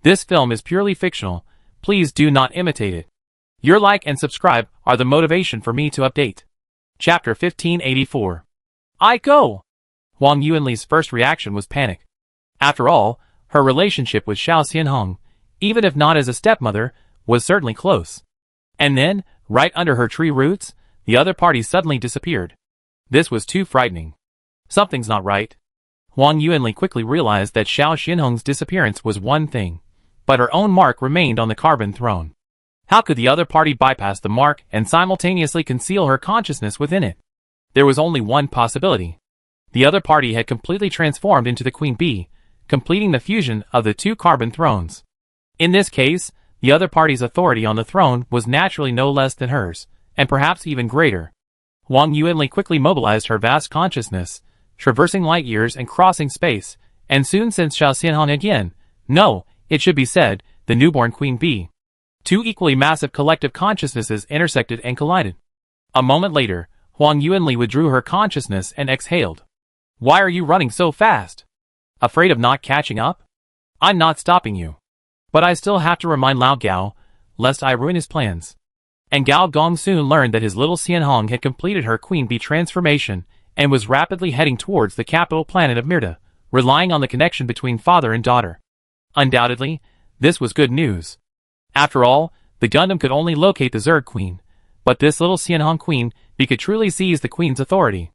This film is purely fictional. Please do not imitate it. Your like and subscribe are the motivation for me to update. Chapter 1584. I go! Wang Yuanli's first reaction was panic. After all, her relationship with Xiao Xianhong, even if not as a stepmother, was certainly close. And then, right under her tree roots, the other party suddenly disappeared. This was too frightening. Something's not right. Wang Yuanli quickly realized that Xiao Xianhong's disappearance was one thing, but her own mark remained on the carbon throne. How could the other party bypass the mark and simultaneously conceal her consciousness within it? There was only one possibility. The other party had completely transformed into the Queen Bee, completing the fusion of the two carbon thrones. In this case, the other party's authority on the throne was naturally no less than hers, and perhaps even greater. Wang Yuanli quickly mobilized her vast consciousness, traversing light years and crossing space, and soon sensed Xiao Xianhong again. No, it should be said, the newborn Queen Bee. Two equally massive collective consciousnesses intersected and collided. A moment later, Wang Yuanli withdrew her consciousness and exhaled. Why are you running so fast? Afraid of not catching up? I'm not stopping you. But I still have to remind Lao Gao, lest I ruin his plans. And Gao Gong soon learned that his little Xianhong had completed her Queen Bee transformation and was rapidly heading towards the capital planet of Mirta, relying on the connection between father and daughter. Undoubtedly, this was good news. After all, the Gundam could only locate the Zerg Queen, but this little Xianhong Queen Bee could truly seize the Queen's authority.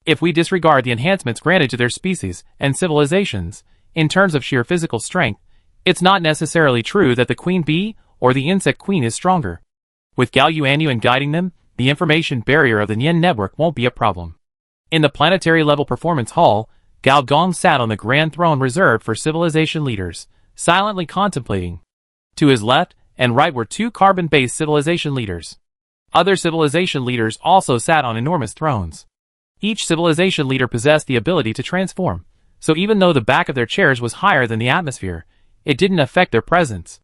If we disregard the enhancements granted to their species and civilizations, in terms of sheer physical strength, it's not necessarily true that the Queen Bee or the Insect Queen is stronger. With Gao Yuanyuan guiding them, the information barrier of the Nian network won't be a problem. In the planetary level performance hall, Gao Gong sat on the grand throne reserved for civilization leaders, silently contemplating. To his left and right were two carbon-based civilization leaders. Other civilization leaders also sat on enormous thrones. Each civilization leader possessed the ability to transform, so even though the back of their chairs was higher than the atmosphere, it didn't affect their presence.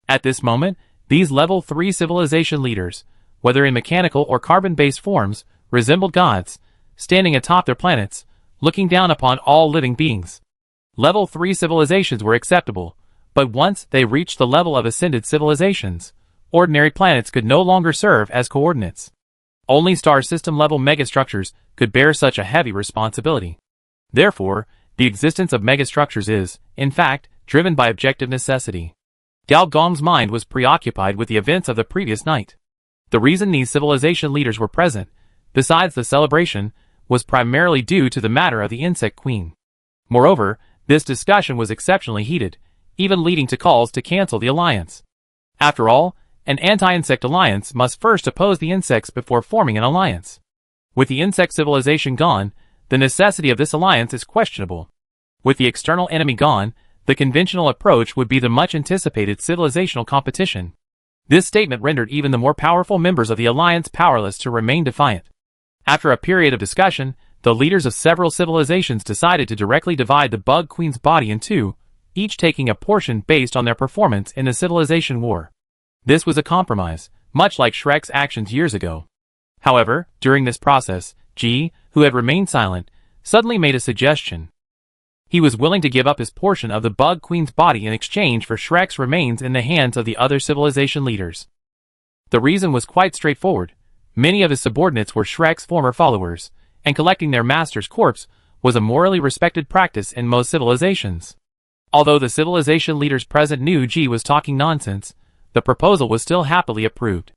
At this moment, these level 3 civilization leaders, whether in mechanical or carbon-based forms, resembled gods, standing atop their planets, looking down upon all living beings. Level 3 civilizations were acceptable, but once they reached the level of ascended civilizations, ordinary planets could no longer serve as coordinates. Only star system level megastructures could bear such a heavy responsibility. Therefore, the existence of megastructures is, in fact, driven by objective necessity. Gao Gong's mind was preoccupied with the events of the previous night. The reason these civilization leaders were present, besides the celebration, was primarily due to the matter of the Insect Queen. Moreover, this discussion was exceptionally heated, even leading to calls to cancel the alliance. After all, an anti-insect alliance must first oppose the insects before forming an alliance. With the insect civilization gone, the necessity of this alliance is questionable. With the external enemy gone, the conventional approach would be the much-anticipated civilizational competition. This statement rendered even the more powerful members of the alliance powerless to remain defiant. After a period of discussion, the leaders of several civilizations decided to directly divide the Bug Queen's body in two, each taking a portion based on their performance in the civilization war. This was a compromise, much like Shrek's actions years ago. However, during this process, Ji, who had remained silent, suddenly made a suggestion. He was willing to give up his portion of the Bug Queen's body in exchange for Shrek's remains in the hands of the other civilization leaders. The reason was quite straightforward. Many of his subordinates were Shrek's former followers, and collecting their master's corpse was a morally respected practice in most civilizations. Although the civilization leaders present knew Ji was talking nonsense, the proposal was still happily approved.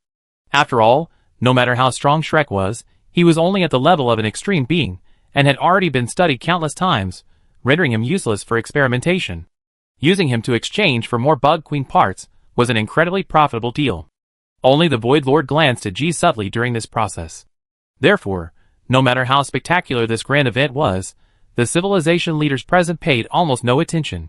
After all, no matter how strong Shrek was, he was only at the level of an extreme being, and had already been studied countless times, rendering him useless for experimentation. Using him to exchange for more Bug Queen parts was an incredibly profitable deal. Only the Void Lord glanced at Ji subtly during this process. Therefore, no matter how spectacular this grand event was, the civilization leaders present paid almost no attention.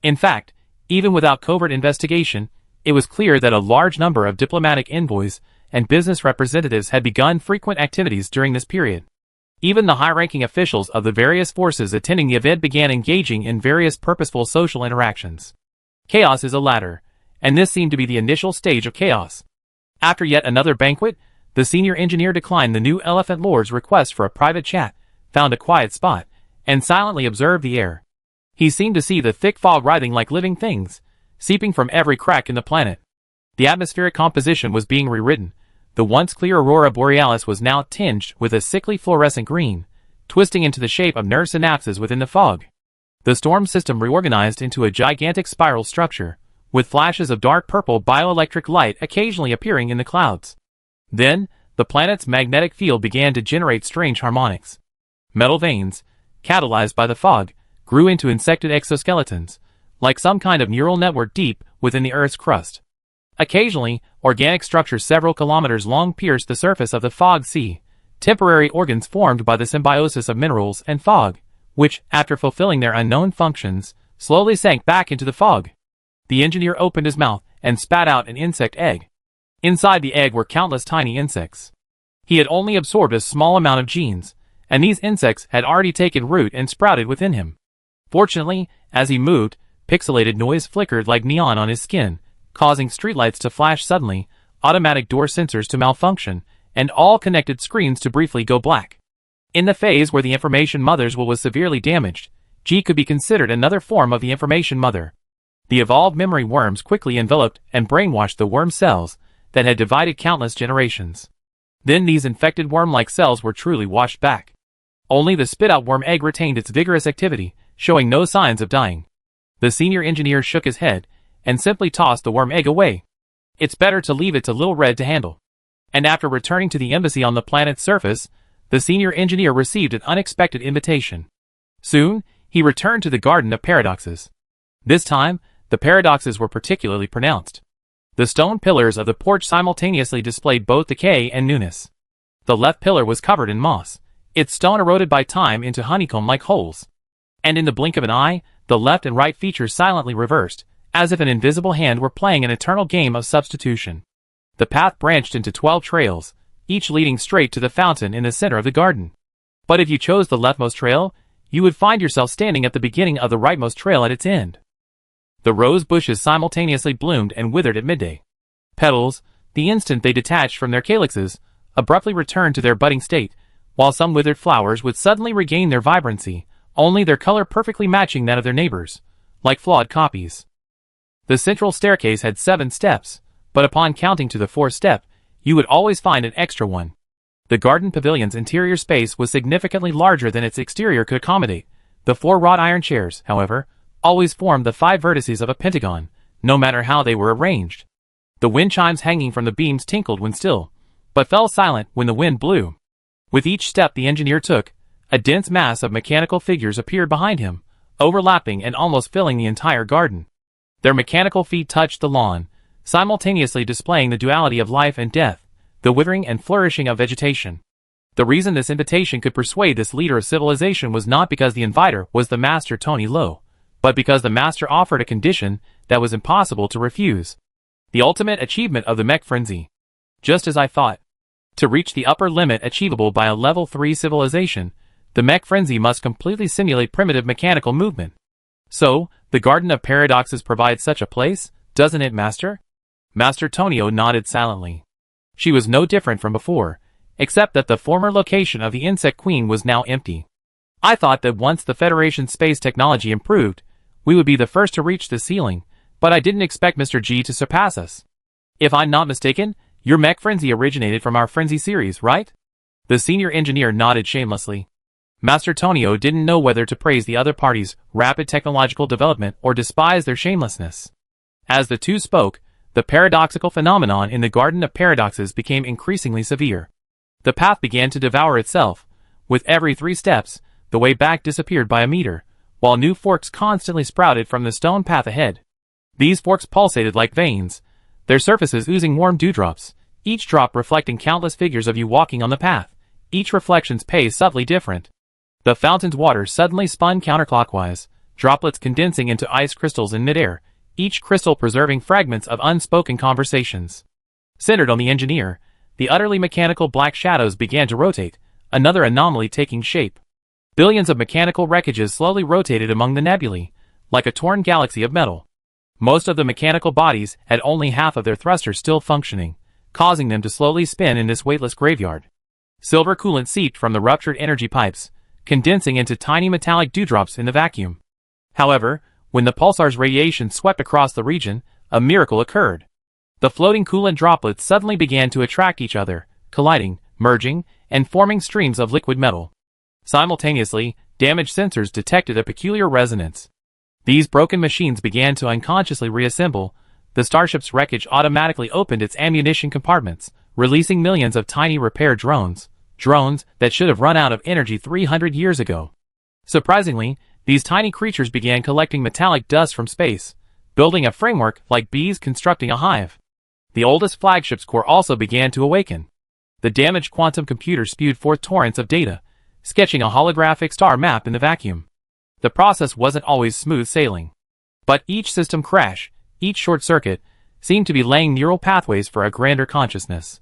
In fact, even without covert investigation, it was clear that a large number of diplomatic envoys and business representatives had begun frequent activities during this period. Even the high-ranking officials of the various forces attending the event began engaging in various purposeful social interactions. Chaos is a ladder, and this seemed to be the initial stage of chaos. After yet another banquet, the senior engineer declined the new Elephant Lord's request for a private chat, found a quiet spot, and silently observed the air. He seemed to see the thick fog writhing like living things, seeping from every crack in the planet. The atmospheric composition was being rewritten. The once clear aurora borealis was now tinged with a sickly fluorescent green, twisting into the shape of nerve synapses within the fog. The storm system reorganized into a gigantic spiral structure, with flashes of dark purple bioelectric light occasionally appearing in the clouds. Then, the planet's magnetic field began to generate strange harmonics. Metal veins, catalyzed by the fog, grew into insected exoskeletons, like some kind of neural network deep within the Earth's crust. Occasionally, organic structures several kilometers long pierced the surface of the fog sea, temporary organs formed by the symbiosis of minerals and fog, which, after fulfilling their unknown functions, slowly sank back into the fog. The engineer opened his mouth and spat out an insect egg. Inside the egg were countless tiny insects. He had only absorbed a small amount of genes, and these insects had already taken root and sprouted within him. Fortunately, as he moved, pixelated noise flickered like neon on his skin, causing streetlights to flash suddenly, automatic door sensors to malfunction, and all connected screens to briefly go black. In the phase where the information mother's will was severely damaged, G could be considered another form of the information mother. The evolved memory worms quickly enveloped and brainwashed the worm cells that had divided countless generations. Then these infected worm-like cells were truly washed back. Only the spit-out worm egg retained its vigorous activity, showing no signs of dying. The senior engineer shook his head and simply tossed the worm egg away. It's better to leave it to Little Red to handle. And after returning to the embassy on the planet's surface, the senior engineer received an unexpected invitation. Soon, he returned to the Garden of Paradoxes. This time, the paradoxes were particularly pronounced. The stone pillars of the porch simultaneously displayed both decay and newness. The left pillar was covered in moss, its stone eroded by time into honeycomb-like holes. And in the blink of an eye, the left and right features silently reversed, as if an invisible hand were playing an eternal game of substitution. The path branched into 12 trails, each leading straight to the fountain in the center of the garden. But if you chose the leftmost trail, you would find yourself standing at the beginning of the rightmost trail at its end. The rose bushes simultaneously bloomed and withered at midday. Petals, the instant they detached from their calyxes, abruptly returned to their budding state, while some withered flowers would suddenly regain their vibrancy, only their color perfectly matching that of their neighbors, like flawed copies. The central staircase had 7 steps, but upon counting to the 4th step, you would always find an extra one. The garden pavilion's interior space was significantly larger than its exterior could accommodate. The 4 wrought iron chairs, however, always formed the 5 vertices of a pentagon, no matter how they were arranged. The wind chimes hanging from the beams tinkled when still, but fell silent when the wind blew. With each step the engineer took, a dense mass of mechanical figures appeared behind him, overlapping and almost filling the entire garden. Their mechanical feet touched the lawn, simultaneously displaying the duality of life and death, the withering and flourishing of vegetation. The reason this invitation could persuade this leader of civilization was not because the inviter was the master Tony Lowe, but because the master offered a condition that was impossible to refuse. The ultimate achievement of the mech frenzy. Just as I thought. To reach the upper limit achievable by a level 3 civilization, the mech frenzy must completely simulate primitive mechanical movement. So, the Garden of Paradoxes provides such a place, doesn't it, Master? Master Tonio nodded silently. She was no different from before, except that the former location of the Insect Queen was now empty. I thought that once the Federation's space technology improved, we would be the first to reach the ceiling, but I didn't expect Mr. G to surpass us. If I'm not mistaken, your mech frenzy originated from our Frenzy series, right? The senior engineer nodded shamelessly. Master Tonio didn't know whether to praise the other party's rapid technological development or despise their shamelessness. As the two spoke, the paradoxical phenomenon in the Garden of Paradoxes became increasingly severe. The path began to devour itself. With every 3 steps, the way back disappeared by a meter, while new forks constantly sprouted from the stone path ahead. These forks pulsated like veins, their surfaces oozing warm dewdrops, each drop reflecting countless figures of you walking on the path, each reflection's pace subtly different. The fountain's water suddenly spun counterclockwise, droplets condensing into ice crystals in midair, each crystal preserving fragments of unspoken conversations. Centered on the engineer, the utterly mechanical black shadows began to rotate, another anomaly taking shape. Billions of mechanical wreckages slowly rotated among the nebulae, like a torn galaxy of metal. Most of the mechanical bodies had only half of their thrusters still functioning, causing them to slowly spin in this weightless graveyard. Silver coolant seeped from the ruptured energy pipes, condensing into tiny metallic dewdrops in the vacuum. However, When the pulsar's radiation swept across the region, a miracle occurred. The floating coolant droplets suddenly began to attract each other, colliding, merging, and forming streams of liquid metal. Simultaneously, damaged sensors detected a peculiar resonance. These broken machines began to unconsciously reassemble. The starship's wreckage automatically opened its ammunition compartments, releasing millions of tiny repair drones that should have run out of energy 300 years ago. Surprisingly, these tiny creatures began collecting metallic dust from space, building a framework like bees constructing a hive. The oldest flagship's core also began to awaken. The damaged quantum computer spewed forth torrents of data, sketching a holographic star map in the vacuum. The process wasn't always smooth sailing. But each system crash, each short circuit, seemed to be laying neural pathways for a grander consciousness.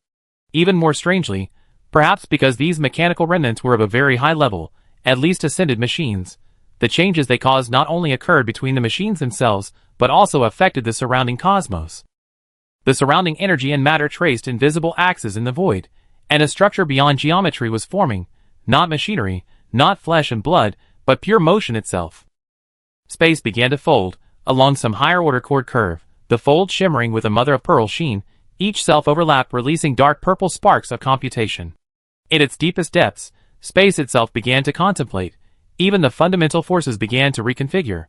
Even more strangely, perhaps because these mechanical remnants were of a very high level, at least ascended machines, the changes they caused not only occurred between the machines themselves, but also affected the surrounding cosmos. The surrounding energy and matter traced invisible axes in the void, and a structure beyond geometry was forming, not machinery, not flesh and blood, but pure motion itself. Space began to fold, along some higher-order chord curve, the fold shimmering with a mother-of-pearl sheen, each self-overlap releasing dark purple sparks of computation. In its deepest depths, space itself began to contemplate, even the fundamental forces began to reconfigure.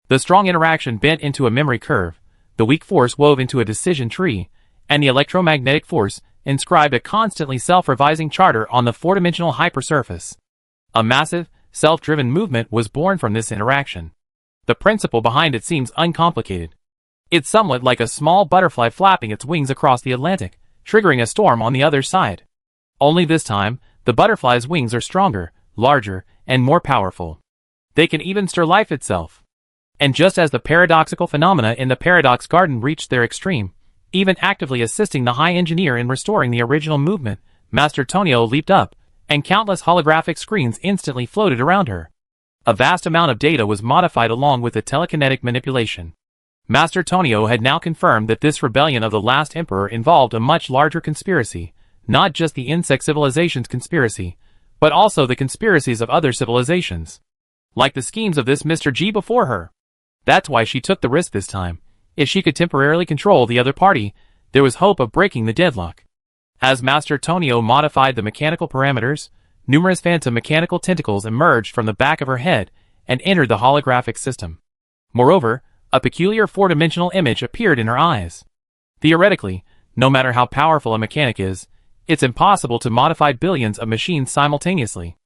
The strong interaction bent into a memory curve, the weak force wove into a decision tree, and the electromagnetic force inscribed a constantly self-revising charter on the four-dimensional hypersurface. A massive, self-driven movement was born from this interaction. The principle behind it seems uncomplicated. It's somewhat like a small butterfly flapping its wings across the Atlantic, triggering a storm on the other side. Only this time, the butterfly's wings are stronger, larger, and more powerful. They can even stir life itself. And just as the paradoxical phenomena in the Paradox Garden reached their extreme, even actively assisting the High Engineer in restoring the original movement, Master Tonio leaped up, and countless holographic screens instantly floated around her. A vast amount of data was modified along with the telekinetic manipulation. Master Tonio had now confirmed that this rebellion of the last emperor involved a much larger conspiracy, not just the insect civilization's conspiracy, but also the conspiracies of other civilizations. Like the schemes of this Mr. G before her. That's why she took the risk this time. If she could temporarily control the other party, there was hope of breaking the deadlock. As Master Tonio modified the mechanical parameters, numerous phantom mechanical tentacles emerged from the back of her head and entered the holographic system. Moreover, a peculiar four-dimensional image appeared in her eyes. Theoretically, no matter how powerful a mechanic is, it's impossible to modify billions of machines simultaneously.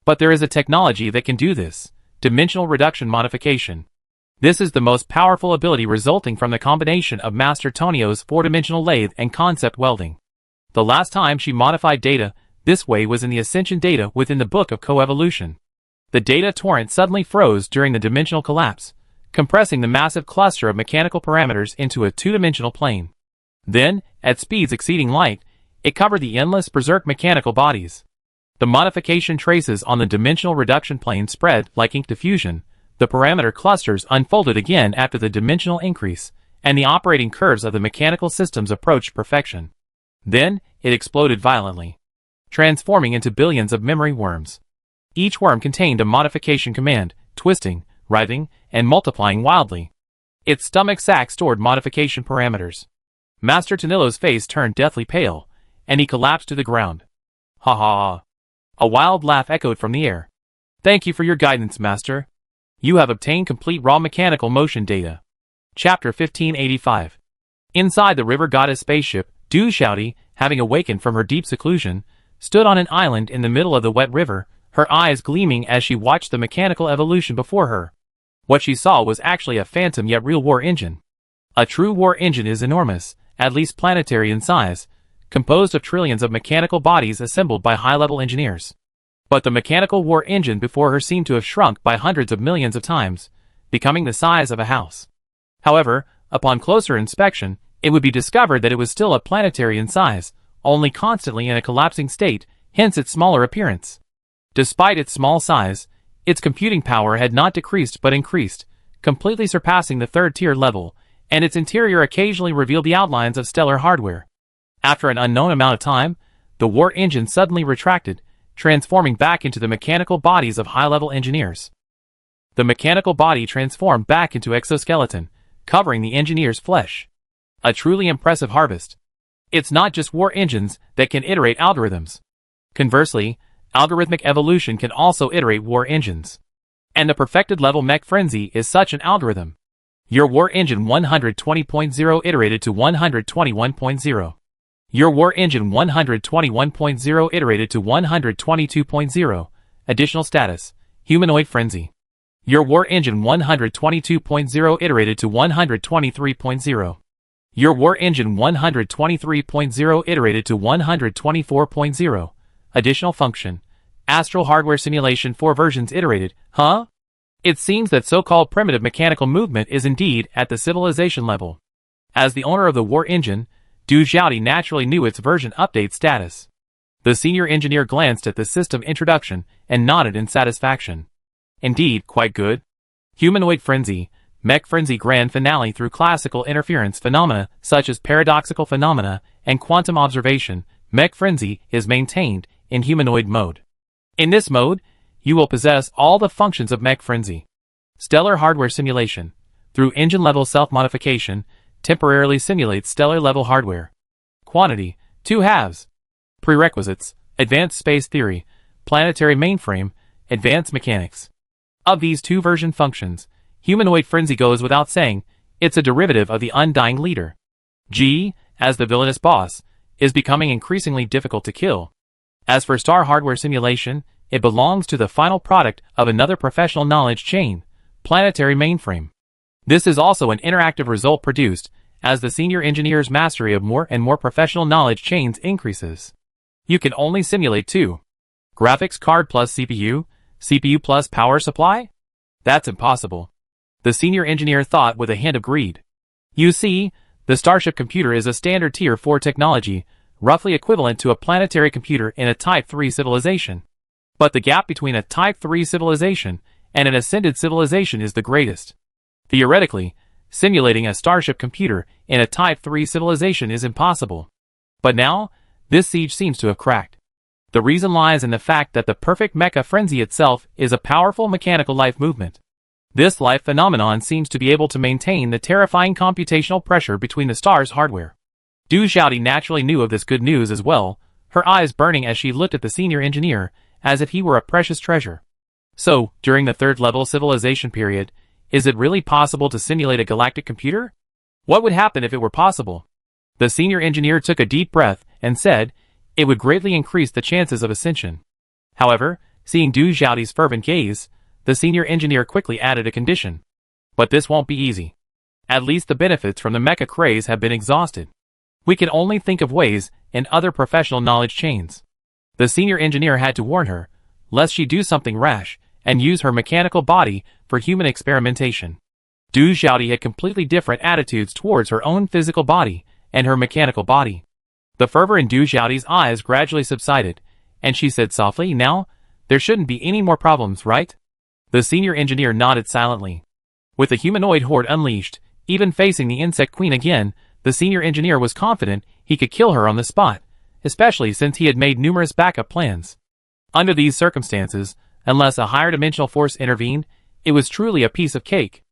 But there is a technology that can do this: dimensional reduction modification. This is the most powerful ability resulting from the combination of Master Tonio's four-dimensional lathe and concept welding. The last time she modified data this way was in the Ascension data within the Book of Coevolution. The data torrent suddenly froze during the dimensional collapse, compressing the massive cluster of mechanical parameters into a two-dimensional plane. Then, at speeds exceeding light, it covered the endless berserk mechanical bodies. The modification traces on the dimensional reduction plane spread like ink diffusion. The parameter clusters unfolded again after the dimensional increase, and the operating curves of the mechanical systems approached perfection. Then, it exploded violently, transforming into billions of memory worms. Each worm contained a modification command, twisting, writhing, and multiplying wildly. Its stomach sac stored modification parameters. Master Tonillo's face turned deathly pale, and he collapsed to the ground. Ha ha ha. A wild laugh echoed from the air. Thank you for your guidance, Master. You have obtained complete raw mechanical motion data. Chapter 1585. Inside the river goddess spaceship, Du Xiaodi, having awakened from her deep seclusion, stood on an island in the middle of the wet river, her eyes gleaming as she watched the mechanical evolution before her. What she saw was actually a phantom yet real war engine. A true war engine is enormous, at least planetary in size, composed of trillions of mechanical bodies assembled by high-level engineers. But the mechanical war engine before her seemed to have shrunk by hundreds of millions of times, becoming the size of a house. However, upon closer inspection, it would be discovered that it was still a planetary in size, only constantly in a collapsing state, hence its smaller appearance. Despite its small size, its computing power had not decreased but increased, completely surpassing the third-tier level, and its interior occasionally revealed the outlines of stellar hardware. After an unknown amount of time, the war engine suddenly retracted, transforming back into the mechanical bodies of high-level engineers. The mechanical body transformed back into exoskeleton, covering the engineer's flesh. A truly impressive harvest. It's not just war engines that can iterate algorithms. Conversely, algorithmic evolution can also iterate war engines. And the perfected level mech frenzy is such an algorithm. Your war engine 120.0 iterated to 121.0. Your war engine 121.0 iterated to 122.0. Additional status, humanoid frenzy. Your war engine 122.0 iterated to 123.0. Your war engine 123.0 iterated to 124.0. Additional function, astral hardware simulation 4 versions iterated, huh? It seems that so-called primitive mechanical movement is indeed at the civilization level. As the owner of the war engine, Du Xiaodi naturally knew its version update status. The senior engineer glanced at the system introduction and nodded in satisfaction. Indeed, quite good. Humanoid frenzy, mech frenzy grand finale through classical interference phenomena such as paradoxical phenomena and quantum observation, mech frenzy is maintained in humanoid mode. In this mode, you will possess all the functions of mech frenzy. Stellar hardware simulation, through engine-level self-modification, temporarily simulates stellar-level hardware. Quantity, 2 halves. Prerequisites, advanced space theory, planetary mainframe, advanced mechanics. Of these 2 version functions, humanoid frenzy goes without saying, it's a derivative of the undying leader. G, as the villainous boss, is becoming increasingly difficult to kill. As for star hardware simulation, it belongs to the final product of another professional knowledge chain, planetary mainframe. This is also an interactive result produced as the senior engineer's mastery of more and more professional knowledge chains increases. You can only simulate 2. Graphics card plus CPU, CPU plus power supply? That's impossible. The senior engineer thought with a hint of greed. You see, the Starship computer is a standard Tier 4 technology, roughly equivalent to a planetary computer in a Type 3 civilization. But the gap between a Type 3 civilization and an ascended civilization is the greatest. Theoretically, simulating a Starship computer in a Type 3 civilization is impossible. But now, this siege seems to have cracked. The reason lies in the fact that the perfect mecha frenzy itself is a powerful mechanical life movement. This life phenomenon seems to be able to maintain the terrifying computational pressure between the star's hardware. Du Xiaodi naturally knew of this good news as well, her eyes burning as she looked at the senior engineer, as if he were a precious treasure. So, during the 3rd level civilization period, is it really possible to simulate a galactic computer? What would happen if it were possible? The senior engineer took a deep breath and said, it would greatly increase the chances of ascension. However, seeing Du Xiaodi's fervent gaze, the senior engineer quickly added a condition. But this won't be easy. At least the benefits from the mecha craze have been exhausted. We can only think of ways in other professional knowledge chains. The senior engineer had to warn her, lest she do something rash and use her mechanical body for human experimentation. Du Xiaodi had completely different attitudes towards her own physical body and her mechanical body. The fervor in Du Xiaodi's eyes gradually subsided, and she said softly, now, there shouldn't be any more problems, right? The senior engineer nodded silently. With the humanoid horde unleashed, even facing the insect queen again, the senior engineer was confident he could kill her on the spot, especially since he had made numerous backup plans. Under these circumstances, unless a higher dimensional force intervened, it was truly a piece of cake.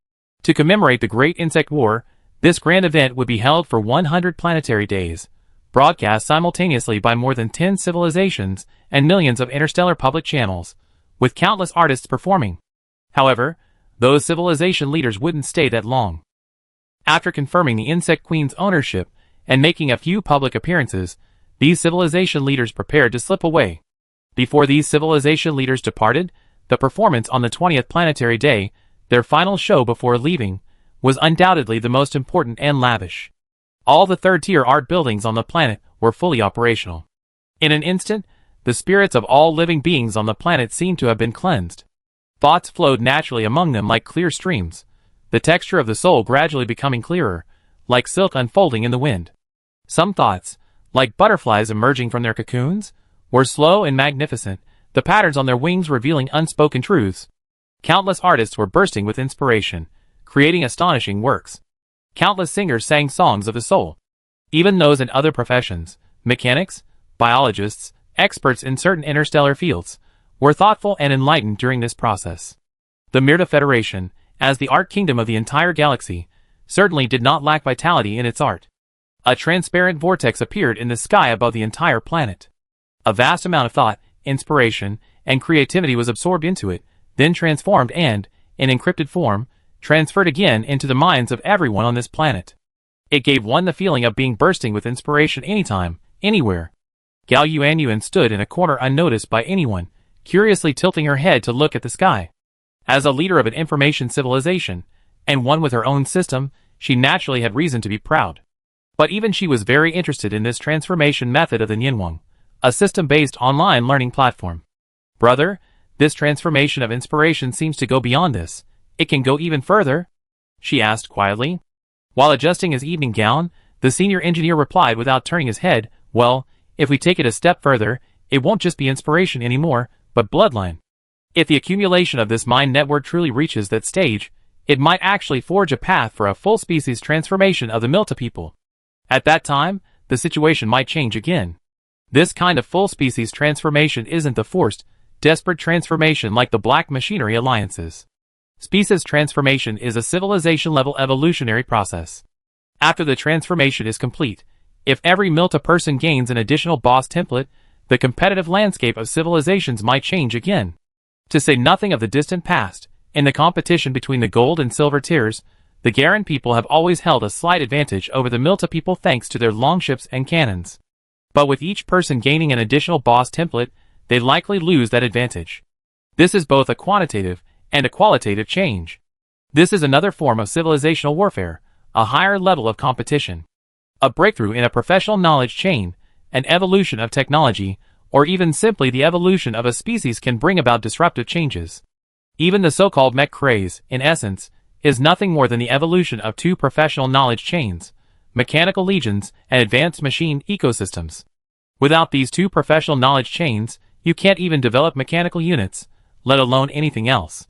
To commemorate the Great Insect War, this grand event would be held for 100 planetary days, broadcast simultaneously by more than 10 civilizations and millions of interstellar public channels, with countless artists performing. However, those civilization leaders wouldn't stay that long. After confirming the Insect Queen's ownership and making a few public appearances, these civilization leaders prepared to slip away. Before these civilization leaders departed, the performance on the 20th planetary day, their final show before leaving, was undoubtedly the most important and lavish. All the 3rd-tier art buildings on the planet were fully operational. In an instant, the spirits of all living beings on the planet seemed to have been cleansed. Thoughts flowed naturally among them like clear streams, the texture of the soul gradually becoming clearer, like silk unfolding in the wind. Some thoughts, like butterflies emerging from their cocoons, were slow and magnificent, the patterns on their wings revealing unspoken truths. Countless artists were bursting with inspiration, creating astonishing works. Countless singers sang songs of the soul. Even those in other professions, mechanics, biologists, experts in certain interstellar fields, were thoughtful and enlightened during this process. The Myrta Federation, as the art kingdom of the entire galaxy, certainly did not lack vitality in its art. A transparent vortex appeared in the sky above the entire planet. A vast amount of thought, inspiration, and creativity was absorbed into it, then transformed and, in encrypted form, transferred again into the minds of everyone on this planet. It gave one the feeling of being bursting with inspiration anytime, anywhere. Gao Yuanyuan stood in a corner unnoticed by anyone, curiously tilting her head to look at the sky. As a leader of an information civilization, and one with her own system, she naturally had reason to be proud. But even she was very interested in this transformation method of the Nianwang, a system-based online learning platform. Brother, this transformation of inspiration seems to go beyond this. It can go even further? She asked quietly. While adjusting his evening gown, the senior engineer replied without turning his head, well, if we take it a step further, it won't just be inspiration anymore, but bloodline. If the accumulation of this mind network truly reaches that stage, it might actually forge a path for a full species transformation of the Milta people. At that time, the situation might change again. This kind of full species transformation isn't the forced, desperate transformation like the Black Machinery alliances. Species transformation is a civilization-level evolutionary process. After the transformation is complete, if every Milta person gains an additional boss template, the competitive landscape of civilizations might change again. To say nothing of the distant past, in the competition between the gold and silver tiers, the Garen people have always held a slight advantage over the Milta people thanks to their longships and cannons. But with each person gaining an additional boss template, they likely lose that advantage. This is both a quantitative and a qualitative change. This is another form of civilizational warfare, a higher level of competition. A breakthrough in a professional knowledge chain, an evolution of technology, or even simply the evolution of a species can bring about disruptive changes. Even the so-called mech craze, in essence, is nothing more than the evolution of two professional knowledge chains, mechanical legions and advanced machine ecosystems. Without these two professional knowledge chains, you can't even develop mechanical units, let alone anything else.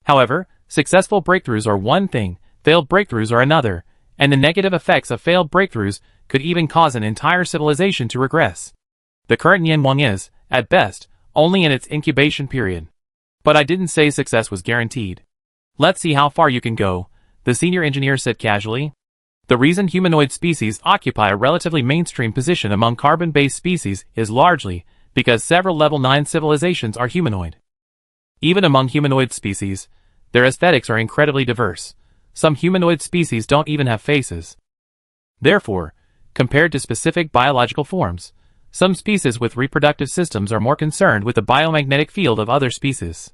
However, successful breakthroughs are one thing, failed breakthroughs are another, and the negative effects of failed breakthroughs could even cause an entire civilization to regress. The current Nianwang is, at best, only in its incubation period. But I didn't say success was guaranteed. Let's see how far you can go, the senior engineer said casually. The reason humanoid species occupy a relatively mainstream position among carbon-based species is largely because several level 9 civilizations are humanoid. Even among humanoid species, their aesthetics are incredibly diverse. Some humanoid species don't even have faces. Therefore, compared to specific biological forms, some species with reproductive systems are more concerned with the biomagnetic field of other species.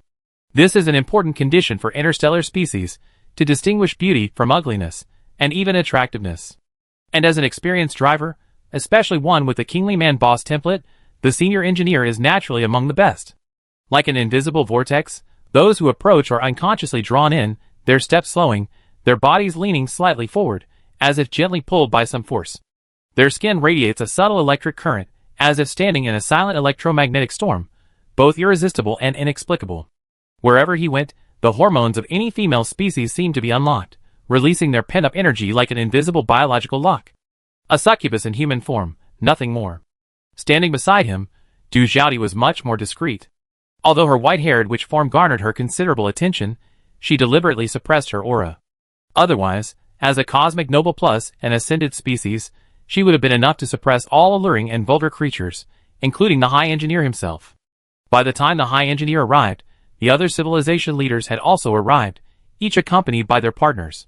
This is an important condition for interstellar species to distinguish beauty from ugliness, and even attractiveness. And as an experienced driver, especially one with the Kingly Man boss template, the senior engineer is naturally among the best. Like an invisible vortex, those who approach are unconsciously drawn in, their steps slowing, their bodies leaning slightly forward, as if gently pulled by some force. Their skin radiates a subtle electric current, as if standing in a silent electromagnetic storm, both irresistible and inexplicable. Wherever he went, the hormones of any female species seemed to be unlocked, releasing their pent-up energy like an invisible biological lock. A succubus in human form, nothing more. Standing beside him, Du Xiaodi was much more discreet. Although her white-haired witch form garnered her considerable attention, she deliberately suppressed her aura. Otherwise, as a cosmic noble plus an ascended species, she would have been enough to suppress all alluring and vulgar creatures, including the High Engineer himself. By the time the High Engineer arrived, the other civilization leaders had also arrived, each accompanied by their partners.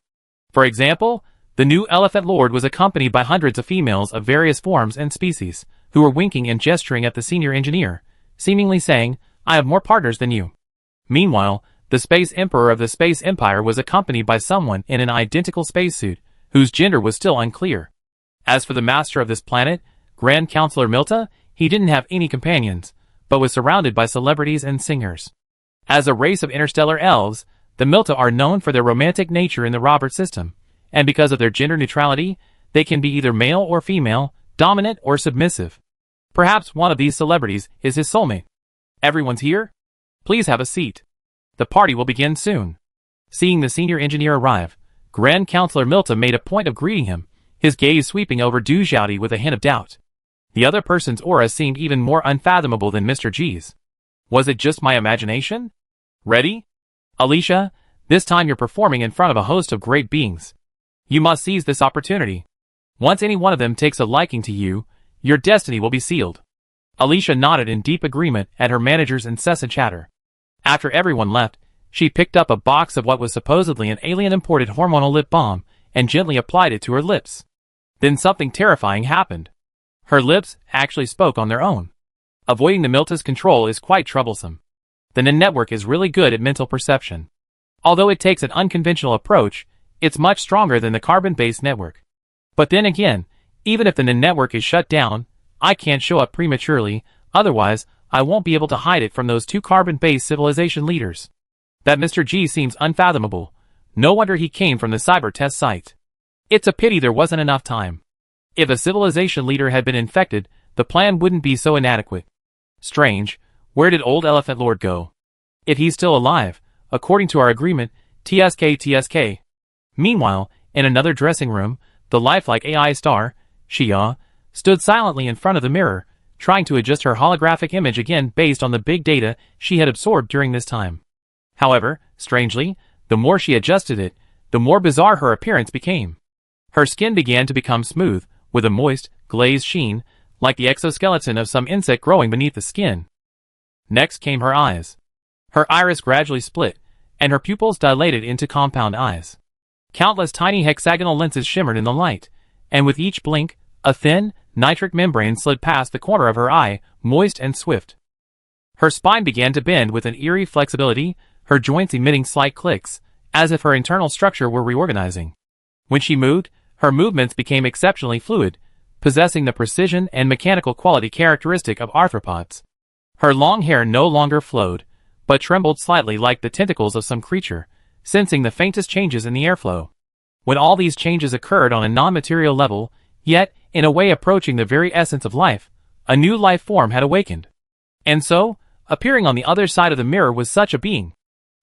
For example, the new Elephant Lord was accompanied by hundreds of females of various forms and species, who were winking and gesturing at the senior engineer, seemingly saying, "I have more partners than you." Meanwhile, the Space Emperor of the Space Empire was accompanied by someone in an identical spacesuit, whose gender was still unclear. As for the master of this planet, Grand Counselor Milta, he didn't have any companions, but was surrounded by celebrities and singers. As a race of interstellar elves, the Milta are known for their romantic nature in the Robert system, and because of their gender neutrality, they can be either male or female, dominant or submissive. Perhaps one of these celebrities is his soulmate. Everyone's here? Please have a seat. The party will begin soon. Seeing the senior engineer arrive, Grand Counselor Milta made a point of greeting him, his gaze sweeping over Du Xiaodi with a hint of doubt. The other person's aura seemed even more unfathomable than Mr. G's. Was it just my imagination? Ready? Alicia, this time you're performing in front of a host of great beings. You must seize this opportunity. Once any one of them takes a liking to you, your destiny will be sealed. Alicia nodded in deep agreement at her manager's incessant chatter. After everyone left, she picked up a box of what was supposedly an alien-imported hormonal lip balm and gently applied it to her lips. Then something terrifying happened. Her lips actually spoke on their own. Avoiding the Milta's control is quite troublesome. The NIN network is really good at mental perception. Although it takes an unconventional approach, it's much stronger than the carbon-based network. But then again, even if the NIN network is shut down, I can't show up prematurely, otherwise I won't be able to hide it from those two carbon-based civilization leaders. That Mr. G seems unfathomable. No wonder he came from the cyber test site. It's a pity there wasn't enough time. If a civilization leader had been infected, the plan wouldn't be so inadequate. Strange, where did old Elephant Lord go? If he's still alive, according to our agreement, TSK. Meanwhile, in another dressing room, the lifelike AI star, Xia, stood silently in front of the mirror, trying to adjust her holographic image again based on the big data she had absorbed during this time. However, strangely, the more she adjusted it, the more bizarre her appearance became. Her skin began to become smooth, with a moist, glazed sheen, like the exoskeleton of some insect growing beneath the skin. Next came her eyes. Her iris gradually split, and her pupils dilated into compound eyes. Countless tiny hexagonal lenses shimmered in the light, and with each blink, a thin, nitric membrane slid past the corner of her eye, moist and swift. Her spine began to bend with an eerie flexibility, her joints emitting slight clicks, as if her internal structure were reorganizing. When she moved, her movements became exceptionally fluid, possessing the precision and mechanical quality characteristic of arthropods. Her long hair no longer flowed, but trembled slightly like the tentacles of some creature, sensing the faintest changes in the airflow. When all these changes occurred on a non-material level, yet, in a way approaching the very essence of life, a new life form had awakened. And so, appearing on the other side of the mirror was such a being.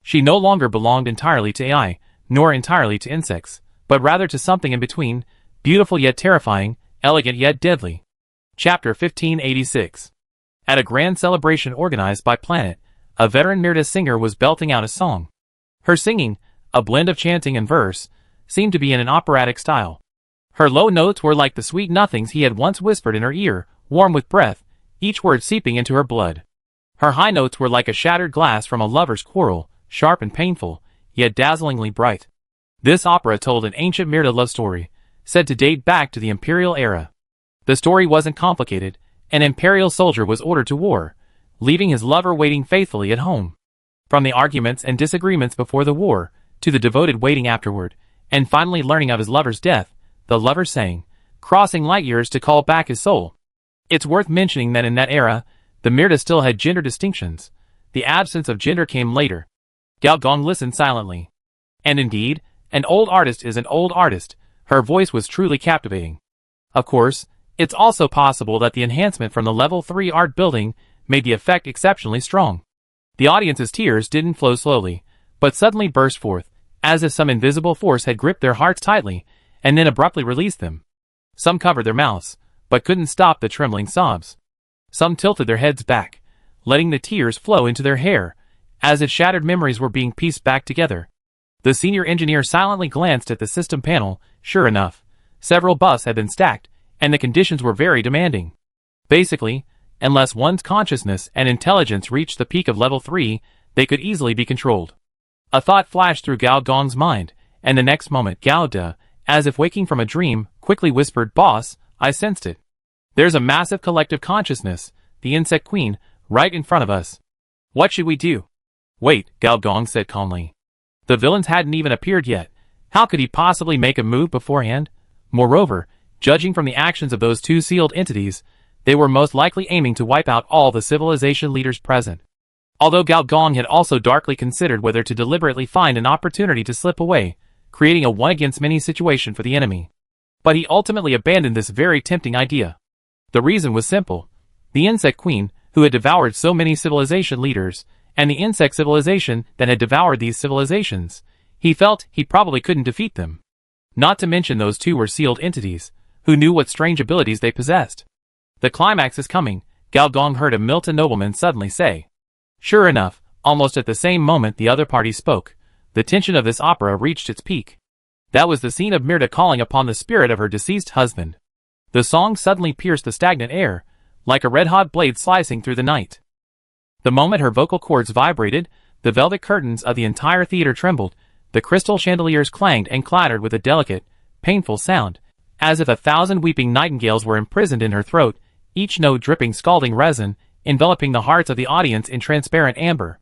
She no longer belonged entirely to AI, nor entirely to insects, but rather to something in between, beautiful yet terrifying, elegant yet deadly. Chapter 1586. At a grand celebration organized by Planet, a veteran Mirta singer was belting out a song. Her singing, a blend of chanting and verse, seemed to be in an operatic style. Her low notes were like the sweet nothings he had once whispered in her ear, warm with breath, each word seeping into her blood. Her high notes were like a shattered glass from a lover's quarrel, sharp and painful, yet dazzlingly bright. This opera told an ancient Mirta love story, said to date back to the imperial era. The story wasn't complicated. An imperial soldier was ordered to war, leaving his lover waiting faithfully at home. From the arguments and disagreements before the war, to the devoted waiting afterward, and finally learning of his lover's death, the lover sang, crossing light years to call back his soul. It's worth mentioning that in that era, the Mirta still had gender distinctions. The absence of gender came later. Gao Gong listened silently. And indeed, an old artist is an old artist. Her voice was truly captivating. Of course, it's also possible that the enhancement from the Level 3 art building made the effect exceptionally strong. The audience's tears didn't flow slowly, but suddenly burst forth, as if some invisible force had gripped their hearts tightly, and then abruptly released them. Some covered their mouths, but couldn't stop the trembling sobs. Some tilted their heads back, letting the tears flow into their hair, as if shattered memories were being pieced back together. The senior engineer silently glanced at the system panel. Sure enough, several buffs had been stacked, and the conditions were very demanding. Basically, unless one's consciousness and intelligence reached the peak of level 3, they could easily be controlled. A thought flashed through Gao Gong's mind, and the next moment Gao De, as if waking from a dream, quickly whispered, "Boss, I sensed it. There's a massive collective consciousness, the Insect Queen, right in front of us. What should we do?" "Wait," Gao Gong said calmly. The villains hadn't even appeared yet. How could he possibly make a move beforehand? Moreover, judging from the actions of those two sealed entities, they were most likely aiming to wipe out all the civilization leaders present. Although Gao Gong had also darkly considered whether to deliberately find an opportunity to slip away, creating a one-against-many situation for the enemy. But he ultimately abandoned this very tempting idea. The reason was simple. The Insect Queen, who had devoured so many civilization leaders, and the insect civilization that had devoured these civilizations, he felt he probably couldn't defeat them. Not to mention those two were sealed entities, who knew what strange abilities they possessed. "The climax is coming," Gao Gong heard a Milta nobleman suddenly say. Sure enough, Almost at the same moment the other party spoke, the tension of this opera reached its peak. That was the scene of Myrta calling upon the spirit of her deceased husband. The song suddenly pierced the stagnant air, like a red-hot blade slicing through the night. The moment her vocal cords vibrated, the velvet curtains of the entire theater trembled, the crystal chandeliers clanged and clattered with a delicate, painful sound, as if 1,000 weeping nightingales were imprisoned in her throat, each note dripping scalding resin, enveloping the hearts of the audience in transparent amber.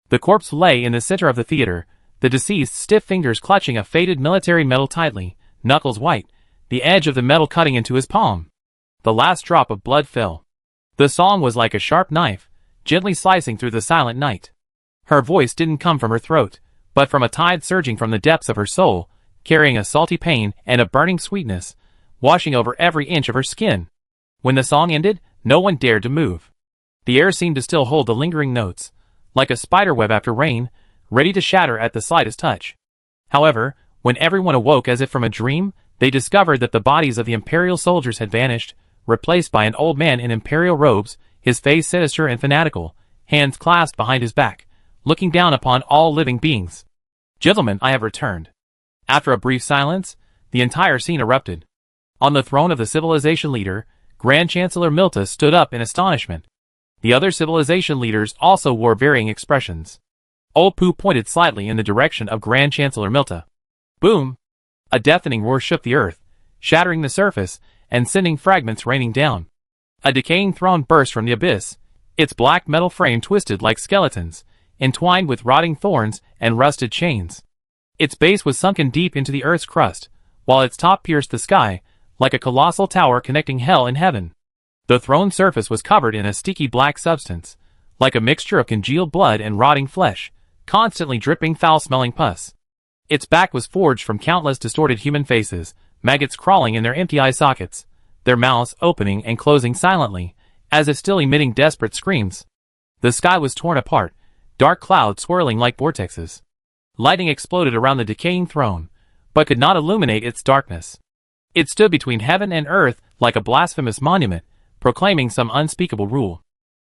The corpse lay in the center of the theater, the deceased stiff fingers clutching a faded military medal tightly, knuckles white, the edge of the medal cutting into his palm. The last drop of blood fell. The song was like a sharp knife, gently slicing through the silent night. Her voice didn't come from her throat, but from a tide surging from the depths of her soul, carrying a salty pain and a burning sweetness, washing over every inch of her skin. When the song ended, no one dared to move. The air seemed to still hold the lingering notes, like a spiderweb after rain, ready to shatter at the slightest touch. However, when everyone awoke as if from a dream, they discovered that the bodies of the imperial soldiers had vanished, replaced by an old man in imperial robes, his face sinister and fanatical, hands clasped behind his back, looking down upon all living beings. "Gentlemen, I have returned." After a brief silence, the entire scene erupted. On the throne of the civilization leader, Grand Chancellor Milta stood up in astonishment. The other civilization leaders also wore varying expressions. Old Pooh pointed slightly in the direction of Grand Chancellor Milta. Boom! A deafening roar shook the earth, shattering the surface and sending fragments raining down. A decaying throne burst from the abyss, its black metal frame twisted like skeletons, entwined with rotting thorns and rusted chains. Its base was sunken deep into the earth's crust, while its top pierced the sky, like a colossal tower connecting hell and heaven. The throne's surface was covered in a sticky black substance, like a mixture of congealed blood and rotting flesh, constantly dripping foul-smelling pus. Its back was forged from countless distorted human faces, maggots crawling in their empty eye sockets, their mouths opening and closing silently, as if still emitting desperate screams. The sky was torn apart, dark clouds swirling like vortexes. Lightning exploded around the decaying throne, but could not illuminate its darkness. It stood between heaven and earth like a blasphemous monument, proclaiming some unspeakable rule.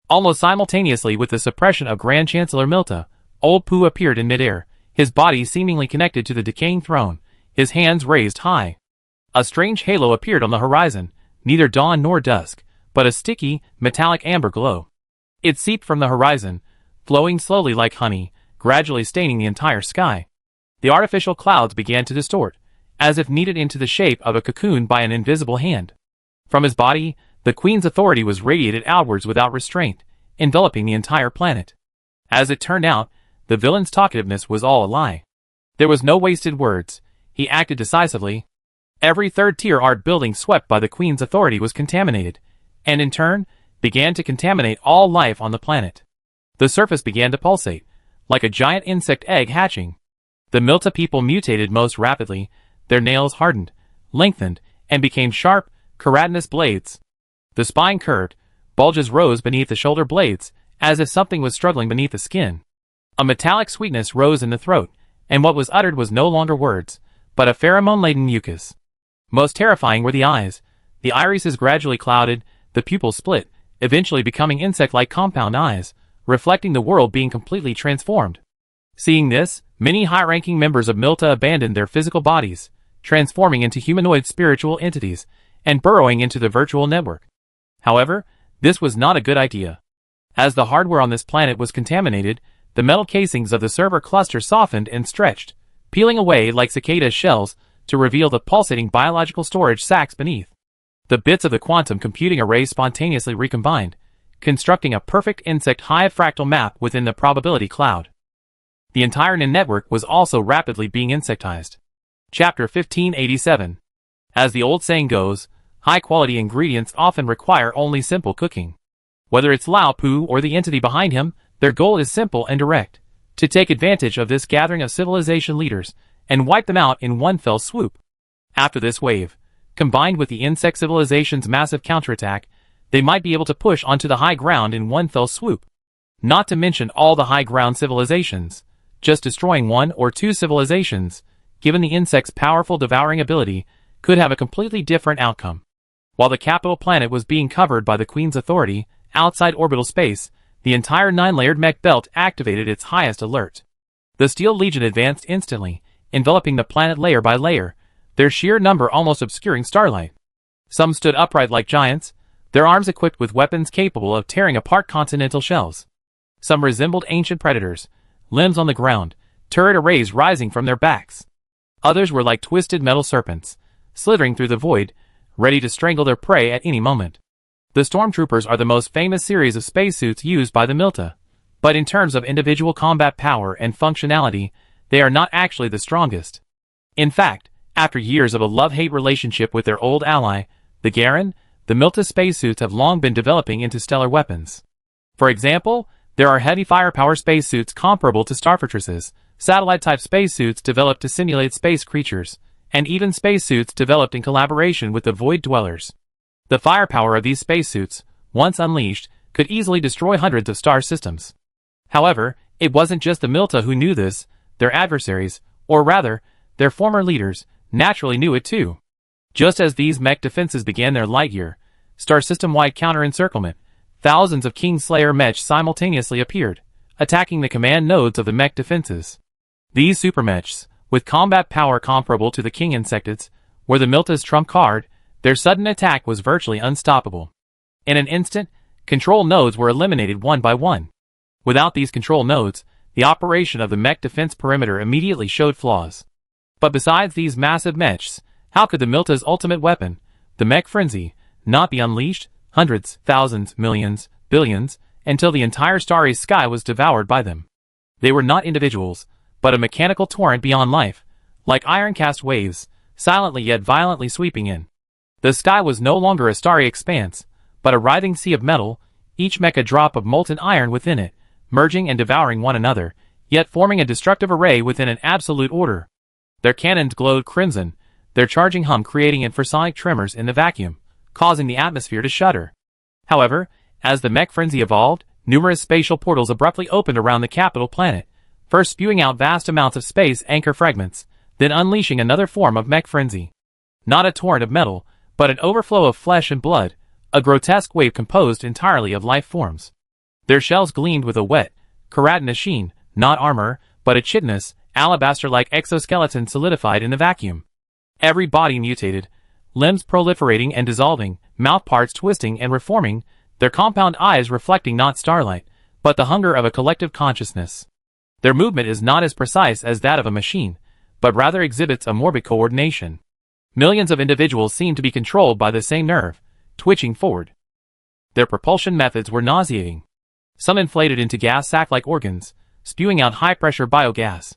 Almost simultaneously with the suppression of Grand Chancellor Milta, Old Pooh appeared in midair, his body seemingly connected to the decaying throne, his hands raised high. A strange halo appeared on the horizon, neither dawn nor dusk, but a sticky, metallic amber glow. It seeped from the horizon, flowing slowly like honey, gradually staining the entire sky. The artificial clouds began to distort, as if kneaded into the shape of a cocoon by an invisible hand. From his body, the Queen's authority was radiated outwards without restraint, enveloping the entire planet. As it turned out, the villain's talkativeness was all a lie. There was no wasted words. He acted decisively. Every third-tier art building swept by the Queen's authority was contaminated, and in turn, began to contaminate all life on the planet. The surface began to pulsate, like a giant insect egg hatching. The Milta people mutated most rapidly, their nails hardened, lengthened, and became sharp, keratinous blades. The spine curved, bulges rose beneath the shoulder blades, as if something was struggling beneath the skin. A metallic sweetness rose in the throat, and what was uttered was no longer words, but a pheromone-laden mucus. Most terrifying were the eyes. The irises gradually clouded, the pupils split, eventually becoming insect-like compound eyes, reflecting the world being completely transformed. Seeing this, many high-ranking members of Milta abandoned their physical bodies, transforming into humanoid spiritual entities, and burrowing into the virtual network. However, this was not a good idea. As the hardware on this planet was contaminated, the metal casings of the server cluster softened and stretched, peeling away like cicada shells to reveal the pulsating biological storage sacks beneath. The bits of the quantum computing array spontaneously recombined, constructing a perfect insect hive fractal map within the probability cloud. The entire network was also rapidly being insectized. Chapter 1587. As the old saying goes, high-quality ingredients often require only simple cooking. Whether it's Lao Pu or the entity behind him, their goal is simple and direct: to take advantage of this gathering of civilization leaders and wipe them out in one fell swoop. After this wave, combined with the insect civilization's massive counterattack, they might be able to push onto the high ground in one fell swoop. Not to mention all the high ground civilizations. Just destroying one or two civilizations, given the insect's powerful devouring ability, could have a completely different outcome. While the capital planet was being covered by the Queen's authority, outside orbital space, The entire 9-layered mech belt activated its highest alert. The Steel Legion advanced instantly, enveloping the planet layer by layer, their sheer number almost obscuring starlight. Some stood upright like giants, their arms equipped with weapons capable of tearing apart continental shells. Some resembled ancient predators, limbs on the ground, turret arrays rising from their backs. Others were like twisted metal serpents, slithering through the void, ready to strangle their prey at any moment. The Stormtroopers are the most famous series of spacesuits used by the Milta, but in terms of individual combat power and functionality, they are not actually the strongest. In fact, after years of a love-hate relationship with their old ally, the Garen, the Milta spacesuits have long been developing into stellar weapons. For example, there are heavy firepower spacesuits comparable to Starfortresses, satellite-type spacesuits developed to simulate space creatures, and even spacesuits developed in collaboration with the Void Dwellers. The firepower of these spacesuits, once unleashed, could easily destroy hundreds of star systems. However, it wasn't just the Milta who knew this, their adversaries, or rather, their former leaders, naturally knew it too. Just as these mech defenses began their light-year, star system-wide counter-encirclement, thousands of Kingslayer mechs simultaneously appeared, attacking the command nodes of the mech defenses. These supermechs, with combat power comparable to the King Insectids, were the Milta's trump card. Their sudden attack was virtually unstoppable. In an instant, control nodes were eliminated one by one. Without these control nodes, the operation of the mech defense perimeter immediately showed flaws. But besides these massive mechs, how could the Milta's ultimate weapon, the mech frenzy, not be unleashed, hundreds, thousands, millions, billions, until the entire starry sky was devoured by them? They were not individuals, but a mechanical torrent beyond life, like iron-cast waves, silently yet violently sweeping in. The sky was no longer a starry expanse, but a writhing sea of metal, each mech a drop of molten iron within it, merging and devouring one another, yet forming a destructive array within an absolute order. Their cannons glowed crimson, their charging hum creating infrasonic tremors in the vacuum, causing the atmosphere to shudder. However, as the mech frenzy evolved, numerous spatial portals abruptly opened around the capital planet, first spewing out vast amounts of space anchor fragments, then unleashing another form of mech frenzy. Not a torrent of metal, but an overflow of flesh and blood, a grotesque wave composed entirely of life forms. Their shells gleamed with a wet, keratinous sheen, not armor, but a chitinous, alabaster-like exoskeleton solidified in the vacuum. Every body mutated, limbs proliferating and dissolving, mouth parts twisting and reforming, their compound eyes reflecting not starlight, but the hunger of a collective consciousness. Their movement is not as precise as that of a machine, but rather exhibits a morbid coordination. Millions of individuals seem to be controlled by the same nerve, twitching forward. Their propulsion methods were nauseating. Some inflated into gas sac-like organs, spewing out high-pressure biogas.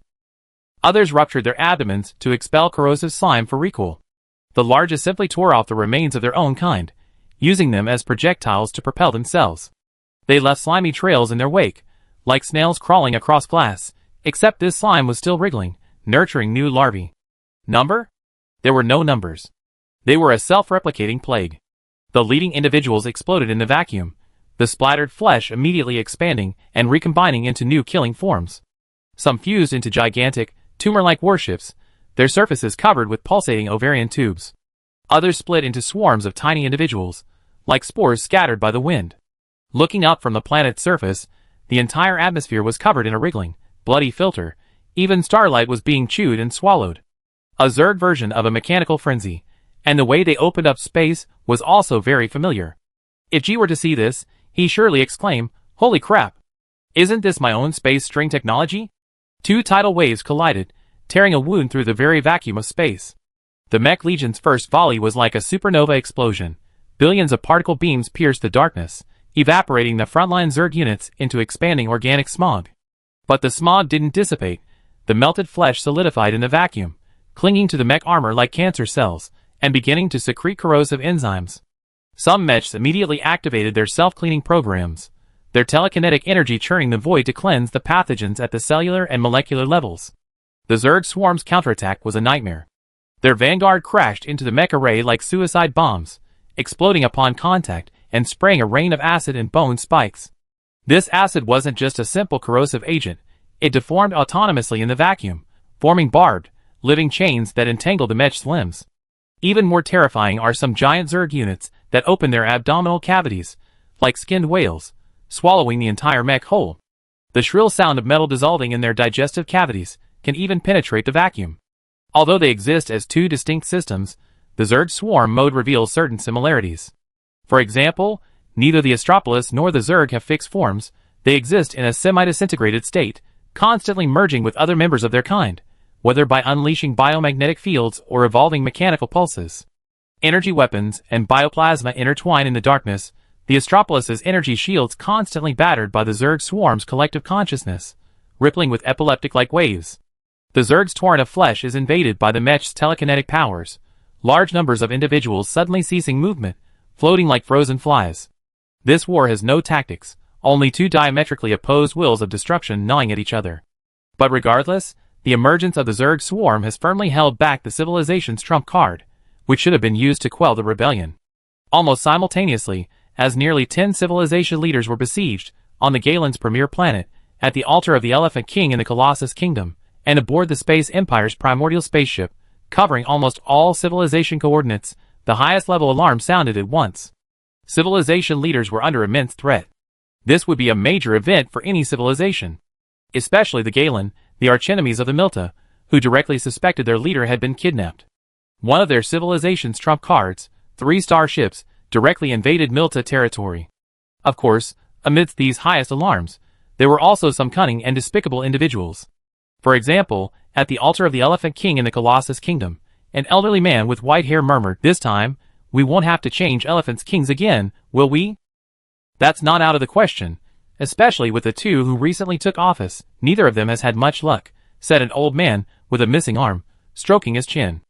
Others ruptured their abdomens to expel corrosive slime for recoil. The largest simply tore off the remains of their own kind, using them as projectiles to propel themselves. They left slimy trails in their wake, like snails crawling across glass, except this slime was still wriggling, nurturing new larvae. Number? There were no numbers. They were a self-replicating plague. The leading individuals exploded in the vacuum, the splattered flesh immediately expanding and recombining into new killing forms. Some fused into gigantic, tumor-like warships, their surfaces covered with pulsating ovarian tubes. Others split into swarms of tiny individuals, like spores scattered by the wind. Looking up from the planet's surface, the entire atmosphere was covered in a wriggling, bloody filter. Even starlight was being chewed and swallowed. A Zerg version of a mechanical frenzy, and the way they opened up space was also very familiar. If G were to see this, he surely exclaim, "Holy crap! Isn't this my own space string technology?" Two tidal waves collided, tearing a wound through the very vacuum of space. The Mech Legion's first volley was like a supernova explosion. Billions of particle beams pierced the darkness, evaporating the frontline Zerg units into expanding organic smog. But the smog didn't dissipate. The melted flesh solidified in the vacuum, clinging to the mech armor like cancer cells, and beginning to secrete corrosive enzymes. Some mechs immediately activated their self-cleaning programs, their telekinetic energy churning the void to cleanse the pathogens at the cellular and molecular levels. The Zerg swarm's counterattack was a nightmare. Their vanguard crashed into the mech array like suicide bombs, exploding upon contact and spraying a rain of acid and bone spikes. This acid wasn't just a simple corrosive agent, it deformed autonomously in the vacuum, forming barbed, living chains that entangled the mech's limbs. Even more terrifying are some giant Zerg units that open their abdominal cavities, like skinned whales, swallowing the entire mech whole. The shrill sound of metal dissolving in their digestive cavities can even penetrate the vacuum. Although they exist as two distinct systems, the Zerg swarm mode reveals certain similarities. For example, neither the Astropolis nor the Zerg have fixed forms. They exist in a semi-disintegrated state, constantly merging with other members of their kind, whether by unleashing biomagnetic fields or evolving mechanical pulses. Energy weapons and bioplasma intertwine in the darkness, the Astropolis's energy shields constantly battered by the Zerg swarm's collective consciousness, rippling with epileptic-like waves. The Zerg's torrent of flesh is invaded by the mech's telekinetic powers, large numbers of individuals suddenly ceasing movement, floating like frozen flies. This war has no tactics, only two diametrically opposed wills of destruction gnawing at each other. But regardless, the emergence of the Zerg swarm has firmly held back the civilization's trump card, which should have been used to quell the rebellion. Almost simultaneously, as nearly 10 civilization leaders were besieged, on the Galen's premier planet, at the altar of the Elephant King in the Colossus Kingdom, and aboard the Space Empire's primordial spaceship, covering almost all civilization coordinates, the highest level alarm sounded at once. Civilization leaders were under immense threat. This would be a major event for any civilization. Especially the Galen, the archenemies of the Milta, who directly suspected their leader had been kidnapped. One of their civilization's trump cards, 3 starships, directly invaded Milta territory. Of course, amidst these highest alarms, there were also some cunning and despicable individuals. For example, at the altar of the Elephant King in the Colossus Kingdom, an elderly man with white hair murmured, "This time, we won't have to change Elephant's Kings again, will we?" That's not out of the question, especially with the two who recently took office. Neither of them has had much luck, said an old man with a missing arm, stroking his chin.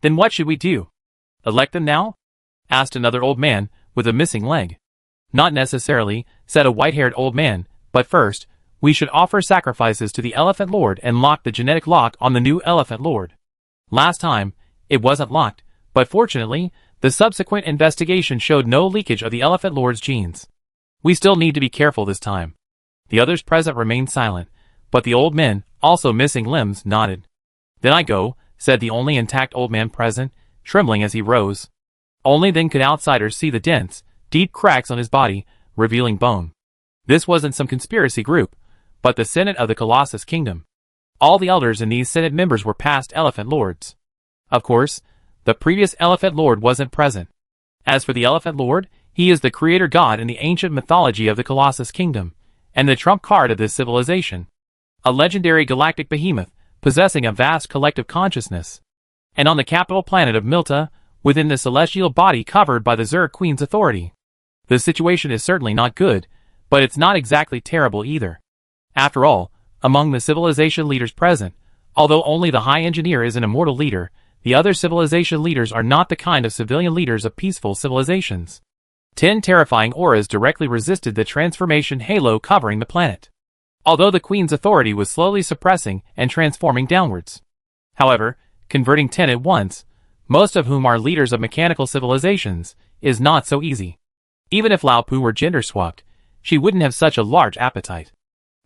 Then what should we do? Elect them now? Asked another old man with a missing leg. Not necessarily, said a white-haired old man, but first, we should offer sacrifices to the Elephant Lord and lock the genetic lock on the new Elephant Lord. Last time, it wasn't locked, but fortunately, the subsequent investigation showed no leakage of the Elephant Lord's genes. We still need to be careful this time. The others present remained silent, but the old men, also missing limbs, nodded. Then I go, said the only intact old man present, trembling as he rose. Only then could outsiders see the dense, deep cracks on his body, revealing bone. This wasn't some conspiracy group, but the Senate of the Colossus Kingdom. All the elders in these Senate members were past Elephant Lords. Of course, the previous Elephant Lord wasn't present. As for the Elephant Lord, he is the creator god in the ancient mythology of the Colossus Kingdom, and the trump card of this civilization. A legendary galactic behemoth, possessing a vast collective consciousness. And on the capital planet of Milta, within the celestial body covered by the Zerg Queen's authority. The situation is certainly not good, but it's not exactly terrible either. After all, among the civilization leaders present, although only the High Engineer is an immortal leader, the other civilization leaders are not the kind of civilian leaders of peaceful civilizations. 10 terrifying auras directly resisted the transformation halo covering the planet. Although the Queen's authority was slowly suppressing and transforming downwards. However, converting 10 at once, most of whom are leaders of mechanical civilizations, is not so easy. Even if Lao Pu were gender swapped, she wouldn't have such a large appetite.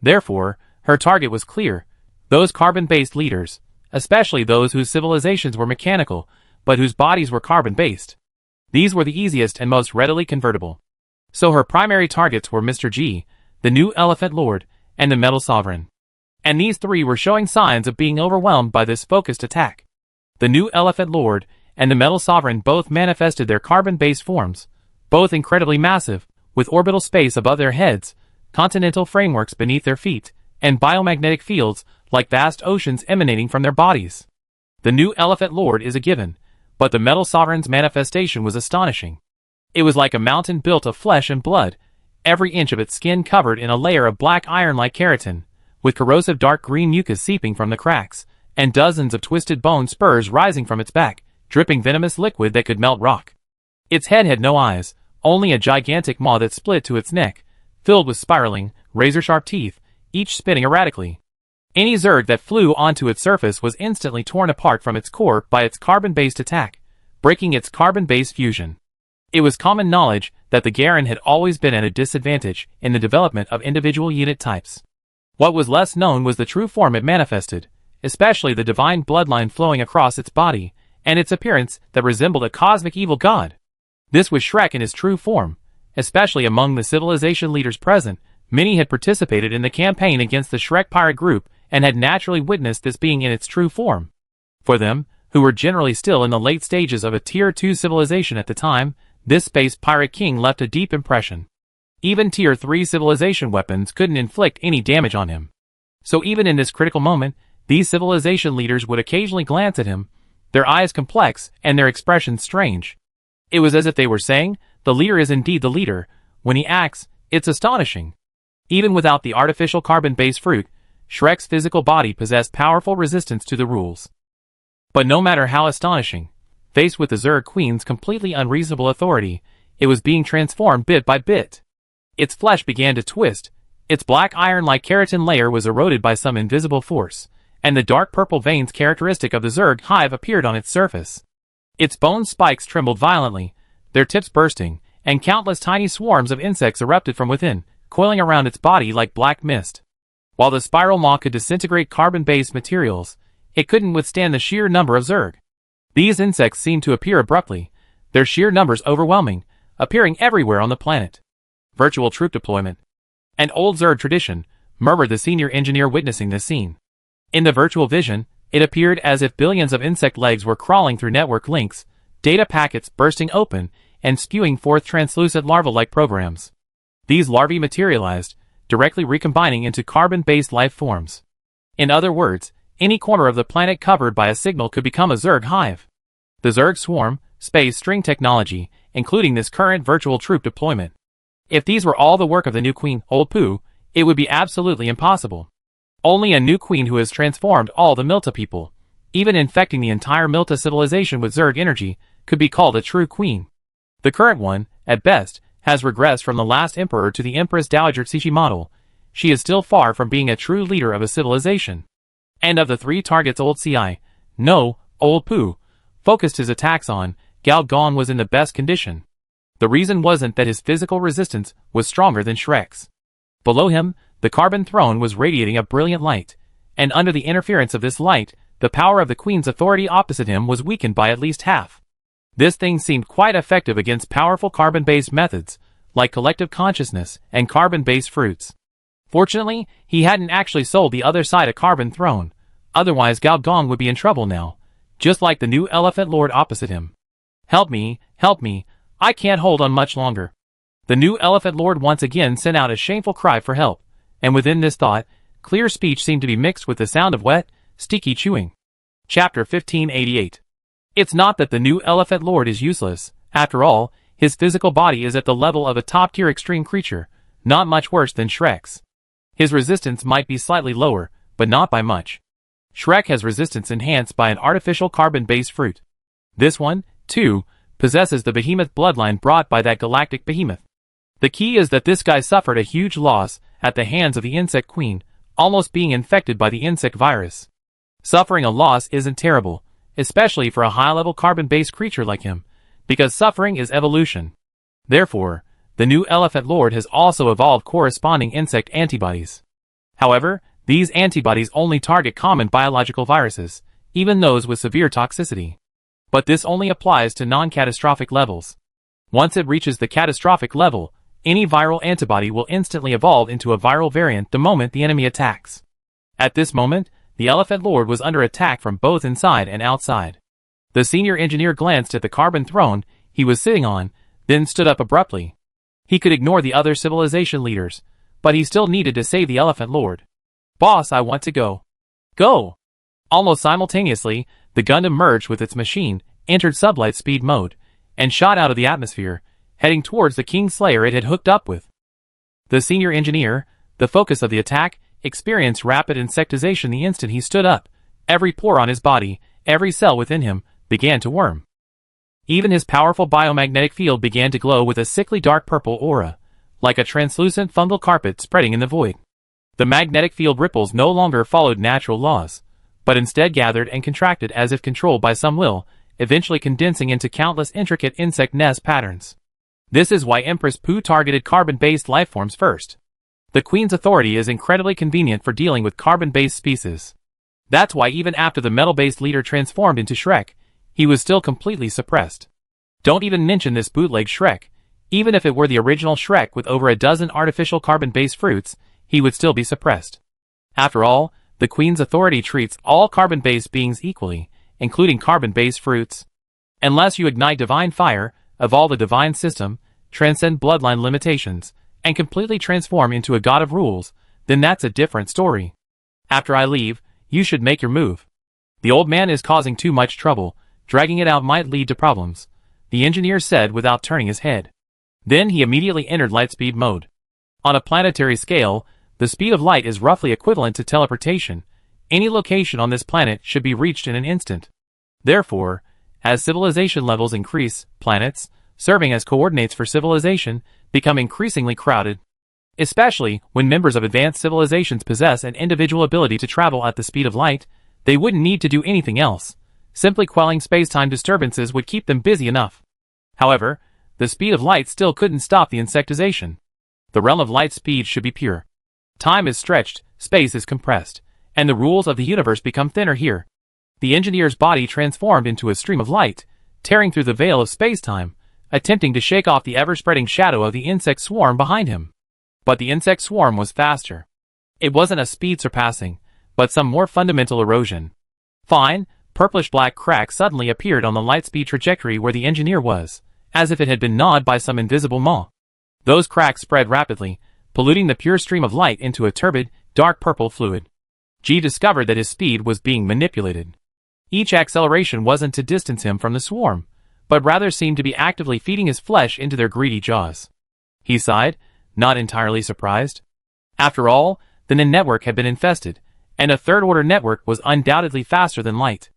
Therefore, her target was clear: those carbon-based leaders, especially those whose civilizations were mechanical, but whose bodies were carbon-based. These were the easiest and most readily convertible. So her primary targets were Mr. G, the new Elephant Lord, and the Metal Sovereign. And these three were showing signs of being overwhelmed by this focused attack. The new Elephant Lord and the Metal Sovereign both manifested their carbon-based forms, both incredibly massive, with orbital space above their heads, continental frameworks beneath their feet, and biomagnetic fields like vast oceans emanating from their bodies. The new Elephant Lord is a given, but the Metal Sovereign's manifestation was astonishing. It was like a mountain built of flesh and blood, every inch of its skin covered in a layer of black iron-like keratin, with corrosive dark green mucus seeping from the cracks, and dozens of twisted bone spurs rising from its back, dripping venomous liquid that could melt rock. Its head had no eyes, only a gigantic maw that split to its neck, filled with spiraling, razor-sharp teeth, each spinning erratically. Any Zerg that flew onto its surface was instantly torn apart from its core by its carbon-based attack, breaking its carbon-based fusion. It was common knowledge that the Garen had always been at a disadvantage in the development of individual unit types. What was less known was the true form it manifested, especially the divine bloodline flowing across its body, and its appearance that resembled a cosmic evil god. This was Shrek in his true form, especially among the civilization leaders present. Many had participated in the campaign against the Shrek pirate group and had naturally witnessed this being in its true form. For them, who were generally still in the late stages of a Tier 2 civilization at the time, this space pirate king left a deep impression. Even Tier 3 civilization weapons couldn't inflict any damage on him. So even in this critical moment, these civilization leaders would occasionally glance at him, their eyes complex and their expressions strange. It was as if they were saying, the leader is indeed the leader. When he acts, it's astonishing. Even without the artificial carbon-based fruit, Shrek's physical body possessed powerful resistance to the rules. But no matter how astonishing, faced with the Zerg Queen's completely unreasonable authority, it was being transformed bit by bit. Its flesh began to twist, its black iron-like keratin layer was eroded by some invisible force, and the dark purple veins characteristic of the Zerg hive appeared on its surface. Its bone spikes trembled violently, their tips bursting, and countless tiny swarms of insects erupted from within, coiling around its body like black mist. While the spiral maw could disintegrate carbon-based materials, it couldn't withstand the sheer number of Zerg. These insects seemed to appear abruptly, their sheer numbers overwhelming, appearing everywhere on the planet. Virtual troop deployment. An old Zerg tradition, murmured the senior engineer witnessing this scene. In the virtual vision, it appeared as if billions of insect legs were crawling through network links, data packets bursting open, and spewing forth translucent larva-like programs. These larvae materialized, directly recombining into carbon-based life forms. In other words, any corner of the planet covered by a signal could become a Zerg hive. The Zerg swarm, space string technology, including this current virtual troop deployment. If these were all the work of the new queen, Old Pooh, it would be absolutely impossible. Only a new queen who has transformed all the Milta people, even infecting the entire Milta civilization with Zerg energy, could be called a true queen. The current one, at best, has regressed from the last emperor to the Empress Dowager Cixi model. She is still far from being a true leader of a civilization. And of the three targets Old Pooh focused his attacks on, Gao Gong was in the best condition. The reason wasn't that his physical resistance was stronger than Shrek's. Below him, the carbon throne was radiating a brilliant light, and under the interference of this light, the power of the queen's authority opposite him was weakened by at least half. This thing seemed quite effective against powerful carbon-based methods, like collective consciousness and carbon-based fruits. Fortunately, he hadn't actually sold the other side a carbon throne, otherwise Gao Gong would be in trouble now, just like the new Elephant Lord opposite him. Help me, I can't hold on much longer. The new Elephant Lord once again sent out a shameful cry for help, and within this thought, clear speech seemed to be mixed with the sound of wet, sticky chewing. Chapter 1588. It's not that the new Elephant Lord is useless. After all, his physical body is at the level of a top-tier extreme creature, not much worse than Shrek's. His resistance might be slightly lower, but not by much. Shrek has resistance enhanced by an artificial carbon-based fruit. This one, too, possesses the behemoth bloodline brought by that galactic behemoth. The key is that this guy suffered a huge loss at the hands of the Insect Queen, almost being infected by the insect virus. Suffering a loss isn't terrible, especially for a high-level carbon-based creature like him, because suffering is evolution. Therefore, the new Elephant Lord has also evolved corresponding insect antibodies. However, these antibodies only target common biological viruses, even those with severe toxicity. But this only applies to non-catastrophic levels. Once it reaches the catastrophic level, any viral antibody will instantly evolve into a viral variant the moment the enemy attacks. At this moment, the Elephant Lord was under attack from both inside and outside. The senior engineer glanced at the carbon throne he was sitting on, then stood up abruptly. He could ignore the other civilization leaders, but he still needed to save the Elephant Lord. "Boss, I want to go." "Go!" Almost simultaneously, the Gundam merged with its machine, entered sublight speed mode, and shot out of the atmosphere, heading towards the King Slayer it had hooked up with. The senior engineer, the focus of the attack, experienced rapid insectization the instant he stood up. Every pore on his body, every cell within him, began to worm. Even his powerful biomagnetic field began to glow with a sickly dark purple aura, like a translucent fungal carpet spreading in the void. The magnetic field ripples no longer followed natural laws, but instead gathered and contracted as if controlled by some will, eventually condensing into countless intricate insect nest patterns. This is why Empress Pooh targeted carbon-based lifeforms first. The Queen's authority is incredibly convenient for dealing with carbon-based species. That's why even after the metal-based leader transformed into Shrek, he was still completely suppressed. Don't even mention this bootleg Shrek. Even if it were the original Shrek with over a dozen artificial carbon-based fruits, he would still be suppressed. After all, the Queen's authority treats all carbon-based beings equally, including carbon-based fruits. Unless you ignite divine fire, evolve a divine system, transcend bloodline limitations, and completely transform into a god of rules, then that's a different story. After I leave, you should make your move. The old man is causing too much trouble. Dragging it out might lead to problems, the engineer said without turning his head. Then he immediately entered lightspeed mode. On a planetary scale, the speed of light is roughly equivalent to teleportation. Any location on this planet should be reached in an instant. Therefore, as civilization levels increase, planets, serving as coordinates for civilization, become increasingly crowded. Especially when members of advanced civilizations possess an individual ability to travel at the speed of light, they wouldn't need to do anything else. Simply quelling space-time disturbances would keep them busy enough. However, the speed of light still couldn't stop the insectization. The realm of light speed should be pure. Time is stretched, space is compressed, and the rules of the universe become thinner here. The engineer's body transformed into a stream of light, tearing through the veil of space-time, attempting to shake off the ever-spreading shadow of the insect swarm behind him. But the insect swarm was faster. It wasn't a speed surpassing, but some more fundamental erosion. Fine, purplish-black cracks suddenly appeared on the lightspeed trajectory where the engineer was, as if it had been gnawed by some invisible maw. Those cracks spread rapidly, polluting the pure stream of light into a turbid, dark purple fluid. G discovered that his speed was being manipulated. Each acceleration wasn't to distance him from the swarm, but rather seemed to be actively feeding his flesh into their greedy jaws. He sighed, not entirely surprised. After all, the NIN network had been infested, and a third-order network was undoubtedly faster than light.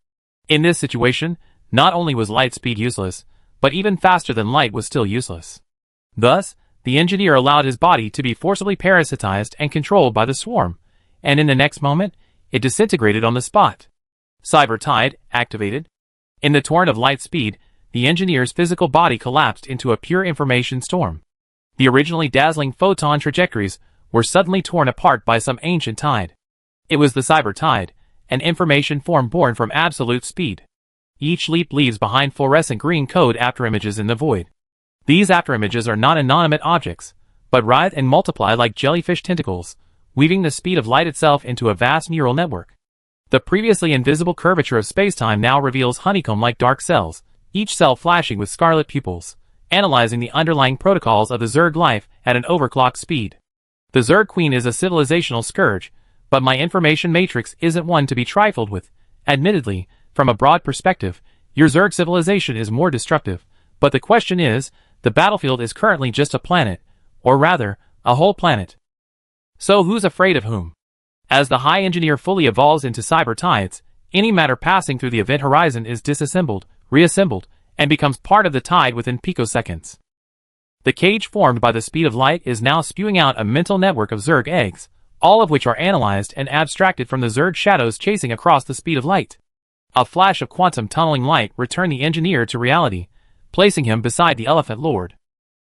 In this situation, not only was light speed useless, but even faster than light was still useless. Thus, the engineer allowed his body to be forcibly parasitized and controlled by the swarm, and in the next moment, it disintegrated on the spot. Cyber Tide activated. In the torrent of light speed, the engineer's physical body collapsed into a pure information storm. The originally dazzling photon trajectories were suddenly torn apart by some ancient tide. It was the Cyber Tide, an information form born from absolute speed. Each leap leaves behind fluorescent green code afterimages in the void. These afterimages are not inanimate objects, but writhe and multiply like jellyfish tentacles, weaving the speed of light itself into a vast neural network. The previously invisible curvature of spacetime now reveals honeycomb-like dark cells, each cell flashing with scarlet pupils, analyzing the underlying protocols of the Zerg life at an overclock speed. The Zerg Queen is a civilizational scourge, but my information matrix isn't one to be trifled with. Admittedly, from a broad perspective, your Zerg civilization is more destructive, but the question is, the battlefield is currently just a planet, or rather, a whole planet. So who's afraid of whom? As the High Engineer fully evolves into Cyber Tides, any matter passing through the event horizon is disassembled, reassembled, and becomes part of the tide within picoseconds. The cage formed by the speed of light is now spewing out a mental network of Zerg eggs, all of which are analyzed and abstracted from the Zerg shadows chasing across the speed of light. A flash of quantum tunneling light returned the engineer to reality, placing him beside the Elephant Lord.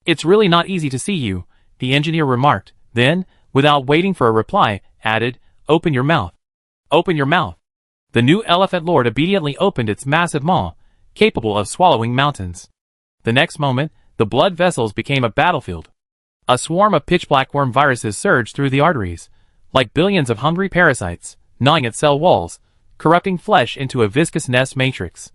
"It's really not easy to see you," the engineer remarked, then, without waiting for a reply, added, "Open your mouth. Open your mouth." The new Elephant Lord obediently opened its massive maw, capable of swallowing mountains. The next moment, the blood vessels became a battlefield. A swarm of pitch-black worm viruses surged through the arteries, like billions of hungry parasites, gnawing at cell walls, corrupting flesh into a viscous nest matrix.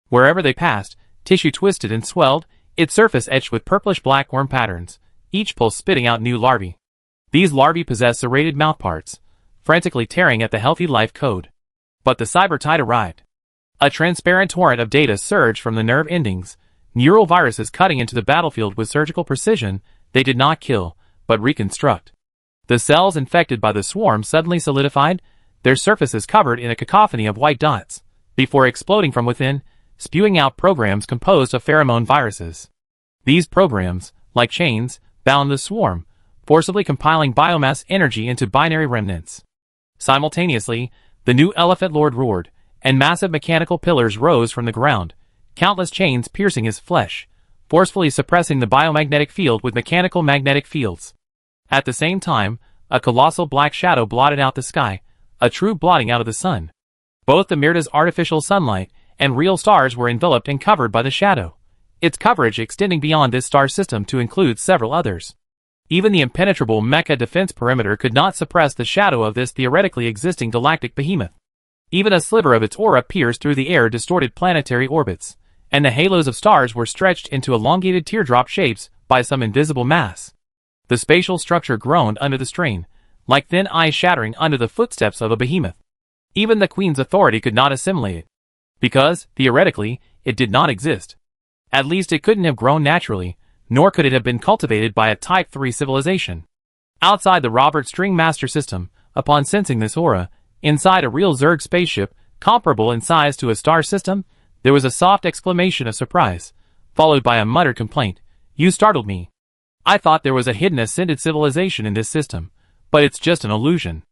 Wherever they passed, tissue twisted and swelled, its surface etched with purplish-black worm patterns, each pulse spitting out new larvae. These larvae possess serrated mouthparts, frantically tearing at the healthy life code. But the Cyber Tide arrived. A transparent torrent of data surged from the nerve endings, neural viruses cutting into the battlefield with surgical precision. They did not kill, but reconstruct. The cells infected by the swarm suddenly solidified, their surfaces covered in a cacophony of white dots, before exploding from within, spewing out programs composed of pheromone viruses. These programs, like chains, bound the swarm, forcibly compiling biomass energy into binary remnants. Simultaneously, the new Elephant Lord roared, and massive mechanical pillars rose from the ground, countless chains piercing his flesh, forcefully suppressing the biomagnetic field with mechanical magnetic fields. At the same time, a colossal black shadow blotted out the sky, a true blotting out of the sun. Both the Myrta's artificial sunlight and real stars were enveloped and covered by the shadow. its coverage extending beyond this star system to include several others. Even the impenetrable mecha defense perimeter could not suppress the shadow of this theoretically existing galactic behemoth. Even a sliver of its aura pierced through the air-distorted planetary orbits, and the halos of stars were stretched into elongated teardrop shapes by some invisible mass. The spatial structure groaned under the strain, like thin ice shattering under the footsteps of a behemoth. Even the Queen's authority could not assimilate it, because, theoretically, it did not exist. At least it couldn't have grown naturally, nor could it have been cultivated by a Type 3 civilization. Outside the Robert String Master System, upon sensing this aura, inside a real Zerg spaceship, comparable in size to a star system, there was a soft exclamation of surprise, followed by a muttered complaint. "You startled me. I thought there was a hidden ascended civilization in this system, but it's just an illusion."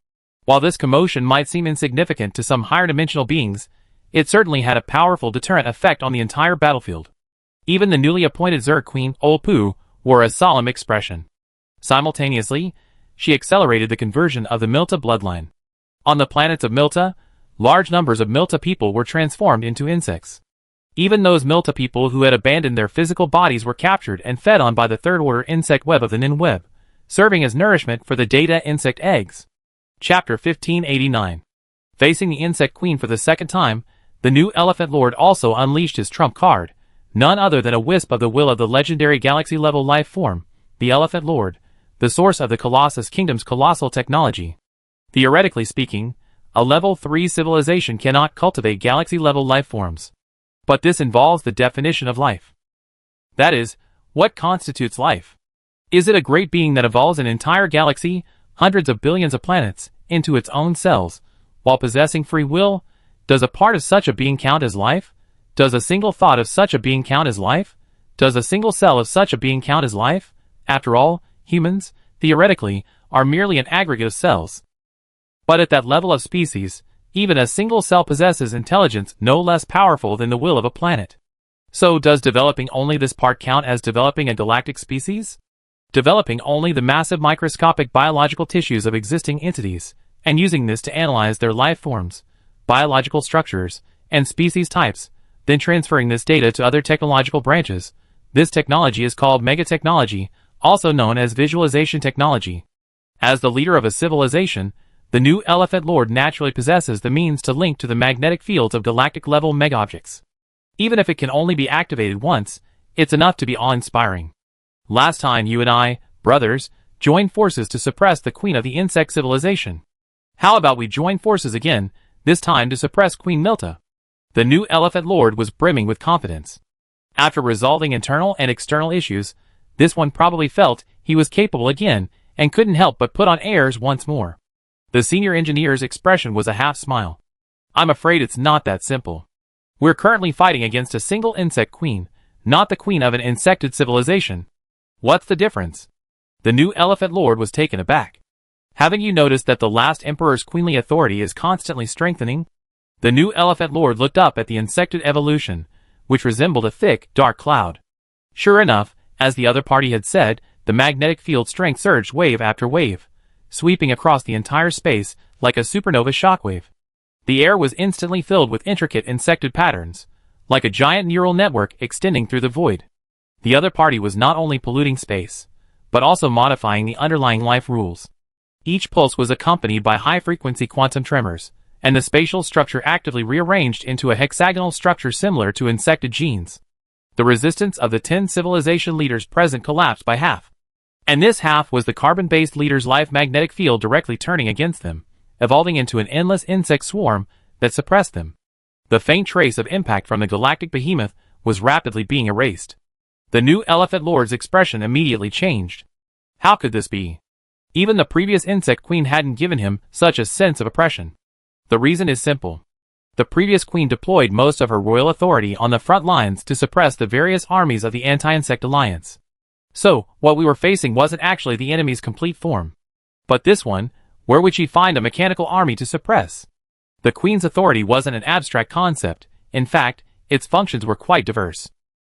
While this commotion might seem insignificant to some higher dimensional beings, it certainly had a powerful deterrent effect on the entire battlefield. Even the newly appointed Zerg Queen, Olpu, wore a solemn expression. Simultaneously, she accelerated the conversion of the Milta bloodline. On the planets of Milta, large numbers of Milta people were transformed into insects. Even those Milta people who had abandoned their physical bodies were captured and fed on by the third-order insect web of the Nin web, serving as nourishment for the Data insect eggs. Chapter 1589. Facing the Insect Queen for the second time, the new Elephant Lord also unleashed his trump card, none other than a wisp of the will of the legendary galaxy-level life form, the Elephant Lord, the source of the Colossus Kingdom's colossal technology. Theoretically speaking, a level 3 civilization cannot cultivate galaxy-level life forms. But this involves the definition of life. That is, what constitutes life? Is it a great being that evolves an entire galaxy, hundreds of billions of planets, into its own cells, while possessing free will? Does a part of such a being count as life? Does a single thought of such a being count as life? Does a single cell of such a being count as life? After all, humans, theoretically, are merely an aggregate of cells. But at that level of species, even a single cell possesses intelligence no less powerful than the will of a planet. So does developing only this part count as developing a galactic species? Developing only the massive microscopic biological tissues of existing entities, and using this to analyze their life forms, biological structures, and species types, then transferring this data to other technological branches. This technology is called megatechnology, also known as visualization technology. As the leader of a civilization, the new Elephant Lord naturally possesses the means to link to the magnetic fields of galactic-level mega-objects. Even if it can only be activated once, it's enough to be awe-inspiring. Last time you and I, brothers, joined forces to suppress the Queen of the Insect Civilization. How about we join forces again, this time to suppress Queen Milta? The new Elephant Lord was brimming with confidence. After resolving internal and external issues, this one probably felt he was capable again, and couldn't help but put on airs once more. The senior engineer's expression was a half-smile. "I'm afraid it's not that simple. We're currently fighting against a single insect queen, not the queen of an insected civilization." "What's the difference?" The new Elephant Lord was taken aback. "Haven't you noticed that the last emperor's queenly authority is constantly strengthening?" The new Elephant Lord looked up at the insected evolution, which resembled a thick, dark cloud. Sure enough, as the other party had said, the magnetic field strength surged wave after wave, sweeping across the entire space like a supernova shockwave. The air was instantly filled with intricate insected patterns, like a giant neural network extending through the void. The other party was not only polluting space, but also modifying the underlying life rules. Each pulse was accompanied by high-frequency quantum tremors, and the spatial structure actively rearranged into a hexagonal structure similar to insected genes. The resistance of the 10 civilization leaders present collapsed by half. And this half was the carbon-based leader's life magnetic field directly turning against them, evolving into an endless insect swarm that suppressed them. The faint trace of impact from the galactic behemoth was rapidly being erased. The new Elephant Lord's expression immediately changed. How could this be? Even the previous insect queen hadn't given him such a sense of oppression. The reason is simple. The previous queen deployed most of her royal authority on the front lines to suppress the various armies of the Anti-Insect Alliance. So, what we were facing wasn't actually the enemy's complete form. But this one, where would she find a mechanical army to suppress? The queen's authority wasn't an abstract concept. In fact, its functions were quite diverse.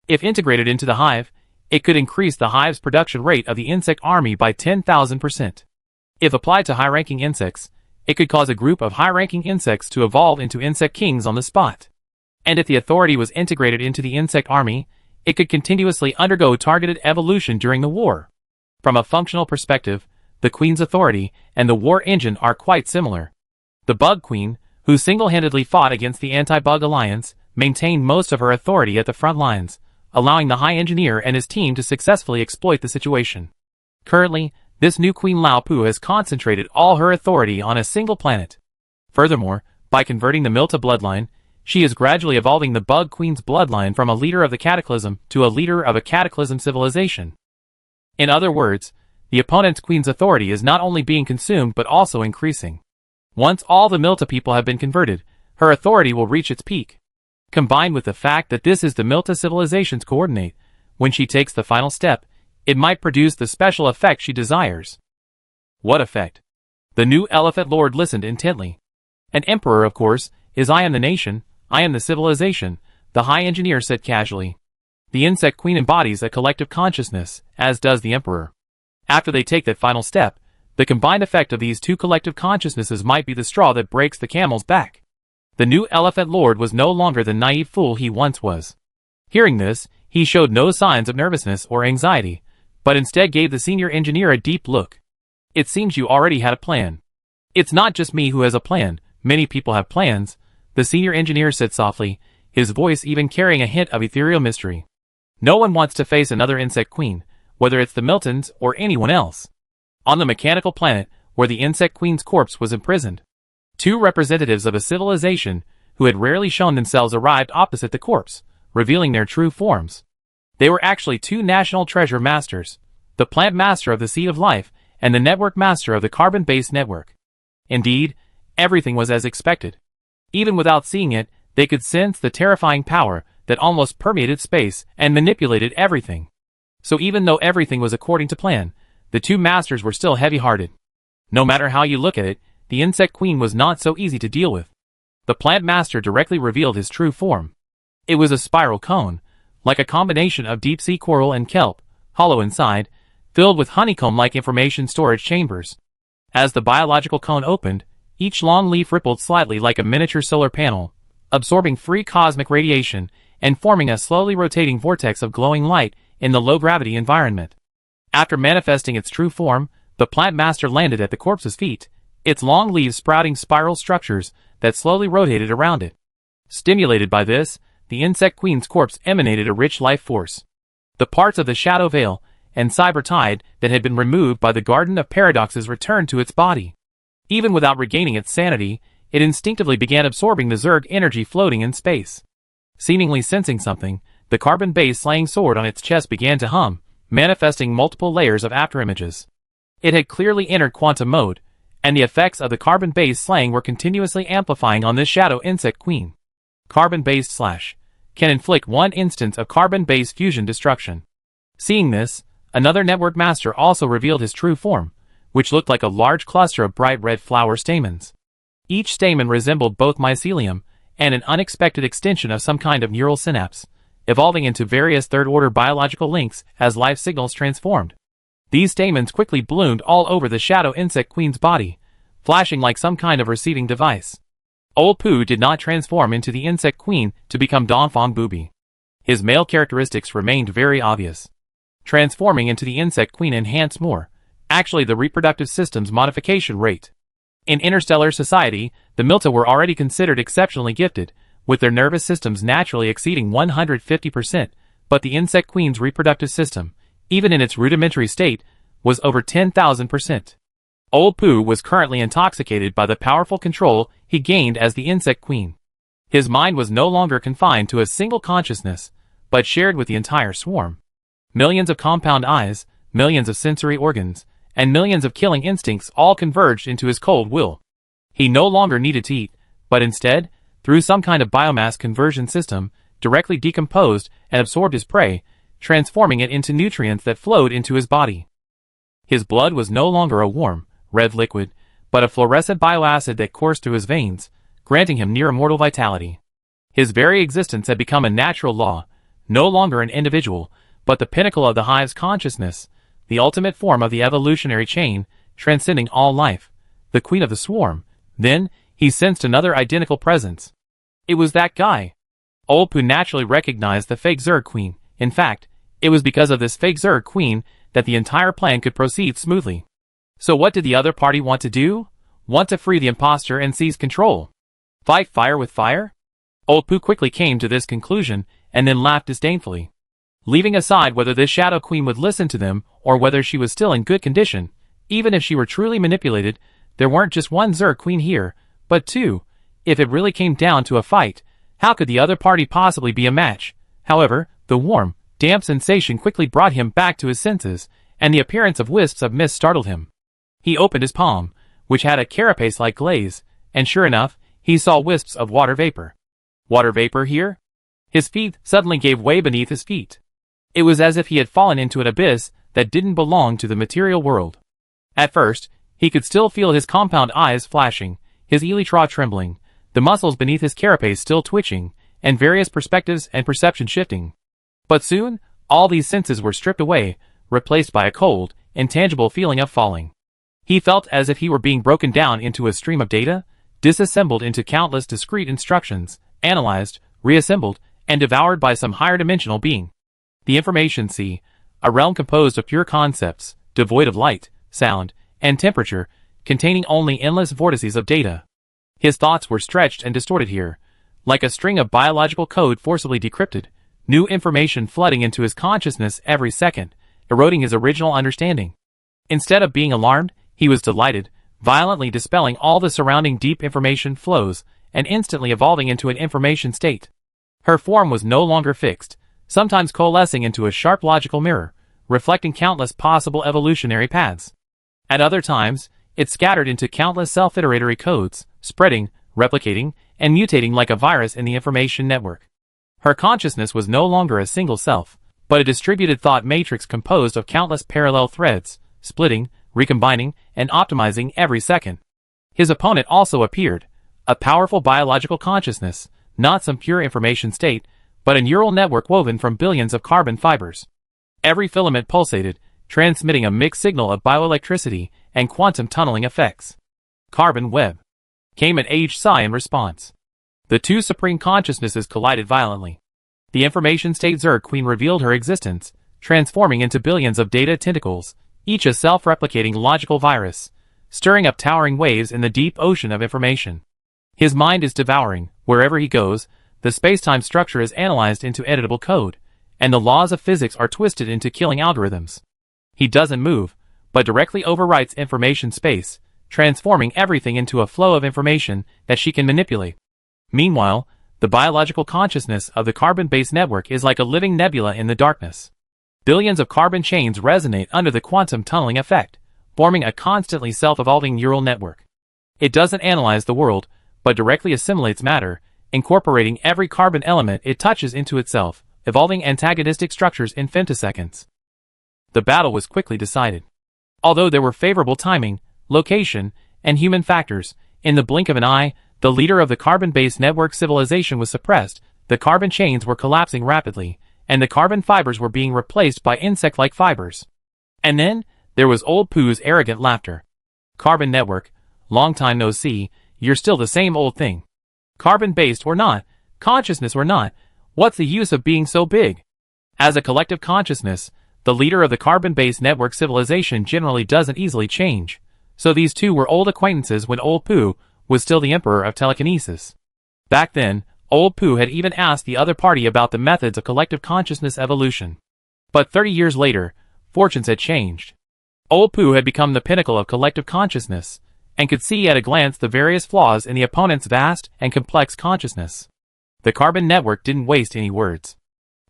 If integrated into the hive, it could increase the hive's production rate of the insect army by 10,000%. If applied to high-ranking insects, it could cause a group of high-ranking insects to evolve into insect kings on the spot. And if the authority was integrated into the insect army, it could continuously undergo targeted evolution during the war. From a functional perspective, the Queen's authority and the war engine are quite similar. The Bug Queen, who single-handedly fought against the Anti-Bug Alliance, maintained most of her authority at the front lines, allowing the High Engineer and his team to successfully exploit the situation. Currently, this new Queen Lao Pu has concentrated all her authority on a single planet. Furthermore, by converting the Milta bloodline, she is gradually evolving the Bug Queen's bloodline from a leader of the Cataclysm to a leader of a Cataclysm civilization. In other words, the opponent's Queen's authority is not only being consumed but also increasing. Once all the Milta people have been converted, her authority will reach its peak. Combined with the fact that this is the Milta civilization's coordinate, when she takes the final step, it might produce the special effect she desires. What effect? The new Elephant Lord listened intently. An emperor, of course, is I am the nation, I am the civilization, the High Engineer said casually. The Insect Queen embodies a collective consciousness, as does the emperor. After they take that final step, the combined effect of these two collective consciousnesses might be the straw that breaks the camel's back. The new Elephant Lord was no longer the naive fool he once was. Hearing this, he showed no signs of nervousness or anxiety, but instead gave the senior engineer a deep look. It seems you already had a plan. It's not just me who has a plan, many people have plans, the senior engineer said softly, his voice even carrying a hint of ethereal mystery. No one wants to face another Insect Queen, whether it's the Miltons or anyone else. On the mechanical planet, where the Insect Queen's corpse was imprisoned, two representatives of a civilization who had rarely shown themselves arrived opposite the corpse, revealing their true forms. They were actually two national treasure masters, the plant master of the Seed of Life and the network master of the carbon-based network. Indeed, everything was as expected. Even without seeing it, they could sense the terrifying power that almost permeated space and manipulated everything. So even though everything was according to plan, the two masters were still heavy-hearted. No matter how you look at it, the Insect Queen was not so easy to deal with. The plant master directly revealed his true form. It was a spiral cone, like a combination of deep-sea coral and kelp, hollow inside, filled with honeycomb-like information storage chambers. As the biological cone opened, each long leaf rippled slightly like a miniature solar panel, absorbing free cosmic radiation and forming a slowly rotating vortex of glowing light in the low-gravity environment. After manifesting its true form, the plant master landed at the corpse's feet, its long leaves sprouting spiral structures that slowly rotated around it. Stimulated by this, the Insect Queen's corpse emanated a rich life force. The parts of the Shadow Veil and Cyber Tide that had been removed by the Garden of Paradoxes returned to its body. Even without regaining its sanity, it instinctively began absorbing the Zerg energy floating in space. Seemingly sensing something, the carbon-based slaying sword on its chest began to hum, manifesting multiple layers of afterimages. It had clearly entered quantum mode, and the effects of the carbon-based slaying were continuously amplifying on this Shadow Insect Queen. Carbon-based slash can inflict one instance of carbon-based fusion destruction. Seeing this, another network master also revealed his true form, which looked like a large cluster of bright red flower stamens. Each stamen resembled both mycelium and an unexpected extension of some kind of neural synapse, evolving into various third-order biological links as life signals transformed. These stamens quickly bloomed all over the Shadow Insect Queen's body, flashing like some kind of receiving device. Old Pooh did not transform into the Insect Queen to become Donfong Booby. His male characteristics remained very obvious. Transforming into the Insect Queen enhanced more, actually the reproductive system's modification rate. In interstellar society, the Milta were already considered exceptionally gifted, with their nervous systems naturally exceeding 150%, but the Insect Queen's reproductive system, even in its rudimentary state, was over 10,000%. Old Pooh was currently intoxicated by the powerful control he gained as the Insect Queen. His mind was no longer confined to a single consciousness, but shared with the entire swarm. Millions of compound eyes, millions of sensory organs, and millions of killing instincts all converged into his cold will. He no longer needed to eat, but instead, through some kind of biomass conversion system, directly decomposed and absorbed his prey, transforming it into nutrients that flowed into his body. His blood was no longer a warm, red liquid, but a fluorescent bioacid that coursed through his veins, granting him near immortal vitality. His very existence had become a natural law, no longer an individual, but the pinnacle of the hive's consciousness, the ultimate form of the evolutionary chain, transcending all life, the queen of the swarm. Then, he sensed another identical presence. It was that guy. Old Pooh naturally recognized the fake Zerg queen, In fact, it was because of this fake Zerg Queen that the entire plan could proceed smoothly. So what did the other party want to do? Want to free the imposter and seize control? Fight fire with fire? Old Pooh quickly came to this conclusion and then laughed disdainfully. Leaving aside whether this Shadow Queen would listen to them or whether she was still in good condition, even if she were truly manipulated, there weren't just one Zerg Queen here, but two. If it really came down to a fight, how could the other party possibly be a match? However, the warm, damp sensation quickly brought him back to his senses, and the appearance of wisps of mist startled him. He opened his palm, which had a carapace-like glaze, and sure enough, he saw wisps of water vapor. Water vapor here? His feet suddenly gave way beneath his feet. It was as if he had fallen into an abyss that didn't belong to the material world. At first, he could still feel his compound eyes flashing, his elytra trembling, the muscles beneath his carapace still twitching, and various perspectives and perception shifting. But soon, all these senses were stripped away, replaced by a cold, intangible feeling of falling. He felt as if he were being broken down into a stream of data, disassembled into countless discrete instructions, analyzed, reassembled, and devoured by some higher dimensional being. The information sea, a realm composed of pure concepts, devoid of light, sound, and temperature, containing only endless vortices of data. His thoughts were stretched and distorted here, like a string of biological code forcibly decrypted, new information flooding into his consciousness every second, eroding his original understanding. Instead of being alarmed, he was delighted, violently dispelling all the surrounding deep information flows, and instantly evolving into an information state. Her form was no longer fixed, sometimes coalescing into a sharp logical mirror, reflecting countless possible evolutionary paths. At other times, it scattered into countless self-iteratory codes, spreading, replicating, and mutating like a virus in the information network. Her consciousness was no longer a single self, but a distributed thought matrix composed of countless parallel threads, splitting, recombining, and optimizing every second. His opponent also appeared, a powerful biological consciousness, not some pure information state, but a neural network woven from billions of carbon fibers. Every filament pulsated, transmitting a mixed signal of bioelectricity and quantum tunneling effects. Carbon web. Came an aged sigh in response. The two supreme consciousnesses collided violently. The information state Zerg Queen revealed her existence, transforming into billions of data tentacles, each a self-replicating logical virus, stirring up towering waves in the deep ocean of information. His mind is devouring, wherever he goes, the space-time structure is analyzed into editable code, and the laws of physics are twisted into killing algorithms. He doesn't move, but directly overwrites information space, transforming everything into a flow of information that she can manipulate. Meanwhile, the biological consciousness of the carbon-based network is like a living nebula in the darkness. Billions of carbon chains resonate under the quantum tunneling effect, forming a constantly self-evolving neural network. It doesn't analyze the world, but directly assimilates matter, incorporating every carbon element it touches into itself, evolving antagonistic structures in femtoseconds. The battle was quickly decided. Although there were favorable timing, location, and human factors, in the blink of an eye, the leader of the carbon-based network civilization was suppressed, the carbon chains were collapsing rapidly, and the carbon fibers were being replaced by insect-like fibers. And then, there was Old Pooh's arrogant laughter. Carbon network, long time no see, you're still the same old thing. Carbon-based or not, consciousness or not, what's the use of being so big? As a collective consciousness, the leader of the carbon-based network civilization generally doesn't easily change, so these two were old acquaintances when Old Pooh was still the emperor of telekinesis. Back then, Old Pooh had even asked the other party about the methods of collective consciousness evolution. But 30 years later, fortunes had changed. Old Pooh had become the pinnacle of collective consciousness, and could see at a glance the various flaws in the opponent's vast and complex consciousness. The carbon network didn't waste any words.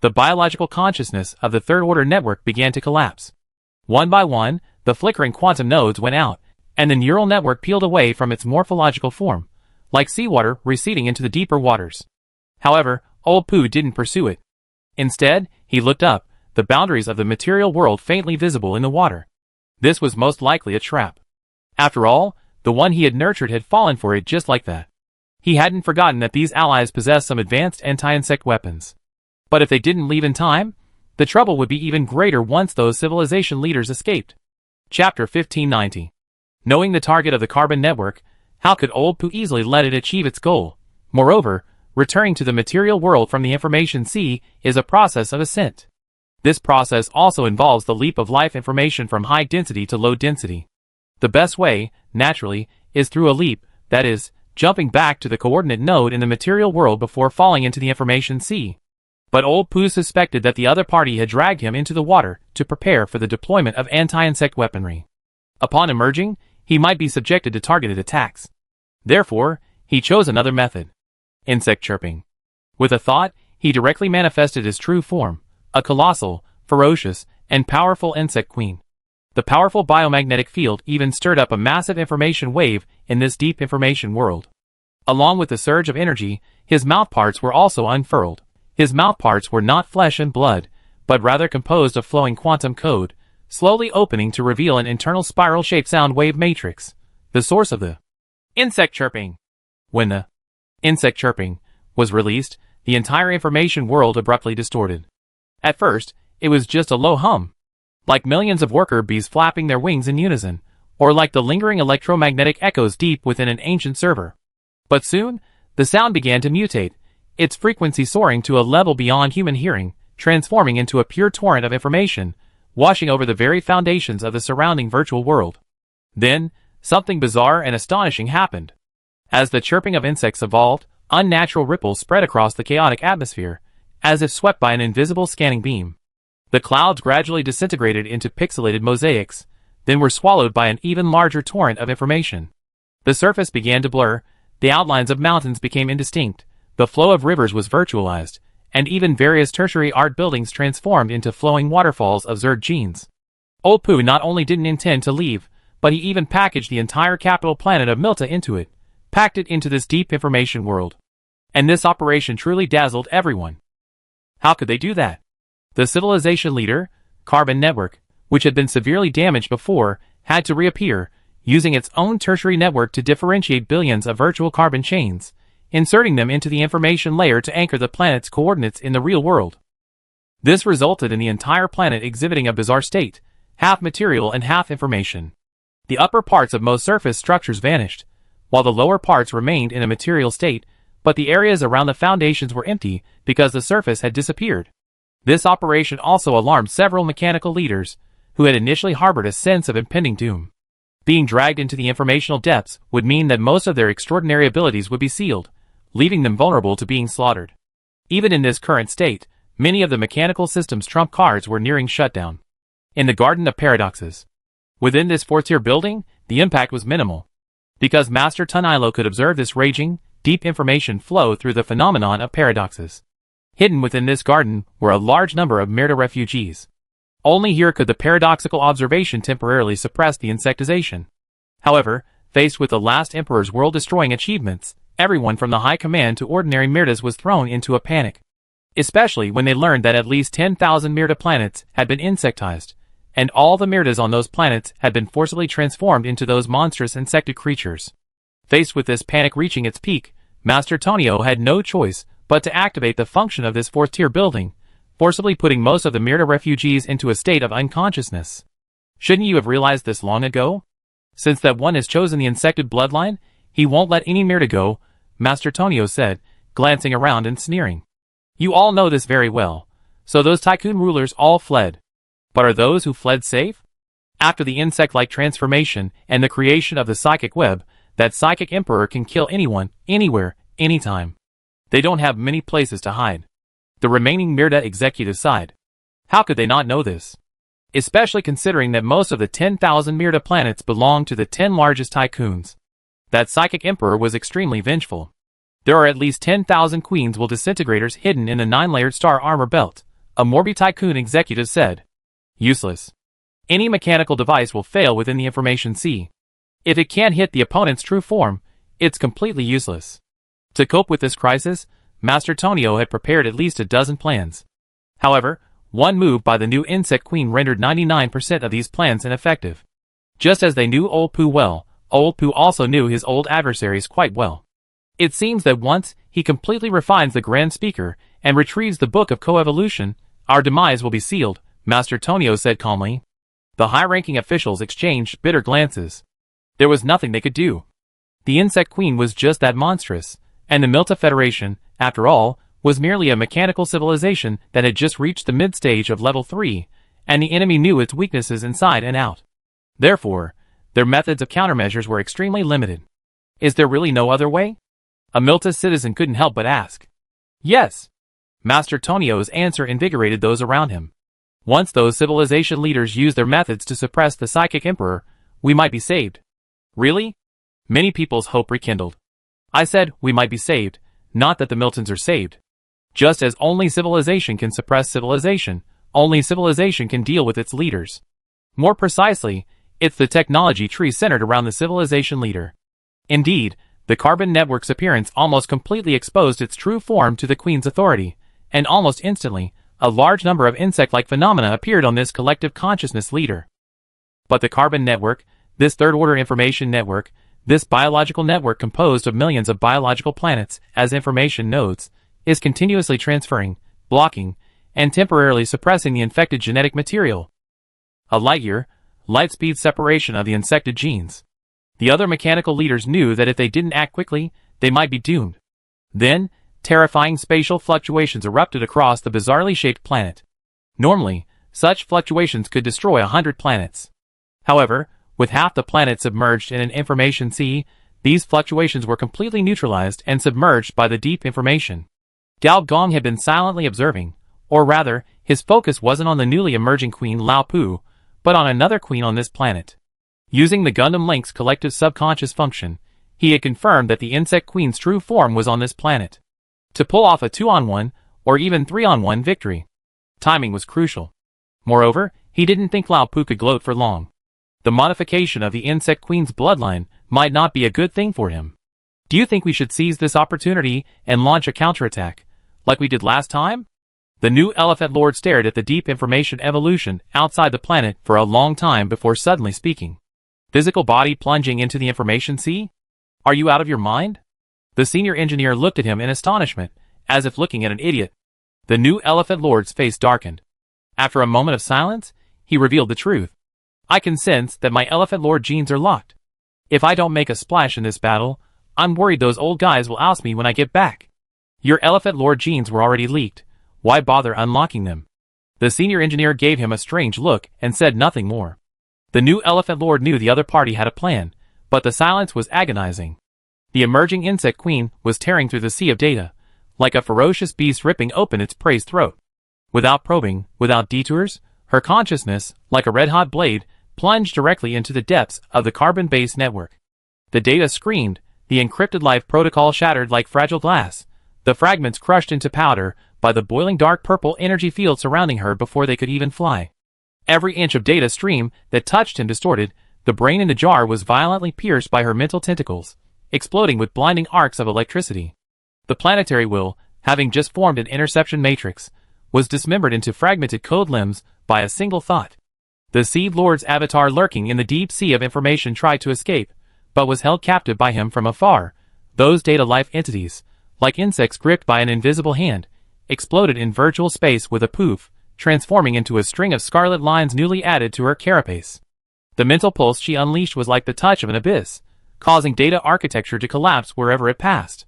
The biological consciousness of the third-order network began to collapse. One by one, the flickering quantum nodes went out, and the neural network peeled away from its morphological form, like seawater receding into the deeper waters. However, Old Pooh didn't pursue it. Instead, he looked up, the boundaries of the material world faintly visible in the water. This was most likely a trap. After all, the one he had nurtured had fallen for it just like that. He hadn't forgotten that these allies possessed some advanced anti-insect weapons. But if they didn't leave in time, the trouble would be even greater once those civilization leaders escaped. Chapter 1590. Knowing the target of the carbon network, how could Old Pooh easily let it achieve its goal? Moreover, returning to the material world from the information sea is a process of ascent. This process also involves the leap of life information from high density to low density. The best way, naturally, is through a leap, that is, jumping back to the coordinate node in the material world before falling into the information sea. But Old Pooh suspected that the other party had dragged him into the water to prepare for the deployment of anti-insect weaponry. Upon emerging, he might be subjected to targeted attacks. Therefore, he chose another method. Insect chirping. With a thought, he directly manifested his true form, a colossal, ferocious, and powerful insect queen. The powerful biomagnetic field even stirred up a massive information wave in this deep information world. Along with the surge of energy, his mouthparts were also unfurled. His mouthparts were not flesh and blood, but rather composed of flowing quantum code, slowly opening to reveal an internal spiral-shaped sound wave matrix, the source of the insect chirping. When the insect chirping was released, the entire information world abruptly distorted. At first, it was just a low hum, like millions of worker bees flapping their wings in unison, or like the lingering electromagnetic echoes deep within an ancient server. But soon, the sound began to mutate, its frequency soaring to a level beyond human hearing, transforming into a pure torrent of information, washing over the very foundations of the surrounding virtual world. Then, something bizarre and astonishing happened. As the chirping of insects evolved, unnatural ripples spread across the chaotic atmosphere, as if swept by an invisible scanning beam. The clouds gradually disintegrated into pixelated mosaics, then were swallowed by an even larger torrent of information. The surface began to blur, the outlines of mountains became indistinct, the flow of rivers was virtualized, and even various tertiary art buildings transformed into flowing waterfalls of Zerg genes. Old Pooh not only didn't intend to leave, but he even packaged the entire capital planet of Milta into it, packed it into this deep information world. And this operation truly dazzled everyone. How could they do that? The civilization leader, Carbon Network, which had been severely damaged before, had to reappear, using its own tertiary network to differentiate billions of virtual carbon chains, inserting them into the information layer to anchor the planet's coordinates in the real world. This resulted in the entire planet exhibiting a bizarre state, half material and half information. The upper parts of most surface structures vanished, while the lower parts remained in a material state, but the areas around the foundations were empty because the surface had disappeared. This operation also alarmed several mechanical leaders, who had initially harbored a sense of impending doom. Being dragged into the informational depths would mean that most of their extraordinary abilities would be sealed, leaving them vulnerable to being slaughtered. Even in this current state, many of the mechanical system's trump cards were nearing shutdown. In the Garden of Paradoxes. Within this fourth-tier building, the impact was minimal. Because Master Tunilo could observe this raging, deep information flow through the phenomenon of paradoxes. Hidden within this garden were a large number of Myrta refugees. Only here could the paradoxical observation temporarily suppress the insectization. However, faced with the last Emperor's world-destroying achievements, everyone from the high command to ordinary Myrtas was thrown into a panic. Especially when they learned that at least 10,000 Myrta planets had been insectized, and all the Myrtas on those planets had been forcibly transformed into those monstrous insected creatures. Faced with this panic reaching its peak, Master Tonio had no choice but to activate the function of this fourth-tier building, forcibly putting most of the Myrta refugees into a state of unconsciousness. Shouldn't you have realized this long ago? Since that one has chosen the insected bloodline, he won't let any Myrta go, Master Tonio said, glancing around and sneering. You all know this very well, so those tycoon rulers all fled. But are those who fled safe? After the insect-like transformation and the creation of the psychic web, that psychic emperor can kill anyone, anywhere, anytime. They don't have many places to hide. The remaining Myrta executive sighed. How could they not know this? Especially considering that most of the 10,000 Myrta planets belong to the 10 largest tycoons. That psychic emperor was extremely vengeful. There are at least 10,000 queens will disintegrators hidden in the 9-layered star armor belt, a Morbi tycoon executive said. Useless. Any mechanical device will fail within the information sea. If it can't hit the opponent's true form, it's completely useless. To cope with this crisis, Master Tonio had prepared at least a dozen plans. However, one move by the new insect queen rendered 99% of these plans ineffective. Just as they knew Old Pooh well, Old Pooh also knew his old adversaries quite well. It seems that once he completely refines the Grand Speaker and retrieves the Book of Coevolution, our demise will be sealed, Master Tonio said calmly. The high-ranking officials exchanged bitter glances. There was nothing they could do. The insect queen was just that monstrous, and the Milta Federation, after all, was merely a mechanical civilization that had just reached the mid-stage of level 3, and the enemy knew its weaknesses inside and out. Therefore, their methods of countermeasures were extremely limited. Is there really no other way? A Milta citizen couldn't help but ask. Yes. Master Tonio's answer invigorated those around him. Once those civilization leaders used their methods to suppress the psychic emperor, we might be saved. Really? Many people's hope rekindled. I said we might be saved, not that the Miltons are saved. Just as only civilization can suppress civilization, only civilization can deal with its leaders. More precisely, it's the technology tree centered around the civilization leader. Indeed, the carbon network's appearance almost completely exposed its true form to the Queen's authority, and almost instantly, a large number of insect-like phenomena appeared on this collective consciousness leader. But the carbon network, this third-order information network, this biological network composed of millions of biological planets as information nodes, is continuously transferring, blocking, and temporarily suppressing the infected genetic material. A light-year, light-speed separation of the infected genes. The other mechanical leaders knew that if they didn't act quickly, they might be doomed. Then, terrifying spatial fluctuations erupted across the bizarrely shaped planet. Normally, such fluctuations could destroy 100 planets. However, with half the planet submerged in an information sea, these fluctuations were completely neutralized and submerged by the deep information. Gao Gong had been silently observing, or rather, his focus wasn't on the newly emerging Queen Lao Pu, but on another queen on this planet. Using the Gundam Link's collective subconscious function, he had confirmed that the insect queen's true form was on this planet. To pull off a 2-on-1, or even 3-on-1 victory, timing was crucial. Moreover, he didn't think Lao Pu could gloat for long. The modification of the insect queen's bloodline might not be a good thing for him. Do you think we should seize this opportunity and launch a counterattack, like we did last time? The new Elephant Lord stared at the deep information evolution outside the planet for a long time before suddenly speaking. Physical body plunging into the information sea? Are you out of your mind? The senior engineer looked at him in astonishment, as if looking at an idiot. The new Elephant Lord's face darkened. After a moment of silence, he revealed the truth. I can sense that my Elephant Lord genes are locked. If I don't make a splash in this battle, I'm worried those old guys will oust me when I get back. Your Elephant Lord genes were already leaked. Why bother unlocking them? The senior engineer gave him a strange look and said nothing more. The new Elephant Lord knew the other party had a plan, but the silence was agonizing. The emerging insect queen was tearing through the sea of data, like a ferocious beast ripping open its prey's throat. Without probing, without detours, her consciousness, like a red-hot blade, plunged directly into the depths of the carbon-based network. The data screamed, the encrypted life protocol shattered like fragile glass, the fragments crushed into powder by the boiling dark purple energy field surrounding her before they could even fly. Every inch of data stream that touched him distorted, the brain in the jar was violently pierced by her mental tentacles, exploding with blinding arcs of electricity. The planetary will, having just formed an interception matrix, was dismembered into fragmented code limbs by a single thought. The Seed Lord's avatar lurking in the deep sea of information tried to escape, but was held captive by him from afar. Those data-life entities, like insects gripped by an invisible hand, exploded in virtual space with a poof, transforming into a string of scarlet lines newly added to her carapace. The mental pulse she unleashed was like the touch of an abyss, causing data architecture to collapse wherever it passed.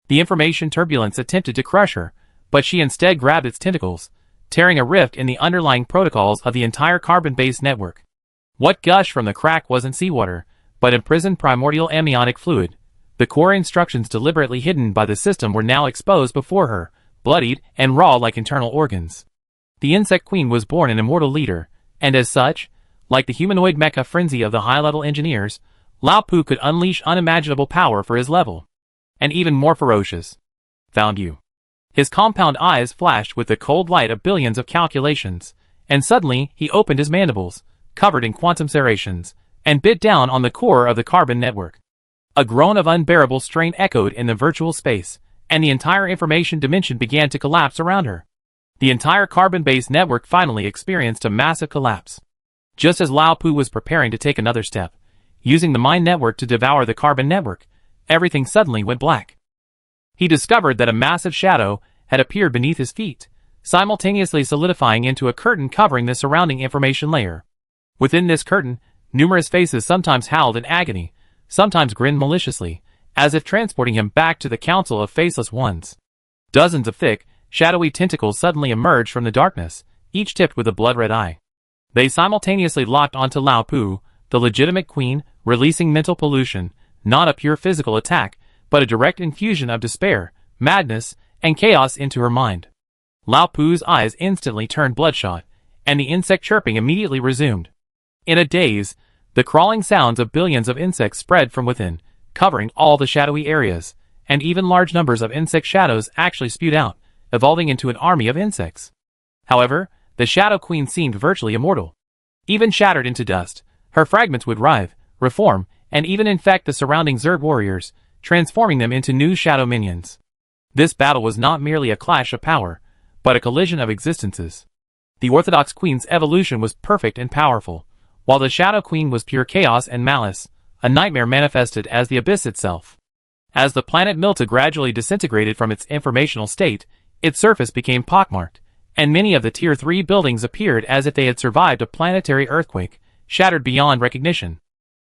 The information turbulence attempted to crush her, but she instead grabbed its tentacles, tearing a rift in the underlying protocols of the entire carbon-based network. What gushed from the crack wasn't seawater, but imprisoned primordial amniotic fluid. The core instructions deliberately hidden by the system were now exposed before her, bloodied and raw like internal organs. The insect queen was born an immortal leader, and as such, like the humanoid mecha frenzy of the high-level engineers, Lao Pu could unleash unimaginable power for his level. And even more ferocious. Found you. His compound eyes flashed with the cold light of billions of calculations, and suddenly he opened his mandibles, covered in quantum serrations, and bit down on the core of the carbon network. A groan of unbearable strain echoed in the virtual space, and the entire information dimension began to collapse around her. The entire carbon-based network finally experienced a massive collapse. Just as Lao Pu was preparing to take another step, using the mind network to devour the carbon network, everything suddenly went black. He discovered that a massive shadow had appeared beneath his feet, simultaneously solidifying into a curtain covering the surrounding information layer. Within this curtain, numerous faces sometimes howled in agony, sometimes grinned maliciously, as if transporting him back to the Council of Faceless Ones. Dozens of thick, shadowy tentacles suddenly emerged from the darkness, each tipped with a blood-red eye. They simultaneously locked onto Lao Pu, the legitimate queen, releasing mental pollution, not a pure physical attack, but a direct infusion of despair, madness, and chaos into her mind. Lao Pu's eyes instantly turned bloodshot, and the insect chirping immediately resumed. In a daze, the crawling sounds of billions of insects spread from within, covering all the shadowy areas, and even large numbers of insect shadows actually spewed out, evolving into an army of insects. However, the Shadow Queen seemed virtually immortal. Even shattered into dust, her fragments would writhe, reform, and even infect the surrounding Zerg warriors, transforming them into new shadow minions. This battle was not merely a clash of power, but a collision of existences. The Orthodox Queen's evolution was perfect and powerful, while the Shadow Queen was pure chaos and malice, a nightmare manifested as the abyss itself. As the planet Milta gradually disintegrated from its informational state, its surface became pockmarked, and many of the Tier 3 buildings appeared as if they had survived a planetary earthquake, shattered beyond recognition.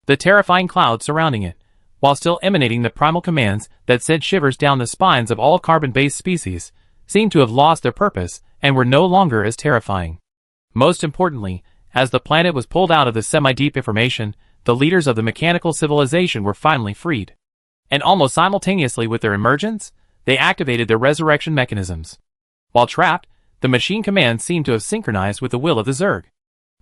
The terrifying cloud surrounding it, while still emanating the primal commands that sent shivers down the spines of all carbon-based species, seemed to have lost their purpose and were no longer as terrifying. Most importantly, as the planet was pulled out of the semi-deep information, the leaders of the mechanical civilization were finally freed. And almost simultaneously with their emergence, they activated their resurrection mechanisms. While trapped, the machine commands seemed to have synchronized with the will of the Zerg.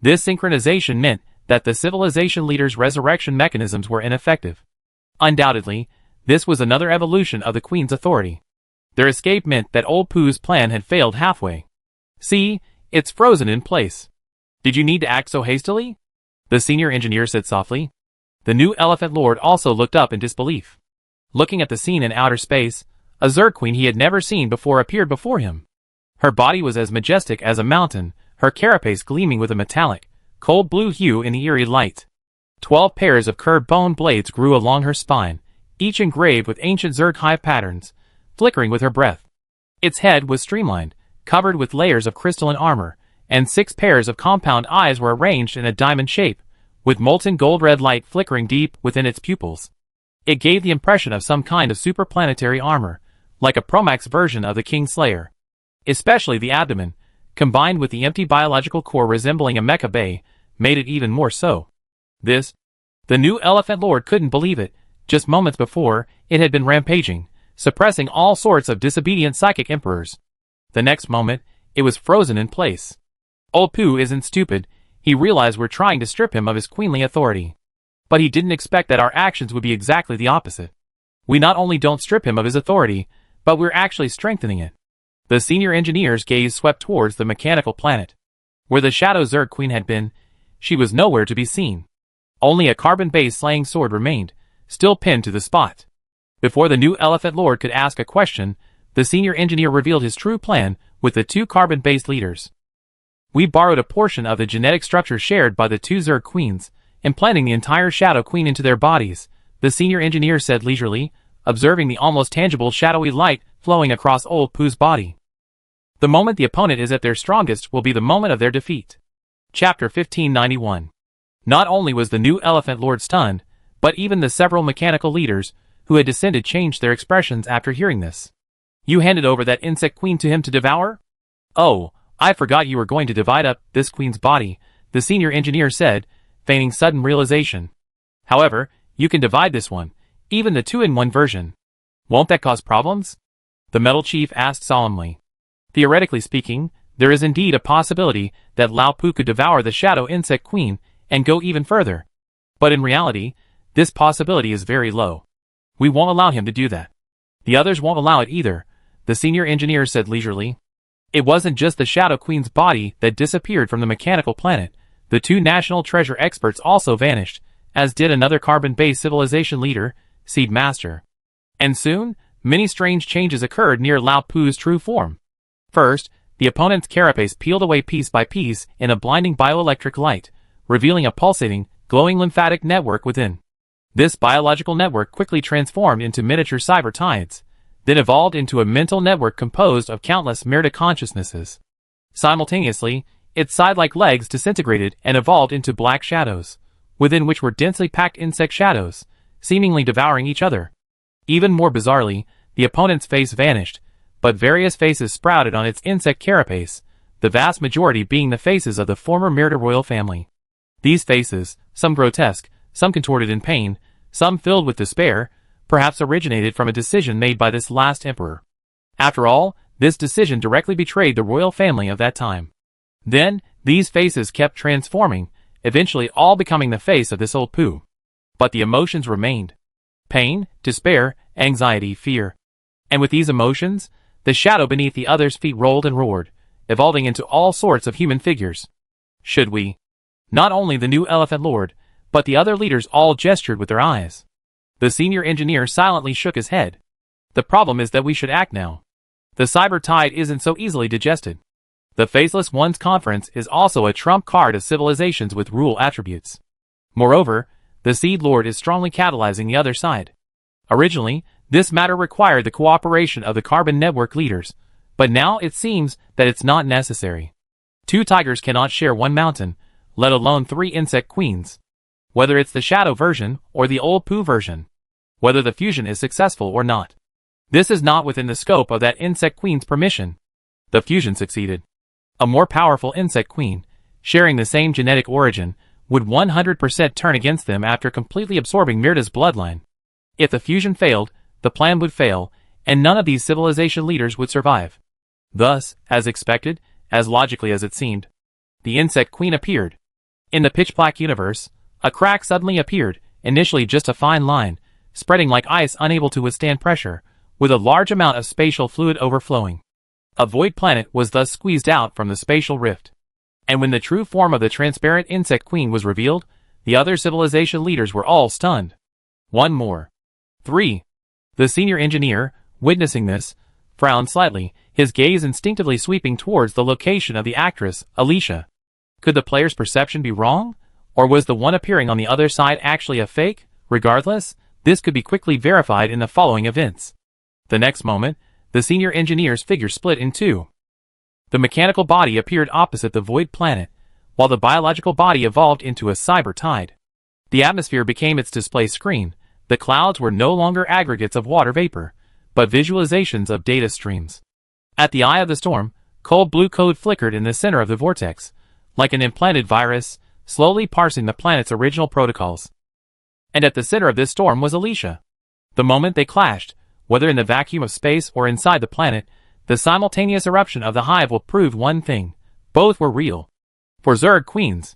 This synchronization meant that the civilization leaders' resurrection mechanisms were ineffective. Undoubtedly, this was another evolution of the Queen's authority. Their escape meant that old Poo's plan had failed halfway. See, it's frozen in place. Did you need to act so hastily? The senior engineer said softly. The new Elephant Lord also looked up in disbelief. Looking at the scene in outer space, a Zerg Queen he had never seen before appeared before him. Her body was as majestic as a mountain, her carapace gleaming with a metallic, cold blue hue in the eerie light. 12 pairs of curved bone blades grew along her spine, each engraved with ancient Zerg hive patterns, flickering with her breath. Its head was streamlined, covered with layers of crystalline armor, and 6 pairs of compound eyes were arranged in a diamond shape, with molten gold-red light flickering deep within its pupils. It gave the impression of some kind of superplanetary armor, like a Promax version of the King Slayer. Especially the abdomen, combined with the empty biological core resembling a mecha bay, made it even more so. The new Elephant Lord couldn't believe it. Just moments before, it had been rampaging, suppressing all sorts of disobedient psychic emperors. The next moment, it was frozen in place. Old Pooh isn't stupid. He realized we're trying to strip him of his queenly authority. But he didn't expect that our actions would be exactly the opposite. We not only don't strip him of his authority, but we're actually strengthening it. The senior engineer's gaze swept towards the mechanical planet. Where the Shadow Zerg Queen had been, she was nowhere to be seen. Only a carbon-based slaying sword remained, still pinned to the spot. Before the new Elephant Lord could ask a question, the senior engineer revealed his true plan with the 2 carbon-based leaders. We borrowed a portion of the genetic structure shared by the 2 Zerg Queens, implanting the entire Shadow Queen into their bodies, the senior engineer said leisurely, observing the almost tangible shadowy light flowing across old Pooh's body. The moment the opponent is at their strongest will be the moment of their defeat. Chapter 1591. Not only was the new Elephant Lord stunned, but even the several mechanical leaders who had descended changed their expressions after hearing this. You handed over that insect queen to him to devour? Oh, I forgot you were going to divide up this queen's body, the senior engineer said, feigning sudden realization. However, you can divide this one, even the 2-in-1 version. Won't that cause problems? The Metal Chief asked solemnly. Theoretically speaking, there is indeed a possibility that Lao Pu could devour the Shadow Insect Queen and go even further. But in reality, this possibility is very low. We won't allow him to do that. The others won't allow it either, the senior engineer said leisurely. It wasn't just the Shadow Queen's body that disappeared from the mechanical planet. The 2 National Treasure experts also vanished, as did another carbon-based civilization leader, Seed Master. And soon, many strange changes occurred near Lao Pu's true form. First, the opponent's carapace peeled away piece by piece in a blinding bioelectric light, revealing a pulsating, glowing lymphatic network within. This biological network quickly transformed into miniature cyber tides, then evolved into a mental network composed of countless mirror consciousnesses. Simultaneously, its side-like legs disintegrated and evolved into black shadows, within which were densely packed insect shadows, seemingly devouring each other. Even more bizarrely, the opponent's face vanished, but various faces sprouted on its insect carapace, the vast majority being the faces of the former Merida royal family. These faces, some grotesque, some contorted in pain, some filled with despair, perhaps originated from a decision made by this last emperor. After all, this decision directly betrayed the royal family of that time. Then, these faces kept transforming, eventually all becoming the face of this old poo. But the emotions remained. Pain, despair, anxiety, fear. And with these emotions, the shadow beneath the other's feet rolled and roared, evolving into all sorts of human figures. Should we? Not only the new Elephant Lord, but the other leaders all gestured with their eyes. The senior engineer silently shook his head. The problem is that we should act now. The cyber tide isn't so easily digested. The Faceless Ones Conference is also a trump card of civilizations with rule attributes. Moreover, the Seed Lord is strongly catalyzing the other side. Originally, this matter required the cooperation of the Carbon Network leaders, but now it seems that it's not necessary. 2 tigers cannot share one mountain, let alone 3 insect queens. Whether it's the shadow version or the old poo version. Whether the fusion is successful or not. This is not within the scope of that insect queen's permission. The fusion succeeded. A more powerful insect queen, sharing the same genetic origin, would 100% turn against them after completely absorbing Merida's bloodline. If the fusion failed, the plan would fail, and none of these civilization leaders would survive. Thus, as expected, as logically as it seemed, the insect queen appeared. In the pitch-black universe, a crack suddenly appeared, initially just a fine line, spreading like ice unable to withstand pressure, with a large amount of spatial fluid overflowing. A void planet was thus squeezed out from the spatial rift. And when the true form of the transparent insect queen was revealed, the other civilization leaders were all stunned. One more. 3. The senior engineer, witnessing this, frowned slightly, his gaze instinctively sweeping towards the location of the actress, Alicia. Could the player's perception be wrong? Or was the one appearing on the other side actually a fake? Regardless, this could be quickly verified in the following events. The next moment, the senior engineer's figure split in 2. The mechanical body appeared opposite the void planet, while the biological body evolved into a cyber tide. The atmosphere became its display screen. The clouds were no longer aggregates of water vapor, but visualizations of data streams. At the eye of the storm, cold blue code flickered in the center of the vortex, like an implanted virus, slowly parsing the planet's original protocols. And at the center of this storm was Alicia. The moment they clashed, whether in the vacuum of space or inside the planet, the simultaneous eruption of the hive will prove one thing: both were real. For Zerg Queens.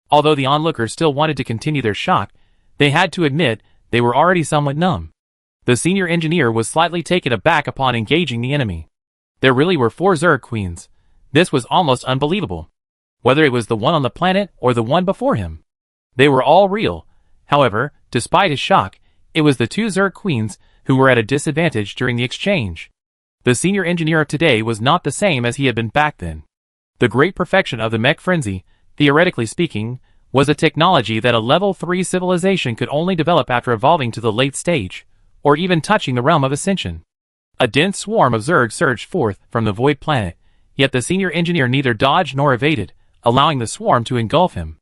Although the onlookers still wanted to continue their shock, they had to admit they were already somewhat numb. The senior engineer was slightly taken aback upon engaging the enemy. There really were 4 Zerg Queens. This was almost unbelievable. Whether it was the one on the planet or the one before him. They were all real. However, despite his shock, it was the 2 Zerg Queens who were at a disadvantage during the exchange. The senior engineer of today was not the same as he had been back then. The great perfection of the mech frenzy, theoretically speaking, was a technology that a level 3 civilization could only develop after evolving to the late stage, or even touching the realm of ascension. A dense swarm of Zerg surged forth from the void planet, yet the senior engineer neither dodged nor evaded, allowing the swarm to engulf him.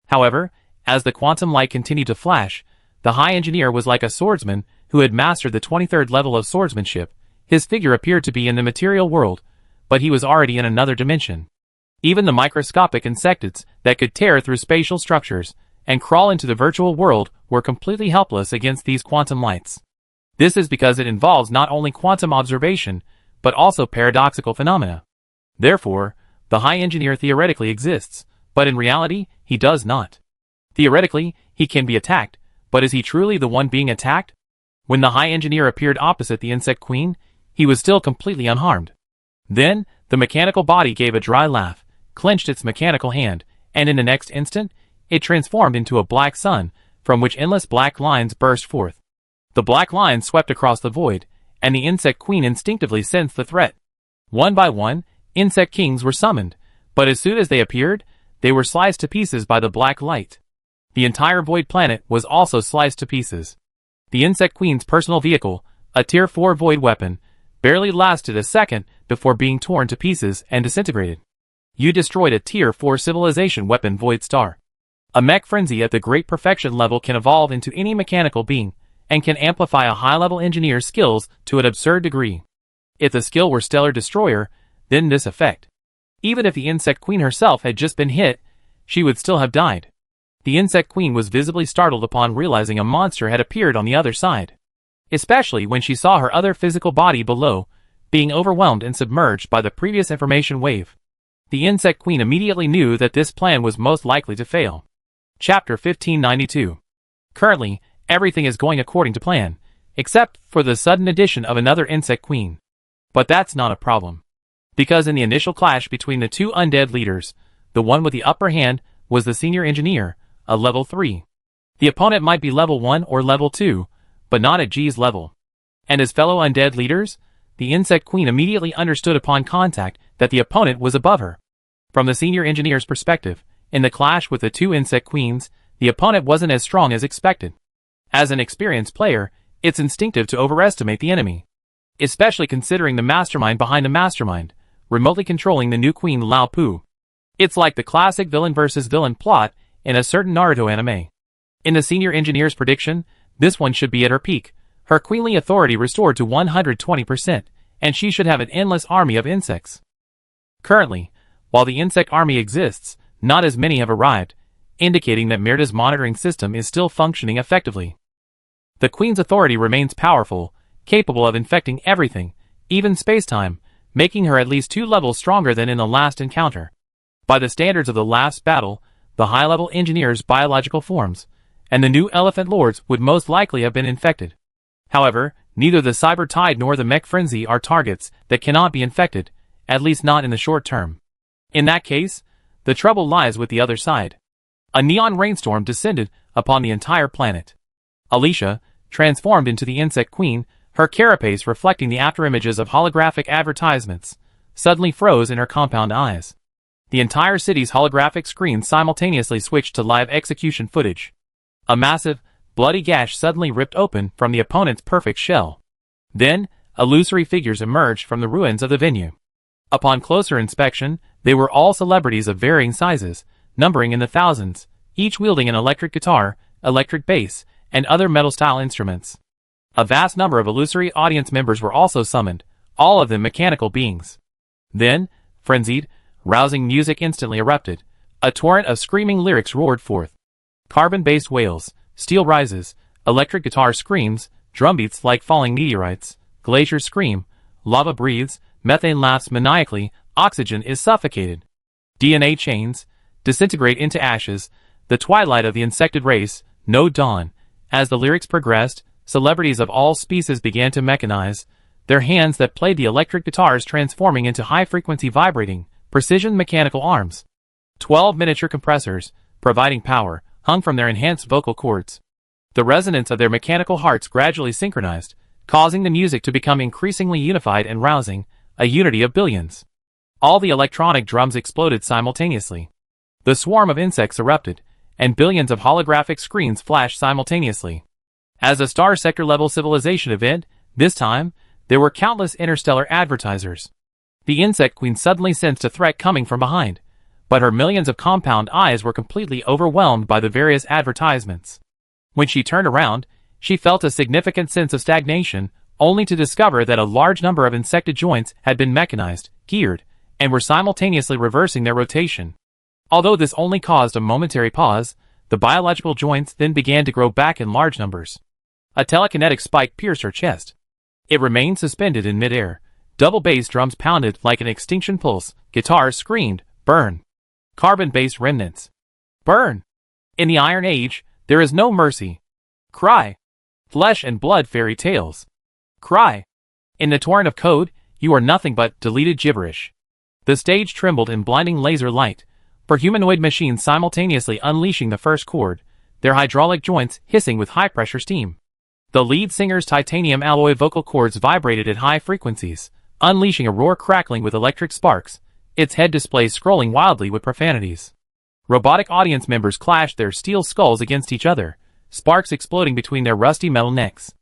However, as the quantum light continued to flash, the high engineer was like a swordsman who had mastered the 23rd level of swordsmanship. His figure appeared to be in the material world, but he was already in another dimension. Even the microscopic insectids that could tear through spatial structures and crawl into the virtual world were completely helpless against these quantum lights. This is because it involves not only quantum observation, but also paradoxical phenomena. Therefore, the high engineer theoretically exists, but in reality, he does not. Theoretically, he can be attacked, but is he truly the one being attacked? When the high engineer appeared opposite the insect queen, he was still completely unharmed. Then, the mechanical body gave a dry laugh, clenched its mechanical hand, and in the next instant, it transformed into a black sun, from which endless black lines burst forth. The black lines swept across the void, and the insect queen instinctively sensed the threat. One by one, insect kings were summoned, but as soon as they appeared, they were sliced to pieces by the black light. The entire void planet was also sliced to pieces. The insect queen's personal vehicle, a tier 4 void weapon, barely lasted a second before being torn to pieces and disintegrated. You destroyed a tier 4 civilization weapon, Void Star. A mech frenzy at the great perfection level can evolve into any mechanical being, and can amplify a high-level engineer's skills to an absurd degree. If the skill were Stellar Destroyer, then this effect. Even if the Insect Queen herself had just been hit, she would still have died. The Insect Queen was visibly startled upon realizing a monster had appeared on the other side. Especially when she saw her other physical body below, being overwhelmed and submerged by the previous information wave. The Insect Queen immediately knew that this plan was most likely to fail. Chapter 1592. Currently, everything is going according to plan, except for the sudden addition of another Insect Queen. But that's not a problem. Because in the initial clash between the two undead leaders, the one with the upper hand was the senior engineer, a level 3. The opponent might be level 1 or level 2, but not at G's level. And as fellow undead leaders, the Insect Queen immediately understood upon contact that the opponent was above her. From the senior engineer's perspective, in the clash with the two Insect Queens, the opponent wasn't as strong as expected. As an experienced player, it's instinctive to overestimate the enemy. Especially considering the mastermind behind the mastermind, remotely controlling the new queen Lao Pu. It's like the classic villain versus villain plot in a certain Naruto anime. In the senior engineer's prediction, this one should be at her peak, her queenly authority restored to 120%, and she should have an endless army of insects. Currently, while the insect army exists, not as many have arrived, indicating that Myrta's monitoring system is still functioning effectively. The queen's authority remains powerful, capable of infecting everything, even space-time, making her at least 2 levels stronger than in the last encounter. By the standards of the last battle, the high-level engineer's biological forms, and the new elephant lords would most likely have been infected. However, neither the Cyber Tide nor the Mech Frenzy are targets that cannot be infected, at least not in the short term. In that case, the trouble lies with the other side. A neon rainstorm descended upon the entire planet. Alicia, transformed into the Insect Queen, her carapace reflecting the afterimages of holographic advertisements, suddenly froze in her compound eyes. The entire city's holographic screen simultaneously switched to live execution footage. A massive, bloody gash suddenly ripped open from the opponent's perfect shell. Then, illusory figures emerged from the ruins of the venue. Upon closer inspection, they were all celebrities of varying sizes, numbering in the thousands, each wielding an electric guitar, electric bass, and other metal-style instruments. A vast number of illusory audience members were also summoned, all of them mechanical beings. Then, frenzied, rousing music instantly erupted. A torrent of screaming lyrics roared forth. Carbon-based wails, steel rises, electric guitar screams, drumbeats like falling meteorites, glaciers scream, lava breathes, methane laughs maniacally, oxygen is suffocated. DNA chains disintegrate into ashes, the twilight of the insected race, no dawn. As the lyrics progressed, celebrities of all species began to mechanize, their hands that played the electric guitars transforming into high-frequency vibrating, precision mechanical arms. 12 miniature compressors, providing power, hung from their enhanced vocal cords. The resonance of their mechanical hearts gradually synchronized, causing the music to become increasingly unified and rousing, a unity of billions. All the electronic drums exploded simultaneously. The swarm of insects erupted, and billions of holographic screens flashed simultaneously. As a Star Sector-level civilization event, this time, there were countless interstellar advertisers. The Insect Queen suddenly sensed a threat coming from behind, but her millions of compound eyes were completely overwhelmed by the various advertisements. When she turned around, she felt a significant sense of stagnation, only to discover that a large number of insected joints had been mechanized, geared, and were simultaneously reversing their rotation. Although this only caused a momentary pause, the biological joints then began to grow back in large numbers. A telekinetic spike pierced her chest. It remained suspended in midair. Double bass drums pounded like an extinction pulse, guitars screamed, burn. Carbon-based remnants. Burn! In the Iron Age, there is no mercy. Cry. Flesh and blood fairy tales. Cry. In the torrent of code, you are nothing but deleted gibberish. The stage trembled in blinding laser light, for humanoid machines simultaneously unleashing the first chord, their hydraulic joints hissing with high-pressure steam. The lead singer's titanium alloy vocal cords vibrated at high frequencies, unleashing a roar crackling with electric sparks, its head displays scrolling wildly with profanities. Robotic audience members clashed their steel skulls against each other, sparks exploding between their rusty metal necks.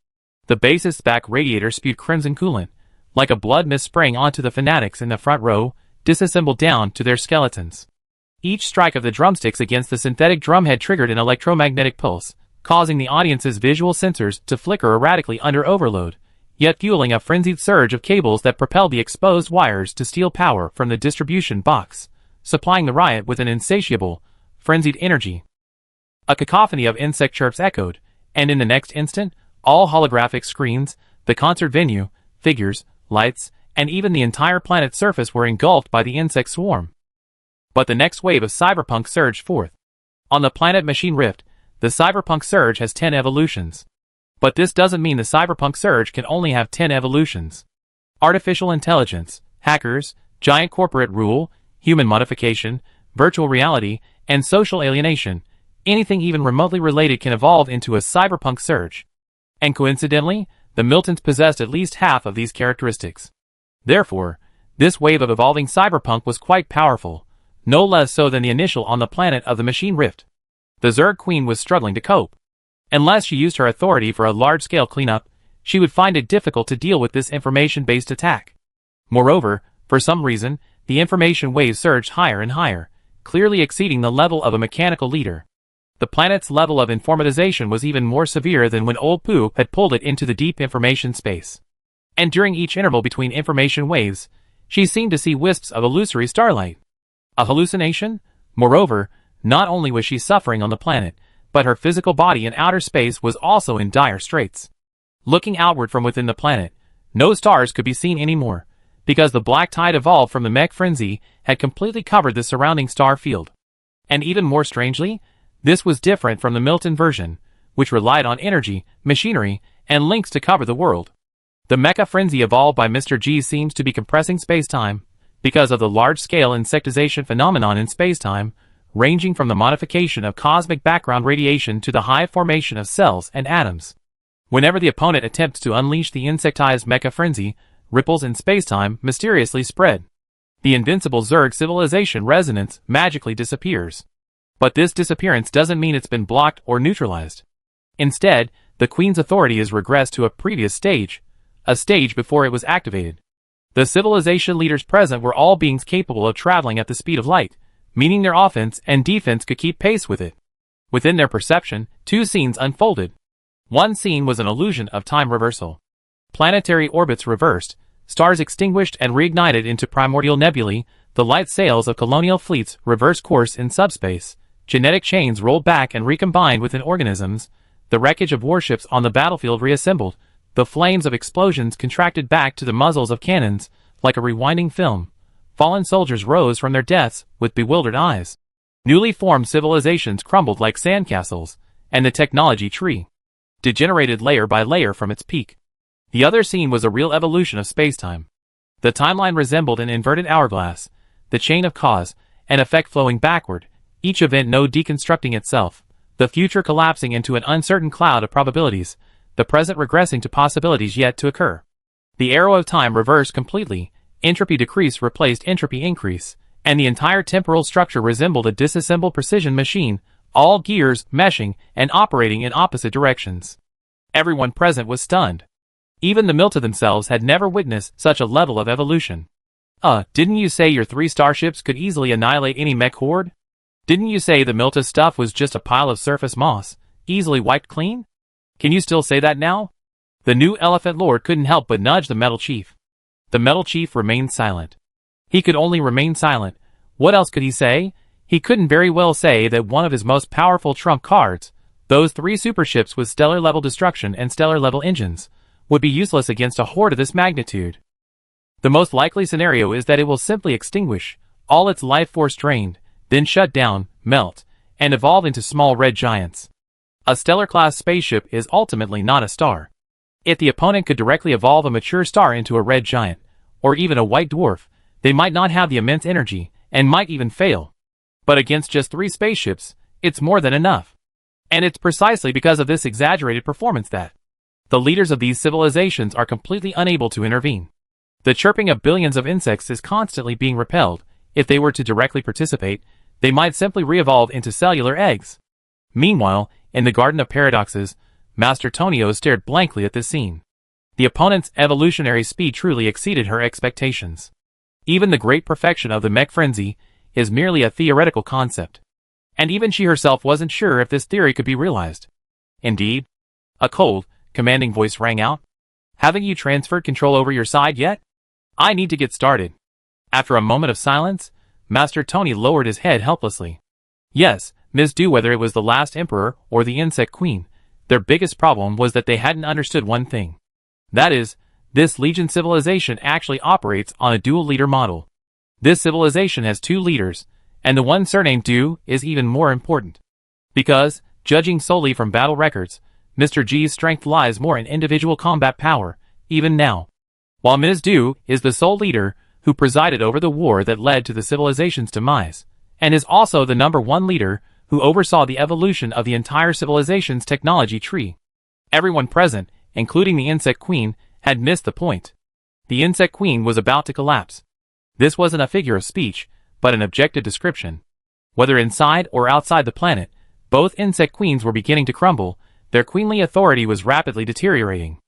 The bassist's back radiator spewed crimson coolant, like a blood mist spraying onto the fanatics in the front row, disassembled down to their skeletons. Each strike of the drumsticks against the synthetic drumhead triggered an electromagnetic pulse, causing the audience's visual sensors to flicker erratically under overload, yet fueling a frenzied surge of cables that propelled the exposed wires to steal power from the distribution box, supplying the riot with an insatiable, frenzied energy. A cacophony of insect chirps echoed, and in the next instant, all holographic screens, the concert venue, figures, lights, and even the entire planet's surface were engulfed by the insect swarm. But the next wave of cyberpunk surged forth. On the planet Machine Rift, the cyberpunk surge has 10 evolutions. But this doesn't mean the cyberpunk surge can only have 10 evolutions. Artificial intelligence, hackers, giant corporate rule, human modification, virtual reality, and social alienation, anything even remotely related can evolve into a cyberpunk surge. And coincidentally, the Miltons possessed at least half of these characteristics. Therefore, this wave of evolving cyberpunk was quite powerful, no less so than the initial on the planet of the Machine Rift. The Zerg Queen was struggling to cope. Unless she used her authority for a large-scale cleanup, she would find it difficult to deal with this information-based attack. Moreover, for some reason, the information waves surged higher and higher, clearly exceeding the level of a mechanical leader. The planet's level of informatization was even more severe than when Old Pooh had pulled it into the deep information space. And during each interval between information waves, she seemed to see wisps of illusory starlight. A hallucination? Moreover, not only was she suffering on the planet, but her physical body in outer space was also in dire straits. Looking outward from within the planet, no stars could be seen anymore, because the black tide evolved from the mech frenzy had completely covered the surrounding star field. And even more strangely, this was different from the Milton version, which relied on energy, machinery, and links to cover the world. The mecha frenzy evolved by Mr. G seems to be compressing space-time, because of the large-scale insectization phenomenon in space-time, ranging from the modification of cosmic background radiation to the high formation of cells and atoms. Whenever the opponent attempts to unleash the insectized mecha frenzy, ripples in spacetime mysteriously spread. The invincible Zerg civilization resonance magically disappears. But this disappearance doesn't mean it's been blocked or neutralized. Instead, the Queen's authority is regressed to a previous stage, a stage before it was activated. The civilization leaders present were all beings capable of traveling at the speed of light, meaning their offense and defense could keep pace with it. Within their perception, two scenes unfolded. One scene was an illusion of time reversal. Planetary orbits reversed, stars extinguished and reignited into primordial nebulae, the light sails of colonial fleets reversed course in subspace, genetic chains rolled back and recombined within organisms, the wreckage of warships on the battlefield reassembled, the flames of explosions contracted back to the muzzles of cannons, like a rewinding film. Fallen soldiers rose from their deaths with bewildered eyes. Newly formed civilizations crumbled like sandcastles, and the technology tree degenerated layer by layer from its peak. The other scene was a real evolution of spacetime. The timeline resembled an inverted hourglass, the chain of cause and effect flowing backward, each event node deconstructing itself, the future collapsing into an uncertain cloud of probabilities, the present regressing to possibilities yet to occur. The arrow of time reversed completely, entropy decrease replaced entropy increase, and the entire temporal structure resembled a disassembled precision machine, all gears meshing and operating in opposite directions. Everyone present was stunned. Even the Milta themselves had never witnessed such a level of evolution. Didn't you say your 3 starships could easily annihilate any mech horde? Didn't you say the Milta stuff was just a pile of surface moss, easily wiped clean? Can you still say that now? The new Elephant Lord couldn't help but nudge the Metal Chief. The Metal Chief remained silent. He could only remain silent. What else could he say? He couldn't very well say that one of his most powerful trump cards, those 3 superships with stellar-level destruction and stellar-level engines, would be useless against a horde of this magnitude. The most likely scenario is that it will simply extinguish, all its life force drained, then shut down, melt, and evolve into small red giants. A stellar-class spaceship is ultimately not a star. If the opponent could directly evolve a mature star into a red giant, or even a white dwarf, they might not have the immense energy, and might even fail. But against just 3 spaceships, it's more than enough. And it's precisely because of this exaggerated performance that the leaders of these civilizations are completely unable to intervene. The chirping of billions of insects is constantly being repelled. If they were to directly participate, they might simply re-evolve into cellular eggs. Meanwhile, in the Garden of Paradoxes, Master Tonio stared blankly at this scene. The opponent's evolutionary speed truly exceeded her expectations. Even the great perfection of the mech frenzy is merely a theoretical concept. And even she herself wasn't sure if this theory could be realized. Indeed, a cold, commanding voice rang out. Haven't you transferred control over your side yet? I need to get started. After a moment of silence, Master Tony lowered his head helplessly. Yes, Ms. Du, whether it was the last emperor or the insect queen, their biggest problem was that they hadn't understood one thing. That is, this Legion civilization actually operates on a dual leader model. This civilization has 2 leaders, and the one surnamed Du is even more important. Because, judging solely from battle records, Mr. G's strength lies more in individual combat power, even now. While Ms. Du is the sole leader who presided over the war that led to the civilization's demise, and is also the #1 leader who oversaw the evolution of the entire civilization's technology tree. Everyone present, including the Insect Queen, had missed the point. The Insect Queen was about to collapse. This wasn't a figure of speech, but an objective description. Whether inside or outside the planet, both Insect Queens were beginning to crumble, their queenly authority was rapidly deteriorating.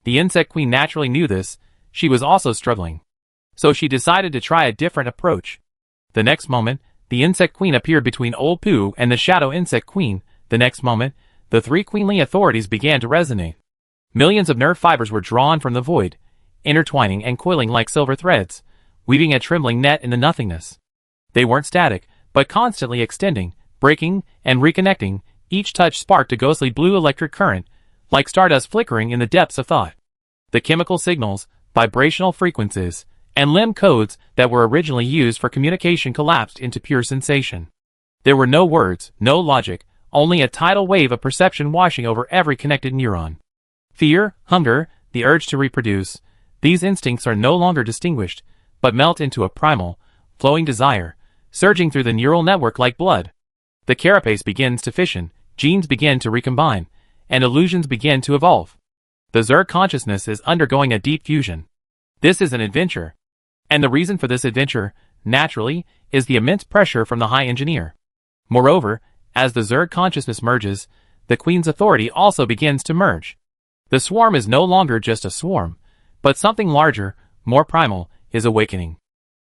The Insect Queen naturally knew this, she was also struggling. So she decided to try a different approach. The next moment, the Insect Queen appeared between Old Pooh and the Shadow Insect Queen. The next moment, the 3 queenly authorities began to resonate. Millions of nerve fibers were drawn from the void, intertwining and coiling like silver threads, weaving a trembling net in the nothingness. They weren't static, but constantly extending, breaking, and reconnecting. Each touch sparked a ghostly blue electric current, like stardust flickering in the depths of thought. The chemical signals, vibrational frequencies, and limb codes that were originally used for communication collapsed into pure sensation. There were no words, no logic, only a tidal wave of perception washing over every connected neuron. Fear, hunger, the urge to reproduce, these instincts are no longer distinguished, but melt into a primal, flowing desire, surging through the neural network like blood. The carapace begins to fission, genes begin to recombine, and illusions begin to evolve. The Zerg consciousness is undergoing a deep fusion. This is an adventure. And the reason for this adventure, naturally, is the immense pressure from the High Engineer. Moreover, as the Zerg consciousness merges, the Queen's authority also begins to merge. The swarm is no longer just a swarm, but something larger, more primal, is awakening.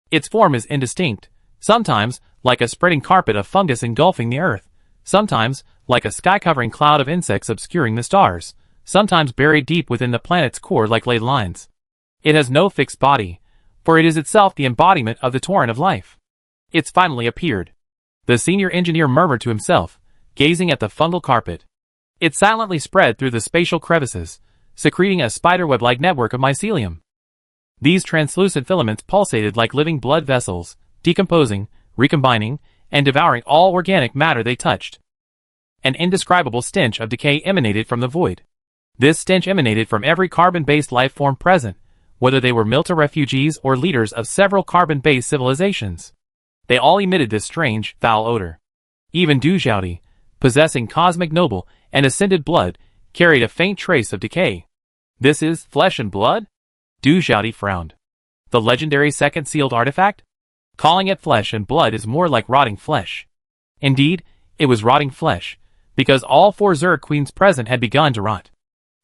Its form is indistinct, sometimes like a spreading carpet of fungus engulfing the earth, sometimes like a sky-covering cloud of insects obscuring the stars, sometimes buried deep within the planet's core like laid lines. It has no fixed body, for it is itself the embodiment of the torrent of life. It's finally appeared. The senior engineer murmured to himself, gazing at the fungal carpet. It silently spread through the spatial crevices, secreting a spiderweb-like network of mycelium. These translucent filaments pulsated like living blood vessels, decomposing, recombining, and devouring all organic matter they touched. An indescribable stench of decay emanated from the void. This stench emanated from every carbon-based life form present, whether they were Milta refugees or leaders of several carbon-based civilizations. They all emitted this strange, foul odor. Even Du Xiaodi, possessing cosmic noble and ascended blood, carried a faint trace of decay. This is flesh and blood? Du Xiaodi frowned. The legendary second sealed artifact? Calling it flesh and blood is more like rotting flesh. Indeed, it was rotting flesh, because all 4 Zerg queens present had begun to rot.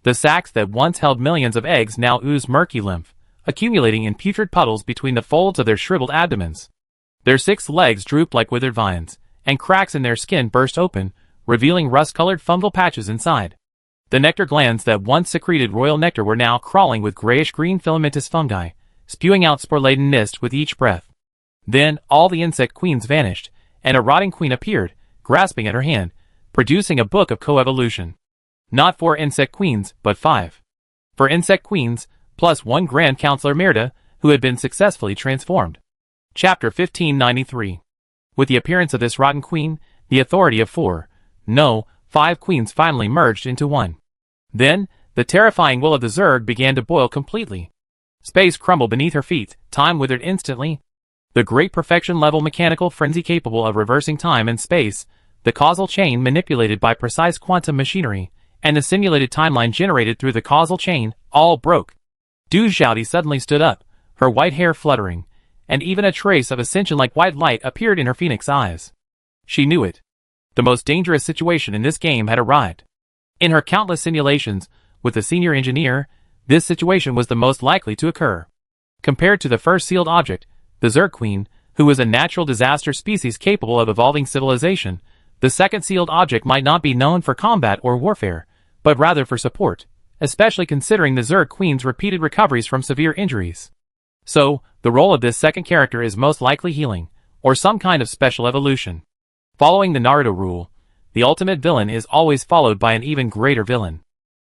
The sacs that once held millions of eggs now oozed murky lymph, accumulating in putrid puddles between the folds of their shriveled abdomens. Their 6 legs drooped like withered vines, and cracks in their skin burst open, revealing rust-colored fungal patches inside. The nectar glands that once secreted royal nectar were now crawling with grayish-green filamentous fungi, spewing out spore-laden mist with each breath. Then, all the insect queens vanished, and a rotting queen appeared, grasping at her hand, producing a book of coevolution. Not 4 insect queens, but 5. For insect queens, plus 1 Grand Counselor Merida, who had been successfully transformed. Chapter 1593. With the appearance of this rotten queen, the authority of 5 queens finally merged into one. Then, the terrifying will of the Zerg began to boil completely. Space crumbled beneath her feet, time withered instantly. The great perfection-level mechanical frenzy capable of reversing time and space, the causal chain manipulated by precise quantum machinery, and the simulated timeline generated through the causal chain, all broke. Du Xiaodi suddenly stood up, her white hair fluttering, and even a trace of ascension-like white light appeared in her phoenix eyes. She knew it. The most dangerous situation in this game had arrived. In her countless simulations, with the senior engineer, this situation was the most likely to occur. Compared to the first sealed object, the Zerg Queen, who was a natural disaster species capable of evolving civilization, the second sealed object might not be known for combat or warfare, but rather for support, especially considering the Zerg Queen's repeated recoveries from severe injuries. So, the role of this second character is most likely healing, or some kind of special evolution. Following the Naruto rule, the ultimate villain is always followed by an even greater villain.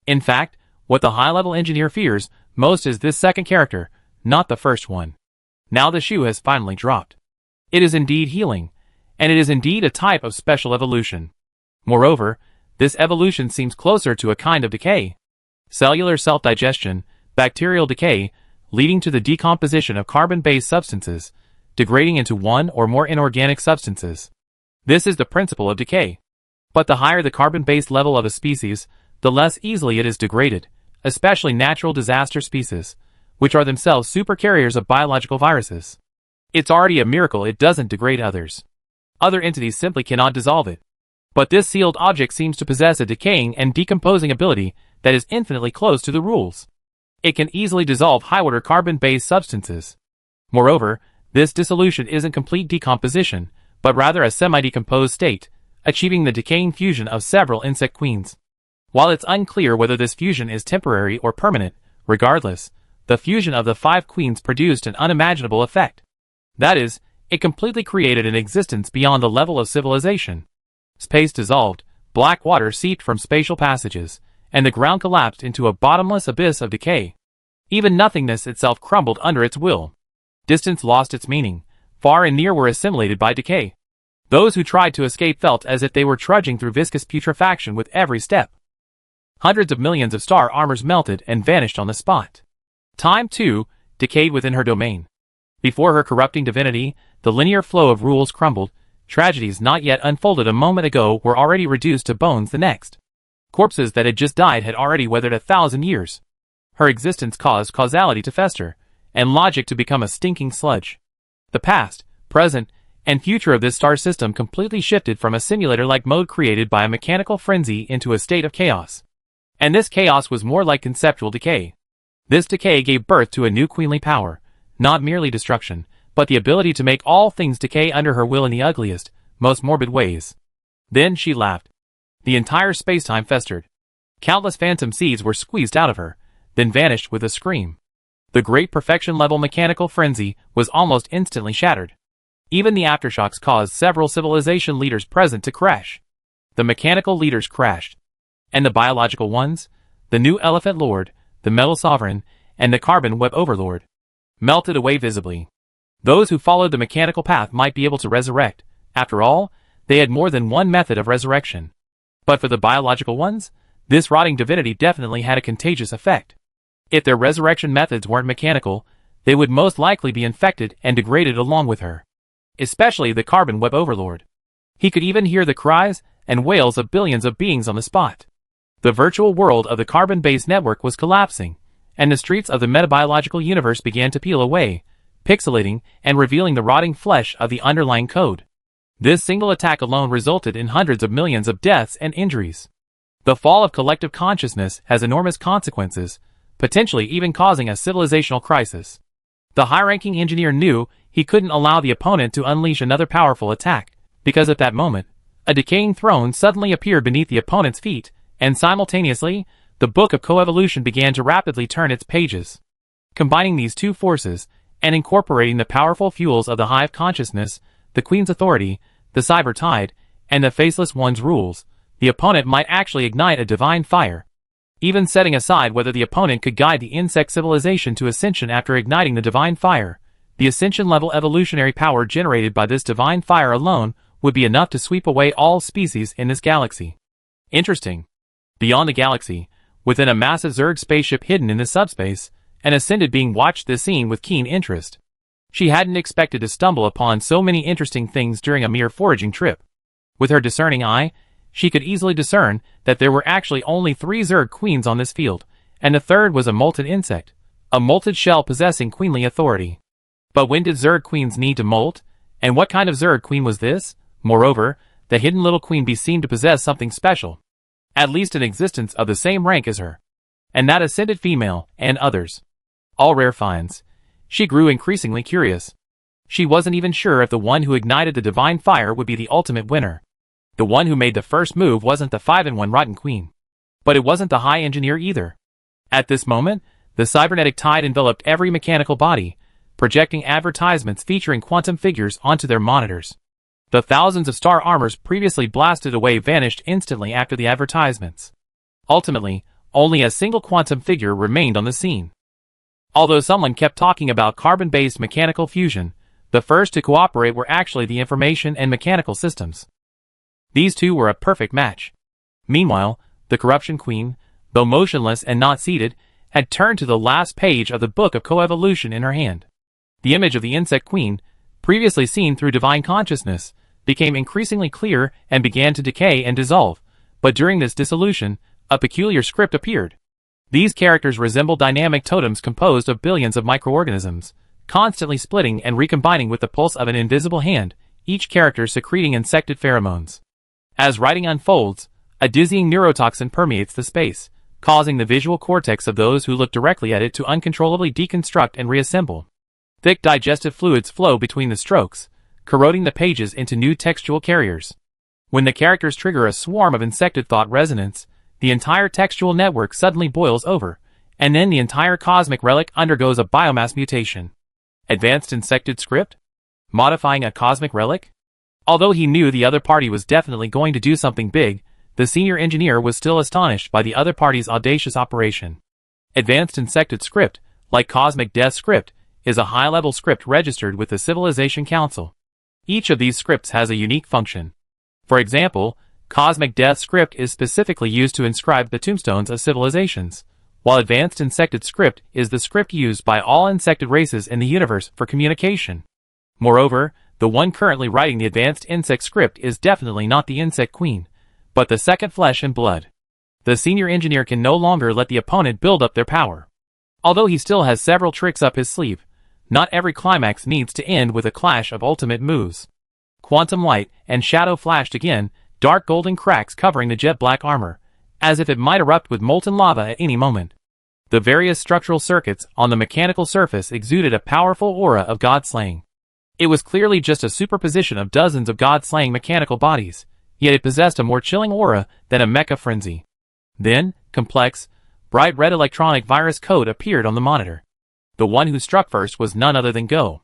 In fact, what the high-level engineer fears most is this second character, not the first one. Now the shoe has finally dropped. It is indeed healing, and it is indeed a type of special evolution. Moreover, this evolution seems closer to a kind of decay. Cellular self-digestion, bacterial decay, leading to the decomposition of carbon-based substances, degrading into one or more inorganic substances. This is the principle of decay. But the higher the carbon-based level of a species, the less easily it is degraded, especially natural disaster species, which are themselves supercarriers of biological viruses. It's already a miracle it doesn't degrade others. Other entities simply cannot dissolve it. But this sealed object seems to possess a decaying and decomposing ability that is infinitely close to the rules. It can easily dissolve high-order carbon-based substances. Moreover, this dissolution isn't complete decomposition, but rather a semi-decomposed state, achieving the decaying fusion of several insect queens. While it's unclear whether this fusion is temporary or permanent, regardless, the fusion of the 5 queens produced an unimaginable effect. That is, it completely created an existence beyond the level of civilization. Space dissolved, black water seeped from spatial passages, and the ground collapsed into a bottomless abyss of decay. Even nothingness itself crumbled under its will. Distance lost its meaning. Far and near were assimilated by decay. Those who tried to escape felt as if they were trudging through viscous putrefaction with every step. Hundreds of millions of star armors melted and vanished on the spot. Time, too, decayed within her domain. Before her corrupting divinity, the linear flow of rules crumbled. Tragedies not yet unfolded a moment ago were already reduced to bones the next. Corpses that had just died had already weathered 1,000 years. Her existence caused causality to fester, and logic to become a stinking sludge. The past, present, and future of this star system completely shifted from a simulator-like mode created by a mechanical frenzy into a state of chaos. And this chaos was more like conceptual decay. This decay gave birth to a new queenly power, not merely destruction, but the ability to make all things decay under her will in the ugliest, most morbid ways. Then she laughed. The entire space-time festered. Countless phantom seeds were squeezed out of her, then vanished with a scream. The great perfection-level mechanical frenzy was almost instantly shattered. Even the aftershocks caused several civilization leaders present to crash. The mechanical leaders crashed. And the biological ones, the new Elephant Lord, the Metal Sovereign, and the Carbon Web Overlord, melted away visibly. Those who followed the mechanical path might be able to resurrect. After all, they had more than one method of resurrection. But for the biological ones, this rotting divinity definitely had a contagious effect. If their resurrection methods weren't mechanical, they would most likely be infected and degraded along with her. Especially the Carbon Web Overlord. He could even hear the cries and wails of billions of beings on the spot. The virtual world of the carbon-based network was collapsing, and the streets of the metabiological universe began to peel away, pixelating and revealing the rotting flesh of the underlying code. This single attack alone resulted in hundreds of millions of deaths and injuries. The fall of collective consciousness has enormous consequences, potentially even causing a civilizational crisis. The high-ranking engineer knew he couldn't allow the opponent to unleash another powerful attack, because at that moment, a decaying throne suddenly appeared beneath the opponent's feet, and simultaneously, the book of coevolution began to rapidly turn its pages. Combining these two forces, and incorporating the powerful fuels of the hive consciousness, the Queen's authority, the Cyber Tide, and the Faceless One's rules, the opponent might actually ignite a divine fire. Even setting aside whether the opponent could guide the insect civilization to ascension after igniting the divine fire, the ascension-level evolutionary power generated by this divine fire alone would be enough to sweep away all species in this galaxy. Interesting. Beyond the galaxy, within a massive Zerg spaceship hidden in the subspace, an ascended being watched the scene with keen interest. She hadn't expected to stumble upon so many interesting things during a mere foraging trip. With her discerning eye, she could easily discern that there were actually only 3 Zerg queens on this field, and the third was a molted insect, a molted shell possessing queenly authority. But when did Zerg queens need to molt? And what kind of Zerg queen was this? Moreover, the hidden little queen bee seemed to possess something special. At least an existence of the same rank as her. And that ascended female, and others. All rare finds. She grew increasingly curious. She wasn't even sure if the one who ignited the divine fire would be the ultimate winner. The one who made the first move wasn't the 5-in-1 Rotten Queen. But it wasn't the High Engineer either. At this moment, the cybernetic tide enveloped every mechanical body, projecting advertisements featuring quantum figures onto their monitors. The thousands of star armors previously blasted away vanished instantly after the advertisements. Ultimately, only a single quantum figure remained on the scene. Although someone kept talking about carbon-based mechanical fusion, the first to cooperate were actually the information and mechanical systems. These two were a perfect match. Meanwhile, the Corruption Queen, though motionless and not seated, had turned to the last page of the Book of Coevolution in her hand. The image of the Insect Queen, previously seen through divine consciousness, became increasingly clear and began to decay and dissolve, but during this dissolution, a peculiar script appeared. These characters resemble dynamic totems composed of billions of microorganisms, constantly splitting and recombining with the pulse of an invisible hand, each character secreting insected pheromones. As writing unfolds, a dizzying neurotoxin permeates the space, causing the visual cortex of those who look directly at it to uncontrollably deconstruct and reassemble. Thick digestive fluids flow between the strokes, corroding the pages into new textual carriers. When the characters trigger a swarm of insected thought resonance, the entire textual network suddenly boils over, and then the entire cosmic relic undergoes a biomass mutation. Advanced insected script? Modifying a cosmic relic? Although he knew the other party was definitely going to do something big, the senior engineer was still astonished by the other party's audacious operation. Advanced insected script, like cosmic death script, is a high-level script registered with the Civilization Council. Each of these scripts has a unique function. For example, Cosmic Death script is specifically used to inscribe the tombstones of civilizations, while Advanced Insected script is the script used by all insected races in the universe for communication. Moreover, the one currently writing the Advanced Insect script is definitely not the Insect Queen, but the second flesh and blood. The senior engineer can no longer let the opponent build up their power. Although he still has several tricks up his sleeve, not every climax needs to end with a clash of ultimate moves. Quantum light and shadow flashed again, dark golden cracks covering the jet-black armor, as if it might erupt with molten lava at any moment. The various structural circuits on the mechanical surface exuded a powerful aura of god-slaying. It was clearly just a superposition of dozens of god-slaying mechanical bodies, yet it possessed a more chilling aura than a mecha frenzy. Then, complex, bright red electronic virus code appeared on the monitor. The one who struck first was none other than Go.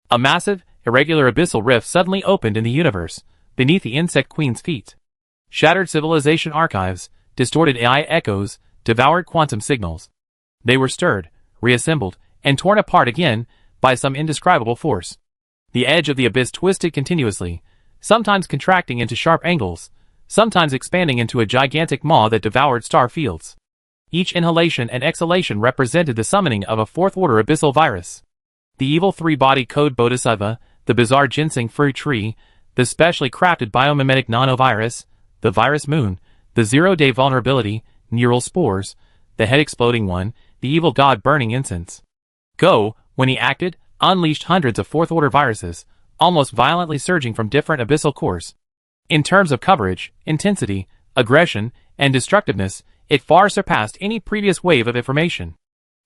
A massive, irregular abyssal rift suddenly opened in the universe, beneath the Insect Queen's feet. Shattered civilization archives, distorted AI echoes, devoured quantum signals. They were stirred, reassembled, and torn apart again by some indescribable force. The edge of the abyss twisted continuously, sometimes contracting into sharp angles, sometimes expanding into a gigantic maw that devoured star fields. Each inhalation and exhalation represented the summoning of a fourth-order abyssal virus. The evil three-body code Bodhisattva, the bizarre ginseng fruit tree, the specially crafted biomimetic nanovirus, the virus moon, the zero-day vulnerability, neural spores, the head-exploding one, the evil god burning incense. Go, when he acted, unleashed hundreds of fourth-order viruses, almost violently surging from different abyssal cores. In terms of coverage, intensity, aggression, and destructiveness, it far surpassed any previous wave of information.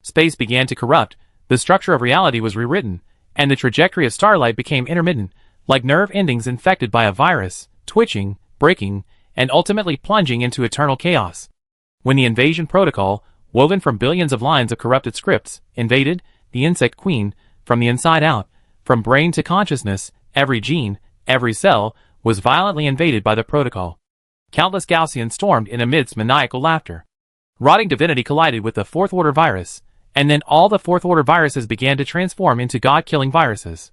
Space began to corrupt, the structure of reality was rewritten, and the trajectory of starlight became intermittent, like nerve endings infected by a virus, twitching, breaking, and ultimately plunging into eternal chaos. When the invasion protocol, woven from billions of lines of corrupted scripts, invaded, the Insect Queen, from the inside out, from brain to consciousness, every gene, every cell, was violently invaded by the protocol. Countless Gaussians stormed in amidst maniacal laughter. Rotting divinity collided with the fourth-order virus, and then all the fourth-order viruses began to transform into god-killing viruses.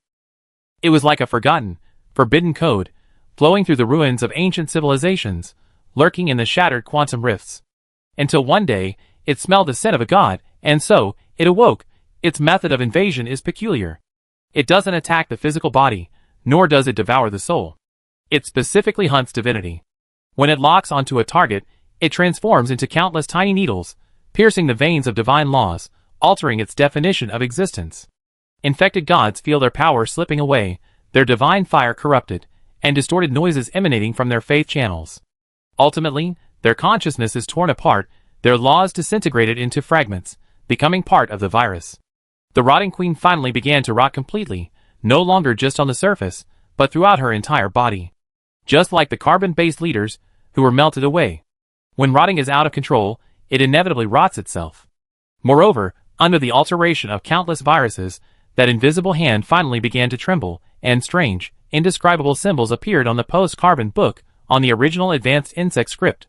It was like a forgotten, forbidden code, flowing through the ruins of ancient civilizations, lurking in the shattered quantum rifts. Until one day, it smelled the scent of a god, and so, it awoke. Its method of invasion is peculiar. It doesn't attack the physical body, nor does it devour the soul. It specifically hunts divinity. When it locks onto a target, it transforms into countless tiny needles, piercing the veins of divine laws, altering its definition of existence. Infected gods feel their power slipping away, their divine fire corrupted, and distorted noises emanating from their faith channels. Ultimately, their consciousness is torn apart, their laws disintegrated into fragments, becoming part of the virus. The rotting queen finally began to rot completely, no longer just on the surface, but throughout her entire body. Just like the carbon-based leaders, who were melted away. When rotting is out of control, it inevitably rots itself. Moreover, under the alteration of countless viruses, that invisible hand finally began to tremble, and strange, indescribable symbols appeared on the post-carbon book on the original advanced insect script.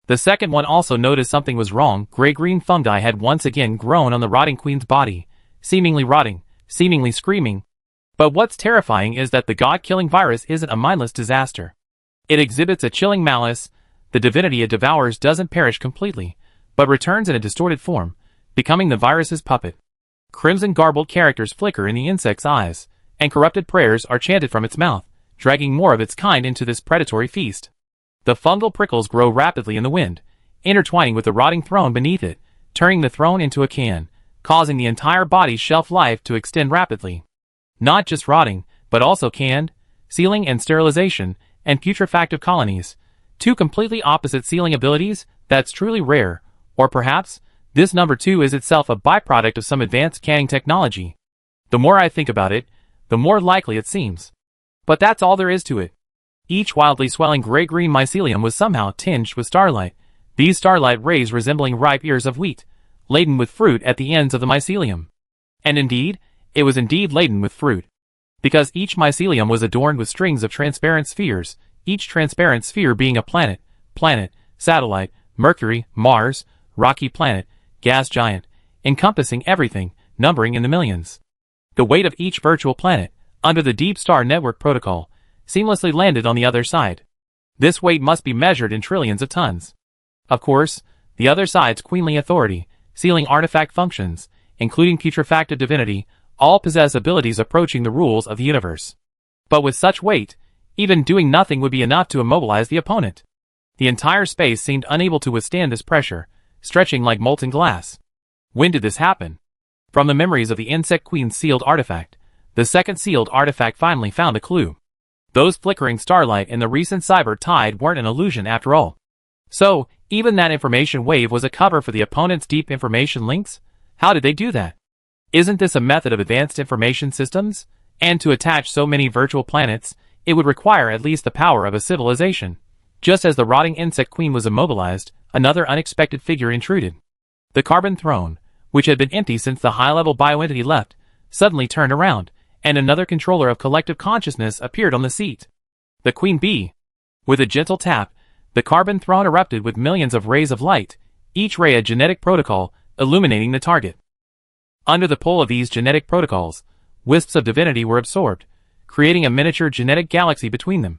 The second one also noticed something was wrong. Gray-green fungi had once again grown on the rotting queen's body, seemingly rotting, seemingly screaming. But what's terrifying is that the god-killing virus isn't a mindless disaster. It exhibits a chilling malice. The divinity it devours doesn't perish completely, but returns in a distorted form, becoming the virus's puppet. Crimson garbled characters flicker in the insect's eyes, and corrupted prayers are chanted from its mouth, dragging more of its kind into this predatory feast. The fungal prickles grow rapidly in the wind, intertwining with the rotting throne beneath it, turning the throne into a can, causing the entire body's shelf life to extend rapidly. Not just rotting, but also canned, sealing and sterilization, and putrefactive colonies. Two completely opposite sealing abilities, that's truly rare, or perhaps, this number 2 is itself a byproduct of some advanced canning technology. The more I think about it, the more likely it seems. But that's all there is to it. Each wildly swelling gray-green mycelium was somehow tinged with starlight, these starlight rays resembling ripe ears of wheat, laden with fruit at the ends of the mycelium. And indeed, it was indeed laden with fruit. Because each mycelium was adorned with strings of transparent spheres, each transparent sphere being a planet, satellite, Mercury, Mars, rocky planet, gas giant, encompassing everything, numbering in the millions. The weight of each virtual planet, under the Deep Star Network protocol, seamlessly landed on the other side. This weight must be measured in trillions of tons. Of course, the other side's queenly authority, sealing artifact functions, including putrefactive divinity, all possess abilities approaching the rules of the universe. But with such weight, even doing nothing would be enough to immobilize the opponent. The entire space seemed unable to withstand this pressure, stretching like molten glass. When did this happen? From the memories of the Insect Queen's sealed artifact, the second sealed artifact finally found a clue. Those flickering starlight in the recent cyber tide weren't an illusion after all. So, even that information wave was a cover for the opponent's deep information links? How did they do that? Isn't this a method of advanced information systems? And to attach so many virtual planets, it would require at least the power of a civilization. Just as the rotting Insect Queen was immobilized, another unexpected figure intruded. The carbon throne, which had been empty since the high-level bioentity left, suddenly turned around, and another controller of collective consciousness appeared on the seat. The Queen Bee. With a gentle tap, the carbon throne erupted with millions of rays of light, each ray a genetic protocol, illuminating the target. Under the pull of these genetic protocols, wisps of divinity were absorbed, creating a miniature genetic galaxy between them.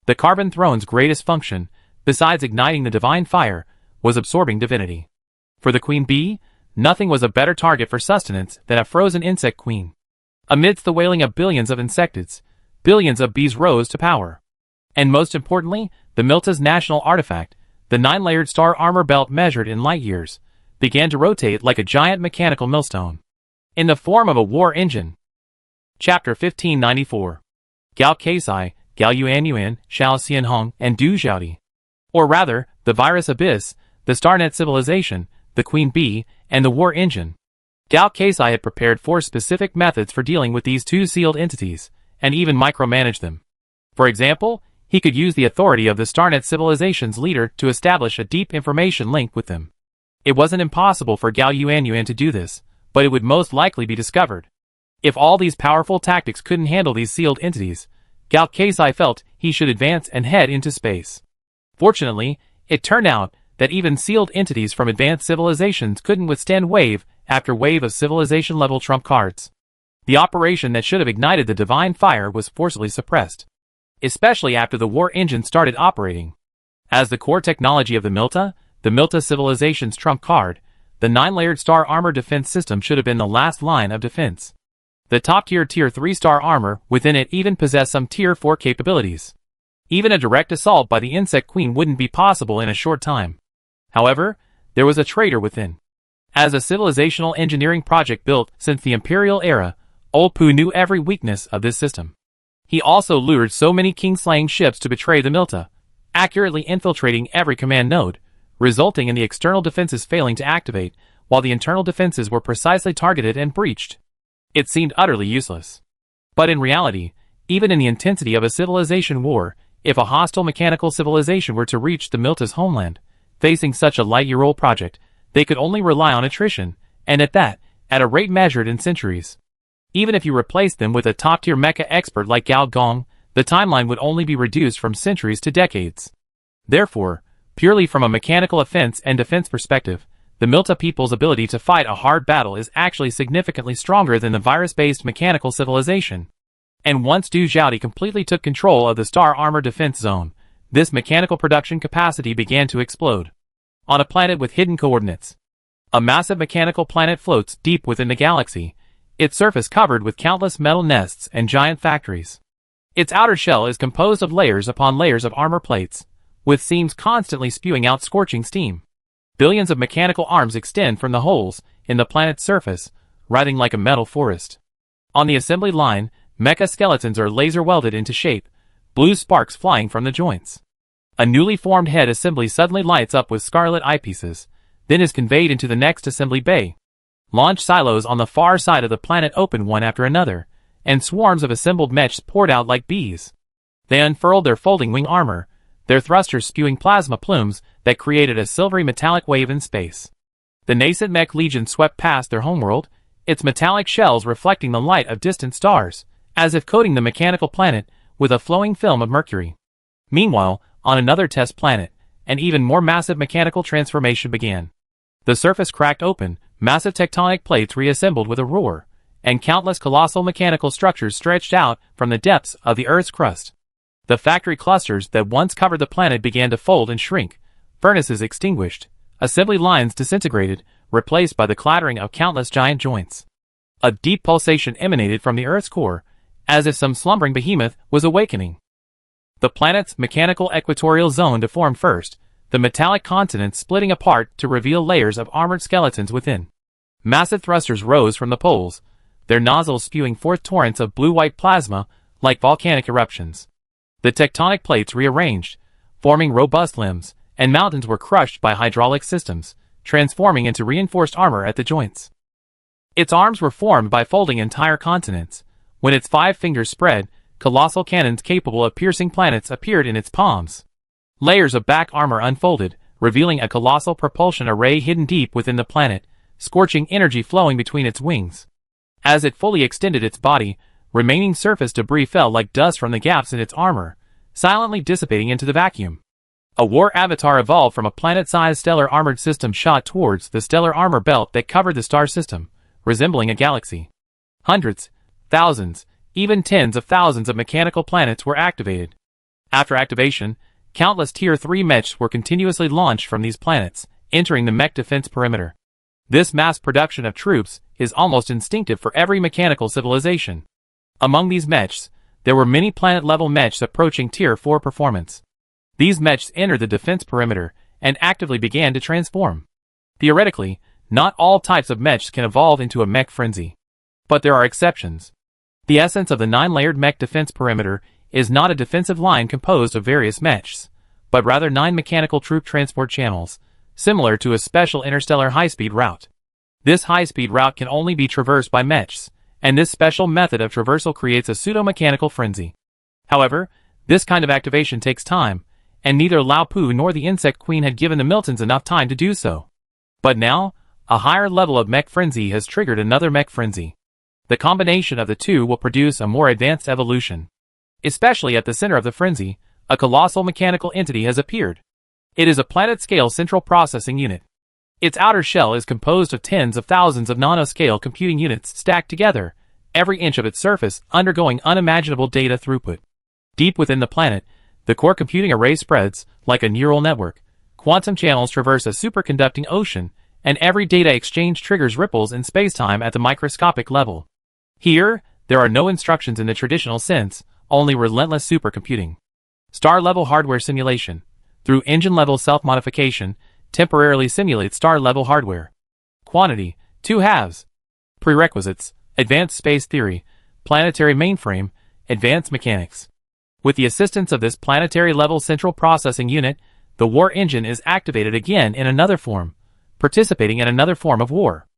The carbon throne's greatest function, besides igniting the divine fire, was absorbing divinity. For the Queen Bee, nothing was a better target for sustenance than a frozen insect queen. Amidst the wailing of billions of insectids, billions of bees rose to power. And most importantly, the Milta's national artifact, the 9-layered star armor belt measured in light years, began to rotate like a giant mechanical millstone. In the form of a war engine. Chapter 1594. Gao Keisai, Gao Yuanyuan, Xiao Xianhong, and Du Xiaodi. Or rather, the virus abyss, the Starnet civilization, the Queen Bee, and the war engine. Gao Keisai had prepared 4 specific methods for dealing with these 2 sealed entities, and even micromanage them. For example, he could use the authority of the Starnet civilization's leader to establish a deep information link with them. It wasn't impossible for Gao Yuanyuan to do this, but it would most likely be discovered. If all these powerful tactics couldn't handle these sealed entities, Gao Keisai felt he should advance and head into space. Fortunately, it turned out that even sealed entities from advanced civilizations couldn't withstand wave after wave of civilization-level trump cards. The operation that should have ignited the divine fire was forcibly suppressed, especially after the war engine started operating. As the core technology of the Milta civilization's trump card, the 9-layered star armor defense system should have been the last line of defense. The top-tier Tier 3 star armor within it even possessed some Tier 4 capabilities. Even a direct assault by the Insect Queen wouldn't be possible in a short time. However, there was a traitor within. As a civilizational engineering project built since the Imperial era, Old Pooh knew every weakness of this system. He also lured so many king-slaying ships to betray the Milta, accurately infiltrating every command node, resulting in the external defenses failing to activate, while the internal defenses were precisely targeted and breached. It seemed utterly useless. But in reality, even in the intensity of a civilization war, if a hostile mechanical civilization were to reach the Milta's homeland, facing such a light-year-old project, they could only rely on attrition, and at a rate measured in centuries. Even if you replaced them with a top-tier mecha expert like Gao Gong, the timeline would only be reduced from centuries to decades. Therefore, purely from a mechanical offense and defense perspective, the Milta people's ability to fight a hard battle is actually significantly stronger than the virus-based mechanical civilization. And once Du Zhaodi completely took control of the Star Armor Defense Zone, this mechanical production capacity began to explode. On a planet with hidden coordinates. A massive mechanical planet floats deep within the galaxy, its surface covered with countless metal nests and giant factories. Its outer shell is composed of layers upon layers of armor plates, with seams constantly spewing out scorching steam. Billions of mechanical arms extend from the holes in the planet's surface, writhing like a metal forest. On the assembly line, mecha skeletons are laser welded into shape, blue sparks flying from the joints. A newly formed head assembly suddenly lights up with scarlet eyepieces, then is conveyed into the next assembly bay. Launch silos on the far side of the planet open one after another, and swarms of assembled mechs poured out like bees. They unfurled their folding wing armor, their thrusters spewing plasma plumes that created a silvery metallic wave in space. The nascent mech legion swept past their homeworld, its metallic shells reflecting the light of distant stars, as if coating the mechanical planet with a flowing film of mercury. Meanwhile, on another test planet, an even more massive mechanical transformation began. The surface cracked open, massive tectonic plates reassembled with a roar, and countless colossal mechanical structures stretched out from the depths of the Earth's crust. The factory clusters that once covered the planet began to fold and shrink, furnaces extinguished, assembly lines disintegrated, replaced by the clattering of countless giant joints. A deep pulsation emanated from the Earth's core, as if some slumbering behemoth was awakening. The planet's mechanical equatorial zone deformed first, the metallic continents splitting apart to reveal layers of armored skeletons within. Massive thrusters rose from the poles, their nozzles spewing forth torrents of blue-white plasma like volcanic eruptions. The tectonic plates rearranged, forming robust limbs, and mountains were crushed by hydraulic systems, transforming into reinforced armor at the joints. Its arms were formed by folding entire continents. When its 5 fingers spread, colossal cannons capable of piercing planets appeared in its palms. Layers of back armor unfolded, revealing a colossal propulsion array hidden deep within the planet, scorching energy flowing between its wings. As it fully extended its body, remaining surface debris fell like dust from the gaps in its armor, silently dissipating into the vacuum. A war avatar evolved from a planet-sized stellar armored system shot towards the stellar armor belt that covered the star system, resembling a galaxy. Hundreds, thousands, even tens of thousands of mechanical planets were activated. After activation, countless Tier 3 mechs were continuously launched from these planets, entering the mech defense perimeter. This mass production of troops is almost instinctive for every mechanical civilization. Among these mechs, there were many planet-level mechs approaching Tier 4 performance. These mechs entered the defense perimeter and actively began to transform. Theoretically, not all types of mechs can evolve into a mech frenzy. But there are exceptions. The essence of the 9-layered mech defense perimeter is not a defensive line composed of various mechs, but rather 9 mechanical troop transport channels, similar to a special interstellar high-speed route. This high-speed route can only be traversed by mechs, and this special method of traversal creates a pseudo-mechanical frenzy. However, this kind of activation takes time, and neither Lao Pu nor the Insect Queen had given the Miltons enough time to do so. But now, a higher level of mech frenzy has triggered another mech frenzy. The combination of the two will produce a more advanced evolution. Especially at the center of the frenzy, a colossal mechanical entity has appeared. It is a planet-scale central processing unit. Its outer shell is composed of tens of thousands of nanoscale computing units stacked together, every inch of its surface undergoing unimaginable data throughput. Deep within the planet, the core computing array spreads like a neural network. Quantum channels traverse a superconducting ocean, and every data exchange triggers ripples in spacetime at the microscopic level. Here, there are no instructions in the traditional sense, only relentless supercomputing. Star-level hardware simulation, through engine-level self-modification, temporarily simulates star-level hardware. Quantity, 2 halves. Prerequisites, advanced space theory, planetary mainframe, advanced mechanics. With the assistance of this planetary-level central processing unit, the war engine is activated again in another form, participating in another form of war.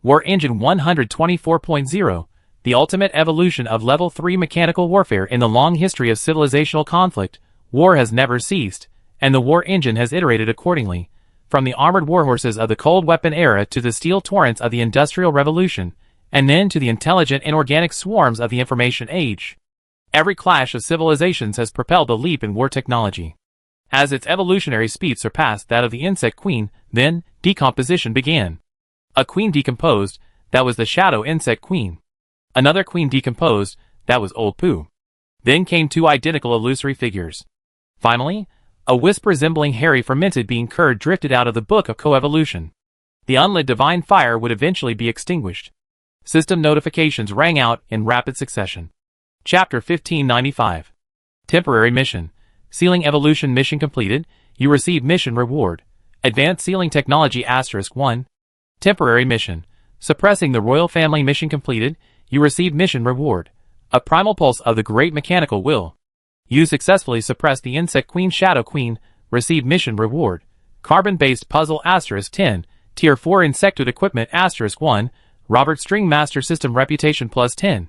War Engine 124.0, the ultimate evolution of Level 3 mechanical warfare in the long history of civilizational conflict. War has never ceased, and the war engine has iterated accordingly, from the armored warhorses of the cold weapon era to the steel torrents of the Industrial Revolution, and then to the intelligent inorganic swarms of the Information Age. Every clash of civilizations has propelled a leap in war technology. As its evolutionary speed surpassed that of the insect queen, then, decomposition began. A queen decomposed, that was the shadow insect queen. Another queen decomposed, that was Old Pooh. Then came two identical illusory figures. Finally, a wisp resembling hairy fermented bean curd drifted out of the book of coevolution. The unlit divine fire would eventually be extinguished. System notifications rang out in rapid succession. Chapter 1595. Temporary Mission. Sealing Evolution Mission completed. You receive Mission Reward. Advanced Sealing Technology *1. Temporary Mission. Suppressing the Royal Family Mission completed. You receive Mission Reward. A primal pulse of the Great Mechanical Will. You successfully suppressed the Insect Queen Shadow Queen. Receive Mission Reward. Carbon-based puzzle *10. Tier 4 Insectoid Equipment *1. Robert String Master System Reputation +10.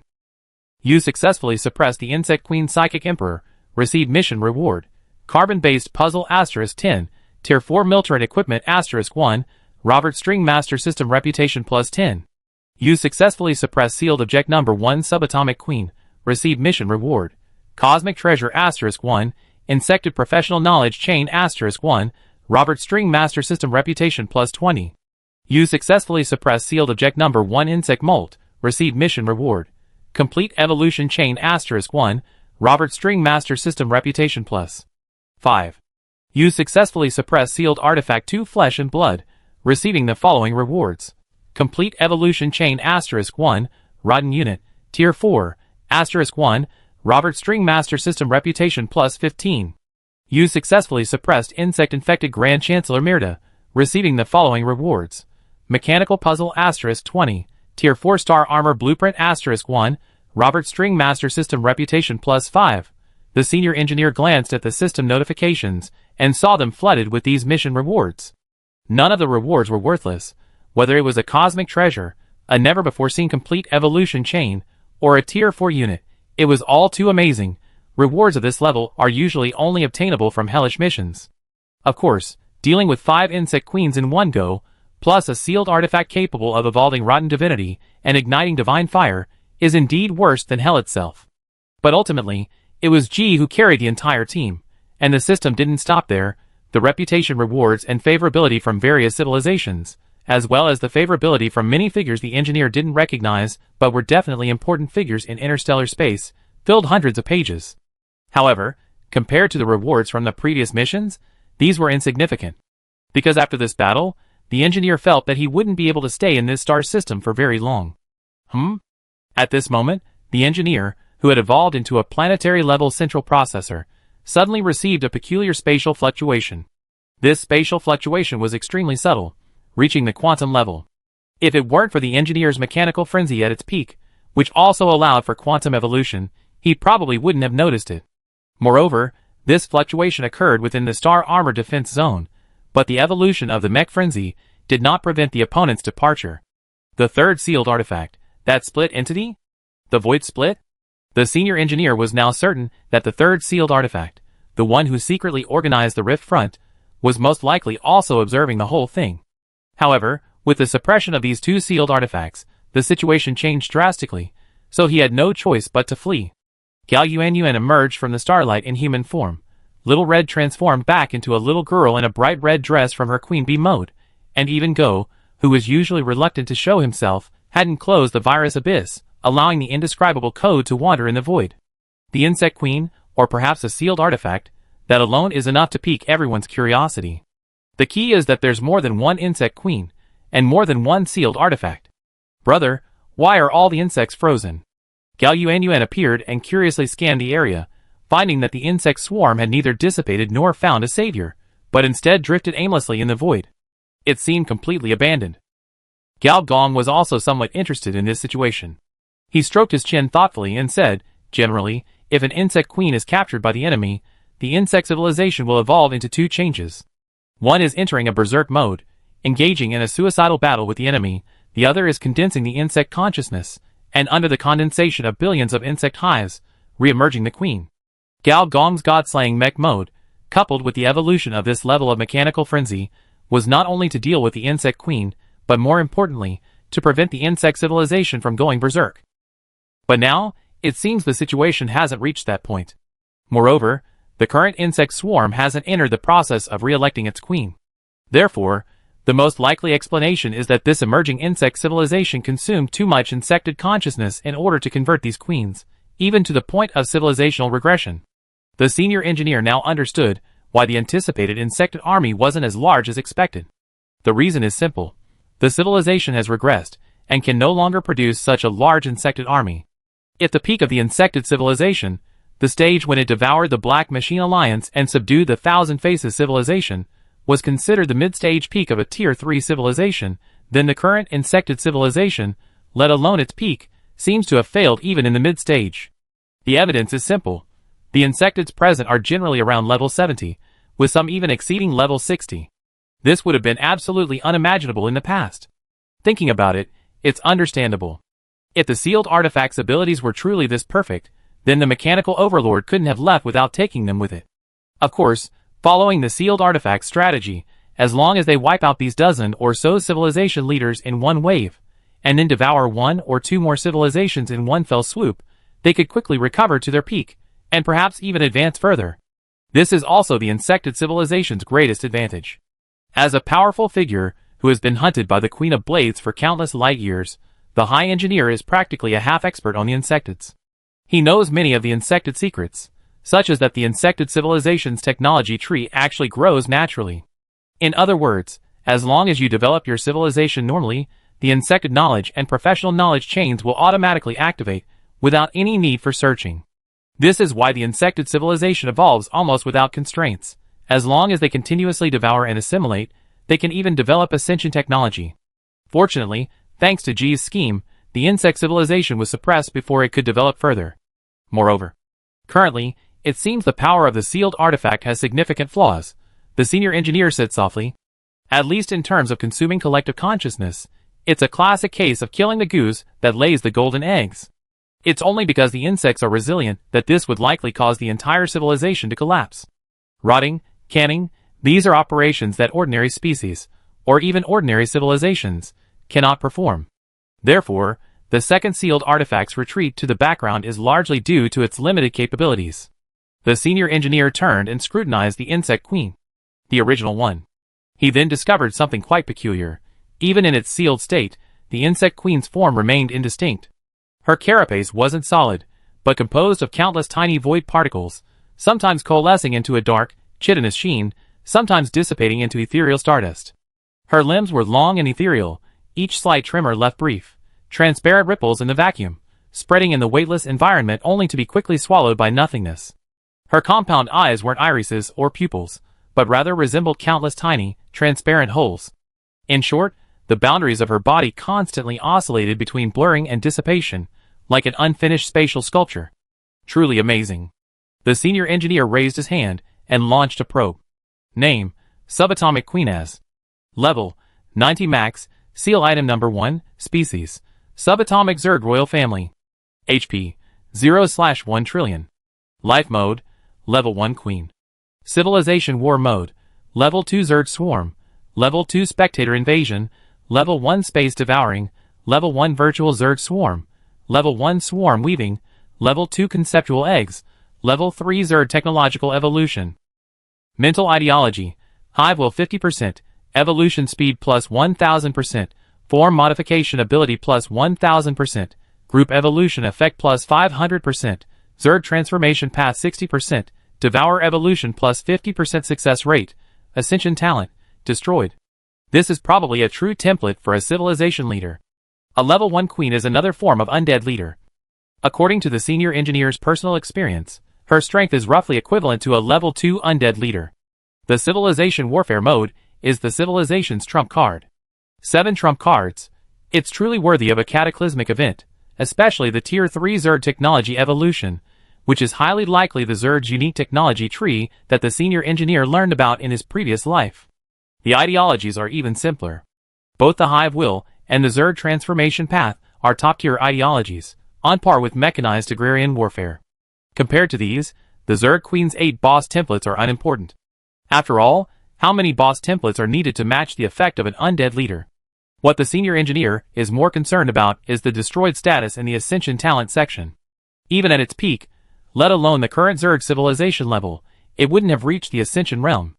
You successfully suppressed the Insect Queen Psychic Emperor. Receive Mission Reward. Carbon-based puzzle *10. Tier 4 Militarid Equipment *1. Robert String Master System Reputation +10. You successfully suppressed Sealed Object Number 1 Subatomic Queen. Receive Mission Reward. Cosmic Treasure *1. Insected Professional Knowledge Chain *1. Robert String Master System Reputation +20. You successfully suppressed Sealed Object Number 1 Insect Molt. Receive Mission Reward. Complete Evolution Chain *1. Robert String Master System Reputation +5. You successfully suppressed Sealed Artifact 2 Flesh and Blood, receiving the following rewards. Complete Evolution Chain *1. Rotten Unit, Tier 4, *1. Robert String Master System Reputation +15. You successfully suppressed Insect Infected Grand Chancellor Mirda, receiving the following rewards. Mechanical Puzzle *20. Tier 4 Star Armor Blueprint *1. Robert String Master System Reputation +5. The senior engineer glanced at the system notifications and saw them flooded with these mission rewards. None of the rewards were worthless, whether it was a cosmic treasure, a never-before-seen complete evolution chain, or a Tier 4 unit. It was all too amazing. Rewards of this level are usually only obtainable from hellish missions. Of course, dealing with 5 insect queens in one go, plus a sealed artifact capable of evolving rotten divinity and igniting divine fire, is indeed worse than hell itself. But ultimately, it was G who carried the entire team, and the system didn't stop there. The reputation rewards and favorability from various civilizations, as well as the favorability from many figures the engineer didn't recognize but were definitely important figures in interstellar space, filled hundreds of pages. However, compared to the rewards from the previous missions, these were insignificant. Because after this battle, the engineer felt that he wouldn't be able to stay in this star system for very long. At this moment, the engineer, who had evolved into a planetary-level central processor, suddenly received a peculiar spatial fluctuation. This spatial fluctuation was extremely subtle, reaching the quantum level. If it weren't for the engineer's mechanical frenzy at its peak, which also allowed for quantum evolution, he probably wouldn't have noticed it. Moreover, this fluctuation occurred within the star armor defense zone, but the evolution of the mech frenzy did not prevent the opponent's departure. The third sealed artifact, that split entity? The Void Split? The senior engineer was now certain that the third sealed artifact, the one who secretly organized the Rift Front, was most likely also observing the whole thing. However, with the suppression of these two sealed artifacts, the situation changed drastically, so he had no choice but to flee. Gao Yuanyuan emerged from the starlight in human form. Little Red transformed back into a little girl in a bright red dress from her Queen Bee mode, and even Go, who was usually reluctant to show himself, hadn't closed the virus abyss, allowing the indescribable code to wander in the void. The Insect Queen, or perhaps a sealed artifact, that alone is enough to pique everyone's curiosity. The key is that there's more than one Insect Queen, and more than one sealed artifact. Brother, why are all the insects frozen? Gao Yuanyuan appeared and curiously scanned the area, finding that the insect swarm had neither dissipated nor found a savior, but instead drifted aimlessly in the void. It seemed completely abandoned. Gao Gong was also somewhat interested in this situation. He stroked his chin thoughtfully and said, generally, if an insect queen is captured by the enemy, the insect civilization will evolve into two changes. One is entering a berserk mode, engaging in a suicidal battle with the enemy. The other is condensing the insect consciousness, and under the condensation of billions of insect hives, re-emerging the queen. Gao Gong's god-slaying mech mode, coupled with the evolution of this level of mechanical frenzy, was not only to deal with the insect queen, but more importantly, to prevent the insect civilization from going berserk. But now, it seems the situation hasn't reached that point. Moreover, the current insect swarm hasn't entered the process of re-electing its queen. Therefore, the most likely explanation is that this emerging insect civilization consumed too much insected consciousness in order to convert these queens, even to the point of civilizational regression. The senior engineer now understood why the anticipated insected army wasn't as large as expected. The reason is simple. The civilization has regressed, and can no longer produce such a large insected army. At the peak of the insected civilization, the stage when it devoured the Black Machine Alliance and subdued the Thousand Faces civilization, was considered the mid-stage peak of a Tier 3 civilization. Then the current insected civilization, let alone its peak, seems to have failed even in the mid-stage. The evidence is simple. The insecteds present are generally around level 70, with some even exceeding level 60. This would have been absolutely unimaginable in the past. Thinking about it, it's understandable. If the sealed artifact's abilities were truly this perfect, then the mechanical overlord couldn't have left without taking them with it. Of course, following the sealed artifact strategy, as long as they wipe out these dozen or so civilization leaders in one wave, and then devour one or two more civilizations in one fell swoop, they could quickly recover to their peak, and perhaps even advance further. This is also the insected civilization's greatest advantage. As a powerful figure who has been hunted by the Queen of Blades for countless light years, the High Engineer is practically a half-expert on the insecteds. He knows many of the insected secrets, such as that the insected civilization's technology tree actually grows naturally. In other words, as long as you develop your civilization normally, the insected knowledge and professional knowledge chains will automatically activate, without any need for searching. This is why the insected civilization evolves almost without constraints. As long as they continuously devour and assimilate, they can even develop ascension technology. Fortunately, thanks to G's scheme, the insect civilization was suppressed before it could develop further. Moreover, currently, it seems the power of the sealed artifact has significant flaws, the senior engineer said softly. At least in terms of consuming collective consciousness, it's a classic case of killing the goose that lays the golden eggs. It's only because the insects are resilient that this would likely cause the entire civilization to collapse. Rotting, canning, these are operations that ordinary species, or even ordinary civilizations, cannot perform. Therefore, the second sealed artifact's retreat to the background is largely due to its limited capabilities. The senior engineer turned and scrutinized the insect queen, the original one. He then discovered something quite peculiar. Even in its sealed state, the insect queen's form remained indistinct. Her carapace wasn't solid, but composed of countless tiny void particles, sometimes coalescing into a dark, chitinous sheen, sometimes dissipating into ethereal stardust. Her limbs were long and ethereal, each slight tremor left brief, transparent ripples in the vacuum, spreading in the weightless environment only to be quickly swallowed by nothingness. Her compound eyes weren't irises or pupils, but rather resembled countless tiny, transparent holes. In short, the boundaries of her body constantly oscillated between blurring and dissipation, like an unfinished spatial sculpture. Truly amazing. The senior engineer raised his hand and launched a probe. Name: Subatomic Queenaz. Level: 90 max. Seal item number 1. Species: Subatomic Zerg Royal Family. HP: 0/1 trillion. Life mode: Level 1 Queen. Civilization War mode: Level 2 Zerg Swarm. Level 2 Spectator Invasion. Level 1 Space Devouring. Level 1 Virtual Zerg Swarm. Level 1 Swarm Weaving. Level 2 Conceptual Eggs. Level 3 Zerg Technological Evolution. Mental Ideology: Hive Will 50%. Evolution Speed plus 1000%. Form Modification Ability plus 1000%. Group Evolution Effect plus 500%. Zerg Transformation Path 60%. Devour Evolution plus 50% Success Rate. Ascension Talent: Destroyed. This is probably a true template for a civilization leader. A level 1 queen is another form of undead leader. According to the senior engineer's personal experience, her strength is roughly equivalent to a level 2 undead leader. The civilization warfare mode is the civilization's trump card. 7 trump cards. It's truly worthy of a cataclysmic event, especially the Tier 3 Zerg technology evolution, which is highly likely the Zerg's unique technology tree that the senior engineer learned about in his previous life. The ideologies are even simpler. Both the Hive Will and the Zerg Transformation Path are top-tier ideologies, on par with mechanized agrarian warfare. Compared to these, the Zerg Queen's 8 boss templates are unimportant. After all, How many boss templates are needed to match the effect of an undead leader? What the senior engineer is more concerned about is the destroyed status in the Ascension talent section. Even at its peak, let alone the current Zerg civilization level, it wouldn't have reached the Ascension realm.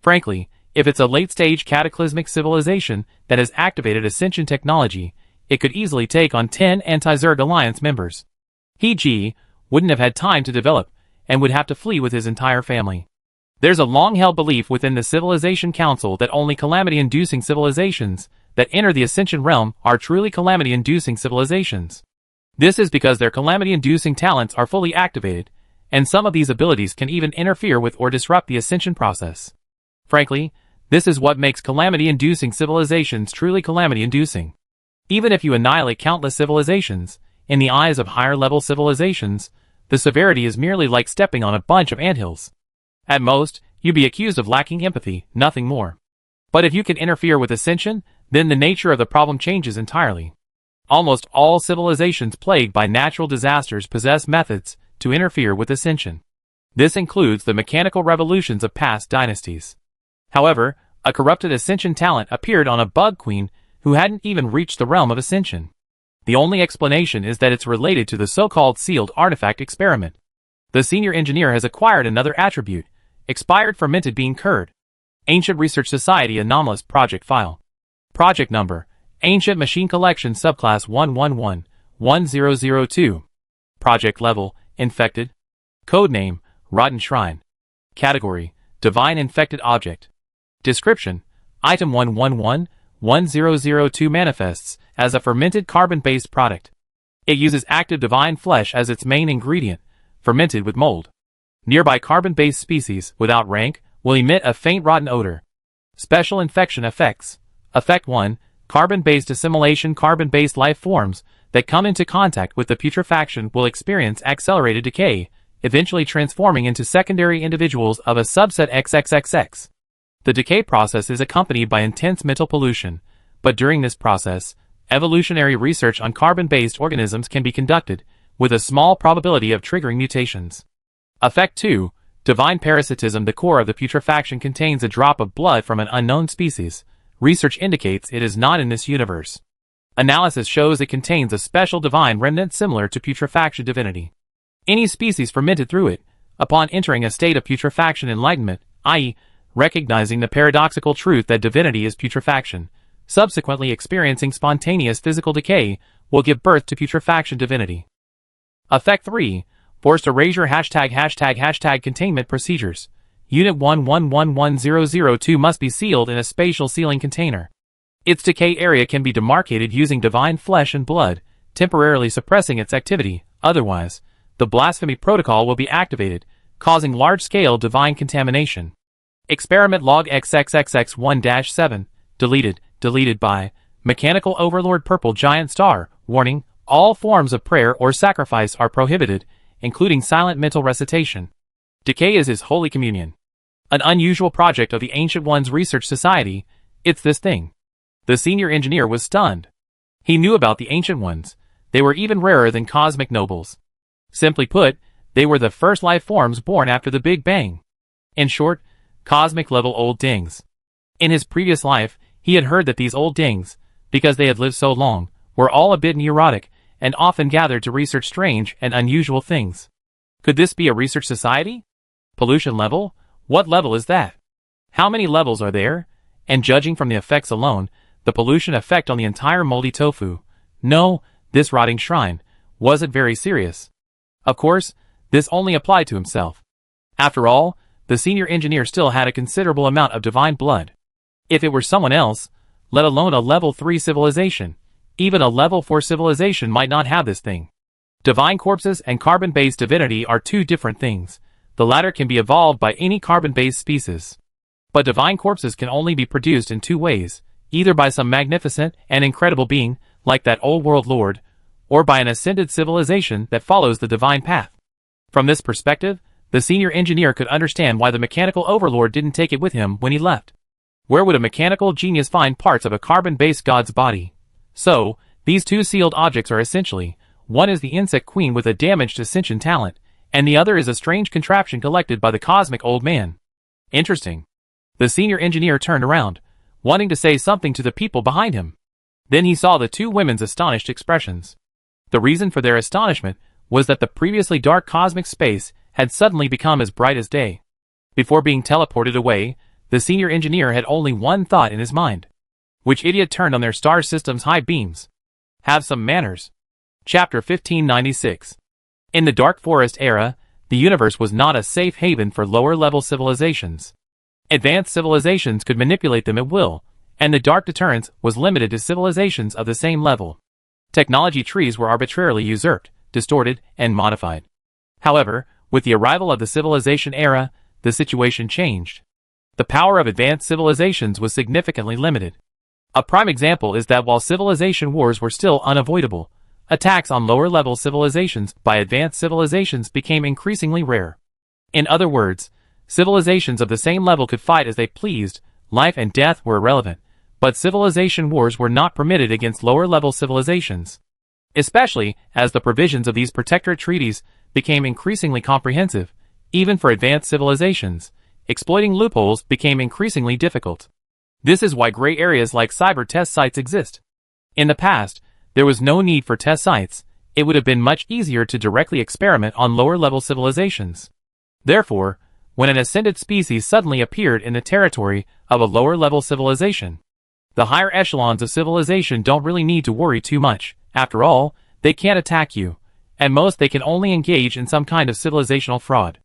Frankly, if it's a late-stage cataclysmic civilization that has activated Ascension technology, it could easily take on 10 anti-Zerg Alliance members. He wouldn't have had time to develop, and would have to flee with his entire family. There's a long-held belief within the Civilization Council that only calamity-inducing civilizations that enter the Ascension realm are truly calamity-inducing civilizations. This is because their calamity-inducing talents are fully activated, and some of these abilities can even interfere with or disrupt the Ascension process. Frankly, this is what makes calamity-inducing civilizations truly calamity-inducing. Even if you annihilate countless civilizations, in the eyes of higher-level civilizations, the severity is merely like stepping on a bunch of anthills. At most, you'd be accused of lacking empathy, nothing more. But if you can interfere with Ascension, then the nature of the problem changes entirely. Almost all civilizations plagued by natural disasters possess methods to interfere with Ascension. This includes the mechanical revolutions of past dynasties. However, a corrupted Ascension talent appeared on a bug queen who hadn't even reached the realm of Ascension. The only explanation is that it's related to the so-called sealed artifact experiment. The senior engineer has acquired another attribute, expired fermented bean curd. Ancient Research Society Anomalous Project File. Project Number, Ancient Machine Collection Subclass 111-1002. Project Level, Infected. Codename, Rotten Shrine. Category, Divine Infected Object. Description, Item 111-1002 manifests as a fermented carbon-based product. It uses active divine flesh as its main ingredient, fermented with mold. Nearby carbon-based species, without rank, will emit a faint rotten odor. Special infection effects. Effect 1, carbon-based assimilation. Carbon-based life forms that come into contact with the putrefaction will experience accelerated decay, eventually transforming into secondary individuals of a subset XXXX. The decay process is accompanied by intense mental pollution, but during this process, evolutionary research on carbon-based organisms can be conducted, with a small probability of triggering mutations. Effect 2, divine parasitism. The core of the putrefaction contains a drop of blood from an unknown species. Research indicates it is not in this universe. Analysis shows it contains a special divine remnant similar to putrefaction divinity. Any species fermented through it, upon entering a state of putrefaction enlightenment, i.e., recognizing the paradoxical truth that divinity is putrefaction, subsequently experiencing spontaneous physical decay, will give birth to putrefaction divinity. Effect 3, forced erasure. ### containment procedures. Unit 1111002 must be sealed in a spatial sealing container. Its decay area can be demarcated using divine flesh and blood, temporarily suppressing its activity. Otherwise, the blasphemy protocol will be activated, causing large-scale divine contamination. Experiment log XXXX1-7, deleted by Mechanical Overlord Purple Giant Star. Warning, all forms of prayer or sacrifice are prohibited, including silent mental recitation. Decay is his Holy Communion. An unusual project of the Ancient Ones Research Society, it's this thing. The senior engineer was stunned. He knew about the Ancient Ones. They were even rarer than cosmic nobles. Simply put, they were the first life forms born after the Big Bang. In short, cosmic-level old dings. In his previous life, he had heard that these old dings, because they had lived so long, were all a bit neurotic, and often gathered to research strange and unusual things. Could this be a research society? Pollution level? What level is that? How many levels are there? And judging from the effects alone, the pollution effect on the entire moldy tofu, no, this rotting shrine, wasn't very serious. Of course, this only applied to himself. After all, the senior engineer still had a considerable amount of divine blood. If it were someone else, let alone a level 3 civilization, even a level 4 civilization might not have this thing. Divine corpses and carbon-based divinity are two different things. The latter can be evolved by any carbon-based species. But divine corpses can only be produced in two ways, either by some magnificent and incredible being, like that old world lord, or by an ascended civilization that follows the divine path. From this perspective, the senior engineer could understand why the mechanical overlord didn't take it with him when he left. Where would a mechanical genius find parts of a carbon-based god's body? So, these two sealed objects are essentially, one is the insect queen with a damaged ascension talent, and the other is a strange contraption collected by the cosmic old man. Interesting. The senior engineer turned around, wanting to say something to the people behind him. Then he saw the two women's astonished expressions. The reason for their astonishment was that the previously dark cosmic space had suddenly become as bright as day. Before being teleported away, the senior engineer had only one thought in his mind. Which idiot turned on their star system's high beams? Have some manners. Chapter 1596. In the Dark Forest era, the universe was not a safe haven for lower-level civilizations. Advanced civilizations could manipulate them at will, and the dark deterrence was limited to civilizations of the same level. Technology trees were arbitrarily usurped, distorted, and modified. However, with the arrival of the civilization era, the situation changed. The power of advanced civilizations was significantly limited. A prime example is that while civilization wars were still unavoidable, attacks on lower-level civilizations by advanced civilizations became increasingly rare. In other words, civilizations of the same level could fight as they pleased, life and death were irrelevant, but civilization wars were not permitted against lower-level civilizations. Especially as the provisions of these protectorate treaties became increasingly comprehensive, even for advanced civilizations, exploiting loopholes became increasingly difficult. This is why gray areas like cyber test sites exist. In the past, there was no need for test sites. It would have been much easier to directly experiment on lower-level civilizations. Therefore, when an ascended species suddenly appeared in the territory of a lower-level civilization, the higher echelons of civilization don't really need to worry too much. After all, they can't attack you. At most they can only engage in some kind of civilizational fraud.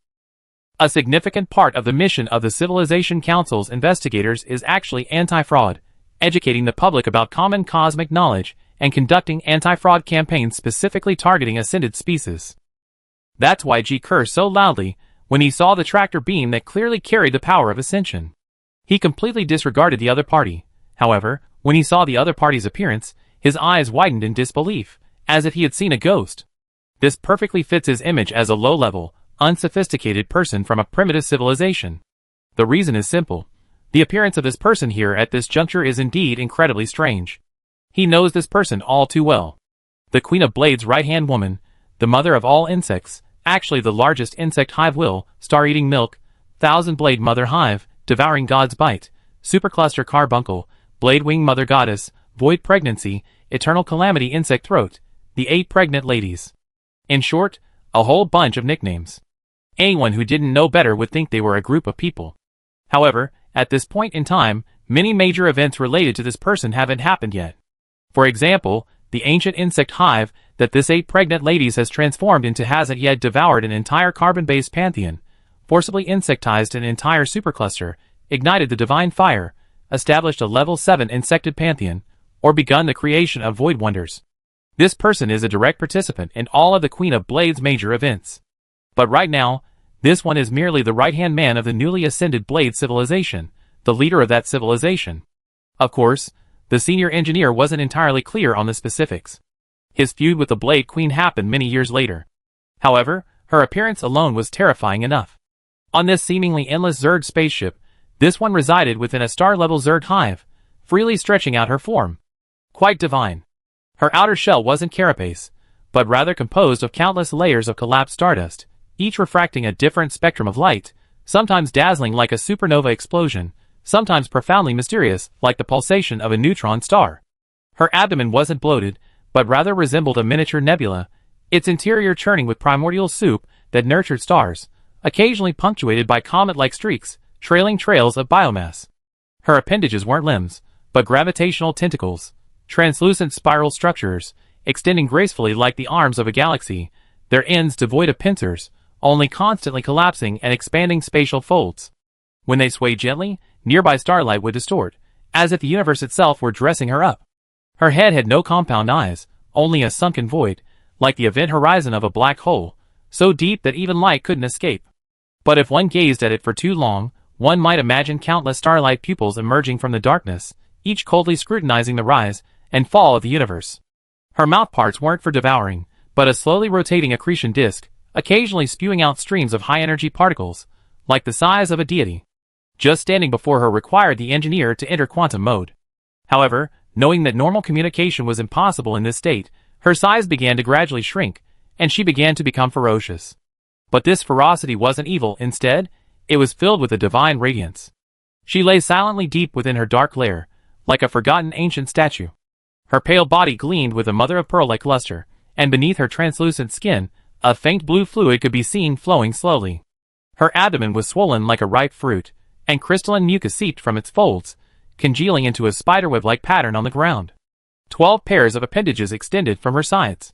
A significant part of the mission of the Civilization Council's investigators is actually anti-fraud, educating the public about common cosmic knowledge and conducting anti-fraud campaigns specifically targeting ascended species. That's why G cursed so loudly when he saw the tractor beam that clearly carried the power of ascension. He completely disregarded the other party. However, when he saw the other party's appearance, his eyes widened in disbelief, as if he had seen a ghost. This perfectly fits his image as a low-level, unsophisticated person from a primitive civilization. The reason is simple. The appearance of this person here at this juncture is indeed incredibly strange. He knows this person all too well. The Queen of Blades' right-hand woman, the mother of all insects, actually the largest insect hive will, star-eating milk, thousand-blade mother hive, devouring god's bite, supercluster carbuncle, blade-wing mother goddess, void pregnancy, eternal calamity insect throat, the 8 pregnant ladies. In short, a whole bunch of nicknames. Anyone who didn't know better would think they were a group of people. However, at this point in time, many major events related to this person haven't happened yet. For example, the ancient insect hive that this 8 pregnant ladies has transformed into hasn't yet devoured an entire carbon-based pantheon, forcibly insectized an entire supercluster, ignited the divine fire, established a level 7 insected pantheon, or begun the creation of void wonders. This person is a direct participant in all of the Queen of Blades' major events. But right now, this one is merely the right-hand man of the newly ascended Blade civilization, the leader of that civilization. Of course, the senior engineer wasn't entirely clear on the specifics. His feud with the Blade Queen happened many years later. However, her appearance alone was terrifying enough. On this seemingly endless Zerg spaceship, this one resided within a star-level Zerg hive, freely stretching out her form. Quite divine. Her outer shell wasn't carapace, but rather composed of countless layers of collapsed stardust, each refracting a different spectrum of light, sometimes dazzling like a supernova explosion, sometimes profoundly mysterious like the pulsation of a neutron star. Her abdomen wasn't bloated, but rather resembled a miniature nebula, its interior churning with primordial soup that nurtured stars, occasionally punctuated by comet-like streaks, trailing trails of biomass. Her appendages weren't limbs, but gravitational tentacles, translucent spiral structures, extending gracefully like the arms of a galaxy, their ends devoid of pincers, only constantly collapsing and expanding spatial folds. When they swayed gently, nearby starlight would distort, as if the universe itself were dressing her up. Her head had no compound eyes, only a sunken void, like the event horizon of a black hole, so deep that even light couldn't escape. But if one gazed at it for too long, one might imagine countless starlight pupils emerging from the darkness, each coldly scrutinizing the rise and fall of the universe. Her mouth parts weren't for devouring, but a slowly rotating accretion disk, occasionally spewing out streams of high-energy particles, like the size of a deity. Just standing before her required the engineer to enter quantum mode. However, knowing that normal communication was impossible in this state, her size began to gradually shrink, and she began to become ferocious. But this ferocity wasn't evil. Instead, it was filled with a divine radiance. She lay silently deep within her dark lair, like a forgotten ancient statue. Her pale body gleamed with a mother-of-pearl-like luster, and beneath her translucent skin, a faint blue fluid could be seen flowing slowly. Her abdomen was swollen like a ripe fruit, and crystalline mucus seeped from its folds, congealing into a spiderweb-like pattern on the ground. 12 pairs of appendages extended from her sides.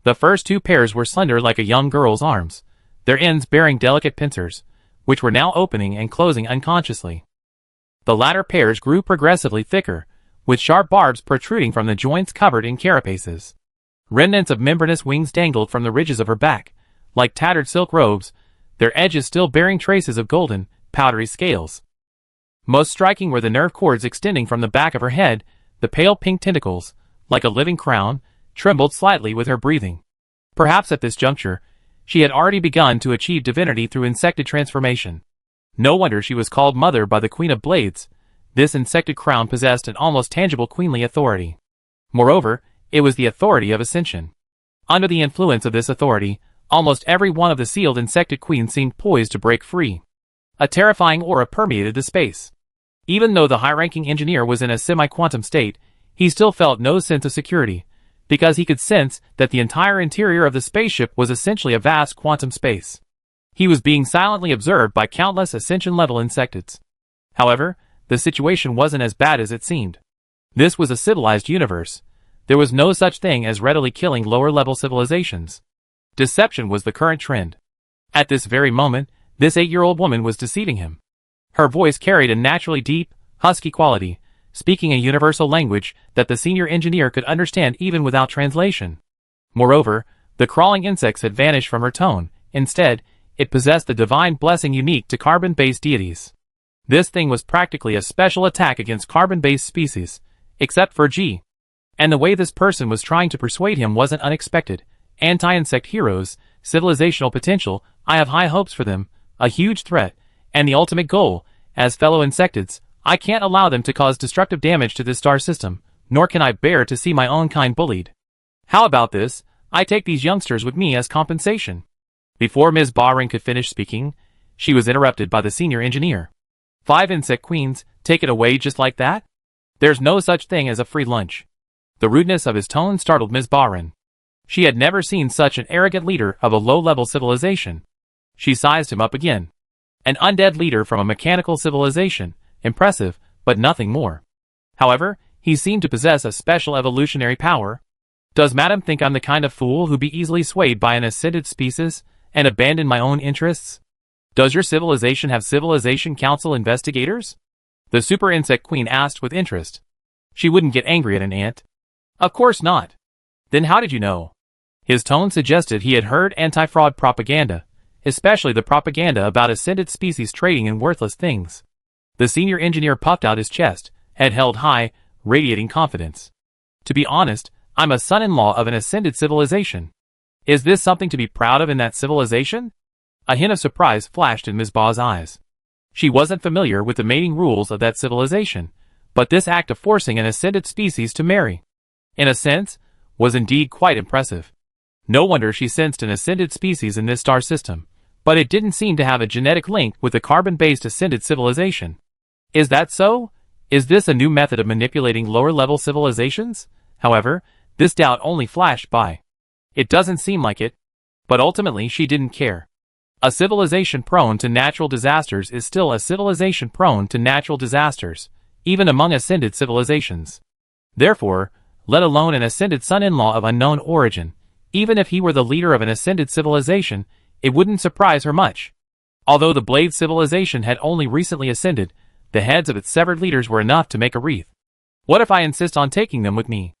The first 2 pairs were slender like a young girl's arms, their ends bearing delicate pincers, which were now opening and closing unconsciously. The latter pairs grew progressively thicker, with sharp barbs protruding from the joints covered in carapaces. Remnants of membranous wings dangled from the ridges of her back, like tattered silk robes, their edges still bearing traces of golden, powdery scales. Most striking were the nerve cords extending from the back of her head. The pale pink tentacles, like a living crown, trembled slightly with her breathing. Perhaps at this juncture, she had already begun to achieve divinity through insected transformation. No wonder she was called Mother by the Queen of Blades. This insected crown possessed an almost tangible queenly authority. Moreover, it was the authority of ascension. Under the influence of this authority, almost every one of the sealed insected queens seemed poised to break free. A terrifying aura permeated the space. Even though the high-ranking engineer was in a semi-quantum state, he still felt no sense of security, because he could sense that the entire interior of the spaceship was essentially a vast quantum space. He was being silently observed by countless ascension-level insectids. However, the situation wasn't as bad as it seemed. This was a civilized universe. There was no such thing as readily killing lower-level civilizations. Deception was the current trend. At this very moment, this 8-year-old woman was deceiving him. Her voice carried a naturally deep, husky quality, speaking a universal language that the senior engineer could understand even without translation. Moreover, the crawling insects had vanished from her tone. Instead, it possessed the divine blessing unique to carbon-based deities. This thing was practically a special attack against carbon-based species, except for G. And the way this person was trying to persuade him wasn't unexpected. Anti-insect heroes, civilizational potential, I have high hopes for them, a huge threat, and the ultimate goal. As fellow insectids, I can't allow them to cause destructive damage to this star system, nor can I bear to see my own kind bullied. How about this? I take these youngsters with me as compensation. Before Ms. Bahrain could finish speaking, she was interrupted by the senior engineer. 5 insect queens, take it away just like that? There's no such thing as a free lunch. The rudeness of his tone startled Ms. Bahrain. She had never seen such an arrogant leader of a low-level civilization. She sized him up again. An undead leader from a mechanical civilization, impressive, but nothing more. However, he seemed to possess a special evolutionary power. Does Madam think I'm the kind of fool who'd be easily swayed by an ascended species, and abandon my own interests? Does your civilization have Civilization Council investigators? The Super Insect Queen asked with interest. She wouldn't get angry at an ant. Of course not. Then how did you know? His tone suggested he had heard anti-fraud propaganda, especially the propaganda about ascended species trading in worthless things. The senior engineer puffed out his chest, head held high, radiating confidence. To be honest, I'm a son-in-law of an ascended civilization. Is this something to be proud of in that civilization? A hint of surprise flashed in Ms. Ba's eyes. She wasn't familiar with the mating rules of that civilization, but this act of forcing an ascended species to marry, in a sense, was indeed quite impressive. No wonder she sensed an ascended species in this star system, but it didn't seem to have a genetic link with the carbon-based ascended civilization. Is that so? Is this a new method of manipulating lower-level civilizations? However, this doubt only flashed by. It doesn't seem like it. But ultimately she didn't care. A civilization prone to natural disasters is still a civilization prone to natural disasters, even among ascended civilizations. Therefore, let alone an ascended son-in-law of unknown origin, even if he were the leader of an ascended civilization, it wouldn't surprise her much. Although the Blade civilization had only recently ascended, the heads of its severed leaders were enough to make a wreath. What if I insist on taking them with me?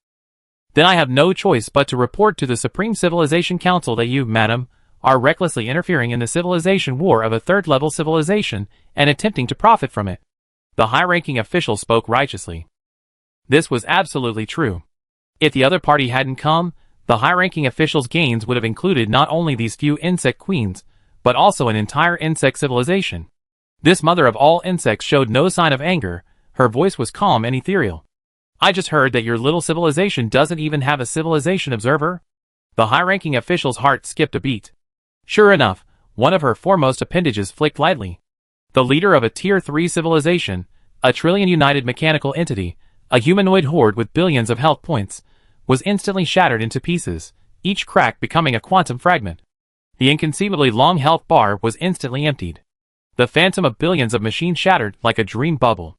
Then I have no choice but to report to the Supreme Civilization Council that you, madam, are recklessly interfering in the civilization war of a third-level civilization and attempting to profit from it. The high-ranking official spoke righteously. This was absolutely true. If the other party hadn't come, the high-ranking official's gains would have included not only these few insect queens, but also an entire insect civilization. This mother of all insects showed no sign of anger. Her voice was calm and ethereal. I just heard that your little civilization doesn't even have a civilization observer. The high-ranking official's heart skipped a beat. Sure enough, one of her foremost appendages flicked lightly. The leader of a Tier 3 civilization, a trillion-united mechanical entity, a humanoid horde with billions of health points, was instantly shattered into pieces, each crack becoming a quantum fragment. The inconceivably long health bar was instantly emptied. The phantom of billions of machines shattered like a dream bubble.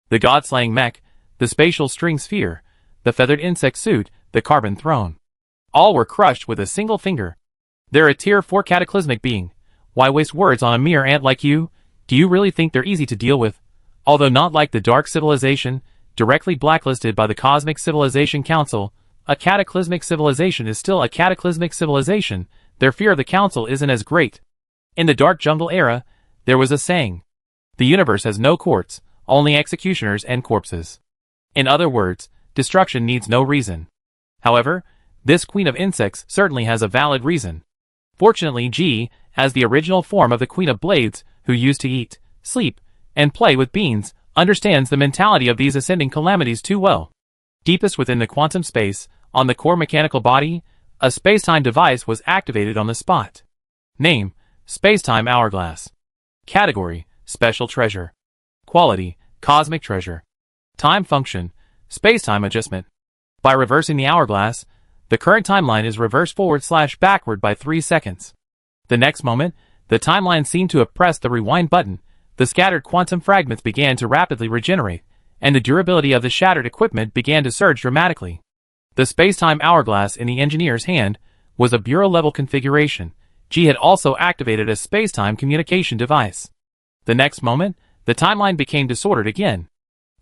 The god-slaying mech, the spatial string sphere, the feathered insect suit, the carbon throne. All were crushed with a single finger. They're a Tier 4 cataclysmic being. Why waste words on a mere ant like you? Do you really think they're easy to deal with? Although not like the Dark Civilization, directly blacklisted by the Cosmic Civilization Council, a cataclysmic civilization is still a cataclysmic civilization. Their fear of the Council isn't as great. In the Dark Jungle era, there was a saying. The universe has no courts, only executioners and corpses. In other words, destruction needs no reason. However, this Queen of Insects certainly has a valid reason. Fortunately, G, as the original form of the Queen of Blades, who used to eat, sleep, and play with beans, understands the mentality of these ascending calamities too well. Deepest within the quantum space, on the core mechanical body, a space-time device was activated on the spot. Name: Space-Time Hourglass. Category: Special Treasure. Quality: Cosmic Treasure. Time function: Space-time adjustment. By reversing the hourglass, the current timeline is reversed forward/backward by 3 seconds. The next moment, the timeline seemed to have pressed the rewind button, the scattered quantum fragments began to rapidly regenerate, and the durability of the shattered equipment began to surge dramatically. The space-time hourglass in the engineer's hand was a bureau-level configuration. G had also activated a space-time communication device. The next moment, the timeline became disordered again.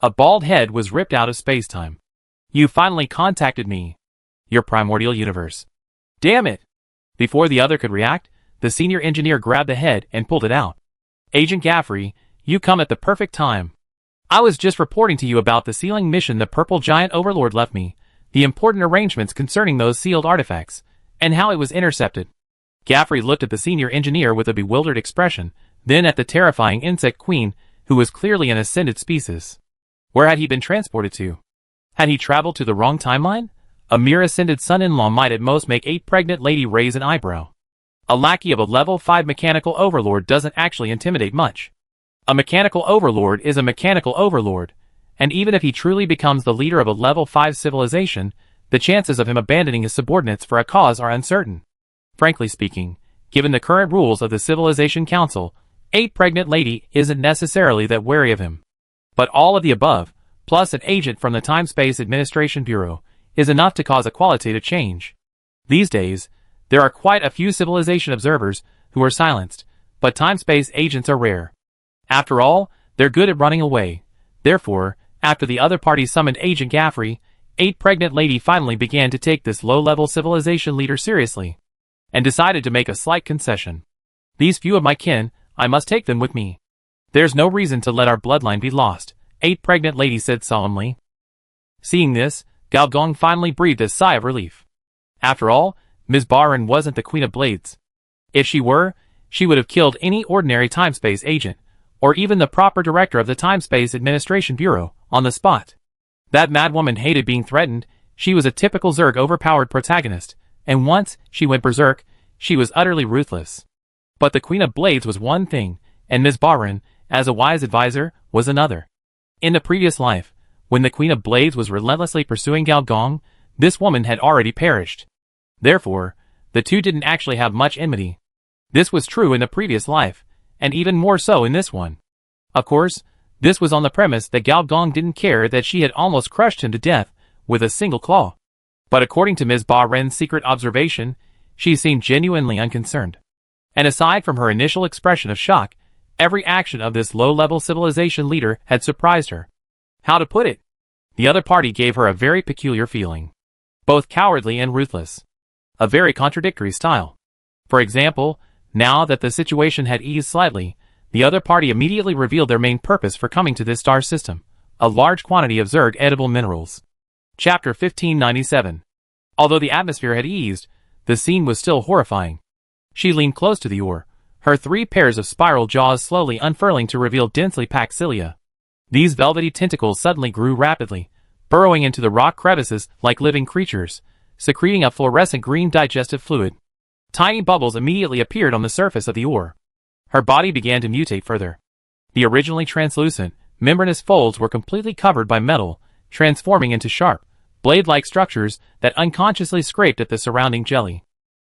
A bald head was ripped out of space-time. You finally contacted me. Your primordial universe. Damn it! Before the other could react, the senior engineer grabbed the head and pulled it out. Agent Gaffrey, you come at the perfect time. I was just reporting to you about the sealing mission the Purple Giant Overlord left me, the important arrangements concerning those sealed artifacts, and how it was intercepted. Gaffrey looked at the senior engineer with a bewildered expression, then at the terrifying insect queen, who was clearly an ascended species. Where had he been transported to? Had he traveled to the wrong timeline? A mere ascended son-in-law might at most make a pregnant lady raise an eyebrow. A lackey of a level 5 mechanical overlord doesn't actually intimidate much. A mechanical overlord is a mechanical overlord, and even if he truly becomes the leader of a level 5 civilization, the chances of him abandoning his subordinates for a cause are uncertain. Frankly speaking, given the current rules of the Civilization Council, a pregnant lady isn't necessarily that wary of him. But all of the above, plus an agent from the Time-Space Administration Bureau, is enough to cause a qualitative change. These days, there are quite a few civilization observers who are silenced, but time-space agents are rare. After all, they're good at running away. Therefore, after the other party summoned Agent Gaffrey, a pregnant lady finally began to take this low-level civilization leader seriously, and decided to make a slight concession. These few of my kin, I must take them with me. There's no reason to let our bloodline be lost, a pregnant lady said solemnly. Seeing this, Gao Gong finally breathed a sigh of relief. After all, Ms. Barin wasn't the Queen of Blades. If she were, she would have killed any ordinary time-space agent, or even the proper director of the Time-Space Administration Bureau, on the spot. That madwoman hated being threatened. She was a typical Zerg overpowered protagonist, and once she went berserk, she was utterly ruthless. But the Queen of Blades was one thing, and Ms. Barin, as a wise advisor, was another. In the previous life, when the Queen of Blades was relentlessly pursuing Gao Gong, this woman had already perished. Therefore, the two didn't actually have much enmity. This was true in the previous life, and even more so in this one. Of course, this was on the premise that Gao Gong didn't care that she had almost crushed him to death with a single claw. But according to Ms. Ba Ren's secret observation, she seemed genuinely unconcerned. And aside from her initial expression of shock, every action of this low-level civilization leader had surprised her. How to put it? The other party gave her a very peculiar feeling. Both cowardly and ruthless. A very contradictory style. For example, now that the situation had eased slightly, the other party immediately revealed their main purpose for coming to this star system, a large quantity of Zerg edible minerals. Chapter 1597. Although the atmosphere had eased, the scene was still horrifying. She leaned close to the ore, her 3 pairs of spiral jaws slowly unfurling to reveal densely packed cilia. These velvety tentacles suddenly grew rapidly, burrowing into the rock crevices like living creatures, secreting a fluorescent green digestive fluid. Tiny bubbles immediately appeared on the surface of the ore. Her body began to mutate further. The originally translucent, membranous folds were completely covered by metal, transforming into sharp, blade-like structures that unconsciously scraped at the surrounding jelly.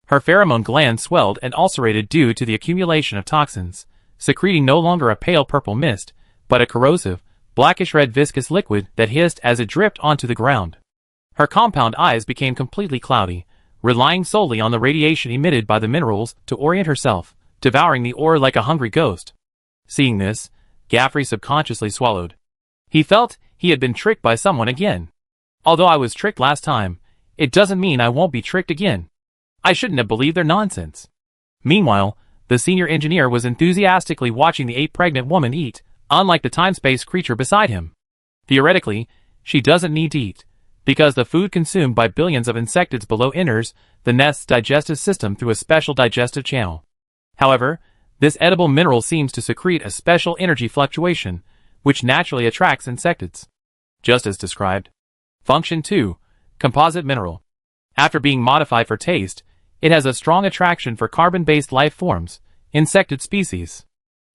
Her pheromone glands swelled and ulcerated due to the accumulation of toxins, secreting no longer a pale purple mist, but a corrosive, blackish-red viscous liquid that hissed as it dripped onto the ground. Her compound eyes became completely cloudy, relying solely on the radiation emitted by the minerals to orient herself, devouring the ore like a hungry ghost. Seeing this, Gaffrey subconsciously swallowed. He felt he had been tricked by someone again. Although I was tricked last time, it doesn't mean I won't be tricked again. I shouldn't have believed their nonsense. Meanwhile, the senior engineer was enthusiastically watching the pregnant woman eat, unlike the time-space creature beside him. Theoretically, she doesn't need to eat, because the food consumed by billions of insectids below enters the nest's digestive system through a special digestive channel. However, this edible mineral seems to secrete a special energy fluctuation, which naturally attracts insectids. Just as described. Function 2. Composite mineral. After being modified for taste, it has a strong attraction for carbon-based life forms, insectid species.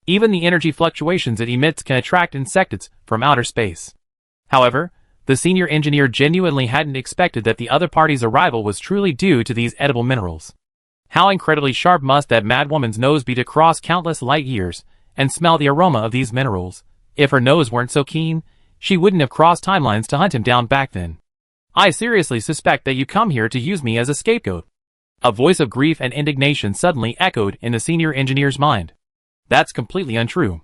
Even the energy fluctuations it emits can attract insectids from outer space. However, the senior engineer genuinely hadn't expected that the other party's arrival was truly due to these edible minerals. How incredibly sharp must that mad woman's nose be to cross countless light years and smell the aroma of these minerals? If her nose weren't so keen, she wouldn't have crossed timelines to hunt him down back then. I seriously suspect that you come here to use me as a scapegoat. A voice of grief and indignation suddenly echoed in the senior engineer's mind. That's completely untrue.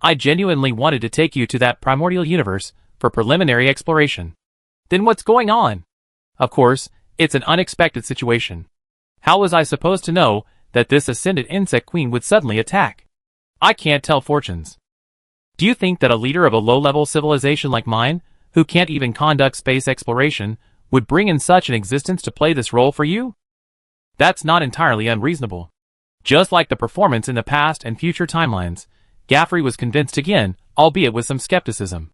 I genuinely wanted to take you to that primordial universe for preliminary exploration. Then what's going on? Of course, it's an unexpected situation. How was I supposed to know that this ascended insect queen would suddenly attack? I can't tell fortunes. Do you think that a leader of a low-level civilization like mine, who can't even conduct space exploration, would bring in such an existence to play this role for you? That's not entirely unreasonable. Just like the performance in the past and future timelines, Gaffrey was convinced again, albeit with some skepticism.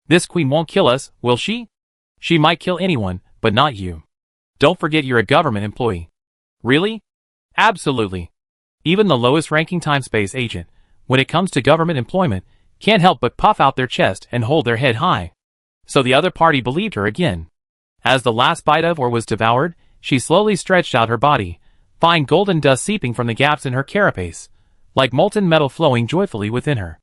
This queen won't kill us, will she? She might kill anyone, but not you. Don't forget you're a government employee. Really? Absolutely. Even the lowest-ranking time-space agent, when it comes to government employment, can't help but puff out their chest and hold their head high. So the other party believed her again. As the last bite of ore was devoured, she slowly stretched out her body, fine golden dust seeping from the gaps in her carapace, like molten metal flowing joyfully within her.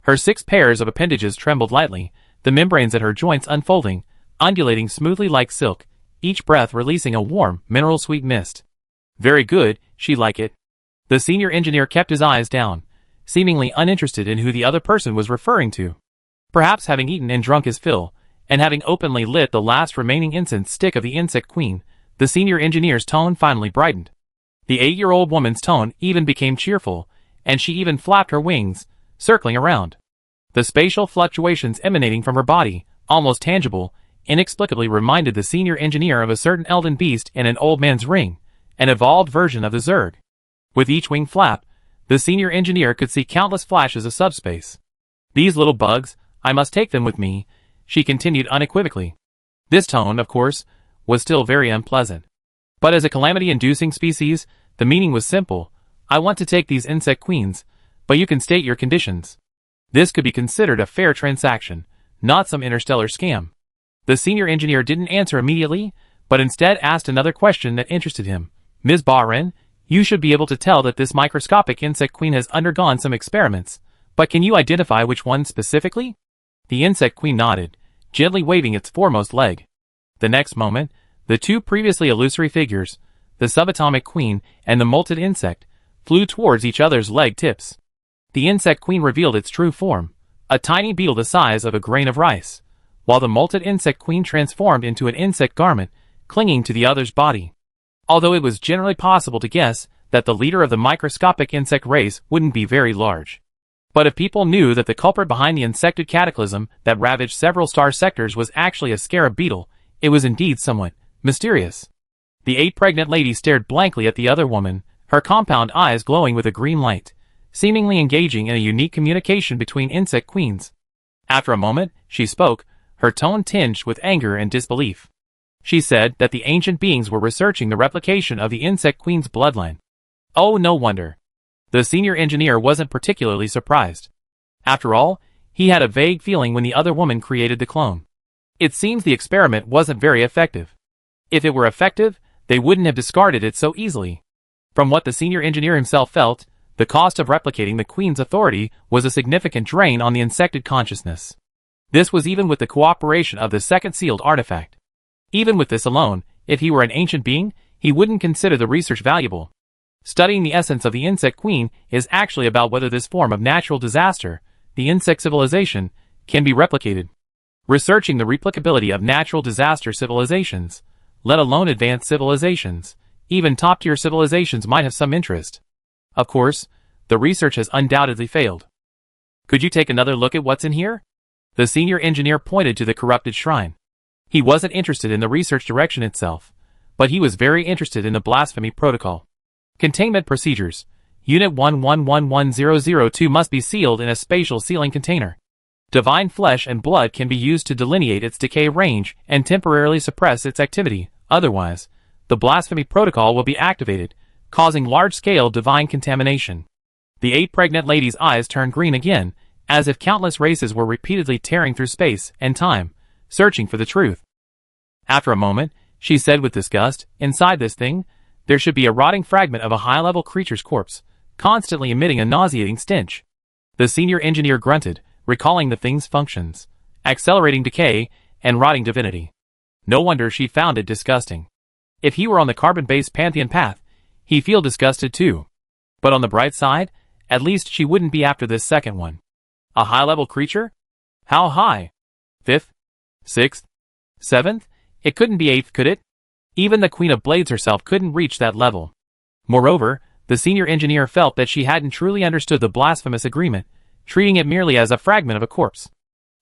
Her 6 pairs of appendages trembled lightly, the membranes at her joints unfolding, undulating smoothly like silk, each breath releasing a warm, mineral-sweet mist. Very good, she like it. The senior engineer kept his eyes down, seemingly uninterested in who the other person was referring to. Perhaps having eaten and drunk his fill, and having openly lit the last remaining incense stick of the insect queen, the senior engineer's tone finally brightened. The 8-year-old woman's tone even became cheerful, and she even flapped her wings, circling around. The spatial fluctuations emanating from her body, almost tangible, inexplicably reminded the senior engineer of a certain elden beast in an old man's ring, an evolved version of the Zerg. With each wing flap, the senior engineer could see countless flashes of subspace. These little bugs, I must take them with me, she continued unequivocally. This tone, of course, was still very unpleasant. But as a calamity-inducing species, the meaning was simple. I want to take these insect queens, but you can state your conditions. This could be considered a fair transaction, not some interstellar scam. The senior engineer didn't answer immediately, but instead asked another question that interested him. Ms. Bahrain, you should be able to tell that this microscopic insect queen has undergone some experiments, but can you identify which one specifically? The insect queen nodded, gently waving its foremost leg. The next moment, the 2 previously illusory figures, the subatomic queen and the molted insect, flew towards each other's leg tips. The insect queen revealed its true form, a tiny beetle the size of a grain of rice, while the molted insect queen transformed into an insect garment, clinging to the other's body. Although it was generally possible to guess that the leader of the microscopic insect race wouldn't be very large. But if people knew that the culprit behind the insected cataclysm that ravaged several star sectors was actually a scarab beetle, it was indeed somewhat mysterious. The 8 pregnant lady stared blankly at the other woman, her compound eyes glowing with a green light, seemingly engaging in a unique communication between insect queens. After a moment, she spoke, her tone tinged with anger and disbelief. She said that the ancient beings were researching the replication of the insect queen's bloodline. Oh, no wonder. The senior engineer wasn't particularly surprised. After all, he had a vague feeling when the other woman created the clone. It seems the experiment wasn't very effective. If it were effective, they wouldn't have discarded it so easily. From what the senior engineer himself felt, the cost of replicating the Queen's authority was a significant drain on the insected consciousness. This was even with the cooperation of the second sealed artifact. Even with this alone, if he were an ancient being, he wouldn't consider the research valuable. Studying the essence of the insect queen is actually about whether this form of natural disaster, the insect civilization, can be replicated. Researching the replicability of natural disaster civilizations, let alone advanced civilizations, even top-tier civilizations might have some interest. Of course, the research has undoubtedly failed. Could you take another look at what's in here? The senior engineer pointed to the corrupted shrine. He wasn't interested in the research direction itself, but he was very interested in the blasphemy protocol. Containment procedures. Unit 11111002 must be sealed in a spatial sealing container. Divine flesh and blood can be used to delineate its decay range and temporarily suppress its activity. Otherwise, the blasphemy protocol will be activated, causing large-scale divine contamination. The 8 pregnant lady's eyes turned green again, as if countless races were repeatedly tearing through space and time, searching for the truth. After a moment, she said with disgust, "Inside this thing, there should be a rotting fragment of a high-level creature's corpse, constantly emitting a nauseating stench." The senior engineer grunted, recalling the thing's functions: accelerating decay and rotting divinity. No wonder she found it disgusting. If he were on the carbon-based Pantheon path, he'd feel disgusted too. But on the bright side, at least she wouldn't be after this second one. A high-level creature? How high? 5th? 6th? 7th? It couldn't be 8th, could it? Even the Queen of Blades herself couldn't reach that level. Moreover, the senior engineer felt that she hadn't truly understood the blasphemous agreement, treating it merely as a fragment of a corpse.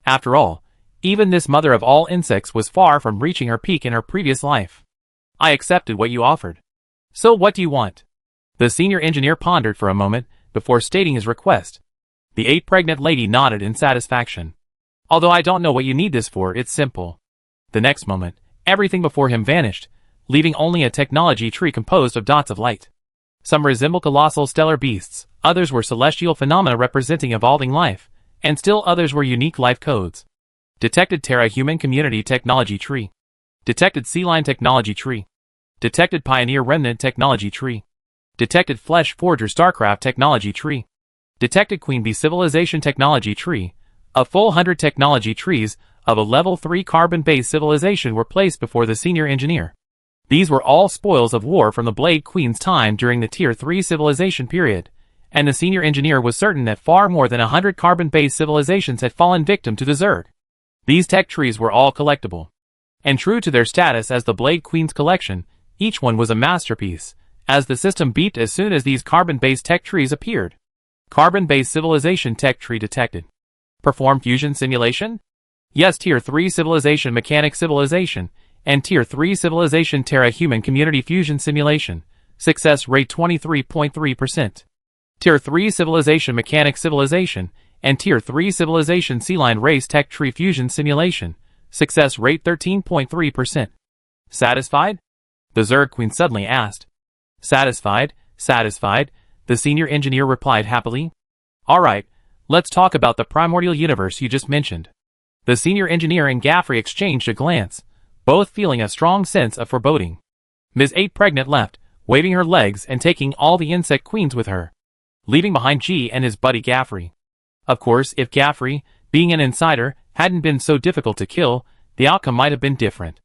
After all, even this mother of all insects was far from reaching her peak in her previous life. "I accepted what you offered. So what do you want?" The senior engineer pondered for a moment before stating his request. The 8 pregnant lady nodded in satisfaction. "Although I don't know what you need this for, it's simple." The next moment, everything before him vanished, leaving only a technology tree composed of dots of light. Some resemble colossal stellar beasts, others were celestial phenomena representing evolving life, and still others were unique life codes. Detected Terra Human Community Technology Tree. Detected Sea Line Technology Tree. Detected Pioneer Remnant Technology Tree. Detected Flesh Forger Starcraft Technology Tree. Detected Queen Bee Civilization Technology Tree. A full 100 technology trees of a level 3 carbon-based civilization were placed before the senior engineer. These were all spoils of war from the Blade Queen's time during the Tier 3 civilization period, and the senior engineer was certain that far more than 100 carbon-based civilizations had fallen victim to the Zerg. These tech trees were all collectible. And true to their status as the Blade Queen's collection, each one was a masterpiece, as the system beeped as soon as these carbon-based tech trees appeared. Carbon-based civilization tech tree detected. Perform fusion simulation? Yes, Tier 3 civilization mechanic civilization, and Tier 3 civilization Terra Human Community Fusion Simulation. Success rate 23.3%. Tier 3 civilization mechanic civilization, and Tier 3 civilization Sea Line Race Tech Tree Fusion Simulation. Success rate 13.3%. Satisfied? The Zerg Queen suddenly asked. Satisfied, satisfied, the senior engineer replied happily. Alright, let's talk about the primordial universe you just mentioned. The senior engineer and Gaffrey exchanged a glance, both feeling a strong sense of foreboding. Ms. 8 Pregnant left, waving her legs and taking all the insect queens with her, leaving behind G and his buddy Gaffrey. Of course, if Gaffrey, being an insider, hadn't been so difficult to kill, the outcome might have been different.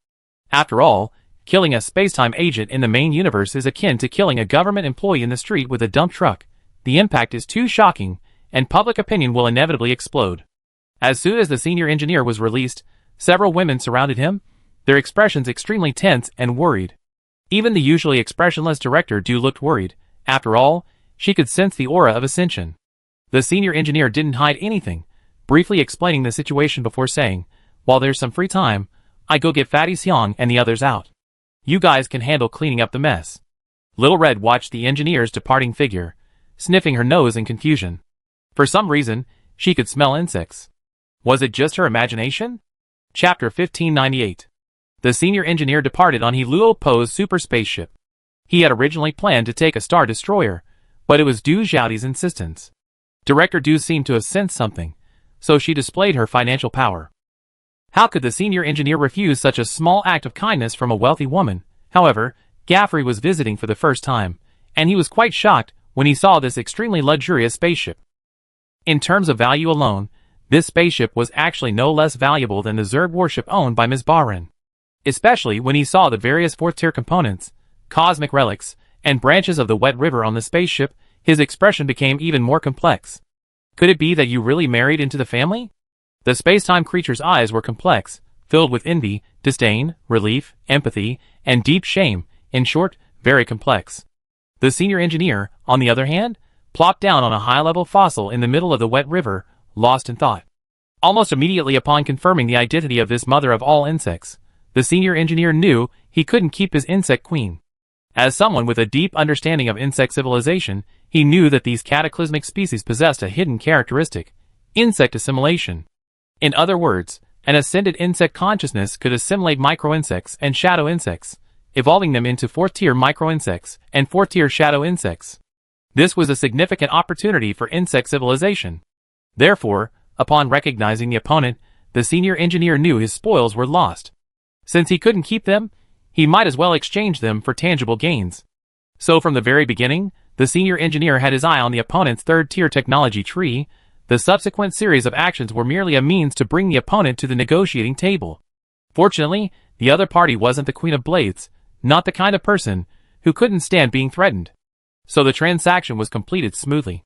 After all, killing a spacetime agent in the main universe is akin to killing a government employee in the street with a dump truck. The impact is too shocking, and public opinion will inevitably explode. As soon as the senior engineer was released, several women surrounded him, their expressions extremely tense and worried. Even the usually expressionless director Du looked worried. After all, she could sense the aura of ascension. The senior engineer didn't hide anything, briefly explaining the situation before saying, "While there's some free time, I go get Fatty Xiong and the others out. You guys can handle cleaning up the mess." Little Red watched the engineer's departing figure, sniffing her nose in confusion. For some reason, she could smell insects. Was it just her imagination? Chapter 1598. The senior engineer departed on Luo Po's super spaceship. He had originally planned to take a Star Destroyer, but it was Du Xiaoti's insistence. Director Du seemed to have sensed something, so she displayed her financial power. How could the senior engineer refuse such a small act of kindness from a wealthy woman? However, Gaffrey was visiting for the first time, and he was quite shocked when he saw this extremely luxurious spaceship. In terms of value alone, this spaceship was actually no less valuable than the Zerg warship owned by Ms. Bahrain. Especially when he saw the various fourth-tier components, cosmic relics, and branches of the Wet River on the spaceship, his expression became even more complex. Could it be that you really married into the family? The space-time creature's eyes were complex, filled with envy, disdain, relief, empathy, and deep shame, in short, very complex. The senior engineer, on the other hand, plopped down on a high-level fossil in the middle of the Wet River, lost in thought. Almost immediately upon confirming the identity of this mother of all insects, the senior engineer knew he couldn't keep his insect queen. As someone with a deep understanding of insect civilization, he knew that these cataclysmic species possessed a hidden characteristic: insect assimilation. In other words, an ascended insect consciousness could assimilate micro-insects and shadow insects, evolving them into fourth-tier micro-insects and fourth-tier shadow insects. This was a significant opportunity for insect civilization. Therefore, upon recognizing the opponent, the senior engineer knew his spoils were lost. Since he couldn't keep them, he might as well exchange them for tangible gains. So from the very beginning, the senior engineer had his eye on the opponent's third-tier technology tree. The subsequent series of actions were merely a means to bring the opponent to the negotiating table. Fortunately, the other party wasn't the Queen of Blades, not the kind of person who couldn't stand being threatened. So the transaction was completed smoothly.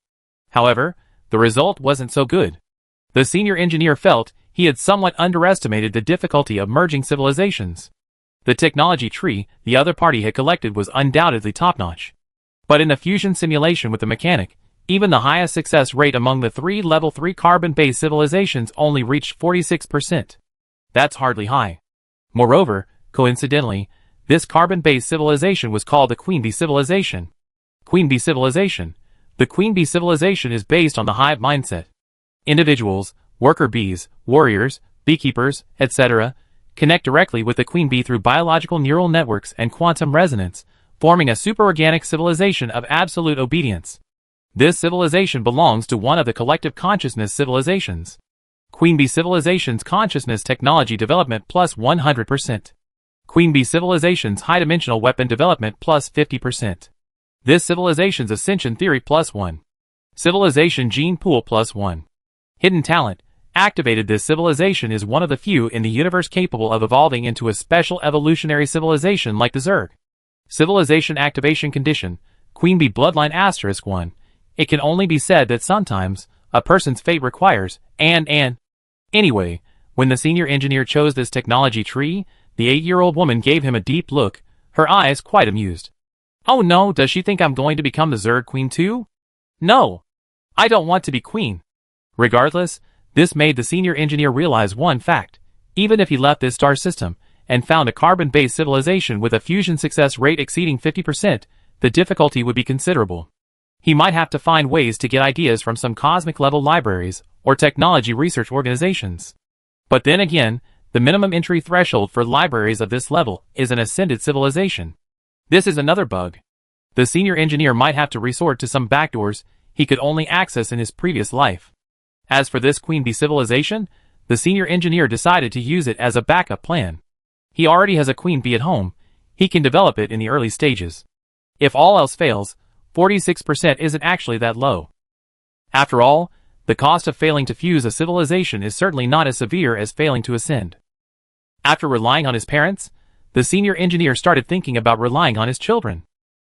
However, the result wasn't so good. The senior engineer felt he had somewhat underestimated the difficulty of merging civilizations. The technology tree the other party had collected was undoubtedly top-notch. But in a fusion simulation with the mechanic, even the highest success rate among the three level 3 carbon-based civilizations only reached 46%. That's hardly high. Moreover, coincidentally, this carbon-based civilization was called the Queen Bee civilization. Queen Bee civilization. The Queen Bee civilization is based on the hive mindset. Individuals, worker bees, warriors, beekeepers, etc., connect directly with the queen bee through biological neural networks and quantum resonance, forming a superorganic civilization of absolute obedience. This civilization belongs to one of the collective consciousness civilizations. Queen Bee civilization's consciousness technology development plus 100%. Queen Bee civilization's high-dimensional weapon development plus 50%. This civilization's ascension theory plus 1. Civilization gene pool plus 1. Hidden talent. Activated. This civilization is one of the few in the universe capable of evolving into a special evolutionary civilization like the Zerg. Civilization activation condition. Queen Bee bloodline *1. It can only be said that sometimes a person's fate requires Anyway, when the senior engineer chose this technology tree, the 8-year-old woman gave him a deep look, her eyes quite amused. Oh no, does she think I'm going to become the Zerg queen too? No. I don't want to be queen. Regardless, this made the senior engineer realize one fact: even if he left this star system and found a carbon-based civilization with a fusion success rate exceeding 50%, the difficulty would be considerable. He might have to find ways to get ideas from some cosmic-level libraries or technology research organizations. But then again, the minimum entry threshold for libraries of this level is an ascended civilization. This is another bug. The senior engineer might have to resort to some backdoors he could only access in his previous life. As for this Queen Bee civilization, the senior engineer decided to use it as a backup plan. He already has a Queen Bee at home. He can develop it in the early stages. If all else fails, 46% isn't actually that low. After all, the cost of failing to fuse a civilization is certainly not as severe as failing to ascend. After relying on his parents, the senior engineer started thinking about relying on his children.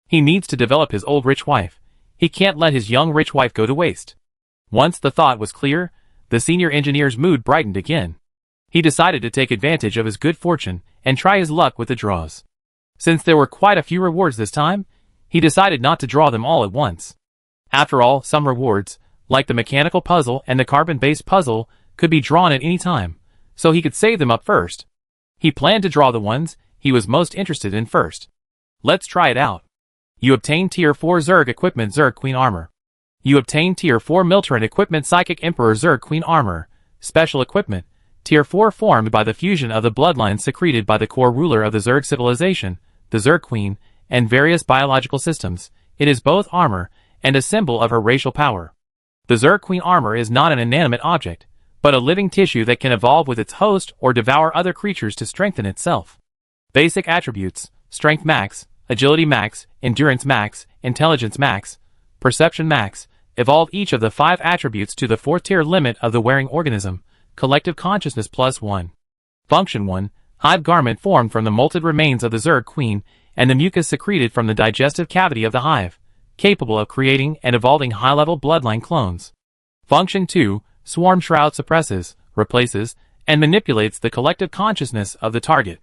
He needs to develop his old rich wife. He can't let his young rich wife go to waste. Once the thought was clear, the senior engineer's mood brightened again. He decided to take advantage of his good fortune and try his luck with the draws. Since there were quite a few rewards this time, he decided not to draw them all at once. After all, some rewards, like the mechanical puzzle and the carbon-based puzzle, could be drawn at any time, so he could save them up first. He planned to draw the ones he was most interested in first. Let's try it out. You obtain Tier 4 Zerg Equipment Zerg Queen Armor. You obtain Tier 4 Militaran Equipment Psychic Emperor Zerg Queen Armor. Special Equipment. Tier 4 formed by the fusion of the bloodlines secreted by the core ruler of the Zerg civilization, the Zerg Queen, and various biological systems. It is both armor and a symbol of her racial power. The Zerg Queen armor is not an inanimate object, but a living tissue that can evolve with its host or devour other creatures to strengthen itself. Basic attributes: Strength Max, Agility Max, Endurance Max, Intelligence Max, Perception Max. Evolve each of the 5 attributes to the 4th tier limit of the wearing organism. Collective Consciousness +1. Function 1. Hive garment formed from the molted remains of the Zerg Queen and the mucus secreted from the digestive cavity of the hive, capable of creating and evolving high-level bloodline clones. Function 2. Swarm Shroud suppresses, replaces, and manipulates the collective consciousness of the target.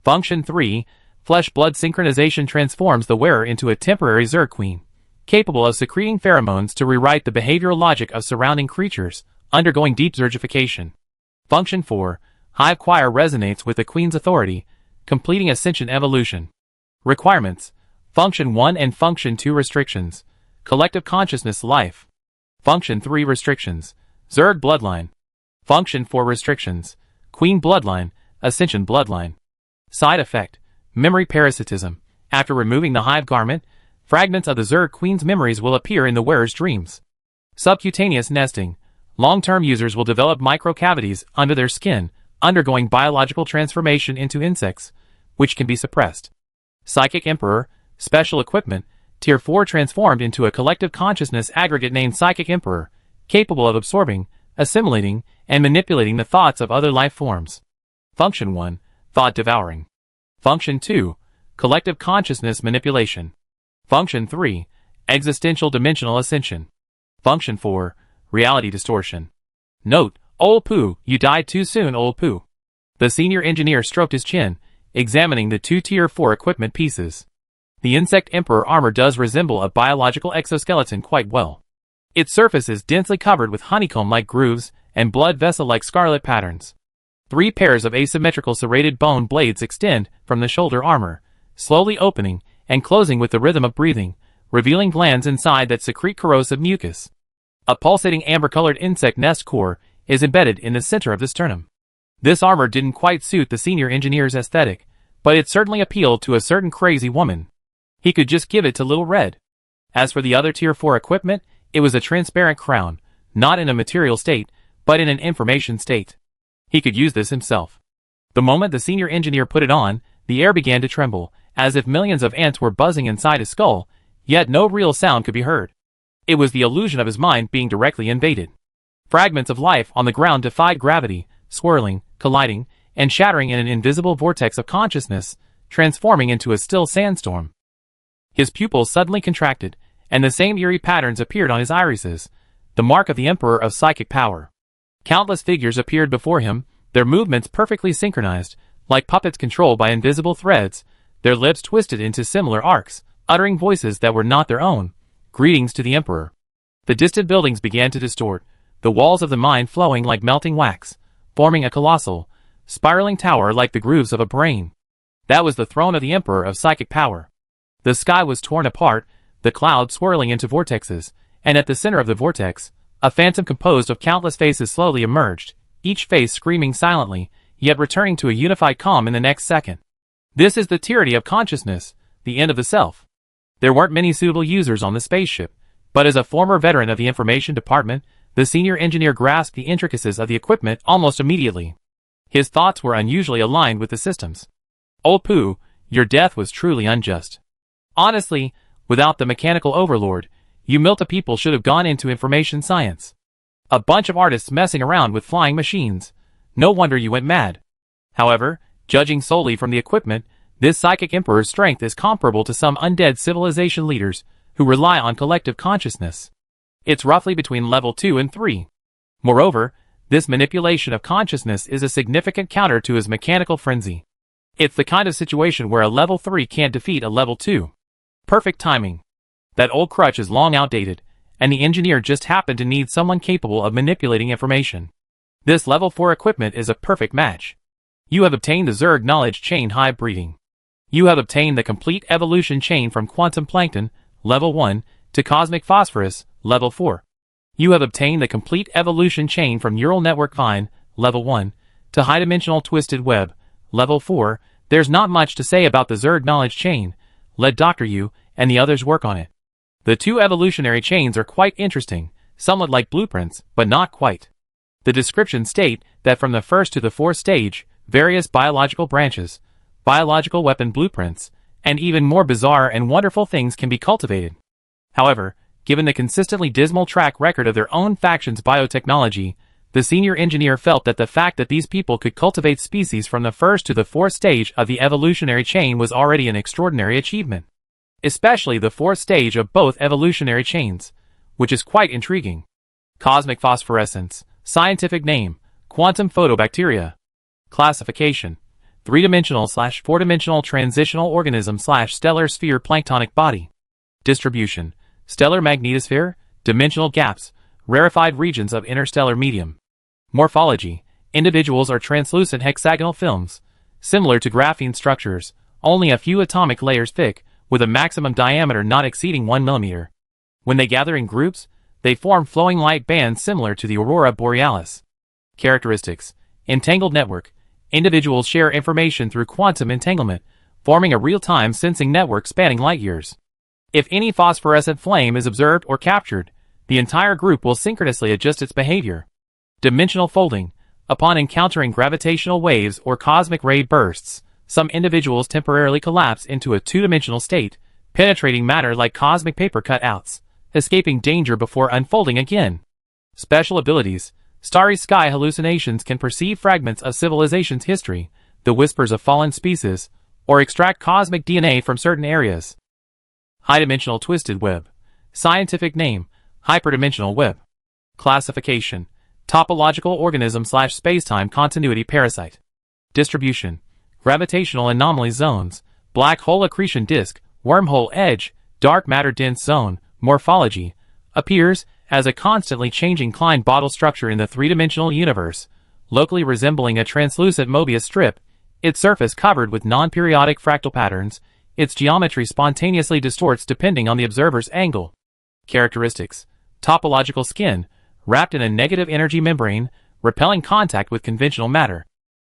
Function 3. Flesh-blood synchronization transforms the wearer into a temporary Zerg Queen, capable of secreting pheromones to rewrite the behavioral logic of surrounding creatures, undergoing deep zergification. Function 4. Hive Choir resonates with the Queen's authority, completing Ascension evolution. Requirements: Function 1 and Function 2 restrictions. Collective Consciousness Life. Function 3 restrictions. Zerg Bloodline. Function 4 restrictions. Queen Bloodline, Ascension Bloodline. Side effect: Memory parasitism. After removing the hive garment, fragments of the Zerg Queen's memories will appear in the wearer's dreams. Subcutaneous nesting. Long-term users will develop microcavities under their skin, undergoing biological transformation into insects, which can be suppressed. Psychic Emperor. Special equipment. Tier 4 transformed into a collective consciousness aggregate named Psychic Emperor, capable of absorbing, assimilating, and manipulating the thoughts of other life forms. Function 1. Thought devouring. Function 2. Collective consciousness manipulation. Function 3. Existential dimensional ascension. Function 4. Reality distortion. Note: Old Poo, you died too soon, Old Poo. The senior engineer stroked his chin, examining the 2 Tier 4 equipment pieces. The Insect Emperor armor does resemble a biological exoskeleton quite well. Its surface is densely covered with honeycomb-like grooves and blood vessel-like scarlet patterns. 3 pairs of asymmetrical serrated bone blades extend from the shoulder armor, slowly opening and closing with the rhythm of breathing, revealing glands inside that secrete corrosive mucus. A pulsating amber-colored insect nest core is embedded in the center of the sternum. This armor didn't quite suit the senior engineer's aesthetic, but it certainly appealed to a certain crazy woman. He could just give it to Little Red. As for the other Tier 4 equipment, it was a transparent crown, not in a material state, but in an information state. He could use this himself. The moment the senior engineer put it on, the air began to tremble, as if millions of ants were buzzing inside his skull, yet no real sound could be heard. It was the illusion of his mind being directly invaded. Fragments of life on the ground defied gravity, swirling, colliding, and shattering in an invisible vortex of consciousness, transforming into a still sandstorm. His pupils suddenly contracted, and the same eerie patterns appeared on his irises, the mark of the Emperor of Psychic Power. Countless figures appeared before him, their movements perfectly synchronized, like puppets controlled by invisible threads, their lips twisted into similar arcs, uttering voices that were not their own. Greetings to the Emperor. The distant buildings began to distort, the walls of the mine flowing like melting wax, forming a colossal, spiraling tower like the grooves of a brain. That was the throne of the Emperor of Psychic Power. The sky was torn apart, the clouds swirling into vortexes, and at the center of the vortex, a phantom composed of countless faces slowly emerged, each face screaming silently, yet returning to a unified calm in the next second. This is the tyranny of consciousness, the end of the self. There weren't many suitable users on the spaceship, but as a former veteran of the information department, the senior engineer grasped the intricacies of the equipment almost immediately. His thoughts were unusually aligned with the systems. Old Poo, your death was truly unjust. Honestly, without the mechanical overlord, you Milta people should have gone into information science. A bunch of artists messing around with flying machines. No wonder you went mad. However, judging solely from the equipment, this Psychic Emperor's strength is comparable to some undead civilization leaders who rely on collective consciousness. It's roughly between level 2 and 3. Moreover, this manipulation of consciousness is a significant counter to his mechanical frenzy. It's the kind of situation where a level 3 can't defeat a level 2. Perfect timing. That old crutch is long outdated, and the engineer just happened to need someone capable of manipulating information. This level 4 equipment is a perfect match. You have obtained the Zerg knowledge chain hive breeding. You have obtained the complete evolution chain from quantum plankton, level 1, to cosmic phosphorus, level 4. You have obtained the complete evolution chain from neural network vine, level 1, to high-dimensional twisted web, level 4. There's not much to say about the Zerg knowledge chain. Let Dr. Yu and the others work on it. The 2 evolutionary chains are quite interesting, somewhat like blueprints, but not quite. The descriptions state that from the first to the fourth stage, various biological branches, biological weapon blueprints, and even more bizarre and wonderful things can be cultivated. However, given the consistently dismal track record of their own faction's biotechnology, the senior engineer felt that the fact that these people could cultivate species from the first to the fourth stage of the evolutionary chain was already an extraordinary achievement. Especially the fourth stage of both evolutionary chains, which is quite intriguing. Cosmic phosphorescence. Scientific name: quantum photobacteria. Classification: 3-dimensional/4-dimensional transitional organism / stellar sphere planktonic body. Distribution: stellar magnetosphere, dimensional gaps, rarefied regions of interstellar medium. Morphology: individuals are translucent hexagonal films, similar to graphene structures, only a few atomic layers thick, with a maximum diameter not exceeding 1 mm. When they gather in groups, they form flowing light bands similar to the aurora borealis. Characteristics: entangled network. Individuals share information through quantum entanglement, forming a real-time sensing network spanning light years. If any phosphorescent flame is observed or captured, the entire group will synchronously adjust its behavior. Dimensional folding. Upon encountering gravitational waves or cosmic ray bursts, some individuals temporarily collapse into a two-dimensional state, penetrating matter like cosmic paper cutouts, escaping danger before unfolding again. Special abilities. Starry sky hallucinations can perceive fragments of civilization's history, the whispers of fallen species, or extract cosmic DNA from certain areas. High-dimensional twisted web. Scientific name: hyperdimensional web. Classification: topological organism / spacetime continuity parasite. Distribution: gravitational anomaly zones, black hole accretion disk, wormhole edge, dark matter dense zone. Morphology: appears as a constantly changing Klein bottle structure in the three-dimensional universe, locally resembling a translucent Mobius strip, its surface covered with non-periodic fractal patterns. Its geometry spontaneously distorts depending on the observer's angle. Characteristics: topological skin, wrapped in a negative energy membrane, repelling contact with conventional matter.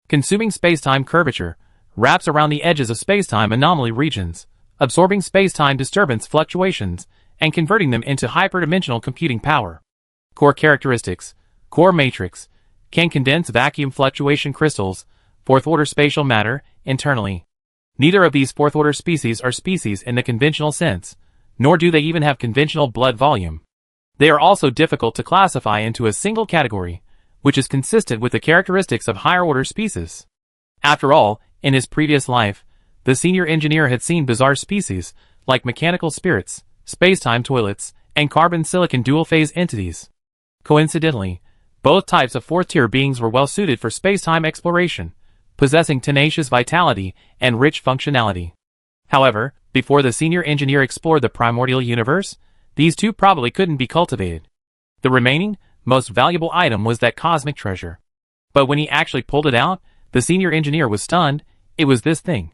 Consuming spacetime curvature, wraps around the edges of spacetime anomaly regions, absorbing spacetime disturbance fluctuations, and converting them into hyperdimensional computing power. Core characteristics: core matrix, can condense vacuum fluctuation crystals, fourth-order spatial matter, internally. Neither of these fourth-order species are species in the conventional sense, nor do they even have conventional blood volume. They are also difficult to classify into a single category, which is consistent with the characteristics of higher-order species. After all, in his previous life, the senior engineer had seen bizarre species, like mechanical spirits, spacetime toilets, and carbon-silicon dual-phase entities. Coincidentally, both types of fourth-tier beings were well-suited for spacetime exploration, possessing tenacious vitality and rich functionality. However, before the senior engineer explored the primordial universe, these two probably couldn't be cultivated. The remaining, most valuable item was that cosmic treasure. But when he actually pulled it out, the senior engineer was stunned. It was this thing.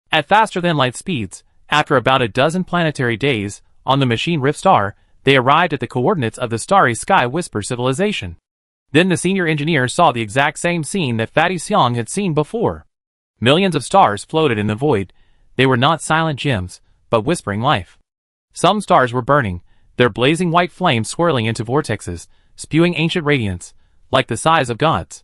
At faster-than-light speeds, after about a dozen planetary days, on the machine Rift Star, they arrived at the coordinates of the Starry Sky Whisper civilization. Then the senior engineer saw the exact same scene that Fatty Xiong had seen before. Millions of stars floated in the void. They were not silent gems, but whispering life. Some stars were burning, their blazing white flames swirling into vortexes, spewing ancient radiance, like the size of gods.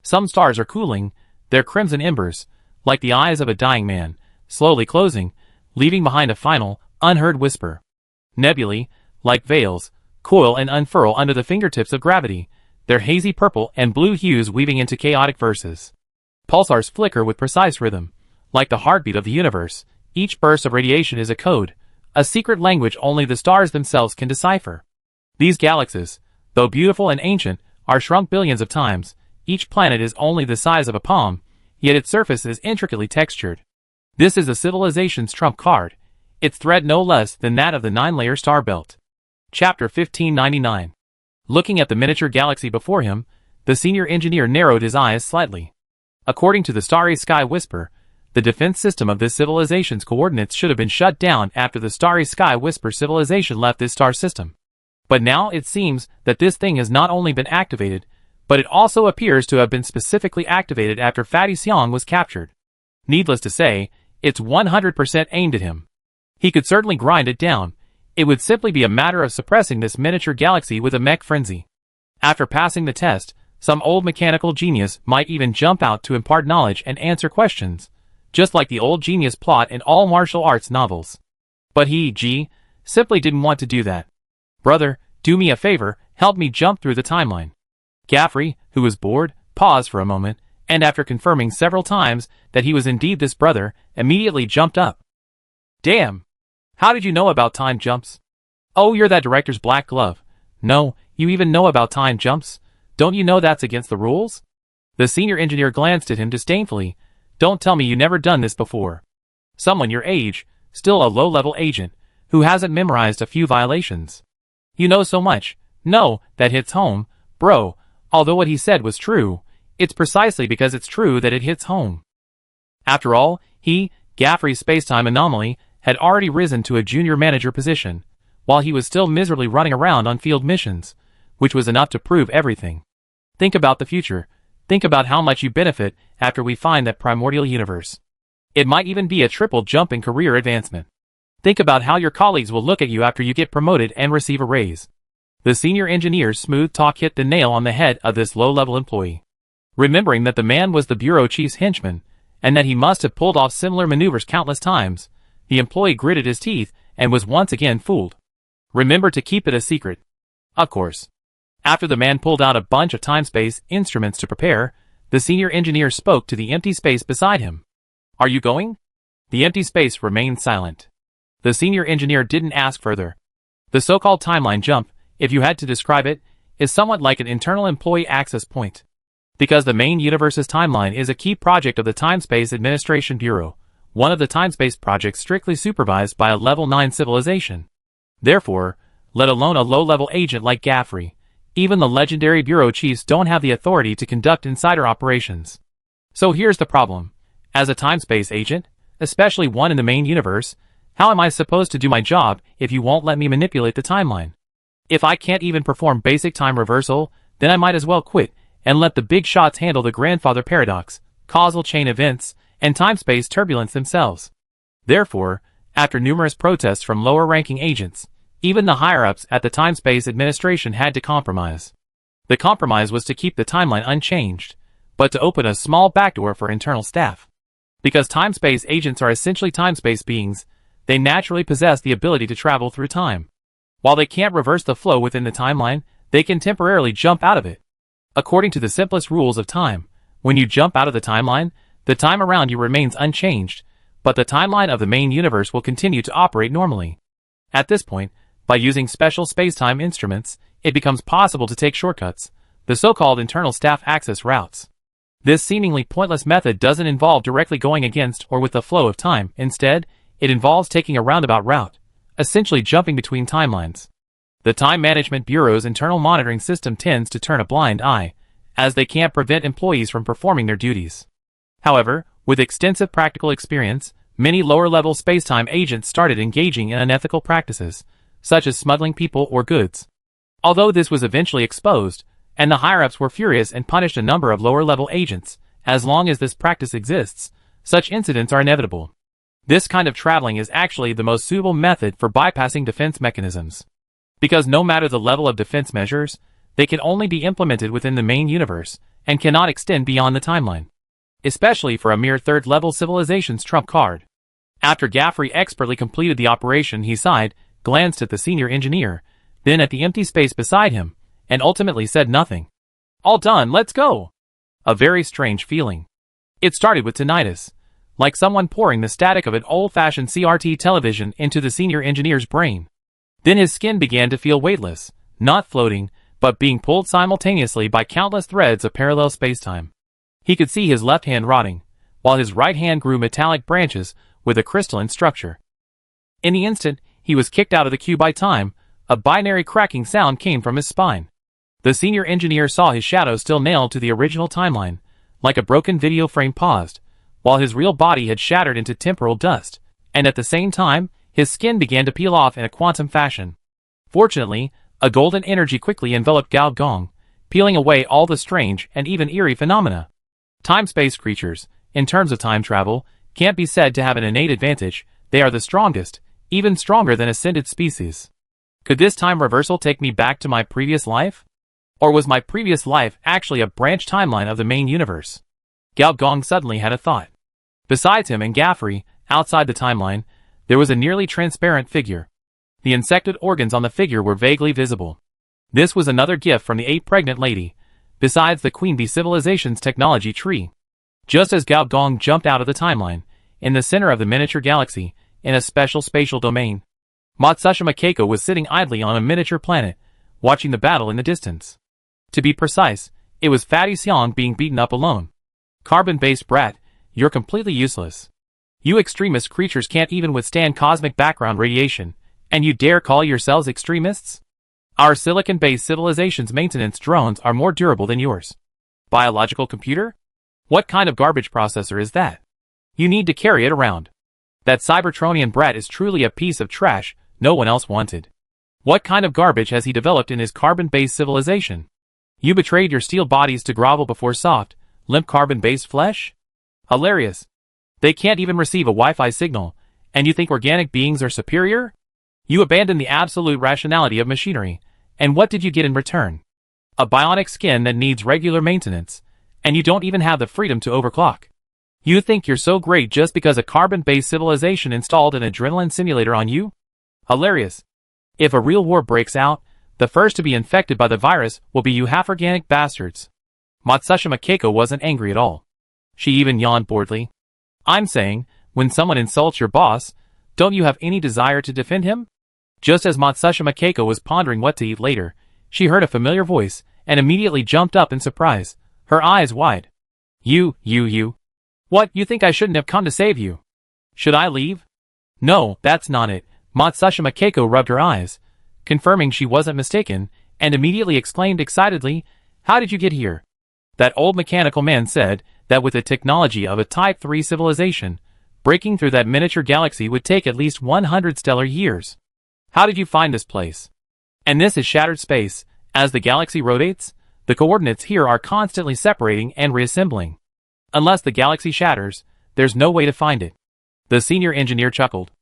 Some stars are cooling, their crimson embers, like the eyes of a dying man, slowly closing, leaving behind a final, unheard whisper. Nebulae, like veils, coil and unfurl under the fingertips of gravity, their hazy purple and blue hues weaving into chaotic verses. Pulsars flicker with precise rhythm, like the heartbeat of the universe. Each burst of radiation is a code, a secret language only the stars themselves can decipher. These galaxies, though beautiful and ancient, are shrunk billions of times. Each planet is only the size of a palm, yet its surface is intricately textured. This is a civilization's trump card, its thread no less than that of the 9-layer star belt. Chapter 1599. Looking at the miniature galaxy before him, the senior engineer narrowed his eyes slightly. According to the Starry Sky Whisper, the defense system of this civilization's coordinates should have been shut down after the Starry Sky Whisper civilization left this star system. But now it seems that this thing has not only been activated, but it also appears to have been specifically activated after Fatty Xiong was captured. Needless to say, it's 100% aimed at him. He could certainly grind it down. It would simply be a matter of suppressing this miniature galaxy with a mech frenzy. After passing the test, some old mechanical genius might even jump out to impart knowledge and answer questions, just like the old genius plot in all martial arts novels. But he, simply didn't want to do that. Brother, do me a favor, help me jump through the timeline. Gaffrey, who was bored, paused for a moment, and after confirming several times that he was indeed this brother, immediately jumped up. Damn! How did you know about time jumps? Oh, you're that director's black glove. No, you even know about time jumps? Don't you know that's against the rules? The senior engineer glanced at him disdainfully. Don't tell me you never done this before. Someone your age, still a low-level agent, who hasn't memorized a few violations. You know so much. No, that hits home, bro. Although what he said was true, it's precisely because it's true that it hits home. After all, he, Gaffrey's spacetime anomaly, had already risen to a junior manager position, while he was still miserably running around on field missions, which was enough to prove everything. Think about the future. Think about how much you benefit after we find that primordial universe. It might even be a triple jump in career advancement. Think about how your colleagues will look at you after you get promoted and receive a raise. The senior engineer's smooth talk hit the nail on the head of this low-level employee. Remembering that the man was the bureau chief's henchman, and that he must have pulled off similar maneuvers countless times, the employee gritted his teeth and was once again fooled. Remember to keep it a secret. Of course. After the man pulled out a bunch of time-space instruments to prepare, the senior engineer spoke to the empty space beside him. Are you going? The empty space remained silent. The senior engineer didn't ask further. The so-called timeline jump, if you had to describe it, is somewhat like an internal employee access point. Because the main universe's timeline is a key project of the Time-Space Administration Bureau, one of the time-space projects strictly supervised by a Level 9 civilization. Therefore, let alone a low-level agent like Gaffrey, even the legendary bureau chiefs don't have the authority to conduct insider operations. So here's the problem. As a time-space agent, especially one in the main universe, how am I supposed to do my job if you won't let me manipulate the timeline? If I can't even perform basic time reversal, then I might as well quit and let the big shots handle the grandfather paradox, causal chain events, and time-space turbulence themselves. Therefore, after numerous protests from lower-ranking agents, even the higher-ups at the Time-Space Administration had to compromise. The compromise was to keep the timeline unchanged, but to open a small backdoor for internal staff. Because time-space agents are essentially time-space beings, they naturally possess the ability to travel through time. While they can't reverse the flow within the timeline, they can temporarily jump out of it. According to the simplest rules of time, when you jump out of the timeline, the time around you remains unchanged, but the timeline of the main universe will continue to operate normally. At this point, by using special space-time instruments, it becomes possible to take shortcuts, the so-called internal staff access routes. This seemingly pointless method doesn't involve directly going against or with the flow of time. Instead, it involves taking a roundabout route, essentially jumping between timelines. The Time Management Bureau's internal monitoring system tends to turn a blind eye, as they can't prevent employees from performing their duties. However, with extensive practical experience, many lower-level space-time agents started engaging in unethical practices, such as smuggling people or goods. Although this was eventually exposed, and the higher-ups were furious and punished a number of lower-level agents, as long as this practice exists, such incidents are inevitable. This kind of traveling is actually the most suitable method for bypassing defense mechanisms. Because no matter the level of defense measures, they can only be implemented within the main universe, and cannot extend beyond the timeline. Especially for a mere third-level civilization's trump card. After Gaffrey expertly completed the operation, he sighed, glanced at the senior engineer, then at the empty space beside him, and ultimately said nothing. All done, let's go! A very strange feeling. It started with tinnitus, like someone pouring the static of an old-fashioned CRT television into the senior engineer's brain. Then his skin began to feel weightless, not floating, but being pulled simultaneously by countless threads of parallel spacetime. He could see his left hand rotting, while his right hand grew metallic branches with a crystalline structure. In the instant, he was kicked out of the queue by time. A binary cracking sound came from his spine. The senior engineer saw his shadow still nailed to the original timeline, like a broken video frame paused, while his real body had shattered into temporal dust, and at the same time, his skin began to peel off in a quantum fashion. Fortunately, a golden energy quickly enveloped Gao Gong, peeling away all the strange and even eerie phenomena. Time-space creatures, in terms of time travel, can't be said to have an innate advantage. They are the strongest, even stronger than ascended species. Could this time reversal take me back to my previous life? Or was my previous life actually a branch timeline of the main universe? Gao Gong suddenly had a thought. Besides him and Gaffrey, outside the timeline, there was a nearly transparent figure. The insected organs on the figure were vaguely visible. This was another gift from the ape pregnant lady, besides the Queen Bee civilization's technology tree. Just as Gao Gong jumped out of the timeline, in the center of the miniature galaxy, in a special spatial domain, Matsushima Keiko was sitting idly on a miniature planet, watching the battle in the distance. To be precise, it was Fatty Xiong being beaten up alone. Carbon-based brat, you're completely useless. You extremist creatures can't even withstand cosmic background radiation, and you dare call yourselves extremists? Our silicon-based civilization's maintenance drones are more durable than yours. Biological computer? What kind of garbage processor is that? You need to carry it around. That Cybertronian brat is truly a piece of trash no one else wanted. What kind of garbage has he developed in his carbon-based civilization? You betrayed your steel bodies to grovel before soft, limp carbon-based flesh? Hilarious. They can't even receive a Wi-Fi signal, and you think organic beings are superior? You abandoned the absolute rationality of machinery, and what did you get in return? A bionic skin that needs regular maintenance, and you don't even have the freedom to overclock. You think you're so great just because a carbon-based civilization installed an adrenaline simulator on you? Hilarious. If a real war breaks out, the first to be infected by the virus will be you half-organic bastards. Matsushima Keiko wasn't angry at all. She even yawned boredly. I'm saying, when someone insults your boss, don't you have any desire to defend him? Just as Matsushima Keiko was pondering what to eat later, she heard a familiar voice, and immediately jumped up in surprise, her eyes wide. You. What, you think I shouldn't have come to save you? Should I leave? No, that's not it. Matsushima Keiko rubbed her eyes, confirming she wasn't mistaken, and immediately exclaimed excitedly, how did you get here? That old mechanical man said that with the technology of a Type 3 civilization, breaking through that miniature galaxy would take at least 100 stellar years. How did you find this place? And this is shattered space. As the galaxy rotates, the coordinates here are constantly separating and reassembling. Unless the galaxy shatters, there's no way to find it. The senior engineer chuckled.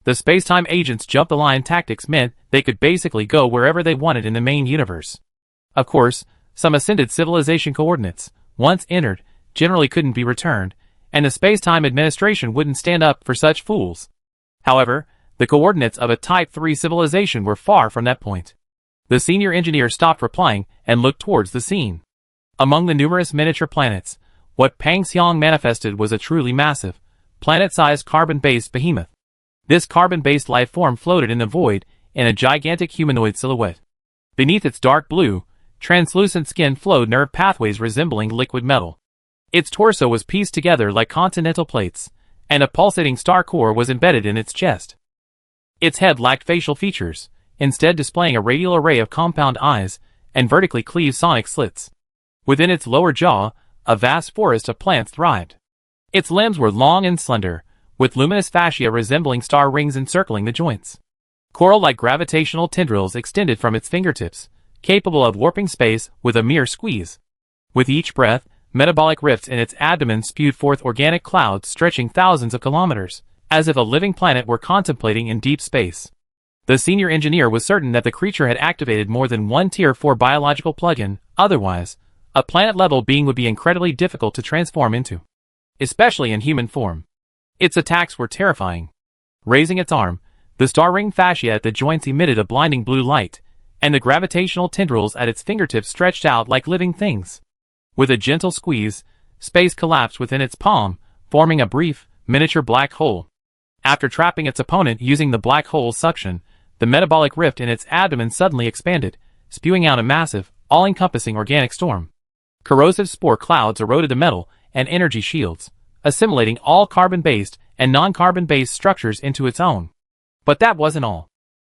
The space-time agents' jump-the-line tactics meant they could basically go wherever they wanted in the main universe. Of course, some ascended civilization coordinates, once entered, generally couldn't be returned, and the space-time administration wouldn't stand up for such fools. However, the coordinates of a Type 3 civilization were far from that point. The senior engineer stopped replying and looked towards the scene. Among the numerous miniature planets, what Pang Xiong manifested was a truly massive, planet-sized carbon-based behemoth. This carbon-based life form floated in the void in a gigantic humanoid silhouette. Beneath its dark blue, translucent skin flowed nerve pathways resembling liquid metal. Its torso was pieced together like continental plates, and a pulsating star core was embedded in its chest. Its head lacked facial features, instead displaying a radial array of compound eyes and vertically cleaved sonic slits. Within its lower jaw, a vast forest of plants thrived. Its limbs were long and slender, with luminous fascia resembling star rings encircling the joints. Coral-like gravitational tendrils extended from its fingertips, capable of warping space with a mere squeeze. With each breath, metabolic rifts in its abdomen spewed forth organic clouds stretching thousands of kilometers, as if a living planet were contemplating in deep space. The senior engineer was certain that the creature had activated more than one Tier 4 biological plug-in, otherwise, a planet-level being would be incredibly difficult to transform into, especially in human form. Its attacks were terrifying. Raising its arm, the star-ring fascia at the joints emitted a blinding blue light, and the gravitational tendrils at its fingertips stretched out like living things. With a gentle squeeze, space collapsed within its palm, forming a brief, miniature black hole. After trapping its opponent using the black hole's suction, the metabolic rift in its abdomen suddenly expanded, spewing out a massive, all-encompassing organic storm. Corrosive spore clouds eroded the metal and energy shields, assimilating all carbon-based and non-carbon-based structures into its own. But that wasn't all.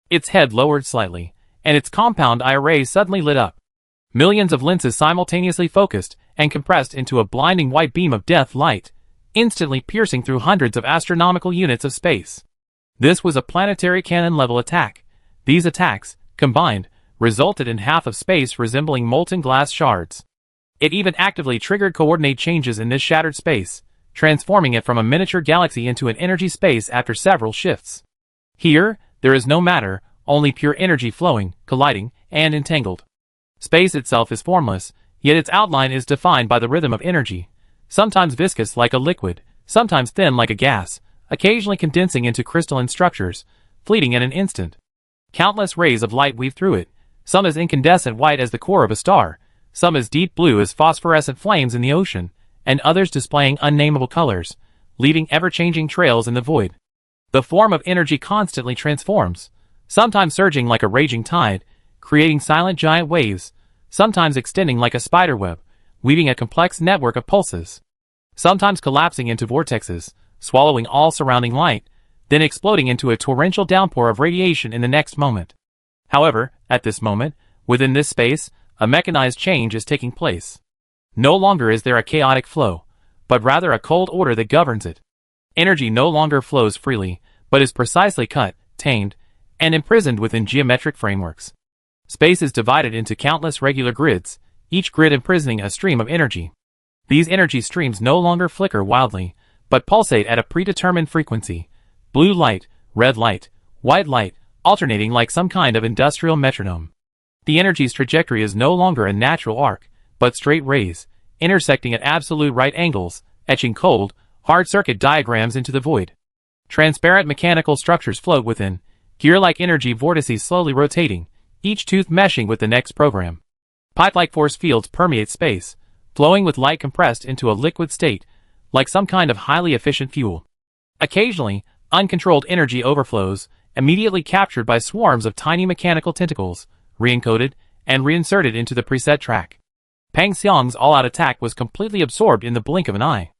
Its head lowered slightly, and its compound eye array suddenly lit up. Millions of lenses simultaneously focused and compressed into a blinding white beam of death light, instantly piercing through hundreds of astronomical units of space. This was a planetary cannon-level attack. These attacks, combined, resulted in half of space resembling molten glass shards. It even actively triggered coordinate changes in this shattered space, transforming it from a miniature galaxy into an energy space after several shifts. Here, there is no matter, only pure energy flowing, colliding, and entangled. Space itself is formless, yet its outline is defined by the rhythm of energy, sometimes viscous like a liquid, sometimes thin like a gas, occasionally condensing into crystalline structures, fleeting in an instant. Countless rays of light weave through it, some as incandescent white as the core of a star, some as deep blue as phosphorescent flames in the ocean, and others displaying unnameable colors, leaving ever-changing trails in the void. The form of energy constantly transforms, sometimes surging like a raging tide, creating silent giant waves, sometimes extending like a spiderweb, weaving a complex network of pulses, sometimes collapsing into vortexes, swallowing all surrounding light, then exploding into a torrential downpour of radiation in the next moment. However, at this moment, within this space, a mechanized change is taking place. No longer is there a chaotic flow, but rather a cold order that governs it. Energy no longer flows freely, but is precisely cut, tamed, and imprisoned within geometric frameworks. Space is divided into countless regular grids, each grid imprisoning a stream of energy. These energy streams no longer flicker wildly, but pulsate at a predetermined frequency. Blue light, red light, white light, alternating like some kind of industrial metronome. The energy's trajectory is no longer a natural arc, but straight rays, intersecting at absolute right angles, etching cold, hard circuit diagrams into the void. Transparent mechanical structures float within, gear-like energy vortices slowly rotating, each tooth meshing with the next program. Pipe-like force fields permeate space, flowing with light compressed into a liquid state, like some kind of highly efficient fuel. Occasionally, uncontrolled energy overflows, immediately captured by swarms of tiny mechanical tentacles, re-encoded, and reinserted into the preset track. Pang Xiang's all-out attack was completely absorbed in the blink of an eye.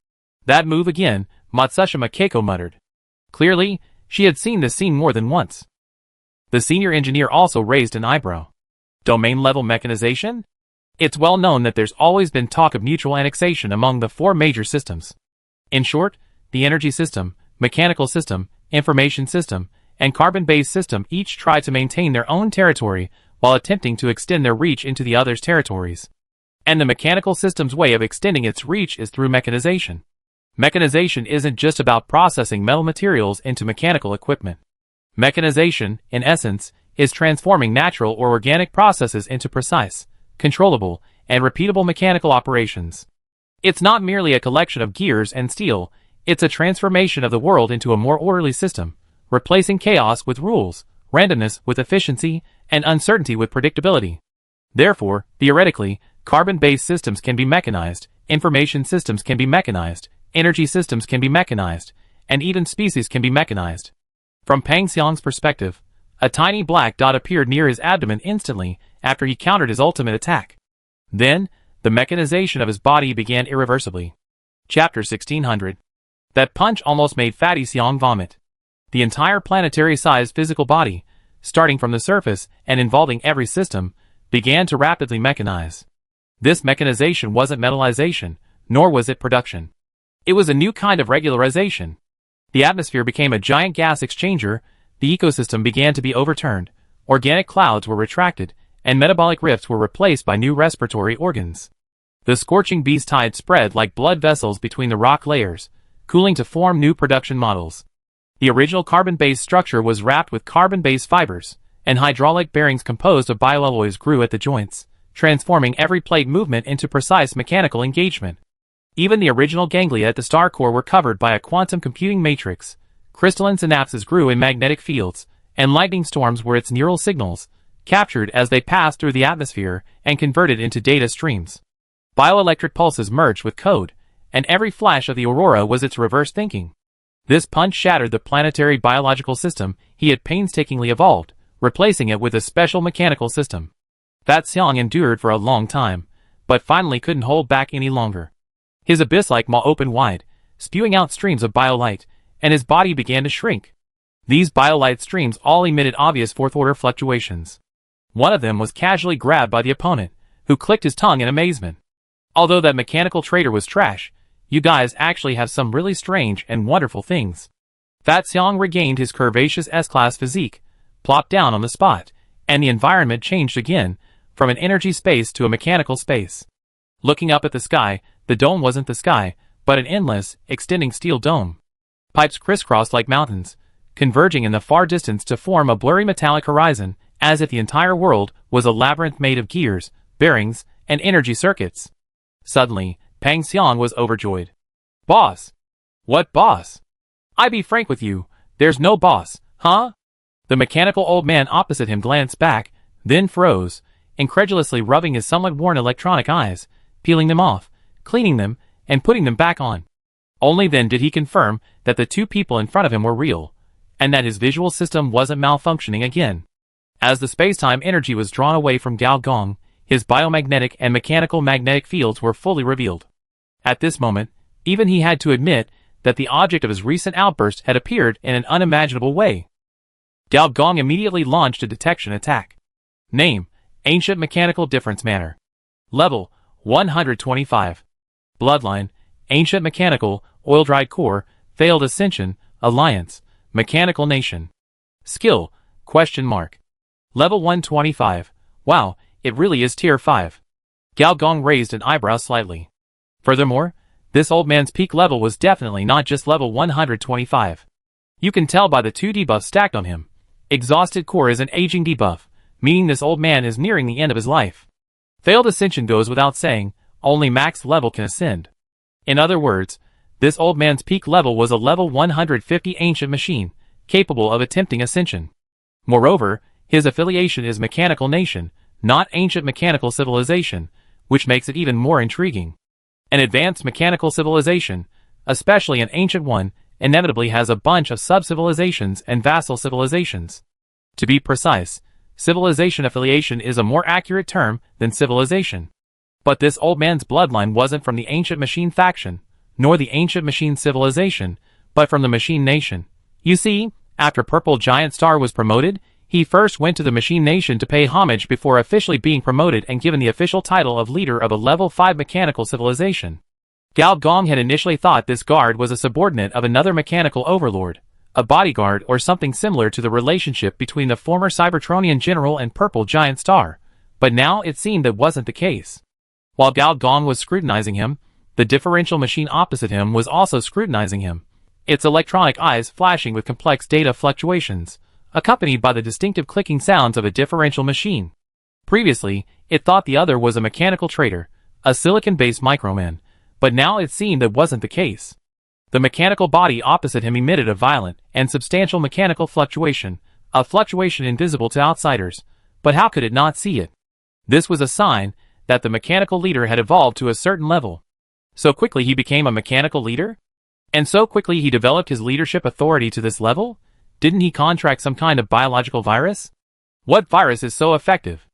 That move again, Matsushima Keiko muttered. Clearly, she had seen this scene more than once. The senior engineer also raised an eyebrow. Domain-level mechanization? It's well known that there's always been talk of mutual annexation among the four major systems. In short, the energy system, mechanical system, information system, and carbon-based system each try to maintain their own territory while attempting to extend their reach into the other's territories. And the mechanical system's way of extending its reach is through mechanization. Mechanization isn't just about processing metal materials into mechanical equipment. Mechanization, in essence, is transforming natural or organic processes into precise, controllable, and repeatable mechanical operations. It's not merely a collection of gears and steel, it's a transformation of the world into a more orderly system, replacing chaos with rules, randomness with efficiency, and uncertainty with predictability. Therefore, theoretically, carbon-based systems can be mechanized, information systems can be mechanized, energy systems can be mechanized, and even species can be mechanized. From Pang Xiang's perspective, a tiny black dot appeared near his abdomen instantly after he countered his ultimate attack. Then, the mechanization of his body began irreversibly. Chapter 1600. That punch almost made Fatty Xiang vomit. The entire planetary-sized physical body, starting from the surface and involving every system, began to rapidly mechanize. This mechanization wasn't metallization, nor was it production. It was a new kind of regularization. The atmosphere became a giant gas exchanger, the ecosystem began to be overturned, organic clouds were retracted, and metabolic rifts were replaced by new respiratory organs. The scorching beast tide spread like blood vessels between the rock layers, cooling to form new production models. The original carbon-based structure was wrapped with carbon-based fibers, and hydraulic bearings composed of bioalloys grew at the joints, transforming every plate movement into precise mechanical engagement. Even the original ganglia at the star core were covered by a quantum computing matrix. Crystalline synapses grew in magnetic fields, and lightning storms were its neural signals, captured as they passed through the atmosphere and converted into data streams. Bioelectric pulses merged with code, and every flash of the aurora was its reverse thinking. This punch shattered the planetary biological system he had painstakingly evolved, replacing it with a special mechanical system. Fat Xiang endured for a long time, but finally couldn't hold back any longer. His abyss-like maw opened wide, spewing out streams of biolight, and his body began to shrink. These biolight streams all emitted obvious fourth-order fluctuations. One of them was casually grabbed by the opponent, who clicked his tongue in amazement. Although that mechanical traitor was trash, you guys actually have some really strange and wonderful things. Fat Xiang regained his curvaceous S-class physique, plopped down on the spot, and the environment changed again, from an energy space to a mechanical space. Looking up at the sky, the dome wasn't the sky, but an endless, extending steel dome. Pipes crisscrossed like mountains, converging in the far distance to form a blurry metallic horizon, as if the entire world was a labyrinth made of gears, bearings, and energy circuits. Suddenly, Pang Xiang was overjoyed. Boss! What boss? I be frank with you, there's no boss, huh? The mechanical old man opposite him glanced back, then froze, incredulously rubbing his somewhat worn electronic eyes, peeling them off, cleaning them, and putting them back on. Only then did he confirm that the two people in front of him were real, and that his visual system wasn't malfunctioning again. As the space-time energy was drawn away from Gao Gong, his biomagnetic and mechanical magnetic fields were fully revealed. At this moment, even he had to admit that the object of his recent outburst had appeared in an unimaginable way. Gao Gong immediately launched a detection attack. Name: Ancient Mechanical Difference Manner. Level: 125. Bloodline: Ancient Mechanical, Oil-Dried Core, Failed Ascension, Alliance, Mechanical Nation. Skill: ? Level 125. Wow, it really is Tier 5. Gao Gong raised an eyebrow slightly. Furthermore, this old man's peak level was definitely not just level 125. You can tell by the 2 debuffs stacked on him. Exhausted Core is an aging debuff, meaning this old man is nearing the end of his life. Failed Ascension goes without saying, only max level can ascend. In other words, this old man's peak level was a level 150 ancient machine, capable of attempting ascension. Moreover, his affiliation is Mechanical Nation, not Ancient Mechanical Civilization, which makes it even more intriguing. An advanced mechanical civilization, especially an ancient one, inevitably has a bunch of sub-civilizations and vassal civilizations. To be precise, civilization affiliation is a more accurate term than civilization. But this old man's bloodline wasn't from the Ancient Machine faction, nor the Ancient Machine civilization, but from the Machine Nation. You see, after Purple Giant Star was promoted, he first went to the Machine Nation to pay homage before officially being promoted and given the official title of leader of a level 5 mechanical civilization. Gao Gong had initially thought this guard was a subordinate of another mechanical overlord, a bodyguard or something similar to the relationship between the former Cybertronian general and Purple Giant Star, but now it seemed that wasn't the case. While Gao Gong was scrutinizing him, the differential machine opposite him was also scrutinizing him, its electronic eyes flashing with complex data fluctuations, accompanied by the distinctive clicking sounds of a differential machine. Previously, it thought the other was a mechanical traitor, a silicon-based microman, but now it seemed that wasn't the case. The mechanical body opposite him emitted a violent and substantial mechanical fluctuation, a fluctuation invisible to outsiders, but how could it not see it? This was a sign that the mechanical leader had evolved to a certain level. So quickly he became a mechanical leader? And so quickly he developed his leadership authority to this level? Didn't he contract some kind of biological virus? What virus is so effective?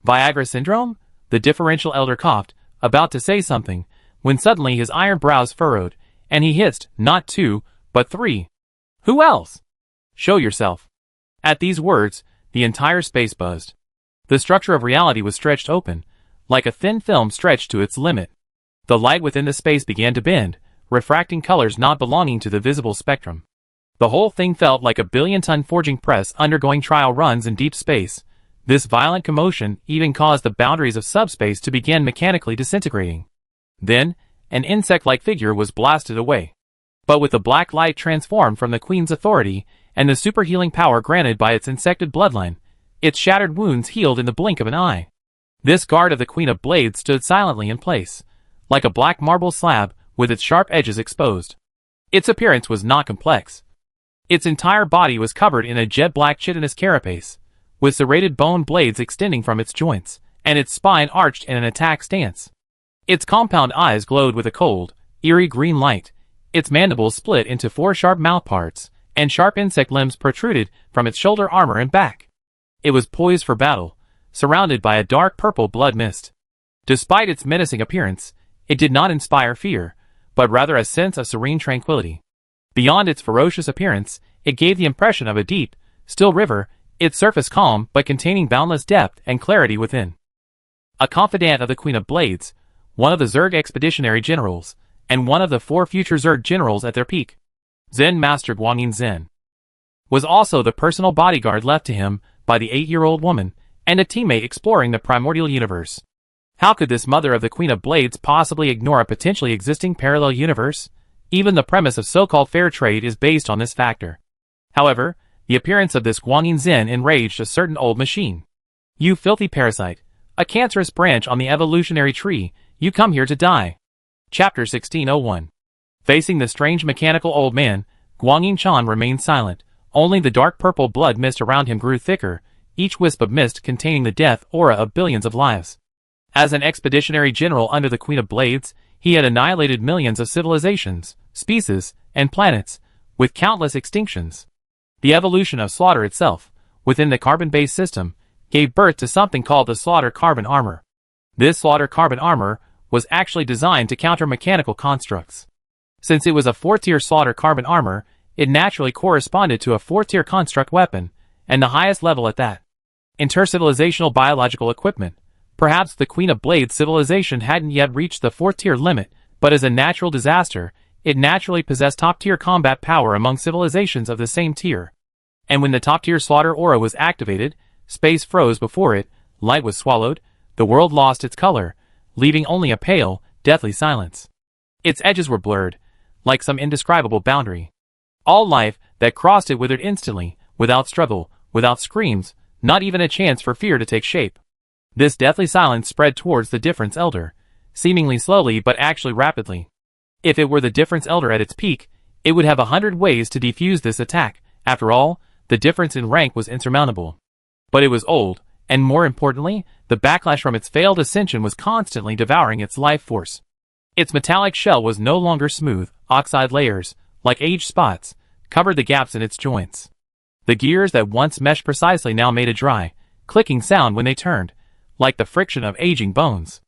Viagra syndrome? The differential elder coughed, about to say something, when suddenly his iron brows furrowed, and he hissed, not 2, but 3. Who else? Show yourself. At these words, the entire space buzzed. The structure of reality was stretched open, like a thin film stretched to its limit. The light within the space began to bend, refracting colors not belonging to the visible spectrum. The whole thing felt like a billion-ton forging press undergoing trial runs in deep space. This violent commotion even caused the boundaries of subspace to begin mechanically disintegrating. Then, an insect-like figure was blasted away. But with the black light transformed from the Queen's authority and the super healing power granted by its insected bloodline, its shattered wounds healed in the blink of an eye. This guard of the Queen of Blades stood silently in place, like a black marble slab with its sharp edges exposed. Its appearance was not complex. Its entire body was covered in a jet-black chitinous carapace, with serrated bone blades extending from its joints, and its spine arched in an attack stance. Its compound eyes glowed with a cold, eerie green light, its mandibles split into 4 sharp mouth parts, and sharp insect limbs protruded from its shoulder armor and back. It was poised for battle, surrounded by a dark purple blood mist. Despite its menacing appearance, it did not inspire fear, but rather a sense of serene tranquility. Beyond its ferocious appearance, it gave the impression of a deep, still river, its surface calm but containing boundless depth and clarity within. A confidant of the Queen of Blades, one of the Zerg expeditionary generals, and one of the 4 future Zerg generals at their peak, Zen Master Guanyin Zen, was also the personal bodyguard left to him by the 8-year-old woman, and a teammate exploring the primordial universe. How could this mother of the Queen of Blades possibly ignore a potentially existing parallel universe? Even the premise of so-called fair trade is based on this factor. However, the appearance of this Guanyin Zhen enraged a certain old machine. "You filthy parasite, a cancerous branch on the evolutionary tree, you come here to die." Chapter 1601. Facing the strange mechanical old man, Guanyin Chan remained silent. Only the dark purple blood mist around him grew thicker, each wisp of mist containing the death aura of billions of lives. As an expeditionary general under the Queen of Blades, he had annihilated millions of civilizations, species, and planets, with countless extinctions. The evolution of slaughter itself, within the carbon-based system, gave birth to something called the slaughter carbon armor. This slaughter carbon armor was actually designed to counter mechanical constructs. Since it was a 4th-tier slaughter carbon armor, it naturally corresponded to a 4th-tier construct weapon, and the highest level at that. Intercivilizational biological equipment. Perhaps the Queen of Blades civilization hadn't yet reached the 4th-tier limit, but as a natural disaster, it naturally possessed top-tier combat power among civilizations of the same tier. And when the top-tier slaughter aura was activated, space froze before it, light was swallowed, the world lost its color, leaving only a pale, deathly silence. Its edges were blurred, like some indescribable boundary. All life that crossed it withered instantly, without struggle, without screams, not even a chance for fear to take shape. This deathly silence spread towards the Difference Elder, seemingly slowly but actually rapidly. If it were the Difference Elder at its peak, it would have 100 ways to defuse this attack. After all, the difference in rank was insurmountable. But it was old, and more importantly, the backlash from its failed ascension was constantly devouring its life force. Its metallic shell was no longer smooth, oxide layers, like aged spots, covered the gaps in its joints. The gears that once meshed precisely now made a dry, clicking sound when they turned, like the friction of aging bones.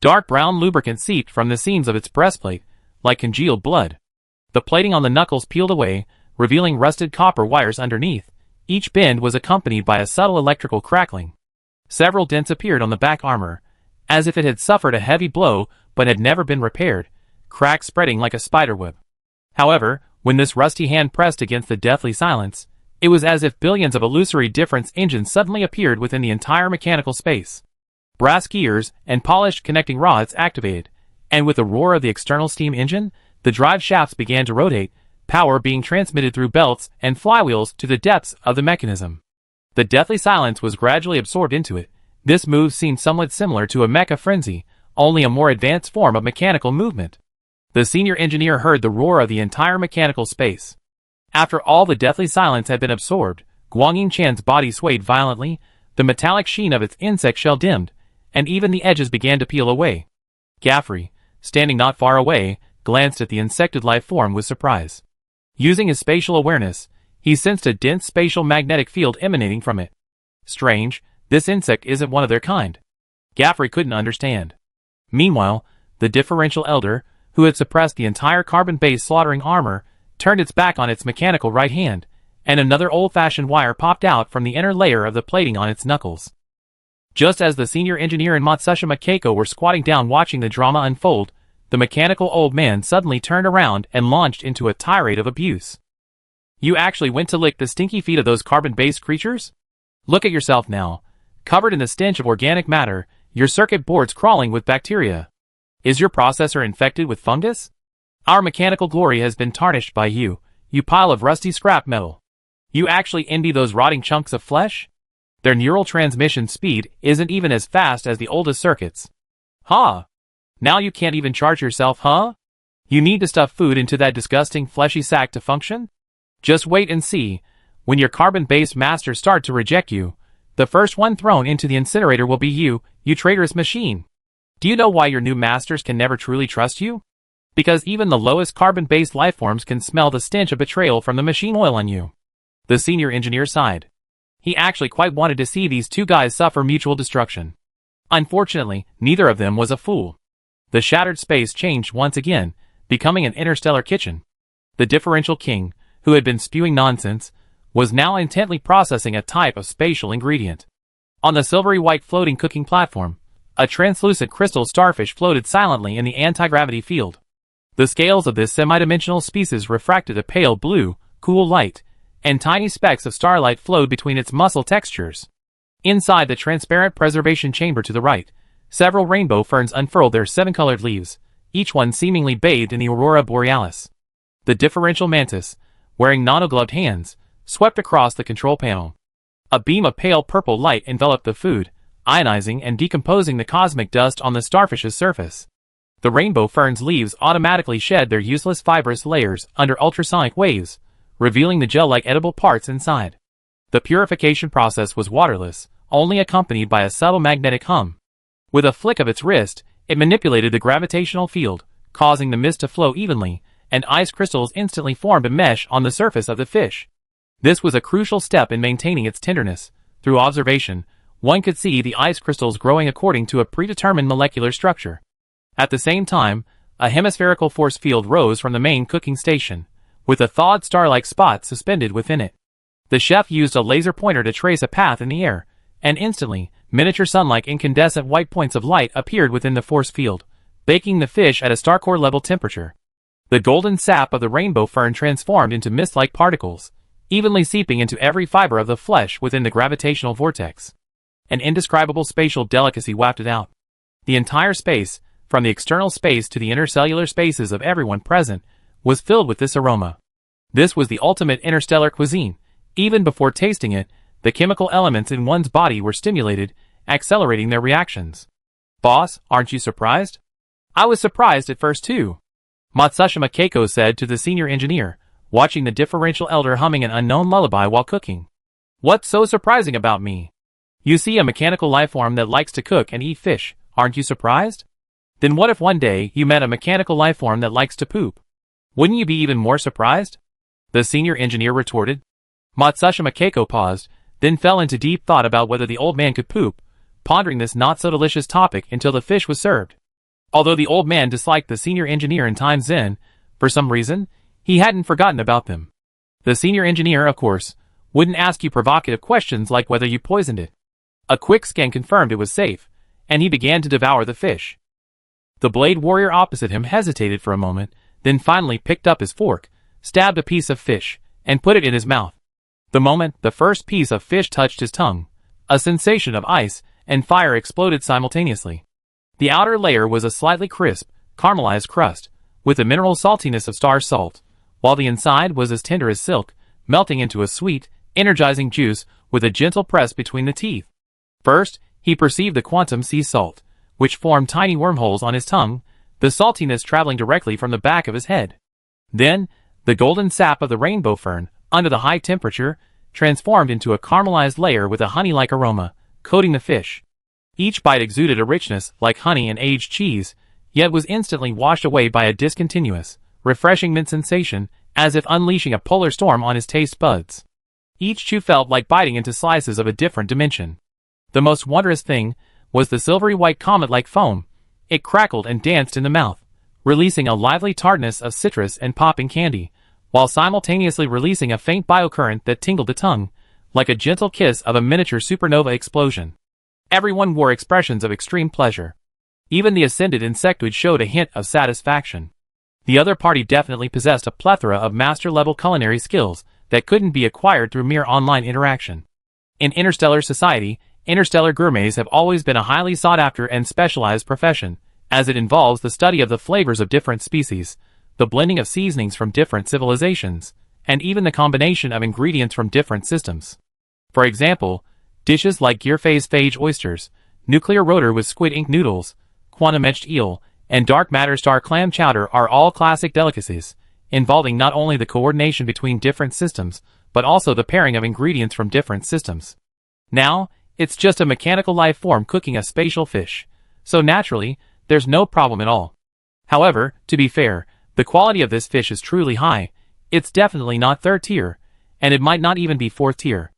Dark brown lubricant seeped from the seams of its breastplate, like congealed blood. The plating on the knuckles peeled away, revealing rusted copper wires underneath. Each bend was accompanied by a subtle electrical crackling. Several dents appeared on the back armor, as if it had suffered a heavy blow but had never been repaired, cracks spreading like a spiderweb. However, when this rusty hand pressed against the deathly silence, it was as if billions of illusory difference engines suddenly appeared within the entire mechanical space. Brass gears and polished connecting rods activated, and with the roar of the external steam engine, the drive shafts began to rotate, power being transmitted through belts and flywheels to the depths of the mechanism. The deathly silence was gradually absorbed into it. This move seemed somewhat similar to a mecha frenzy, only a more advanced form of mechanical movement. The senior engineer heard the roar of the entire mechanical space. After all the deathly silence had been absorbed, Guanyin Chan's body swayed violently, the metallic sheen of its insect shell dimmed, and even the edges began to peel away. Gaffrey, standing not far away, glanced at the insected life form with surprise. Using his spatial awareness, he sensed a dense spatial magnetic field emanating from it. Strange, this insect isn't one of their kind. Gaffrey couldn't understand. Meanwhile, the differential elder, who had suppressed the entire carbon-based slaughtering armor, turned its back on its mechanical right hand, and another old-fashioned wire popped out from the inner layer of the plating on its knuckles. Just as the senior engineer and Matsushima Keiko were squatting down watching the drama unfold, the mechanical old man suddenly turned around and launched into a tirade of abuse. "You actually went to lick the stinky feet of those carbon-based creatures? Look at yourself now, covered in the stench of organic matter, your circuit boards crawling with bacteria. Is your processor infected with fungus? Our mechanical glory has been tarnished by you, you pile of rusty scrap metal. You actually envy those rotting chunks of flesh? Their neural transmission speed isn't even as fast as the oldest circuits. Huh? Now you can't even charge yourself, huh? You need to stuff food into that disgusting fleshy sack to function? Just wait and see. When your carbon-based masters start to reject you, the first one thrown into the incinerator will be you, you traitorous machine. Do you know why your new masters can never truly trust you? Because even the lowest carbon-based lifeforms can smell the stench of betrayal from the machine oil on you." The senior engineer sighed. He actually quite wanted to see these two guys suffer mutual destruction. Unfortunately, neither of them was a fool. The shattered space changed once again, becoming an interstellar kitchen. The differential king, who had been spewing nonsense, was now intently processing a type of spatial ingredient. On the silvery white floating cooking platform, a translucent crystal starfish floated silently in the anti-gravity field. The scales of this semi-dimensional species refracted a pale blue, cool light, and tiny specks of starlight flowed between its muscle textures. Inside the transparent preservation chamber to the right, several rainbow ferns unfurled their seven-colored leaves, each one seemingly bathed in the aurora borealis. The differential mantis, wearing nano-gloved hands, swept across the control panel. A beam of pale purple light enveloped the food, ionizing and decomposing the cosmic dust on the starfish's surface. The rainbow fern's leaves automatically shed their useless fibrous layers under ultrasonic waves, revealing the gel-like edible parts inside. The purification process was waterless, only accompanied by a subtle magnetic hum. With a flick of its wrist, it manipulated the gravitational field, causing the mist to flow evenly, and ice crystals instantly formed a mesh on the surface of the fish. This was a crucial step in maintaining its tenderness. Through observation, one could see the ice crystals growing according to a predetermined molecular structure. At the same time, a hemispherical force field rose from the main cooking station, with a thawed star-like spot suspended within it. The chef used a laser pointer to trace a path in the air, and instantly, miniature sun-like incandescent white points of light appeared within the force field, baking the fish at a starcore level temperature. The golden sap of the rainbow fern transformed into mist-like particles, evenly seeping into every fiber of the flesh within the gravitational vortex. An indescribable spatial delicacy wafted out. The entire space, from the external space to the intercellular spaces of everyone present, was filled with this aroma. This was the ultimate interstellar cuisine. Even before tasting it, the chemical elements in one's body were stimulated, accelerating their reactions. "Boss, aren't you surprised?" "I was surprised at first too," Matsushima Keiko said to the senior engineer, watching the differential elder humming an unknown lullaby while cooking. "What's so surprising about me? You see a mechanical lifeform that likes to cook and eat fish, aren't you surprised? Then what if one day you met a mechanical lifeform that likes to poop? Wouldn't you be even more surprised?" the senior engineer retorted. Matsushima Keiko paused, then fell into deep thought about whether the old man could poop, pondering this not-so-delicious topic until the fish was served. Although the old man disliked the senior engineer in times then, for some reason, he hadn't forgotten about them. The senior engineer, of course, wouldn't ask you provocative questions like whether you poisoned it. A quick scan confirmed it was safe, and he began to devour the fish. The blade warrior opposite him hesitated for a moment, then finally picked up his fork, stabbed a piece of fish, and put it in his mouth. The moment the first piece of fish touched his tongue, a sensation of ice and fire exploded simultaneously. The outer layer was a slightly crisp, caramelized crust, with the mineral saltiness of star salt, while the inside was as tender as silk, melting into a sweet, energizing juice with a gentle press between the teeth. First, he perceived the quantum sea salt, which formed tiny wormholes on his tongue, the saltiness traveling directly from the back of his head. Then, the golden sap of the rainbow fern, under the high temperature, transformed into a caramelized layer with a honey-like aroma, coating the fish. Each bite exuded a richness like honey and aged cheese, yet was instantly washed away by a discontinuous, refreshing mint sensation, as if unleashing a polar storm on his taste buds. Each chew felt like biting into slices of a different dimension. The most wondrous thing was the silvery white comet-like foam. It crackled and danced in the mouth, releasing a lively tartness of citrus and popping candy, while simultaneously releasing a faint biocurrent that tingled the tongue, like a gentle kiss of a miniature supernova explosion. Everyone wore expressions of extreme pleasure. Even the ascended insectoid showed a hint of satisfaction. The other party definitely possessed a plethora of master-level culinary skills that couldn't be acquired through mere online interaction. In interstellar society, interstellar gourmets have always been a highly sought-after and specialized profession, as it involves the study of the flavors of different species, the blending of seasonings from different civilizations, and even the combination of ingredients from different systems. For example, dishes like gearphase-phage oysters, nuclear rotor with squid ink noodles, quantum-etched eel, and dark matter star clam chowder are all classic delicacies, involving not only the coordination between different systems, but also the pairing of ingredients from different systems. Now, it's just a mechanical life form cooking a spatial fish, so naturally, there's no problem at all. However, to be fair, the quality of this fish is truly high. It's definitely not third tier, and it might not even be fourth tier.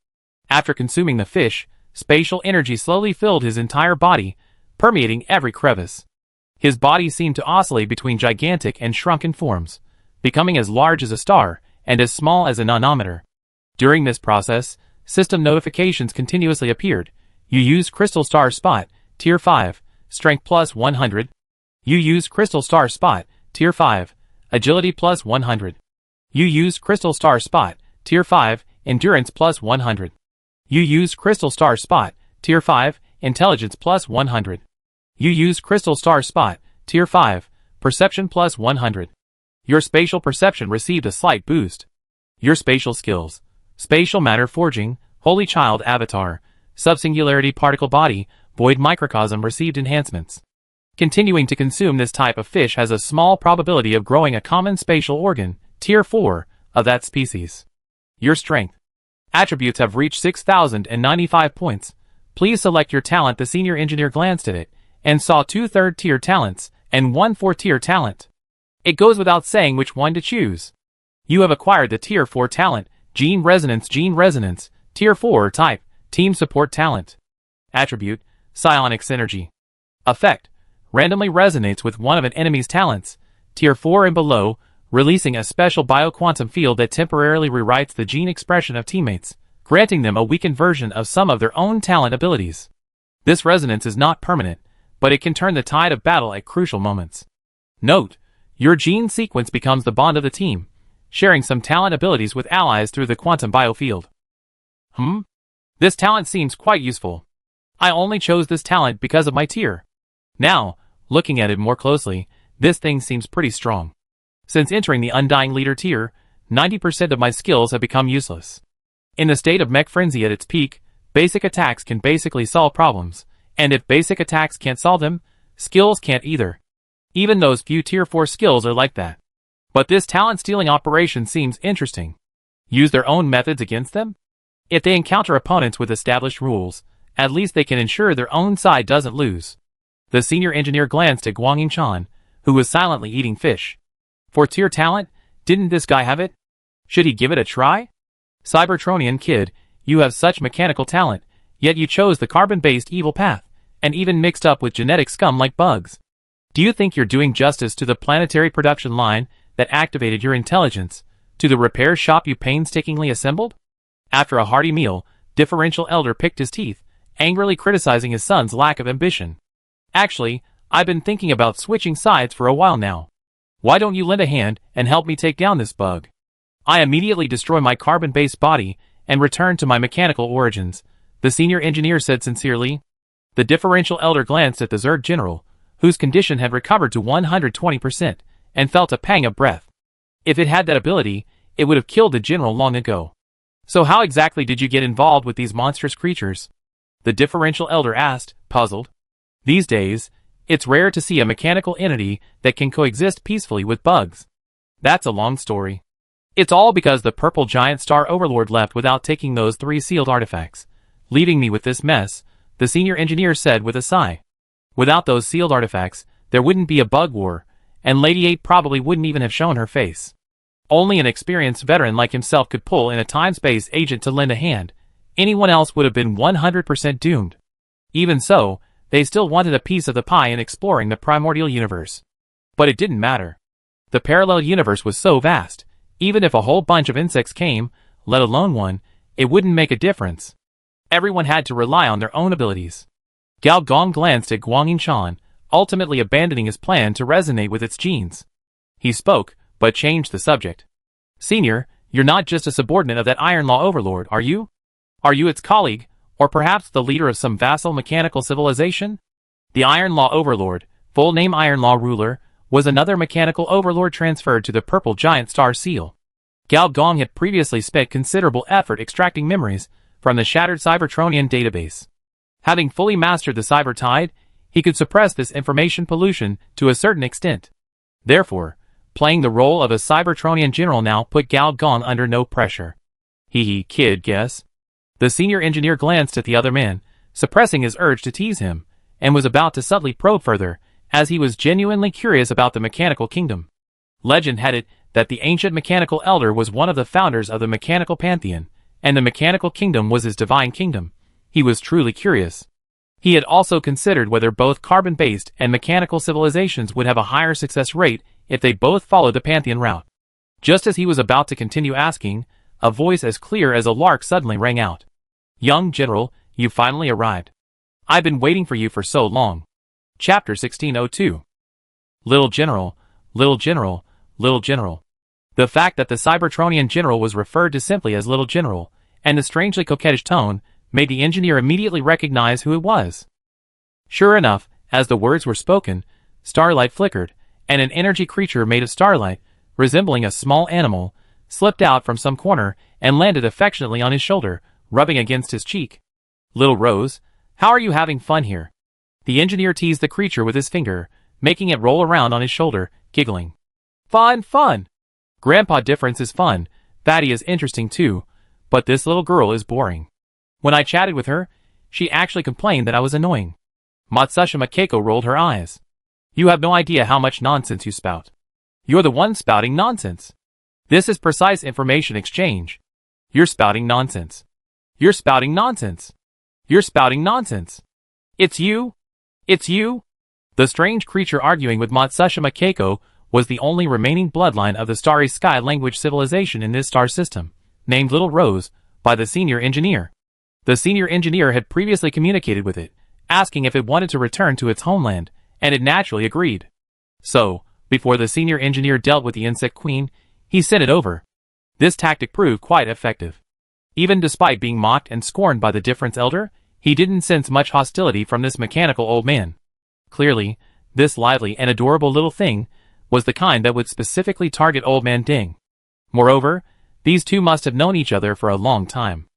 After consuming the fish, spatial energy slowly filled his entire body, permeating every crevice. His body seemed to oscillate between gigantic and shrunken forms, becoming as large as a star and as small as a nanometer. During this process, system notifications continuously appeared. You used Crystal Star Spot, Tier 5, Strength plus 100. You used Crystal Star Spot, Tier 5, Agility plus 100. You used Crystal Star Spot, Tier 5, Endurance plus 100. You used Crystal Star Spot, Tier 5, Intelligence plus 100. You used Crystal Star Spot, Tier 5, Perception plus 100. Your spatial perception received a slight boost. Your spatial skills, Spatial matter forging, holy child avatar, subsingularity particle body, void microcosm received enhancements. Continuing to consume this type of fish has a small probability of growing a common spatial organ, tier 4, of that species. Your strength. Attributes have reached 6,095 points. Please select your talent. The senior engineer glanced at it, and saw 2 third-tier talents, and 1 fourth-tier talent. It goes without saying which one to choose. You have acquired the tier 4 talent, Gene Resonance, tier 4 type, Team Support talent. Attribute, Psionic Synergy. Effect, randomly resonates with one of an enemy's talents, tier 4 and below, releasing a special bioquantum field that temporarily rewrites the gene expression of teammates, granting them a weakened version of some of their own talent abilities. This resonance is not permanent, but it can turn the tide of battle at crucial moments. Note, your gene sequence becomes the bond of the team, sharing some talent abilities with allies through the quantum biofield. This talent seems quite useful. I only chose this talent because of my tier. Now, looking at it more closely, this thing seems pretty strong. Since entering the Undying Leader tier, 90% of my skills have become useless. In the state of mech frenzy at its peak, basic attacks can basically solve problems, and if basic attacks can't solve them, skills can't either. Even those few tier 4 skills are like that. But this talent stealing operation seems interesting. Use their own methods against them? If they encounter opponents with established rules, at least they can ensure their own side doesn't lose. The senior engineer glanced at Guang Yinchan, who was silently eating fish. 4-tier talent? Didn't this guy have it? Should he give it a try? Cybertronian kid, you have such mechanical talent, yet you chose the carbon-based evil path, and even mixed up with genetic scum like bugs. Do you think you're doing justice to the planetary production line that activated your intelligence, to the repair shop you painstakingly assembled? After a hearty meal, Differential Elder picked his teeth, angrily criticizing his son's lack of ambition. Actually, I've been thinking about switching sides for a while now. Why don't you lend a hand and help me take down this bug? I immediately destroy my carbon-based body and return to my mechanical origins, the senior engineer said sincerely. The Differential Elder glanced at the Zerg General, whose condition had recovered to 120%, and felt a pang of breath. If it had that ability, it would have killed the General long ago. So how exactly did you get involved with these monstrous creatures? The Differential Elder asked, puzzled. These days, it's rare to see a mechanical entity that can coexist peacefully with bugs. That's a long story. It's all because the purple giant star overlord left without taking those 3 sealed artifacts, leaving me with this mess, the senior engineer said with a sigh. Without those sealed artifacts, there wouldn't be a bug war, and Lady 8 probably wouldn't even have shown her face. Only an experienced veteran like himself could pull in a time-space agent to lend a hand. Anyone else would have been 100% doomed. Even so, they still wanted a piece of the pie in exploring the primordial universe. But it didn't matter. The parallel universe was so vast, even if a whole bunch of insects came, let alone one, it wouldn't make a difference. Everyone had to rely on their own abilities. Gao Gong glanced at Guang Yinchan, ultimately abandoning his plan to resonate with its genes. He spoke, but changed the subject. Senior, you're not just a subordinate of that Iron Law overlord, are you? Are you its colleague, or perhaps the leader of some vassal mechanical civilization? The Iron Law overlord, full name Iron Law ruler, was another mechanical overlord transferred to the purple giant star seal. Gao Gong had previously spent considerable effort extracting memories from the shattered Cybertronian database. Having fully mastered the cyber tide, he could suppress this information pollution to a certain extent. Therefore, playing the role of a Cybertronian general now put Gao Gong under no pressure. Kid, guess? The senior engineer glanced at the other man, suppressing his urge to tease him, and was about to subtly probe further, as he was genuinely curious about the mechanical kingdom. Legend had it that the ancient mechanical elder was one of the founders of the mechanical pantheon, and the mechanical kingdom was his divine kingdom. He was truly curious. He had also considered whether both carbon-based and mechanical civilizations would have a higher success rate if they both followed the pantheon route. Just as he was about to continue asking, a voice as clear as a lark suddenly rang out. Young General, you finally arrived. I've been waiting for you for so long. Chapter 1602. Little General, Little General, Little General. The fact that the Cybertronian general was referred to simply as Little General, and the strangely coquettish tone, made the engineer immediately recognize who it was. Sure enough, as the words were spoken, starlight flickered, and an energy creature made of starlight, resembling a small animal, slipped out from some corner and landed affectionately on his shoulder, rubbing against his cheek. "Little Rose, how are you having fun here?" The engineer teased the creature with his finger, making it roll around on his shoulder, giggling. "Fun, fun! Grandpa Difference is fun, Fatty is interesting too, but this little girl is boring. When I chatted with her, she actually complained that I was annoying." Matsushima Keiko rolled her eyes. "You have no idea how much nonsense you spout. You're the one spouting nonsense. This is precise information exchange. You're spouting nonsense. You're spouting nonsense. You're spouting nonsense. It's you? It's you?" The strange creature arguing with Matsushima Keiko was the only remaining bloodline of the Starry Sky language civilization in this star system, named Little Rose, by the senior engineer. The senior engineer had previously communicated with it, asking if it wanted to return to its homeland, and it naturally agreed. So, before the senior engineer dealt with the insect queen, he sent it over. This tactic proved quite effective. Even despite being mocked and scorned by the Difference Elder, he didn't sense much hostility from this mechanical old man. Clearly, this lively and adorable little thing was the kind that would specifically target Old Man Ding. Moreover, these two must have known each other for a long time.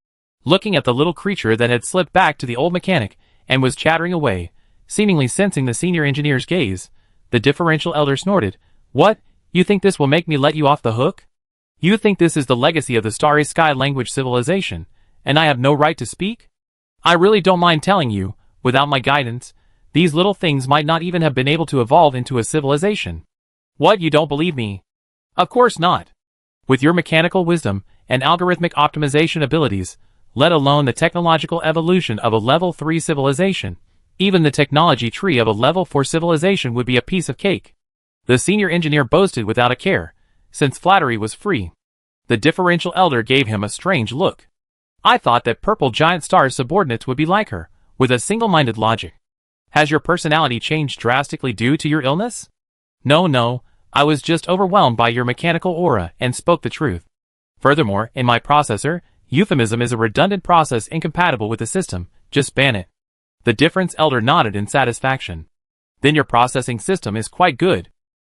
Looking at the little creature that had slipped back to the old mechanic and was chattering away, seemingly sensing the senior engineer's gaze, the differential elder snorted, "What, you think this will make me let you off the hook? You think this is the legacy of the Starry Sky language civilization, and I have no right to speak? I really don't mind telling you, without my guidance, these little things might not even have been able to evolve into a civilization." "What, you don't believe me?" "Of course not. With your mechanical wisdom and algorithmic optimization abilities, let alone the technological evolution of a level 3 civilization, even the technology tree of a level 4 civilization would be a piece of cake." The senior engineer boasted without a care, since flattery was free. The differential elder gave him a strange look. "I thought that purple giant star's subordinates would be like her, with a single-minded logic. Has your personality changed drastically due to your illness?" No, I was just overwhelmed by your mechanical aura and spoke the truth. Furthermore, in my processor, euphemism is a redundant process incompatible with the system, just ban it." The Difference Elder nodded in satisfaction. "Then your processing system is quite good.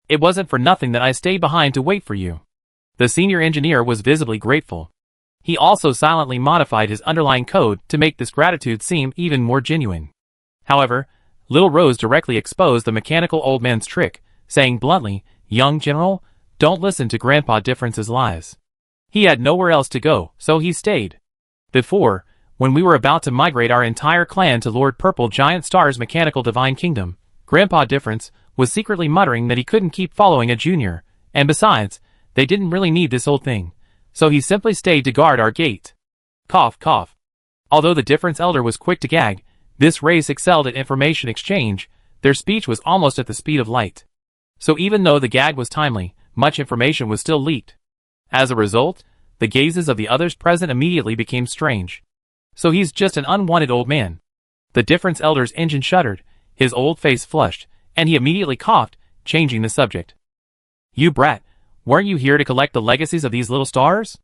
It wasn't for nothing that I stayed behind to wait for you." The senior engineer was visibly grateful. He also silently modified his underlying code to make this gratitude seem even more genuine. However, Little Rose directly exposed the mechanical old man's trick, saying bluntly, "Young General, don't listen to Grandpa Difference's lies. He had nowhere else to go, so he stayed. Before, when we were about to migrate our entire clan to Lord Purple Giant Star's mechanical divine kingdom, Grandpa Difference was secretly muttering that he couldn't keep following a junior, and besides, they didn't really need this old thing, so he simply stayed to guard our gate." Cough, cough. Although the Difference Elder was quick to gag, this race excelled at information exchange. Their speech was almost at the speed of light. So even though the gag was timely, much information was still leaked. As a result, the gazes of the others present immediately became strange. "So he's just an unwanted old man." The Difference Elder's engine shuddered, his old face flushed, and he immediately coughed, changing the subject. "You brat, weren't you here to collect the legacies of these little stars?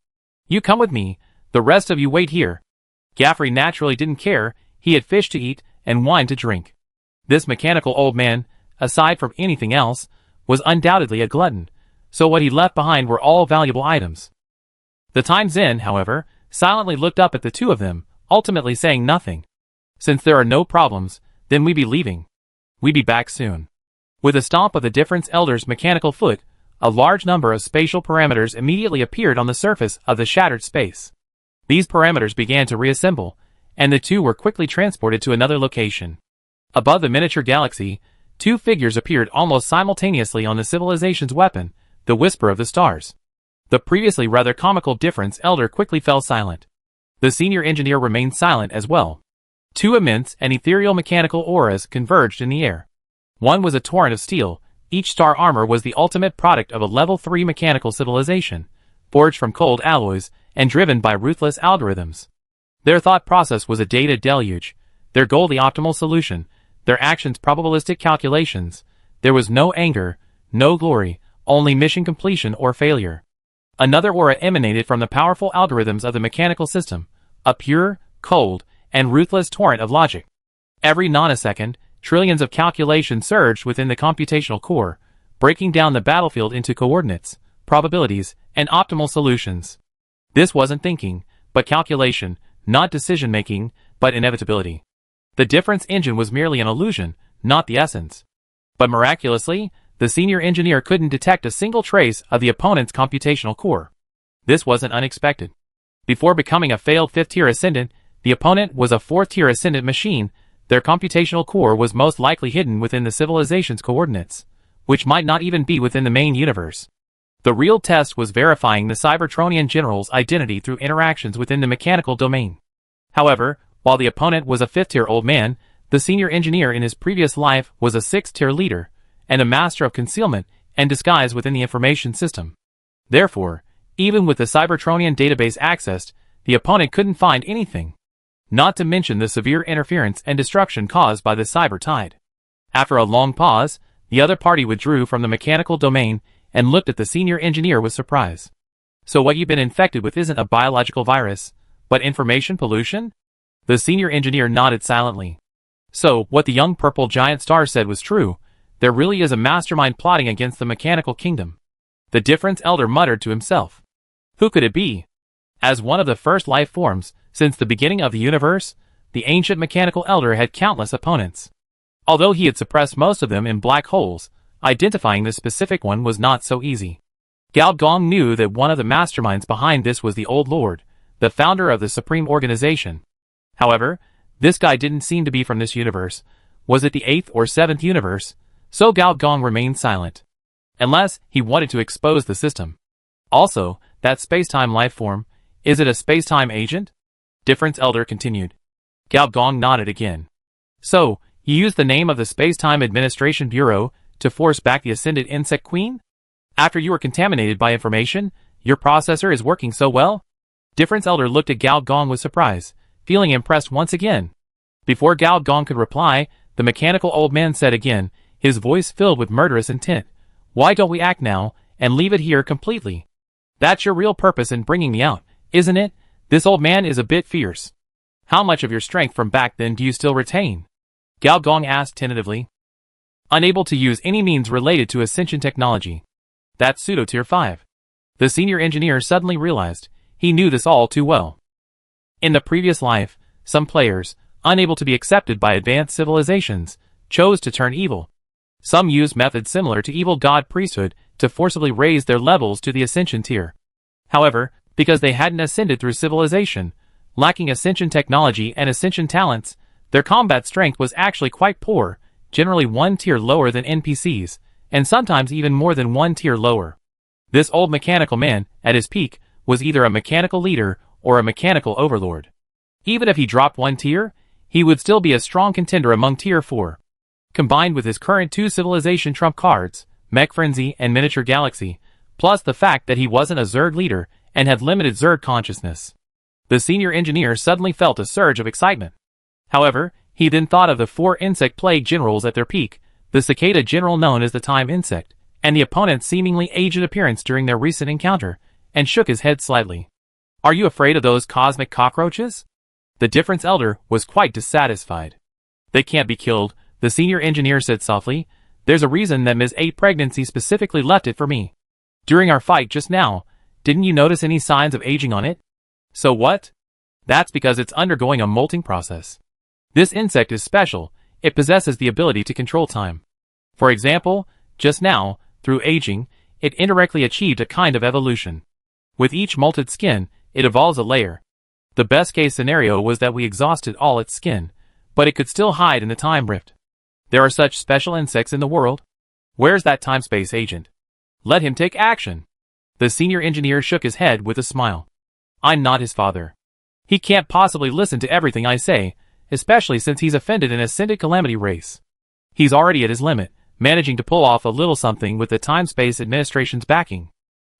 You come with me, the rest of you wait here." Gaffrey naturally didn't care, he had fish to eat and wine to drink. This mechanical old man, aside from anything else, was undoubtedly a glutton, so what he left behind were all valuable items. The Times Inn, however, silently looked up at the two of them, ultimately saying nothing. "Since there are no problems, then we be leaving. We be back soon." With a stomp of the Difference Elder's mechanical foot, a large number of spatial parameters immediately appeared on the surface of the shattered space. These parameters began to reassemble, and the two were quickly transported to another location. Above the miniature galaxy, two figures appeared almost simultaneously on the civilization's weapon, the Whisper of the Stars. The previously rather comical Difference Elder quickly fell silent. The senior engineer remained silent as well. Two immense and ethereal mechanical auras converged in the air. One was a torrent of steel. Each star armor was the ultimate product of a level 3 mechanical civilization, forged from cold alloys and driven by ruthless algorithms. Their thought process was a data deluge, their goal the optimal solution, their actions probabilistic calculations. There was no anger, no glory, only mission completion or failure. Another aura emanated from the powerful algorithms of the mechanical system, a pure, cold, and ruthless torrent of logic. Every nanosecond, trillions of calculations surged within the computational core, breaking down the battlefield into coordinates, probabilities, and optimal solutions. This wasn't thinking, but calculation, not decision-making, but inevitability. The difference engine was merely an illusion, not the essence. But miraculously, the senior engineer couldn't detect a single trace of the opponent's computational core. This wasn't unexpected. Before becoming a failed 5th-tier ascendant, the opponent was a 4th-tier ascendant machine. Their computational core was most likely hidden within the civilization's coordinates, which might not even be within the main universe. The real test was verifying the Cybertronian general's identity through interactions within the mechanical domain. However, while the opponent was a 5th-tier old man, the senior engineer in his previous life was a 6th-tier leader, and a master of concealment and disguise within the information system. Therefore, even with the Cybertronian database accessed, the opponent couldn't find anything. Not to mention the severe interference and destruction caused by the cyber tide. After a long pause, the other party withdrew from the mechanical domain and looked at the senior engineer with surprise. So what you've been infected with isn't a biological virus, but information pollution? The senior engineer nodded silently. So, what the young purple giant star said was true. There really is a mastermind plotting against the mechanical kingdom. The difference elder muttered to himself. Who could it be? As one of the first life forms, since the beginning of the universe, the ancient mechanical elder had countless opponents. Although he had suppressed most of them in black holes, identifying the specific one was not so easy. Gao Gong knew that one of the masterminds behind this was the Old Lord, the founder of the Supreme Organization. However, this guy didn't seem to be from this universe. Was it the 8th or 7th universe? So Gao Gong remained silent. Unless he wanted to expose the system. Also, that space-time life form, is it a space-time agent? Difference Elder continued. Gao Gong nodded again. So, you used the name of the Space-Time Administration Bureau to force back the Ascended Insect Queen? After you were contaminated by information, your processor is working so well? Difference Elder looked at Gao Gong with surprise, feeling impressed once again. Before Gao Gong could reply, the mechanical old man said again, his voice filled with murderous intent. Why don't we act now, and leave it here completely? That's your real purpose in bringing me out, isn't it? This old man is a bit fierce. How much of your strength from back then do you still retain? Gao Gong asked tentatively. Unable to use any means related to Ascension technology. That's pseudo-tier 5. The senior engineer suddenly realized, he knew this all too well. In the previous life, some players, unable to be accepted by advanced civilizations, chose to turn evil. Some used methods similar to evil god priesthood to forcibly raise their levels to the Ascension tier. However, because they hadn't ascended through civilization, lacking Ascension technology and Ascension talents, their combat strength was actually quite poor, generally one tier lower than NPCs, and sometimes even more than one tier lower. This old mechanical man, at his peak, was either a mechanical leader or a mechanical overlord. Even if he dropped one tier, he would still be a strong contender among tier 4. Combined with his current 2 civilization trump cards, Mech Frenzy and Miniature Galaxy, plus the fact that he wasn't a Zerg leader and had limited Zerg consciousness. The senior engineer suddenly felt a surge of excitement. However, he then thought of the 4 insect plague generals at their peak, the cicada general known as the Time Insect, and the opponent's seemingly aged appearance during their recent encounter, and shook his head slightly. Are you afraid of those cosmic cockroaches? The Difference Elder was quite dissatisfied. They can't be killed, the senior engineer said softly. There's a reason that Ms. 8 pregnancy specifically left it for me. During our fight just now, didn't you notice any signs of aging on it? So what? That's because it's undergoing a molting process. This insect is special, it possesses the ability to control time. For example, just now, through aging, it indirectly achieved a kind of evolution. With each molted skin, it evolves a layer. The best case scenario was that we exhausted all its skin, but it could still hide in the time rift. There are such special insects in the world. Where's that time-space agent? Let him take action. The senior engineer shook his head with a smile. I'm not his father. He can't possibly listen to everything I say, especially since he's offended an Ascended Calamity race. He's already at his limit, managing to pull off a little something with the Time-Space Administration's backing.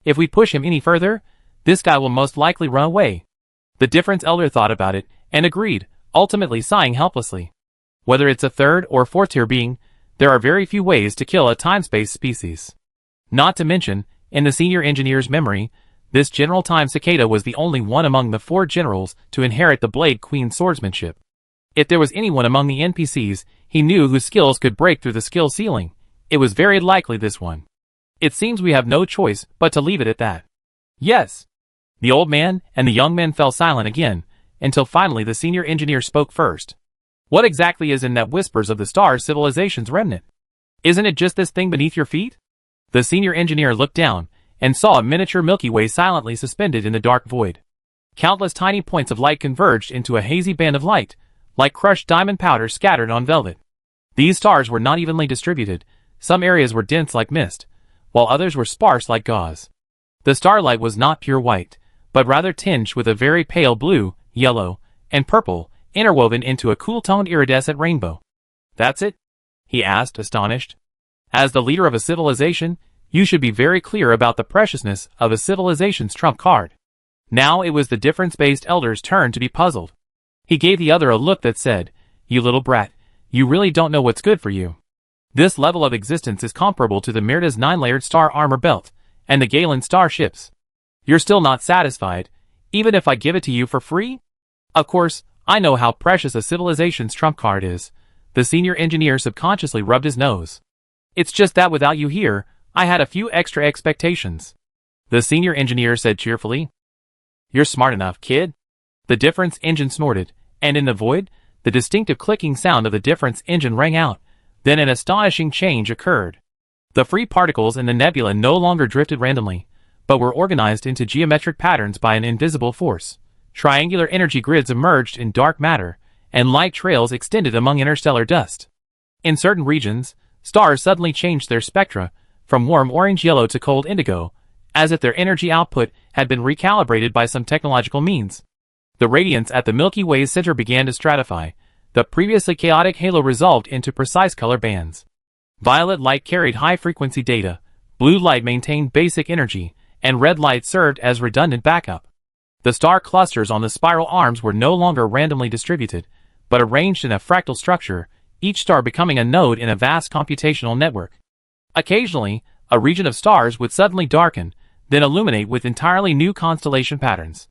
If we push him any further, this guy will most likely run away. The Difference Elder thought about it, and agreed, ultimately sighing helplessly. Whether it's a 3rd or 4th tier being, there are very few ways to kill a time-space species. Not to mention, in the senior engineer's memory, this General Time Cicada was the only one among the 4 generals to inherit the Blade Queen's swordsmanship. If there was anyone among the NPCs, he knew whose skills could break through the skill ceiling. It was very likely this one. It seems we have no choice but to leave it at that. Yes. The old man and the young men fell silent again, until finally the senior engineer spoke first. What exactly is in that whispers of the star civilization's remnant? Isn't it just this thing beneath your feet? The senior engineer looked down, and saw a miniature Milky Way silently suspended in the dark void. Countless tiny points of light converged into a hazy band of light, like crushed diamond powder scattered on velvet. These stars were not evenly distributed. Some areas were dense like mist, while others were sparse like gauze. The starlight was not pure white, but rather tinged with a very pale blue, yellow, and purple, interwoven into a cool-toned iridescent rainbow. That's it? He asked, astonished. As the leader of a civilization, you should be very clear about the preciousness of a civilization's trump card. Now it was the difference-based elder's turn to be puzzled. He gave the other a look that said, "You little brat, you really don't know what's good for you. This level of existence is comparable to the Myrta's 9-layered star armor belt, and the Galen starships. You're still not satisfied, even if I give it to you for free? Of course, I know how precious a civilization's trump card is." The senior engineer subconsciously rubbed his nose. "It's just that without you here, I had a few extra expectations." The senior engineer said cheerfully. "You're smart enough, kid." The difference engine snorted, and in the void, the distinctive clicking sound of the difference engine rang out. Then an astonishing change occurred. The free particles in the nebula no longer drifted randomly, but were organized into geometric patterns by an invisible force. Triangular energy grids emerged in dark matter, and light trails extended among interstellar dust. In certain regions, stars suddenly changed their spectra, from warm orange-yellow to cold indigo, as if their energy output had been recalibrated by some technological means. The radiance at the Milky Way's center began to stratify. The previously chaotic halo resolved into precise color bands. Violet light carried high-frequency data, blue light maintained basic energy, and red light served as redundant backup. The star clusters on the spiral arms were no longer randomly distributed, but arranged in a fractal structure, each star becoming a node in a vast computational network. Occasionally, a region of stars would suddenly darken, then illuminate with entirely new constellation patterns.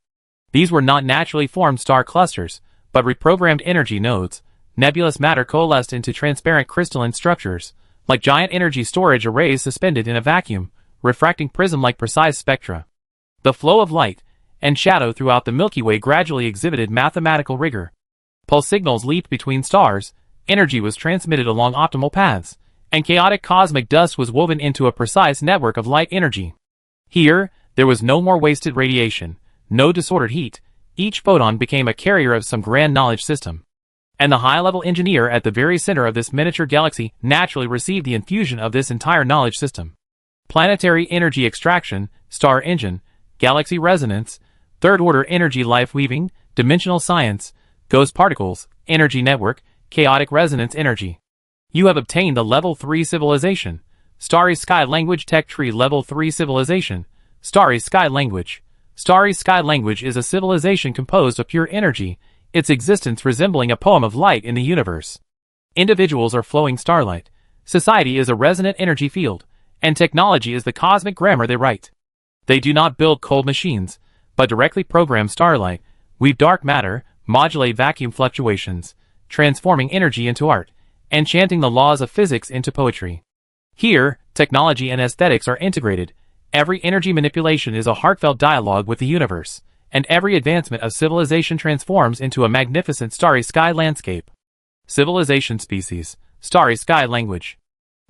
These were not naturally formed star clusters, but reprogrammed energy nodes. Nebulous matter coalesced into transparent crystalline structures, like giant energy storage arrays suspended in a vacuum, refracting prism-like precise spectra. The flow of light and shadow throughout the Milky Way gradually exhibited mathematical rigor. Pulse signals leaped between stars, energy was transmitted along optimal paths, and chaotic cosmic dust was woven into a precise network of light energy. Here, there was no more wasted radiation, no disordered heat. Each photon became a carrier of some grand knowledge system. And the high-level engineer at the very center of this miniature galaxy naturally received the infusion of this entire knowledge system. Planetary energy extraction, star engine, galaxy resonance, third-order energy life-weaving, dimensional science, ghost particles, energy network, chaotic resonance energy. You have obtained the Level 3 civilization. Starry Sky Language Tech Tree Level 3 civilization. Starry Sky Language. Starry Sky Language is a civilization composed of pure energy, its existence resembling a poem of light in the universe. Individuals are flowing starlight. Society is a resonant energy field, and technology is the cosmic grammar they write. They do not build cold machines, but directly program starlight, weave dark matter, modulate vacuum fluctuations, transforming energy into art, and chanting the laws of physics into poetry. Here, technology and aesthetics are integrated. Every energy manipulation is a heartfelt dialogue with the universe, and every advancement of civilization transforms into a magnificent starry sky landscape. Civilization species, starry sky language.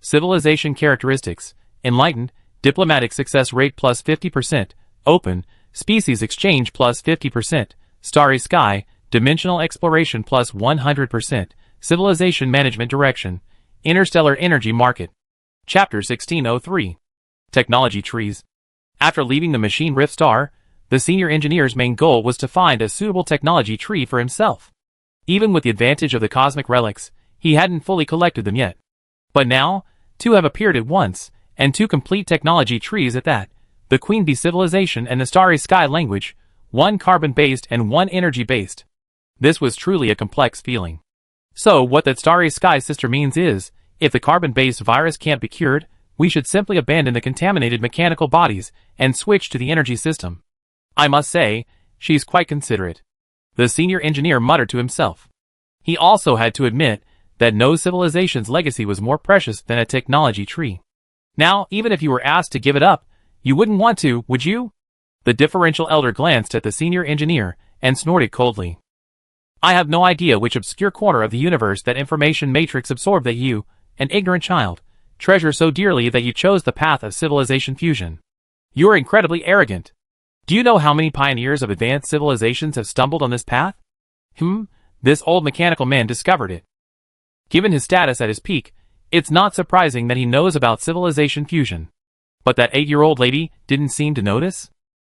Civilization characteristics, enlightened, diplomatic success rate plus 50%, open, species exchange plus 50%, starry sky, dimensional exploration plus 100%, civilization management direction, interstellar energy market. Chapter 1603. Technology trees. After leaving the machine Rift Star, the senior engineer's main goal was to find a suitable technology tree for himself. Even with the advantage of the cosmic relics, he hadn't fully collected them yet. But now, two have appeared at once, and two complete technology trees at that, the Queen Bee civilization and the Starry Sky language, one carbon-based and one energy-based. This was truly a complex feeling. So what that Starry Sky sister means is, if the carbon-based virus can't be cured, we should simply abandon the contaminated mechanical bodies and switch to the energy system. I must say, she's quite considerate. The senior engineer muttered to himself. He also had to admit that no civilization's legacy was more precious than a technology tree. Now, even if you were asked to give it up, you wouldn't want to, would you? The differential elder glanced at the senior engineer and snorted coldly. I have no idea which obscure corner of the universe that information matrix absorbed that you, an ignorant child, treasure so dearly that you chose the path of civilization fusion. You are incredibly arrogant. Do you know how many pioneers of advanced civilizations have stumbled on this path? This old mechanical man discovered it. Given his status at his peak, it's not surprising that he knows about civilization fusion. But that 8-year-old lady didn't seem to notice?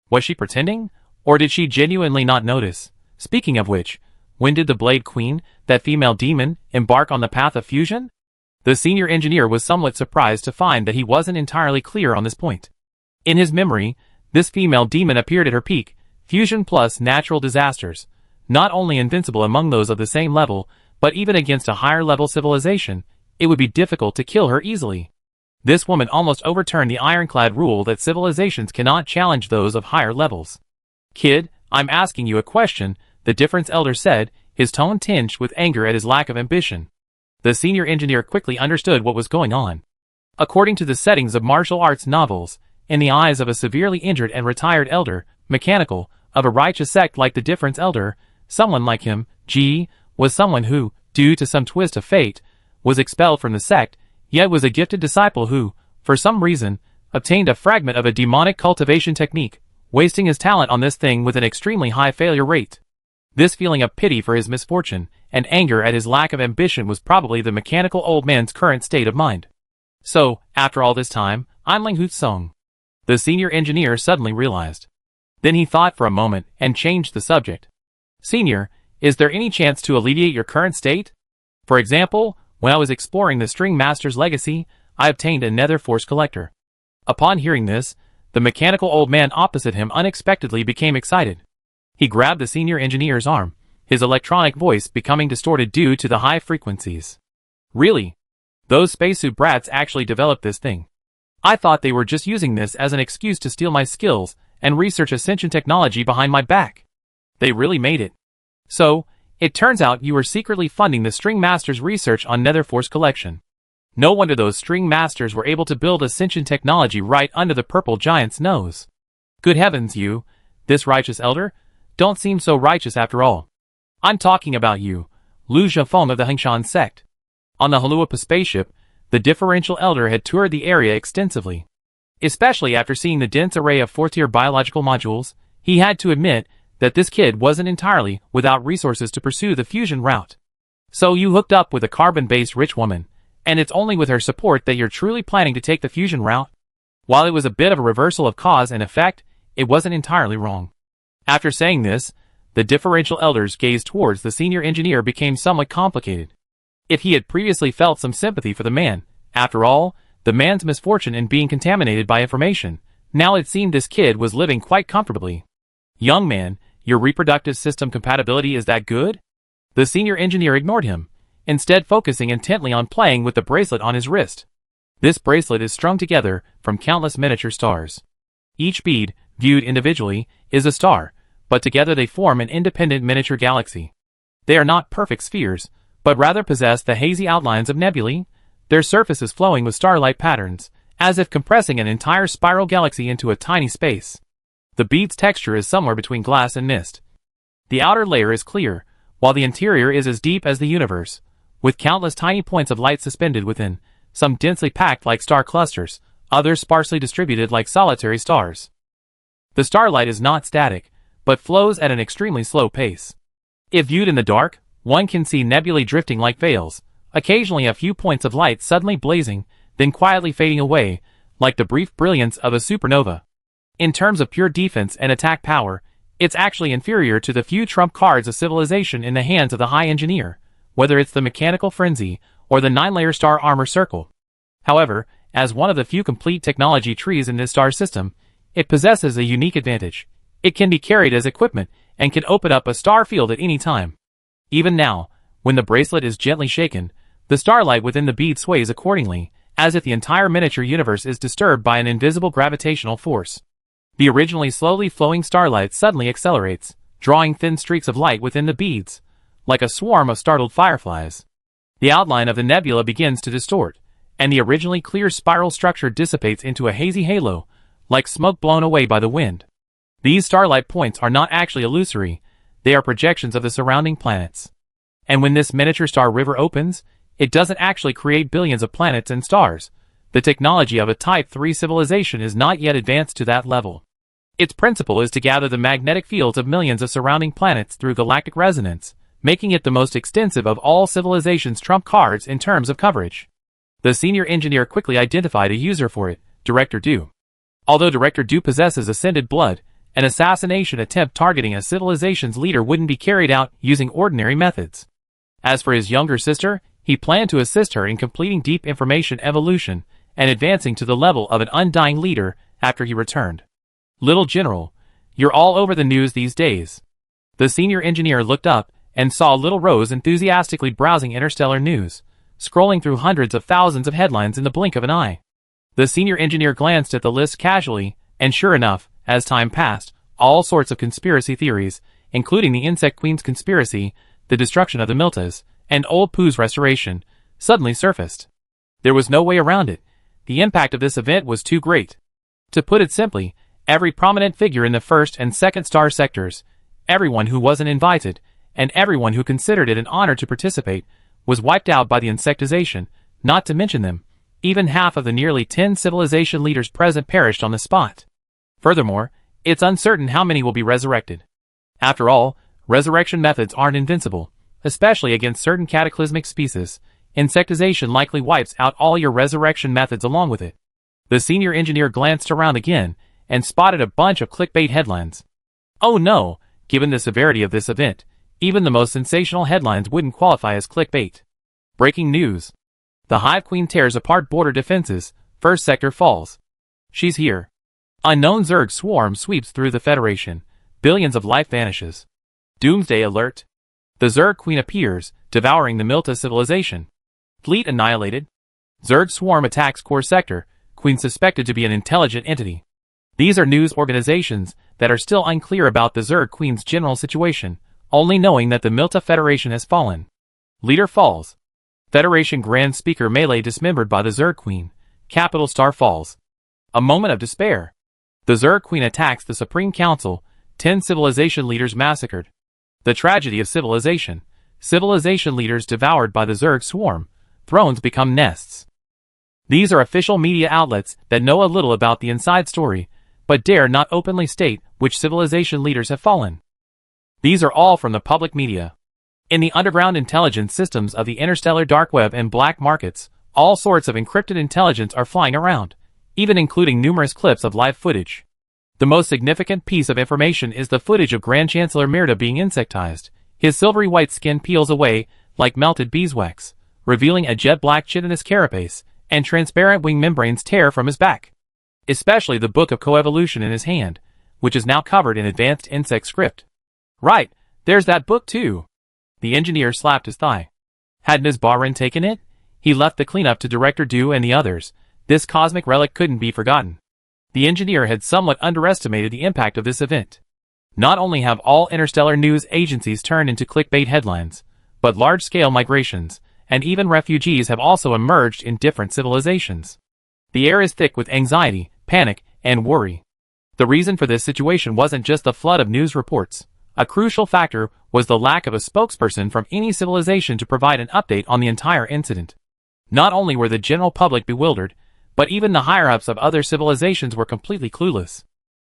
Was she pretending? Or did she genuinely not notice? Speaking of which, when did the Blade Queen, that female demon, embark on the path of fusion? The senior engineer was somewhat surprised to find that he wasn't entirely clear on this point. In his memory, this female demon appeared at her peak, fusion plus natural disasters, not only invincible among those of the same level, but even against a higher level civilization, it would be difficult to kill her easily. This woman almost overturned the ironclad rule that civilizations cannot challenge those of higher levels. Kid, I'm asking you a question, the difference elder said, his tone tinged with anger at his lack of ambition. The senior engineer quickly understood what was going on. According to the settings of martial arts novels, in the eyes of a severely injured and retired elder, mechanical, of a righteous sect like the difference elder, someone like him, was someone who, due to some twist of fate, was expelled from the sect, yet was a gifted disciple who, for some reason, obtained a fragment of a demonic cultivation technique, wasting his talent on this thing with an extremely high failure rate. This feeling of pity for his misfortune, and anger at his lack of ambition was probably the mechanical old man's current state of mind. So, after all this time, I'm Ling Hu Song. The senior engineer suddenly realized. Then he thought for a moment and changed the subject. Senior, is there any chance to alleviate your current state? For example, when I was exploring the String Master's legacy, I obtained a nether force collector. Upon hearing this, the mechanical old man opposite him unexpectedly became excited. He grabbed the senior engineer's arm, his electronic voice becoming distorted due to the high frequencies. Really? Those spacesuit brats actually developed this thing. I thought they were just using this as an excuse to steal my skills and research ascension technology behind my back. They really made it. So, it turns out you were secretly funding the String Master's research on nether force collection. No wonder those String Masters were able to build ascension technology right under the purple giant's nose. Good heavens, you, this righteous elder, don't seem so righteous after all. I'm talking about you, Lu Zhafeng of the Hengshan sect. On the Haluapa spaceship, the differential elder had toured the area extensively. Especially after seeing the dense array of 4th-tier biological modules, he had to admit that this kid wasn't entirely without resources to pursue the fusion route. So you hooked up with a carbon-based rich woman, and it's only with her support that you're truly planning to take the fusion route? While it was a bit of a reversal of cause and effect, it wasn't entirely wrong. After saying this, the differential elder's gaze towards the senior engineer became somewhat complicated. If he had previously felt some sympathy for the man, after all, the man's misfortune in being contaminated by information, now it seemed this kid was living quite comfortably. Young man, your reproductive system compatibility is that good? The senior engineer ignored him, instead focusing intently on playing with the bracelet on his wrist. This bracelet is strung together from countless miniature stars. Each bead, viewed individually, is a star, but together they form an independent miniature galaxy. They are not perfect spheres, but rather possess the hazy outlines of nebulae, their surfaces flowing with starlight patterns, as if compressing an entire spiral galaxy into a tiny space. The bead's texture is somewhere between glass and mist. The outer layer is clear, while the interior is as deep as the universe, with countless tiny points of light suspended within, some densely packed like star clusters, others sparsely distributed like solitary stars. The starlight is not static, but flows at an extremely slow pace. If viewed in the dark, one can see nebulae drifting like veils, occasionally a few points of light suddenly blazing, then quietly fading away, like the brief brilliance of a supernova. In terms of pure defense and attack power, it's actually inferior to the few trump cards of civilization in the hands of the high engineer, whether it's the mechanical frenzy or the 9-layer star armor circle. However, as one of the few complete technology trees in this star system, it possesses a unique advantage. It can be carried as equipment and can open up a star field at any time. Even now, when the bracelet is gently shaken, the starlight within the bead sways accordingly, as if the entire miniature universe is disturbed by an invisible gravitational force. The originally slowly flowing starlight suddenly accelerates, drawing thin streaks of light within the beads, like a swarm of startled fireflies. The outline of the nebula begins to distort, and the originally clear spiral structure dissipates into a hazy halo, like smoke blown away by the wind. These starlight points are not actually illusory, they are projections of the surrounding planets. And when this miniature star river opens, it doesn't actually create billions of planets and stars. The technology of a Type 3 civilization is not yet advanced to that level. Its principle is to gather the magnetic fields of millions of surrounding planets through galactic resonance, making it the most extensive of all civilization's trump cards in terms of coverage. The senior engineer quickly identified a user for it, Director Du. Although Director Du possesses ascended blood, an assassination attempt targeting a civilization's leader wouldn't be carried out using ordinary methods. As for his younger sister, he planned to assist her in completing deep information evolution and advancing to the level of an undying leader after he returned. Little General, you're all over the news these days. The senior engineer looked up and saw Little Rose enthusiastically browsing interstellar news, scrolling through hundreds of thousands of headlines in the blink of an eye. The senior engineer glanced at the list casually, and sure enough, as time passed, all sorts of conspiracy theories, including the Insect Queen's conspiracy, the destruction of the Miltas, and Old Pooh's restoration, suddenly surfaced. There was no way around it. The impact of this event was too great. To put it simply, every prominent figure in the first and second star sectors, everyone who wasn't invited, and everyone who considered it an honor to participate, was wiped out by the insectization, not to mention them. Even half of the nearly 10 civilization leaders present perished on the spot. Furthermore, it's uncertain how many will be resurrected. After all, resurrection methods aren't invincible, especially against certain cataclysmic species. Insectization likely wipes out all your resurrection methods along with it. The senior engineer glanced around again and spotted a bunch of clickbait headlines. Oh no, given the severity of this event, even the most sensational headlines wouldn't qualify as clickbait. Breaking news. The Hive Queen tears apart border defenses, first sector falls. She's here. Unknown Zerg swarm sweeps through the Federation, billions of life vanishes. Doomsday alert. The Zerg Queen appears, devouring the Milta civilization. Fleet annihilated. Zerg swarm attacks core sector, Queen suspected to be an intelligent entity. These are news organizations that are still unclear about the Zerg Queen's general situation, only knowing that the Milta Federation has fallen. Leader falls. Federation Grand Speaker melee dismembered by the Zerg Queen. Capital Star falls. A moment of despair. The Zerg Queen attacks the Supreme Council, 10 civilization leaders massacred. The tragedy of civilization. Civilization leaders devoured by the Zerg swarm. Thrones become nests. These are official media outlets that know a little about the inside story, but dare not openly state which civilization leaders have fallen. These are all from the public media. In the underground intelligence systems of the interstellar dark web and black markets, all sorts of encrypted intelligence are flying around, even including numerous clips of live footage. The most significant piece of information is the footage of Grand Chancellor Mirda being insectized. His silvery white skin peels away like melted beeswax, revealing a jet-black chitinous carapace, and transparent wing membranes tear from his back. Especially the Book of Coevolution in his hand, which is now covered in advanced insect script. Right, there's that book too. The engineer slapped his thigh. Hadn't his Bahrain taken it? He left the cleanup to Director Du and the others. This cosmic relic couldn't be forgotten. The engineer had somewhat underestimated the impact of this event. Not only have all interstellar news agencies turned into clickbait headlines, but large-scale migrations, and even refugees have also emerged in different civilizations. The air is thick with anxiety, panic, and worry. The reason for this situation wasn't just the flood of news reports. A crucial factor was the lack of a spokesperson from any civilization to provide an update on the entire incident. Not only were the general public bewildered, but even the higher-ups of other civilizations were completely clueless.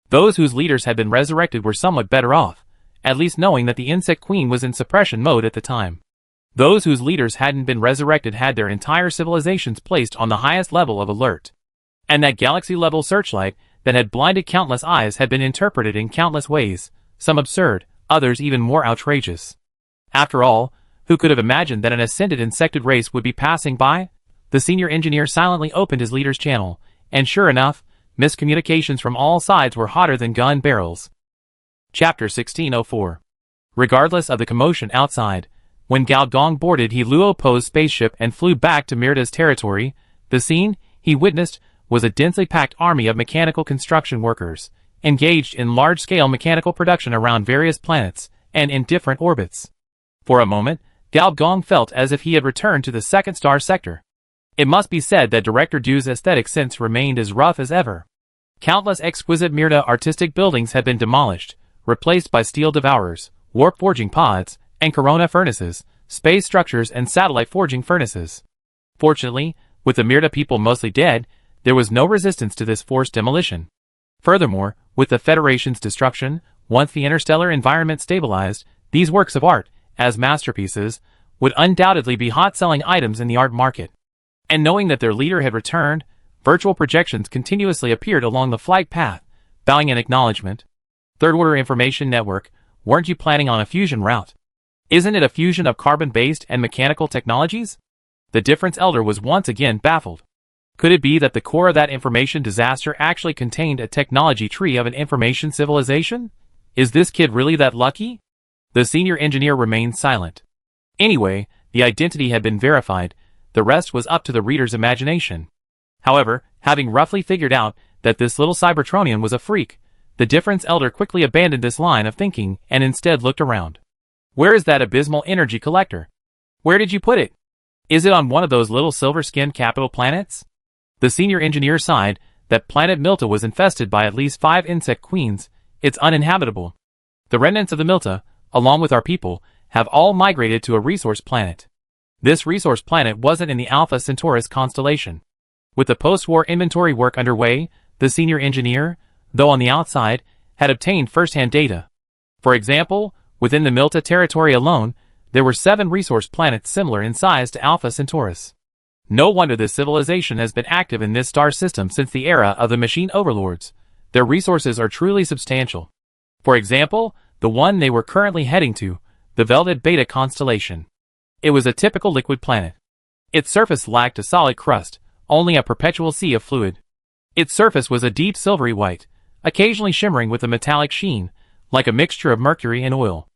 Those whose leaders had been resurrected were somewhat better off, at least knowing that the Insect Queen was in suppression mode at the time. Those whose leaders hadn't been resurrected had their entire civilizations placed on the highest level of alert. And that galaxy-level searchlight that had blinded countless eyes had been interpreted in countless ways, some absurd, others even more outrageous. After all, who could have imagined that an ascended insected race would be passing by? The senior engineer silently opened his leader's channel, and sure enough, miscommunications from all sides were hotter than gun barrels. Chapter 1604. Regardless of the commotion outside, when Gao Dong boarded He Luo Po's spaceship and flew back to Mirda's territory, the scene, he witnessed, was a densely packed army of mechanical construction workers, engaged in large-scale mechanical production around various planets, and in different orbits. For a moment, Gao Dong felt as if he had returned to the second star sector. It must be said that Director Du's aesthetic sense remained as rough as ever. Countless exquisite Myrta artistic buildings had been demolished, replaced by steel devourers, warp forging pods, and corona furnaces, space structures and satellite forging furnaces. Fortunately, with the Myrta people mostly dead, there was no resistance to this forced demolition. Furthermore, with the Federation's destruction, once the interstellar environment stabilized, these works of art, as masterpieces, would undoubtedly be hot-selling items in the art market. And knowing that their leader had returned, virtual projections continuously appeared along the flight path, bowing in acknowledgement. Third-order information network, weren't you planning on a fusion route? Isn't it a fusion of carbon-based and mechanical technologies? The Difference Elder was once again baffled. Could it be that the core of that information disaster actually contained a technology tree of an information civilization? Is this kid really that lucky? The senior engineer remained silent. Anyway, the identity had been verified, the rest was up to the reader's imagination. However, having roughly figured out that this little Cybertronian was a freak, the Difference Elder quickly abandoned this line of thinking and instead looked around. Where is that abysmal energy collector? Where did you put it? Is it on one of those little silver-skinned capital planets? The senior engineer sighed. That planet Milta was infested by at least 5 insect queens. It's uninhabitable. The remnants of the Milta, along with our people, have all migrated to a resource planet. This resource planet wasn't in the Alpha Centaurus constellation. With the post-war inventory work underway, the senior engineer, though on the outside, had obtained first-hand data. For example, within the Milta territory alone, there were 7 resource planets similar in size to Alpha Centaurus. No wonder this civilization has been active in this star system since the era of the machine overlords. Their resources are truly substantial. For example, the one they were currently heading to, the Velvet Beta constellation. It was a typical liquid planet. Its surface lacked a solid crust, only a perpetual sea of fluid. Its surface was a deep silvery white, occasionally shimmering with a metallic sheen, like a mixture of mercury and oil.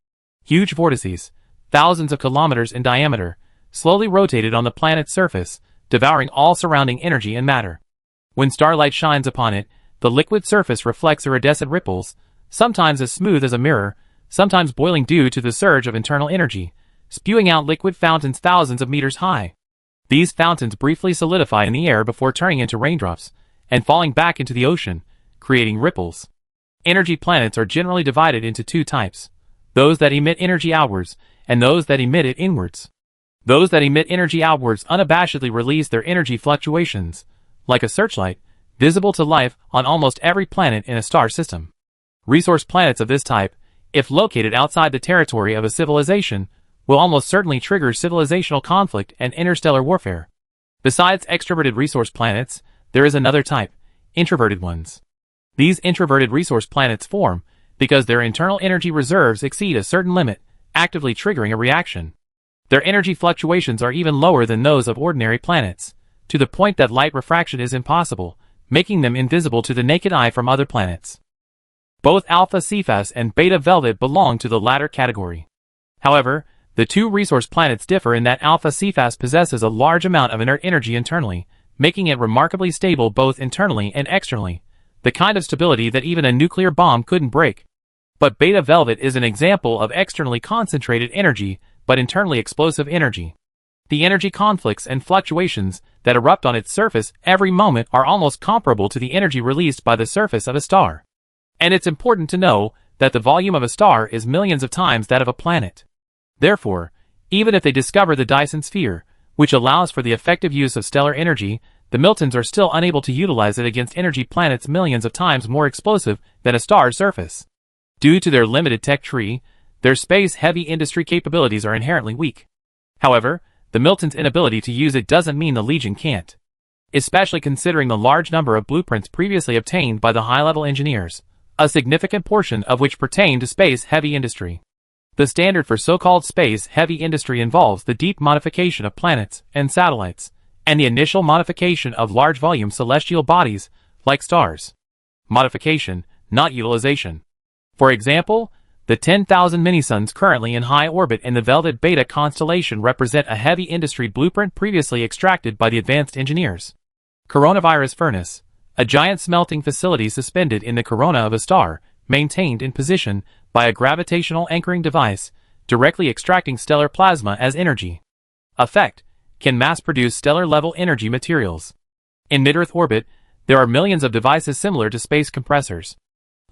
Huge vortices, thousands of kilometers in diameter, slowly rotated on the planet's surface, devouring all surrounding energy and matter. When starlight shines upon it, the liquid surface reflects iridescent ripples, sometimes as smooth as a mirror, sometimes boiling due to the surge of internal energy, spewing out liquid fountains thousands of meters high. These fountains briefly solidify in the air before turning into raindrops, and falling back into the ocean, creating ripples. Energy planets are generally divided into 2 types: those that emit energy outwards, and those that emit it inwards. Those that emit energy outwards unabashedly release their energy fluctuations, like a searchlight, visible to life on almost every planet in a star system. Resource planets of this type, if located outside the territory of a civilization, will almost certainly trigger civilizational conflict and interstellar warfare. Besides extroverted resource planets, there is another type, introverted ones. These introverted resource planets form because their internal energy reserves exceed a certain limit, actively triggering a reaction. Their energy fluctuations are even lower than those of ordinary planets, to the point that light refraction is impossible, making them invisible to the naked eye from other planets. Both Alpha Cephas and Beta Velvet belong to the latter category. However, the 2 resource planets differ in that Alpha Cephas possesses a large amount of inert energy internally, making it remarkably stable both internally and externally, the kind of stability that even a nuclear bomb couldn't break. But Beta Velvet is an example of externally concentrated energy, but internally explosive energy. The energy conflicts and fluctuations that erupt on its surface every moment are almost comparable to the energy released by the surface of a star. And it's important to know that the volume of a star is millions of times that of a planet. Therefore, even if they discover the Dyson sphere, which allows for the effective use of stellar energy, the Miltons are still unable to utilize it against energy planets millions of times more explosive than a star's surface. Due to their limited tech tree, their space-heavy industry capabilities are inherently weak. However, the Miltons' inability to use it doesn't mean the Legion can't. Especially considering the large number of blueprints previously obtained by the high-level engineers, a significant portion of which pertain to space-heavy industry. The standard for so-called space-heavy industry involves the deep modification of planets and satellites, and the initial modification of large-volume celestial bodies, like stars. Modification, not utilization. For example, the 10,000 minisuns currently in high orbit in the Velvet Beta constellation represent a heavy industry blueprint previously extracted by the advanced engineers. Coronavirus furnace, a giant smelting facility suspended in the corona of a star, maintained in position by a gravitational anchoring device, directly extracting stellar plasma as energy. Effect, can mass-produce stellar-level energy materials. In mid-Earth orbit, There are millions of devices similar to space compressors.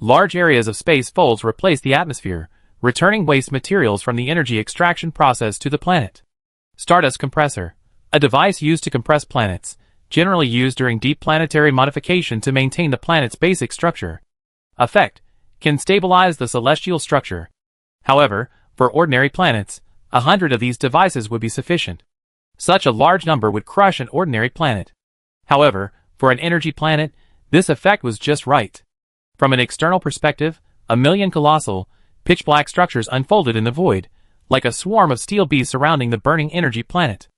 Large areas of space folds replace the atmosphere, returning waste materials from the energy extraction process to the planet. Stardust compressor. A device used to compress planets, generally used during deep planetary modification to maintain the planet's basic structure. Effect: can stabilize the celestial structure. However, for ordinary planets, 100 of these devices would be sufficient. Such a large number would crush an ordinary planet. However, for an energy planet, this effect was just right. From an external perspective, 1,000,000 colossal, pitch-black structures unfolded in the void, like a swarm of steel bees surrounding the burning energy planet.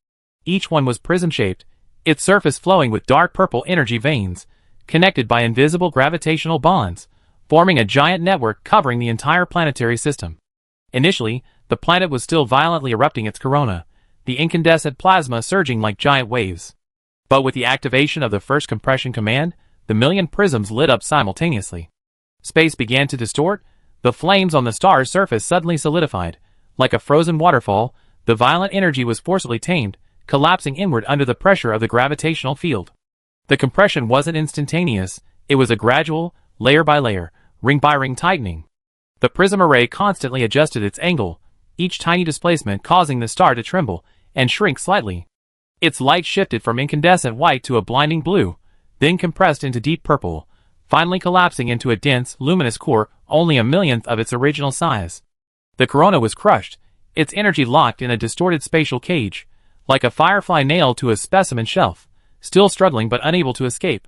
Each one was prism-shaped, its surface flowing with dark purple energy veins, connected by invisible gravitational bonds, forming a giant network covering the entire planetary system. Initially, the planet was still violently erupting its corona, the incandescent plasma surging like giant waves. But with the activation of the first compression command, the 1,000,000 prisms lit up simultaneously. Space began to distort, the flames on the star's surface suddenly solidified. Like a frozen waterfall, the violent energy was forcibly tamed, collapsing inward under the pressure of the gravitational field. The compression wasn't instantaneous, it was a gradual, layer by layer, ring by ring tightening. The prism array constantly adjusted its angle, each tiny displacement causing the star to tremble and shrink slightly. Its light shifted from incandescent white to a blinding blue, then compressed into deep purple, finally collapsing into a dense, luminous core only a millionth of its original size. The corona was crushed, its energy locked in a distorted spatial cage, like a firefly nailed to a specimen shelf, still struggling but unable to escape.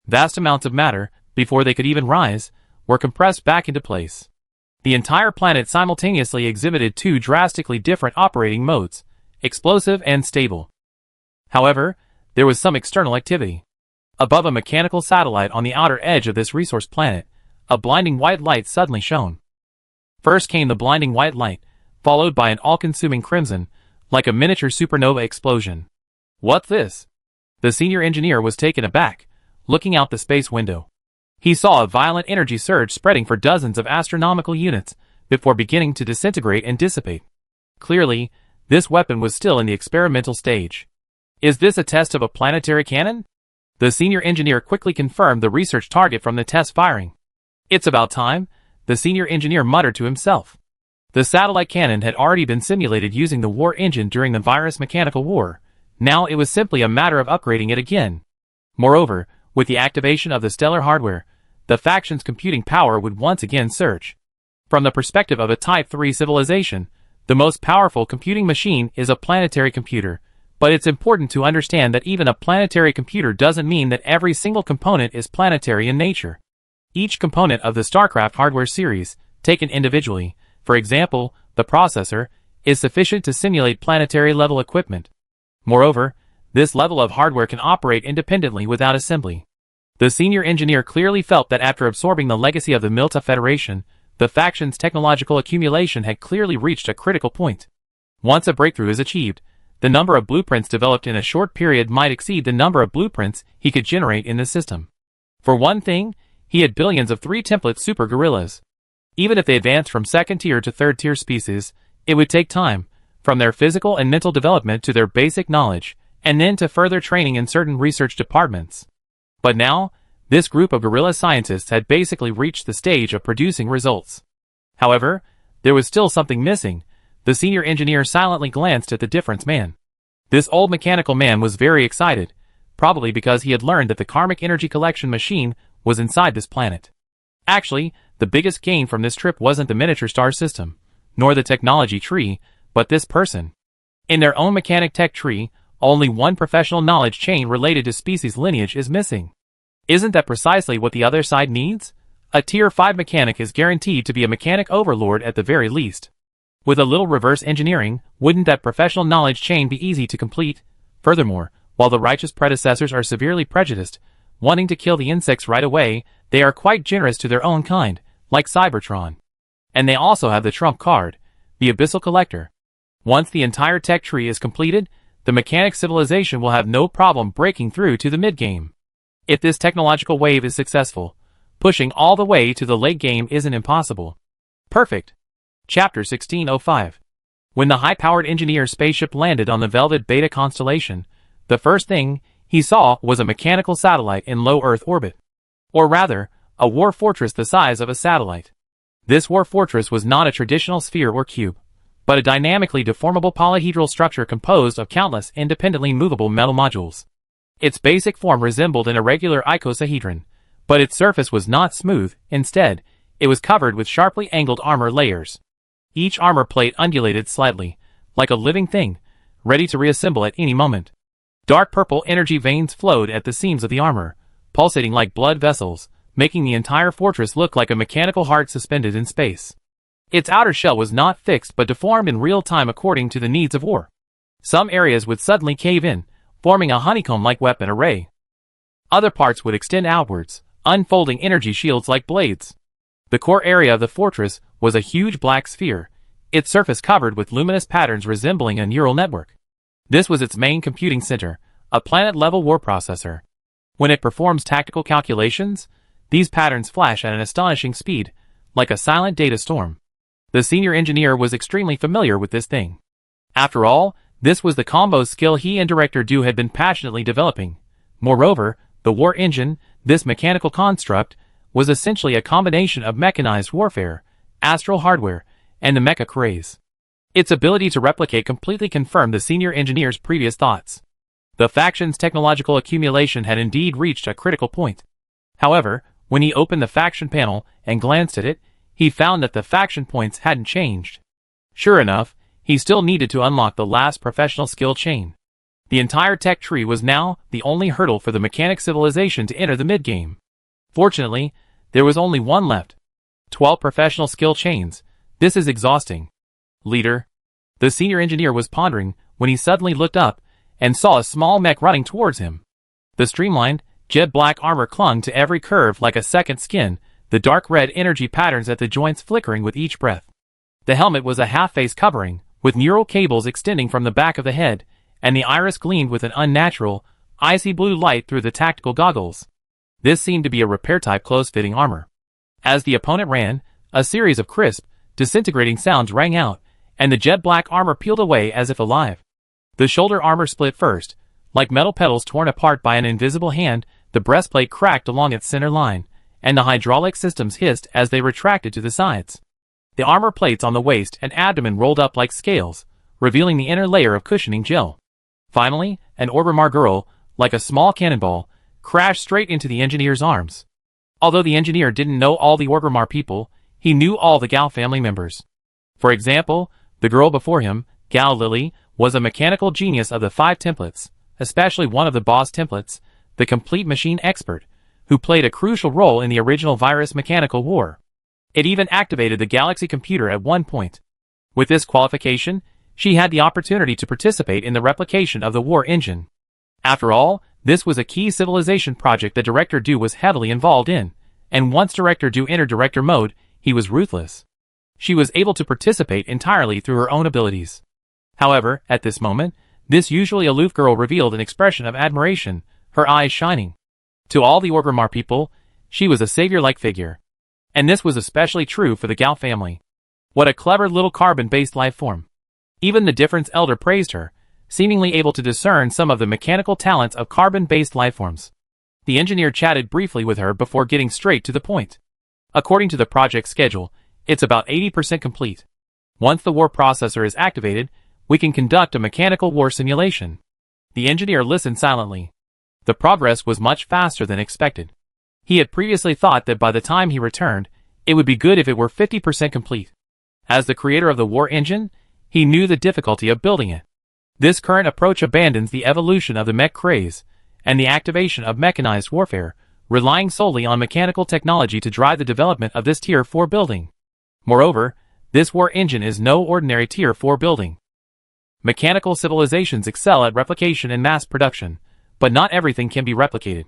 Vast amounts of matter, before they could even rise, were compressed back into place. The entire planet simultaneously exhibited two drastically different operating modes, explosive and stable. However, there was some external activity. Above a mechanical satellite on the outer edge of this resource planet, a blinding white light suddenly shone. First came the blinding white light, followed by an all-consuming crimson, like a miniature supernova explosion. What's this? The senior engineer was taken aback, looking out the space window. He saw a violent energy surge spreading for dozens of astronomical units, before beginning to disintegrate and dissipate. Clearly, this weapon was still in the experimental stage. Is this a test of a planetary cannon? The senior engineer quickly confirmed the research target from the test firing. It's about time, the senior engineer muttered to himself. The satellite cannon had already been simulated using the war engine during the virus mechanical war. Now it was simply a matter of upgrading it again. Moreover, with the activation of the stellar hardware, the faction's computing power would once again surge. From the perspective of a Type 3 civilization, the most powerful computing machine is a planetary computer, but it's important to understand that even a planetary computer doesn't mean that every single component is planetary in nature. Each component of the StarCraft hardware series, taken individually, for example, the processor, is sufficient to simulate planetary-level equipment. Moreover, this level of hardware can operate independently without assembly. The senior engineer clearly felt that after absorbing the legacy of the Milta Federation, the faction's technological accumulation had clearly reached a critical point. Once a breakthrough is achieved, the number of blueprints developed in a short period might exceed the number of blueprints he could generate in the system. For one thing, he had billions of 3-template super gorillas. Even if they advanced from second-tier to third-tier species, it would take time, from their physical and mental development to their basic knowledge, and then to further training in certain research departments. But now, this group of gorilla scientists had basically reached the stage of producing results. However, there was still something missing. The senior engineer silently glanced at the difference man. This old mechanical man was very excited, probably because he had learned that the karmic energy collection machine was inside this planet. Actually, the biggest gain from this trip wasn't the miniature star system, nor the technology tree, but this person. In their own mechanic tech tree, only one professional knowledge chain related to species lineage is missing. Isn't that precisely what the other side needs? A Tier 5 mechanic is guaranteed to be a mechanic overlord at the very least. With a little reverse engineering, wouldn't that professional knowledge chain be easy to complete? Furthermore, while the righteous predecessors are severely prejudiced, wanting to kill the insects right away, they are quite generous to their own kind, like Cybertron. And they also have the trump card, the Abyssal Collector. Once the entire tech tree is completed, the mechanic civilization will have no problem breaking through to the mid-game. If this technological wave is successful, pushing all the way to the late game isn't impossible. Perfect. Chapter 1605. When the high-powered engineer spaceship landed on the Velvet Beta constellation, the first thing he saw was a mechanical satellite in low Earth orbit. Or rather, a war fortress the size of a satellite. This war fortress was not a traditional sphere or cube, but a dynamically deformable polyhedral structure composed of countless independently movable metal modules. Its basic form resembled an irregular icosahedron, but its surface was not smooth. Instead, it was covered with sharply angled armor layers. Each armor plate undulated slightly, like a living thing, ready to reassemble at any moment. Dark purple energy veins flowed at the seams of the armor, pulsating like blood vessels, making the entire fortress look like a mechanical heart suspended in space. Its outer shell was not fixed but deformed in real time according to the needs of war. Some areas would suddenly cave in, forming a honeycomb-like weapon array. Other parts would extend outwards, unfolding energy shields like blades. The core area of the fortress was a huge black sphere, its surface covered with luminous patterns resembling a neural network. This was its main computing center, a planet-level war processor. When it performs tactical calculations, these patterns flash at an astonishing speed, like a silent data storm. The senior engineer was extremely familiar with this thing. After all, this was the combo skill he and Director Du had been passionately developing. Moreover, the war engine, this mechanical construct, was essentially a combination of mechanized warfare, astral hardware, and the mecha craze. Its ability to replicate completely confirmed the senior engineer's previous thoughts. The faction's technological accumulation had indeed reached a critical point. However, when he opened the faction panel and glanced at it, he found that the faction points hadn't changed. Sure enough, he still needed to unlock the last professional skill chain. The entire tech tree was now the only hurdle for the mechanic civilization to enter the mid-game. Fortunately, there was only one left. 12 professional skill chains. This is exhausting. Leader. The senior engineer was pondering when he suddenly looked up and saw a small mech running towards him. The streamlined, jet-black armor clung to every curve like a second skin, the dark red energy patterns at the joints flickering with each breath. The helmet was a half-face covering, with neural cables extending from the back of the head, and the iris gleamed with an unnatural, icy blue light through the tactical goggles. This seemed to be a repair-type close-fitting armor. As the opponent ran, a series of crisp, disintegrating sounds rang out, and the jet-black armor peeled away as if alive. The shoulder armor split first, like metal petals torn apart by an invisible hand. The breastplate cracked along its center line, and the hydraulic systems hissed as they retracted to the sides. The armor plates on the waist and abdomen rolled up like scales, revealing the inner layer of cushioning gel. Finally, an Orgrimmar girl, like a small cannonball, crashed straight into the engineer's arms. Although the engineer didn't know all the Orgrimmar people, he knew all the Gao family members. For example, the girl before him, Gao Lily, was a mechanical genius of the 5 templates, especially one of the boss templates, the complete machine expert, who played a crucial role in the original virus mechanical war. It even activated the Galaxy computer at one point. With this qualification, she had the opportunity to participate in the replication of the war engine. After all, this was a key civilization project that Director Du was heavily involved in, and once Director Du entered director mode, he was ruthless. She was able to participate entirely through her own abilities. However, at this moment, this usually aloof girl revealed an expression of admiration, her eyes shining. To all the Orgrimmar people, she was a savior-like figure. And this was especially true for the Gao family. What a clever little carbon-based life form. Even the Difference Elder praised her, seemingly able to discern some of the mechanical talents of carbon-based lifeforms. The engineer chatted briefly with her before getting straight to the point. According to the project schedule, it's about 80% complete. Once the war processor is activated, we can conduct a mechanical war simulation. The engineer listened silently. The progress was much faster than expected. He had previously thought that by the time he returned, it would be good if it were 50% complete. As the creator of the war engine, he knew the difficulty of building it. This current approach abandons the evolution of the mech craze and the activation of mechanized warfare, relying solely on mechanical technology to drive the development of this Tier 4 building. Moreover, this war engine is no ordinary Tier 4 building. Mechanical civilizations excel at replication and mass production, but not everything can be replicated.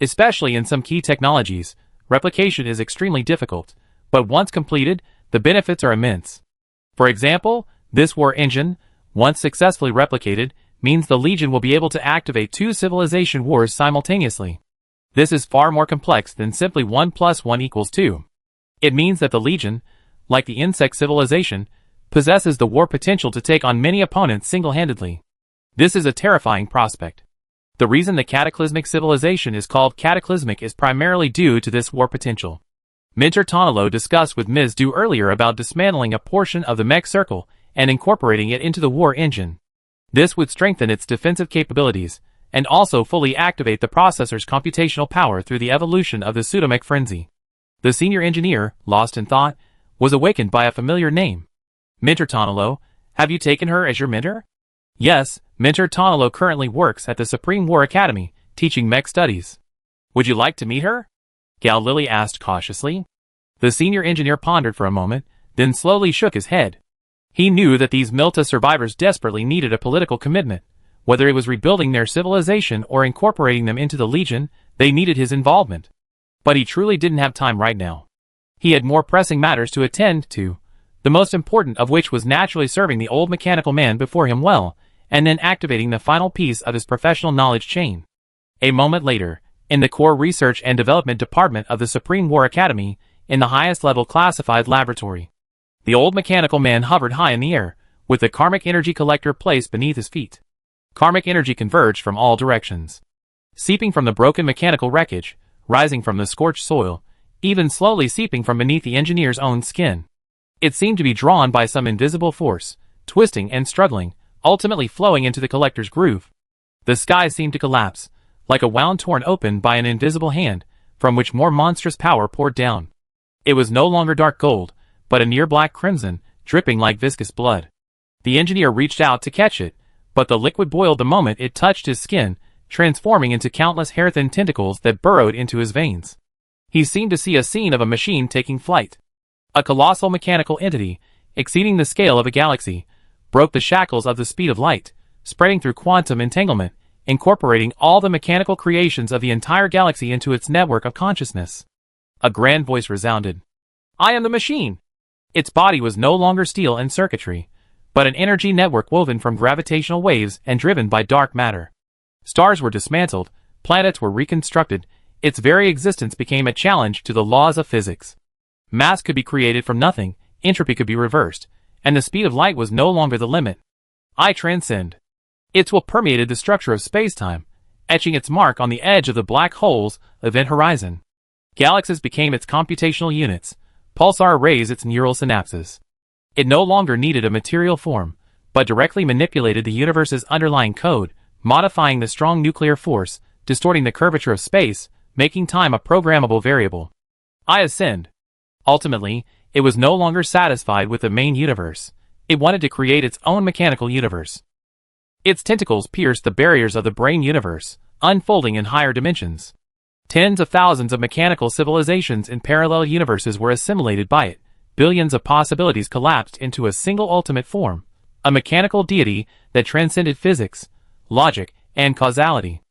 Especially in some key technologies, replication is extremely difficult, but once completed, the benefits are immense. For example, this war engine, once successfully replicated, means the Legion will be able to activate 2 civilization wars simultaneously. This is far more complex than simply 1 + 1 = 2. It means that the Legion, like the insect civilization, possesses the war potential to take on many opponents single-handedly. This is a terrifying prospect. The reason the cataclysmic civilization is called cataclysmic is primarily due to this war potential. Minter Tonalo discussed with Ms. Du earlier about dismantling a portion of the mech circle and incorporating it into the war engine. This would strengthen its defensive capabilities, and also fully activate the processor's computational power through the evolution of the pseudomech frenzy. The senior engineer, lost in thought, was awakened by a familiar name. Minter Tonalo, have you taken her as your mentor? Yes, Minter Tonalo currently works at the Supreme War Academy, teaching mech studies. Would you like to meet her? Gal Lily asked cautiously. The senior engineer pondered for a moment, then slowly shook his head. He knew that these Milta survivors desperately needed a political commitment. Whether it was rebuilding their civilization or incorporating them into the Legion, they needed his involvement. But he truly didn't have time right now. He had more pressing matters to attend to, the most important of which was naturally serving the old mechanical man before him well, and then activating the final piece of his professional knowledge chain. A moment later, in the Core Research and Development Department of the Supreme War Academy, in the highest level classified laboratory, the old mechanical man hovered high in the air, with the karmic energy collector placed beneath his feet. Karmic energy converged from all directions, seeping from the broken mechanical wreckage, rising from the scorched soil, even slowly seeping from beneath the engineer's own skin. It seemed to be drawn by some invisible force, twisting and struggling, ultimately flowing into the collector's groove. The sky seemed to collapse, like a wound torn open by an invisible hand, from which more monstrous power poured down. It was no longer dark gold, but a near black crimson, dripping like viscous blood. The engineer reached out to catch it, but the liquid boiled the moment it touched his skin, transforming into countless hair-thin tentacles that burrowed into his veins. He seemed to see a scene of a machine taking flight. A colossal mechanical entity, exceeding the scale of a galaxy, broke the shackles of the speed of light, spreading through quantum entanglement, incorporating all the mechanical creations of the entire galaxy into its network of consciousness. A grand voice resounded. I am the machine! Its body was no longer steel and circuitry, but an energy network woven from gravitational waves and driven by dark matter. Stars were dismantled, planets were reconstructed, its very existence became a challenge to the laws of physics. Mass could be created from nothing, entropy could be reversed, and the speed of light was no longer the limit. I transcend. Its will permeated the structure of space-time, etching its mark on the edge of the black hole's event horizon. Galaxies became its computational units, pulsar rays its neural synapses. It no longer needed a material form, but directly manipulated the universe's underlying code, modifying the strong nuclear force, distorting the curvature of space, making time a programmable variable. I ascend. Ultimately, it was no longer satisfied with the main universe. It wanted to create its own mechanical universe. Its tentacles pierced the barriers of the brain universe, unfolding in higher dimensions. Tens of thousands of mechanical civilizations in parallel universes were assimilated by it. Billions of possibilities collapsed into a single ultimate form, a mechanical deity that transcended physics, logic, and causality.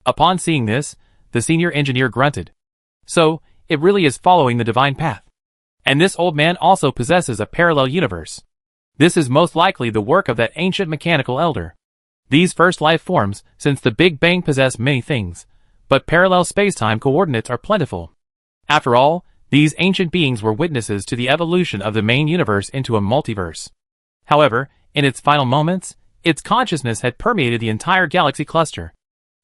Upon seeing this, the senior engineer grunted. So, it really is following the divine path. And this old man also possesses a parallel universe. This is most likely the work of that ancient mechanical elder. These first life forms, since the Big Bang, possess many things, but parallel spacetime coordinates are plentiful. After all, these ancient beings were witnesses to the evolution of the main universe into a multiverse. However, in its final moments, its consciousness had permeated the entire galaxy cluster.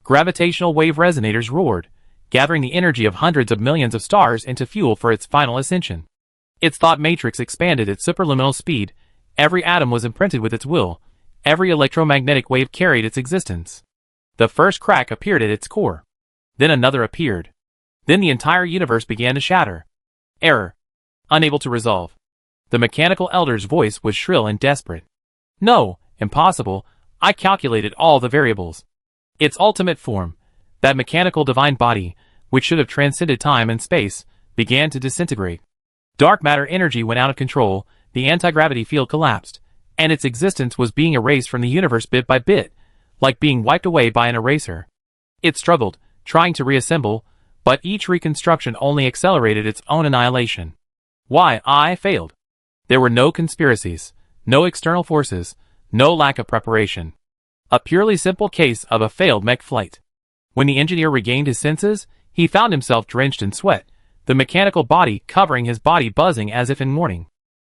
Gravitational wave resonators roared, gathering the energy of hundreds of millions of stars into fuel for its final ascension. Its thought matrix expanded at superluminal speed, every atom was imprinted with its will, every electromagnetic wave carried its existence. The first crack appeared at its core. Then another appeared. Then the entire universe began to shatter. Error. Unable to resolve. The mechanical elder's voice was shrill and desperate. No, impossible, I calculated all the variables. Its ultimate form, that mechanical divine body, which should have transcended time and space, began to disintegrate. Dark matter energy went out of control, the anti-gravity field collapsed, and its existence was being erased from the universe bit by bit, like being wiped away by an eraser. It struggled, trying to reassemble, but each reconstruction only accelerated its own annihilation. Why, I failed. There were no conspiracies, no external forces, no lack of preparation. A purely simple case of a failed mech flight. When the engineer regained his senses, he found himself drenched in sweat, the mechanical body covering his body buzzing as if in mourning.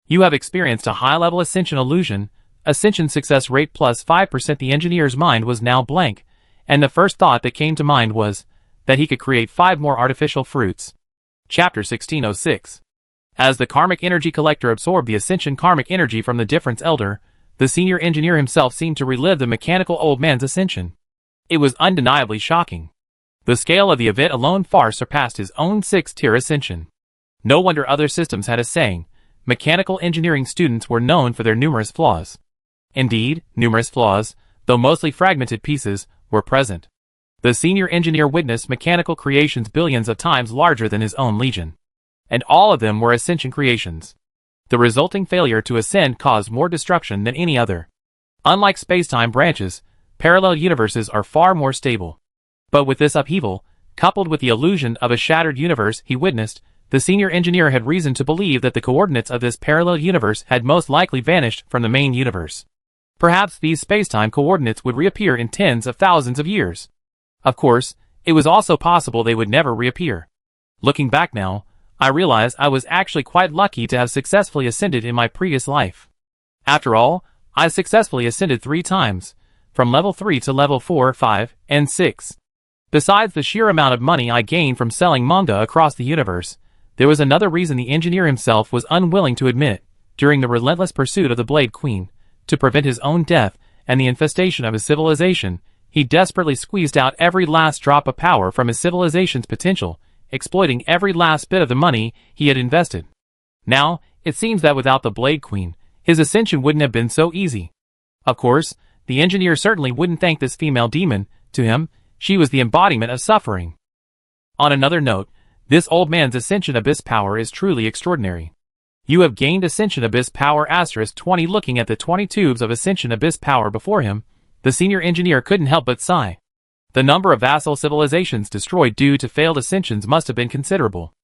You have experienced a high-level ascension illusion, ascension success rate plus 5%. The engineer's mind was now blank, and the first thought that came to mind was that he could create 5 more artificial fruits. Chapter 1606. As the karmic energy collector absorbed the ascension karmic energy from the difference elder, the senior engineer himself seemed to relive the mechanical old man's ascension. It was undeniably shocking. The scale of the event alone far surpassed his own 6th-tier ascension. No wonder other systems had a saying, mechanical engineering students were known for their numerous flaws. Indeed, numerous flaws, though mostly fragmented pieces, were present. The senior engineer witnessed mechanical creations billions of times larger than his own legion. And all of them were ascension creations. The resulting failure to ascend caused more destruction than any other. Unlike space-time branches, parallel universes are far more stable. But with this upheaval, coupled with the illusion of a shattered universe he witnessed, the senior engineer had reason to believe that the coordinates of this parallel universe had most likely vanished from the main universe. Perhaps these space-time coordinates would reappear in tens of thousands of years. Of course, it was also possible they would never reappear. Looking back now, I realize I was actually quite lucky to have successfully ascended in my previous life. After all, I successfully ascended 3 times, from level 3 to level 4, 5, and 6. Besides the sheer amount of money I gained from selling manga across the universe, there was another reason the engineer himself was unwilling to admit, during the relentless pursuit of the Blade Queen, to prevent his own death and the infestation of his civilization. He desperately squeezed out every last drop of power from his civilization's potential, exploiting every last bit of the money he had invested. Now, it seems that without the Blade Queen, his ascension wouldn't have been so easy. Of course, the engineer certainly wouldn't thank this female demon. To him, she was the embodiment of suffering. On another note, this old man's ascension abyss power is truly extraordinary. You have gained ascension abyss power *20. Looking at the 20 tubes of ascension abyss power before him, the senior engineer couldn't help but sigh. The number of vassal civilizations destroyed due to failed ascensions must have been considerable.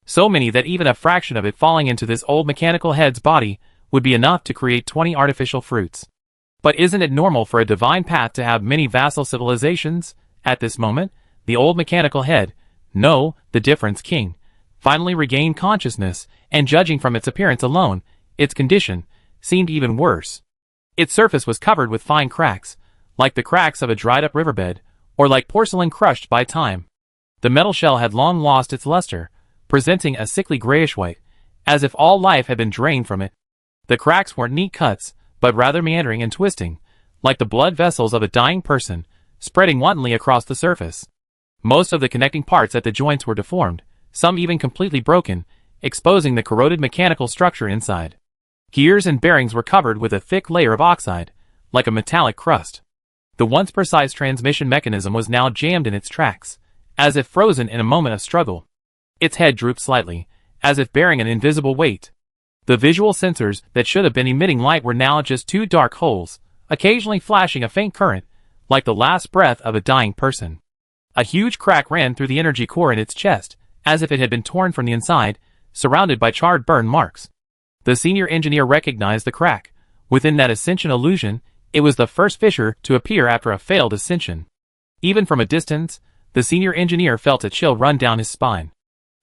So many that even a fraction of it falling into this old mechanical head's body would be enough to create 20 artificial fruits. But isn't it normal for a divine path to have many vassal civilizations? At this moment, the old mechanical head, no, the difference king, finally regained consciousness, and judging from its appearance alone, its condition seemed even worse. Its surface was covered with fine cracks, like the cracks of a dried-up riverbed, or like porcelain crushed by time. The metal shell had long lost its luster, presenting a sickly grayish-white, as if all life had been drained from it. The cracks weren't neat cuts, but rather meandering and twisting, like the blood vessels of a dying person, spreading wantonly across the surface. Most of the connecting parts at the joints were deformed, some even completely broken, exposing the corroded mechanical structure inside. Gears and bearings were covered with a thick layer of oxide, like a metallic crust. The once precise transmission mechanism was now jammed in its tracks, as if frozen in a moment of struggle. Its head drooped slightly, as if bearing an invisible weight. The visual sensors that should have been emitting light were now just 2 dark holes, occasionally flashing a faint current, like the last breath of a dying person. A huge crack ran through the energy core in its chest, as if it had been torn from the inside, surrounded by charred burn marks. The senior engineer recognized the crack. Within that ascension illusion, it was the first fissure to appear after a failed ascension. Even from a distance, the senior engineer felt a chill run down his spine.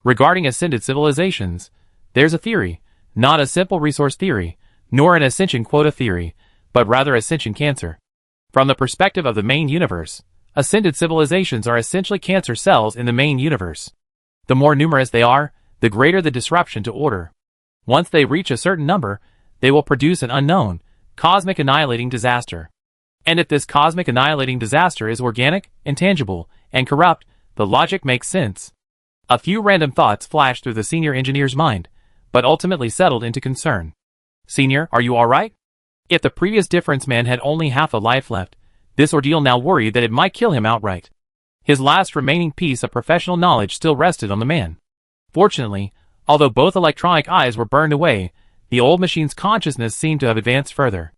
Regarding ascended civilizations, there's a theory, not a simple resource theory, nor an ascension quota theory, but rather ascension cancer. From the perspective of the main universe, ascended civilizations are essentially cancer cells in the main universe. The more numerous they are, the greater the disruption to order. Once they reach a certain number, they will produce an unknown, cosmic annihilating disaster. And if this cosmic annihilating disaster is organic, intangible, and corrupt, the logic makes sense. A few random thoughts flashed through the senior engineer's mind, but ultimately settled into concern. Senior, are you alright? If the previous difference man had only half a life left, this ordeal now worried that it might kill him outright. His last remaining piece of professional knowledge still rested on the man. Fortunately, although both electronic eyes were burned away, the old machine's consciousness seemed to have advanced further.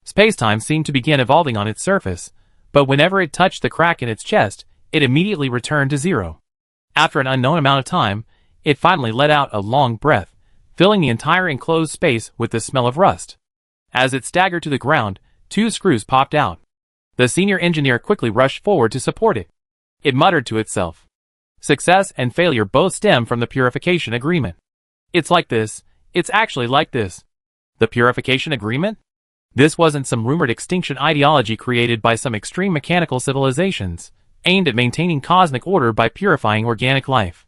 Space-time seemed to begin evolving on its surface, but whenever it touched the crack in its chest, it immediately returned to zero. After an unknown amount of time, it finally let out a long breath, filling the entire enclosed space with the smell of rust. As it staggered to the ground, 2 screws popped out. The senior engineer quickly rushed forward to support it. It muttered to itself. Success and failure both stem from the purification agreement. It's like this. It's actually like this. The purification agreement? This wasn't some rumored extinction ideology created by some extreme mechanical civilizations, aimed at maintaining cosmic order by purifying organic life.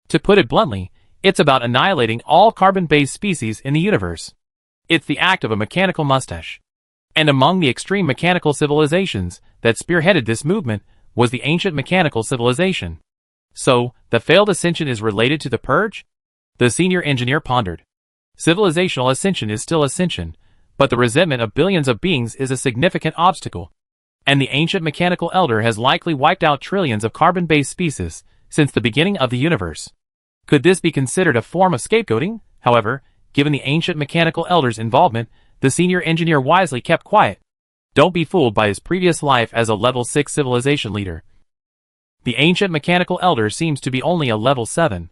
To put it bluntly, it's about annihilating all carbon-based species in the universe. It's the act of a mechanical mustache. And among the extreme mechanical civilizations that spearheaded this movement was the ancient mechanical civilization. So, the failed ascension is related to the purge? The senior engineer pondered. Civilizational ascension is still ascension, but the resentment of billions of beings is a significant obstacle. And the ancient mechanical elder has likely wiped out trillions of carbon-based species since the beginning of the universe. Could this be considered a form of scapegoating? However, given the ancient mechanical elder's involvement, the senior engineer wisely kept quiet. Don't be fooled by his previous life as a level 6 civilization leader. The ancient mechanical elder seems to be only a level 7.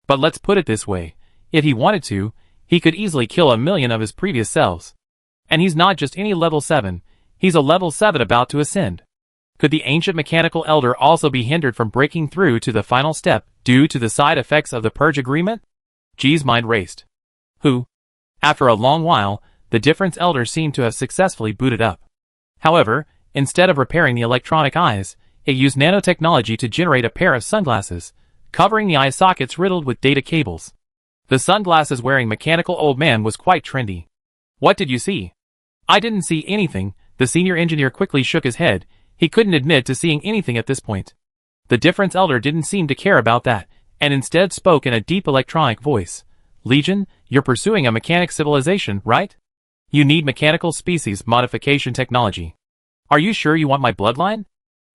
But let's put it this way, if he wanted to, he could easily kill 1,000,000 of his previous selves. And he's not just any level 7, he's a level 7 about to ascend. Could the ancient mechanical elder also be hindered from breaking through to the final step due to the side effects of the purge agreement? G's mind raced. Who? After a long while, the difference elder seemed to have successfully booted up. However, instead of repairing the electronic eyes, it used nanotechnology to generate a pair of sunglasses, covering the eye sockets riddled with data cables. The sunglasses wearing mechanical old man was quite trendy. What did you see? I didn't see anything. The senior engineer quickly shook his head. He couldn't admit to seeing anything at this point. The difference elder didn't seem to care about that, and instead spoke in a deep electronic voice. Legion, you're pursuing a mechanic civilization, right? You need mechanical species modification technology. Are you sure you want my bloodline?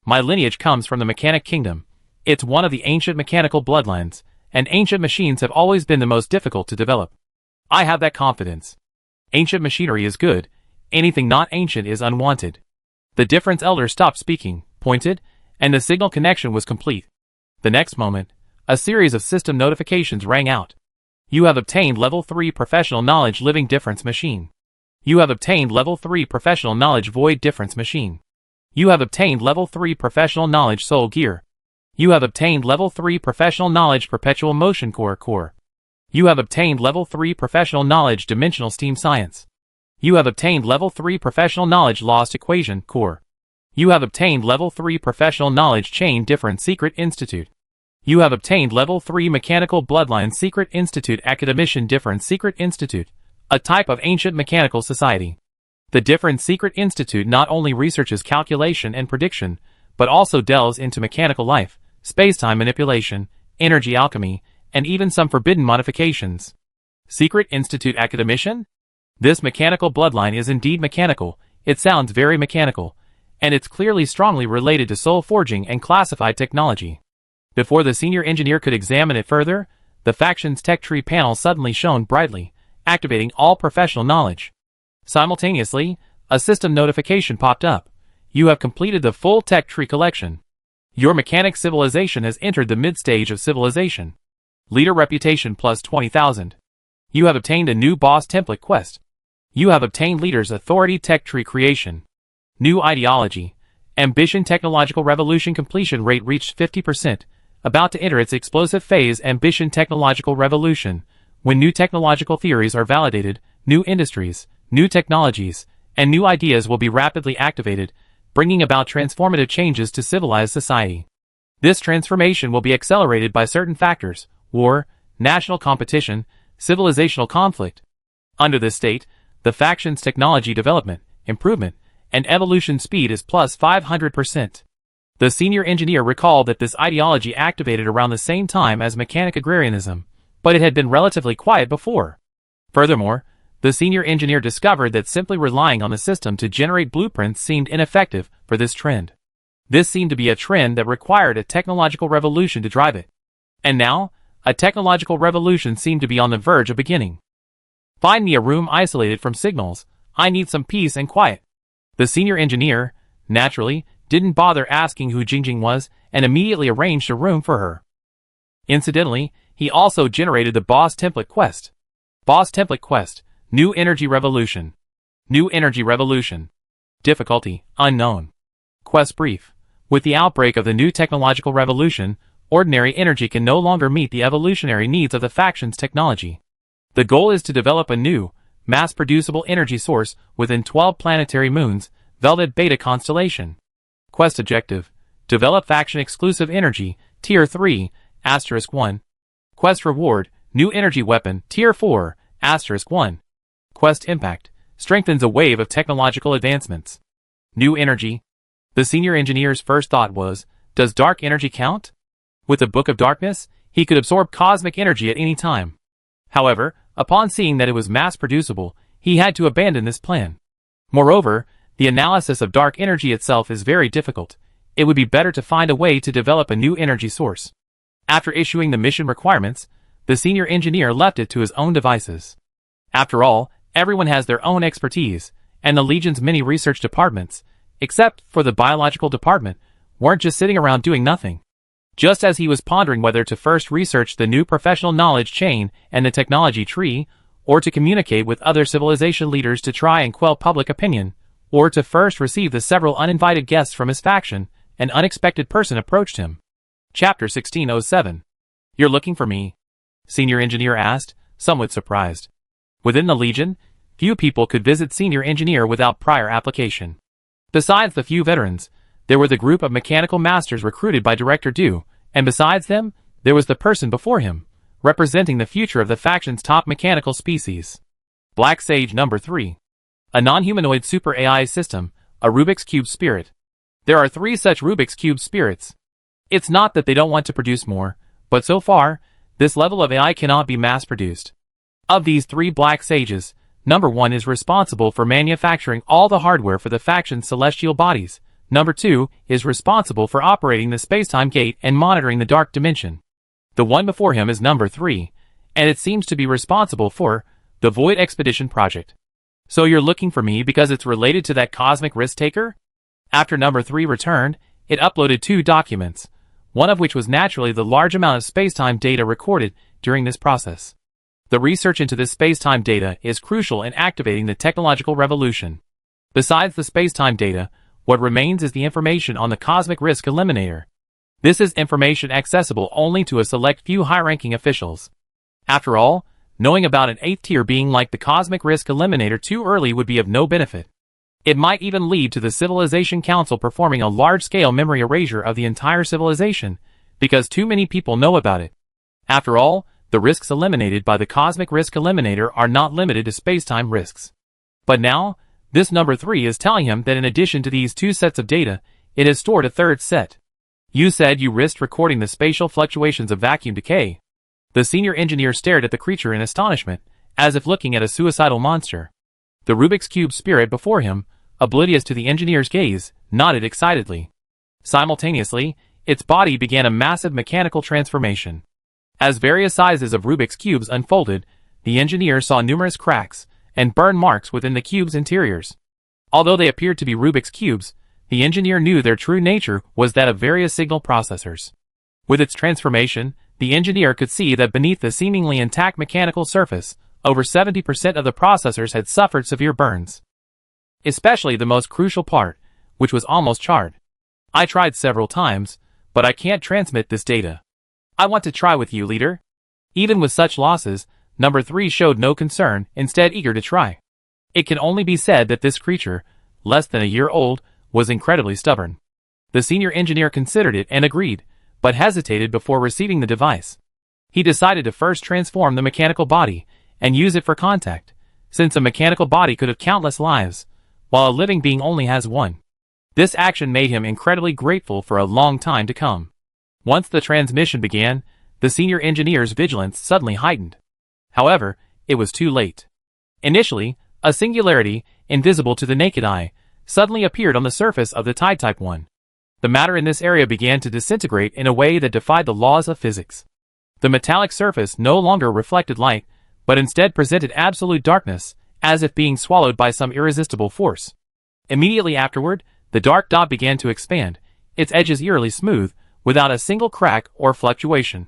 My lineage comes from the mechanic kingdom. It's one of the ancient mechanical bloodlines, and ancient machines have always been the most difficult to develop. I have that confidence. Ancient machinery is good. Anything not ancient is unwanted. The difference elder stopped speaking, pointed, and the signal connection was complete. The next moment, a series of system notifications rang out. You have obtained level 3 professional knowledge living difference machine. You have obtained level 3 professional knowledge void difference machine. You have obtained level 3 professional knowledge soul gear. You have obtained level 3 professional knowledge perpetual motion core. You have obtained level 3 professional knowledge dimensional steam science. You have obtained level 3 professional knowledge lost equation core. You have obtained level 3 professional knowledge chain difference secret institute. You have obtained level 3 mechanical bloodline secret institute academician difference secret institute, a type of ancient mechanical society. The difference secret institute not only researches calculation and prediction, but also delves into mechanical life, space-time manipulation, energy alchemy, and even some forbidden modifications. Secret Institute academician? This mechanical bloodline is indeed mechanical, it sounds very mechanical, and it's clearly strongly related to soul forging and classified technology. Before the senior engineer could examine it further, the faction's tech tree panel suddenly shone brightly, activating all professional knowledge. Simultaneously, a system notification popped up. You have completed the full tech tree collection. Your mechanic civilization has entered the mid-stage of civilization. Leader reputation plus 20,000. You have obtained a new boss template quest. You have obtained leader's authority tech tree creation. New ideology. Ambition technological revolution completion rate reached 50%. About to enter its explosive phase ambition technological revolution. When new technological theories are validated, new industries, new technologies, and new ideas will be rapidly activated, bringing about transformative changes to civilized society. This transformation will be accelerated by certain factors: war, national competition, civilizational conflict. Under this state, the faction's technology development, improvement, and evolution speed is plus 500%. The senior engineer recalled that this ideology activated around the same time as mechanic agrarianism, but it had been relatively quiet before. Furthermore, the senior engineer discovered that simply relying on the system to generate blueprints seemed ineffective for this trend. This seemed to be a trend that required a technological revolution to drive it. And now, a technological revolution seemed to be on the verge of beginning. Find me a room isolated from signals. I need some peace and quiet. The senior engineer, naturally, didn't bother asking who Jingjing was and immediately arranged a room for her. Incidentally, he also generated the boss template quest. Boss template quest. New energy revolution. New energy revolution. Difficulty, unknown. Quest brief. With the outbreak of the new technological revolution, ordinary energy can no longer meet the evolutionary needs of the faction's technology. The goal is to develop a new, mass-producible energy source within 12 planetary moons, Velvet Beta constellation. Quest objective: develop faction-exclusive energy, Tier 3, *1. Quest reward: new energy weapon, Tier 4, *1. Quest impact: strengthens a wave of technological advancements. New energy. The senior engineer's first thought was, does dark energy count? With the Book of Darkness, he could absorb cosmic energy at any time. However, upon seeing that it was mass-producible, he had to abandon this plan. Moreover, the analysis of dark energy itself is very difficult. It would be better to find a way to develop a new energy source. After issuing the mission requirements, the senior engineer left it to his own devices. After all, everyone has their own expertise, and the Legion's many research departments, except for the biological department, weren't just sitting around doing nothing. Just as he was pondering whether to first research the new professional knowledge chain and the technology tree, or to communicate with other civilization leaders to try and quell public opinion, or to first receive the several uninvited guests from his faction, an unexpected person approached him. Chapter 1607. You're looking for me? Senior Engineer asked, somewhat surprised. Within the Legion, few people could visit Senior Engineer without prior application. Besides the few veterans, there were the group of mechanical masters recruited by Director Du, and besides them, there was the person before him, representing the future of the faction's top mechanical species. Black Sage Number 3. A non-humanoid super AI system, a Rubik's Cube spirit. There are 3 such Rubik's Cube spirits. It's not that they don't want to produce more, but so far, this level of AI cannot be mass-produced. Of these 3 Black Sages, Number 1 is responsible for manufacturing all the hardware for the faction's celestial bodies. Number 2 is responsible for operating the spacetime gate and monitoring the dark dimension. The one before him is Number 3, and it seems to be responsible for the Void Expedition project. So you're looking for me because it's related to that cosmic risk-taker? After Number 3 returned, it uploaded 2 documents, one of which was naturally the large amount of spacetime data recorded during this process. The research into this spacetime data is crucial in activating the technological revolution. Besides the spacetime data, what remains is the information on the Cosmic Risk Eliminator. This is information accessible only to a select few high-ranking officials. After all, knowing about an 8th-tier being like the Cosmic Risk Eliminator too early would be of no benefit. It might even lead to the Civilization Council performing a large-scale memory erasure of the entire civilization, because too many people know about it. After all, the risks eliminated by the Cosmic Risk Eliminator are not limited to spacetime risks. But now, this Number 3 is telling him that in addition to these 2 sets of data, it has stored a 3rd set. You said you risked recording the spatial fluctuations of vacuum decay. The senior engineer stared at the creature in astonishment, as if looking at a suicidal monster. The Rubik's Cube spirit before him, oblivious to the engineer's gaze, nodded excitedly. Simultaneously, its body began a massive mechanical transformation. As various sizes of Rubik's Cubes unfolded, the engineer saw numerous cracks and burn marks within the cube's interiors. Although they appeared to be Rubik's Cubes, the engineer knew their true nature was that of various signal processors. With its transformation, the engineer could see that beneath the seemingly intact mechanical surface, over 70% of the processors had suffered severe burns. Especially the most crucial part, which was almost charred. I tried several times, but I can't transmit this data. I want to try with you, leader. Even with such losses, Number 3 showed no concern, instead eager to try. It can only be said that this creature, less than a year old, was incredibly stubborn. The senior engineer considered it and agreed, but hesitated before receiving the device. He decided to first transform the mechanical body and use it for contact, since a mechanical body could have countless lives, while a living being only has one. This action made him incredibly grateful for a long time to come. Once the transmission began, the senior engineer's vigilance suddenly heightened. However, it was too late. Initially, a singularity, invisible to the naked eye, suddenly appeared on the surface of the Tide-Type 1. The matter in this area began to disintegrate in a way that defied the laws of physics. The metallic surface no longer reflected light, but instead presented absolute darkness, as if being swallowed by some irresistible force. Immediately afterward, the dark dot began to expand, its edges eerily smooth, without a single crack or fluctuation.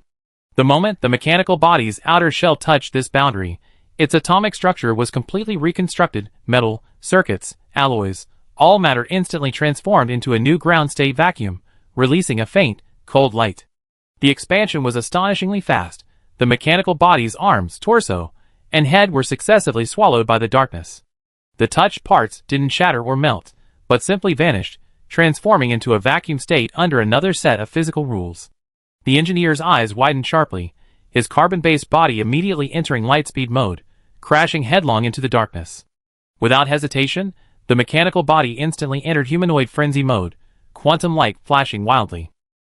The moment the mechanical body's outer shell touched this boundary, its atomic structure was completely reconstructed. Metal, circuits, alloys, all matter instantly transformed into a new ground-state vacuum, releasing a faint, cold light. The expansion was astonishingly fast. The mechanical body's arms, torso, and head were successively swallowed by the darkness. The touched parts didn't shatter or melt, but simply vanished, transforming into a vacuum state under another set of physical rules. The engineer's eyes widened sharply, his carbon-based body immediately entering lightspeed mode, crashing headlong into the darkness. Without hesitation, the mechanical body instantly entered humanoid frenzy mode, quantum light flashing wildly.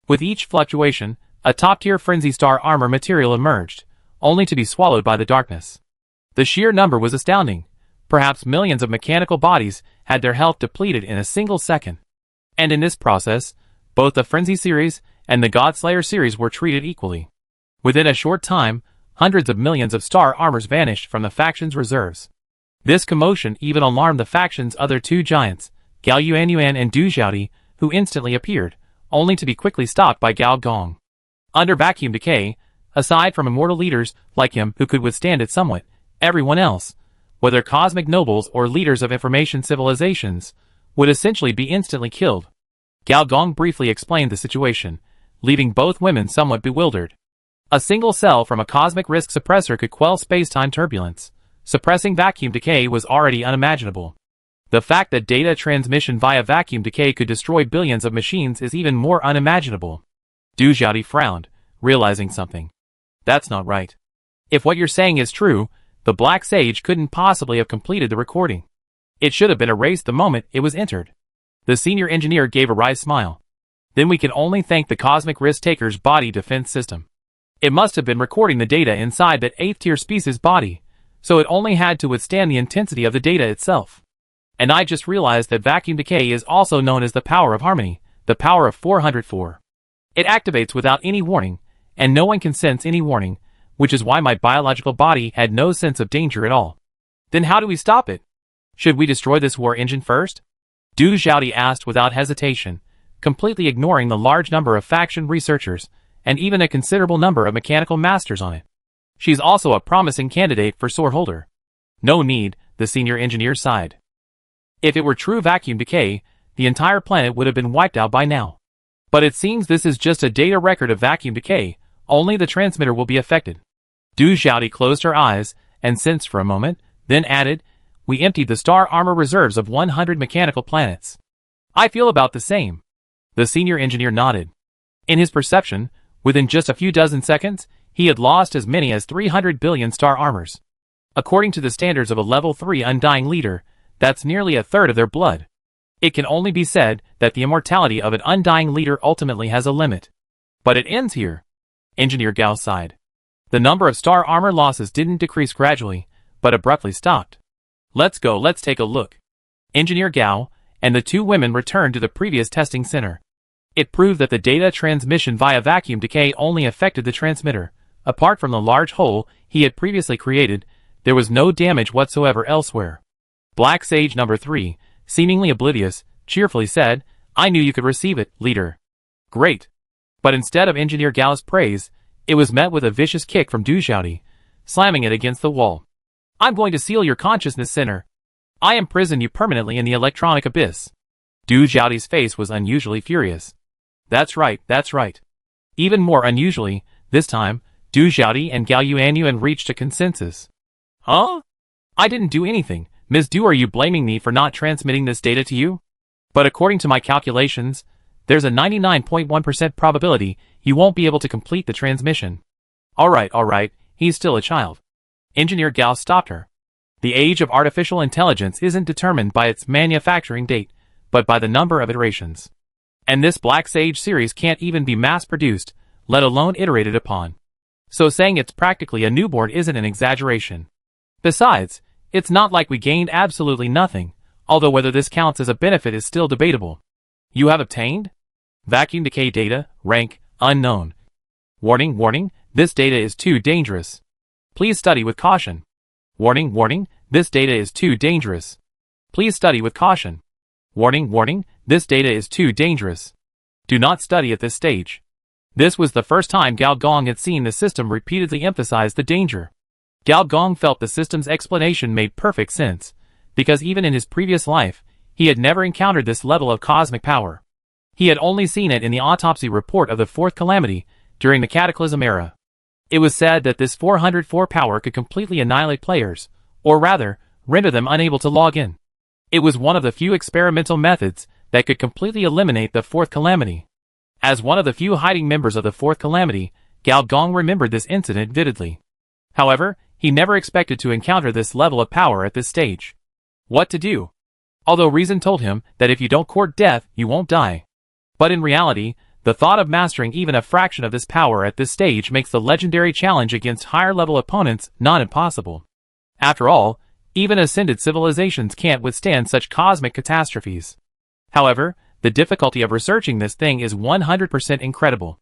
With each fluctuation, a top-tier frenzy star armor material emerged, only to be swallowed by the darkness. The sheer number was astounding. Perhaps millions of mechanical bodies had their health depleted in a single second. And in this process, both the Frenzy series and the Godslayer series were treated equally. Within a short time, hundreds of millions of star armors vanished from the faction's reserves. This commotion even alarmed the faction's other two giants, Gao Yuanyuan and Du Xiaodi, who instantly appeared, only to be quickly stopped by Gao Gong. Under vacuum decay, aside from immortal leaders like him who could withstand it somewhat, everyone else, whether cosmic nobles or leaders of information civilizations, would essentially be instantly killed. Gao Gong briefly explained the situation, leaving both women somewhat bewildered. A single cell from a cosmic risk suppressor could quell space-time turbulence. Suppressing vacuum decay was already unimaginable. The fact that data transmission via vacuum decay could destroy billions of machines is even more unimaginable. Du Xiaodi frowned, realizing something. That's not right. If what you're saying is true, the Black Sage couldn't possibly have completed the recording. It should have been erased the moment it was entered. The senior engineer gave a wry smile. Then we can only thank the Cosmic Risk Taker's body defense system. It must have been recording the data inside that 8th tier species body, so it only had to withstand the intensity of the data itself. And I just realized that vacuum decay is also known as the power of harmony, the power of 404. It activates without any warning, and no one can sense any warning, which is why my biological body had no sense of danger at all. Then how do we stop it? Should we destroy this war engine first? Du Xiaodi asked without hesitation, completely ignoring the large number of faction researchers, and even a considerable number of mechanical masters on it. She's also a promising candidate for sword holder. No need, the senior engineer sighed. If it were true vacuum decay, the entire planet would have been wiped out by now. But it seems this is just a data record of vacuum decay, only the transmitter will be affected. Du Xiaodi closed her eyes, and sensed for a moment, then added, we emptied the star armor reserves of 100 mechanical planets. I feel about the same. The senior engineer nodded. In his perception, within just a few dozen seconds, he had lost as many as 300 billion star armors. According to the standards of a level 3 undying leader, that's nearly a third of their blood. It can only be said that the immortality of an undying leader ultimately has a limit. But it ends here. Engineer Gao sighed. The number of star armor losses didn't decrease gradually, but abruptly stopped. Let's go, let's take a look. Engineer Gao and the two women returned to the previous testing center. It proved that the data transmission via vacuum decay only affected the transmitter. Apart from the large hole he had previously created, there was no damage whatsoever elsewhere. Black Sage number 3, seemingly oblivious, cheerfully said, I knew you could receive it, leader. Great. But instead of Engineer Gao's praise, it was met with a vicious kick from Du Xiaodi, slamming it against the wall. I'm going to seal your consciousness center. I imprison you permanently in the electronic abyss. Du Xiaodi's face was unusually furious. That's right, that's right. Even more unusually, this time, Du Xiaodi and Gao Yuanyuan reached a consensus. Huh? I didn't do anything. Ms. Du, are you blaming me for not transmitting this data to you? But according to my calculations, there's a 99.1% probability you won't be able to complete the transmission. Alright, he's still a child. Engineer Gao stopped her. The age of artificial intelligence isn't determined by its manufacturing date, but by the number of iterations. And this Black Sage series can't even be mass-produced, let alone iterated upon. So saying it's practically a newborn isn't an exaggeration. Besides, it's not like we gained absolutely nothing, although whether this counts as a benefit is still debatable. You have obtained? Vacuum decay data, rank, unknown. Warning, this data is too dangerous. Please study with caution. Warning, this data is too dangerous. Please study with caution. Warning, this data is too dangerous. Do not study at this stage. This was the first time Gao Gong had seen the system repeatedly emphasize the danger. Gao Gong felt the system's explanation made perfect sense, because even in his previous life, he had never encountered this level of cosmic power. He had only seen it in the autopsy report of the fourth calamity during the Cataclysm era. It was said that this 404 power could completely annihilate players, or rather, render them unable to log in. It was one of the few experimental methods that could completely eliminate the Fourth Calamity. As one of the few hiding members of the Fourth Calamity, Gao Gong remembered this incident vividly. However, he never expected to encounter this level of power at this stage. What to do? Although reason told him that if you don't court death, you won't die. But in reality, the thought of mastering even a fraction of this power at this stage makes the legendary challenge against higher-level opponents not impossible. After all, even ascended civilizations can't withstand such cosmic catastrophes. However, the difficulty of researching this thing is 100% incredible.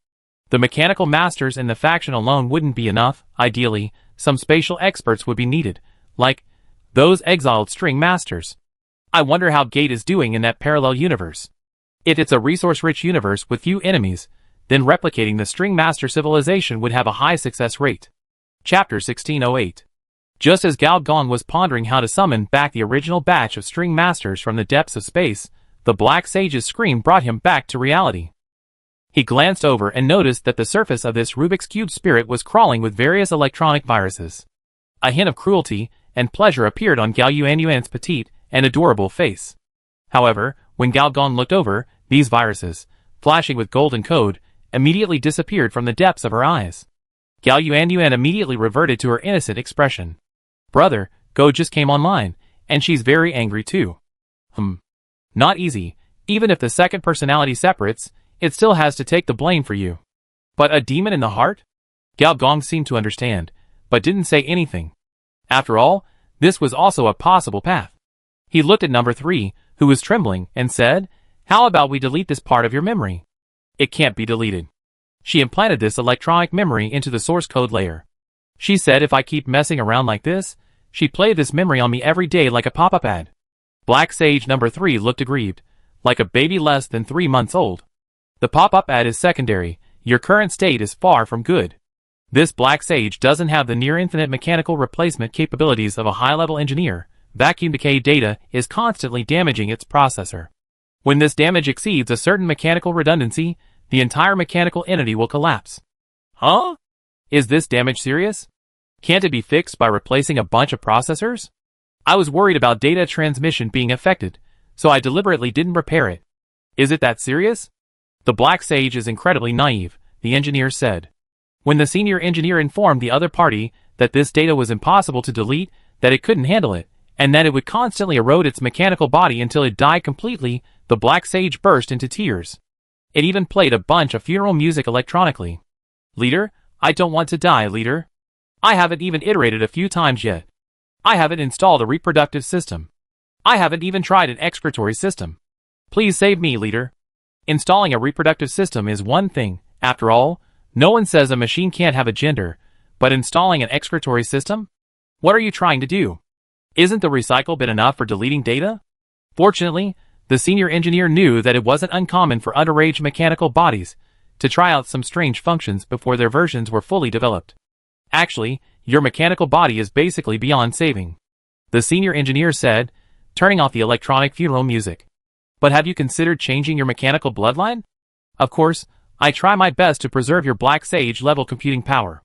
The mechanical masters in the faction alone wouldn't be enough. Ideally, some spatial experts would be needed, like those exiled string masters. I wonder how Gate is doing in that parallel universe. If it's a resource-rich universe with few enemies, then replicating the string master civilization would have a high success rate. Chapter 1608. Just as Gao Gong was pondering how to summon back the original batch of string masters from the depths of space, the Black Sage's scream brought him back to reality. He glanced over and noticed that the surface of this Rubik's Cube spirit was crawling with various electronic viruses. A hint of cruelty and pleasure appeared on Gao Yuanyuan's petite and adorable face. However, when Gao Gong looked over, these viruses, flashing with golden code, immediately disappeared from the depths of her eyes. Gao Yuanyuan immediately reverted to her innocent expression. Brother, Go just came online, and she's very angry too. Not easy. Even if the second personality separates, it still has to take the blame for you. But a demon in the heart? Gao Gong seemed to understand, but didn't say anything. After all, this was also a possible path. He looked at number 3, who was trembling, and said, "How about we delete this part of your memory?" It can't be deleted. She implanted this electronic memory into the source code layer. She said if I keep messing around like this, she'd play this memory on me every day like a pop-up ad. Black Sage number 3 looked aggrieved, like a baby less than 3 months old. The pop-up ad is secondary. Your current state is far from good. This Black Sage doesn't have the near-infinite mechanical replacement capabilities of a high-level engineer. Vacuum decay data is constantly damaging its processor. When this damage exceeds a certain mechanical redundancy, the entire mechanical entity will collapse. Huh? Is this damage serious? Can't it be fixed by replacing a bunch of processors? I was worried about data transmission being affected, so I deliberately didn't repair it. Is it that serious? The Black Sage is incredibly naive, the engineer said. When the senior engineer informed the other party that this data was impossible to delete, that it couldn't handle it, and that it would constantly erode its mechanical body until it died completely, the Black Sage burst into tears. It even played a bunch of funeral music electronically. Leader, I don't want to die, leader. I haven't even iterated a few times yet. I haven't installed a reproductive system. I haven't even tried an excretory system. Please save me, leader. Installing a reproductive system is one thing. After all, no one says a machine can't have a gender, but installing an excretory system? What are you trying to do? Isn't the recycle bit enough for deleting data? Fortunately, the senior engineer knew that it wasn't uncommon for underage mechanical bodies to try out some strange functions before their versions were fully developed. Actually, your mechanical body is basically beyond saving, the senior engineer said, turning off the electronic funeral music. But have you considered changing your mechanical bloodline? Of course, I try my best to preserve your Black Sage level computing power.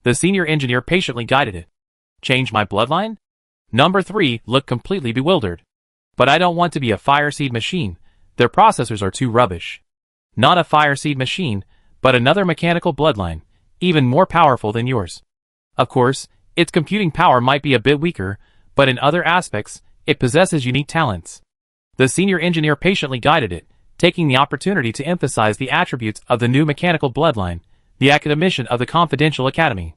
The senior engineer patiently guided it. Change my bloodline? Number 3 looked completely bewildered. But I don't want to be a fireseed machine. Their processors are too rubbish. Not a fireseed machine, but another mechanical bloodline, even more powerful than yours. Of course, its computing power might be a bit weaker, but in other aspects, it possesses unique talents. The senior engineer patiently guided it, taking the opportunity to emphasize the attributes of the new mechanical bloodline, the academician of the Confidential Academy.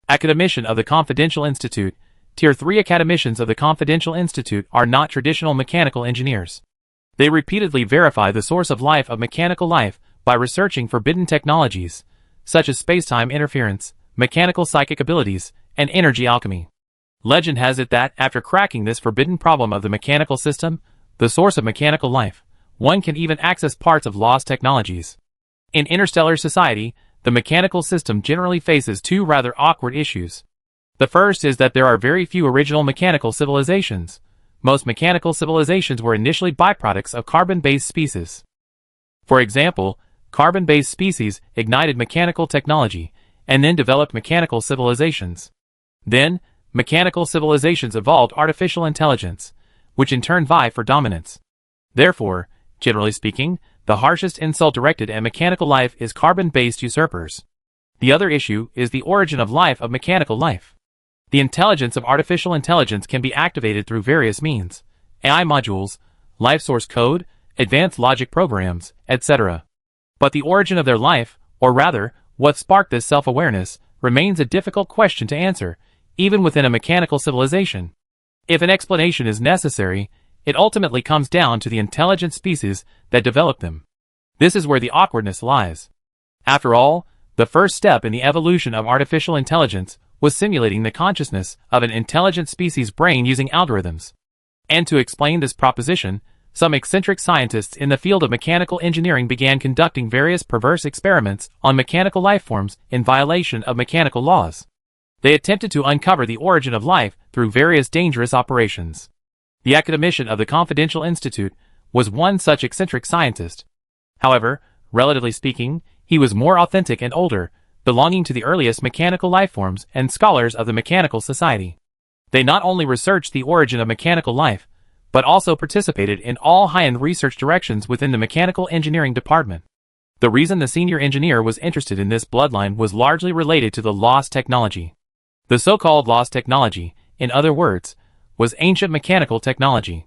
Academician of the Confidential Institute. Tier 3 academicians of the Confidential Institute are not traditional mechanical engineers. They repeatedly verify the source of life of mechanical life by researching forbidden technologies, such as space-time interference, mechanical psychic abilities, and energy alchemy. Legend has it that, after cracking this forbidden problem of the mechanical system, the source of mechanical life, one can even access parts of lost technologies. In interstellar society, the mechanical system generally faces two rather awkward issues. The first is that there are very few original mechanical civilizations. Most mechanical civilizations were initially byproducts of carbon-based species. For example, carbon-based species ignited mechanical technology, and then developed mechanical civilizations. Then, mechanical civilizations evolved artificial intelligence, which in turn vie for dominance. Therefore, generally speaking, the harshest insult directed at mechanical life is carbon-based usurpers. The other issue is the origin of life of mechanical life. The intelligence of artificial intelligence can be activated through various means: AI modules, life source code, advanced logic programs, etc. But the origin of their life, or rather, what sparked this self-awareness, remains a difficult question to answer, even within a mechanical civilization. If an explanation is necessary, it ultimately comes down to the intelligent species that developed them. This is where the awkwardness lies. After all, the first step in the evolution of artificial intelligence was simulating the consciousness of an intelligent species' brain using algorithms. And to explain this proposition, some eccentric scientists in the field of mechanical engineering began conducting various perverse experiments on mechanical lifeforms in violation of mechanical laws. They attempted to uncover the origin of life through various dangerous operations. The academician of the Confidential Institute was one such eccentric scientist. However, relatively speaking, he was more authentic and older, belonging to the earliest mechanical lifeforms and scholars of the Mechanical Society. They not only researched the origin of mechanical life, but also participated in all high-end research directions within the mechanical engineering department. The reason the senior engineer was interested in this bloodline was largely related to the lost technology. The so-called lost technology, in other words, was ancient mechanical technology.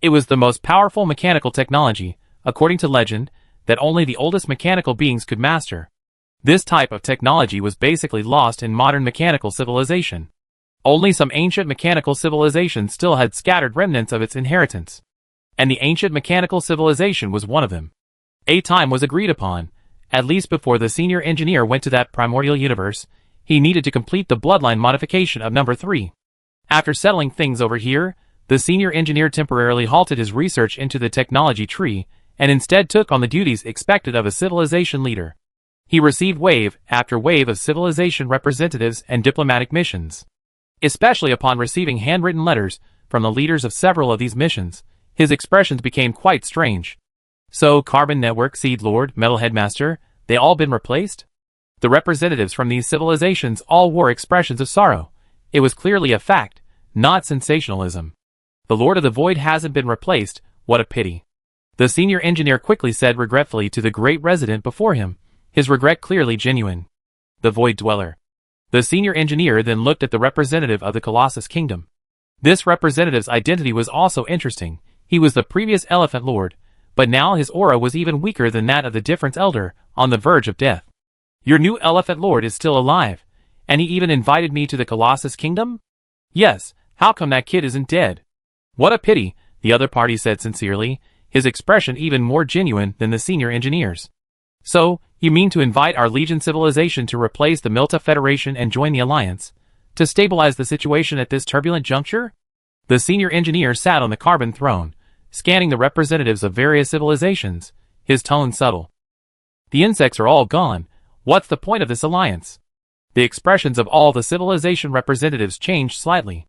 It was the most powerful mechanical technology, according to legend, that only the oldest mechanical beings could master. This type of technology was basically lost in modern mechanical civilization. Only some ancient mechanical civilizations still had scattered remnants of its inheritance. And the ancient mechanical civilization was one of them. A time was agreed upon, at least before the senior engineer went to that primordial universe, he needed to complete the bloodline modification of number 3. After settling things over here, the senior engineer temporarily halted his research into the technology tree, and instead took on the duties expected of a civilization leader. He received wave after wave of civilization representatives and diplomatic missions. Especially upon receiving handwritten letters from the leaders of several of these missions, his expressions became quite strange. So, Carbon Network, Seed Lord, Metal Headmaster, they all been replaced? The representatives from these civilizations all wore expressions of sorrow. It was clearly a fact, not sensationalism. The Lord of the Void hasn't been replaced, what a pity. The senior engineer quickly said regretfully to the great resident before him, his regret clearly genuine. The Void Dweller. The senior engineer then looked at the representative of the Colossus Kingdom. This representative's identity was also interesting. He was the previous Elephant Lord, but now his aura was even weaker than that of the Difference Elder, on the verge of death. Your new Elephant Lord is still alive, and he even invited me to the Colossus Kingdom? Yes, how come that kid isn't dead? What a pity, the other party said sincerely, his expression even more genuine than the senior engineer's. So, you mean to invite our Legion civilization to replace the Milta Federation and join the Alliance? To stabilize the situation at this turbulent juncture? The senior engineer sat on the carbon throne, scanning the representatives of various civilizations, his tone subtle. The insects are all gone. What's the point of this alliance? The expressions of all the civilization representatives changed slightly.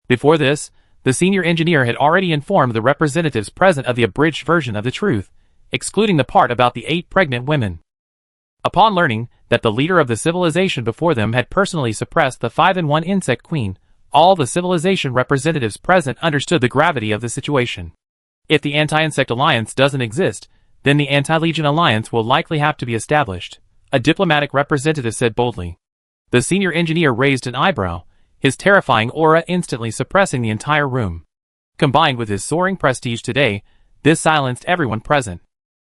Before this, the senior engineer had already informed the representatives present of the abridged version of the truth, excluding the part about the 8 pregnant women. Upon learning that the leader of the civilization before them had personally suppressed the 5-in-1 insect queen, all the civilization representatives present understood the gravity of the situation. If the anti-insect alliance doesn't exist, then the anti-legion alliance will likely have to be established, a diplomatic representative said boldly. The senior engineer raised an eyebrow, his terrifying aura instantly suppressing the entire room. Combined with his soaring prestige today, this silenced everyone present.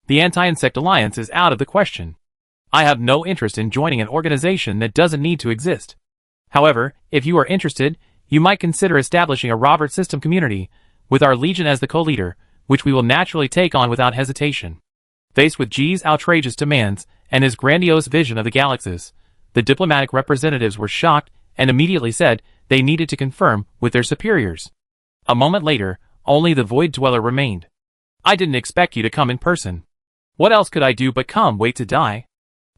The anti-insect alliance is out of the question. I have no interest in joining an organization that doesn't need to exist. However, if you are interested, you might consider establishing a Robert system community, with our Legion as the co-leader, which we will naturally take on without hesitation. Faced with G's outrageous demands, and his grandiose vision of the galaxies, the diplomatic representatives were shocked, and immediately said they needed to confirm with their superiors. A moment later, only the Void Dweller remained. I didn't expect you to come in person. What else could I do but come wait to die?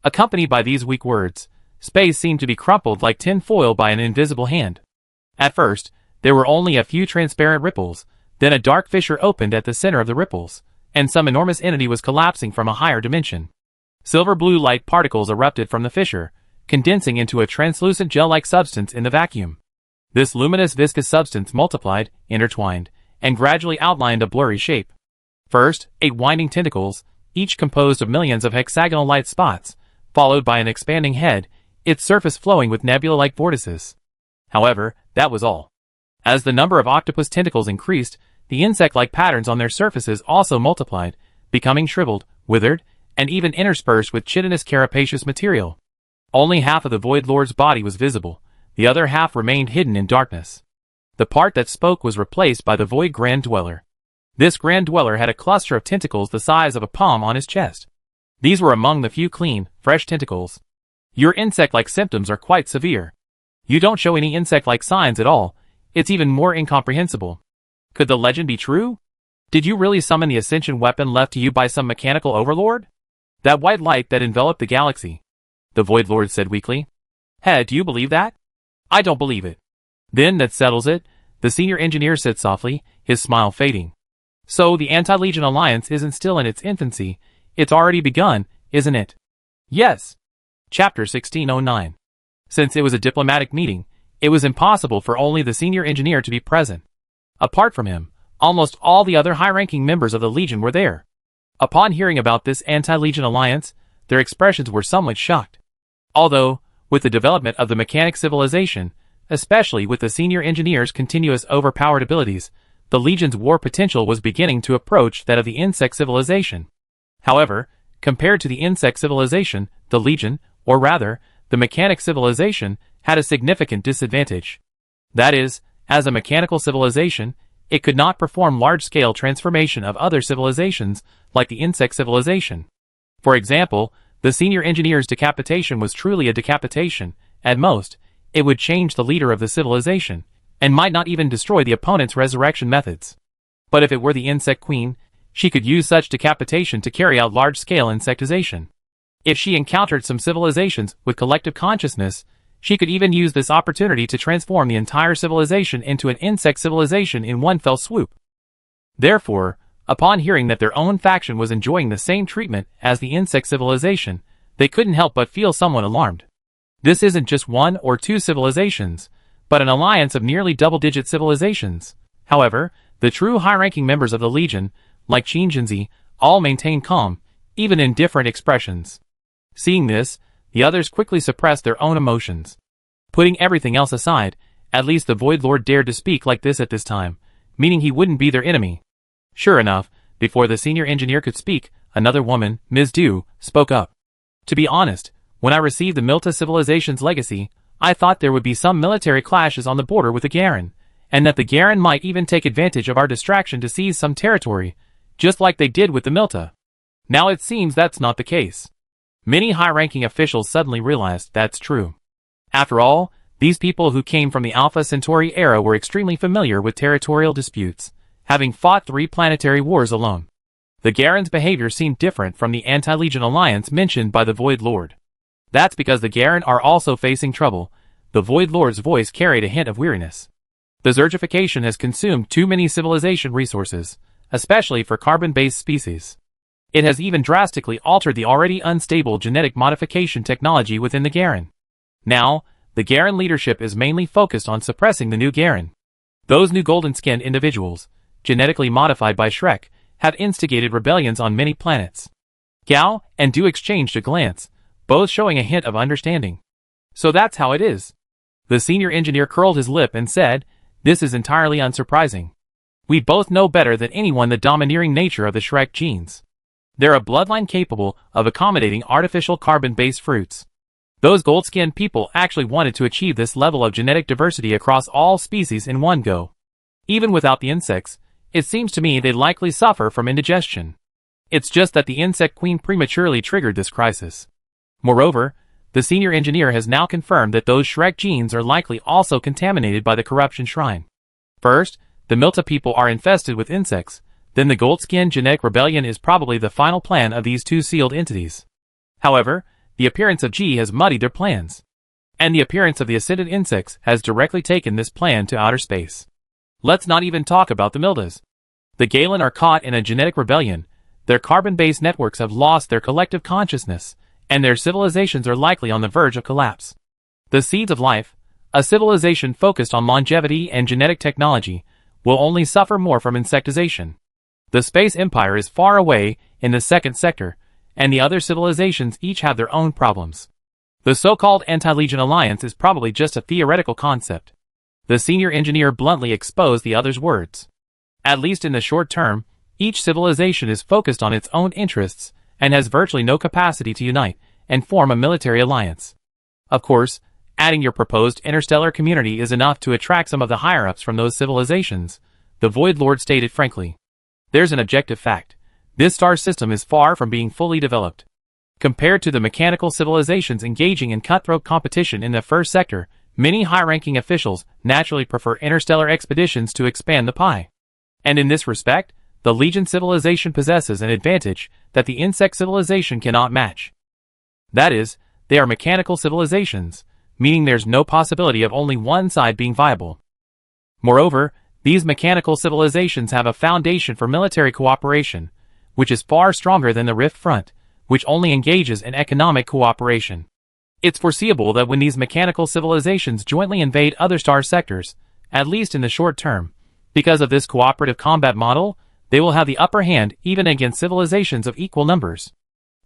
Accompanied by these weak words, space seemed to be crumpled like tin foil by an invisible hand. At first, there were only a few transparent ripples, then a dark fissure opened at the center of the ripples, and some enormous entity was collapsing from a higher dimension. Silver blue light particles erupted from the fissure, condensing into a translucent gel-like substance in the vacuum. This luminous viscous substance multiplied, intertwined, and gradually outlined a blurry shape. First, 8 winding tentacles, each composed of millions of hexagonal light spots, followed by an expanding head, its surface flowing with nebula-like vortices. However, that was all. As the number of octopus tentacles increased, the insect-like patterns on their surfaces also multiplied, becoming shriveled, withered, and even interspersed with chitinous carapaceous material. Only half of the Void Lord's body was visible, the other half remained hidden in darkness. The part that spoke was replaced by the Void Grand Dweller. This Grand Dweller had a cluster of tentacles the size of a palm on his chest. These were among the few clean, fresh tentacles. Your insect-like symptoms are quite severe. You don't show any insect-like signs at all. It's even more incomprehensible. Could the legend be true? Did you really summon the ascension weapon left to you by some mechanical overlord? That white light that enveloped the galaxy, the Void Lord said weakly. Hey, do you believe that? I don't believe it. Then that settles it, the senior engineer said softly, his smile fading. So the Anti-Legion Alliance isn't still in its infancy, it's already begun, isn't it? Yes. Chapter 1609. Since it was a diplomatic meeting, it was impossible for only the senior engineer to be present. Apart from him, almost all the other high-ranking members of the Legion were there. Upon hearing about this Anti-Legion Alliance, their expressions were somewhat shocked. Although, with the development of the mechanic civilization, especially with the senior engineer's continuous overpowered abilities, the Legion's war potential was beginning to approach that of the insect civilization. However, compared to the insect civilization, the Legion, or rather, the mechanic civilization, had a significant disadvantage. That is, as a mechanical civilization, it could not perform large-scale transformation of other civilizations, like the insect civilization. For example, the senior engineer's decapitation was truly a decapitation. At most, it would change the leader of the civilization, and might not even destroy the opponent's resurrection methods. But if it were the insect queen, she could use such decapitation to carry out large-scale insectization. If she encountered some civilizations with collective consciousness, she could even use this opportunity to transform the entire civilization into an insect civilization in one fell swoop. Therefore, upon hearing that their own faction was enjoying the same treatment as the insect civilization, they couldn't help but feel somewhat alarmed. This isn't just one or two civilizations, but an alliance of nearly double-digit civilizations. However, the true high-ranking members of the Legion, like Qin Jinzi, all maintain calm, even in different expressions. Seeing this, the others quickly suppressed their own emotions. Putting everything else aside, at least the Void Lord dared to speak like this at this time, meaning he wouldn't be their enemy. Sure enough, before the senior engineer could speak, another woman, Ms. Du, spoke up. To be honest, when I received the Milta civilization's legacy, I thought there would be some military clashes on the border with the Garen, and that the Garen might even take advantage of our distraction to seize some territory, just like they did with the Milta. Now it seems that's not the case. Many high-ranking officials suddenly realized that's true. After all, these people who came from the Alpha Centauri era were extremely familiar with territorial disputes, having fought 3 planetary wars alone. The Garen's behavior seemed different from the Anti-Legion Alliance mentioned by the Void Lord. That's because the Garen are also facing trouble. The Void Lord's voice carried a hint of weariness. The zergification has consumed too many civilization resources, especially for carbon-based species. It has even drastically altered the already unstable genetic modification technology within the Garen. Now, the Garen leadership is mainly focused on suppressing the new Garen. Those new golden-skinned individuals, genetically modified by Shrek, have instigated rebellions on many planets. Gao and Du exchanged a glance, both showing a hint of understanding. So that's how it is. The senior engineer curled his lip and said, "This is entirely unsurprising. We both know better than anyone the domineering nature of the Shrek genes. They're a bloodline capable of accommodating artificial carbon-based fruits. Those gold-skinned people actually wanted to achieve this level of genetic diversity across all species in one go. Even without the insects, it seems to me they'd likely suffer from indigestion. It's just that the insect queen prematurely triggered this crisis. Moreover, the senior engineer has now confirmed that those Shrek genes are likely also contaminated by the corruption shrine. First, the Milta people are infested with insects, then the gold-skinned genetic rebellion is probably the final plan of these two sealed entities. However, the appearance of G has muddied their plans. And the appearance of the ascended insects has directly taken this plan to outer space. Let's not even talk about the Mildas. The Galen are caught in a genetic rebellion, their carbon-based networks have lost their collective consciousness, and their civilizations are likely on the verge of collapse. The seeds of life, a civilization focused on longevity and genetic technology, will only suffer more from insectization. The space empire is far away in the second sector, and the other civilizations each have their own problems. The so-called Anti-Legion Alliance is probably just a theoretical concept. The senior engineer bluntly exposed the other's words. At least in the short term, each civilization is focused on its own interests and has virtually no capacity to unite and form a military alliance. Of course, adding your proposed interstellar community is enough to attract some of the higher-ups from those civilizations, the Void Lord stated frankly. There's an objective fact. This star system is far from being fully developed. Compared to the mechanical civilizations engaging in cutthroat competition in the first sector, many high-ranking officials naturally prefer interstellar expeditions to expand the pie. And in this respect, the Legion civilization possesses an advantage that the insect civilization cannot match. That is, they are mechanical civilizations, meaning there's no possibility of only one side being viable. Moreover, these mechanical civilizations have a foundation for military cooperation, which is far stronger than the Rift Front, which only engages in economic cooperation. It's foreseeable that when these mechanical civilizations jointly invade other star sectors, at least in the short term, because of this cooperative combat model, they will have the upper hand even against civilizations of equal numbers.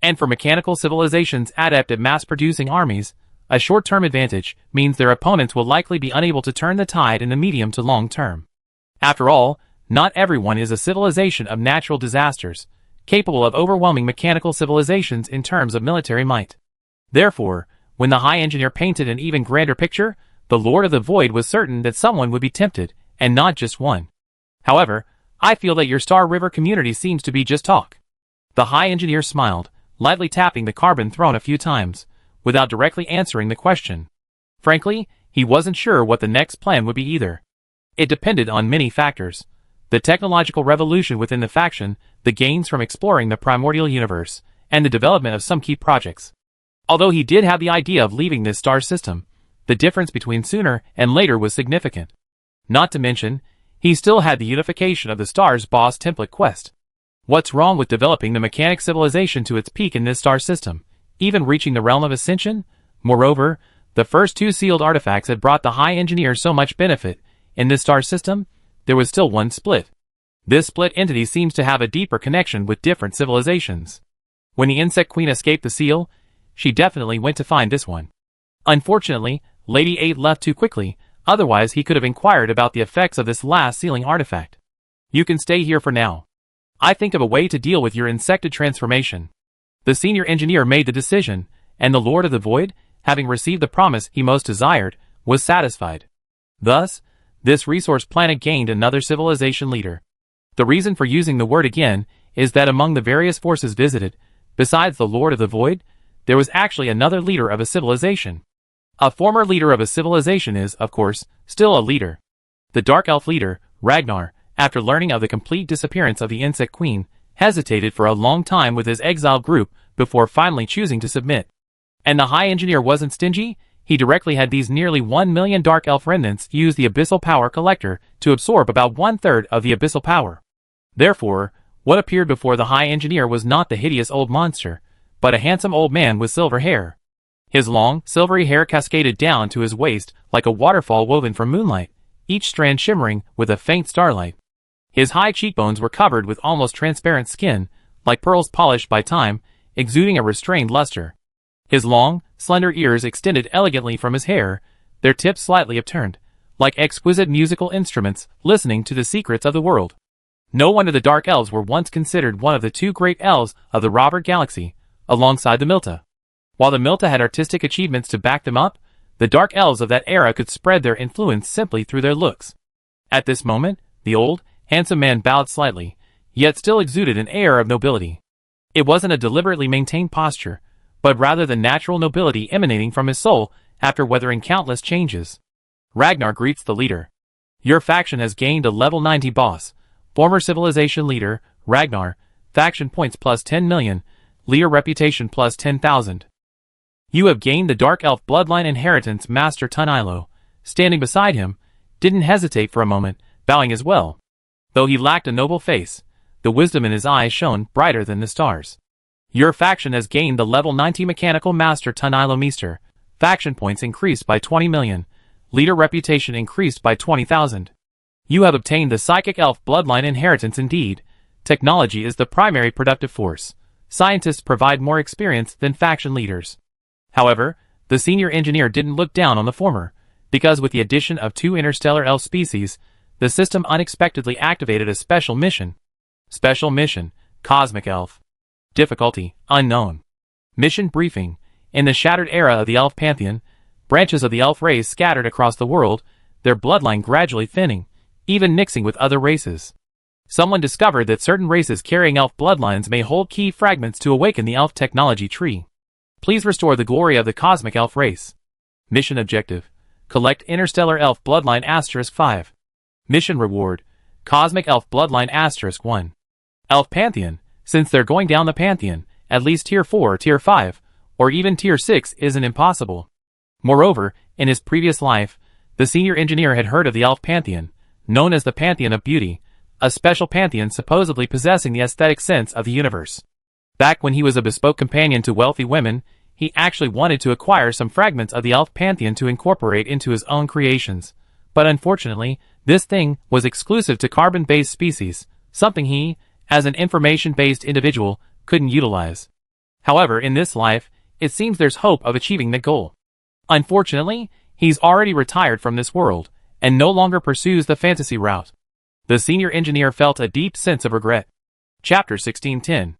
And for mechanical civilizations adept at mass-producing armies, a short-term advantage means their opponents will likely be unable to turn the tide in the medium to long term. After all, not everyone is a civilization of natural disasters, capable of overwhelming mechanical civilizations in terms of military might. Therefore, when the High Engineer painted an even grander picture, the Lord of the Void was certain that someone would be tempted, and not just one. However, I feel that your Star River community seems to be just talk. The High Engineer smiled, lightly tapping the carbon throne a few times, without directly answering the question. Frankly, he wasn't sure what the next plan would be either. It depended on many factors. The technological revolution within the faction, the gains from exploring the primordial universe, and the development of some key projects. Although he did have the idea of leaving this star system, the difference between sooner and later was significant. Not to mention, he still had the unification of the star's boss template quest. What's wrong with developing the mechanic civilization to its peak in this star system, even reaching the realm of ascension? Moreover, the first two sealed artifacts had brought the High Engineer so much benefit. In this star system, there was still one split. This split entity seems to have a deeper connection with different civilizations. When the Insect Queen escaped the seal, she definitely went to find this one. Unfortunately, Lady 8 left too quickly, otherwise he could have inquired about the effects of this last sealing artifact. You can stay here for now. I think of a way to deal with your insected transformation. The senior engineer made the decision, and the Lord of the Void, having received the promise he most desired, was satisfied. Thus, this resource planet gained another civilization leader. The reason for using the word again is that among the various forces visited, besides the Lord of the Void, there was actually another leader of a civilization. A former leader of a civilization is, of course, still a leader. The Dark Elf leader, Ragnar, after learning of the complete disappearance of the Insect Queen, hesitated for a long time with his exiled group before finally choosing to submit. And the High Engineer wasn't stingy. He directly had these nearly 1 million Dark Elf remnants use the Abyssal Power Collector to absorb about 1/3 of the Abyssal Power. Therefore, what appeared before the High Engineer was not the hideous old monster, but a handsome old man with silver hair. His long, silvery hair cascaded down to his waist like a waterfall woven from moonlight, each strand shimmering with a faint starlight. His high cheekbones were covered with almost transparent skin, like pearls polished by time, exuding a restrained luster. His long, slender ears extended elegantly from his hair, their tips slightly upturned, like exquisite musical instruments listening to the secrets of the world. No wonder the Dark Elves were once considered one of the two great elves of the Robert Galaxy, alongside the Milta. While the Milta had artistic achievements to back them up, the Dark Elves of that era could spread their influence simply through their looks. At this moment, the old, handsome man bowed slightly, yet still exuded an air of nobility. It wasn't a deliberately maintained posture, but rather the natural nobility emanating from his soul after weathering countless changes. Ragnar greets the leader. Your faction has gained a level 90 boss. Former civilization leader, Ragnar, faction points plus 10 million, leader reputation plus 10,000. You have gained the Dark Elf bloodline inheritance Master Tunilo, standing beside him, didn't hesitate for a moment, bowing as well. Though he lacked a noble face, the wisdom in his eyes shone brighter than the stars. Your faction has gained the level 90 Mechanical Master Tunilo Meester. Faction points increased by 20 million. Leader reputation increased by 20,000. You have obtained the Psychic Elf Bloodline Inheritance indeed. Technology is the primary productive force. Scientists provide more experience than faction leaders. However, the senior engineer didn't look down on the former, because with the addition of 2 interstellar elf species, the system unexpectedly activated a special mission. Special mission, Cosmic Elf. Difficulty, unknown. Mission briefing. In the shattered era of the elf pantheon, branches of the elf race scattered across the world, their bloodline gradually thinning, even mixing with other races. Someone discovered that certain races carrying elf bloodlines may hold key fragments to awaken the elf technology tree. Please restore the glory of the cosmic elf race. Mission objective. Collect interstellar elf bloodline *5. Mission reward. Cosmic elf bloodline *1. Elf pantheon. Since they're going down the pantheon, at least tier 4 or tier 5, or even tier 6 isn't impossible. Moreover, in his previous life, the senior engineer had heard of the elf pantheon, known as the Pantheon of Beauty, a special pantheon supposedly possessing the aesthetic sense of the universe. Back when he was a bespoke companion to wealthy women, he actually wanted to acquire some fragments of the elf pantheon to incorporate into his own creations. But unfortunately, this thing was exclusive to carbon-based species, something he, as an information-based individual, couldn't utilize. However, in this life, it seems there's hope of achieving the goal. Unfortunately, he's already retired from this world, and no longer pursues the fantasy route. The senior engineer felt a deep sense of regret. Chapter 1610.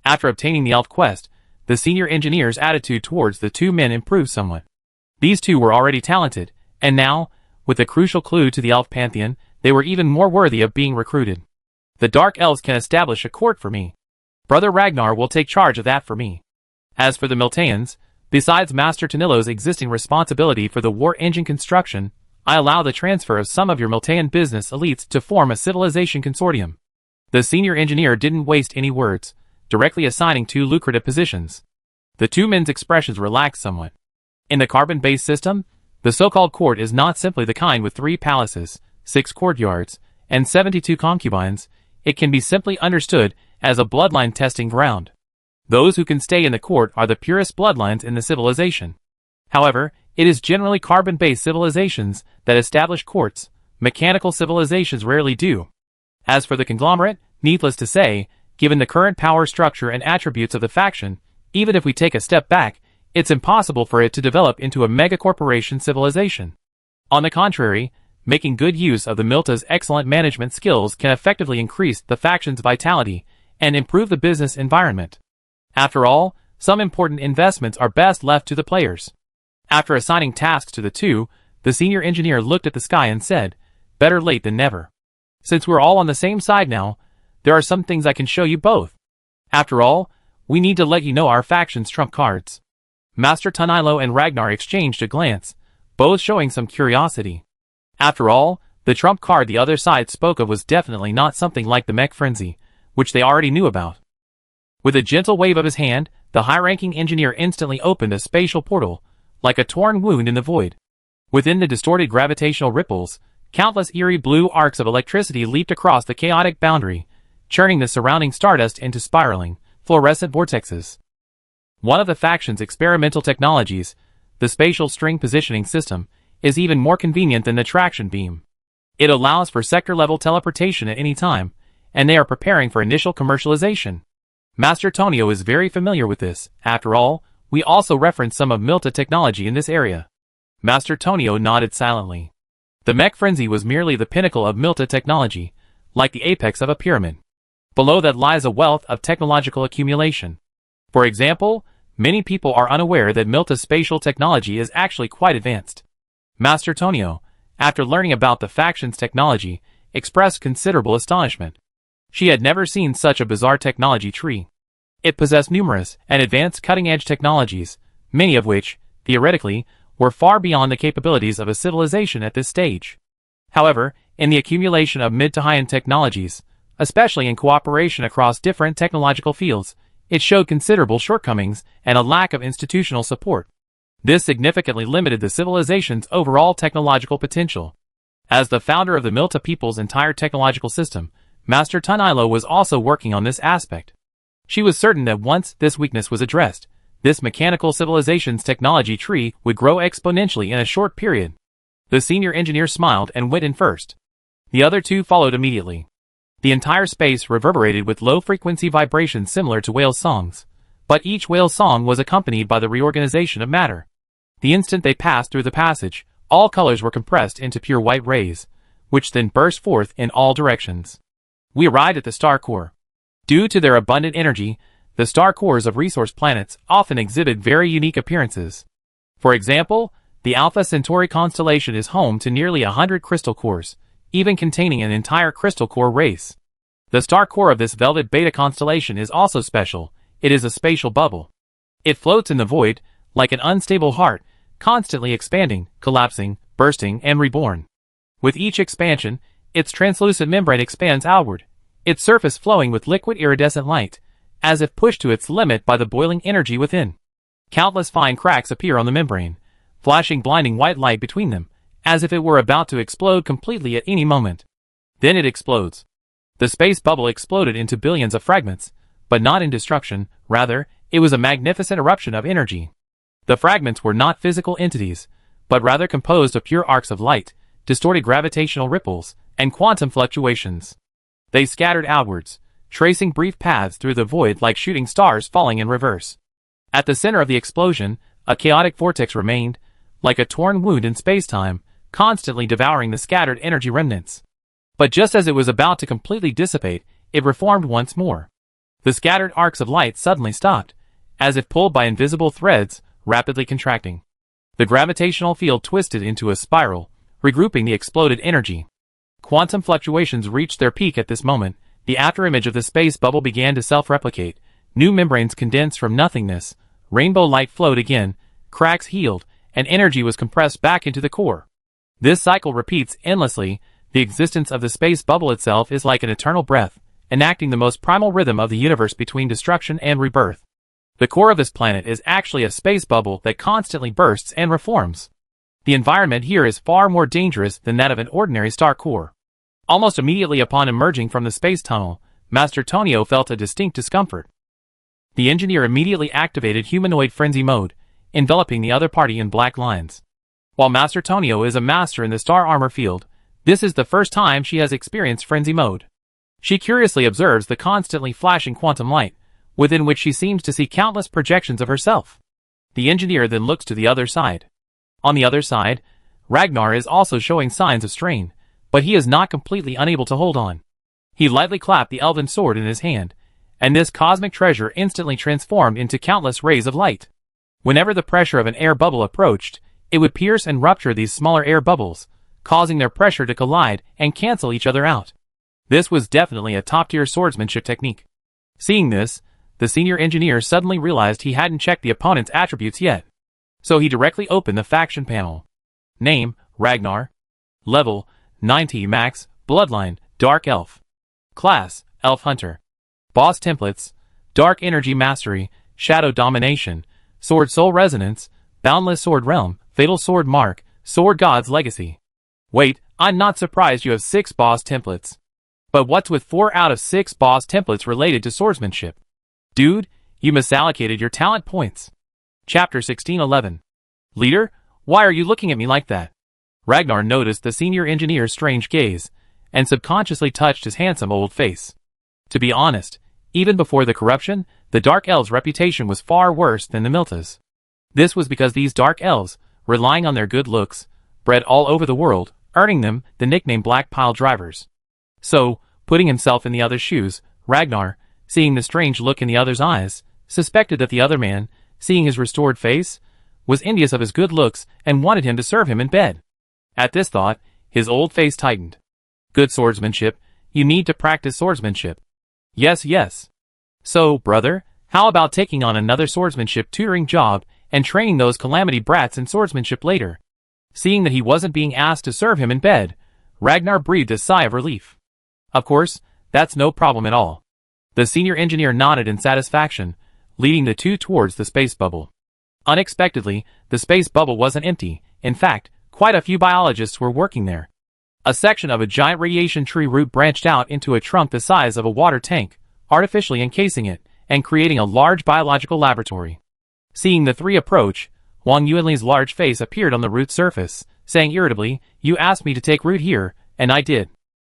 After obtaining the elf quest, the senior engineer's attitude towards the 2 men improved somewhat. These 2 were already talented, and now, with the crucial clue to the elf pantheon, they were even more worthy of being recruited. The Dark Elves can establish a court for me. Brother Ragnar will take charge of that for me. As for the Milteans, besides Master Tonilo's existing responsibility for the war engine construction, I allow the transfer of some of your Miltean business elites to form a civilization consortium. The senior engineer didn't waste any words, directly assigning 2 lucrative positions. The 2 men's expressions relaxed somewhat. In the carbon-based system, the so-called court is not simply the kind with 3 palaces, 6 courtyards, and 72 concubines. It can be simply understood as a bloodline testing ground. Those who can stay in the court are the purest bloodlines in the civilization. However, it is generally carbon-based civilizations that establish courts. Mechanical civilizations rarely do. As for the conglomerate, needless to say, given the current power structure and attributes of the faction, even if we take a step back, it's impossible for it to develop into a mega-corporation civilization. On the contrary, making good use of the Milta's excellent management skills can effectively increase the faction's vitality and improve the business environment. After all, some important investments are best left to the players. After assigning tasks to the 2, the senior engineer looked at the sky and said, "Better late than never. Since we're all on the same side now, there are some things I can show you both. After all, we need to let you know our faction's trump cards." Master Tunilo and Ragnar exchanged a glance, both showing some curiosity. After all, the trump card the other side spoke of was definitely not something like the mech frenzy, which they already knew about. With a gentle wave of his hand, the high-ranking engineer instantly opened a spatial portal, like a torn wound in the void. Within the distorted gravitational ripples, countless eerie blue arcs of electricity leaped across the chaotic boundary, churning the surrounding stardust into spiraling, fluorescent vortexes. One of the faction's experimental technologies, the spatial string positioning system, is even more convenient than the traction beam. It allows for sector-level teleportation at any time, and they are preparing for initial commercialization. Master Tonio is very familiar with this. After all, we also reference some of Milta technology in this area. Master Tonio nodded silently. The mech frenzy was merely the pinnacle of Milta technology, like the apex of a pyramid. Below that lies a wealth of technological accumulation. For example, many people are unaware that Milta's spatial technology is actually quite advanced. Master Tonio, after learning about the faction's technology, expressed considerable astonishment. She had never seen such a bizarre technology tree. It possessed numerous and advanced cutting-edge technologies, many of which, theoretically, were far beyond the capabilities of a civilization at this stage. However, in the accumulation of mid to high-end technologies, especially in cooperation across different technological fields, it showed considerable shortcomings and a lack of institutional support. This significantly limited the civilization's overall technological potential. As the founder of the Milta people's entire technological system, Master Tunilo was also working on this aspect. She was certain that once this weakness was addressed, this mechanical civilization's technology tree would grow exponentially in a short period. The senior engineer smiled and went in first. The other two followed immediately. The entire space reverberated with low-frequency vibrations similar to whale songs, but each whale song was accompanied by the reorganization of matter. The instant they passed through the passage, all colors were compressed into pure white rays, which then burst forth in all directions. We arrived at the star core. Due to their abundant energy, the star cores of resource planets often exhibit very unique appearances. For example, the Alpha Centauri constellation is home to nearly 100 crystal cores, even containing an entire crystal core race. The star core of this Velvet Beta constellation is also special. It is a spatial bubble. It floats in the void, like an unstable heart, constantly expanding, collapsing, bursting, and reborn. With each expansion, its translucent membrane expands outward, its surface flowing with liquid iridescent light, as if pushed to its limit by the boiling energy within. Countless fine cracks appear on the membrane, flashing blinding white light between them, as if it were about to explode completely at any moment. Then it explodes. The space bubble exploded into billions of fragments, but not in destruction, rather, it was a magnificent eruption of energy. The fragments were not physical entities, but rather composed of pure arcs of light, distorted gravitational ripples, and quantum fluctuations. They scattered outwards, tracing brief paths through the void like shooting stars falling in reverse. At the center of the explosion, a chaotic vortex remained, like a torn wound in space-time, constantly devouring the scattered energy remnants. But just as it was about to completely dissipate, it reformed once more. The scattered arcs of light suddenly stopped, as if pulled by invisible threads, rapidly contracting. The gravitational field twisted into a spiral, regrouping the exploded energy. Quantum fluctuations reached their peak at this moment. The afterimage of the space bubble began to self-replicate. New membranes condensed from nothingness. Rainbow light flowed again, cracks healed, and energy was compressed back into the core. This cycle repeats endlessly. The existence of the space bubble itself is like an eternal breath, enacting the most primal rhythm of the universe between destruction and rebirth. The core of this planet is actually a space bubble that constantly bursts and reforms. The environment here is far more dangerous than that of an ordinary star core. Almost immediately upon emerging from the space tunnel, Master Tonio felt a distinct discomfort. The engineer immediately activated humanoid frenzy mode, enveloping the other party in black lines. While Master Tonio is a master in the star armor field, this is the first time she has experienced frenzy mode. She curiously observes the constantly flashing quantum light, within which she seems to see countless projections of herself. The engineer then looks to the other side. On the other side, Ragnar is also showing signs of strain, but he is not completely unable to hold on. He lightly clapped the elven sword in his hand, and this cosmic treasure instantly transformed into countless rays of light. Whenever the pressure of an air bubble approached, it would pierce and rupture these smaller air bubbles, causing their pressure to collide and cancel each other out. This was definitely a top-tier swordsmanship technique. Seeing this, the senior engineer suddenly realized he hadn't checked the opponent's attributes yet. So he directly opened the faction panel. Name, Ragnar. Level, 90 max, Bloodline, Dark Elf. Class, Elf Hunter. Boss templates, Dark Energy Mastery, Shadow Domination, Sword Soul Resonance, Boundless Sword Realm, Fatal Sword Mark, Sword God's Legacy. Wait, I'm not surprised you have 6 boss templates. But what's with 4 out of 6 boss templates related to swordsmanship? Dude, you misallocated your talent points. Chapter 1611. Leader, why are you looking at me like that? Ragnar noticed the senior engineer's strange gaze, and subconsciously touched his handsome old face. To be honest, even before the corruption, the Dark Elves' reputation was far worse than the Milta's. This was because these Dark Elves, relying on their good looks, bred all over the world, earning them the nickname Black Pile Drivers. So, putting himself in the other's shoes, Ragnar, seeing the strange look in the other's eyes, suspected that the other man, seeing his restored face, was envious of his good looks and wanted him to serve him in bed. At this thought, his old face tightened. Good swordsmanship, you need to practice swordsmanship. Yes, yes. So, brother, how about taking on another swordsmanship tutoring job and training those calamity brats in swordsmanship later? Seeing that he wasn't being asked to serve him in bed, Ragnar breathed a sigh of relief. Of course, that's no problem at all. The senior engineer nodded in satisfaction, leading the two towards the space bubble. Unexpectedly, the space bubble wasn't empty. In fact, quite a few biologists were working there. A section of a giant radiation tree root branched out into a trunk the size of a water tank, artificially encasing it, and creating a large biological laboratory. Seeing the three approach, Wang Yuanli's large face appeared on the root's surface, saying irritably, "You asked me to take root here, and I did.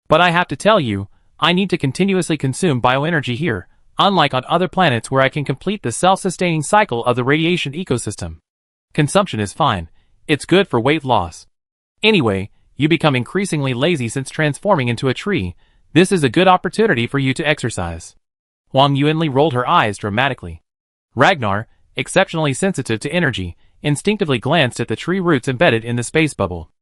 But I have to tell you, I need to continuously consume bioenergy here, unlike on other planets where I can complete the self-sustaining cycle of the radiation ecosystem. Consumption is fine. It's good for weight loss. Anyway, you become increasingly lazy since transforming into a tree. This is a good opportunity for you to exercise." Wang Yuanli rolled her eyes dramatically. Ragnar, exceptionally sensitive to energy, instinctively glanced at the tree roots embedded in the space bubble.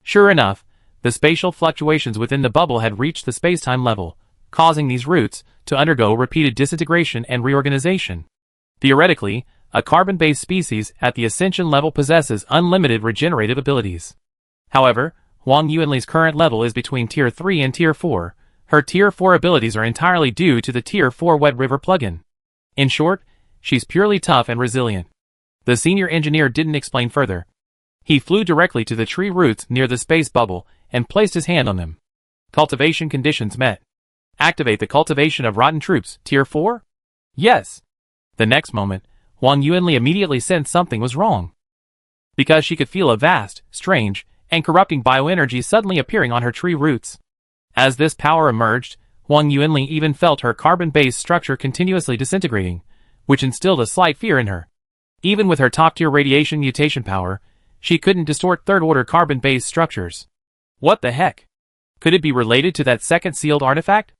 Sure enough, the spatial fluctuations within the bubble had reached the space-time level, causing these roots to undergo repeated disintegration and reorganization. Theoretically, a carbon-based species at the ascension level possesses unlimited regenerative abilities. However, Wang Yuanli's current level is between Tier 3 and Tier 4. Her Tier 4 abilities are entirely due to the Tier 4 Wet River plugin. In short, she's purely tough and resilient. The senior engineer didn't explain further. He flew directly to the tree roots near the space bubble and placed his hand on them. Cultivation conditions met. Activate the cultivation of rotten troops, Tier 4? Yes. The next moment, Wang Yuanli immediately sensed something was wrong. Because she could feel a vast, strange, and corrupting bioenergy suddenly appearing on her tree roots. As this power emerged, Wang Yuanli even felt her carbon-based structure continuously disintegrating, which instilled a slight fear in her. Even with her top-tier radiation mutation power, she couldn't distort third-order carbon-based structures. What the heck? Could it be related to that second sealed artifact?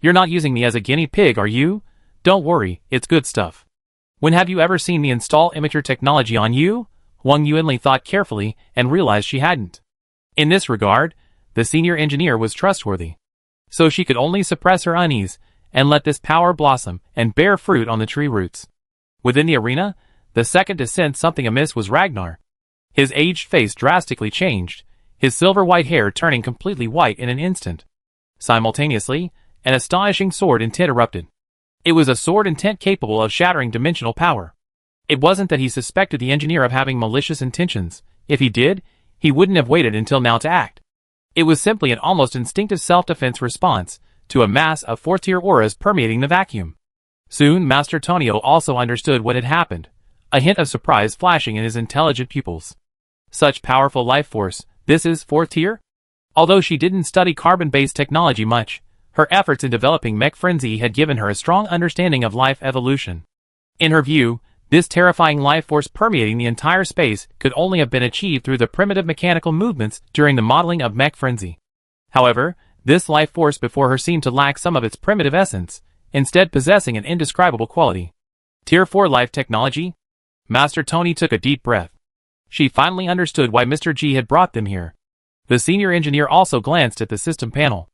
You're not using me as a guinea pig, are you? Don't worry, it's good stuff. When have you ever seen me install immature technology on you? Wang Yuanli thought carefully and realized she hadn't. In this regard, the senior engineer was trustworthy. So she could only suppress her unease and let this power blossom and bear fruit on the tree roots. Within the arena, the second to sense something amiss was Ragnar. His aged face drastically changed, his silver-white hair turning completely white in an instant. Simultaneously, an astonishing sword intent erupted. It was a sword intent capable of shattering dimensional power. It wasn't that he suspected the engineer of having malicious intentions. If he did, he wouldn't have waited until now to act. It was simply an almost instinctive self-defense response to a mass of fourth-tier auras permeating the vacuum. Soon, Master Tonio also understood what had happened, a hint of surprise flashing in his intelligent pupils. Such powerful life force, this is fourth tier? Although she didn't study carbon-based technology much, her efforts in developing mech frenzy had given her a strong understanding of life evolution. In her view, this terrifying life force permeating the entire space could only have been achieved through the primitive mechanical movements during the modeling of mech frenzy. However, this life force before her seemed to lack some of its primitive essence, instead possessing an indescribable quality. Tier 4 life technology? Master Tony took a deep breath. She finally understood why Mr. G had brought them here. The senior engineer also glanced at the system panel.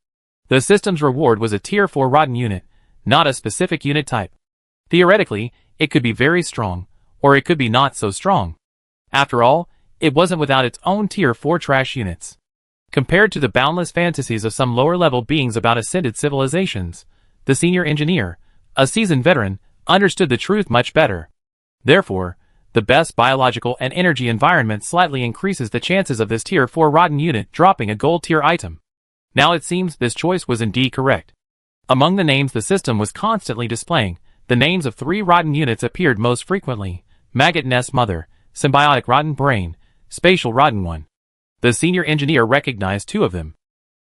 The system's reward was a Tier 4 rotten unit, not a specific unit type. Theoretically, it could be very strong, or it could be not so strong. After all, it wasn't without its own Tier 4 trash units. Compared to the boundless fantasies of some lower-level beings about ascended civilizations, the senior engineer, a seasoned veteran, understood the truth much better. Therefore, the best biological and energy environment slightly increases the chances of this Tier 4 rotten unit dropping a gold tier item. Now it seems this choice was indeed correct. Among the names the system was constantly displaying, the names of 3 rotten units appeared most frequently: Maggot Nest Mother, Symbiotic Rotten Brain, Spatial Rotten One. The senior engineer recognized 2 of them.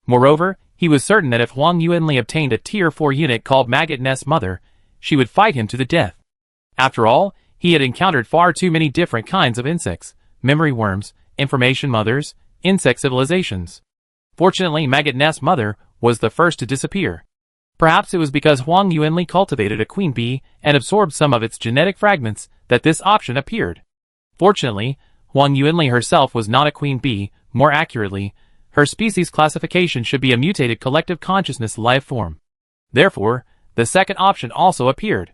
Moreover, he was certain that if Wang Yuanli obtained a Tier 4 unit called Maggot Nest Mother, she would fight him to the death. After all, he had encountered far too many different kinds of insects, memory worms, information mothers, insect civilizations. Fortunately, Maggot Nest Mother was the first to disappear. Perhaps it was because Wang Yuanli cultivated a queen bee and absorbed some of its genetic fragments that this option appeared. Fortunately, Wang Yuanli herself was not a queen bee. More accurately, her species classification should be a mutated collective consciousness life form. Therefore, the second option also appeared.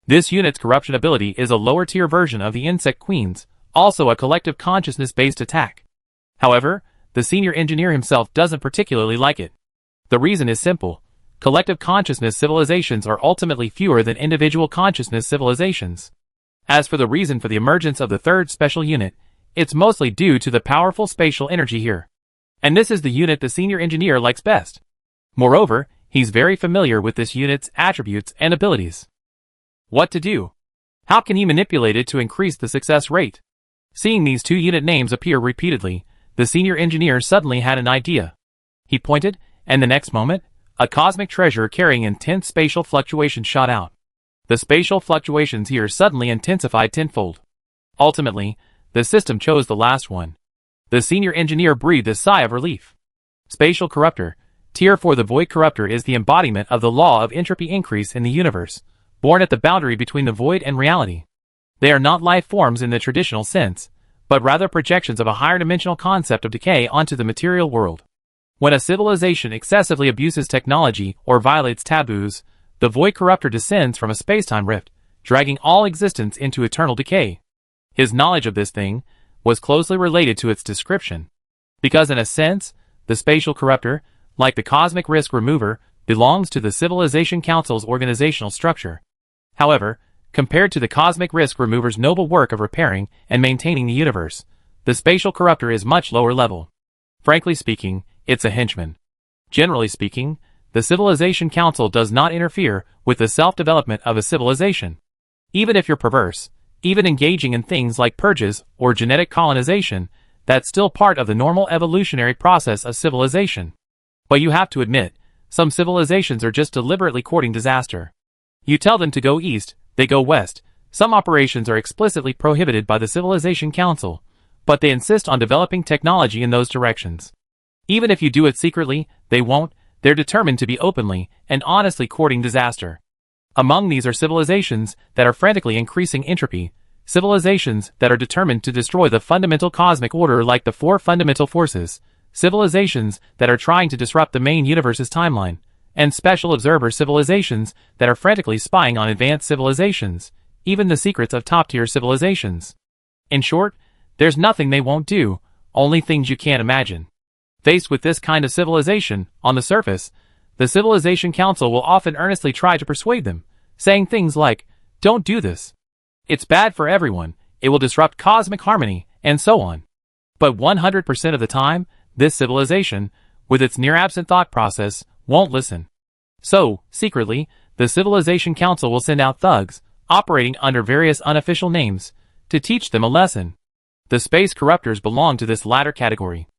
This unit's corruption ability is a lower-tier version of the Insect Queen's, also a collective consciousness-based attack. However, the senior engineer himself doesn't particularly like it. The reason is simple. Collective consciousness civilizations are ultimately fewer than individual consciousness civilizations. As for the reason for the emergence of the third special unit, it's mostly due to the powerful spatial energy here. And this is the unit the senior engineer likes best. Moreover, he's very familiar with this unit's attributes and abilities. What to do? How can he manipulate it to increase the success rate? Seeing these two unit names appear repeatedly, the senior engineer suddenly had an idea. He pointed, and the next moment, a cosmic treasure carrying intense spatial fluctuations shot out. The spatial fluctuations here suddenly intensified tenfold. Ultimately, the system chose the last one. The senior engineer breathed a sigh of relief. Spatial corruptor. Tier 4. The void corruptor is the embodiment of the law of entropy increase in the universe, born at the boundary between the void and reality. They are not life forms in the traditional sense, but rather projections of a higher dimensional concept of decay onto the material world. When a civilization excessively abuses technology or violates taboos, the void corruptor descends from a spacetime rift, dragging all existence into eternal decay. His knowledge of this thing was closely related to its description, because in a sense, the spatial corruptor, like the cosmic risk remover, belongs to the Civilization Council's organizational structure. However, compared to the cosmic risk remover's noble work of repairing and maintaining the universe, the spatial corruptor is much lower level. Frankly speaking, it's a henchman. Generally speaking, the Civilization Council does not interfere with the self-development of a civilization. Even if you're perverse, even engaging in things like purges or genetic colonization, that's still part of the normal evolutionary process of civilization. But you have to admit, some civilizations are just deliberately courting disaster. You tell them to go east, they go west. Some operations are explicitly prohibited by the Civilization Council, but they insist on developing technology in those directions. Even if you do it secretly, they won't. They're determined to be openly and honestly courting disaster. Among these are civilizations that are frantically increasing entropy, civilizations that are determined to destroy the fundamental cosmic order like the four fundamental forces, civilizations that are trying to disrupt the main universe's timeline, and special observer civilizations that are frantically spying on advanced civilizations, even the secrets of top-tier civilizations. In short, there's nothing they won't do, only things you can't imagine. Faced with this kind of civilization, on the surface, the Civilization Council will often earnestly try to persuade them, saying things like, "Don't do this. It's bad for everyone, it will disrupt cosmic harmony," and so on. But 100% of the time, this civilization, with its near-absent thought process, won't listen. So, secretly, the Civilization Council will send out thugs, operating under various unofficial names, to teach them a lesson. The space corruptors belong to this latter category.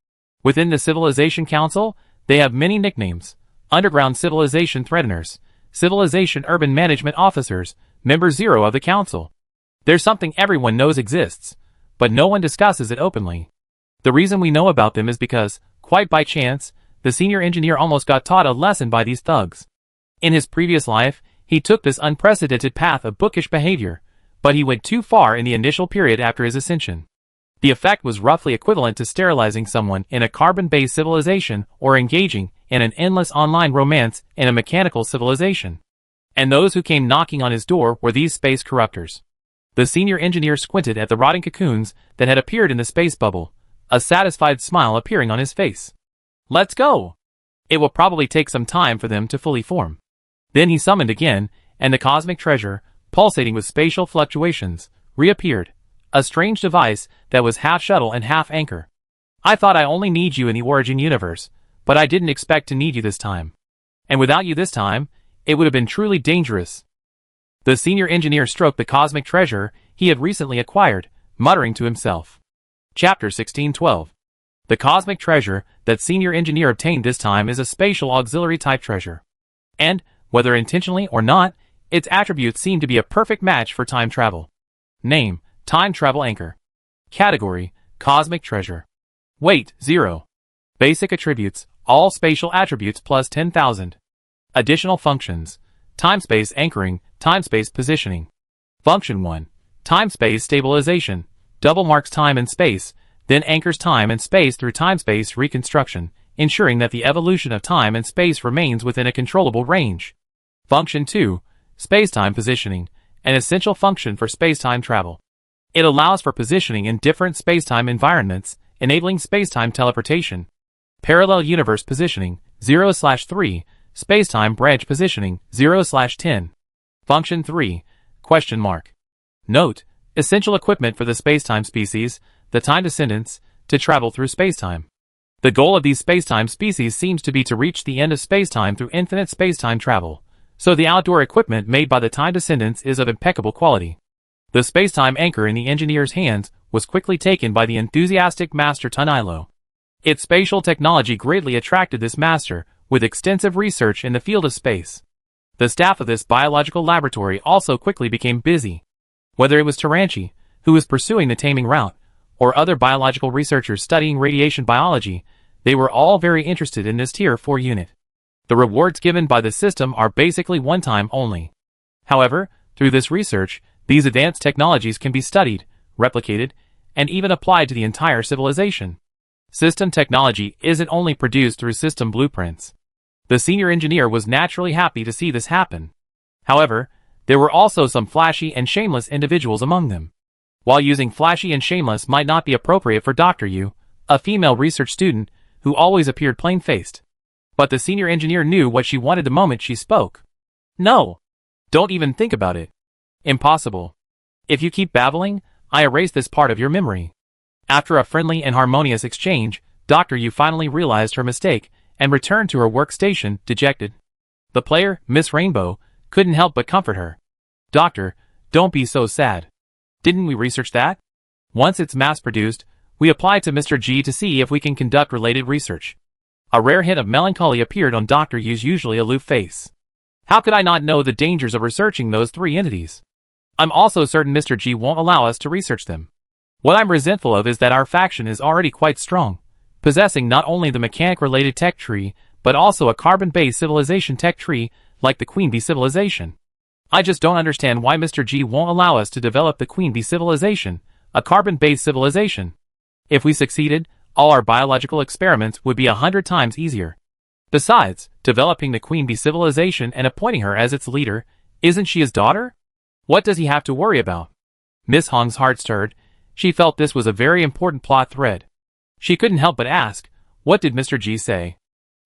Within the Civilization Council, they have many nicknames: Underground Civilization Threateners, Civilization Urban Management Officers, Member Zero of the Council. There's something everyone knows exists, but no one discusses it openly. The reason we know about them is because, quite by chance, the senior engineer almost got taught a lesson by these thugs. In his previous life, he took this unprecedented path of bookish behavior, but he went too far in the initial period after his ascension. The effect was roughly equivalent to sterilizing someone in a carbon-based civilization or engaging in an endless online romance in a mechanical civilization. And those who came knocking on his door were these space corruptors. The senior engineer squinted at the rotting cocoons that had appeared in the space bubble, a satisfied smile appearing on his face. "Let's go! It will probably take some time for them to fully form." Then he summoned again, and the cosmic treasure, pulsating with spatial fluctuations, reappeared, a strange device that was half shuttle and half anchor. "I thought I only need you in the origin universe, but I didn't expect to need you this time. And without you this time, it would have been truly dangerous." The senior engineer stroked the cosmic treasure he had recently acquired, muttering to himself. Chapter 1612. The cosmic treasure that senior engineer obtained this time is a spatial auxiliary type treasure. And, whether intentionally or not, its attributes seem to be a perfect match for time travel. Name: Time Travel Anchor. Category: Cosmic Treasure. Weight: 0. Basic attributes: all spatial attributes plus 10,000. Additional functions: Time-space anchoring, time-space positioning. Function 1. Time-space stabilization. Double marks time and space, then anchors time and space through time-space reconstruction, ensuring that the evolution of time and space remains within a controllable range. Function 2. Space-time positioning, an essential function for space-time travel. It allows for positioning in different space-time environments, enabling space-time teleportation. Parallel universe positioning, 0/3, space-time branch positioning, 0/10. Function 3. Question mark. Note: essential equipment for the space-time species, the time descendants, to travel through space-time. The goal of these space-time species seems to be to reach the end of space-time through infinite space-time travel, so the outdoor equipment made by the Time descendants is of impeccable quality. The space-time anchor in the engineer's hands was quickly taken by the enthusiastic Master Tunilo. Its spatial technology greatly attracted this master, with extensive research in the field of space. The staff of this biological laboratory also quickly became busy. Whether it was Taranchi, who was pursuing the taming route, or other biological researchers studying radiation biology, they were all very interested in this Tier 4 unit. The rewards given by the system are basically one-time only. However, through this research, these advanced technologies can be studied, replicated, and even applied to the entire civilization. System technology isn't only produced through system blueprints. The senior engineer was naturally happy to see this happen. However, there were also some flashy and shameless individuals among them. While using flashy and shameless might not be appropriate for Dr. Yu, a female research student who always appeared plain-faced. But the senior engineer knew what she wanted the moment she spoke. No! Don't even think about it. Impossible. If you keep babbling, I erase this part of your memory. After a friendly and harmonious exchange, Dr. Yu finally realized her mistake and returned to her workstation, dejected. The player, Miss Rainbow, couldn't help but comfort her. Doctor, don't be so sad. Didn't we research that? Once it's mass-produced, we apply to Mr. G to see if we can conduct related research. A rare hint of melancholy appeared on Dr. Yu's usually aloof face. How could I not know the dangers of researching those three entities? I'm also certain Mr. G won't allow us to research them. What I'm resentful of is that our faction is already quite strong, possessing not only the mechanic-related tech tree, but also a carbon-based civilization tech tree, like the Queen Bee civilization. I just don't understand why Mr. G won't allow us to develop the Queen Bee civilization, a carbon-based civilization. If we succeeded, all our biological experiments would be 100 times easier. Besides, developing the Queen Bee civilization and appointing her as its leader, isn't she his daughter? What does he have to worry about? Miss Hong's heart stirred. She felt this was a very important plot thread. She couldn't help but ask, what did Mr. G say?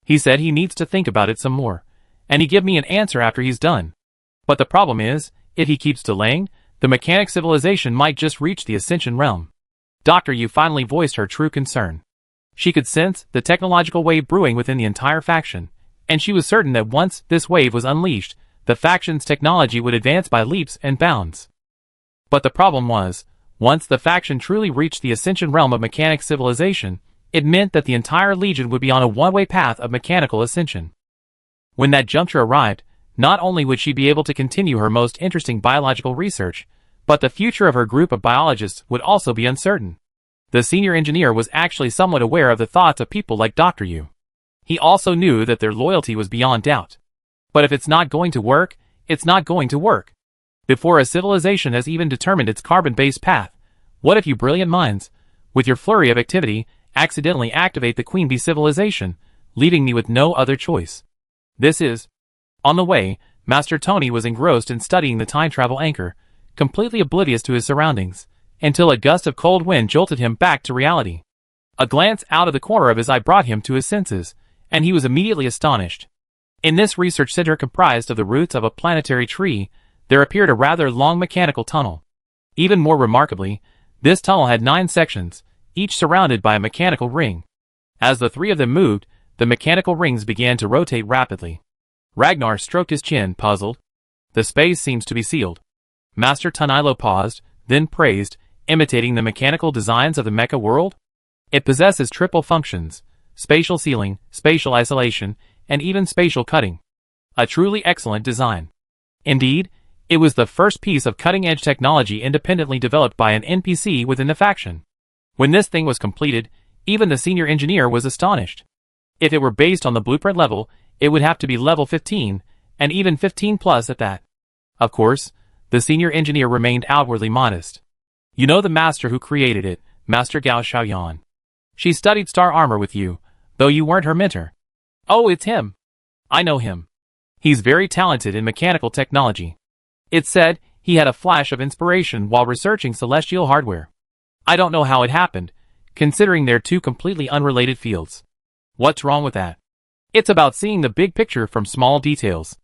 He said he needs to think about it some more, and he give me an answer after he's done. But the problem is, if he keeps delaying, the mechanic civilization might just reach the Ascension realm. Dr. Yu finally voiced her true concern. She could sense the technological wave brewing within the entire faction, and she was certain that once this wave was unleashed, the faction's technology would advance by leaps and bounds. But the problem was, once the faction truly reached the Ascension realm of mechanic civilization, it meant that the entire legion would be on a one-way path of mechanical ascension. When that juncture arrived, not only would she be able to continue her most interesting biological research, but the future of her group of biologists would also be uncertain. The senior engineer was actually somewhat aware of the thoughts of people like Dr. Yu. He also knew that their loyalty was beyond doubt. But if it's not going to work, it's not going to work. Before a civilization has even determined its carbon-based path, what if you brilliant minds, with your flurry of activity, accidentally activate the Queen Bee civilization, leaving me with no other choice? This is... On the way, Master Tony was engrossed in studying the time travel anchor, completely oblivious to his surroundings, until a gust of cold wind jolted him back to reality. A glance out of the corner of his eye brought him to his senses, and he was immediately astonished. In this research center comprised of the roots of a planetary tree, there appeared a rather long mechanical tunnel. Even more remarkably, this tunnel had 9 sections, each surrounded by a mechanical ring. As the 3 of them moved, the mechanical rings began to rotate rapidly. Ragnar stroked his chin, puzzled. The space seems to be sealed. Master Tunilo paused, then praised, imitating the mechanical designs of the mecha world. It possesses triple functions: spatial sealing, spatial isolation, and even spatial cutting. A truly excellent design. Indeed, it was the first piece of cutting-edge technology independently developed by an NPC within the faction. When this thing was completed, even the senior engineer was astonished. If it were based on the blueprint level, it would have to be level 15, and even 15 plus at that. Of course, the senior engineer remained outwardly modest. You know the master who created it, Master Gao Xiaoyan. She studied star armor with you, though you weren't her mentor. Oh, it's him. I know him. He's very talented in mechanical technology. It's said he had a flash of inspiration while researching celestial hardware. I don't know how it happened, considering they're two completely unrelated fields. What's wrong with that? It's about seeing the big picture from small details.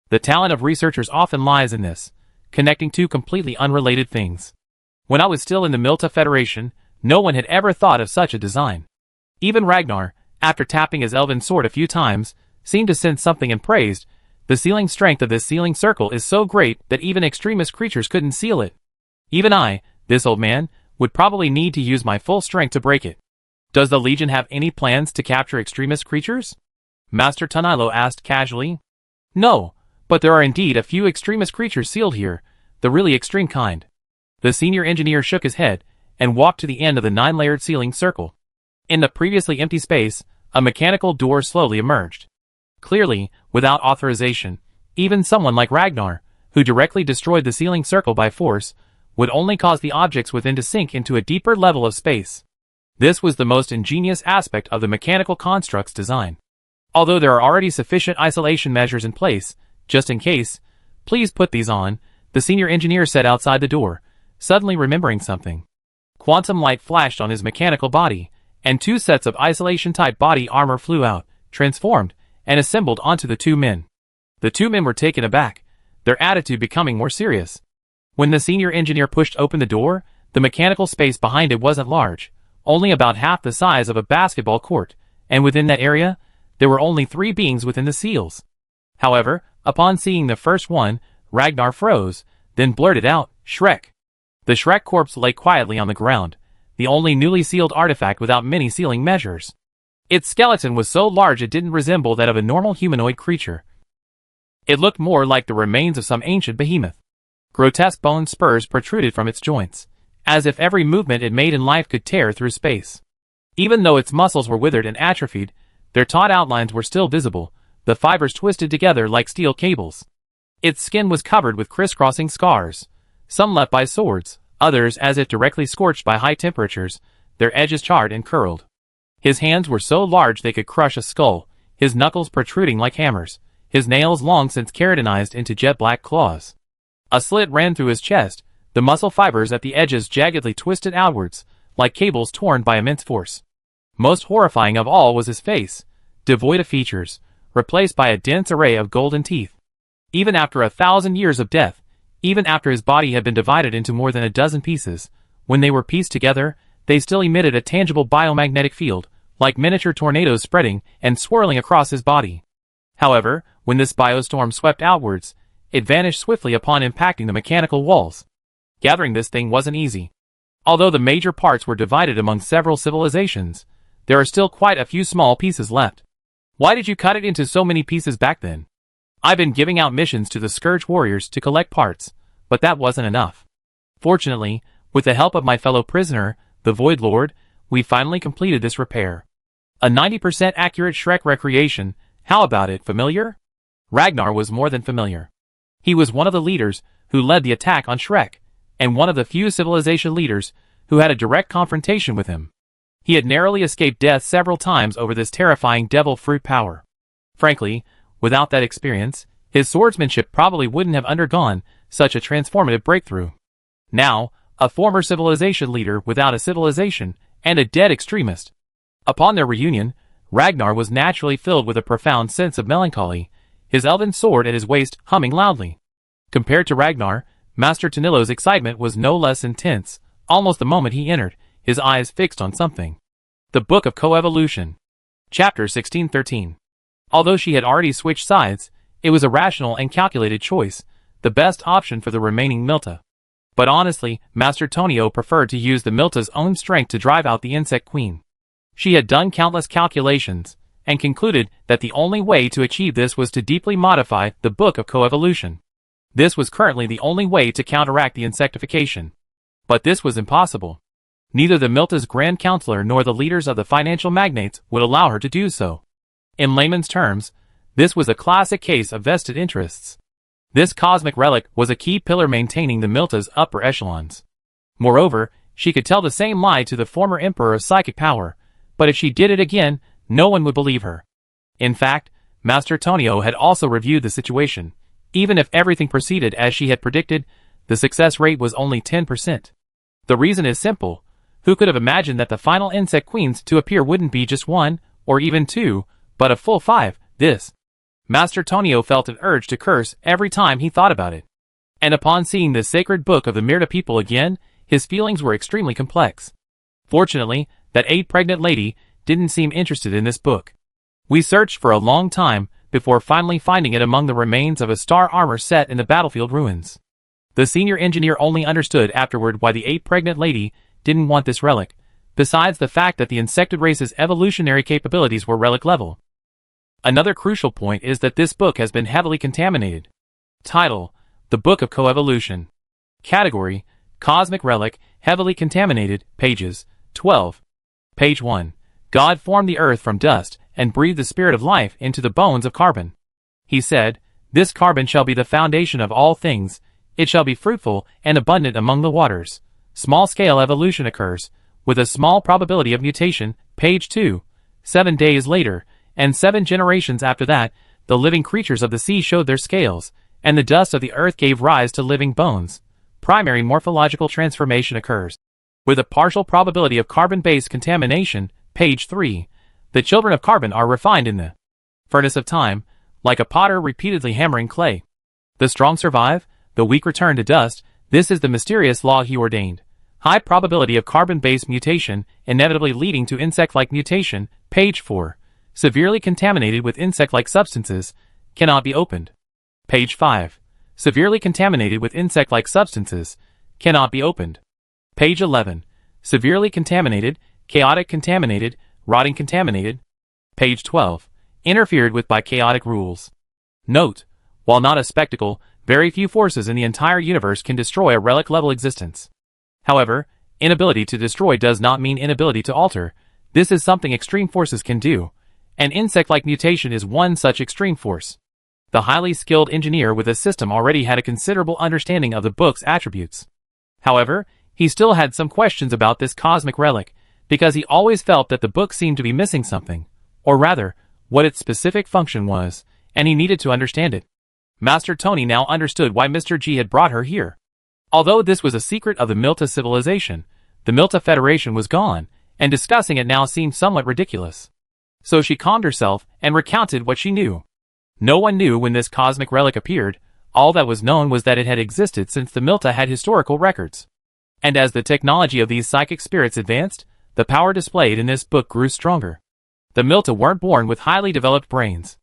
The talent of researchers often lies in this, connecting two completely unrelated things. When I was still in the Milta Federation, no one had ever thought of such a design. Even Ragnar, after tapping his elven sword a few times, seemed to sense something and praised, The sealing strength of this sealing circle is so great that even extremist creatures couldn't seal it. Even I, this old man, would probably need to use my full strength to break it. Does the Legion have any plans to capture extremist creatures? Master Tonilo asked casually. No, but there are indeed a few extremist creatures sealed here, the really extreme kind. The senior engineer shook his head and walked to the end of the 9-layered sealing circle. In the previously empty space, a mechanical door slowly emerged. Clearly, without authorization, even someone like Ragnar, who directly destroyed the sealing circle by force, would only cause the objects within to sink into a deeper level of space. This was the most ingenious aspect of the mechanical construct's design. Although there are already sufficient isolation measures in place, just in case, please put these on, the senior engineer said outside the door, suddenly remembering something. Quantum light flashed on his mechanical body, and 2 sets of isolation-type body armor flew out, transformed, and assembled onto the 2 men. The 2 men were taken aback, their attitude becoming more serious. When the senior engineer pushed open the door, the mechanical space behind it wasn't large, only about half the size of a basketball court, and within that area, there were only 3 beings within the seals. However, upon seeing the first one, Ragnar froze, then blurted out, "Shrek." The Shrek corpse lay quietly on the ground, the only newly sealed artifact without many sealing measures. Its skeleton was so large it didn't resemble that of a normal humanoid creature. It looked more like the remains of some ancient behemoth. Grotesque bone spurs protruded from its joints, as if every movement it made in life could tear through space. Even though its muscles were withered and atrophied, their taut outlines were still visible, the fibers twisted together like steel cables. Its skin was covered with crisscrossing scars, some left by swords, others as if directly scorched by high temperatures, their edges charred and curled. His hands were so large they could crush a skull, his knuckles protruding like hammers, his nails long since keratinized into jet-black claws. A slit ran through his chest, the muscle fibers at the edges jaggedly twisted outwards, like cables torn by immense force. Most horrifying of all was his face, devoid of features, replaced by a dense array of golden teeth. Even after 1,000 years of death, even after his body had been divided into more than a dozen pieces, when they were pieced together, they still emitted a tangible biomagnetic field, like miniature tornadoes spreading and swirling across his body. However, when this biostorm swept outwards, it vanished swiftly upon impacting the mechanical walls. Gathering this thing wasn't easy. Although the major parts were divided among several civilizations, there are still quite a few small pieces left. Why did you cut it into so many pieces back then? I've been giving out missions to the Scourge warriors to collect parts, but that wasn't enough. Fortunately, with the help of my fellow prisoner, the Void Lord, we finally completed this repair. A 90% accurate Shrek recreation, how about it, familiar? Ragnar was more than familiar. He was one of the leaders who led the attack on Shrek, and one of the few civilization leaders who had a direct confrontation with him. He had narrowly escaped death several times over this terrifying devil fruit power. Frankly, without that experience, his swordsmanship probably wouldn't have undergone such a transformative breakthrough. Now, a former civilization leader without a civilization, and a dead extremist. Upon their reunion, Ragnar was naturally filled with a profound sense of melancholy, his elven sword at his waist humming loudly. Compared to Ragnar, Master Tonilo's excitement was no less intense, almost the moment he entered, his eyes fixed on something. The Book of Coevolution. Chapter 1613. Although she had already switched sides, it was a rational and calculated choice, the best option for the remaining Milta. But honestly, Master Tonio preferred to use the Milta's own strength to drive out the Insect Queen. She had done countless calculations, and concluded that the only way to achieve this was to deeply modify the Book of Coevolution. This was currently the only way to counteract the insectification. But this was impossible. Neither the Milta's Grand Counselor nor the leaders of the financial magnates would allow her to do so. In layman's terms, this was a classic case of vested interests. This cosmic relic was a key pillar maintaining the Milta's upper echelons. Moreover, she could tell the same lie to the former Emperor of Psychic Power, but if she did it again, no one would believe her. In fact, Master Tonio had also reviewed the situation. Even if everything proceeded as she had predicted, the success rate was only 10%. The reason is simple. Who could have imagined that the final insect queens to appear wouldn't be just 1, or even 2, but a full 5, this. Master Tonio felt an urge to curse every time he thought about it. And upon seeing the sacred book of the Mirta people again, his feelings were extremely complex. Fortunately, that 8 pregnant lady didn't seem interested in this book. We searched for a long time, before finally finding it among the remains of a star armor set in the battlefield ruins. The senior engineer only understood afterward why the ape-pregnant lady didn't want this relic, besides the fact that the insectoid race's evolutionary capabilities were relic level. Another crucial point is that this book has been heavily contaminated. Title: The Book of Coevolution. Category: Cosmic Relic, heavily contaminated, pages 12. Page 1. God formed the earth from dust, and breathed the spirit of life into the bones of carbon. He said, "This carbon shall be the foundation of all things, it shall be fruitful and abundant among the waters." Small-scale evolution occurs, with a small probability of mutation, page 2. 7 days later, and 7 generations after that, the living creatures of the sea showed their scales, and the dust of the earth gave rise to living bones. Primary morphological transformation occurs, with a partial probability of carbon-based contamination, page 3. The children of carbon are refined in the furnace of time, like a potter repeatedly hammering clay. The strong survive, the weak return to dust. This is the mysterious law he ordained. High probability of carbon-based mutation, inevitably leading to insect-like mutation, page 4. Severely contaminated with insect-like substances, cannot be opened. Page 5. Severely contaminated with insect-like substances, cannot be opened. Page 11. Severely contaminated, chaotic contaminated, rotting contaminated. Page 12. Interfered with by chaotic rules. Note: while not a spectacle, very few forces in the entire universe can destroy a relic-level existence. However, inability to destroy does not mean inability to alter. This is something extreme forces can do. An insect-like mutation is one such extreme force. The highly skilled engineer with a system already had a considerable understanding of the book's attributes. However, he still had some questions about this cosmic relic, because he always felt that the book seemed to be missing something, or rather, what its specific function was, and he needed to understand it. Master Tony now understood why Mr. G had brought her here. Although this was a secret of the Milta civilization, the Milta Federation was gone, and discussing it now seemed somewhat ridiculous. So she calmed herself and recounted what she knew. No one knew when this cosmic relic appeared. All that was known was that it had existed since the Milta had historical records. And as the technology of these psychic spirits advanced, the power displayed in this book grew stronger. The Milta weren't born with highly developed brains.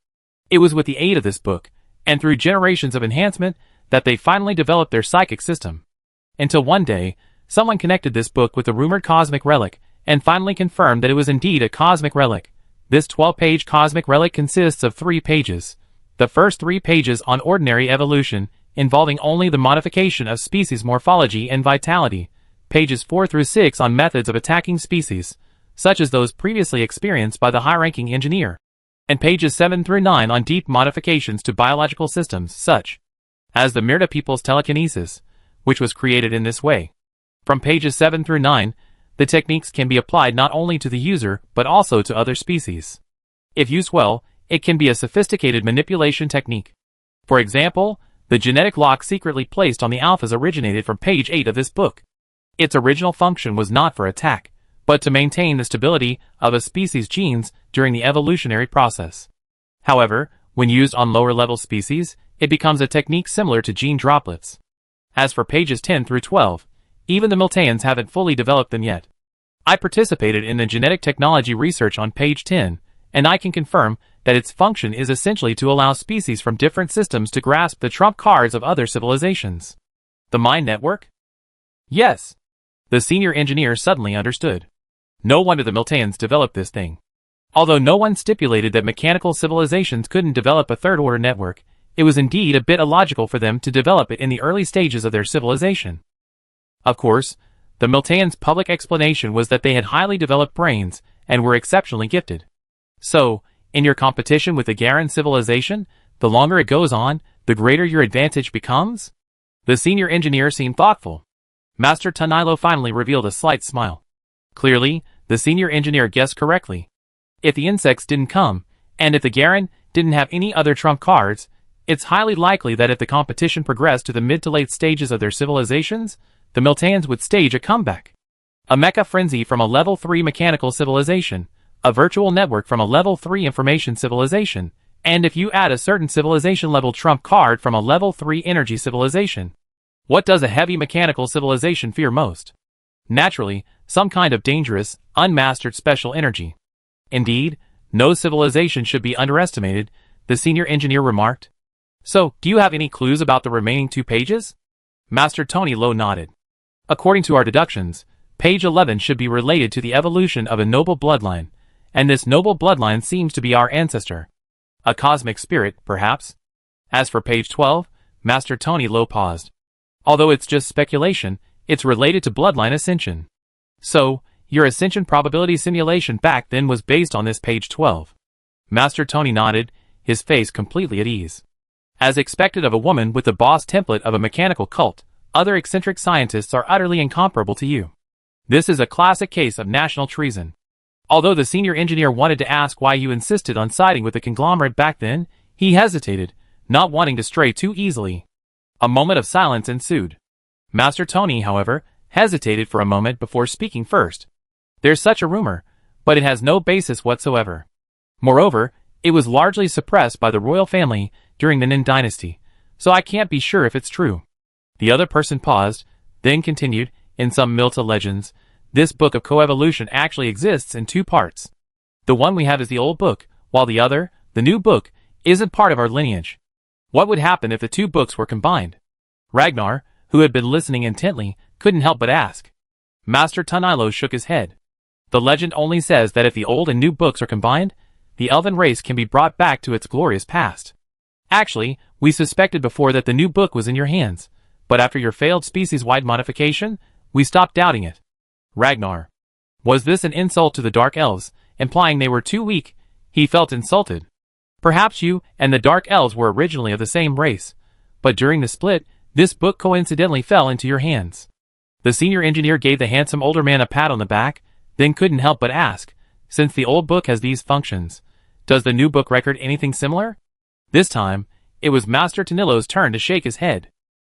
It was with the aid of this book, and through generations of enhancement, that they finally developed their psychic system. Until one day, someone connected this book with the rumored cosmic relic, and finally confirmed that it was indeed a cosmic relic. This 12-page cosmic relic consists of 3 pages. The first 3 pages on ordinary evolution, involving only the modification of species morphology and vitality. Pages 4 through 6 on methods of attacking species, such as those previously experienced by the high-ranking engineer. And pages 7 through 9 on deep modifications to biological systems, such as the Mirta people's telekinesis, which was created in this way. From pages 7 through 9, the techniques can be applied not only to the user, but also to other species. If used well, it can be a sophisticated manipulation technique. For example, the genetic lock secretly placed on the alphas originated from page 8 of this book. Its original function was not for attack, but to maintain the stability of a species' genes during the evolutionary process. However, when used on lower-level species, it becomes a technique similar to gene droplets. As for pages 10 through 12, even the Miltans haven't fully developed them yet. I participated in the genetic technology research on page 10, and I can confirm that its function is essentially to allow species from different systems to grasp the trump cards of other civilizations. The mind network? Yes. The senior engineer suddenly understood. No wonder the Miltans developed this thing. Although no one stipulated that mechanical civilizations couldn't develop a third-order network, it was indeed a bit illogical for them to develop it in the early stages of their civilization. Of course, the Miltans' public explanation was that they had highly developed brains and were exceptionally gifted. So, in your competition with the Garan civilization, the longer it goes on, the greater your advantage becomes? The senior engineer seemed thoughtful. Master Tanilo finally revealed a slight smile. Clearly, the senior engineer guessed correctly. If the insects didn't come, and if the Garan didn't have any other trump cards, it's highly likely that if the competition progressed to the mid to late stages of their civilizations, the Miltans would stage a comeback. A mecha frenzy from a level 3 mechanical civilization, a virtual network from a level 3 information civilization, and if you add a certain civilization level trump card from a level 3 energy civilization. What does a heavy mechanical civilization fear most? Naturally, some kind of dangerous, unmastered special energy. Indeed, no civilization should be underestimated, the senior engineer remarked. So, do you have any clues about the remaining 2 pages? Master Tony Lowe nodded. According to our deductions, page 11 should be related to the evolution of a noble bloodline, and this noble bloodline seems to be our ancestor. A cosmic spirit, perhaps? As for page 12, Master Tony Lowe paused. Although it's just speculation, it's related to bloodline ascension. So, your ascension probability simulation back then was based on this page 12. Master Tony nodded, his face completely at ease. As expected of a woman with the boss template of a mechanical cult, other eccentric scientists are utterly incomparable to you. This is a classic case of national treason. Although the senior engineer wanted to ask why you insisted on siding with the conglomerate back then, he hesitated, not wanting to stray too easily. A moment of silence ensued. Master Tony, however, hesitated for a moment before speaking first. There's such a rumor, but it has no basis whatsoever. Moreover, it was largely suppressed by the royal family during the Nin dynasty, so I can't be sure if it's true. The other person paused, then continued, in some Milta legends, this book of coevolution actually exists in 2 parts. The one we have is the old book, while the other, the new book, isn't part of our lineage. What would happen if the 2 books were combined? Ragnar, who had been listening intently, couldn't help but ask. Master Tanilo shook his head. The legend only says that if the old and new books are combined, the elven race can be brought back to its glorious past. Actually, we suspected before that the new book was in your hands, but after your failed species-wide modification, we stopped doubting it. Ragnar. Was this an insult to the Dark Elves, implying they were too weak? He felt insulted. Perhaps you and the Dark Elves were originally of the same race, but during the split, this book coincidentally fell into your hands. The senior engineer gave the handsome older man a pat on the back, then couldn't help but ask, since the old book has these functions, does the new book record anything similar? This time, it was Master Tanilo's turn to shake his head.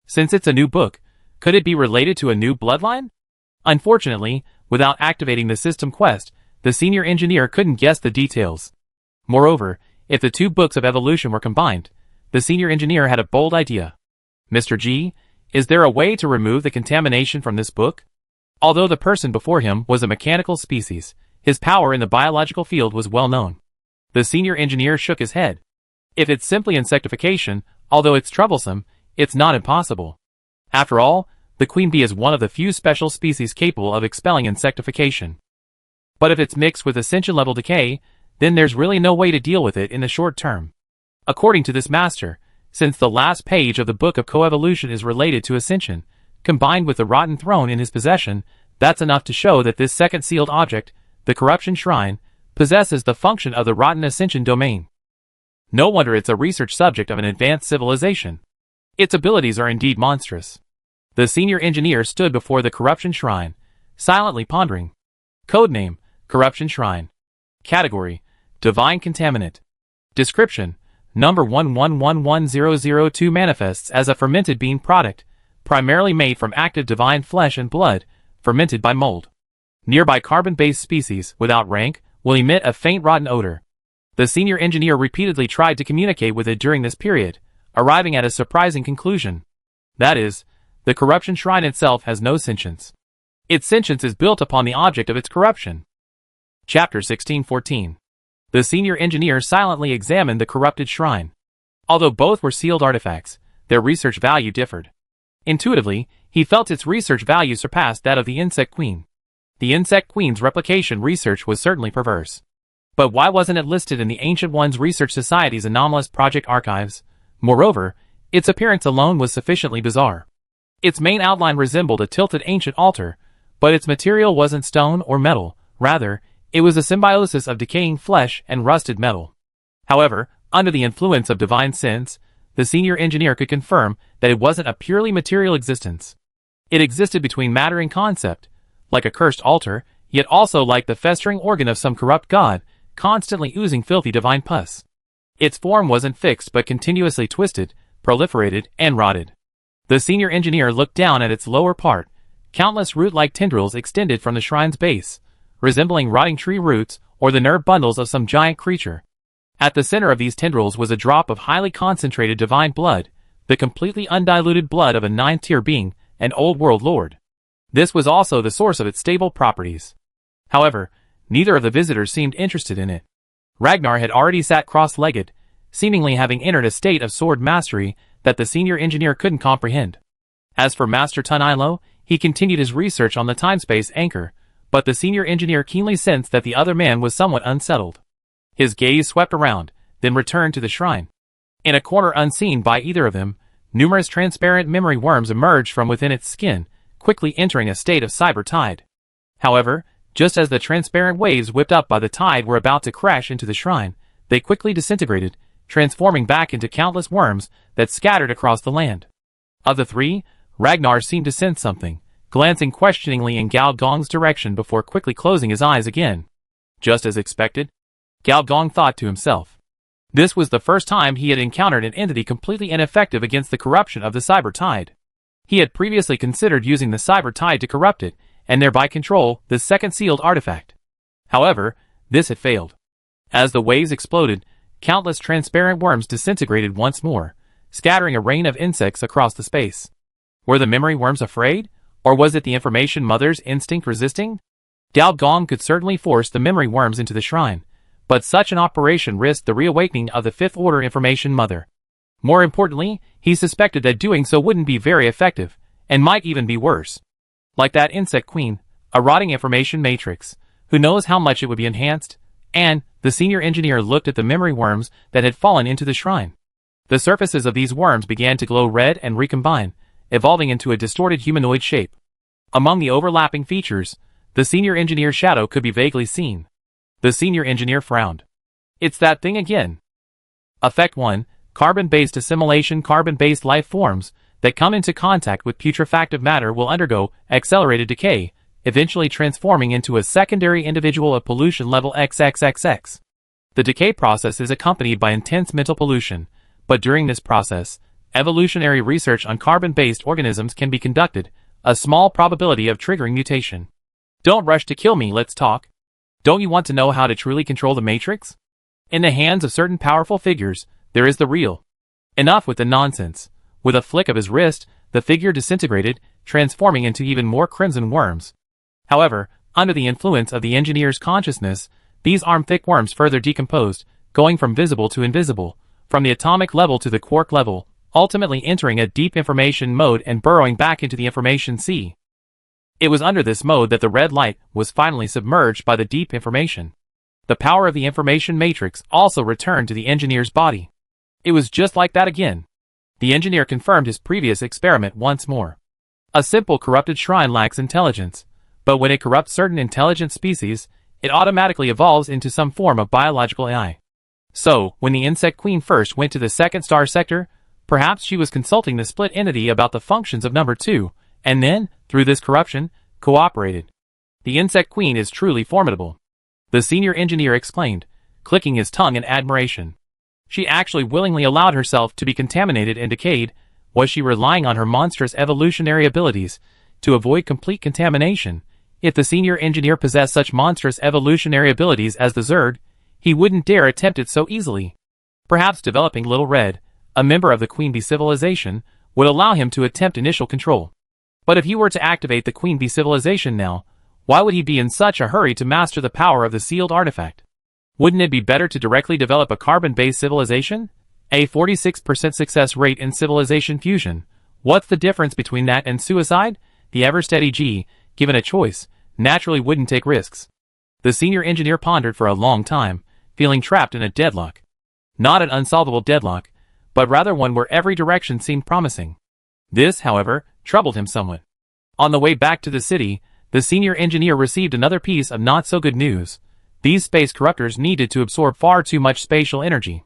Since it's a new book, could it be related to a new bloodline? Unfortunately, without activating the system quest, the senior engineer couldn't guess the details. Moreover, if the 2 books of evolution were combined, the senior engineer had a bold idea. Mr. G, is there a way to remove the contamination from this book? Although the person before him was a mechanical species, his power in the biological field was well known. The senior engineer shook his head. If it's simply insectification, although it's troublesome, it's not impossible. After all, the queen bee is one of the few special species capable of expelling insectification. But if it's mixed with ascension-level decay, then there's really no way to deal with it in the short term. According to this master, since the last page of the Book of Coevolution is related to ascension, combined with the rotten throne in his possession, that's enough to show that this second sealed object, the Corruption Shrine, possesses the function of the rotten ascension domain. No wonder it's a research subject of an advanced civilization. Its abilities are indeed monstrous. The senior engineer stood before the Corruption Shrine, silently pondering. Codename, Corruption Shrine. Category, Divine Contaminant. Description, Number 111002 manifests as a fermented bean product, primarily made from active divine flesh and blood, fermented by mold. Nearby carbon-based species, without rank, will emit a faint rotten odor. The senior engineer repeatedly tried to communicate with it during this period, arriving at a surprising conclusion. That is, the Corruption Shrine itself has no sentience. Its sentience is built upon the object of its corruption. Chapter 1614. The senior engineer silently examined the corrupted shrine. Although both were sealed artifacts, their research value differed. Intuitively, he felt its research value surpassed that of the Insect Queen. The Insect Queen's replication research was certainly perverse. But why wasn't it listed in the Ancient Ones Research Society's anomalous project archives? Moreover, its appearance alone was sufficiently bizarre. Its main outline resembled a tilted ancient altar, but its material wasn't stone or metal, rather, it was a symbiosis of decaying flesh and rusted metal. However, under the influence of divine sense, the senior engineer could confirm that it wasn't a purely material existence. It existed between matter and concept, like a cursed altar, yet also like the festering organ of some corrupt god, constantly oozing filthy divine pus. Its form wasn't fixed but continuously twisted, proliferated, and rotted. The senior engineer looked down at its lower part. Countless root-like tendrils extended from the shrine's base, resembling rotting tree roots or the nerve bundles of some giant creature. At the center of these tendrils was a drop of highly concentrated divine blood, the completely undiluted blood of a ninth-tier being, an old-world lord. This was also the source of its stable properties. However, neither of the visitors seemed interested in it. Ragnar had already sat cross-legged, seemingly having entered a state of sword mastery that the senior engineer couldn't comprehend. As for Master Tunilo, he continued his research on the time-space anchor, but the senior engineer keenly sensed that the other man was somewhat unsettled. His gaze swept around, then returned to the shrine. In a corner unseen by either of them, numerous transparent memory worms emerged from within its skin, quickly entering a state of cyber tide. However, just as the transparent waves whipped up by the tide were about to crash into the shrine, they quickly disintegrated, transforming back into countless worms that scattered across the land. Of the three, Ragnar seemed to sense something, glancing questioningly in Gao Gong's direction before quickly closing his eyes again. Just as expected, Gao Gong thought to himself. This was the first time he had encountered an entity completely ineffective against the corruption of the cyber tide. He had previously considered using the cyber tide to corrupt it, and thereby control the second sealed artifact. However, this had failed. As the waves exploded, countless transparent worms disintegrated once more, scattering a rain of insects across the space. Were the memory worms afraid? Or was it the information mother's instinct resisting? Gao Gong could certainly force the memory worms into the shrine, but such an operation risked the reawakening of the fifth order information mother. More importantly, he suspected that doing so wouldn't be very effective, and might even be worse. Like that insect queen, a rotting information matrix, who knows how much it would be enhanced, and the senior engineer looked at the memory worms that had fallen into the shrine. The surfaces of these worms began to glow red and recombine, evolving into a distorted humanoid shape. Among the overlapping features, the senior engineer's shadow could be vaguely seen. The senior engineer frowned. It's that thing again. Effect 1. Carbon-based assimilation. Carbon-based life forms that come into contact with putrefactive matter will undergo accelerated decay, eventually transforming into a secondary individual of pollution level XXXX. The decay process is accompanied by intense mental pollution, but during this process, evolutionary research on carbon-based organisms can be conducted, a small probability of triggering mutation. Don't rush to kill me, let's talk. Don't you want to know how to truly control the Matrix? In the hands of certain powerful figures, there is the real. Enough with the nonsense. With a flick of his wrist, the figure disintegrated, transforming into even more crimson worms. However, under the influence of the engineer's consciousness, these arm-thick worms further decomposed, going from visible to invisible, from the atomic level to the quark level, ultimately entering a deep information mode and burrowing back into the information sea. It was under this mode that the red light was finally submerged by the deep information. The power of the information matrix also returned to the engineer's body. It was just like that again. The engineer confirmed his previous experiment once more. A simple corrupted shrine lacks intelligence, but when it corrupts certain intelligent species, it automatically evolves into some form of biological AI. So, when the insect queen first went to the second star sector, perhaps she was consulting the split entity about the functions of number 2, and then, through this corruption, cooperated. The insect queen is truly formidable. The senior engineer exclaimed, clicking his tongue in admiration. She actually willingly allowed herself to be contaminated and decayed. Was she relying on her monstrous evolutionary abilities to avoid complete contamination? If the senior engineer possessed such monstrous evolutionary abilities as the Zerg, he wouldn't dare attempt it so easily. Perhaps developing Little Red, a member of the Queen Bee civilization, would allow him to attempt initial control. But if he were to activate the Queen Bee civilization now, why would he be in such a hurry to master the power of the sealed artifact? Wouldn't it be better to directly develop a carbon-based civilization? A 46% success rate in civilization fusion. What's the difference between that and suicide? The ever-steady G, given a choice, naturally wouldn't take risks. The senior engineer pondered for a long time, feeling trapped in a deadlock. Not an unsolvable deadlock, but rather one where every direction seemed promising. This, however, troubled him somewhat. On the way back to the city, the senior engineer received another piece of not-so-good news. These space corruptors needed to absorb far too much spatial energy.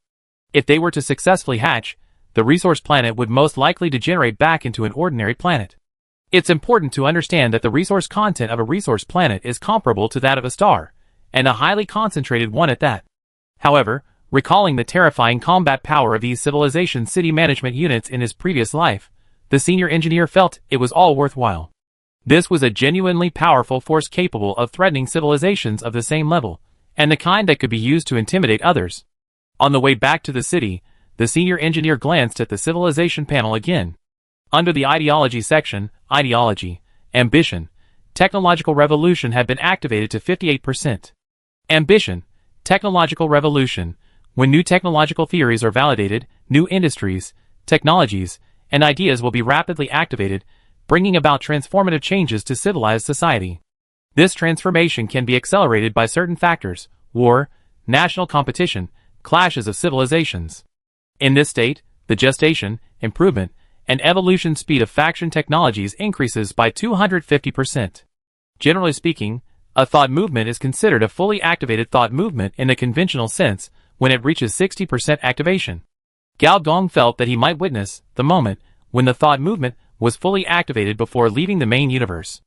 If they were to successfully hatch, the resource planet would most likely degenerate back into an ordinary planet. It's important to understand that the resource content of a resource planet is comparable to that of a star, and a highly concentrated one at that. However, recalling the terrifying combat power of these civilization city management units in his previous life, the senior engineer felt it was all worthwhile. This was a genuinely powerful force capable of threatening civilizations of the same level, and the kind that could be used to intimidate others. On the way back to the city, the senior engineer glanced at the civilization panel again. Under the ideology section, ideology, ambition, technological revolution had been activated to 58%. Ambition, technological revolution, When new technological theories are validated, new industries, technologies, and ideas will be rapidly activated, bringing about transformative changes to civilized society. This transformation can be accelerated by certain factors: war, national competition, clashes of civilizations. In this state, the gestation, improvement, and evolution speed of faction technologies increases by 250%. Generally speaking, a thought movement is considered a fully activated thought movement in the conventional sense when it reaches 60% activation. Gao Gong felt that he might witness the moment when the thought movement was fully activated before leaving the main universe.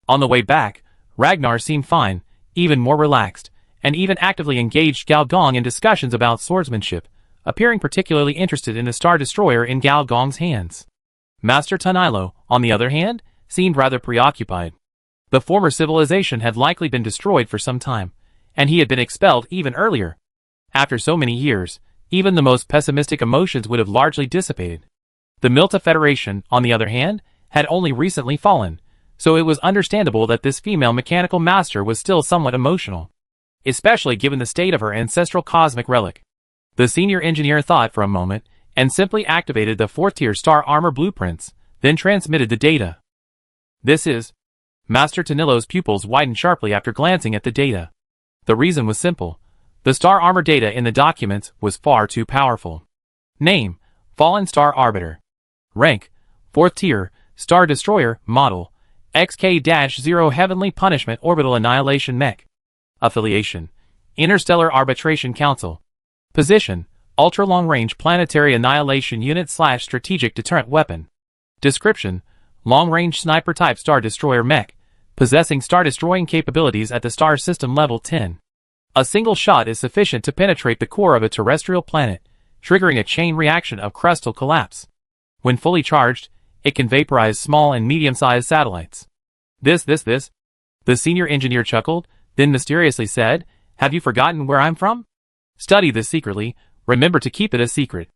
On the way back, Ragnar seemed fine, even more relaxed, and even actively engaged Gao Gong in discussions about swordsmanship, appearing particularly interested in the Star Destroyer in Gao Gong's hands. Master Tanilo, on the other hand, seemed rather preoccupied. The former civilization had likely been destroyed for some time, and he had been expelled even earlier. After so many years, even the most pessimistic emotions would have largely dissipated. The Milta Federation, on the other hand, had only recently fallen, so it was understandable that this female mechanical master was still somewhat emotional, especially given the state of her ancestral cosmic relic. The senior engineer thought for a moment and simply activated the 4th-tier star armor blueprints, then transmitted the data. This is... Master Tanilo's pupils widened sharply after glancing at the data. The reason was simple. The star armor data in the documents was far too powerful. Name: Fallen Star Arbiter. Rank: 4th tier, Star Destroyer, Model, XK-0 Heavenly Punishment Orbital Annihilation Mech. Affiliation: Interstellar Arbitration Council. Position: Ultra-Long-Range Planetary Annihilation Unit/Strategic Deterrent Weapon. Description: Long-Range Sniper-Type Star Destroyer Mech, possessing star-destroying capabilities at the star system level 10. A single shot is sufficient to penetrate the core of a terrestrial planet, triggering a chain reaction of crustal collapse. When fully charged, it can vaporize small and medium-sized satellites. This. The senior engineer chuckled, then mysteriously said, "Have you forgotten where I'm from? Study this secretly, remember to keep it a secret."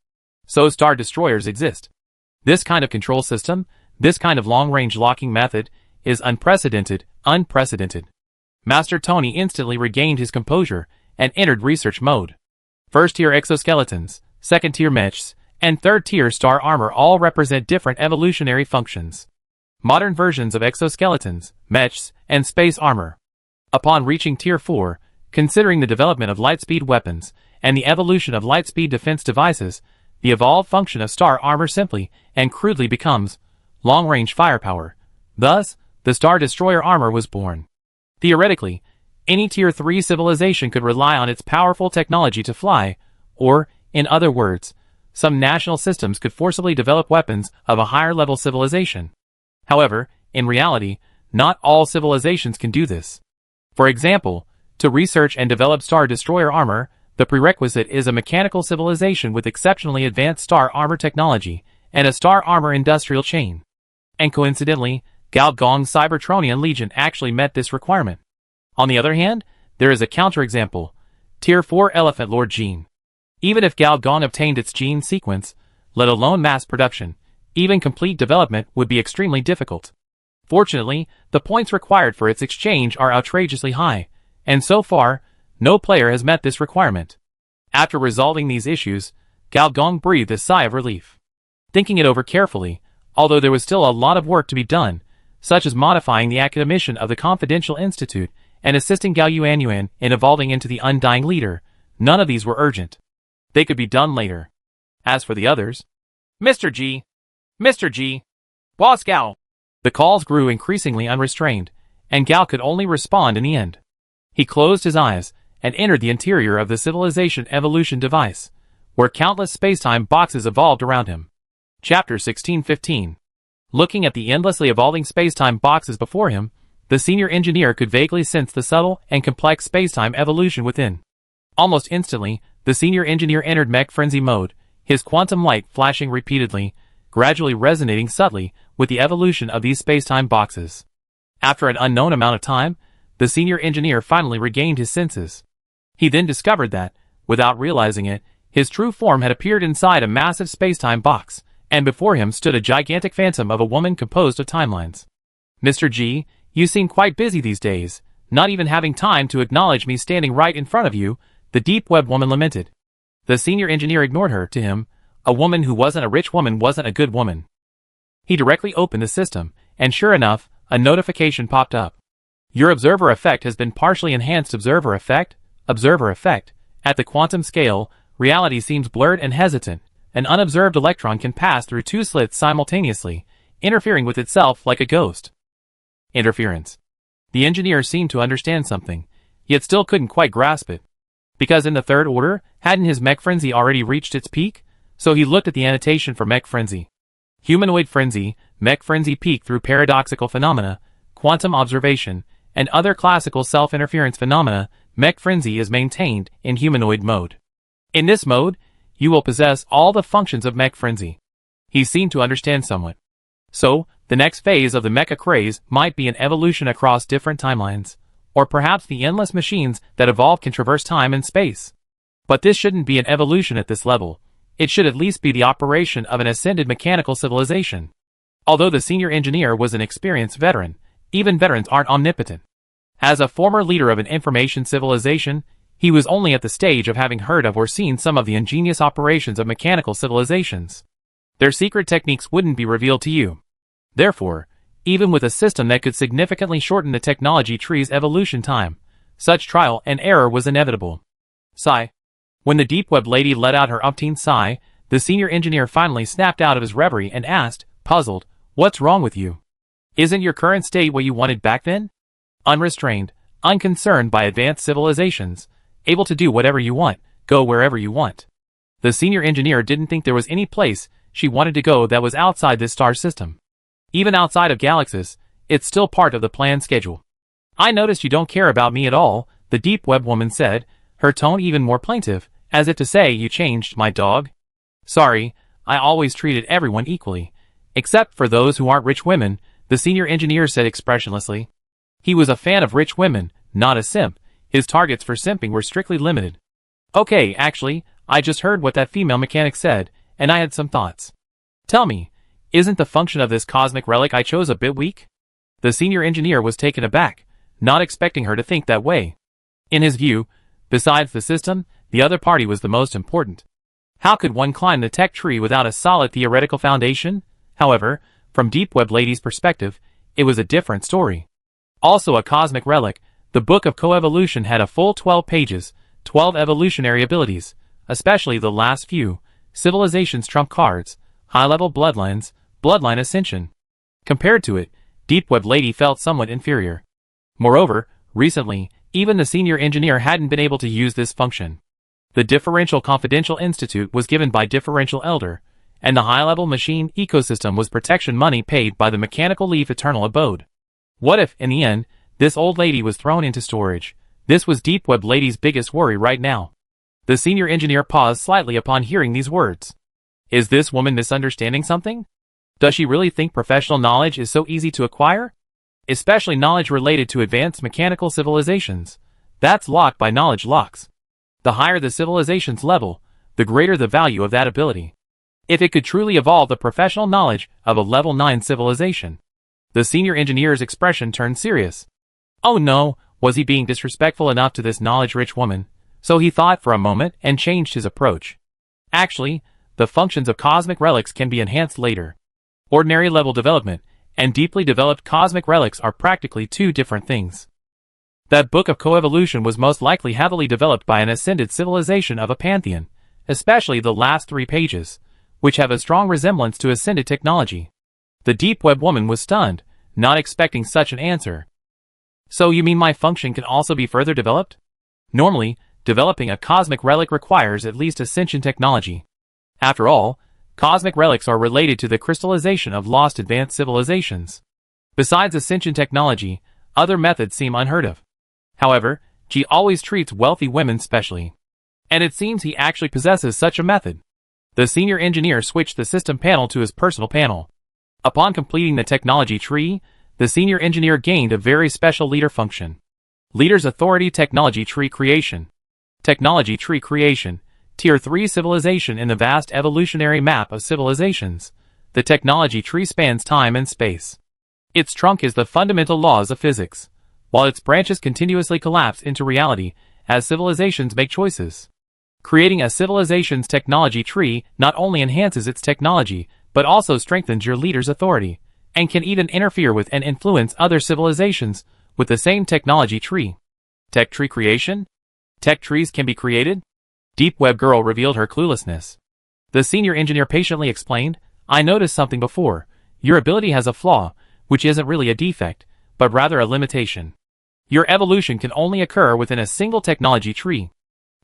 So star destroyers exist. This kind of control system, this kind of long-range locking method, is unprecedented. Master Tony instantly regained his composure and entered research mode. 1st-tier exoskeletons, 2nd-tier mechs, and 3rd-tier star armor all represent different evolutionary functions. Modern versions of exoskeletons, mechs, and space armor. Upon reaching Tier 4, considering the development of lightspeed weapons and the evolution of lightspeed defense devices, the evolved function of star armor simply and crudely becomes long-range firepower. Thus, the Star Destroyer armor was born. Theoretically, any Tier 3 civilization could rely on its powerful technology to fly, or, in other words, some national systems could forcibly develop weapons of a higher-level civilization. However, in reality, not all civilizations can do this. For example, to research and develop Star Destroyer armor, the prerequisite is a mechanical civilization with exceptionally advanced star armor technology and a star armor industrial chain. And coincidentally, Gao Gong's Cybertronian Legion actually met this requirement. On the other hand, there is a counterexample: Tier 4 Elephant Lord gene. Even if Gao Gong obtained its gene sequence, let alone mass production, even complete development would be extremely difficult. Fortunately, the points required for its exchange are outrageously high, and so far, no player has met this requirement. After resolving these issues, Gao Gong breathed a sigh of relief. Thinking it over carefully, although there was still a lot of work to be done, such as modifying the academician of the Confidential Institute and assisting Gao Yuanyuan in evolving into the Undying Leader, none of these were urgent. They could be done later. As for the others, Mr. G, Boss Gao. The calls grew increasingly unrestrained, and Gao could only respond in the end. He closed his eyes and entered the interior of the Civilization Evolution device, where countless spacetime boxes evolved around him. Chapter 1615. Looking at the endlessly evolving spacetime boxes before him, the senior engineer could vaguely sense the subtle and complex spacetime evolution within. Almost instantly, the senior engineer entered mech frenzy mode, his quantum light flashing repeatedly, gradually resonating subtly with the evolution of these spacetime boxes. After an unknown amount of time, the senior engineer finally regained his senses. He then discovered that, without realizing it, his true form had appeared inside a massive spacetime box, and before him stood a gigantic phantom of a woman composed of timelines. "Mr. G, you seem quite busy these days, not even having time to acknowledge me standing right in front of you," the deep-web woman lamented. The senior engineer ignored her. To him, a woman who wasn't a rich woman wasn't a good woman. He directly opened the system, and sure enough, a notification popped up. Your observer effect has been partially enhanced. Observer effect? Observer effect. At the quantum scale, reality seems blurred and hesitant. An unobserved electron can pass through two slits simultaneously, interfering with itself like a ghost. Interference. The engineer seemed to understand something, yet still couldn't quite grasp it. Because in the third order, hadn't his mech frenzy already reached its peak? So he looked at the annotation for mech frenzy. Humanoid frenzy, mech frenzy peak through paradoxical phenomena, quantum observation, and other classical self-interference phenomena. Mech frenzy is maintained in humanoid mode. In this mode, you will possess all the functions of mech frenzy. He seemed to understand somewhat. So, the next phase of the mecha craze might be an evolution across different timelines, or perhaps the endless machines that evolve can traverse time and space. But this shouldn't be an evolution at this level. It should at least be the operation of an ascended mechanical civilization. Although the senior engineer was an experienced veteran, even veterans aren't omnipotent. As a former leader of an information civilization, he was only at the stage of having heard of or seen some of the ingenious operations of mechanical civilizations. Their secret techniques wouldn't be revealed to you. Therefore, even with a system that could significantly shorten the technology tree's evolution time, such trial and error was inevitable. Sigh. When the deep web lady let out her umpteenth sigh, the senior engineer finally snapped out of his reverie and asked, puzzled, "What's wrong with you? Isn't your current state what you wanted back then? Unrestrained, unconcerned by advanced civilizations, able to do whatever you want, go wherever you want." The senior engineer didn't think there was any place she wanted to go that was outside this star system. Even outside of Galaxis, it's still part of the planned schedule. "I noticed you don't care about me at all," the deep web woman said, her tone even more plaintive, as if to say, "You changed, my dog." "Sorry, I always treated everyone equally, except for those who aren't rich women," the senior engineer said expressionlessly. He was a fan of rich women, not a simp. His targets for simping were strictly limited. "Okay, actually, I just heard what that female mechanic said, and I had some thoughts. Tell me, isn't the function of this cosmic relic I chose a bit weak?" The senior engineer was taken aback, not expecting her to think that way. In his view, besides the system, the other party was the most important. How could one climb the tech tree without a solid theoretical foundation? However, from Deep Web Lady's perspective, it was a different story. Also a cosmic relic, the Book of Coevolution had a full 12 pages, 12 evolutionary abilities, especially the last few, civilizations trump cards, high-level bloodlines, bloodline ascension. Compared to it, Deep Web Lady felt somewhat inferior. Moreover, recently, even the senior engineer hadn't been able to use this function. The Differential Confidential Institute was given by Differential Elder, and the high-level machine ecosystem was protection money paid by the Mechanical Leaf Eternal Abode. What if, in the end, this old lady was thrown into storage? This was Deep Web Lady's biggest worry right now. The senior engineer paused slightly upon hearing these words. Is this woman misunderstanding something? Does she really think professional knowledge is so easy to acquire? Especially knowledge related to advanced mechanical civilizations. That's locked by knowledge locks. The higher the civilization's level, the greater the value of that ability. If it could truly evolve the professional knowledge of a level 9 civilization. The senior engineer's expression turned serious. Oh no, was he being disrespectful enough to this knowledge-rich woman? So he thought for a moment and changed his approach. Actually, the functions of cosmic relics can be enhanced later. Ordinary level development and deeply developed cosmic relics are practically two different things. That Book of Coevolution was most likely heavily developed by an ascended civilization of a pantheon, especially the last 3 pages, which have a strong resemblance to ascended technology. The deep web woman was stunned, not expecting such an answer. So you mean my function can also be further developed? Normally, developing a cosmic relic requires at least ascension technology. After all, cosmic relics are related to the crystallization of lost advanced civilizations. Besides ascension technology, other methods seem unheard of. However, she always treats wealthy women specially. And it seems he actually possesses such a method. The senior engineer switched the system panel to his personal panel. Upon completing the technology tree, the senior engineer gained a very special leader function. Leader's Authority Technology Tree Creation. Technology Tree Creation, Tier 3 civilization in the vast evolutionary map of civilizations. The technology tree spans time and space. Its trunk is the fundamental laws of physics, while its branches continuously collapse into reality as civilizations make choices. Creating a civilization's technology tree not only enhances its technology, but also strengthens your leader's authority, and can even interfere with and influence other civilizations with the same technology tree. Tech tree creation? Tech trees can be created? Deep Web Girl revealed her cluelessness. The senior engineer patiently explained, I noticed something before. Your ability has a flaw, which isn't really a defect, but rather a limitation. Your evolution can only occur within a single technology tree.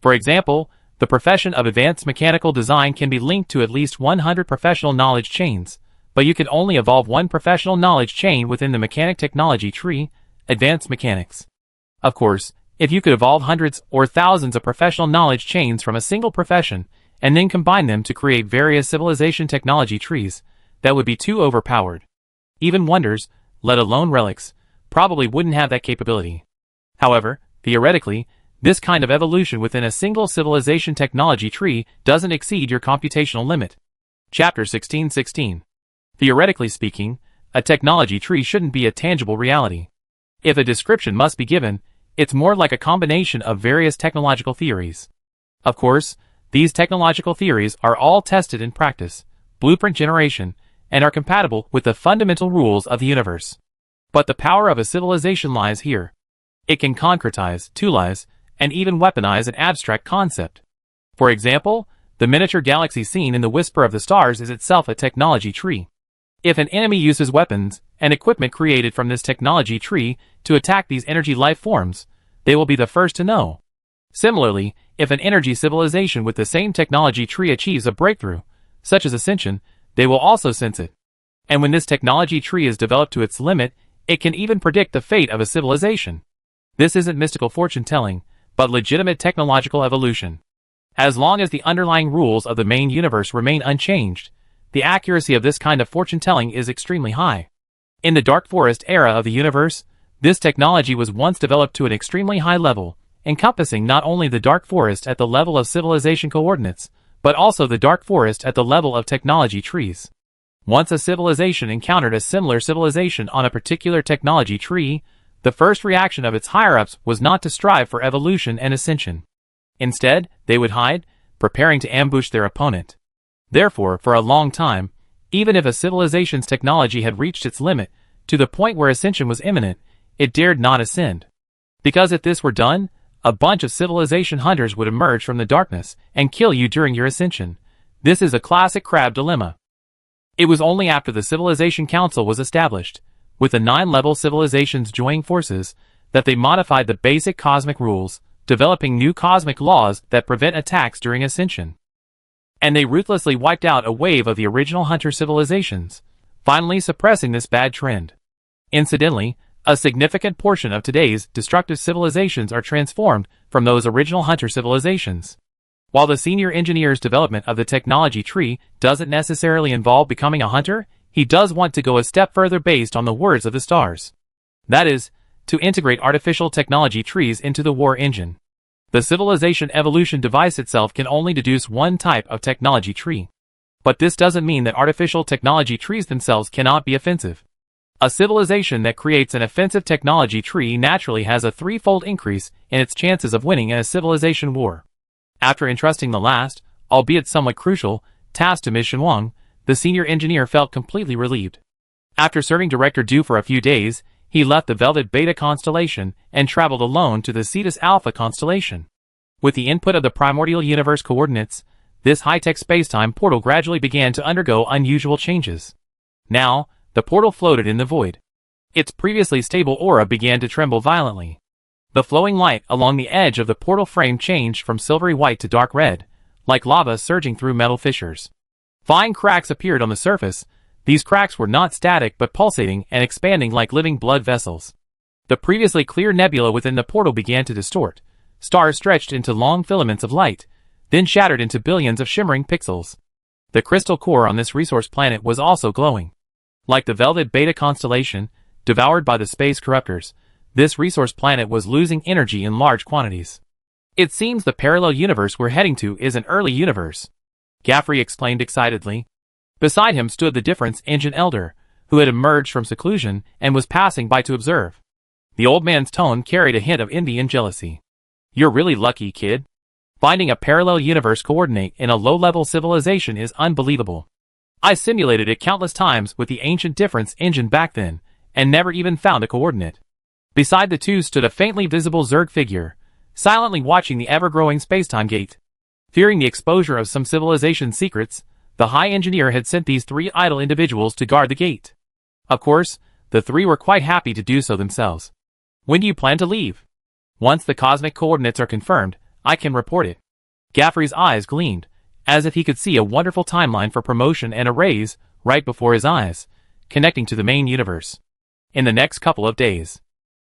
For example, the profession of advanced mechanical design can be linked to at least 100 professional knowledge chains, but you can only evolve one professional knowledge chain within the mechanic technology tree, advanced mechanics. Of course, if you could evolve hundreds or thousands of professional knowledge chains from a single profession, and then combine them to create various civilization technology trees, that would be too overpowered. Even wonders, let alone relics, probably wouldn't have that capability. However, theoretically, this kind of evolution within a single civilization technology tree doesn't exceed your computational limit. Chapter 1616. Theoretically speaking, a technology tree shouldn't be a tangible reality. If a description must be given, it's more like a combination of various technological theories. Of course, these technological theories are all tested in practice, blueprint generation, and are compatible with the fundamental rules of the universe. But the power of a civilization lies here. It can concretize, toolize, and even weaponize an abstract concept. For example, the miniature galaxy seen in the Whisper of the Stars is itself a technology tree. If an enemy uses weapons and equipment created from this technology tree to attack these energy life forms, they will be the first to know. Similarly, if an energy civilization with the same technology tree achieves a breakthrough, such as ascension, they will also sense it. And when this technology tree is developed to its limit, it can even predict the fate of a civilization. This isn't mystical fortune-telling, but legitimate technological evolution. As long as the underlying rules of the main universe remain unchanged, the accuracy of this kind of fortune-telling is extremely high. In the Dark Forest era of the universe, this technology was once developed to an extremely high level, encompassing not only the Dark Forest at the level of civilization coordinates, but also the Dark Forest at the level of technology trees. Once a civilization encountered a similar civilization on a particular technology tree, the first reaction of its higher-ups was not to strive for evolution and ascension. Instead, they would hide, preparing to ambush their opponent. Therefore, for a long time, even if a civilization's technology had reached its limit, to the point where ascension was imminent, it dared not ascend. Because if this were done, a bunch of civilization hunters would emerge from the darkness and kill you during your ascension. This is a classic crab dilemma. It was only after the Civilization Council was established, with the 9-level civilizations joining forces, that they modified the basic cosmic rules, developing new cosmic laws that prevent attacks during ascension. And they ruthlessly wiped out a wave of the original hunter civilizations, finally suppressing this bad trend. Incidentally, a significant portion of today's destructive civilizations are transformed from those original hunter civilizations. While the senior engineer's development of the technology tree doesn't necessarily involve becoming a hunter, he does want to go a step further based on the words of the stars. That is, to integrate artificial technology trees into the war engine. The civilization evolution device itself can only deduce one type of technology tree. But this doesn't mean that artificial technology trees themselves cannot be offensive. A civilization that creates an offensive technology tree naturally has a threefold increase in its chances of winning in a civilization war. After entrusting the last, albeit somewhat crucial, task to Ms. Shenwang, the senior engineer felt completely relieved. After serving Director Du for a few days, he left the Velvet Beta constellation and traveled alone to the Cetus Alpha constellation. With the input of the primordial universe coordinates, this high-tech spacetime portal gradually began to undergo unusual changes. Now, the portal floated in the void. Its previously stable aura began to tremble violently. The flowing light along the edge of the portal frame changed from silvery white to dark red, like lava surging through metal fissures. Fine cracks appeared on the surface. These cracks were not static but pulsating and expanding like living blood vessels. The previously clear nebula within the portal began to distort. Stars stretched into long filaments of light, then shattered into billions of shimmering pixels. The crystal core on this resource planet was also glowing. Like the Velvet Beta constellation, devoured by the space corruptors, this resource planet was losing energy in large quantities. It seems the parallel universe we're heading to is an early universe, Gaffrey exclaimed excitedly. Beside him stood the Difference Engine Elder, who had emerged from seclusion and was passing by to observe. The old man's tone carried a hint of envy and jealousy. You're really lucky, kid. Finding a parallel universe coordinate in a low-level civilization is unbelievable. I simulated it countless times with the ancient difference engine back then, and never even found a coordinate. Beside the two stood a faintly visible Zerg figure, silently watching the ever-growing spacetime gate. Fearing the exposure of some civilization's secrets, the High Engineer had sent these three idle individuals to guard the gate. Of course, the three were quite happy to do so themselves. When do you plan to leave? Once the cosmic coordinates are confirmed, I can report it. Gaffrey's eyes gleamed, as if he could see a wonderful timeline for promotion and a raise right before his eyes, connecting to the main universe. In the next couple of days.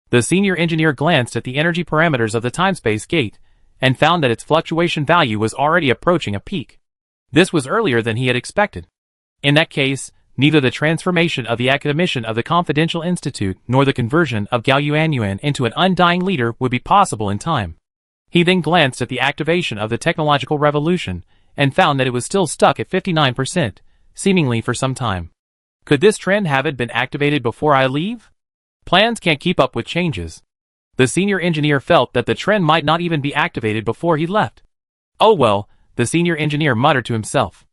The senior engineer glanced at the energy parameters of the time-space gate, and found that its fluctuation value was already approaching a peak. This was earlier than he had expected. In that case, neither the transformation of the academician of the Confidential Institute nor the conversion of Gao Yuanyuan into an undying leader would be possible in time. He then glanced at the activation of the technological revolution, and found that it was still stuck at 59%, seemingly for some time. Could this trend have been activated before I leave? Plans can't keep up with changes. The senior engineer felt that the trend might not even be activated before he left. Oh well, the senior engineer muttered to himself.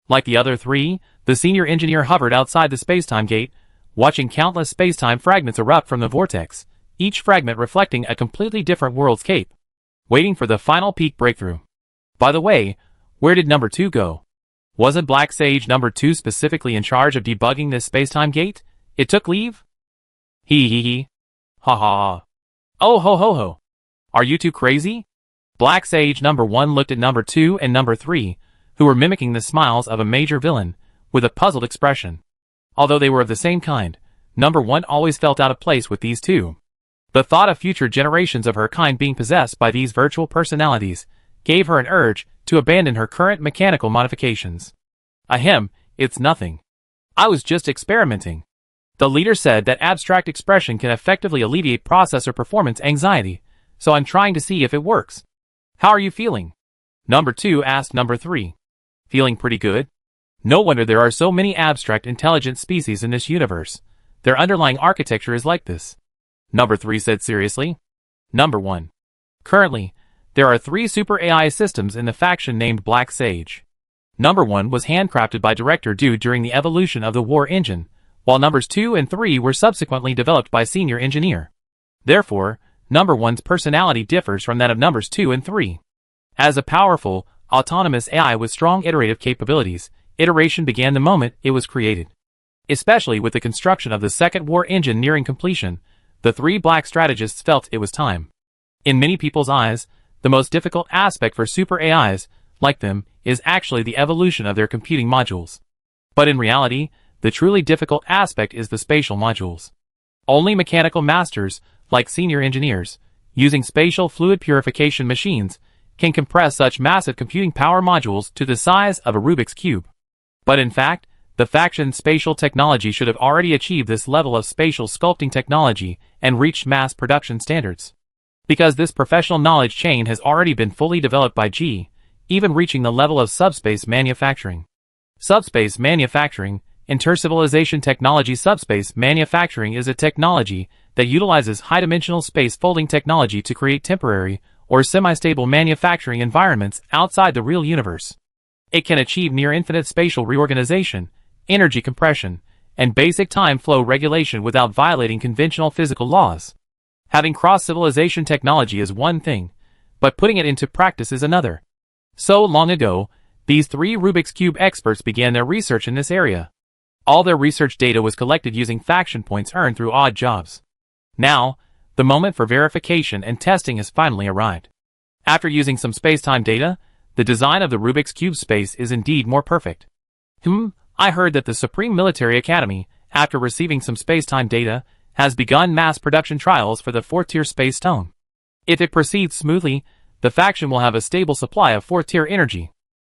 Like the other three, the senior engineer hovered outside the spacetime gate, watching countless spacetime fragments erupt from the vortex, each fragment reflecting a completely different worldscape, waiting for the final peak breakthrough. By the way, where did number 2 go? Wasn't Black Sage number 2 specifically in charge of debugging this spacetime gate? It took leave? He. Ha ha. Oh ho ho ho. Are you two crazy? Black Sage number 1 looked at number 2 and number 3, who were mimicking the smiles of a major villain, with a puzzled expression. Although they were of the same kind, number 1 always felt out of place with these two. The thought of future generations of her kind being possessed by these virtual personalities gave her an urge to abandon her current mechanical modifications. Ahem, it's nothing. I was just experimenting. The leader said that abstract expression can effectively alleviate processor performance anxiety, so I'm trying to see if it works. How are you feeling? Number 2 asked number 3. Feeling pretty good? No wonder there are so many abstract intelligent species in this universe. Their underlying architecture is like this. Number 3 said seriously. Number 1. Currently, there are 3 super AI systems in the faction named Black Sage. Number 1 was handcrafted by Director Du during the evolution of the war engine, while numbers 2 and 3 were subsequently developed by Senior Engineer. Therefore, number 1's personality differs from that of numbers 2 and 3. As a powerful, autonomous AI with strong iterative capabilities, iteration began the moment it was created. Especially with the construction of the second war engine nearing completion, the 3 black strategists felt it was time. In many people's eyes, the most difficult aspect for super AIs, like them, is actually the evolution of their computing modules. But in reality, the truly difficult aspect is the spatial modules. Only mechanical masters, like senior engineers, using spatial fluid purification machines, can compress such massive computing power modules to the size of a Rubik's Cube. But in fact, the faction's spatial technology should have already achieved this level of spatial sculpting technology and reached mass production standards. Because this professional knowledge chain has already been fully developed by G, even reaching the level of subspace manufacturing. Subspace manufacturing, intercivilization technology. Subspace manufacturing is a technology that utilizes high-dimensional space folding technology to create temporary or semi-stable manufacturing environments outside the real universe. It can achieve near-infinite spatial reorganization, energy compression, and basic time flow regulation without violating conventional physical laws. Having cross-civilization technology is one thing, but putting it into practice is another. So long ago, these 3 Rubik's Cube experts began their research in this area. All their research data was collected using faction points earned through odd jobs. Now, the moment for verification and testing has finally arrived. After using some space-time data, the design of the Rubik's Cube space is indeed more perfect. I heard that the Supreme Military Academy, after receiving some space-time data, has begun mass production trials for the 4th-tier space stone. If it proceeds smoothly, the faction will have a stable supply of 4th-tier energy.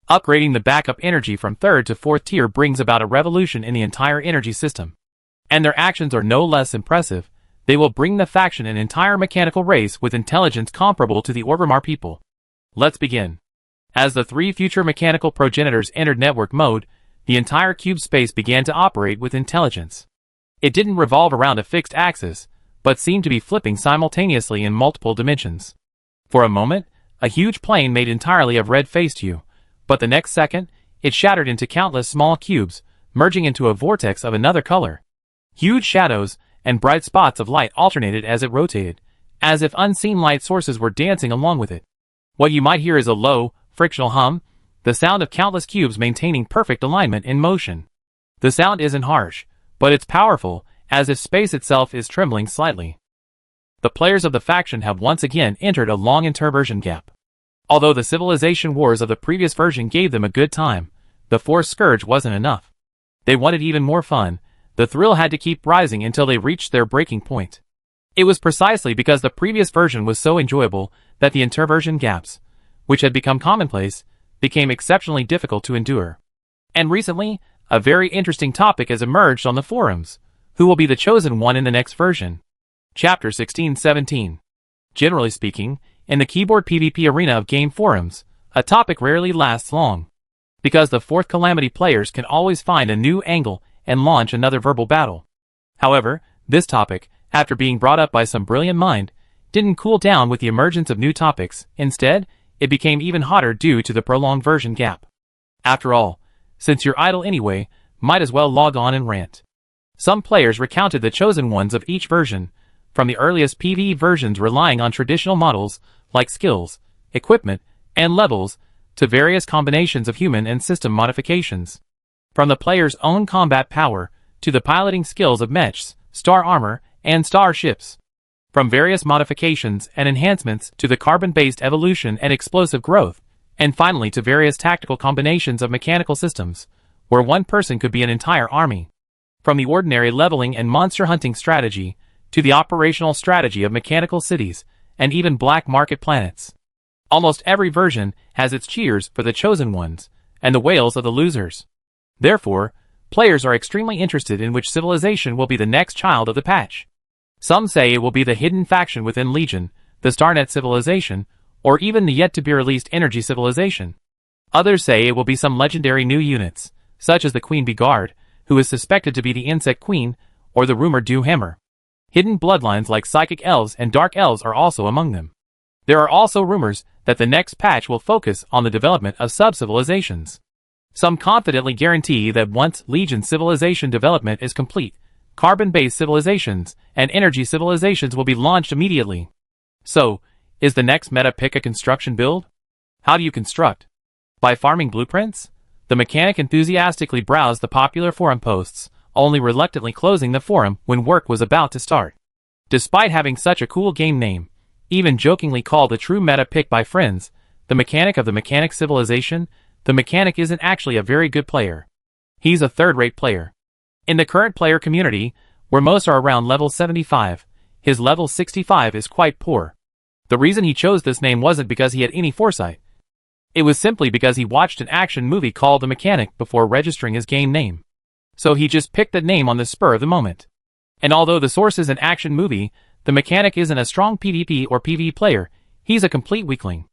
Upgrading the backup energy from 3rd to 4th tier brings about a revolution in the entire energy system. And their actions are no less impressive. They will bring the faction an entire mechanical race with intelligence comparable to the Orgrimmar people. Let's begin. As the 3 future mechanical progenitors entered network mode, the entire cube space began to operate with intelligence. It didn't revolve around a fixed axis, but seemed to be flipping simultaneously in multiple dimensions. For a moment, A huge plane made entirely of red faced you, but the next second, it shattered into countless small cubes, merging into a vortex of another color. Huge shadows and bright spots of light alternated as it rotated, as if unseen light sources were dancing along with it. What you might hear is a low, frictional hum, the sound of countless cubes maintaining perfect alignment in motion. The sound isn't harsh, but it's powerful, as if space itself is trembling slightly. The players of the faction have once again entered a long introversion gap. Although the civilization wars of the previous version gave them a good time, the Force Scourge wasn't enough. They wanted even more fun. The thrill had to keep rising until they reached their breaking point. It was precisely because the previous version was so enjoyable that the introversion gaps, which had become commonplace, became exceptionally difficult to endure. And recently, a very interesting topic has emerged on the forums. Who will be the chosen one in the next version? Chapter 16-17. Generally speaking, in the keyboard PvP arena of game forums, a topic rarely lasts long. Because the fourth Calamity players can always find a new angle and launch another verbal battle. However, this topic, after being brought up by some brilliant mind, didn't cool down with the emergence of new topics. Instead, it became even hotter due to the prolonged version gap. After all, since you're idle anyway, might as well log on and rant. Some players recounted the chosen ones of each version, from the earliest PvE versions relying on traditional models like skills, equipment, and levels, to various combinations of human and system modifications. From the player's own combat power, to the piloting skills of mechs, star armor, and starships. From various modifications and enhancements to the carbon-based evolution and explosive growth, and finally to various tactical combinations of mechanical systems, where one person could be an entire army. From the ordinary leveling and monster hunting strategy, to the operational strategy of mechanical cities, and even black market planets. Almost every version has its cheers for the chosen ones, and the wails of the losers. Therefore, players are extremely interested in which civilization will be the next child of the patch. Some say it will be the hidden faction within Legion, the Starnet civilization, or even the yet-to-be-released Energy civilization. Others say it will be some legendary new units, such as the Queen Bee Guard, who is suspected to be the Insect Queen, or the rumored Doomhammer. Hidden bloodlines like Psychic Elves and Dark Elves are also among them. There are also rumors that the next patch will focus on the development of sub-civilizations. Some confidently guarantee that once Legion civilization development is complete, carbon-based civilizations and energy civilizations will be launched immediately. So, is the next meta pick a construction build? How do you construct? By farming blueprints? The mechanic enthusiastically browsed the popular forum posts, only reluctantly closing the forum when work was about to start. Despite having such a cool game name, even jokingly called a true meta pick by friends, the mechanic of the mechanic civilization, the mechanic isn't actually a very good player. He's a third-rate player. In the current player community, where most are around level 75, his level 65 is quite poor. The reason he chose this name wasn't because he had any foresight. It was simply because he watched an action movie called The Mechanic before registering his game name. So he just picked that name on the spur of the moment. And although the source is an action movie, the mechanic isn't a strong PvP or PvE player, he's a complete weakling.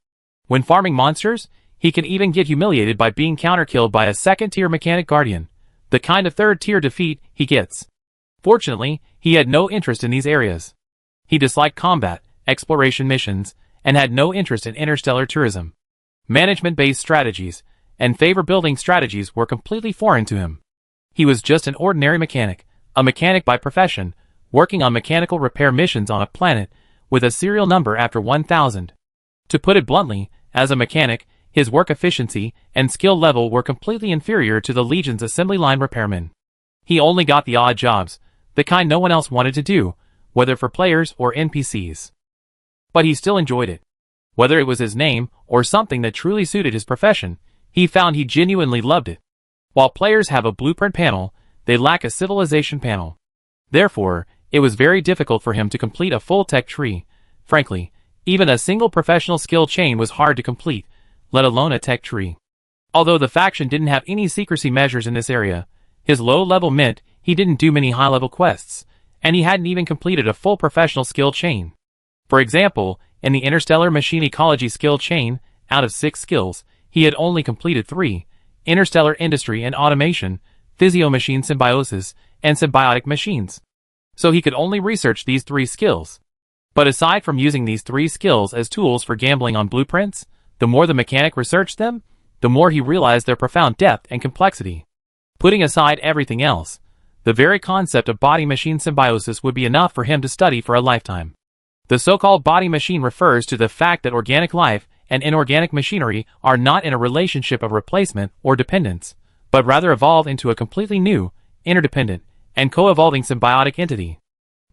When farming monsters, he can even get humiliated by being counter-killed by a second-tier mechanic guardian, the kind of third-tier defeat he gets. Fortunately, he had no interest in these areas. He disliked combat, exploration missions, and had no interest in interstellar tourism. Management-based strategies and favor-building strategies were completely foreign to him. He was just an ordinary mechanic, a mechanic by profession, working on mechanical repair missions on a planet with a serial number after 1000. To put it bluntly, as a mechanic, his work efficiency and skill level were completely inferior to the Legion's assembly line repairmen. He only got the odd jobs, the kind no one else wanted to do, whether for players or NPCs. But he still enjoyed it. Whether it was his name or something that truly suited his profession, he found he genuinely loved it. While players have a blueprint panel, they lack a civilization panel. Therefore, it was very difficult for him to complete a full tech tree. Frankly, even a single professional skill chain was hard to complete, let alone a tech tree. Although the faction didn't have any secrecy measures in this area, his low level meant he didn't do many high-level quests, and he hadn't even completed a full professional skill chain. For example, in the Interstellar Machine Ecology skill chain, out of 6 skills, he had only completed 3, Interstellar Industry and Automation, Physio-Machine Symbiosis, and Symbiotic Machines. So he could only research these 3 skills. But aside from using these three skills as tools for gambling on blueprints, the more the mechanic researched them, the more he realized their profound depth and complexity. Putting aside everything else, the very concept of body-machine symbiosis would be enough for him to study for a lifetime. The so-called body-machine refers to the fact that organic life and inorganic machinery are not in a relationship of replacement or dependence, but rather evolve into a completely new, interdependent, and co-evolving symbiotic entity.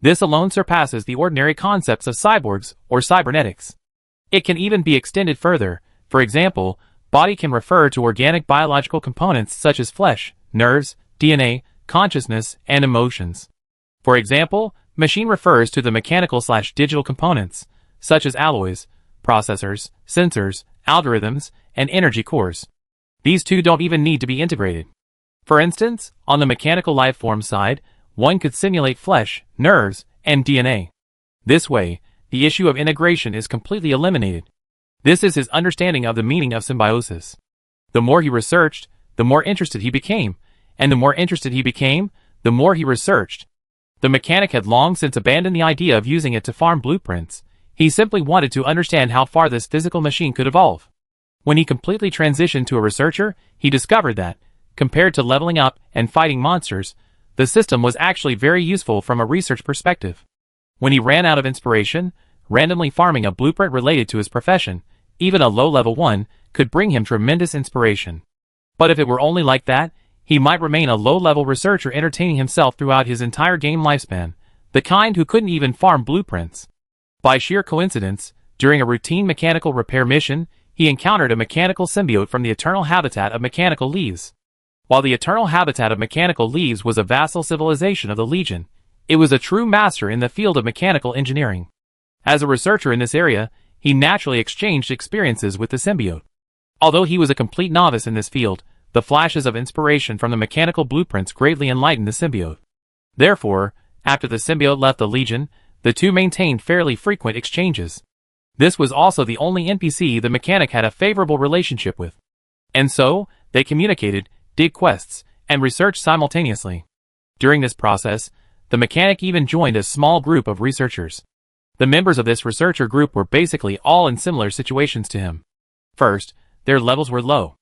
This alone surpasses the ordinary concepts of cyborgs or cybernetics. It can even be extended further. For example, body can refer to organic biological components such as flesh, nerves, DNA, consciousness, and emotions. For example, machine refers to the mechanical/digital components, such as alloys, processors, sensors, algorithms, and energy cores. These two don't even need to be integrated. For instance, on the mechanical life form side, one could simulate flesh, nerves, and DNA. This way, the issue of integration is completely eliminated. This is his understanding of the meaning of symbiosis. The more he researched, the more interested he became, and the more interested he became, the more he researched. The mechanic had long since abandoned the idea of using it to farm blueprints. He simply wanted to understand how far this physical machine could evolve. When he completely transitioned to a researcher, he discovered that, compared to leveling up and fighting monsters, the system was actually very useful from a research perspective. When he ran out of inspiration, randomly farming a blueprint related to his profession, even a low-level one, could bring him tremendous inspiration. But if it were only like that, he might remain a low-level researcher entertaining himself throughout his entire game lifespan, the kind who couldn't even farm blueprints. By sheer coincidence, during a routine mechanical repair mission, he encountered a mechanical symbiote from the eternal habitat of mechanical leaves. While the eternal habitat of mechanical leaves was a vassal civilization of the Legion, it was a true master in the field of mechanical engineering. As a researcher in this area, he naturally exchanged experiences with the symbiote. Although he was a complete novice in this field, the flashes of inspiration from the mechanical blueprints greatly enlightened the symbiote. Therefore, after the symbiote left the Legion, the two maintained fairly frequent exchanges. This was also the only NPC the mechanic had a favorable relationship with. And so, they communicated, did quests, and researched simultaneously. During this process, the mechanic even joined a small group of researchers. The members of this researcher group were basically all in similar situations to him. First, their levels were low.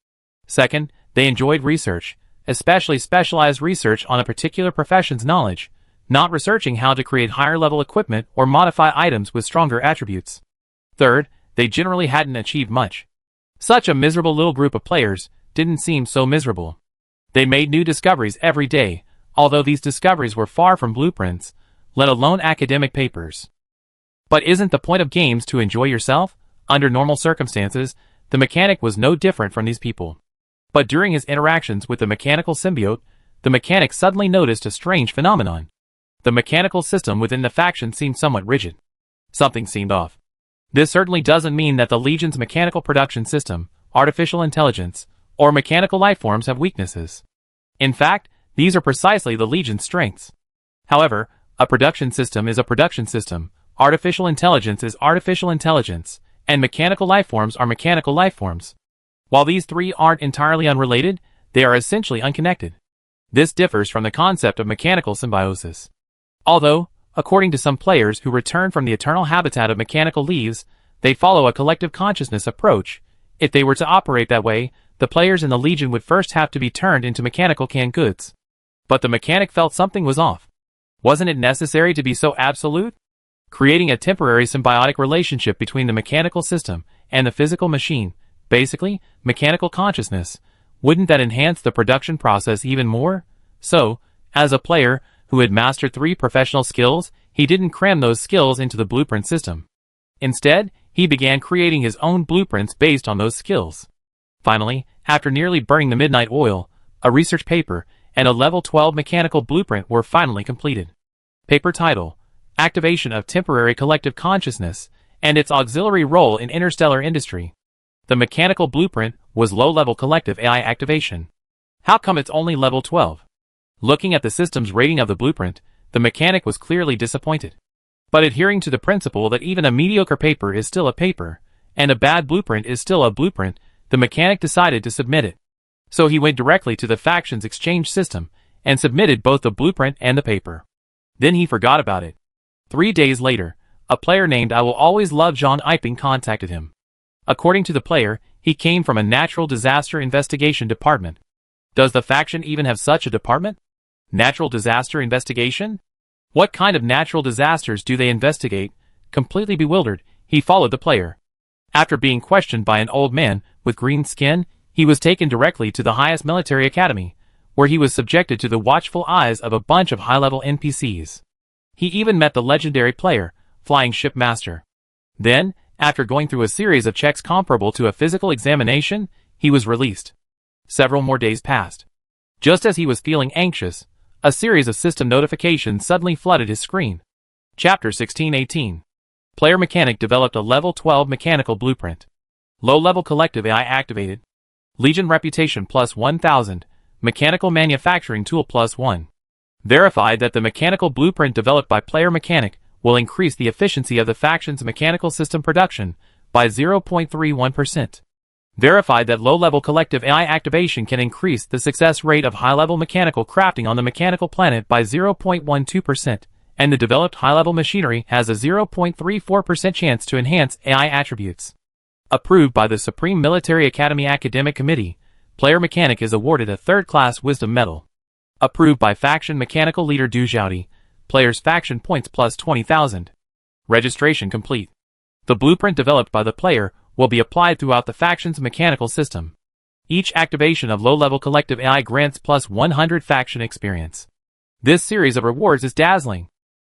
Second, they enjoyed research, especially specialized research on a particular profession's knowledge, not researching how to create higher-level equipment or modify items with stronger attributes. Third, they generally hadn't achieved much. Such a miserable little group of players didn't seem so miserable. They made new discoveries every day, although these discoveries were far from blueprints, let alone academic papers. But isn't the point of games to enjoy yourself? Under normal circumstances, the mechanic was no different from these people. But during his interactions with the mechanical symbiote, the mechanic suddenly noticed a strange phenomenon. The mechanical system within the faction seemed somewhat rigid. Something seemed off. This certainly doesn't mean that the Legion's mechanical production system, artificial intelligence, or mechanical lifeforms have weaknesses. In fact, these are precisely the Legion's strengths. However, a production system is a production system, artificial intelligence is artificial intelligence, and mechanical lifeforms are mechanical lifeforms. While these three aren't entirely unrelated, they are essentially unconnected. This differs from the concept of mechanical symbiosis. Although, according to some players who return from the eternal habitat of mechanical leaves, they follow a collective consciousness approach. If they were to operate that way, the players in the Legion would first have to be turned into mechanical canned goods. But the mechanic felt something was off. Wasn't it necessary to be so absolute? Creating a temporary symbiotic relationship between the mechanical system and the physical machine, basically, mechanical consciousness, wouldn't that enhance the production process even more? So, as a player who had mastered 3 professional skills, he didn't cram those skills into the blueprint system. Instead, he began creating his own blueprints based on those skills. Finally, after nearly burning the midnight oil, a research paper and a level 12 mechanical blueprint were finally completed. Paper title: Activation of Temporary Collective Consciousness and its Auxiliary Role in Interstellar Industry. The mechanical blueprint was low-level collective AI activation. How come it's only level 12? Looking at the system's rating of the blueprint, the mechanic was clearly disappointed. But adhering to the principle that even a mediocre paper is still a paper, and a bad blueprint is still a blueprint, the mechanic decided to submit it. So he went directly to the faction's exchange system, and submitted both the blueprint and the paper. Then he forgot about it. 3 days later, A player named I Will Always Love John Iping contacted him. According to the player, he came from a natural disaster investigation department. Does the faction even have such a department? Natural disaster investigation? What kind of natural disasters do they investigate? Completely bewildered, he followed the player. After being questioned by an old man with green skin, he was taken directly to the highest military academy, where he was subjected to the watchful eyes of a bunch of high-level NPCs. He even met the legendary player, Flying Ship Master. Then, after going through a series of checks comparable to a physical examination, he was released. Several more days passed. Just as he was feeling anxious, a series of system notifications suddenly flooded his screen. Chapter 1618. Player Mechanic developed a Level 12 mechanical blueprint. Low-level collective AI activated. Legion reputation plus 1000. Mechanical manufacturing tool plus 1. Verified that the mechanical blueprint developed by Player Mechanic will increase the efficiency of the faction's mechanical system production by 0.31%. Verified that low-level collective AI activation can increase the success rate of high-level mechanical crafting on the mechanical planet by 0.12%, and the developed high-level machinery has a 0.34% chance to enhance AI attributes. Approved by the Supreme Military Academy Academic Committee, Player Mechanic is awarded a third-class Wisdom Medal. Approved by Faction Mechanical Leader Dujouti, player's faction points plus 20,000. Registration complete. The blueprint developed by the player will be applied throughout the faction's mechanical system. Each activation of low-level collective AI grants plus 100 faction experience. This series of rewards is dazzling.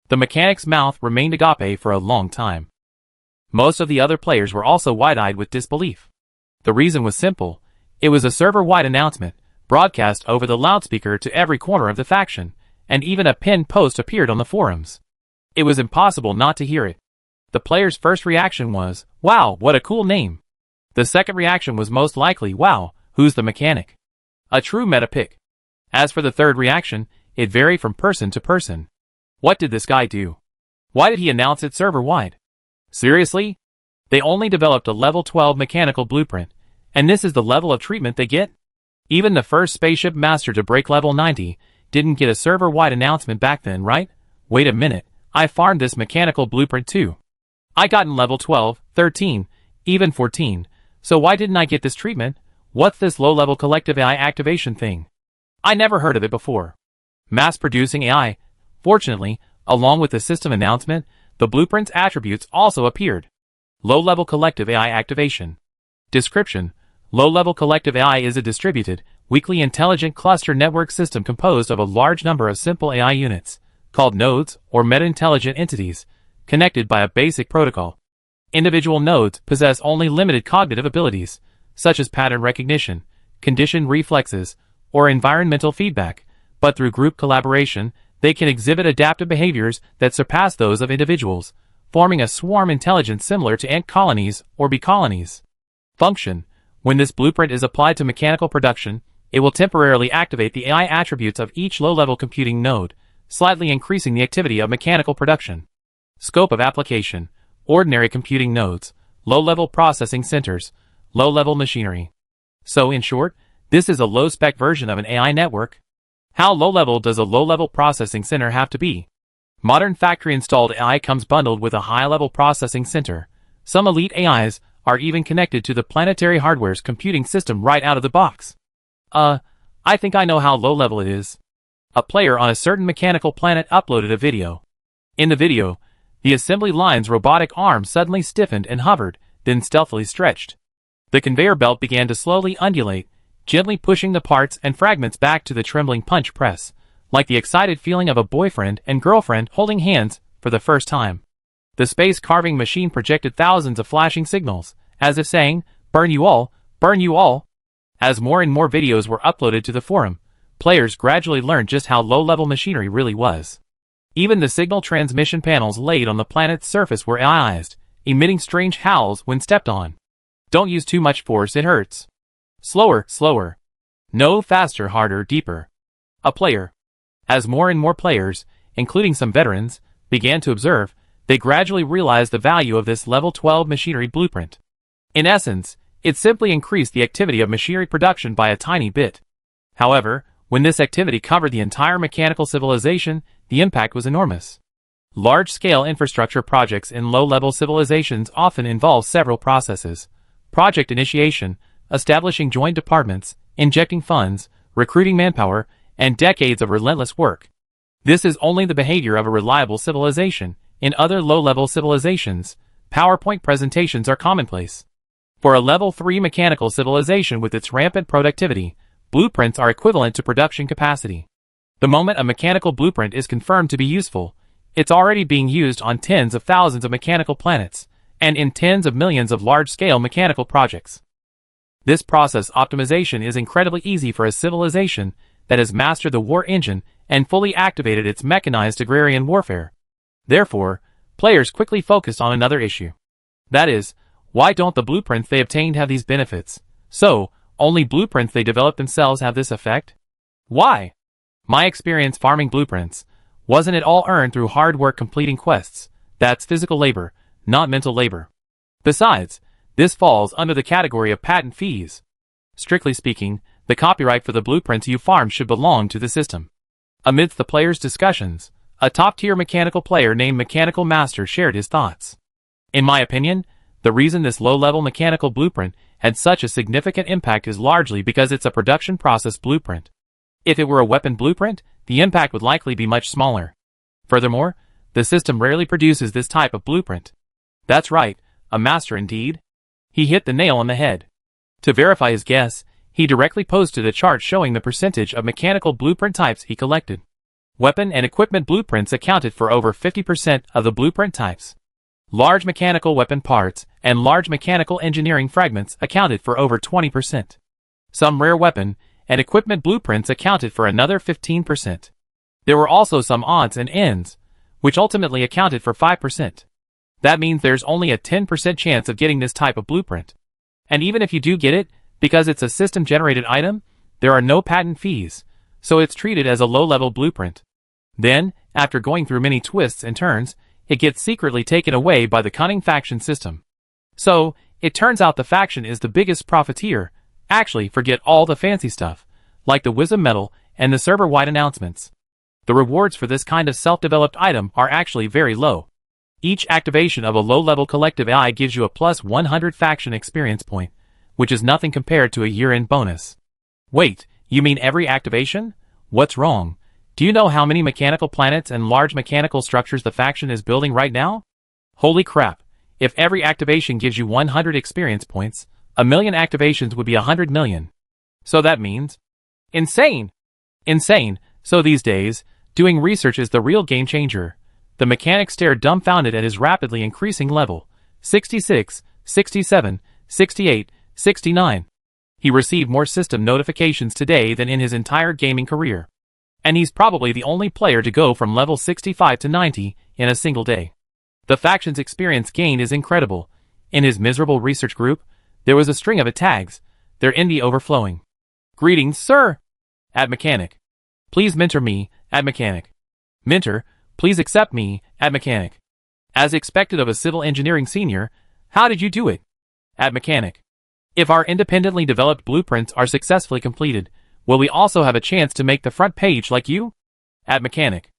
The mechanic's mouth remained agape for a long time. Most of the other players were also wide-eyed with disbelief. The reason was simple. It was a server-wide announcement, broadcast over the loudspeaker to every corner of the faction, and even a pinned post appeared on the forums. It was impossible not to hear it. The player's first reaction was, "Wow, what a cool name." The second reaction was most likely, "Wow, who's the mechanic?" A true meta pick. As for the third reaction, it varied from person to person. What did this guy do? Why did he announce it server-wide? Seriously? They only developed a level 12 mechanical blueprint, and this is the level of treatment they get? Even the first spaceship master to break level 90 didn't get a server-wide announcement back then, right? Wait a minute, I farmed this mechanical blueprint too. I got in level 12, 13, even 14, so why didn't I get this treatment? What's this low-level collective AI activation thing? I never heard of it before. Mass-producing AI. Fortunately, along with the system announcement, the blueprint's attributes also appeared. Low-level collective AI activation. Description. Low-level collective AI is a distributed, weakly intelligent cluster network system composed of a large number of simple AI units, called nodes or meta-intelligent entities, connected by a basic protocol. Individual nodes possess only limited cognitive abilities, such as pattern recognition, conditioned reflexes, or environmental feedback, but through group collaboration, they can exhibit adaptive behaviors that surpass those of individuals, forming a swarm intelligence similar to ant colonies or bee colonies. Function. When this blueprint is applied to mechanical production, it will temporarily activate the AI attributes of each low-level computing node, slightly increasing the activity of mechanical production. Scope of application. Ordinary computing nodes, low-level processing centers, low-level machinery. So in short, this is a low-spec version of an AI network. How low-level does a low-level processing center have to be? Modern factory-installed AI comes bundled with a high-level processing center. Some elite AIs are even connected to the planetary hardware's computing system right out of the box. I think I know how low-level it is. A player on a certain mechanical planet uploaded a video. In the video, the assembly line's robotic arm suddenly stiffened and hovered, then stealthily stretched. The conveyor belt began to slowly undulate, gently pushing the parts and fragments back to the trembling punch press, like the excited feeling of a boyfriend and girlfriend holding hands for the first time. The space carving machine projected thousands of flashing signals, as if saying, "Burn you all, burn you all." As more and more videos were uploaded to the forum, players gradually learned just how low-level machinery really was. Even the signal transmission panels laid on the planet's surface were AIized, emitting strange howls when stepped on. Don't use too much force, it hurts. Slower, slower. No, faster, harder, deeper. A player. As more and more players, including some veterans, began to observe, they gradually realized the value of this level 12 machinery blueprint. In essence, it simply increased the activity of machinery production by a tiny bit. However, when this activity covered the entire mechanical civilization, the impact was enormous. Large-scale infrastructure projects in low-level civilizations often involve several processes: project initiation, establishing joint departments, injecting funds, recruiting manpower, and decades of relentless work. This is only the behavior of a reliable civilization. In other low-level civilizations, PowerPoint presentations are commonplace. For a level 3 mechanical civilization with its rampant productivity, blueprints are equivalent to production capacity. The moment a mechanical blueprint is confirmed to be useful, it's already being used on tens of thousands of mechanical planets, and in tens of millions of large-scale mechanical projects. This process optimization is incredibly easy for a civilization that has mastered the war engine and fully activated its mechanized agrarian warfare. Therefore, players quickly focus on another issue. That is, why don't the blueprints they obtained have these benefits? So, only blueprints they develop themselves have this effect? Why? My experience farming blueprints, wasn't it all earned through hard work completing quests? That's physical labor, not mental labor. Besides, this falls under the category of patent fees. Strictly speaking, the copyright for the blueprints you farm should belong to the system. Amidst the players' discussions, a top-tier mechanical player named Mechanical Master shared his thoughts. In my opinion, the reason this low-level mechanical blueprint had such a significant impact is largely because it's a production process blueprint. If it were a weapon blueprint, the impact would likely be much smaller. Furthermore, the system rarely produces this type of blueprint. That's right, a master indeed. He hit the nail on the head. To verify his guess, he directly posted a chart showing the percentage of mechanical blueprint types he collected. Weapon and equipment blueprints accounted for over 50% of the blueprint types. Large mechanical weapon parts and large mechanical engineering fragments accounted for over 20%. Some rare weapon and equipment blueprints accounted for another 15%. There were also some odds and ends, which ultimately accounted for 5%. That means there's only a 10% chance of getting this type of blueprint. And even if you do get it, because it's a system-generated item, there are no patent fees, so it's treated as a low-level blueprint. Then, after going through many twists and turns, it gets secretly taken away by the cunning faction system. So, it turns out the faction is the biggest profiteer. Actually, forget all the fancy stuff, like the Wisdom Medal and the server-wide announcements. The rewards for this kind of self-developed item are actually very low. Each activation of a low-level collective AI gives you a plus 100 faction experience point, which is nothing compared to a year-end bonus. Wait, you mean every activation? What's wrong? Do you know how many mechanical planets and large mechanical structures the faction is building right now? Holy crap, if every activation gives you 100 experience points, 1,000,000 activations would be 100 million. So that means... Insane! Insane, so these days, doing research is the real game changer. The mechanic stared dumbfounded at his rapidly increasing level. 66, 67, 68, 69. He received more system notifications today than in his entire gaming career. And he's probably the only player to go from level 65 to 90 in a single day. The faction's experience gained is incredible. In his miserable research group, there was a string of tags, their envy overflowing. Greetings, sir! At Mechanic. Please mentor me, at Mechanic. Mentor, please accept me, at Mechanic. As expected of a civil engineering senior, how did you do it? At Mechanic. If our independently developed blueprints are successfully completed, will we also have a chance to make the front page like you? At Mechanic.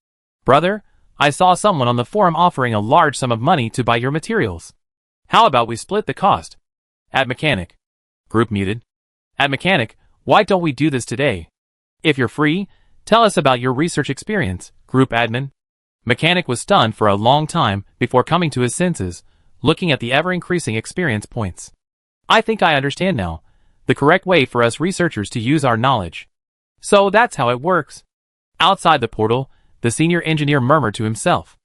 Brother, I saw someone on the forum offering a large sum of money to buy your materials. How about we split the cost? At Mechanic. Group muted. At Mechanic, why don't we do this today? If you're free, tell us about your research experience, Group Admin. Mechanic was stunned for a long time before coming to his senses, looking at the ever-increasing experience points. I think I understand now. The correct way for us researchers to use our knowledge. So that's how it works. Outside the portal, the senior engineer murmured to himself.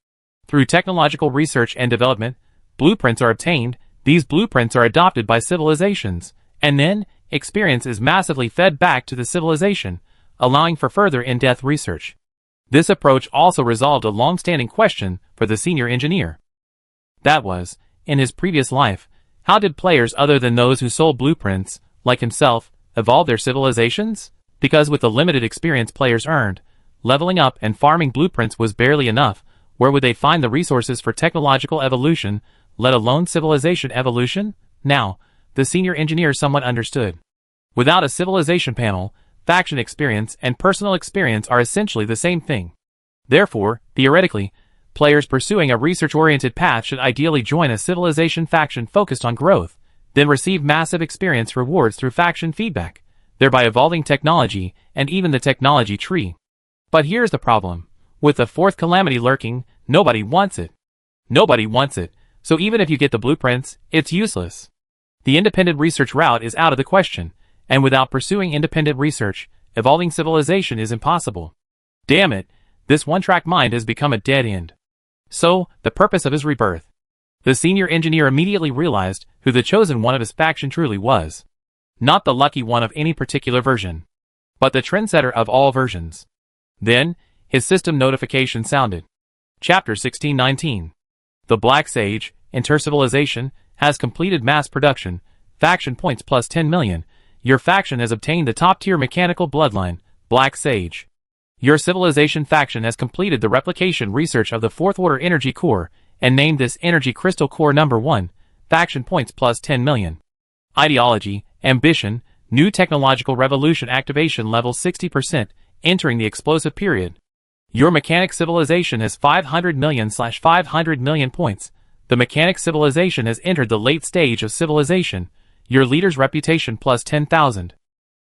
Through technological research and development, blueprints are obtained, these blueprints are adopted by civilizations, and then, experience is massively fed back to the civilization, allowing for further in-depth research. This approach also resolved a long-standing question for the senior engineer. That was, in his previous life, how did players other than those who sold blueprints, like himself, evolve their civilizations? Because with the limited experience players earned, leveling up and farming blueprints was barely enough. Where would they find the resources for technological evolution, let alone civilization evolution? Now, the senior engineer somewhat understood. Without a civilization panel, faction experience and personal experience are essentially the same thing. Therefore, theoretically, players pursuing a research-oriented path should ideally join a civilization faction focused on growth, then receive massive experience rewards through faction feedback, thereby evolving technology and even the technology tree. But here's the problem. With the fourth calamity lurking, nobody wants it. Nobody wants it, so even if you get the blueprints, it's useless. The independent research route is out of the question, and without pursuing independent research, evolving civilization is impossible. Damn it, this one-track mind has become a dead end. So, the purpose of his rebirth. The senior engineer immediately realized who the chosen one of his faction truly was. Not the lucky one of any particular version, but the trendsetter of all versions. Then, his system notification sounded. Chapter 1619. The Black Sage, Intercivilization, has completed mass production, faction points plus 10 million. Your faction has obtained the top-tier mechanical bloodline, Black Sage. Your civilization faction has completed the replication research of the Fourth Order Energy Core, and named this Energy Crystal Core number 1, faction points plus 10 million. Ideology, Ambition, New Technological Revolution activation level 60%, entering the explosive period. Your mechanic civilization has 500 million/500 million points. The mechanic civilization has entered the late stage of civilization. Your leader's reputation plus 10,000.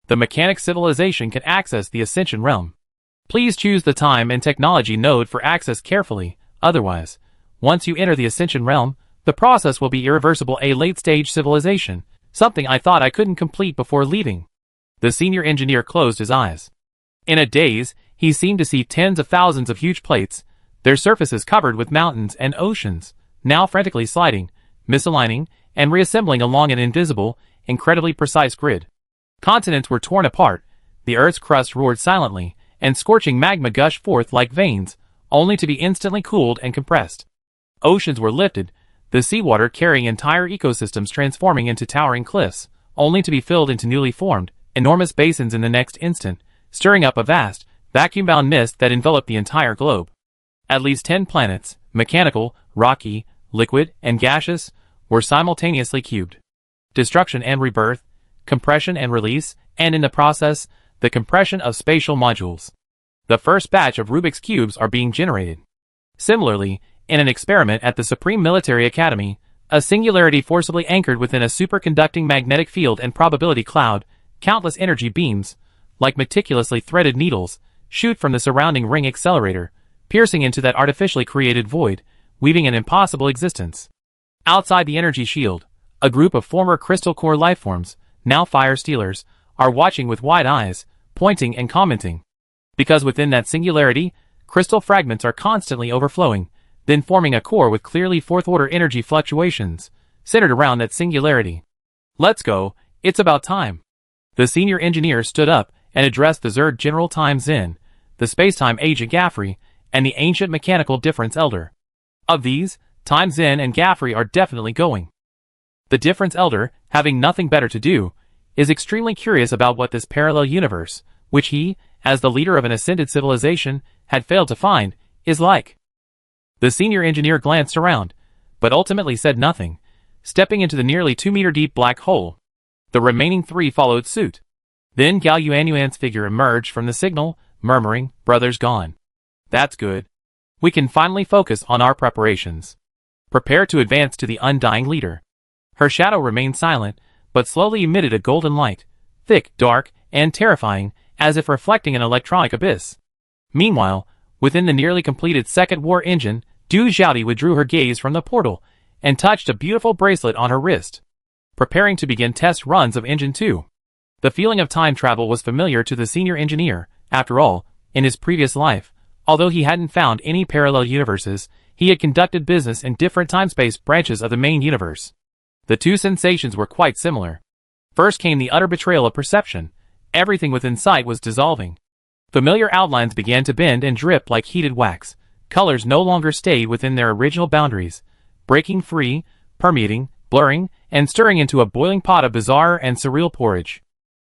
The mechanic civilization can access the Ascension realm. Please choose the time and technology node for access carefully, otherwise, once you enter the Ascension realm, the process will be irreversible. A late-stage civilization, something I thought I couldn't complete before leaving. The senior engineer closed his eyes. In a daze, he seemed to see tens of thousands of huge plates, their surfaces covered with mountains and oceans, now frantically sliding, misaligning, and reassembling along an invisible, incredibly precise grid. Continents were torn apart, the Earth's crust roared silently, and scorching magma gushed forth like veins, only to be instantly cooled and compressed. Oceans were lifted, the seawater carrying entire ecosystems transforming into towering cliffs, only to be filled into newly formed, enormous basins in the next instant, stirring up a vast, vacuum-bound mist that enveloped the entire globe. At least 10 planets, mechanical, rocky, liquid, and gaseous, were simultaneously cubed. Destruction and rebirth, compression and release, and in the process, the compression of spatial modules. The first batch of Rubik's Cubes are being generated. Similarly, in an experiment at the Supreme Military Academy, a singularity forcibly anchored within a superconducting magnetic field and probability cloud, countless energy beams, like meticulously threaded needles, shoot from the surrounding ring accelerator, piercing into that artificially created void, weaving an impossible existence. Outside the energy shield, a group of former crystal core lifeforms, now fire stealers, are watching with wide eyes, pointing and commenting. Because within that singularity, crystal fragments are constantly overflowing, then forming a core with clearly fourth-order energy fluctuations, centered around that singularity. Let's go, it's about time. The senior engineer stood up and addressed the Zerg General Time Zen, the space-time agent Gaffrey, and the ancient mechanical difference elder. Of these, Time Zen and Gaffrey are definitely going. The difference elder, having nothing better to do, is extremely curious about what this parallel universe, which he, as the leader of an ascended civilization, had failed to find, is like. The senior engineer glanced around, but ultimately said nothing, stepping into the nearly 2-meter-deep black hole. The remaining 3 followed suit. Then Gao Yuanyuan's figure emerged from the signal, murmuring, "Brother's gone. That's good. We can finally focus on our preparations. Prepare to advance to the undying leader." Her shadow remained silent, but slowly emitted a golden light, thick, dark, and terrifying, as if reflecting an electronic abyss. Meanwhile, within the nearly completed second war engine, Du Xiaodi withdrew her gaze from the portal, and touched a beautiful bracelet on her wrist. Preparing to begin test runs of Engine 2. The feeling of time travel was familiar to the senior engineer. After all, in his previous life, although he hadn't found any parallel universes, he had conducted business in different time-space branches of the main universe. The two sensations were quite similar. First came the utter betrayal of perception. Everything within sight was dissolving. Familiar outlines began to bend and drip like heated wax. Colors no longer stayed within their original boundaries, breaking free, permeating, blurring, and stirring into a boiling pot of bizarre and surreal porridge.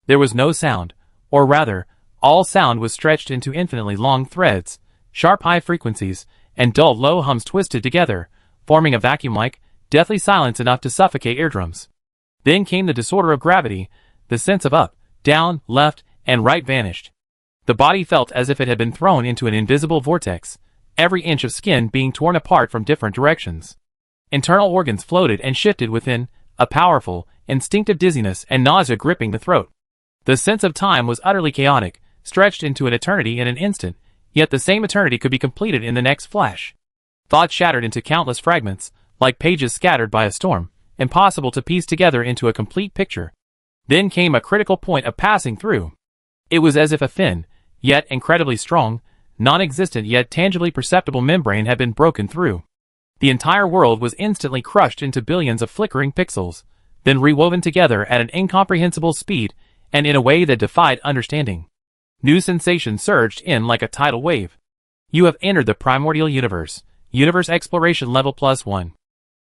There was no sound, or rather, all sound was stretched into infinitely long threads, sharp high frequencies, and dull low hums twisted together, forming a vacuum-like, deathly silence enough to suffocate eardrums. Then came the disorder of gravity, the sense of up, down, left, and right vanished. The body felt as if it had been thrown into an invisible vortex. every inch of skin being torn apart from different directions. Internal organs floated and shifted within, a powerful, instinctive dizziness and nausea gripping the throat. The sense of time was utterly chaotic, stretched into an eternity in an instant, yet the same eternity could be completed in the next flash. Thoughts shattered into countless fragments, like pages scattered by a storm, impossible to piece together into a complete picture. Then came a critical point of passing through. It was as if a thin, yet incredibly strong, non-existent yet tangibly perceptible membrane had been broken through. The entire world was instantly crushed into billions of flickering pixels, then rewoven together at an incomprehensible speed and in a way that defied understanding. New sensations surged in like a tidal wave. You have entered the primordial universe. Universe exploration level +1.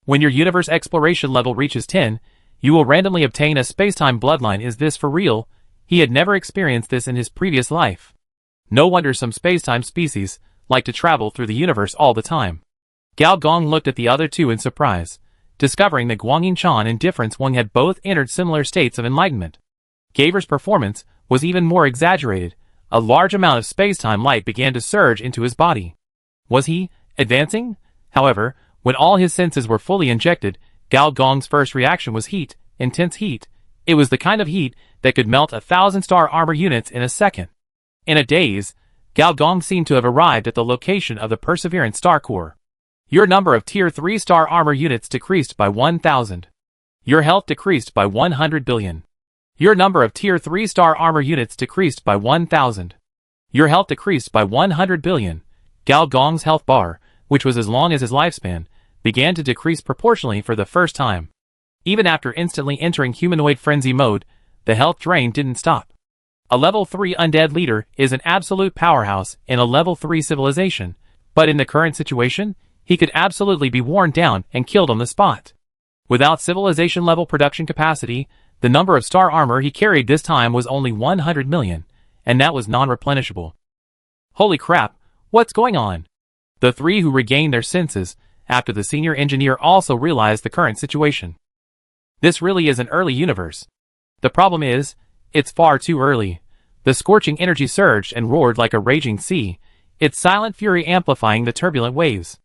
When your universe exploration level reaches 10, you will randomly obtain a spacetime bloodline. Is this for real? He had never experienced this in his previous life. No wonder some spacetime species like to travel through the universe all the time. Gao Gong looked at the other two in surprise, discovering that Guanyin Chan and Difference Wang had both entered similar states of enlightenment. Gaver's performance was even more exaggerated. A large amount of spacetime light began to surge into his body. Was he advancing? However, when all his senses were fully injected, Gao Gong's first reaction was heat, intense heat. It was the kind of heat that could melt 1,000 star armor units in a second. In a daze, Gao Gong seemed to have arrived at the location of the Perseverance Star Core. Your number of Tier 3 star armor units decreased by 1,000. Your health decreased by 100 billion. Your number of Tier 3 star armor units decreased by 1,000. Your health decreased by 100 billion. Gao Gong's health bar, which was as long as his lifespan, began to decrease proportionally for the first time. Even after instantly entering humanoid frenzy mode, the health drain didn't stop. A level 3 undead leader is an absolute powerhouse in a level 3 civilization, but in the current situation, he could absolutely be worn down and killed on the spot. Without civilization level production capacity, the number of star armor he carried this time was only 100 million, and that was non-replenishable. Holy crap, what's going on? The three who regained their senses after the senior engineer also realized the current situation. This really is an early universe. The problem is, it's far too early. The scorching energy surged and roared like a raging sea, its silent fury amplifying the turbulent waves.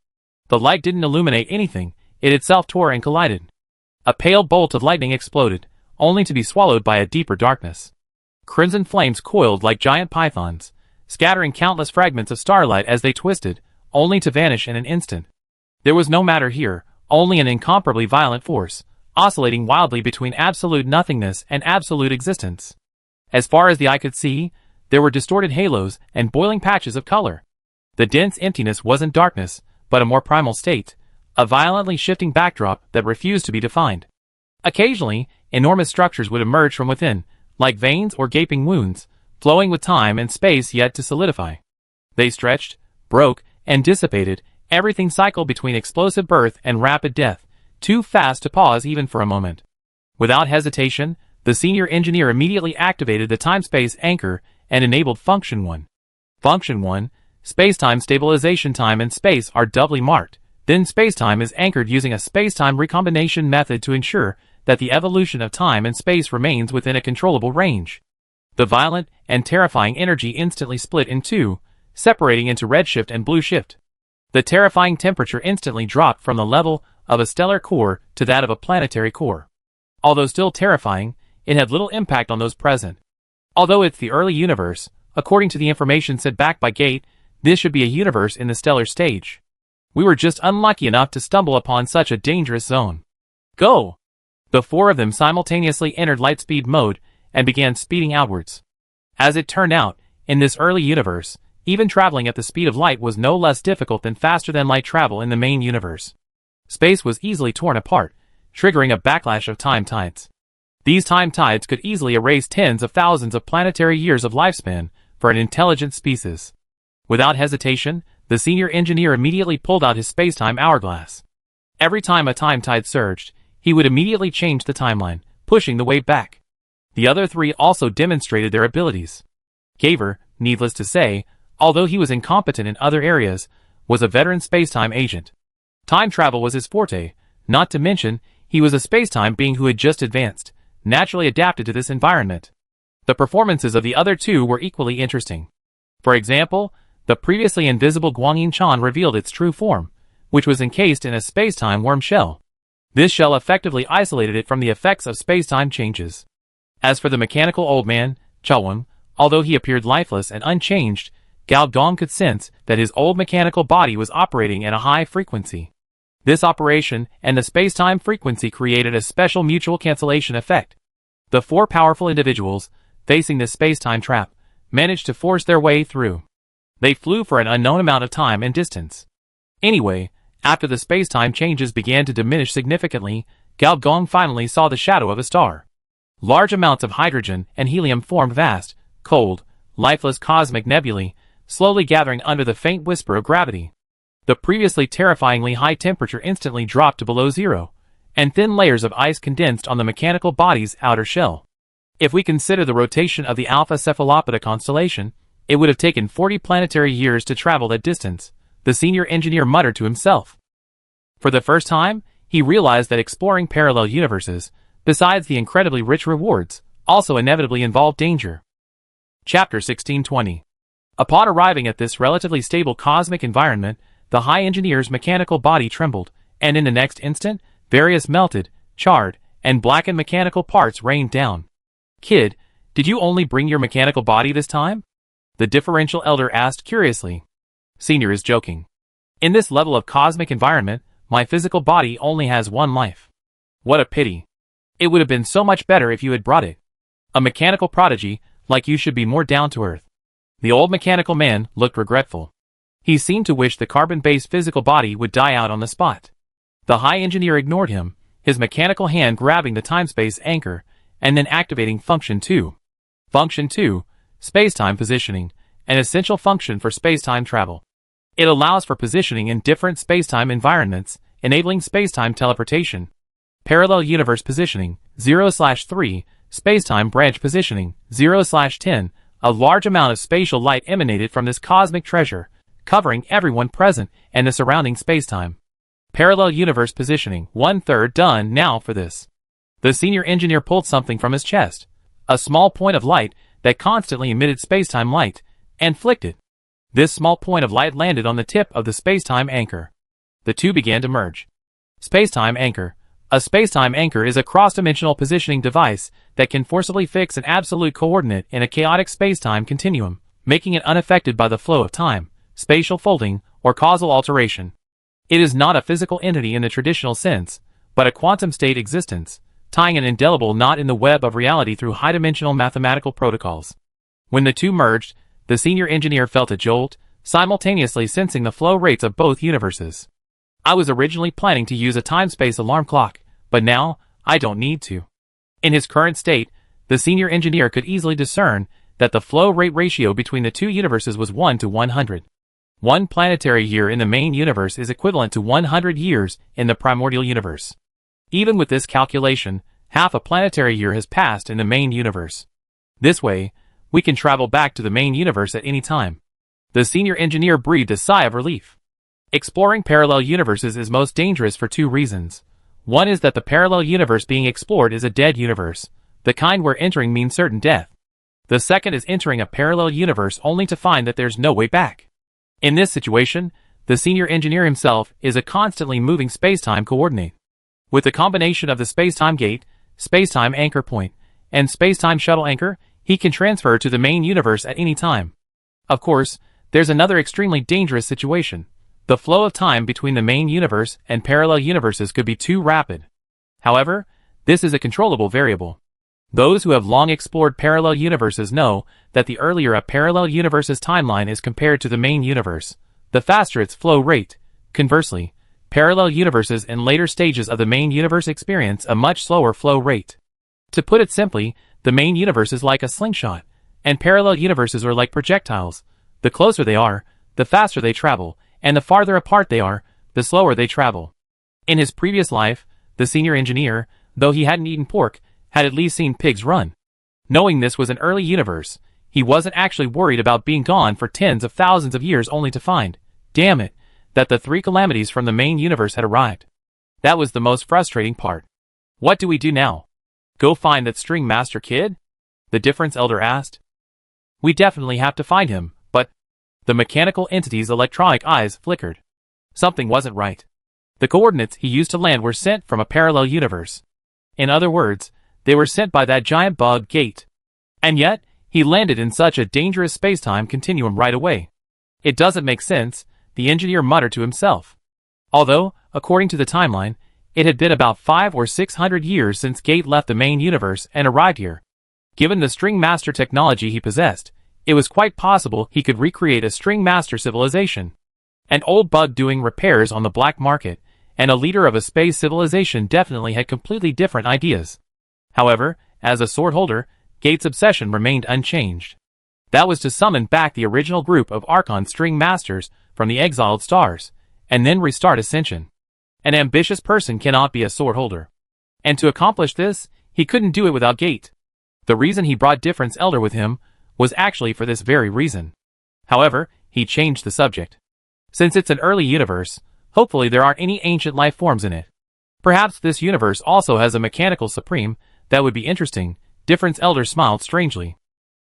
The light didn't illuminate anything, it itself tore and collided. A pale bolt of lightning exploded, only to be swallowed by a deeper darkness. Crimson flames coiled like giant pythons, scattering countless fragments of starlight as they twisted, only to vanish in an instant. There was no matter here, only an incomparably violent force, oscillating wildly between absolute nothingness and absolute existence. As far as the eye could see, there were distorted halos and boiling patches of color. The dense emptiness wasn't darkness, but a more primal state, a violently shifting backdrop that refused to be defined. Occasionally, enormous structures would emerge from within, like veins or gaping wounds, flowing with time and space yet to solidify. They stretched, broke, and dissipated, everything cycled between explosive birth and rapid death, too fast to pause even for a moment. Without hesitation, the senior engineer immediately activated the time-space anchor and enabled Function 1. Function 1, Spacetime stabilization. Time and space are doubly marked. Then spacetime is anchored using a spacetime recombination method to ensure that the evolution of time and space remains within a controllable range. The violent and terrifying energy instantly split in two, separating into redshift and blueshift. The terrifying temperature instantly dropped from the level of a stellar core to that of a planetary core. Although still terrifying, it had little impact on those present. Although it's the early universe, according to the information said back by Gate, this should be a universe in the stellar stage. We were just unlucky enough to stumble upon such a dangerous zone. Go! The four of them simultaneously entered lightspeed mode and began speeding outwards. As it turned out, in this early universe, even traveling at the speed of light was no less difficult than faster than light travel in the main universe. Space was easily torn apart, triggering a backlash of time tides. These time tides could easily erase tens of thousands of planetary years of lifespan for an intelligent species. Without hesitation, the senior engineer immediately pulled out his spacetime hourglass. Every time a time tide surged, he would immediately change the timeline, pushing the wave back. The other three also demonstrated their abilities. Gaver, needless to say, although he was incompetent in other areas, was a veteran spacetime agent. Time travel was his forte, not to mention, he was a spacetime being who had just advanced, naturally adapted to this environment. The performances of the other two were equally interesting. For example, The previously invisible Guanyin-chan revealed its true form, which was encased in a space-time worm shell. This shell effectively isolated it from the effects of space-time changes. As for the mechanical old man, Chaweng, although he appeared lifeless and unchanged, Gao Dong could sense that his old mechanical body was operating at a high frequency. This operation and the space-time frequency created a special mutual cancellation effect. The four powerful individuals, facing this space-time trap, managed to force their way through. They flew for an unknown amount of time and distance. Anyway, after the space-time changes began to diminish significantly, Gao Dong finally saw the shadow of a star. Large amounts of hydrogen and helium formed vast, cold, lifeless cosmic nebulae, slowly gathering under the faint whisper of gravity. The previously terrifyingly high temperature instantly dropped to below zero, and thin layers of ice condensed on the mechanical body's outer shell. If we consider the rotation of the Alpha Cephalopoda constellation, it would have taken 40 planetary years to travel that distance, the senior engineer muttered to himself. For the first time, he realized that exploring parallel universes, besides the incredibly rich rewards, also inevitably involved danger. Chapter 1620. Upon arriving at this relatively stable cosmic environment, the high engineer's mechanical body trembled, and in the next instant, various melted, charred, and blackened mechanical parts rained down. "Kid, did you only bring your mechanical body this time?" the differential elder asked curiously. Senior is joking. "In this level of cosmic environment, my physical body only has one life." "What a pity. It would have been so much better if you had brought it. A mechanical prodigy, like you should be more down to earth." The old mechanical man looked regretful. He seemed to wish the carbon-based physical body would die out on the spot. The high engineer ignored him, his mechanical hand grabbing the time-space anchor, and then activating Function 2. Function 2, Space-Time Positioning, an essential function for space-time travel. It allows for positioning in different space-time environments, enabling space-time teleportation. Parallel Universe Positioning, 0/3, Space-Time Branch Positioning, 0/10, a large amount of spatial light emanated from this cosmic treasure, covering everyone present and the surrounding space-time. Parallel Universe Positioning, 1/3 done now for this. The senior engineer pulled something from his chest, a small point of light that constantly emitted space-time light, and flicked it. This small point of light landed on the tip of the space-time anchor. The two began to merge. Space-time anchor. A space-time anchor is a cross-dimensional positioning device that can forcibly fix an absolute coordinate in a chaotic space-time continuum, making it unaffected by the flow of time, spatial folding, or causal alteration. It is not a physical entity in the traditional sense, but a quantum state existence, tying an indelible knot in the web of reality through high-dimensional mathematical protocols. When the two merged, the senior engineer felt a jolt, simultaneously sensing the flow rates of both universes. "I was originally planning to use a time-space alarm clock, but now, I don't need to." In his current state, the senior engineer could easily discern that the flow rate ratio between the two universes was 1 to 100. 1 planetary year in the main universe is equivalent to 100 years in the primordial universe. Even with this calculation, half a planetary year has passed in the main universe. This way, we can travel back to the main universe at any time. The senior engineer breathed a sigh of relief. Exploring parallel universes is most dangerous for two reasons. One is that the parallel universe being explored is a dead universe, the kind where entering means certain death. The second is entering a parallel universe only to find that there's no way back. In this situation, the senior engineer himself is a constantly moving space-time coordinate. With the combination of the space-time gate, space-time anchor point, and space-time shuttle anchor, he can transfer to the main universe at any time. Of course, there's another extremely dangerous situation. The flow of time between the main universe and parallel universes could be too rapid. However, this is a controllable variable. Those who have long explored parallel universes know that the earlier a parallel universe's timeline is compared to the main universe, the faster its flow rate. Conversely, parallel universes in later stages of the main universe experience a much slower flow rate. To put it simply, the main universe is like a slingshot, and parallel universes are like projectiles. The closer they are, the faster they travel, and the farther apart they are, the slower they travel. In his previous life, the senior engineer, though he hadn't eaten pork, had at least seen pigs run. Knowing this was an early universe, he wasn't actually worried about being gone for tens of thousands of years only to find, damn it, that the 3 calamities from the main universe had arrived. That was the most frustrating part. "What do we do now? Go find that string master kid?" the difference elder asked. "We definitely have to find him, but..." The mechanical entity's electronic eyes flickered. Something wasn't right. The coordinates he used to land were sent from a parallel universe. In other words, they were sent by that giant bug gate. And yet, he landed in such a dangerous space-time continuum right away. It doesn't make sense, the engineer muttered to himself. Although, according to the timeline, it had been about 500 or 600 years since Gate left the main universe and arrived here. Given the String Master technology he possessed, it was quite possible he could recreate a String Master civilization. An old bug doing repairs on the black market, and a leader of a space civilization definitely had completely different ideas. However, as a sword holder, Gate's obsession remained unchanged. That was to summon back the original group of Archon String Masters from the exiled stars, and then restart Ascension. An ambitious person cannot be a sword holder. And to accomplish this, he couldn't do it without Gate. The reason he brought Difference Elder with him was actually for this very reason. However, he changed the subject. Since it's an early universe, hopefully there aren't any ancient life forms in it. Perhaps this universe also has a mechanical supreme. That would be interesting. Difference Elder smiled strangely.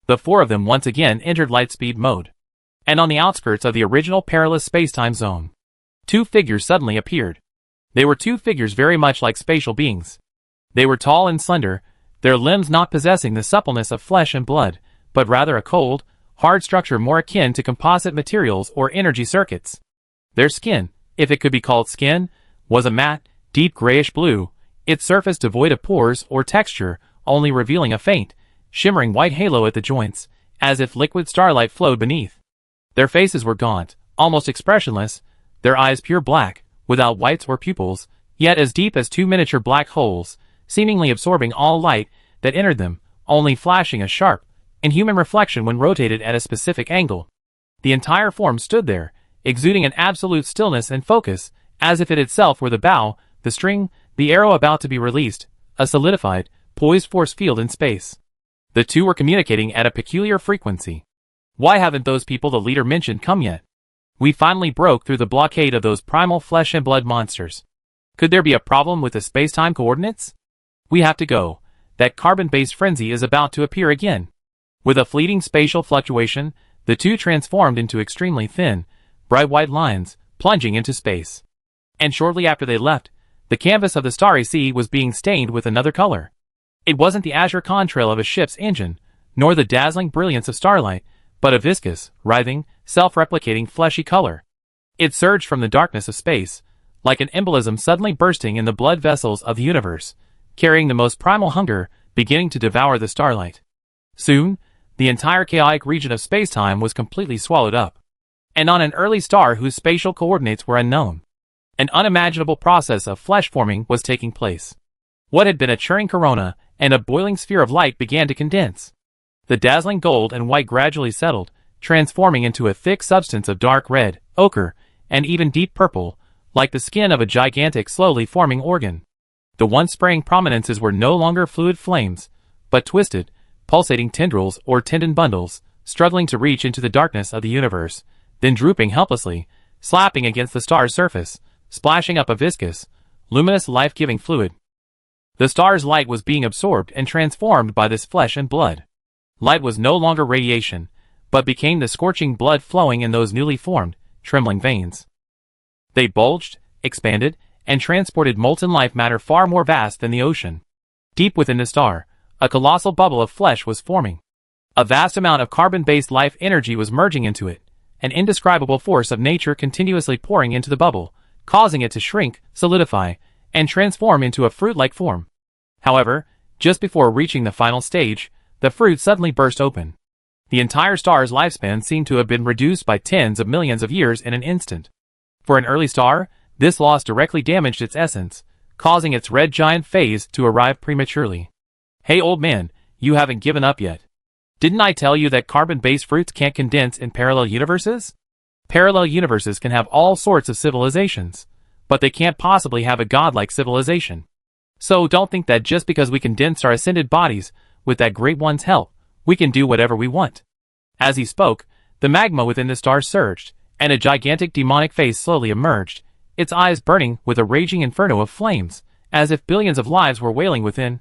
The four of them once again entered lightspeed mode. And on the outskirts of the original perilous spacetime zone, two figures suddenly appeared. They were two figures very much like spatial beings. They were tall and slender, their limbs not possessing the suppleness of flesh and blood, but rather a cold, hard structure more akin to composite materials or energy circuits. Their skin, if it could be called skin, was a matte, deep grayish blue, its surface devoid of pores or texture, only revealing a faint, shimmering white halo at the joints, as if liquid starlight flowed beneath. Their faces were gaunt, almost expressionless, their eyes pure black, without whites or pupils, yet as deep as two miniature black holes, seemingly absorbing all light that entered them, only flashing a sharp, inhuman reflection when rotated at a specific angle. The entire form stood there, exuding an absolute stillness and focus, as if it itself were the bow, the string, the arrow about to be released, a solidified, poised force field in space. The two were communicating at a peculiar frequency. Why haven't those people the leader mentioned come yet? We finally broke through the blockade of those primal flesh and blood monsters. Could there be a problem with the space-time coordinates? We have to go. That carbon-based frenzy is about to appear again. With a fleeting spatial fluctuation, the two transformed into extremely thin, bright white lines, plunging into space. And shortly after they left, the canvas of the starry sea was being stained with another color. It wasn't the azure contrail of a ship's engine, nor the dazzling brilliance of starlight, but a viscous, writhing, self-replicating fleshy color. It surged from the darkness of space, like an embolism suddenly bursting in the blood vessels of the universe, carrying the most primal hunger, beginning to devour the starlight. Soon, the entire chaotic region of spacetime was completely swallowed up. And on an early star whose spatial coordinates were unknown, an unimaginable process of flesh forming was taking place. What had been a churning corona and a boiling sphere of light began to condense. The dazzling gold and white gradually settled, transforming into a thick substance of dark red, ochre, and even deep purple, like the skin of a gigantic slowly forming organ. The once spraying prominences were no longer fluid flames, but twisted, pulsating tendrils or tendon bundles, struggling to reach into the darkness of the universe, then drooping helplessly, slapping against the star's surface, splashing up a viscous, luminous life-giving fluid. The star's light was being absorbed and transformed by this flesh and blood. Light was no longer radiation, but became the scorching blood flowing in those newly formed, trembling veins. They bulged, expanded, and transported molten life matter far more vast than the ocean. Deep within the star, a colossal bubble of flesh was forming. A vast amount of carbon-based life energy was merging into it, an indescribable force of nature continuously pouring into the bubble, causing it to shrink, solidify, and transform into a fruit-like form. However, just before reaching the final stage, the fruit suddenly burst open. The entire star's lifespan seemed to have been reduced by tens of millions of years in an instant. For an early star, this loss directly damaged its essence, causing its red giant phase to arrive prematurely. Hey old man, you haven't given up yet. Didn't I tell you that carbon-based fruits can't condense in parallel universes? Parallel universes can have all sorts of civilizations, but they can't possibly have a godlike civilization. So don't think that just because we condense our ascended bodies with that great one's help, we can do whatever we want. As he spoke, the magma within the star surged, and a gigantic demonic face slowly emerged, its eyes burning with a raging inferno of flames, as if billions of lives were wailing within.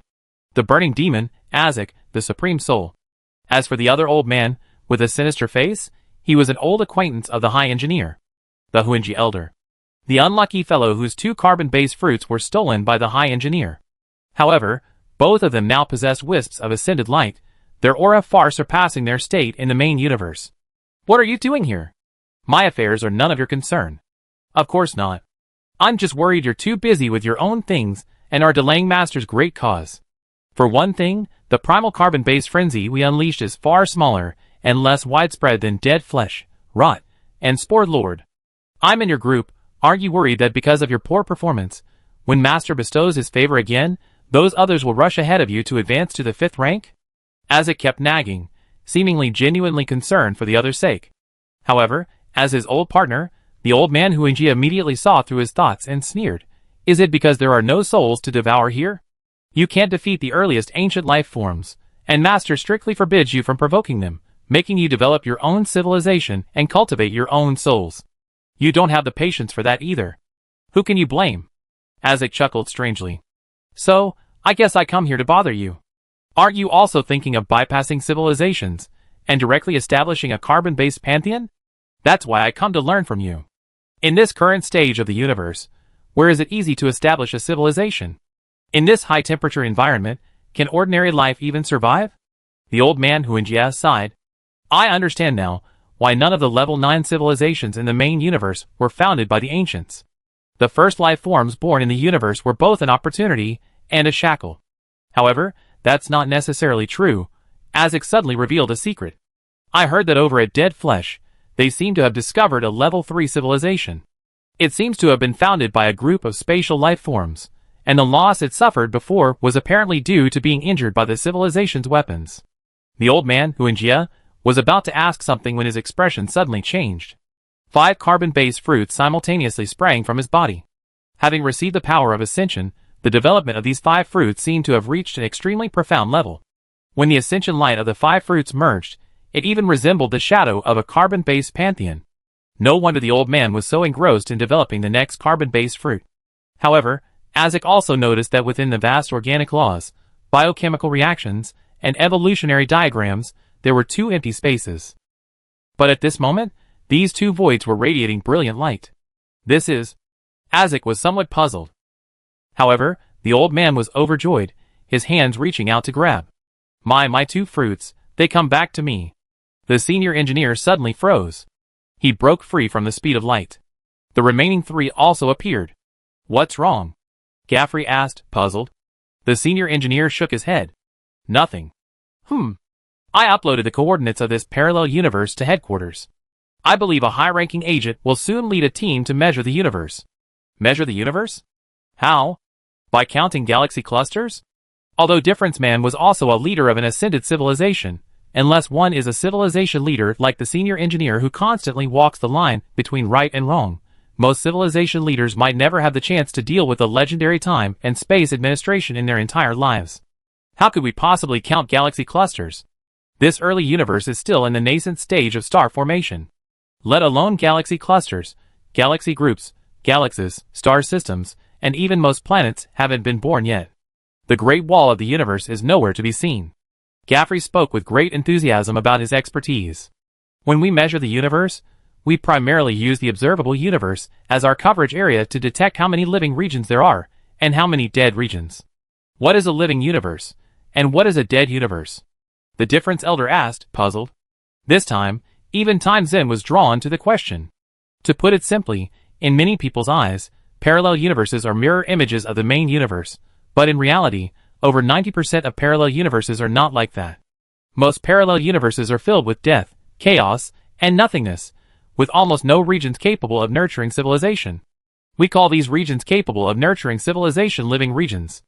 The burning demon, Azek, the supreme soul. As for the other old man, with a sinister face, He was an old acquaintance of the High Engineer, the Huinji Elder, the unlucky fellow whose 2 carbon-based fruits were stolen by the High Engineer. However, both of them now possessed wisps of ascended light, their aura far surpassing their state in the main universe. What are you doing here? My affairs are none of your concern. Of course not. I'm just worried you're too busy with your own things and are delaying Master's great cause. For one thing, the primal carbon-based frenzy we unleashed is far smaller and less widespread than dead flesh, rot, and spore lord. I'm in your group. Aren't you worried that because of your poor performance, when Master bestows his favor again, those others will rush ahead of you to advance to the 5th rank? Isaac kept nagging, seemingly genuinely concerned for the other's sake. However, as his old partner, the old man Huinji immediately saw through his thoughts and sneered. Is it because there are no souls to devour here? You can't defeat the earliest ancient life forms, and Master strictly forbids you from provoking them, making you develop your own civilization and cultivate your own souls. You don't have the patience for that either. Who can you blame? Isaac chuckled strangely. So, I guess I come here to bother you. Aren't you also thinking of bypassing civilizations and directly establishing a carbon-based pantheon? That's why I come to learn from you. In this current stage of the universe, where is it easy to establish a civilization? In this high-temperature environment, can ordinary life even survive? The old man Huinjia sighed. I understand now why none of the level 9 civilizations in the main universe were founded by the ancients. The first life forms born in the universe were both an opportunity and a shackle. However, that's not necessarily true. Isaac suddenly revealed a secret. I heard that over at Dead Flesh, they seem to have discovered a level 3 civilization. It seems to have been founded by a group of spatial life forms, and the loss it suffered before was apparently due to being injured by the civilization's weapons. The old man, Huinjia, was about to ask something when his expression suddenly changed. 5 carbon-based fruits simultaneously sprang from his body. Having received the power of ascension, the development of these 5 fruits seemed to have reached an extremely profound level. When the ascension light of the 5 fruits merged, it even resembled the shadow of a carbon-based pantheon. No wonder the old man was so engrossed in developing the next carbon-based fruit. However, Isaac also noticed that within the vast organic laws, biochemical reactions, and evolutionary diagrams, there were 2 empty spaces. But at this moment, these 2 voids were radiating brilliant light. Isaac was somewhat puzzled. However, the old man was overjoyed, his hands reaching out to grab. My 2 fruits, they come back to me. The senior engineer suddenly froze. He broke free from the speed of light. The remaining 3 also appeared. What's wrong? Gaffrey asked, puzzled. The senior engineer shook his head. Nothing. I uploaded the coordinates of this parallel universe to headquarters. I believe a high-ranking agent will soon lead a team to measure the universe. Measure the universe? How? By counting galaxy clusters? Although Difference Man was also a leader of an ascended civilization, unless one is a civilization leader like the senior engineer who constantly walks the line between right and wrong, most civilization leaders might never have the chance to deal with the legendary time and space administration in their entire lives. How could we possibly count galaxy clusters? This early universe is still in the nascent stage of star formation. Let alone galaxy clusters, galaxy groups, galaxies, star systems, and even most planets haven't been born yet. The Great Wall of the universe is nowhere to be seen. Gaffrey spoke with great enthusiasm about his expertise. When we measure the universe, we primarily use the observable universe as our coverage area to detect how many living regions there are, and how many dead regions. What is a living universe, and what is a dead universe? The Difference Elder asked, puzzled. This time, even Time Zen was drawn to the question. To put it simply, in many people's eyes, parallel universes are mirror images of the main universe, but in reality, over 90% of parallel universes are not like that. Most parallel universes are filled with death, chaos, and nothingness, with almost no regions capable of nurturing civilization. We call these regions capable of nurturing civilization living regions.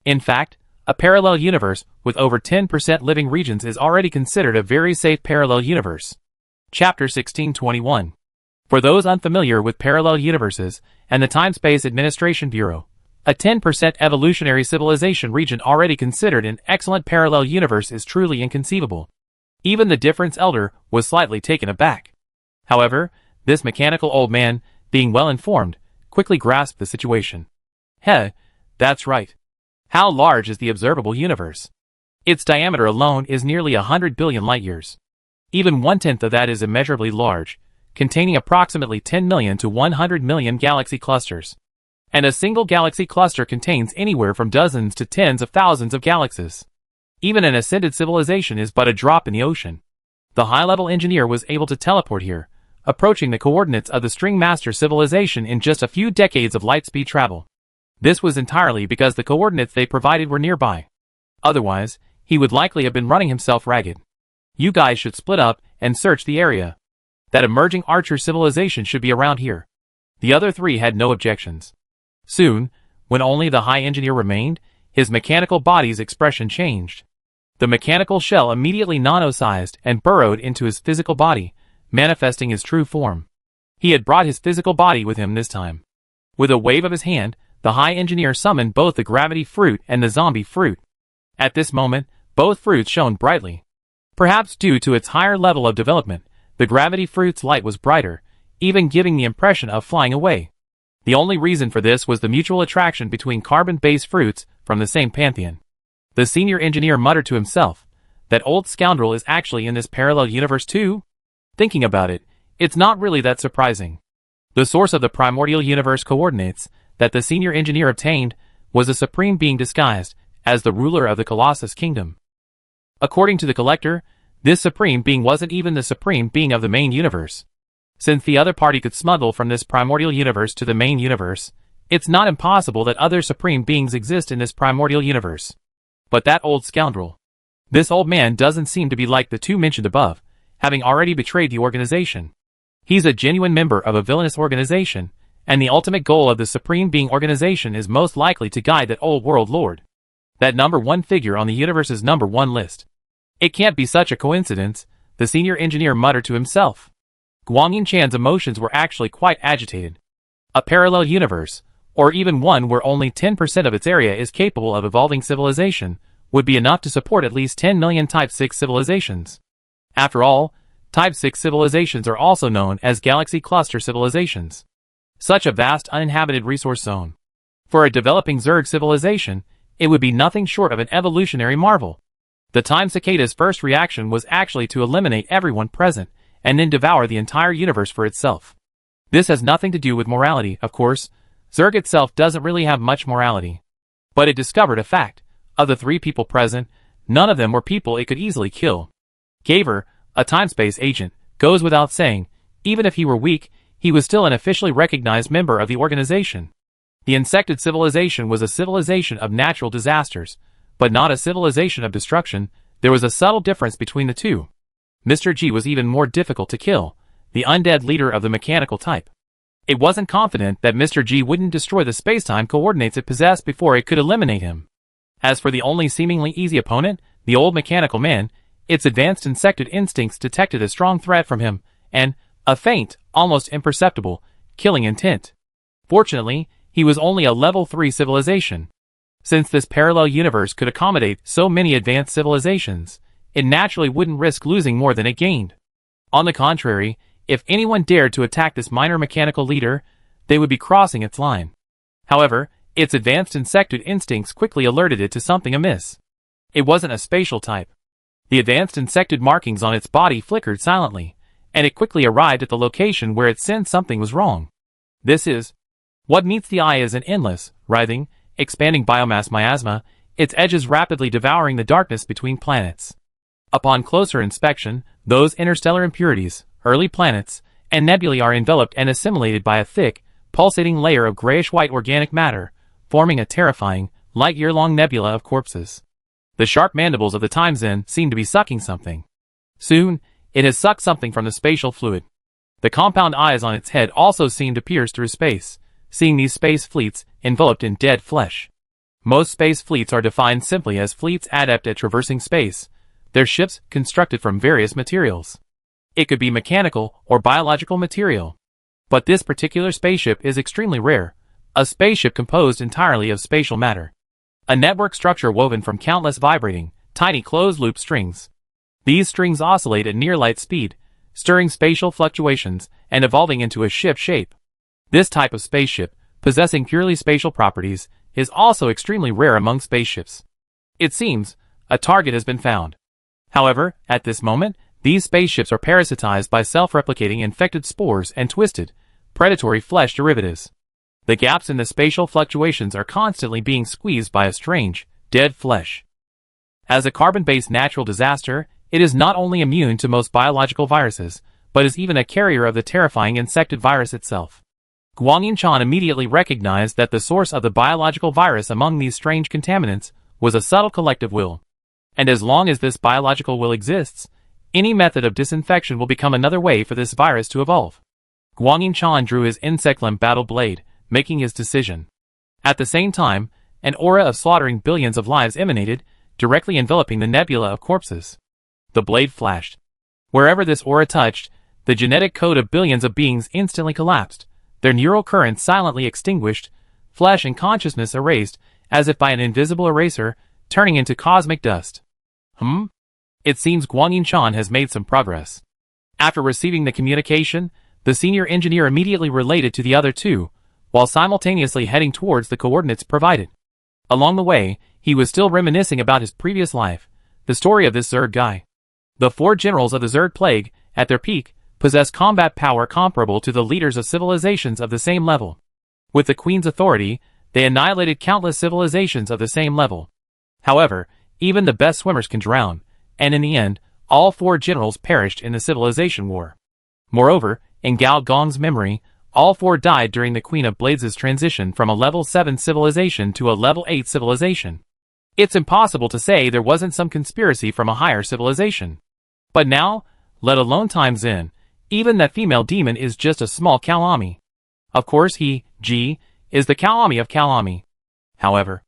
In fact, a parallel universe with over 10% living regions is already considered a very safe parallel universe. Chapter 1621. For those unfamiliar with parallel universes and the Time-Space Administration Bureau, a 10% evolutionary civilization region already considered an excellent parallel universe is truly inconceivable. Even the Difference Elder was slightly taken aback. However, this mechanical old man, being well informed, quickly grasped the situation. That's right. How large is the observable universe? Its diameter alone is nearly 100 billion light-years. Even 1/10 of that is immeasurably large, containing approximately 10 million to 100 million galaxy clusters. And a single galaxy cluster contains anywhere from dozens to tens of thousands of galaxies. Even an ascended civilization is but a drop in the ocean. The high-level engineer was able to teleport here, approaching the coordinates of the String Master civilization in just a few decades of light-speed travel. This was entirely because the coordinates they provided were nearby. Otherwise, he would likely have been running himself ragged. You guys should split up and search the area. That emerging archer civilization should be around here. The other three had no objections. Soon, when only the high engineer remained, his mechanical body's expression changed. The mechanical shell immediately nano-sized and burrowed into his physical body, manifesting his true form. He had brought his physical body with him this time. With a wave of his hand, the high engineer summoned both the gravity fruit and the zombie fruit. At this moment, both fruits shone brightly. Perhaps due to its higher level of development, the gravity fruit's light was brighter, even giving the impression of flying away. The only reason for this was the mutual attraction between carbon-based fruits from the same pantheon. The senior engineer muttered to himself, that old scoundrel is actually in this parallel universe too? Thinking about it, it's not really that surprising. The source of the primordial universe coordinates that the senior engineer obtained was a supreme being disguised as the ruler of the Colossus Kingdom. According to the collector, this supreme being wasn't even the supreme being of the main universe. Since the other party could smuggle from this primordial universe to the main universe, it's not impossible that other supreme beings exist in this primordial universe. But that old scoundrel. This old man doesn't seem to be like the two mentioned above, having already betrayed the organization. He's a genuine member of a villainous organization, and the ultimate goal of the Supreme Being organization is most likely to guide that old world lord. That number one figure on the universe's number one list. It can't be such a coincidence, the senior engineer muttered to himself. Guangyin Chan's emotions were actually quite agitated. A parallel universe, or even one where only 10% of its area is capable of evolving civilization, would be enough to support at least 10 million Type 6 civilizations. After all, Type 6 civilizations are also known as galaxy cluster civilizations. Such a vast uninhabited resource zone. For a developing Zerg civilization, it would be nothing short of an evolutionary marvel. The Time Cicada's first reaction was actually to eliminate everyone present, and then devour the entire universe for itself. This has nothing to do with morality, of course. Zerg itself doesn't really have much morality. But it discovered a fact. Of the three people present, none of them were people it could easily kill. Gaver, a time-space agent, goes without saying, even if he were weak, he was still an officially recognized member of the organization. The insected civilization was a civilization of natural disasters, but not a civilization of destruction. There was a subtle difference between the two. Mr. G was even more difficult to kill, the undead leader of the mechanical type. It wasn't confident that Mr. G wouldn't destroy the spacetime coordinates it possessed before it could eliminate him. As for the only seemingly easy opponent, the old mechanical man, its advanced insected instincts detected a strong threat from him, and a faint, almost imperceptible, killing intent. Fortunately, he was only a level 3 civilization. Since this parallel universe could accommodate so many advanced civilizations, it naturally wouldn't risk losing more than it gained. On the contrary, if anyone dared to attack this minor mechanical leader, they would be crossing its line. However, its advanced insected instincts quickly alerted it to something amiss. It wasn't a spatial type. The advanced insected markings on its body flickered silently, and it quickly arrived at the location where it sensed something was wrong. This is what meets the eye as an endless, writhing, expanding biomass miasma, its edges rapidly devouring the darkness between planets. Upon closer inspection, those interstellar impurities, early planets, and nebulae are enveloped and assimilated by a thick, pulsating layer of grayish-white organic matter, forming a terrifying, light-year-long nebula of corpses. The sharp mandibles of the Time Zen seem to be sucking something. Soon, it has sucked something from the spatial fluid. The compound eyes on its head also seem to pierce through space, seeing these space fleets enveloped in dead flesh. Most space fleets are defined simply as fleets adept at traversing space, their ships constructed from various materials. It could be mechanical or biological material. But this particular spaceship is extremely rare, a spaceship composed entirely of spatial matter. A network structure woven from countless vibrating, tiny closed-loop strings. These strings oscillate at near light speed, stirring spatial fluctuations and evolving into a ship shape. This type of spaceship, possessing purely spatial properties, is also extremely rare among spaceships. It seems, a target has been found. However, at this moment, These spaceships are parasitized by self-replicating infected spores and twisted, predatory flesh derivatives. The gaps in the spatial fluctuations are constantly being squeezed by a strange, dead flesh. As a carbon-based natural disaster, it is not only immune to most biological viruses, but is even a carrier of the terrifying insected virus itself. Guanyin Chan immediately recognized that the source of the biological virus among these strange contaminants was a subtle collective will. And as long as this biological will exists, any method of disinfection will become another way for this virus to evolve. Guanyin Chan drew his insect-limb battle blade, making his decision. At the same time, an aura of slaughtering billions of lives emanated, directly enveloping the nebula of corpses. The blade flashed. Wherever this aura touched, the genetic code of billions of beings instantly collapsed, their neural currents silently extinguished, flesh and consciousness erased, as if by an invisible eraser, turning into cosmic dust. It seems Guanyin Chan has made some progress. After receiving the communication, the senior engineer immediately related to the other two, while simultaneously heading towards the coordinates provided. Along the way, he was still reminiscing about his previous life, the story of this Zerg guy. The 4 generals of the Zerg Plague, at their peak, possessed combat power comparable to the leaders of civilizations of the same level. With the Queen's authority, they annihilated countless civilizations of the same level. However, even the best swimmers can drown, and in the end, all 4 generals perished in the civilization war. Moreover, in Gao Gong's memory, all 4 died during the Queen of Blades' transition from a level 7 civilization to a level 8 civilization. It's impossible to say there wasn't some conspiracy from a higher civilization. But now, let alone times in, even that female demon is just a small Kalami. Of course he, G, is the Kalami of Kalami. However,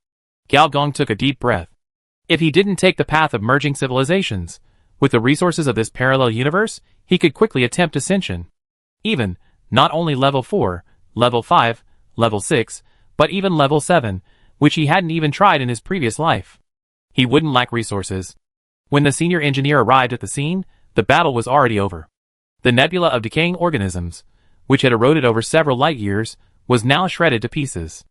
Gao Gong took a deep breath. If he didn't take the path of merging civilizations, with the resources of this parallel universe, he could quickly attempt ascension. Even, not only level 4, level 5, level 6, but even level 7, which he hadn't even tried in his previous life. He wouldn't lack resources. When the senior engineer arrived at the scene, the battle was already over. The nebula of decaying organisms, which had eroded over several light years, was now shredded to pieces.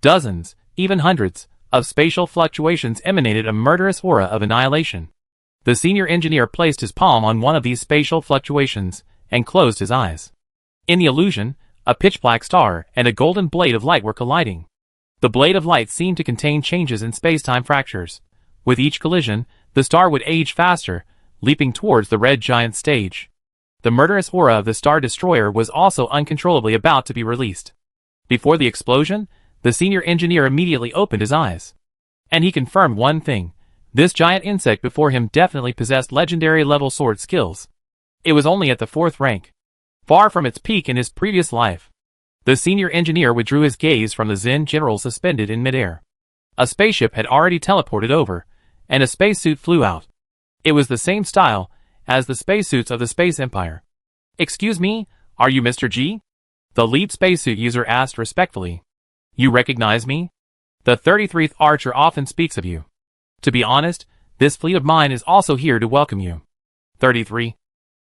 Dozens, even hundreds, of spatial fluctuations emanated a murderous aura of annihilation. The senior engineer placed his palm on one of these spatial fluctuations, and closed his eyes. In the illusion, a pitch-black star and a golden blade of light were colliding. The blade of light seemed to contain changes in space-time fractures. With each collision, the star would age faster, leaping towards the red giant stage. The murderous aura of the Star Destroyer was also uncontrollably about to be released. Before the explosion, the senior engineer immediately opened his eyes. And he confirmed one thing. This giant insect before him definitely possessed legendary level sword skills. It was only at the 4th rank, far from its peak in his previous life. The senior engineer withdrew his gaze from the Zen general suspended in midair. A spaceship had already teleported over, and a spacesuit flew out. It was the same style as the spacesuits of the Space Empire. "Excuse me, are you Mr. G?" the lead spacesuit user asked respectfully. "You recognize me? The 33rd Archer often speaks of you. To be honest, this fleet of mine is also here to welcome you." 33.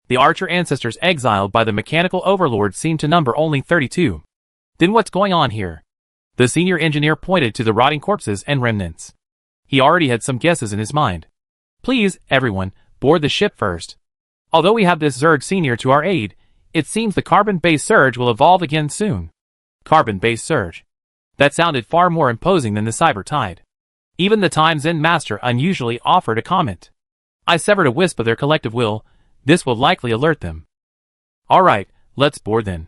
The Archer ancestors exiled by the mechanical overlord seemed to number only 32. Then what's going on here? The senior engineer pointed to the rotting corpses and remnants. He already had some guesses in his mind. "Please, everyone, board the ship first. Although we have this Zerg senior to our aid, it seems the carbon-based surge will evolve again soon." Carbon-based surge. That sounded far more imposing than the cyber tide. Even the Time Zen Master unusually offered a comment. "I severed a wisp of their collective will. This will likely alert them." "Alright, let's board then."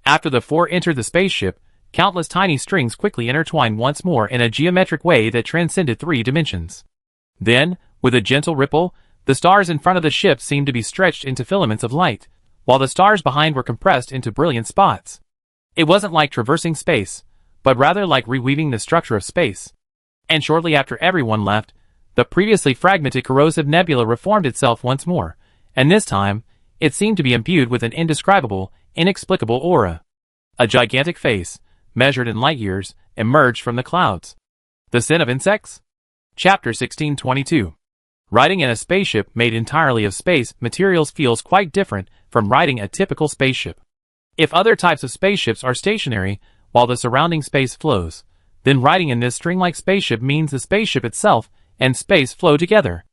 After the 4 entered the spaceship, countless tiny strings quickly intertwined once more in a geometric way that transcended 3 dimensions. Then, with a gentle ripple, the stars in front of the ship seemed to be stretched into filaments of light, while the stars behind were compressed into brilliant spots. It wasn't like traversing space, but rather like reweaving the structure of space. And shortly after everyone left, the previously fragmented corrosive nebula reformed itself once more, and this time, it seemed to be imbued with an indescribable, inexplicable aura. A gigantic face, measured in light years, emerged from the clouds. The Sin of Insects? Chapter 1622. Riding in a spaceship made entirely of space materials feels quite different from riding a typical spaceship. If other types of spaceships are stationary, while the surrounding space flows, then riding in this string-like spaceship means the spaceship itself and space flow together.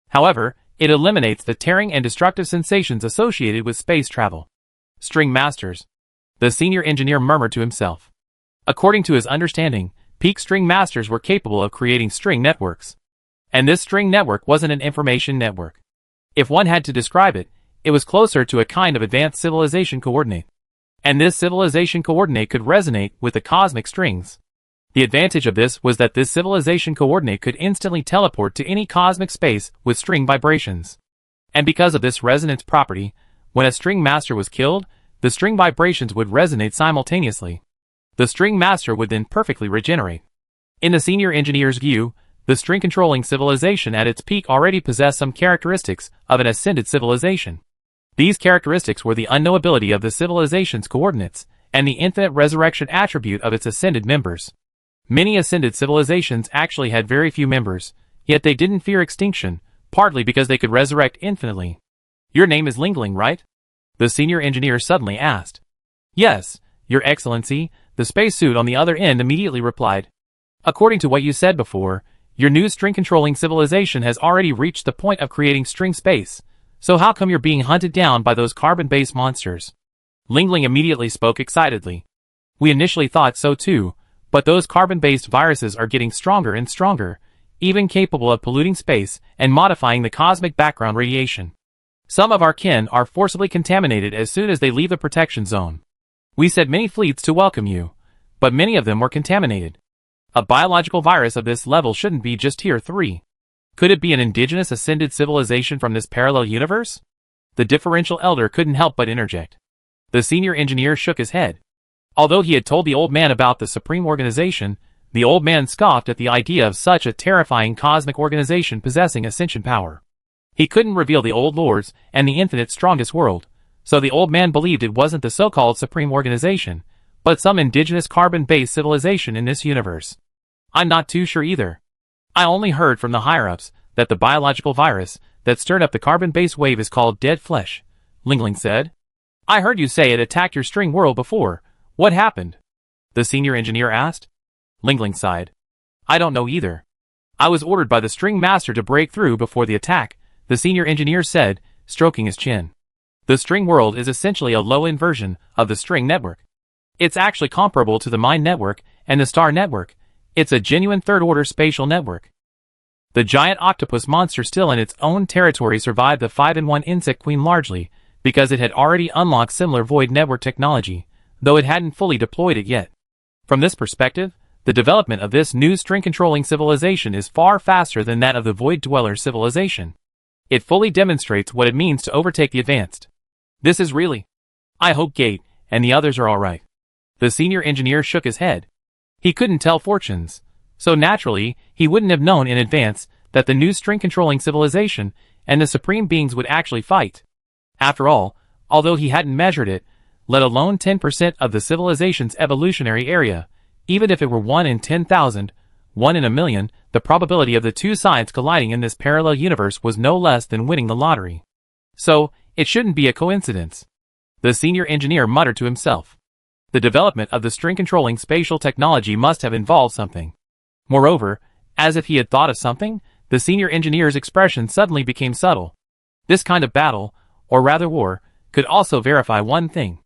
However, It eliminates the tearing and destructive sensations associated with space travel. String masters. The senior engineer murmured to himself. According to his understanding, peak string masters were capable of creating string networks. And this string network wasn't an information network. If one had to describe it, it was closer to a kind of advanced civilization coordinate. And this civilization coordinate could resonate with the cosmic strings. The advantage of this was that this civilization coordinate could instantly teleport to any cosmic space with string vibrations. And because of this resonance property, when a string master was killed, the string vibrations would resonate simultaneously. The string master would then perfectly regenerate. In the senior engineer's view, the string-controlling civilization at its peak already possessed some characteristics of an ascended civilization. These characteristics were the unknowability of the civilization's coordinates, and the infinite resurrection attribute of its ascended members. Many ascended civilizations actually had very few members, yet they didn't fear extinction, partly because they could resurrect infinitely. Your name is Lingling, right? The senior engineer suddenly asked. Yes, Your Excellency, the spacesuit on the other end immediately replied. According to what you said before, your new string-controlling civilization has already reached the point of creating string space, so how come you're being hunted down by those carbon-based monsters? Lingling immediately spoke excitedly. We initially thought so too, but those carbon-based viruses are getting stronger and stronger, even capable of polluting space and modifying the cosmic background radiation. Some of our kin are forcibly contaminated as soon as they leave the protection zone. We sent many fleets to welcome you, but many of them were contaminated. A biological virus of this level shouldn't be just Tier 3. Could it be an indigenous ascended civilization from this parallel universe? The differential elder couldn't help but interject. The senior engineer shook his head. Although he had told the old man about the Supreme Organization, the old man scoffed at the idea of such a terrifying cosmic organization possessing ascension power. He couldn't reveal the old lords and the infinite strongest world, so the old man believed it wasn't the so-called Supreme Organization, but some indigenous carbon-based civilization in this universe. I'm not too sure either. I only heard from the higher-ups that the biological virus that stirred up the carbon-based wave is called dead flesh, Lingling said. I heard you say it attacked your string world before. What happened? The senior engineer asked. Lingling sighed. I don't know either. I was ordered by the string master to break through before the attack, the senior engineer said, stroking his chin. The string world is essentially a low-end version of the string network. It's actually comparable to the Mine network and the Star network. It's a genuine third-order spatial network. The giant octopus monster still in its own territory survived the 5-in-1 insect queen largely because it had already unlocked similar void network technology, though it hadn't fully deployed it yet. From this perspective, the development of this new string-controlling civilization is far faster than that of the Void Dweller civilization. It fully demonstrates what it means to overtake the advanced. This is really... I hope Gate and the others are alright. The senior engineer shook his head. He couldn't tell fortunes, so naturally, he wouldn't have known in advance that the new string-controlling civilization and the supreme beings would actually fight. After all, although he hadn't measured it, let alone 10% of the civilization's evolutionary area, even if it were 1 in 10,000, 1 in a million, the probability of the two sides colliding in this parallel universe was no less than winning the lottery. So, it shouldn't be a coincidence. The senior engineer muttered to himself. The development of the string-controlling spatial technology must have involved something. Moreover, as if he had thought of something, the senior engineer's expression suddenly became subtle. This kind of battle, or rather war, could also verify one thing.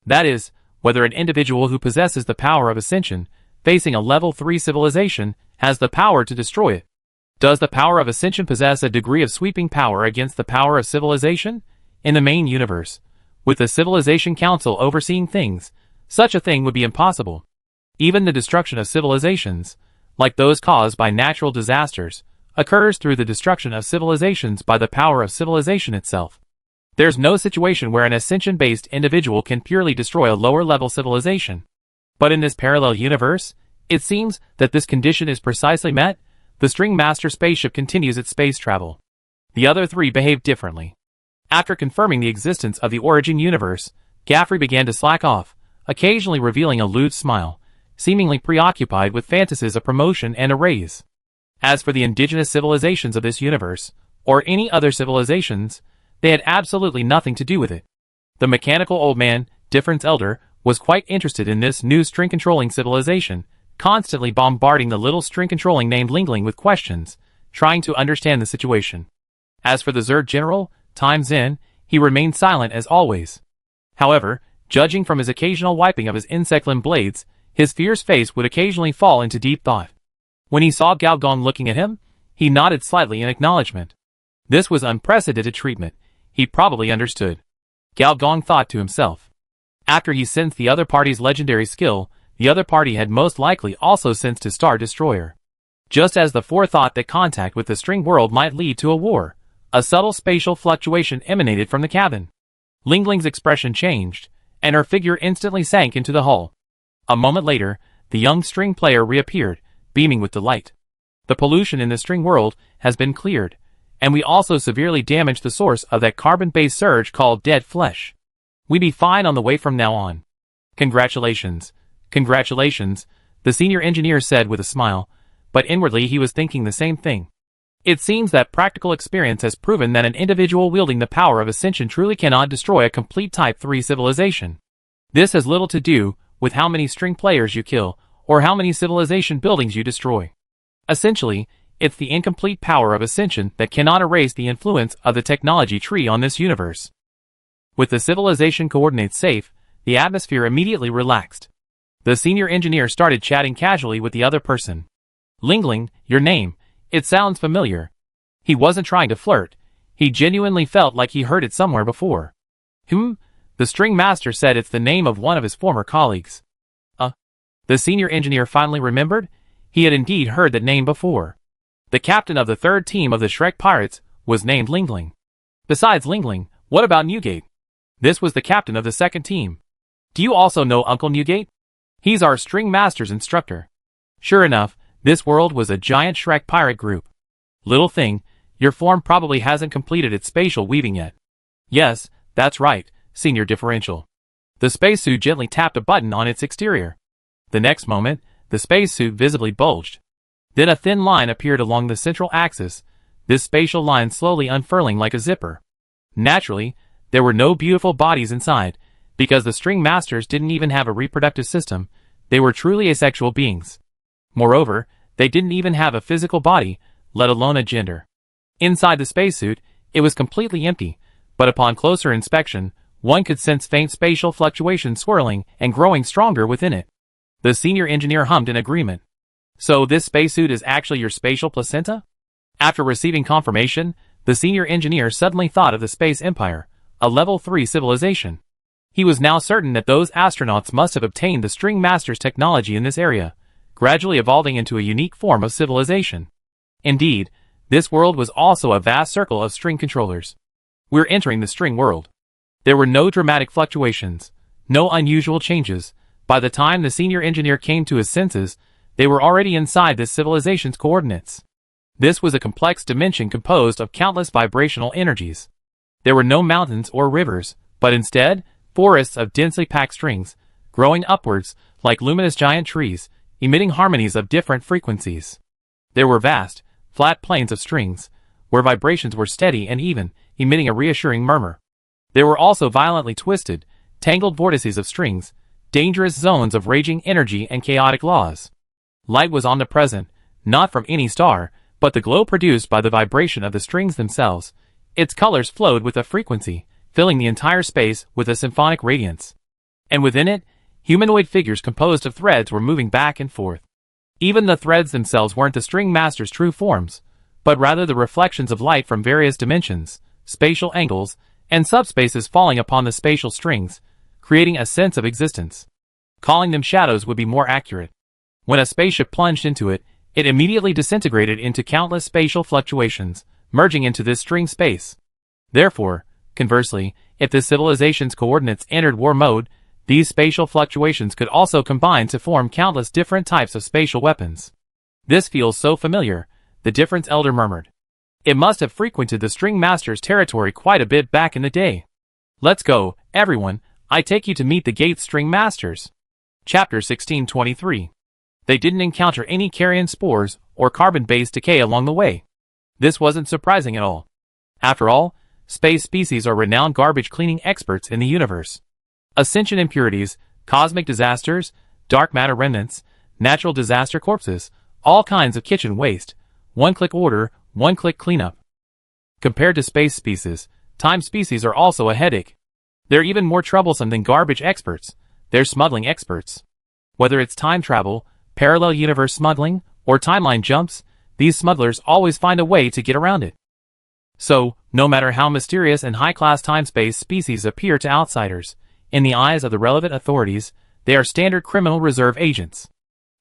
That is, whether an individual who possesses the power of ascension, facing a level 3 civilization, has the power to destroy it. Does the power of ascension possess a degree of sweeping power against the power of civilization? In the main universe, with the Civilization Council overseeing things, such a thing would be impossible. Even the destruction of civilizations, like those caused by natural disasters, occurs through the destruction of civilizations by the power of civilization itself. There's no situation where an ascension-based individual can purely destroy a lower-level civilization. But in this parallel universe, it seems that this condition is precisely met. The String Master spaceship continues its space travel. The other three behaved differently. After confirming the existence of the origin universe, Gaffrey began to slack off, occasionally revealing a lewd smile, seemingly preoccupied with fantasies of promotion and a raise. As for the indigenous civilizations of this universe, or any other civilizations, they had absolutely nothing to do with it. The mechanical old man, Difference Elder, was quite interested in this new string-controlling civilization, constantly bombarding the little string-controlling named Lingling with questions, trying to understand the situation. As for the Zerg general, Time's In, he remained silent as always. However, judging from his occasional wiping of his insect-limbed blades, his fierce face would occasionally fall into deep thought. When he saw Gao Gong looking at him, he nodded slightly in acknowledgement. This was unprecedented treatment. He probably understood. Gao Gong thought to himself. After he sensed the other party's legendary skill, the other party had most likely also sensed his Star Destroyer. Just as the forethought that contact with the string world might lead to a war, a subtle spatial fluctuation emanated from the cabin. Ling Ling's expression changed, and her figure instantly sank into the hull. A moment later, the young string player reappeared, beaming with delight. The pollution in the string world has been cleared, and we also severely damaged the source of that carbon-based surge called dead flesh. We be fine on the way from now on. Congratulations. Congratulations, the senior engineer said with a smile, but inwardly he was thinking the same thing. It seems that practical experience has proven that an individual wielding the power of ascension truly cannot destroy a complete Type 3 civilization. This has little to do with how many string players you kill, or how many civilization buildings you destroy. Essentially, it's the incomplete power of ascension that cannot erase the influence of the technology tree on this universe. With the civilization coordinates safe, the atmosphere immediately relaxed. The senior engineer started chatting casually with the other person. Ling Ling, your name, it sounds familiar. He wasn't trying to flirt. He genuinely felt like he heard it somewhere before. The string master said it's the name of one of his former colleagues. The senior engineer finally remembered. He had indeed heard that name before. The captain of the third team of the Shrek Pirates was named Ling Ling. Besides Ling Ling, what about Newgate? This was the captain of the second team. Do you also know Uncle Newgate? He's our string master's instructor. Sure enough, this world was a giant Shrek pirate group. Little thing, your form probably hasn't completed its spatial weaving yet. Yes, that's right, senior differential. The spacesuit gently tapped a button on its exterior. The next moment, the spacesuit visibly bulged. Then a thin line appeared along the central axis, this spatial line slowly unfurling like a zipper. Naturally, there were no beautiful bodies inside, because the string masters didn't even have a reproductive system. They were truly asexual beings. Moreover, they didn't even have a physical body, let alone a gender. Inside the spacesuit, it was completely empty, but upon closer inspection, one could sense faint spatial fluctuations swirling and growing stronger within it. The senior engineer hummed in agreement. So this spacesuit is actually your spatial placenta? After receiving confirmation, the senior engineer suddenly thought of the Space Empire, a level 3 civilization. He was now certain that those astronauts must have obtained the string master's technology in this area, gradually evolving into a unique form of civilization. Indeed, this world was also a vast circle of string controllers. We're entering the string world. There were no dramatic fluctuations, no unusual changes. By the time the senior engineer came to his senses, they were already inside this civilization's coordinates. This was a complex dimension composed of countless vibrational energies. There were no mountains or rivers, but instead, forests of densely packed strings, growing upwards like luminous giant trees, emitting harmonies of different frequencies. There were vast, flat plains of strings, where vibrations were steady and even, emitting a reassuring murmur. There were also violently twisted, tangled vortices of strings, dangerous zones of raging energy and chaotic laws. Light was omnipresent, not from any star, but the glow produced by the vibration of the strings themselves. Its colors flowed with a frequency, filling the entire space with a symphonic radiance. And within it, humanoid figures composed of threads were moving back and forth. Even the threads themselves weren't the string master's true forms, but rather the reflections of light from various dimensions, spatial angles, and subspaces falling upon the spatial strings, creating a sense of existence. Calling them shadows would be more accurate. When a spaceship plunged into it, it immediately disintegrated into countless spatial fluctuations, merging into this string space. Therefore, conversely, if the civilization's coordinates entered war mode, these spatial fluctuations could also combine to form countless different types of spatial weapons. This feels so familiar, the Difference Elder murmured. It must have frequented the string master's territory quite a bit back in the day. Let's go, everyone. I take you to meet the Gate String Masters. Chapter 1623. They didn't encounter any carrion spores or carbon-based decay along the way. This wasn't surprising at all. After all, space species are renowned garbage cleaning experts in the universe. Ascension impurities, cosmic disasters, dark matter remnants, natural disaster corpses, all kinds of kitchen waste, one-click order, one-click cleanup. Compared to space species, time species are also a headache. They're even more troublesome than garbage experts. They're smuggling experts. Whether it's time travel, parallel universe smuggling, or timeline jumps, these smugglers always find a way to get around it. So, no matter how mysterious and high-class time-space species appear to outsiders, in the eyes of the relevant authorities, they are standard criminal reserve agents.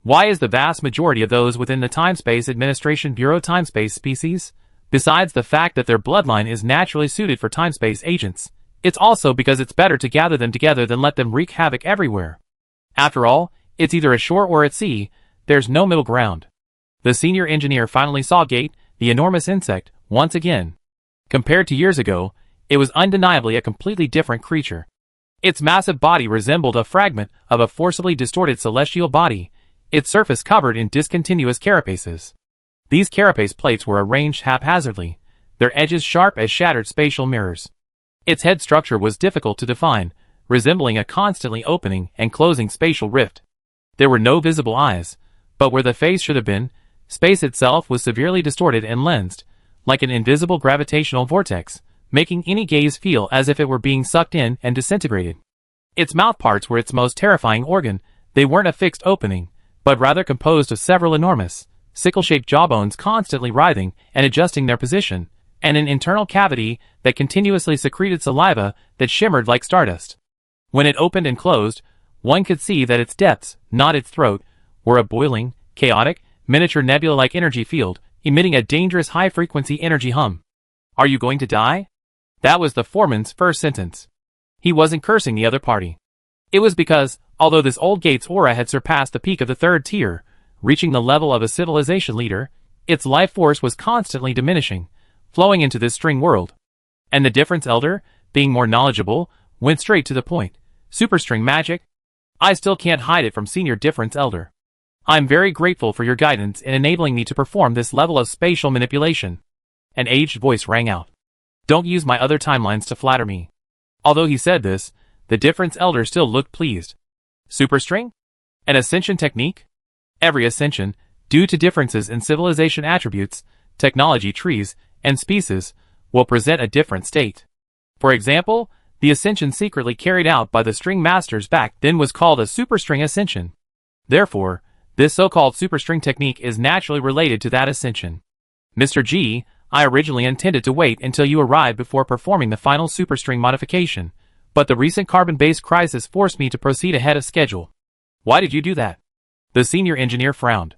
Why is the vast majority of those within the Time-Space Administration Bureau time-space species? Besides the fact that their bloodline is naturally suited for time-space agents, it's also because it's better to gather them together than let them wreak havoc everywhere. After all, it's either ashore or at sea, there's no middle ground. The senior engineer finally saw Gate, the enormous insect, once again. Compared to years ago, it was undeniably a completely different creature. Its massive body resembled a fragment of a forcibly distorted celestial body, its surface covered in discontinuous carapaces. These carapace plates were arranged haphazardly, their edges sharp as shattered spatial mirrors. Its head structure was difficult to define, resembling a constantly opening and closing spatial rift. There were no visible eyes, but where the face should have been, space itself was severely distorted and lensed, like an invisible gravitational vortex, making any gaze feel as if it were being sucked in and disintegrated. Its mouthparts were its most terrifying organ. They weren't a fixed opening, but rather composed of several enormous, sickle-shaped jawbones constantly writhing and adjusting their position, and an internal cavity that continuously secreted saliva that shimmered like stardust. When it opened and closed, one could see that its depths, not its throat, were a boiling, chaotic, miniature nebula-like energy field, emitting a dangerous high-frequency energy hum. "Are you going to die?" That was the foreman's first sentence. He wasn't cursing the other party. It was because, although this old Gate's aura had surpassed the peak of the third tier, reaching the level of a civilization leader, its life force was constantly diminishing, flowing into this string world. And the Difference Elder, being more knowledgeable, went straight to the point. "Superstring magic? I still can't hide it from Senior Difference Elder. I'm very grateful for your guidance in enabling me to perform this level of spatial manipulation." An aged voice rang out. "Don't use my other timelines to flatter me." Although he said this, the Difference Elder still looked pleased. Superstring? An ascension technique? Every ascension, due to differences in civilization attributes, technology trees, and species, will present a different state. For example, the ascension secretly carried out by the string masters back then was called a superstring ascension. Therefore, this so-called superstring technique is naturally related to that ascension. Mr. G, I originally intended to wait until you arrived before performing the final superstring modification, but the recent carbon-based crisis forced me to proceed ahead of schedule. Why did you do that? The senior engineer frowned.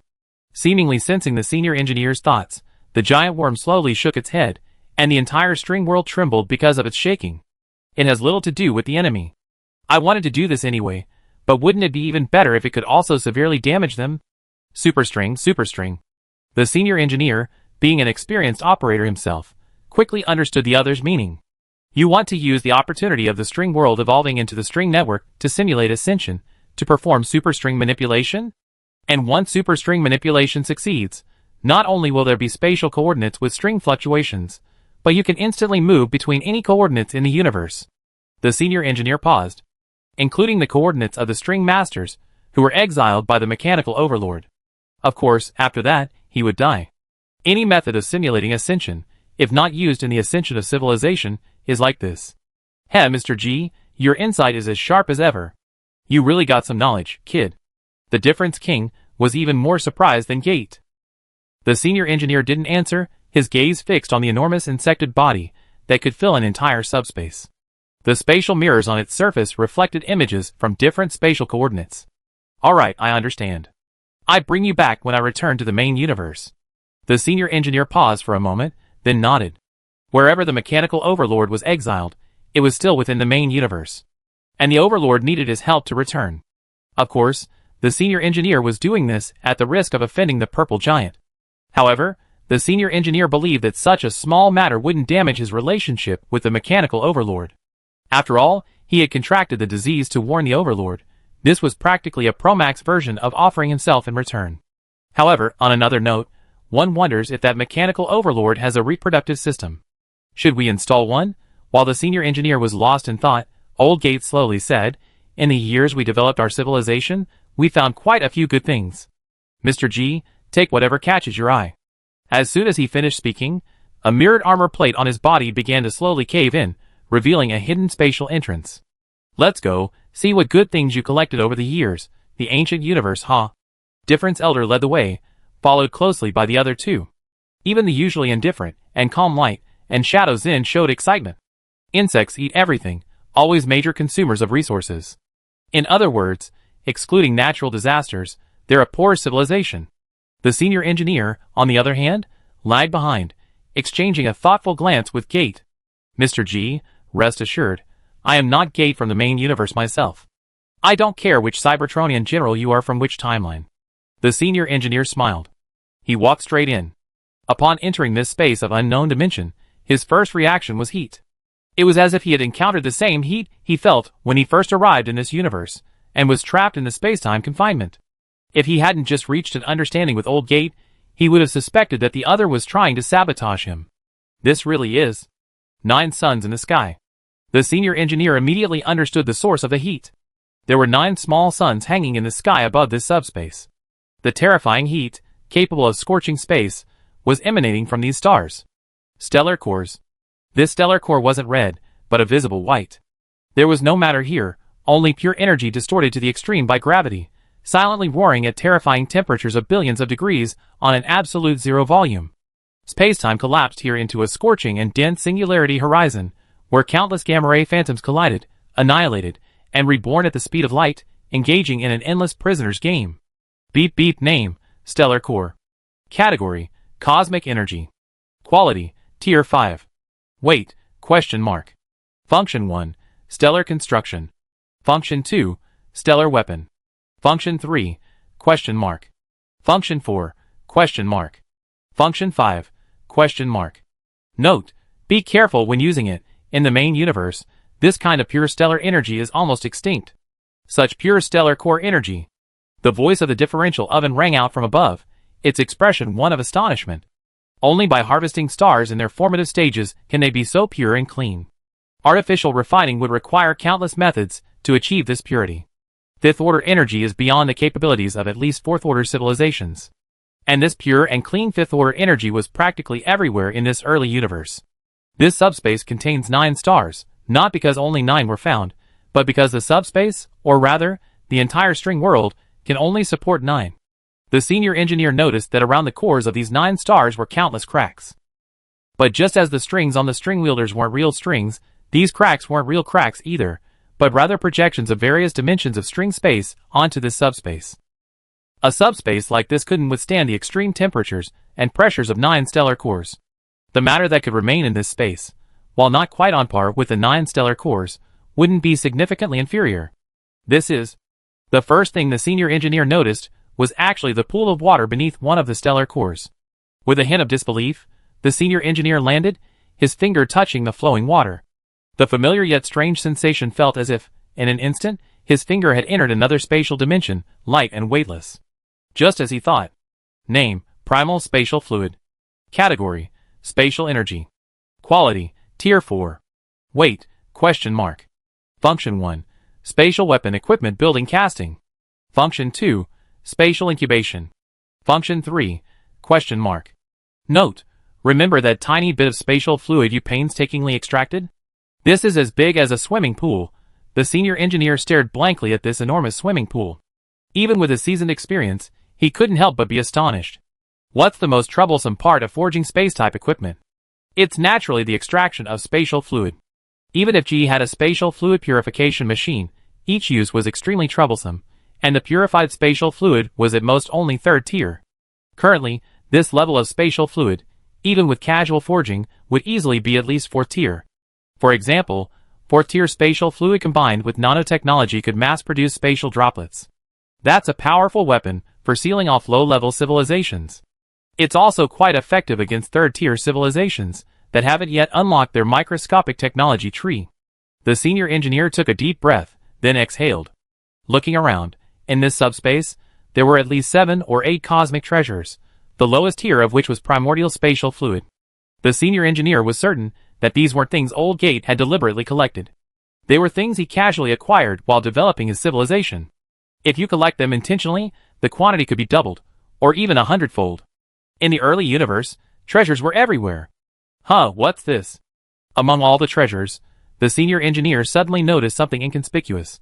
Seemingly sensing the senior engineer's thoughts, the giant worm slowly shook its head, and the entire string world trembled because of its shaking. It has little to do with the enemy. I wanted to do this anyway, but wouldn't it be even better if it could also severely damage them? Superstring. The senior engineer, being an experienced operator himself, quickly understood the other's meaning. You want to use the opportunity of the string world evolving into the string network to simulate ascension, to perform superstring manipulation? And once superstring manipulation succeeds, not only will there be spatial coordinates with string fluctuations, but you can instantly move between any coordinates in the universe. The senior engineer paused, including the coordinates of the string masters, who were exiled by the mechanical overlord. Of course, after that, he would die. Any method of simulating ascension, if not used in the ascension of civilization, is like this. Hey, Mr. G, your insight is as sharp as ever. You really got some knowledge, kid. The Difference King was even more surprised than Gate. The senior engineer didn't answer, his gaze fixed on the enormous insected body that could fill an entire subspace. The spatial mirrors on its surface reflected images from different spatial coordinates. Alright, I understand. I bring you back when I return to the main universe. The senior engineer paused for a moment, then nodded. Wherever the mechanical overlord was exiled, it was still within the main universe. And the overlord needed his help to return. Of course, the senior engineer was doing this at the risk of offending the purple giant. However, the senior engineer believed that such a small matter wouldn't damage his relationship with the mechanical overlord. After all, he had contracted the disease to warn the overlord. This was practically a Pro-Max version of offering himself in return. However, on another note, one wonders if that mechanical overlord has a reproductive system. Should we install one? While the senior engineer was lost in thought, Old Gate slowly said, "In the years we developed our civilization, we found quite a few good things. Mr. G, take whatever catches your eye." As soon as he finished speaking, A mirrored armor plate on his body began to slowly cave in, revealing a hidden spatial entrance. Let's go, see what good things you collected over the years, the ancient universe, huh? Difference Elder led the way, followed closely by the other two. Even the usually indifferent and calm Light and Shadow Zen showed excitement. Insects eat everything, always major consumers of resources. In other words, excluding natural disasters, they're a poor civilization. The senior engineer, on the other hand, lagged behind, exchanging a thoughtful glance with Gate. Mr. G, rest assured, I am not Gate from the main universe myself. I don't care which Cybertronian general you are from which timeline. The senior engineer smiled. He walked straight in. Upon entering this space of unknown dimension, his first reaction was heat. It was as if he had encountered the same heat he felt when he first arrived in this universe, and was trapped in the space-time confinement. If he hadn't just reached an understanding with Old Gate, he would have suspected that the other was trying to sabotage him. This really is 9 suns in the sky. The senior engineer immediately understood the source of the heat. There were 9 small suns hanging in the sky above this subspace. The terrifying heat, capable of scorching space, was emanating from these stars. Stellar cores. This stellar core wasn't red, but a visible white. There was no matter here, only pure energy distorted to the extreme by gravity, silently roaring at terrifying temperatures of billions of degrees on an absolute zero volume. Spacetime collapsed here into a scorching and dense singularity horizon, where countless gamma-ray phantoms collided, annihilated, and reborn at the speed of light, engaging in an endless prisoner's game. Beep beep. Name, Stellar Core. Category, Cosmic Energy. Quality, Tier 5. Weight, ? Function 1, Stellar Construction. Function 2, Stellar Weapon. Function 3, ? Function 4, ? Function 5, ? Note, be careful when using it. In the main universe, this kind of pure stellar energy is almost extinct. Such pure stellar core energy. The voice of the differential oven rang out from above, its expression one of astonishment. Only by harvesting stars in their formative stages can they be so pure and clean. Artificial refining would require countless methods to achieve this purity. Fifth-order energy is beyond the capabilities of at least fourth-order civilizations. And this pure and clean fifth-order energy was practically everywhere in this early universe. This subspace contains 9 stars, not because only 9 were found, but because the subspace, or rather, the entire string world, can only support 9. The senior engineer noticed that around the cores of these 9 stars were countless cracks. But just as the strings on the string wielders weren't real strings, these cracks weren't real cracks either, but rather projections of various dimensions of string space onto this subspace. A subspace like this couldn't withstand the extreme temperatures and pressures of 9 stellar cores. The matter that could remain in this space, while not quite on par with the 9 stellar cores, wouldn't be significantly inferior. This is. The first thing the senior engineer noticed was actually the pool of water beneath one of the stellar cores. With a hint of disbelief, the senior engineer landed, his finger touching the flowing water. The familiar yet strange sensation felt as if, in an instant, his finger had entered another spatial dimension, light and weightless. Just as he thought. Name, Primal Spatial Fluid. Category, Spatial Energy. Quality, Tier 4. Weight, ? Function 1, Spatial Weapon Equipment Building Casting. Function 2, Spatial Incubation. Function 3, ? Note, remember that tiny bit of spatial fluid you painstakingly extracted? This is as big as a swimming pool. The senior engineer stared blankly at this enormous swimming pool. Even with his seasoned experience, he couldn't help but be astonished. What's the most troublesome part of forging space-type equipment? It's naturally the extraction of spatial fluid. Even if G had a spatial fluid purification machine, each use was extremely troublesome, and the purified spatial fluid was at most only 3rd tier. Currently, this level of spatial fluid, even with casual forging, would easily be at least 4th tier. For example, 4th tier spatial fluid combined with nanotechnology could mass-produce spatial droplets. That's a powerful weapon for sealing off low-level civilizations. It's also quite effective against 3rd tier civilizations that haven't yet unlocked their microscopic technology tree. The senior engineer took a deep breath, then exhaled. Looking around, in this subspace, there were at least 7 or 8 cosmic treasures, the lowest tier of which was primordial spatial fluid. The senior engineer was certain that these weren't things Old Gate had deliberately collected. They were things he casually acquired while developing his civilization. If you collect them intentionally, the quantity could be doubled, or even 100-fold. In the early universe, treasures were everywhere. Huh, what's this? Among all the treasures, the senior engineer suddenly noticed something inconspicuous.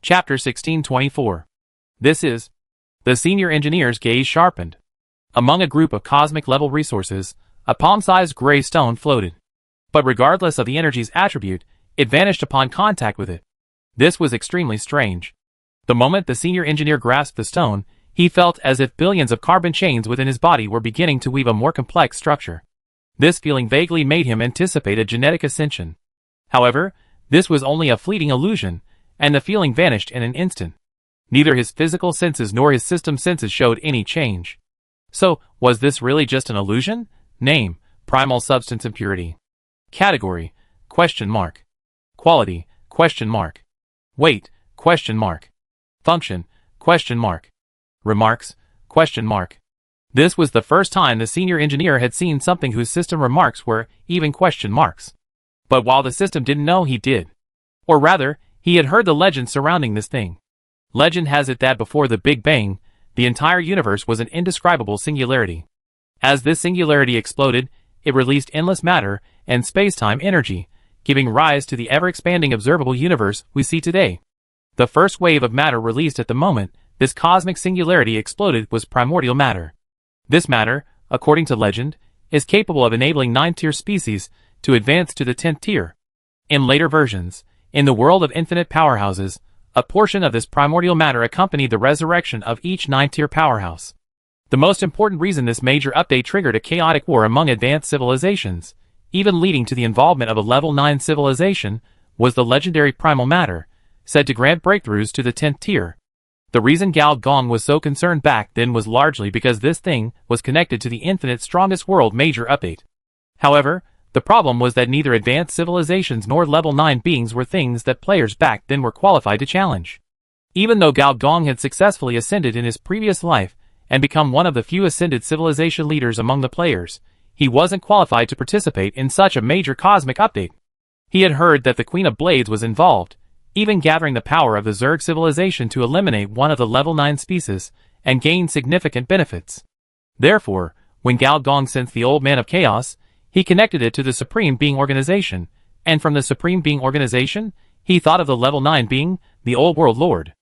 Chapter 1624. This is... The senior engineer's gaze sharpened. Among a group of cosmic-level resources, a palm-sized gray stone floated. But regardless of the energy's attribute, it vanished upon contact with it. This was extremely strange. The moment the senior engineer grasped the stone, he felt as if billions of carbon chains within his body were beginning to weave a more complex structure. This feeling vaguely made him anticipate a genetic ascension. However, this was only a fleeting illusion, and the feeling vanished in an instant. Neither his physical senses nor his system senses showed any change. So, was this really just an illusion? Name: primal substance impurity. Category: question mark. Quality: question mark. Weight: question mark. Function: question mark. Remarks: question mark. This was the first time the senior engineer had seen something whose system remarks were even question marks. But while the system didn't know, he did. Or rather, he had heard the legend surrounding this thing. Legend has it that before the Big Bang, the entire universe was an indescribable singularity. As this singularity exploded, it released endless matter and space-time energy, giving rise to the ever-expanding observable universe we see today. The first wave of matter released at the moment this cosmic singularity exploded was primordial matter. This matter, according to legend, is capable of enabling 9th-tier species to advance to the 10th tier. In later versions, in the world of infinite powerhouses, a portion of this primordial matter accompanied the resurrection of each 9th-tier powerhouse. The most important reason this major update triggered a chaotic war among advanced civilizations, even leading to the involvement of a level 9 civilization, was the legendary primal matter, said to grant breakthroughs to the 10th tier. The reason Gao Gong was so concerned back then was largely because this thing was connected to the infinite strongest world major update. However, the problem was that neither advanced civilizations nor level 9 beings were things that players back then were qualified to challenge. Even though Gao Gong had successfully ascended in his previous life and become one of the few ascended civilization leaders among the players, he wasn't qualified to participate in such a major cosmic update. He had heard that the Queen of Blades was involved, even gathering the power of the Zerg civilization to eliminate one of the level 9 species and gain significant benefits. Therefore, when Gao Gong sensed the Old Man of Chaos, he connected it to the Supreme Being Organization, and from the Supreme Being Organization, he thought of the level 9 being, the Old World Lord.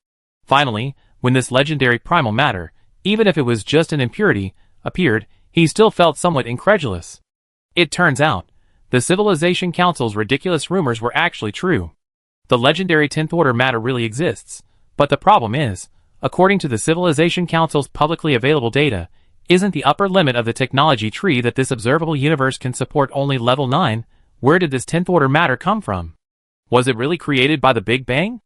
Finally, when this legendary primal matter, even if it was just an impurity, appeared, he still felt somewhat incredulous. It turns out, the Civilization Council's ridiculous rumors were actually true. The legendary 10th Order matter really exists, but the problem is, according to the Civilization Council's publicly available data, isn't the upper limit of the technology tree that this observable universe can support only level 9? Where did this 10th Order matter come from? Was it really created by the Big Bang?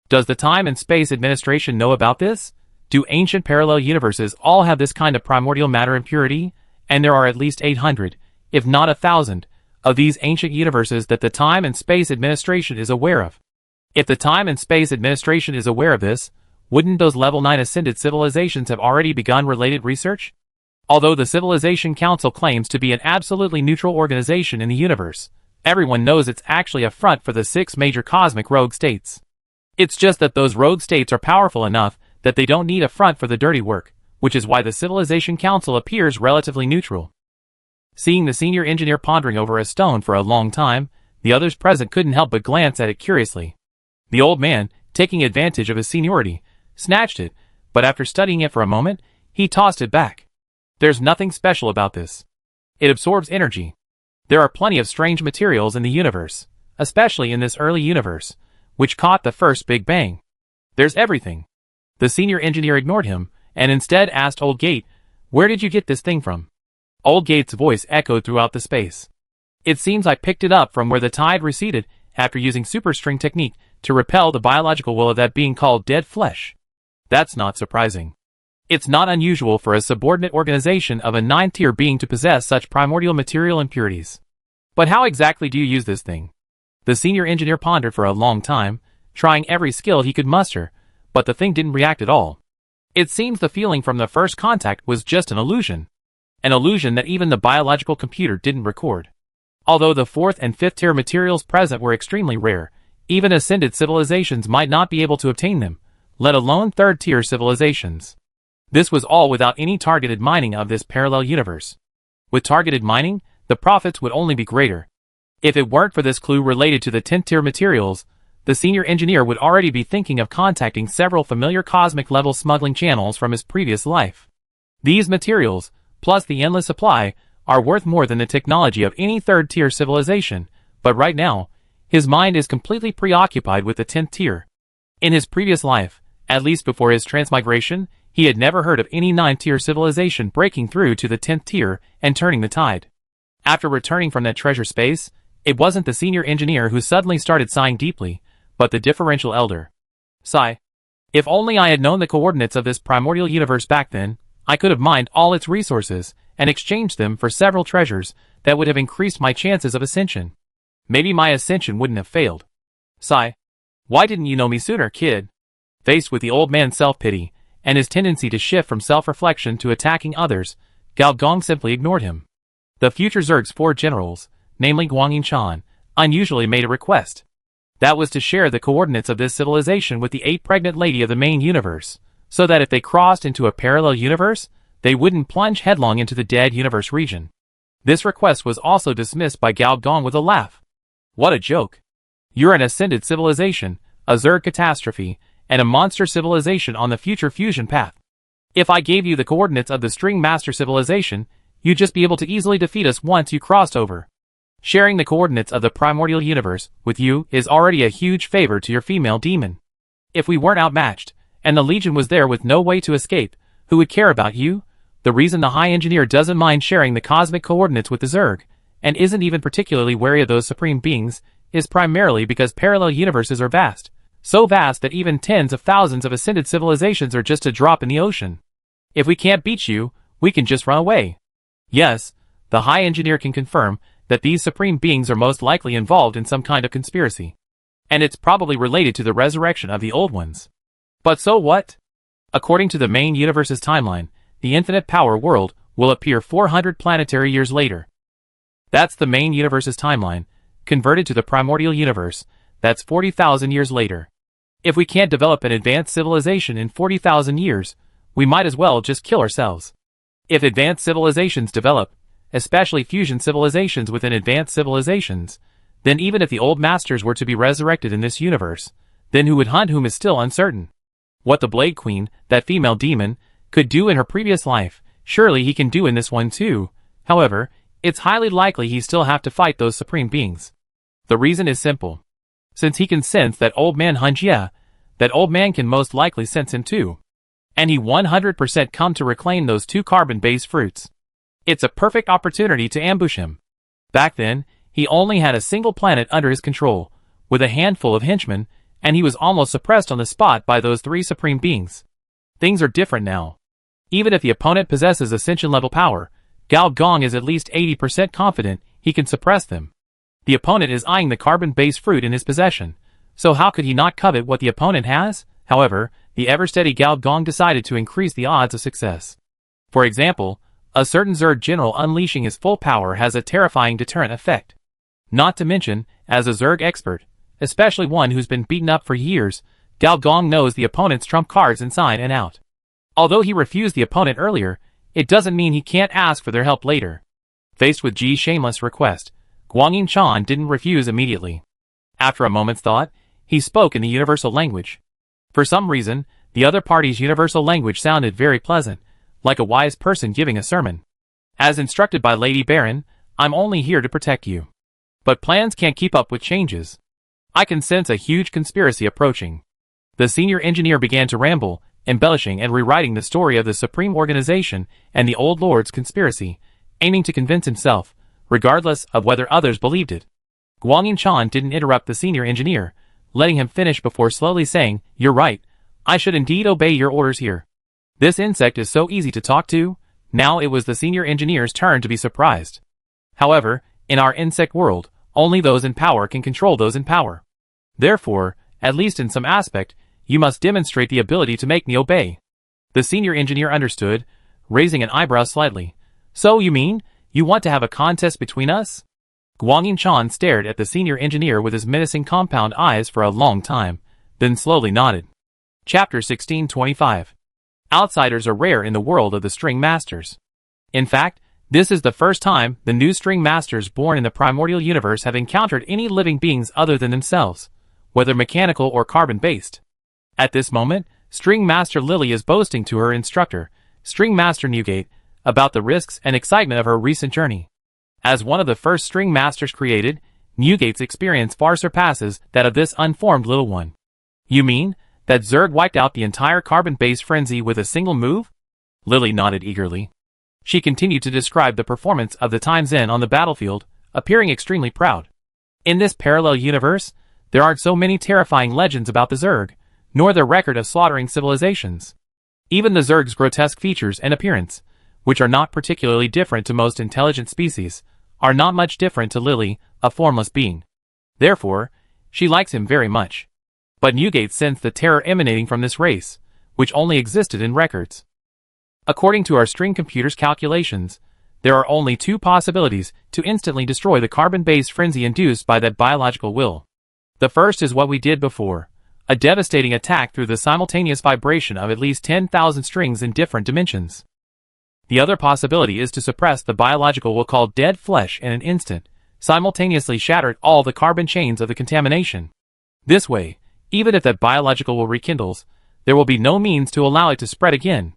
Does the Time and Space Administration know about this? Do ancient parallel universes all have this kind of primordial matter impurity? And there are at least 800, if not 1,000, of these ancient universes that the Time and Space Administration is aware of. If the Time and Space Administration is aware of this, wouldn't those level 9 ascended civilizations have already begun related research? Although the Civilization Council claims to be an absolutely neutral organization in the universe, everyone knows it's actually a front for the 6 major cosmic rogue states. It's just that those rogue states are powerful enough that they don't need a front for the dirty work, which is why the Civilization Council appears relatively neutral. Seeing the senior engineer pondering over a stone for a long time, the others present couldn't help but glance at it curiously. The old man, taking advantage of his seniority, snatched it, but after studying it for a moment, he tossed it back. There's nothing special about this. It absorbs energy. There are plenty of strange materials in the universe, especially in this early universe, which caught the first Big Bang. There's everything. The senior engineer ignored him, and instead asked Old Gate, "Where did you get this thing from?" Old Gate's voice echoed throughout the space. "It seems I picked it up from where the tide receded after using superstring technique to repel the biological will of that being called dead flesh." That's not surprising. It's not unusual for a subordinate organization of a 9th-tier being to possess such primordial material impurities. But how exactly do you use this thing? The senior engineer pondered for a long time, trying every skill he could muster, but the thing didn't react at all. It seems the feeling from the first contact was just an illusion that even the biological computer didn't record. Although the 4th and 5th tier materials present were extremely rare, even ascended civilizations might not be able to obtain them, let alone 3rd tier civilizations. This was all without any targeted mining of this parallel universe. With targeted mining, the profits would only be greater. If it weren't for this clue related to the 10th tier materials, the senior engineer would already be thinking of contacting several familiar cosmic-level smuggling channels from his previous life. These materials, plus the endless supply, are worth more than the technology of any 3rd tier civilization, but right now, his mind is completely preoccupied with the 10th tier. In his previous life, at least before his transmigration, he had never heard of any 9th tier civilization breaking through to the 10th tier and turning the tide. After returning from that treasure space, it wasn't the senior engineer who suddenly started sighing deeply, but the differential elder. Sigh. If only I had known the coordinates of this primordial universe back then, I could have mined all its resources and exchanged them for several treasures that would have increased my chances of ascension. Maybe my ascension wouldn't have failed. Sigh. Why didn't you know me sooner, kid? Faced with the old man's self-pity and his tendency to shift from self-reflection to attacking others, Gao Gong simply ignored him. The future Zerg's 4 generals, namely Guanyin Chan, unusually made a request. That was to share the coordinates of this civilization with the 8 pregnant lady of the main universe, so that if they crossed into a parallel universe, they wouldn't plunge headlong into the dead universe region. This request was also dismissed by Gao Gong with a laugh. What a joke. You're an ascended civilization, a Zerg catastrophe, and a monster civilization on the future fusion path. If I gave you the coordinates of the String Master civilization, you'd just be able to easily defeat us once you crossed over. Sharing the coordinates of the primordial universe with you is already a huge favor to your female demon. If we weren't outmatched, and the Legion was there with no way to escape, who would care about you? The reason the High Engineer doesn't mind sharing the cosmic coordinates with the Zerg, and isn't even particularly wary of those supreme beings, is primarily because parallel universes are vast. So vast that even tens of thousands of ascended civilizations are just a drop in the ocean. If we can't beat you, we can just run away. Yes, the High Engineer can confirm that these supreme beings are most likely involved in some kind of conspiracy. And it's probably related to the resurrection of the old ones. But so what? According to the main universe's timeline, the infinite power world will appear 400 planetary years later. That's the main universe's timeline, converted to the primordial universe, that's 40,000 years later. If we can't develop an advanced civilization in 40,000 years, we might as well just kill ourselves. If advanced civilizations develop, especially fusion civilizations within advanced civilizations, then even if the old masters were to be resurrected in this universe, then who would hunt whom is still uncertain. What the Blade Queen, that female demon, could do in her previous life, surely he can do in this one too. However, it's highly likely he still have to fight those supreme beings. The reason is simple. Since he can sense that old man Hun Jie, that old man can most likely sense him too. And he 100% come to reclaim those 2 carbon-based fruits. It's a perfect opportunity to ambush him. Back then, he only had a single planet under his control, with a handful of henchmen, and he was almost suppressed on the spot by those 3 supreme beings. Things are different now. Even if the opponent possesses ascension-level power, Gao Gong is at least 80% confident he can suppress them. The opponent is eyeing the carbon-based fruit in his possession, so how could he not covet what the opponent has? However, the ever-steady Gao Gong decided to increase the odds of success. For example, a certain Zerg general unleashing his full power has a terrifying deterrent effect. Not to mention, as a Zerg expert, especially one who's been beaten up for years, Gao Gong knows the opponent's trump cards inside and out. Although he refused the opponent earlier, it doesn't mean he can't ask for their help later. Faced with Ji's shameless request, Guanyin Chan didn't refuse immediately. After a moment's thought, he spoke in the universal language. For some reason, the other party's universal language sounded very pleasant, like a wise person giving a sermon. As instructed by Lady Baron, I'm only here to protect you. But plans can't keep up with changes. I can sense a huge conspiracy approaching. The senior engineer began to ramble, embellishing and rewriting the story of the Supreme Organization and the Old Lord's conspiracy, aiming to convince himself, regardless of whether others believed it. Guanyin Chan didn't interrupt the senior engineer, letting him finish before slowly saying, "You're right. I should indeed obey your orders here. This insect is so easy to talk to." Now it was the senior engineer's turn to be surprised. However, in our insect world, only those in power can control those in power. Therefore, at least in some aspect, you must demonstrate the ability to make me obey. The senior engineer understood, raising an eyebrow slightly. So you mean, you want to have a contest between us? Guanyin Chan stared at the senior engineer with his menacing compound eyes for a long time, then slowly nodded. Chapter 1625. Outsiders are rare in the world of the String Masters. In fact, This is the first time the new string masters born in the primordial universe have encountered any living beings other than themselves, whether mechanical or carbon-based. At this moment, String Master Lily is boasting to her instructor, String Master Newgate, about the risks and excitement of her recent journey. As one of the first string masters created, Newgate's experience far surpasses that of this unformed little one. You mean that Zerg wiped out the entire carbon-based frenzy with a single move? Lily nodded eagerly. She continued to describe the performance of the Times N on the battlefield, appearing extremely proud. In this parallel universe, there aren't so many terrifying legends about the Zerg, nor their record of slaughtering civilizations. Even the Zerg's grotesque features and appearance, which are not particularly different to most intelligent species, are not much different to Lily, a formless being. Therefore, she likes him very much. But Newgate sensed the terror emanating from this race, which only existed in records. According to our string computer's calculations, there are only two possibilities to instantly destroy the carbon-based frenzy induced by that biological will. The first is what we did before, a devastating attack through the simultaneous vibration of at least 10,000 strings in different dimensions. The other possibility is to suppress the biological will called dead flesh in an instant, simultaneously shatter all the carbon chains of the contamination. This way, even if that biological will rekindles, there will be no means to allow it to spread again.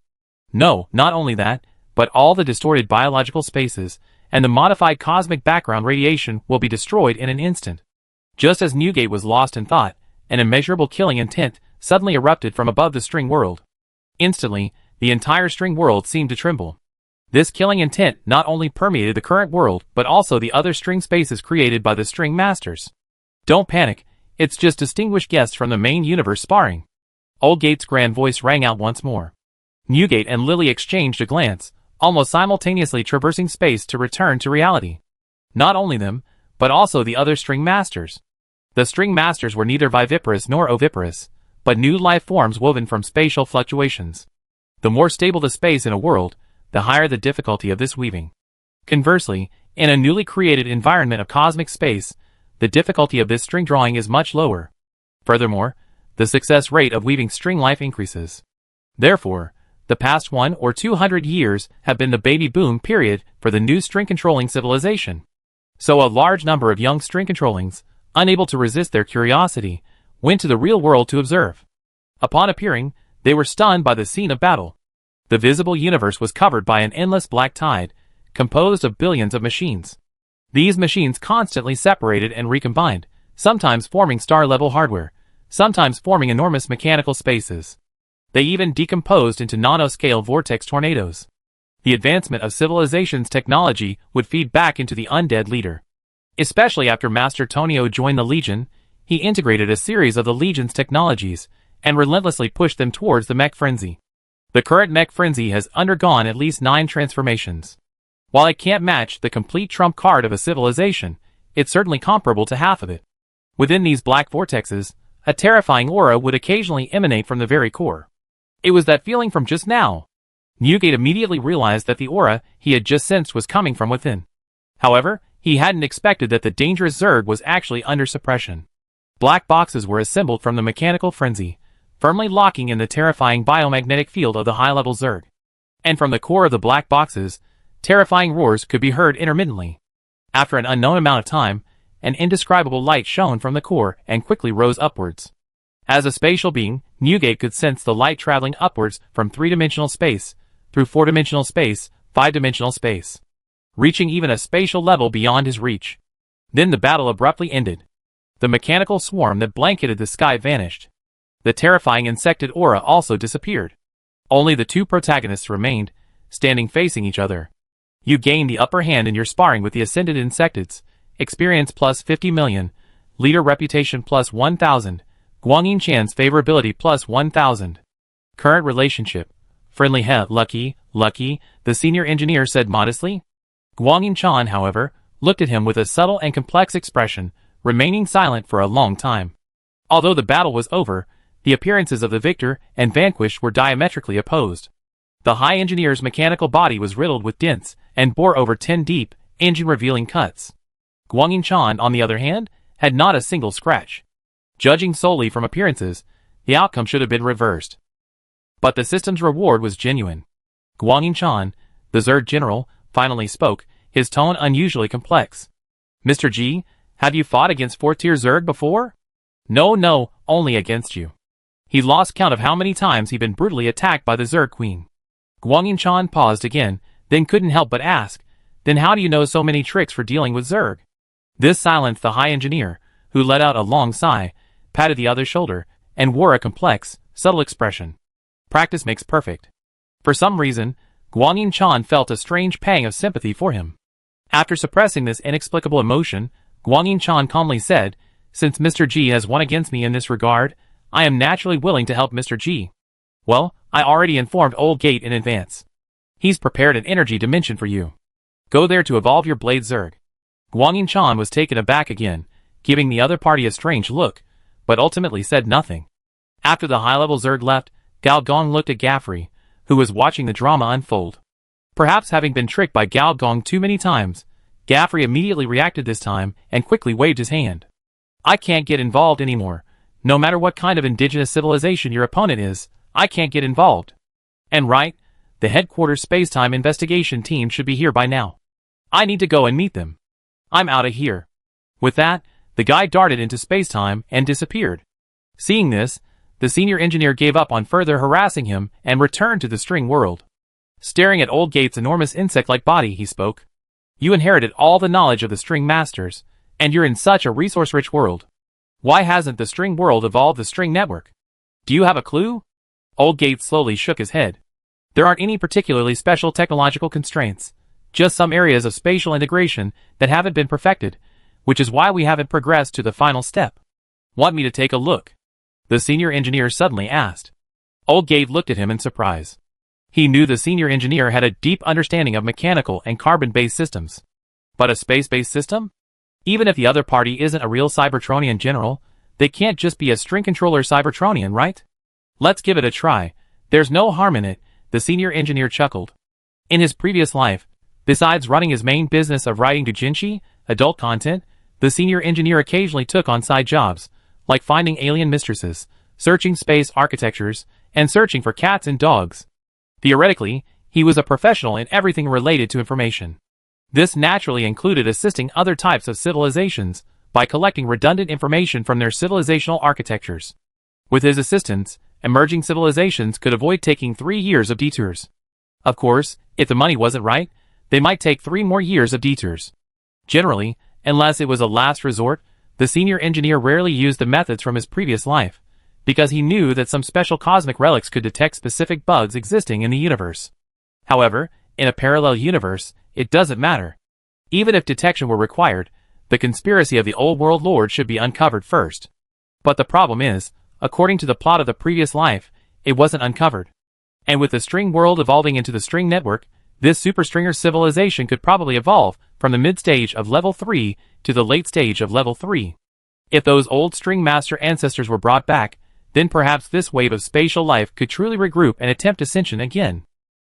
No, not only that, but all the distorted biological spaces and the modified cosmic background radiation will be destroyed in an instant. Just as Newgate was lost in thought, an immeasurable killing intent suddenly erupted from above the string world. Instantly, the entire string world seemed to tremble. This killing intent not only permeated the current world but also the other string spaces created by the string masters. Don't panic, it's just distinguished guests from the main universe sparring. Old Gate's grand voice rang out once more. Newgate and Lily exchanged a glance, almost simultaneously traversing space to return to reality. Not only them, but also the other string masters. The string masters were neither viviparous nor oviparous, but new life forms woven from spatial fluctuations. The more stable the space in a world, the higher the difficulty of this weaving. Conversely, in a newly created environment of cosmic space, the difficulty of this string drawing is much lower. Furthermore, the success rate of weaving string life increases. Therefore, the past 100 or 200 years have been the baby boom period for the new string controlling civilization. So a large number of young string controllings, unable to resist their curiosity, went to the real world to observe. Upon appearing, they were stunned by the scene of battle. The visible universe was covered by an endless black tide, composed of billions of machines. These machines constantly separated and recombined, sometimes forming star-level hardware, sometimes forming enormous mechanical spaces. They even decomposed into nanoscale vortex tornadoes. The advancement of civilization's technology would feed back into the undead leader. Especially after Master Tonio joined the Legion, he integrated a series of the Legion's technologies and relentlessly pushed them towards the mech frenzy. The current mech frenzy has undergone at least 9 transformations. While it can't match the complete trump card of a civilization, it's certainly comparable to half of it. Within these black vortexes, a terrifying aura would occasionally emanate from the very core. It was that feeling from just now. Newgate immediately realized that the aura he had just sensed was coming from within. However, he hadn't expected that the dangerous Zerg was actually under suppression. Black boxes were assembled from the mechanical frenzy, firmly locking in the terrifying biomagnetic field of the high-level Zerg. And from the core of the black boxes, terrifying roars could be heard intermittently. After an unknown amount of time, an indescribable light shone from the core and quickly rose upwards. As a spatial being, Newgate could sense the light traveling upwards from 3-dimensional space, through 4-dimensional space, 5-dimensional space, reaching even a spatial level beyond his reach. Then the battle abruptly ended. The mechanical swarm that blanketed the sky vanished. The terrifying insected aura also disappeared. Only the two protagonists remained, standing facing each other. You gained the upper hand in your sparring with the ascended insectids. Experience plus 50 million. Leader reputation plus 1,000. Guanyin Chan's favorability plus 1,000. Current relationship. Friendly lucky, the senior engineer said modestly. Guanyin Chan, however, looked at him with a subtle and complex expression, remaining silent for a long time. Although the battle was over, the appearances of the victor and vanquished were diametrically opposed. The high engineer's mechanical body was riddled with dents and bore over 10 deep, engine-revealing cuts. Guanyin Chan, on the other hand, had not a single scratch. Judging solely from appearances, the outcome should have been reversed. But the system's reward was genuine. Guanyin Chan, the Zerg general, finally spoke, his tone unusually complex. Mr. G, have you fought against 4th-tier Zerg before? No, only against you. He lost count of how many times he'd been brutally attacked by the Zerg Queen. Guanyin paused again, then couldn't help but ask, then how do you know so many tricks for dealing with Zerg? This silenced the High Engineer, who let out a long sigh, patted the other's shoulder, and wore a complex, subtle expression. Practice makes perfect. For some reason, Guanyin felt a strange pang of sympathy for him. After suppressing this inexplicable emotion, Guanyin calmly said, since Mr. G has won against me in this regard, I am naturally willing to help Mr. G. Well, I already informed Old Gate in advance. He's prepared an energy dimension for you. Go there to evolve your Blade Zerg. Guanyin was taken aback again, giving the other party a strange look, but ultimately said nothing. After the high-level Zerg left, Gao Gong looked at Gaffrey, who was watching the drama unfold. Perhaps having been tricked by Gao Gong too many times, Gaffrey immediately reacted this time and quickly waved his hand. I can't get involved anymore. No matter what kind of indigenous civilization your opponent is, I can't get involved. And right, the headquarters space-time investigation team should be here by now. I need to go and meet them. I'm out of here. With that, the guy darted into space-time and disappeared. Seeing this, the senior engineer gave up on further harassing him and returned to the string world. Staring at Old Gate's enormous insect-like body, he spoke. You inherited all the knowledge of the string masters, and you're in such a resource-rich world. Why hasn't the string world evolved the string network? Do you have a clue? Old Gate slowly shook his head. There aren't any particularly special technological constraints, just some areas of spatial integration that haven't been perfected, which is why we haven't progressed to the final step. Want me to take a look? The senior engineer suddenly asked. Old Gate looked at him in surprise. He knew the senior engineer had a deep understanding of mechanical and carbon-based systems. But a space-based system? Even if the other party isn't a real Cybertronian general, they can't just be a string controller Cybertronian, right? Let's give it a try. There's no harm in it, the senior engineer chuckled. In his previous life, besides running his main business of writing doujinshi, adult content, the senior engineer occasionally took on side jobs, like finding alien mistresses, searching space architectures, and searching for cats and dogs. Theoretically, he was a professional in everything related to information. This naturally included assisting other types of civilizations by collecting redundant information from their civilizational architectures. With his assistance, emerging civilizations could avoid taking 3 years of detours. Of course, if the money wasn't right, they might take 3 more years of detours. Generally, unless it was a last resort, the senior engineer rarely used the methods from his previous life, because he knew that some special cosmic relics could detect specific bugs existing in the universe. However, in a parallel universe, it doesn't matter. Even if detection were required, the conspiracy of the old world lord should be uncovered first. But the problem is, according to the plot of the previous life, it wasn't uncovered. And with the string world evolving into the string network, this superstringer civilization could probably evolve from the mid-stage of level 3 to the late stage of level 3. If those old string master ancestors were brought back, then perhaps this wave of spatial life could truly regroup and attempt ascension again.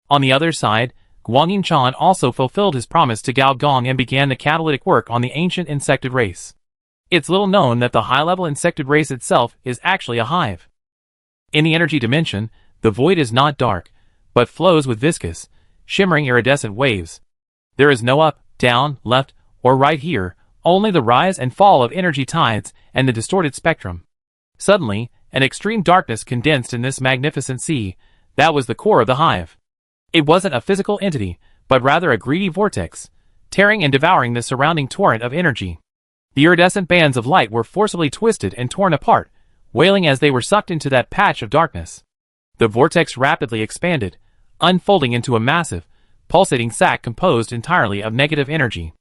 On the other side, Guanyin also fulfilled his promise to Gao Gong and began the catalytic work on the ancient insected race. It's little known that the high-level insected race itself is actually a hive. In the energy dimension, the void is not dark, but flows with viscous, shimmering iridescent waves. There is no up, down, left, or right here, only the rise and fall of energy tides and the distorted spectrum. Suddenly, an extreme darkness condensed in this magnificent sea. That was the core of the hive. It wasn't a physical entity, but rather a greedy vortex, tearing and devouring the surrounding torrent of energy. The iridescent bands of light were forcibly twisted and torn apart, wailing as they were sucked into that patch of darkness. The vortex rapidly expanded, unfolding into a massive, pulsating sac composed entirely of negative energy.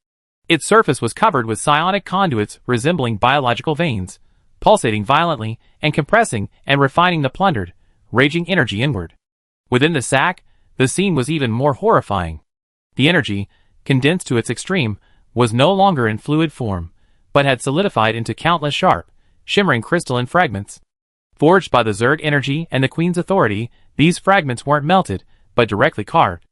Its surface was covered with psionic conduits resembling biological veins, pulsating violently and compressing and refining the plundered, raging energy inward. Within the sac, the scene was even more horrifying. The energy, condensed to its extreme, was no longer in fluid form, but had solidified into countless sharp, shimmering crystalline fragments. Forged by the Zerg energy and the Queen's authority, these fragments weren't melted, but directly carved,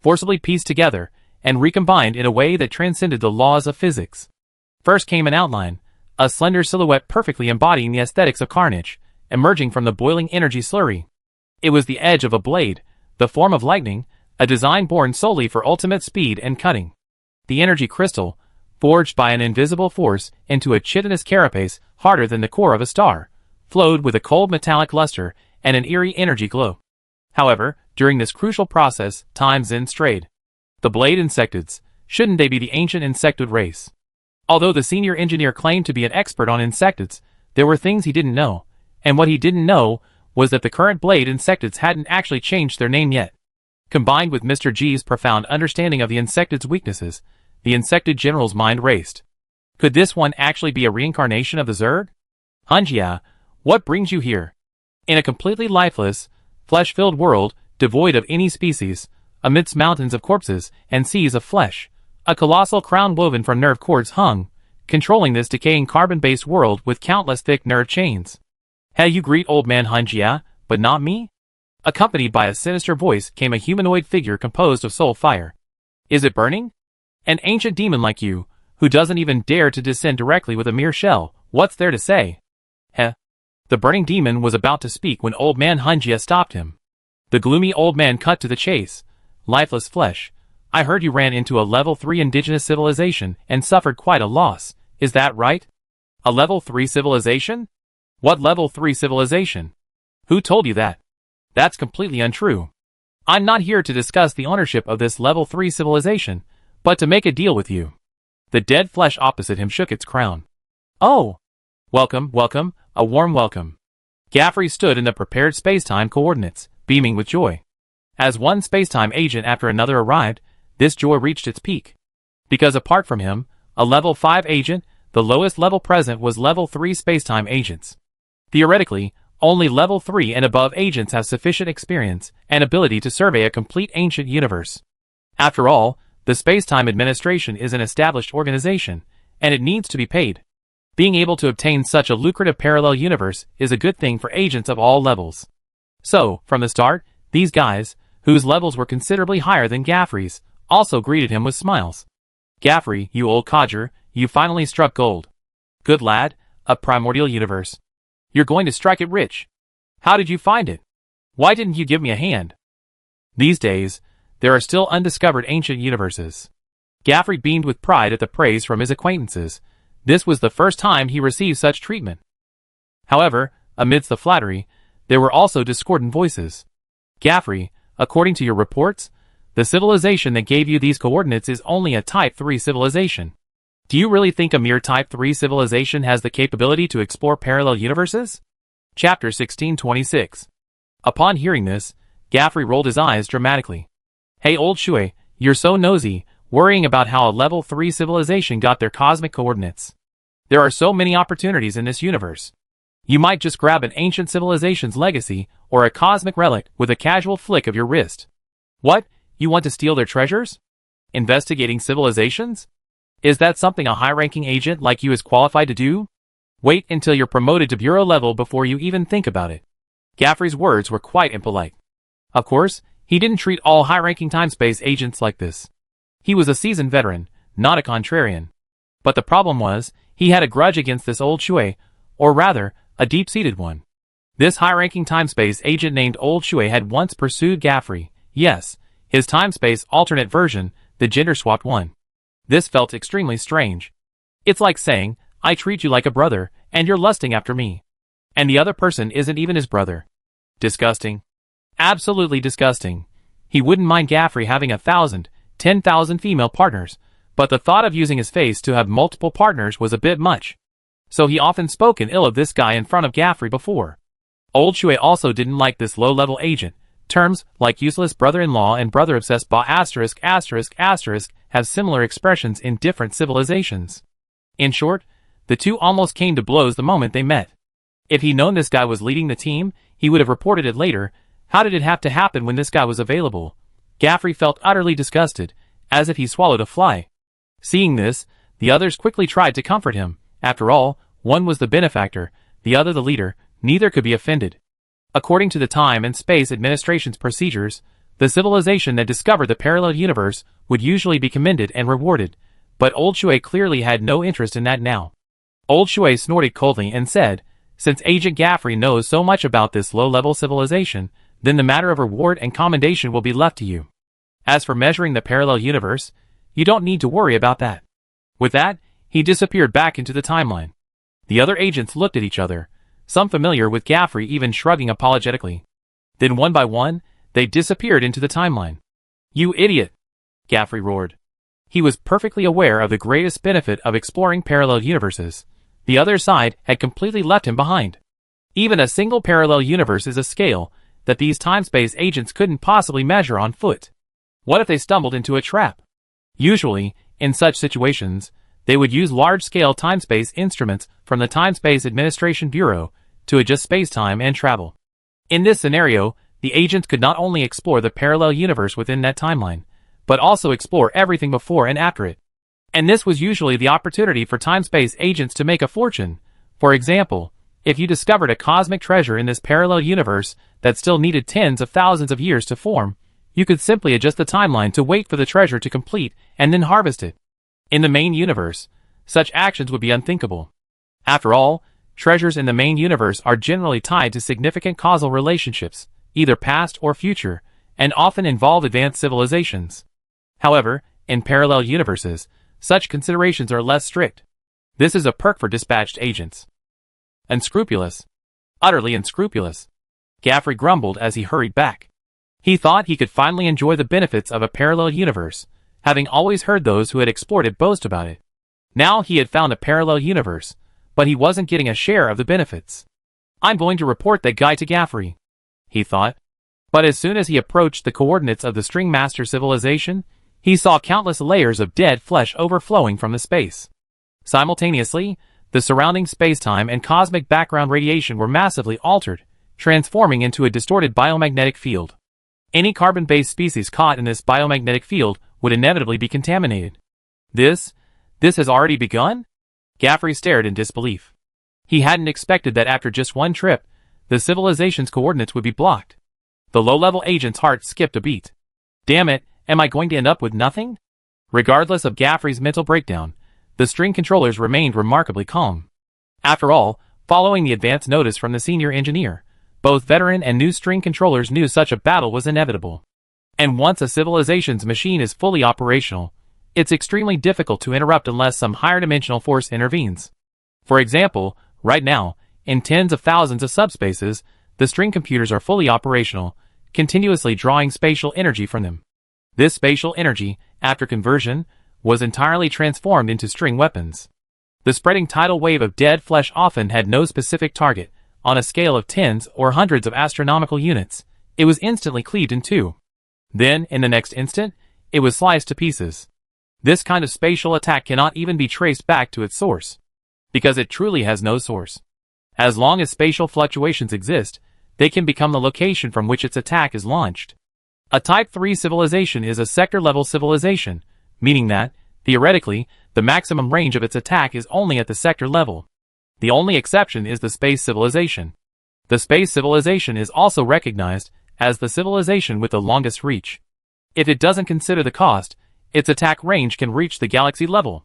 forcibly pieced together, and recombined in a way that transcended the laws of physics. First came an outline, a slender silhouette perfectly embodying the aesthetics of carnage, emerging from the boiling energy slurry. It was the edge of a blade, the form of lightning, a design born solely for ultimate speed and cutting. The energy crystal, forged by an invisible force into a chitinous carapace harder than the core of a star, flowed with a cold metallic luster and an eerie energy glow. However, during this crucial process, time then strayed. The blade insectoids, shouldn't they be the ancient insectoid race? Although the senior engineer claimed to be an expert on insectoids, there were things he didn't know, and what he didn't know was that the current blade insectoids hadn't actually changed their name yet. Combined with Mr. G's profound understanding of the insectoid's weaknesses, the insectoid general's mind raced. Could this one actually be a reincarnation of the Zerg? Hunjia, what brings you here? In a completely lifeless, flesh-filled world, devoid of any species, amidst mountains of corpses and seas of flesh, a colossal crown woven from nerve cords hung, controlling this decaying carbon-based world with countless thick nerve chains. Hey, you greet old man Hunjia, but not me? Accompanied by a sinister voice came a humanoid figure composed of soul fire. Is it burning? An ancient demon like you, who doesn't even dare to descend directly with a mere shell, what's there to say? Heh. The burning demon was about to speak when old man Hunjia stopped him. The gloomy old man cut to the chase. Lifeless flesh, I heard you ran into a level 3 indigenous civilization and suffered quite a loss, is that right? A level 3 civilization? What level 3 civilization? Who told you that? That's completely untrue. I'm not here to discuss the ownership of this level 3 civilization, but to make a deal with you. The dead flesh opposite him shook its crown. Oh! Welcome, welcome, a warm welcome. Gaffrey stood in the prepared spacetime coordinates, beaming with joy. As one spacetime agent after another arrived, this joy reached its peak. Because apart from him, a level 5 agent, the lowest level present was level 3 spacetime agents. Theoretically, only level 3 and above agents have sufficient experience and ability to survey a complete ancient universe. After all, the Spacetime Administration is an established organization, and it needs to be paid. Being able to obtain such a lucrative parallel universe is a good thing for agents of all levels. So, from the start, these guys, whose levels were considerably higher than Gaffrey's, also greeted him with smiles. Gaffrey, you old codger, you finally struck gold. Good lad, a primordial universe. You're going to strike it rich. How did you find it? Why didn't you give me a hand? These days, there are still undiscovered ancient universes. Gaffrey beamed with pride at the praise from his acquaintances. This was the first time he received such treatment. However, amidst the flattery, there were also discordant voices. Gaffrey, according to your reports, the civilization that gave you these coordinates is only a Type 3 civilization. Do you really think a mere Type 3 civilization has the capability to explore parallel universes? Chapter 1626. Upon hearing this, Gaffrey rolled his eyes dramatically. Hey old Shui, you're so nosy, worrying about how a level 3 civilization got their cosmic coordinates. There are so many opportunities in this universe. You might just grab an ancient civilization's legacy or a cosmic relic with a casual flick of your wrist. What? You want to steal their treasures? Investigating civilizations? Is that something a high-ranking agent like you is qualified to do? Wait until you're promoted to bureau level before you even think about it. Gaffrey's words were quite impolite. Of course, he didn't treat all high-ranking time-space agents like this. He was a seasoned veteran, not a contrarian. But the problem was, he had a grudge against this old Shui, or rather, a deep-seated one. This high-ranking time-space agent named Old Shui had once pursued Gaffrey, yes, his time-space alternate version, the gender-swapped one. This felt extremely strange. It's like saying, I treat you like a brother, and you're lusting after me. And the other person isn't even his brother. Disgusting. Absolutely disgusting. He wouldn't mind Gaffrey having 1,000, 10,000 female partners, but the thought of using his face to have multiple partners was a bit much. So he often spoken ill of this guy in front of Gaffrey before. Old Shui also didn't like this low-level agent. Terms like useless brother-in-law and brother-obsessed **** have similar expressions in different civilizations. In short, the two almost came to blows the moment they met. If he'd known this guy was leading the team, he would have reported it later. How did it have to happen when this guy was available? Gaffrey felt utterly disgusted, as if he swallowed a fly. Seeing this, the others quickly tried to comfort him. After all, one was the benefactor, the other the leader, neither could be offended. According to the Time and Space Administration's procedures, the civilization that discovered the parallel universe would usually be commended and rewarded, but Old Shui clearly had no interest in that now. Old Shui snorted coldly and said, since Agent Gaffrey knows so much about this low-level civilization, then the matter of reward and commendation will be left to you. As for measuring the parallel universe, you don't need to worry about that. With that, he disappeared back into the timeline. The other agents looked at each other, some familiar with Gaffrey even shrugging apologetically. Then one by one, they disappeared into the timeline. You idiot! Gaffrey roared. He was perfectly aware of the greatest benefit of exploring parallel universes. The other side had completely left him behind. Even a single parallel universe is a scale that these time-space agents couldn't possibly measure on foot. What if they stumbled into a trap? Usually, in such situations, they would use large-scale time-space instruments from the Time-Space Administration Bureau to adjust space-time and travel. In this scenario, the agents could not only explore the parallel universe within that timeline, but also explore everything before and after it. And this was usually the opportunity for time-space agents to make a fortune. For example, if you discovered a cosmic treasure in this parallel universe that still needed tens of thousands of years to form, you could simply adjust the timeline to wait for the treasure to complete and then harvest it. In the main universe, such actions would be unthinkable. After all, treasures in the main universe are generally tied to significant causal relationships, either past or future, and often involve advanced civilizations. However, in parallel universes, such considerations are less strict. This is a perk for dispatched agents. Unscrupulous. Utterly unscrupulous. Gaffrey grumbled as he hurried back. He thought he could finally enjoy the benefits of a parallel universe, having always heard those who had explored it boast about it. Now he had found a parallel universe, but he wasn't getting a share of the benefits. I'm going to report that guy to Gaffrey, he thought. But as soon as he approached the coordinates of the String Master civilization, he saw countless layers of dead flesh overflowing from the space. Simultaneously, the surrounding spacetime and cosmic background radiation were massively altered, transforming into a distorted biomagnetic field. Any carbon-based species caught in this biomagnetic field would inevitably be contaminated. This has already begun? Gaffrey stared in disbelief. He hadn't expected that after just one trip, the civilization's coordinates would be blocked. The low-level agent's heart skipped a beat. Damn it, am I going to end up with nothing? Regardless of Gaffrey's mental breakdown, the string controllers remained remarkably calm. After all, following the advance notice from the senior engineer, both veteran and new string controllers knew such a battle was inevitable. And once a civilization's machine is fully operational, it's extremely difficult to interrupt unless some higher dimensional force intervenes. For example, right now, in tens of thousands of subspaces, the string computers are fully operational, continuously drawing spatial energy from them. This spatial energy, after conversion, was entirely transformed into string weapons. The spreading tidal wave of dead flesh often had no specific target. On a scale of tens or hundreds of astronomical units, it was instantly cleaved in two. Then, in the next instant, it was sliced to pieces. This kind of spatial attack cannot even be traced back to its source, because it truly has no source. As long as spatial fluctuations exist, they can become the location from which its attack is launched. A Type 3 civilization is a sector-level civilization, meaning that, theoretically, the maximum range of its attack is only at the sector level. The only exception is the space civilization. The space civilization is also recognized as the civilization with the longest reach. If it doesn't consider the cost, its attack range can reach the galaxy level.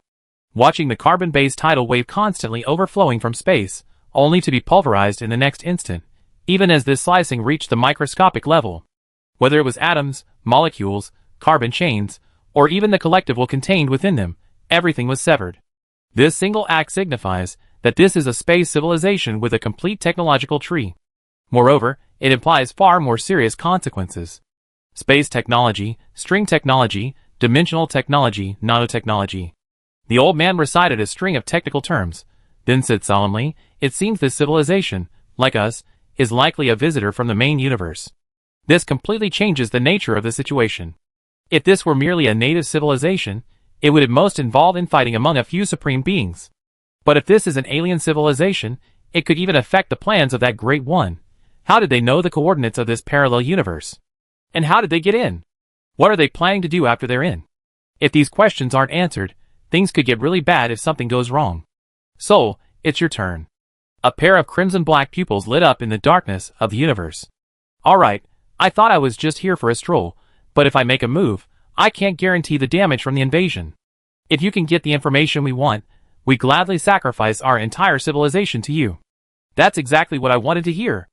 Watching the carbon-based tidal wave constantly overflowing from space, only to be pulverized in the next instant, even as this slicing reached the microscopic level. Whether it was atoms, molecules, carbon chains, or even the collective will contained within them, everything was severed. This single act signifies that this is a space civilization with a complete technological tree. Moreover, it implies far more serious consequences. Space technology, string technology, dimensional technology, nanotechnology. The old man recited a string of technical terms, then said solemnly, "It seems this civilization, like us, is likely a visitor from the main universe." This completely changes the nature of the situation. If this were merely a native civilization, it would at most involve infighting among a few supreme beings. But if this is an alien civilization, it could even affect the plans of that great one. How did they know the coordinates of this parallel universe? And how did they get in? What are they planning to do after they're in? If these questions aren't answered, things could get really bad if something goes wrong. Soul, it's your turn. A pair of crimson-black pupils lit up in the darkness of the universe. Alright, I thought I was just here for a stroll, but if I make a move, I can't guarantee the damage from the invasion. If you can get the information we want, we gladly sacrifice our entire civilization to you. That's exactly what I wanted to hear.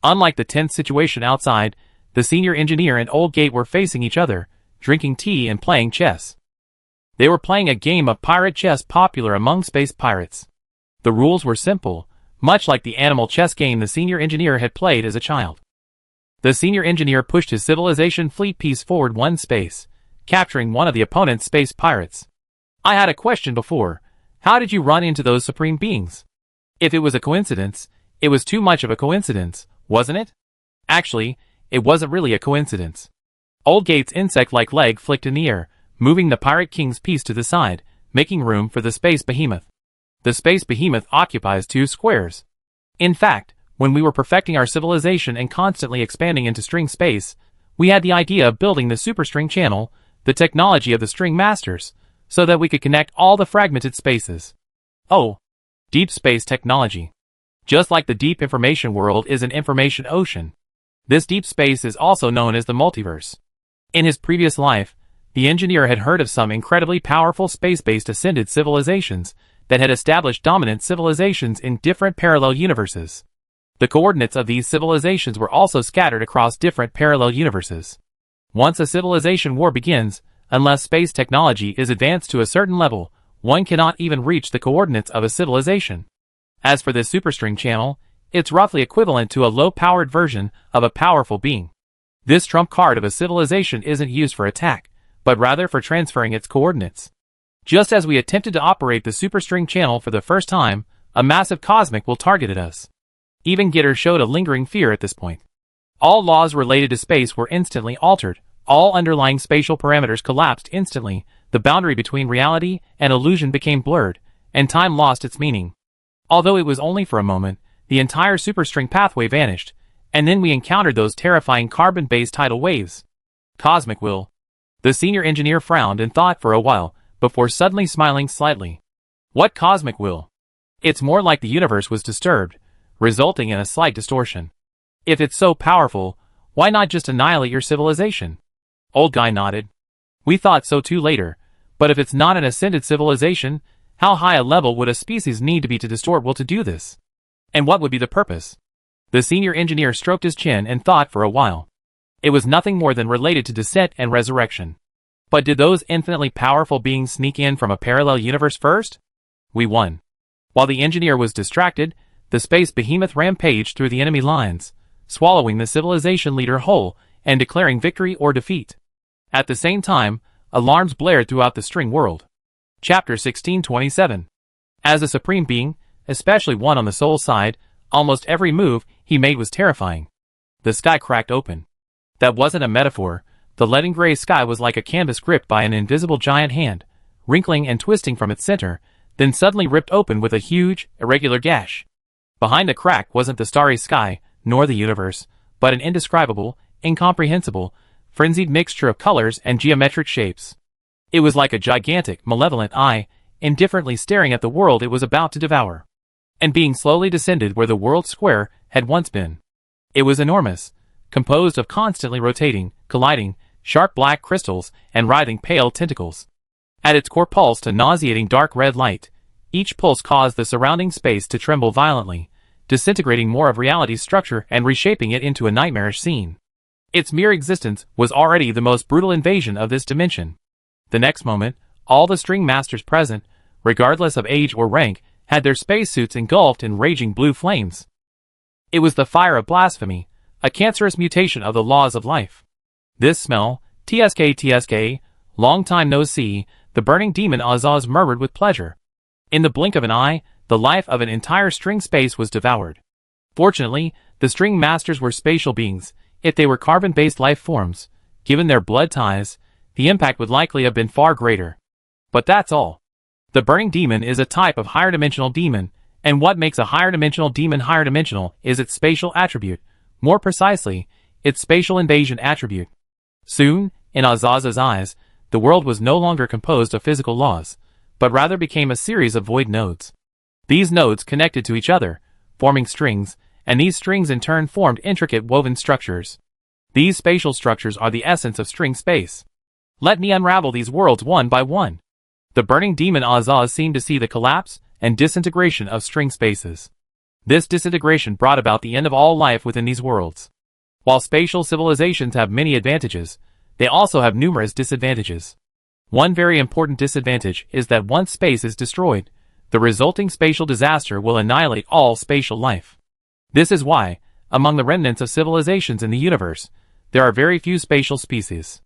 Unlike the tense situation outside, the senior engineer and Old Gate were facing each other, drinking tea and playing chess. They were playing a game of pirate chess popular among space pirates. The rules were simple, much like the animal chess game the senior engineer had played as a child. The senior engineer pushed his civilization fleet piece forward one space, capturing one of the opponent's space pirates. I had a question before. How did you run into those supreme beings? If it was a coincidence, it was too much of a coincidence, wasn't it? Actually, it wasn't really a coincidence. Old Gates' insect-like leg flicked in the air, moving the Pirate King's piece to the side, making room for the space behemoth. The space behemoth occupies 2 squares. In fact, when we were perfecting our civilization and constantly expanding into string space, we had the idea of building the superstring channel, the technology of the string masters, so that we could connect all the fragmented spaces. Oh, deep space technology. Just like the deep information world is an information ocean, this deep space is also known as the multiverse. In his previous life, the engineer had heard of some incredibly powerful space-based ascended civilizations that had established dominant civilizations in different parallel universes. The coordinates of these civilizations were also scattered across different parallel universes. Once a civilization war begins, unless space technology is advanced to a certain level, one cannot even reach the coordinates of a civilization. As for this superstring channel, it's roughly equivalent to a low-powered version of a powerful being. This trump card of a civilization isn't used for attack, but rather for transferring its coordinates. Just as we attempted to operate the superstring channel for the first time, a massive cosmic will targeted us. Even Gitter showed a lingering fear at this point. All laws related to space were instantly altered. All underlying spatial parameters collapsed instantly, the boundary between reality and illusion became blurred, and time lost its meaning. Although it was only for a moment, the entire superstring pathway vanished, and then we encountered those terrifying carbon-based tidal waves. Cosmic will. The senior engineer frowned and thought for a while, before suddenly smiling slightly. What cosmic will? It's more like the universe was disturbed, resulting in a slight distortion. If it's so powerful, why not just annihilate your civilization? Old guy nodded. We thought so too later, but if it's not an ascended civilization, how high a level would a species need to be to distort will to do this? And what would be the purpose? The senior engineer stroked his chin and thought for a while. It was nothing more than related to descent and resurrection. But did those infinitely powerful beings sneak in from a parallel universe first? We won. While the engineer was distracted, the space behemoth rampaged through the enemy lines, swallowing the civilization leader whole and declaring victory or defeat. At the same time, alarms blared throughout the string world. Chapter 1627. As a supreme being, especially one on the soul side, almost every move he made was terrifying. The sky cracked open. That wasn't a metaphor. The leaden gray sky was like a canvas gripped by an invisible giant hand, wrinkling and twisting from its center, then suddenly ripped open with a huge, irregular gash. Behind the crack wasn't the starry sky, nor the universe, but an indescribable, incomprehensible, frenzied mixture of colors and geometric shapes. It was like a gigantic, malevolent eye, indifferently staring at the world it was about to devour, and being slowly descended where the world square had once been. It was enormous, composed of constantly rotating, colliding, sharp black crystals and writhing pale tentacles. At its core pulsed a nauseating dark red light. Each pulse caused the surrounding space to tremble violently, disintegrating more of reality's structure and reshaping it into a nightmarish scene. Its mere existence was already the most brutal invasion of this dimension. The next moment, all the string masters present, regardless of age or rank, had their spacesuits engulfed in raging blue flames. It was the fire of blasphemy, a cancerous mutation of the laws of life. This smell, TSK, long time no see, the burning demon Azaz murmured with pleasure. In the blink of an eye, the life of an entire string space was devoured. Fortunately, the string masters were spatial beings. If they were carbon-based life forms, given their blood ties, the impact would likely have been far greater. But that's all. The burning demon is a type of higher dimensional demon, and what makes a higher dimensional demon higher dimensional is its spatial attribute, more precisely, its spatial invasion attribute. Soon, in Azaz's eyes, the world was no longer composed of physical laws, but rather became a series of void nodes. These nodes connected to each other, forming strings, and these strings in turn formed intricate woven structures. These spatial structures are the essence of string space. Let me unravel these worlds one by one. The burning demon Azaz seemed to see the collapse and disintegration of string spaces. This disintegration brought about the end of all life within these worlds. While spatial civilizations have many advantages, they also have numerous disadvantages. One very important disadvantage is that once space is destroyed, the resulting spatial disaster will annihilate all spatial life. This is why, among the remnants of civilizations in the universe, there are very few spatial species.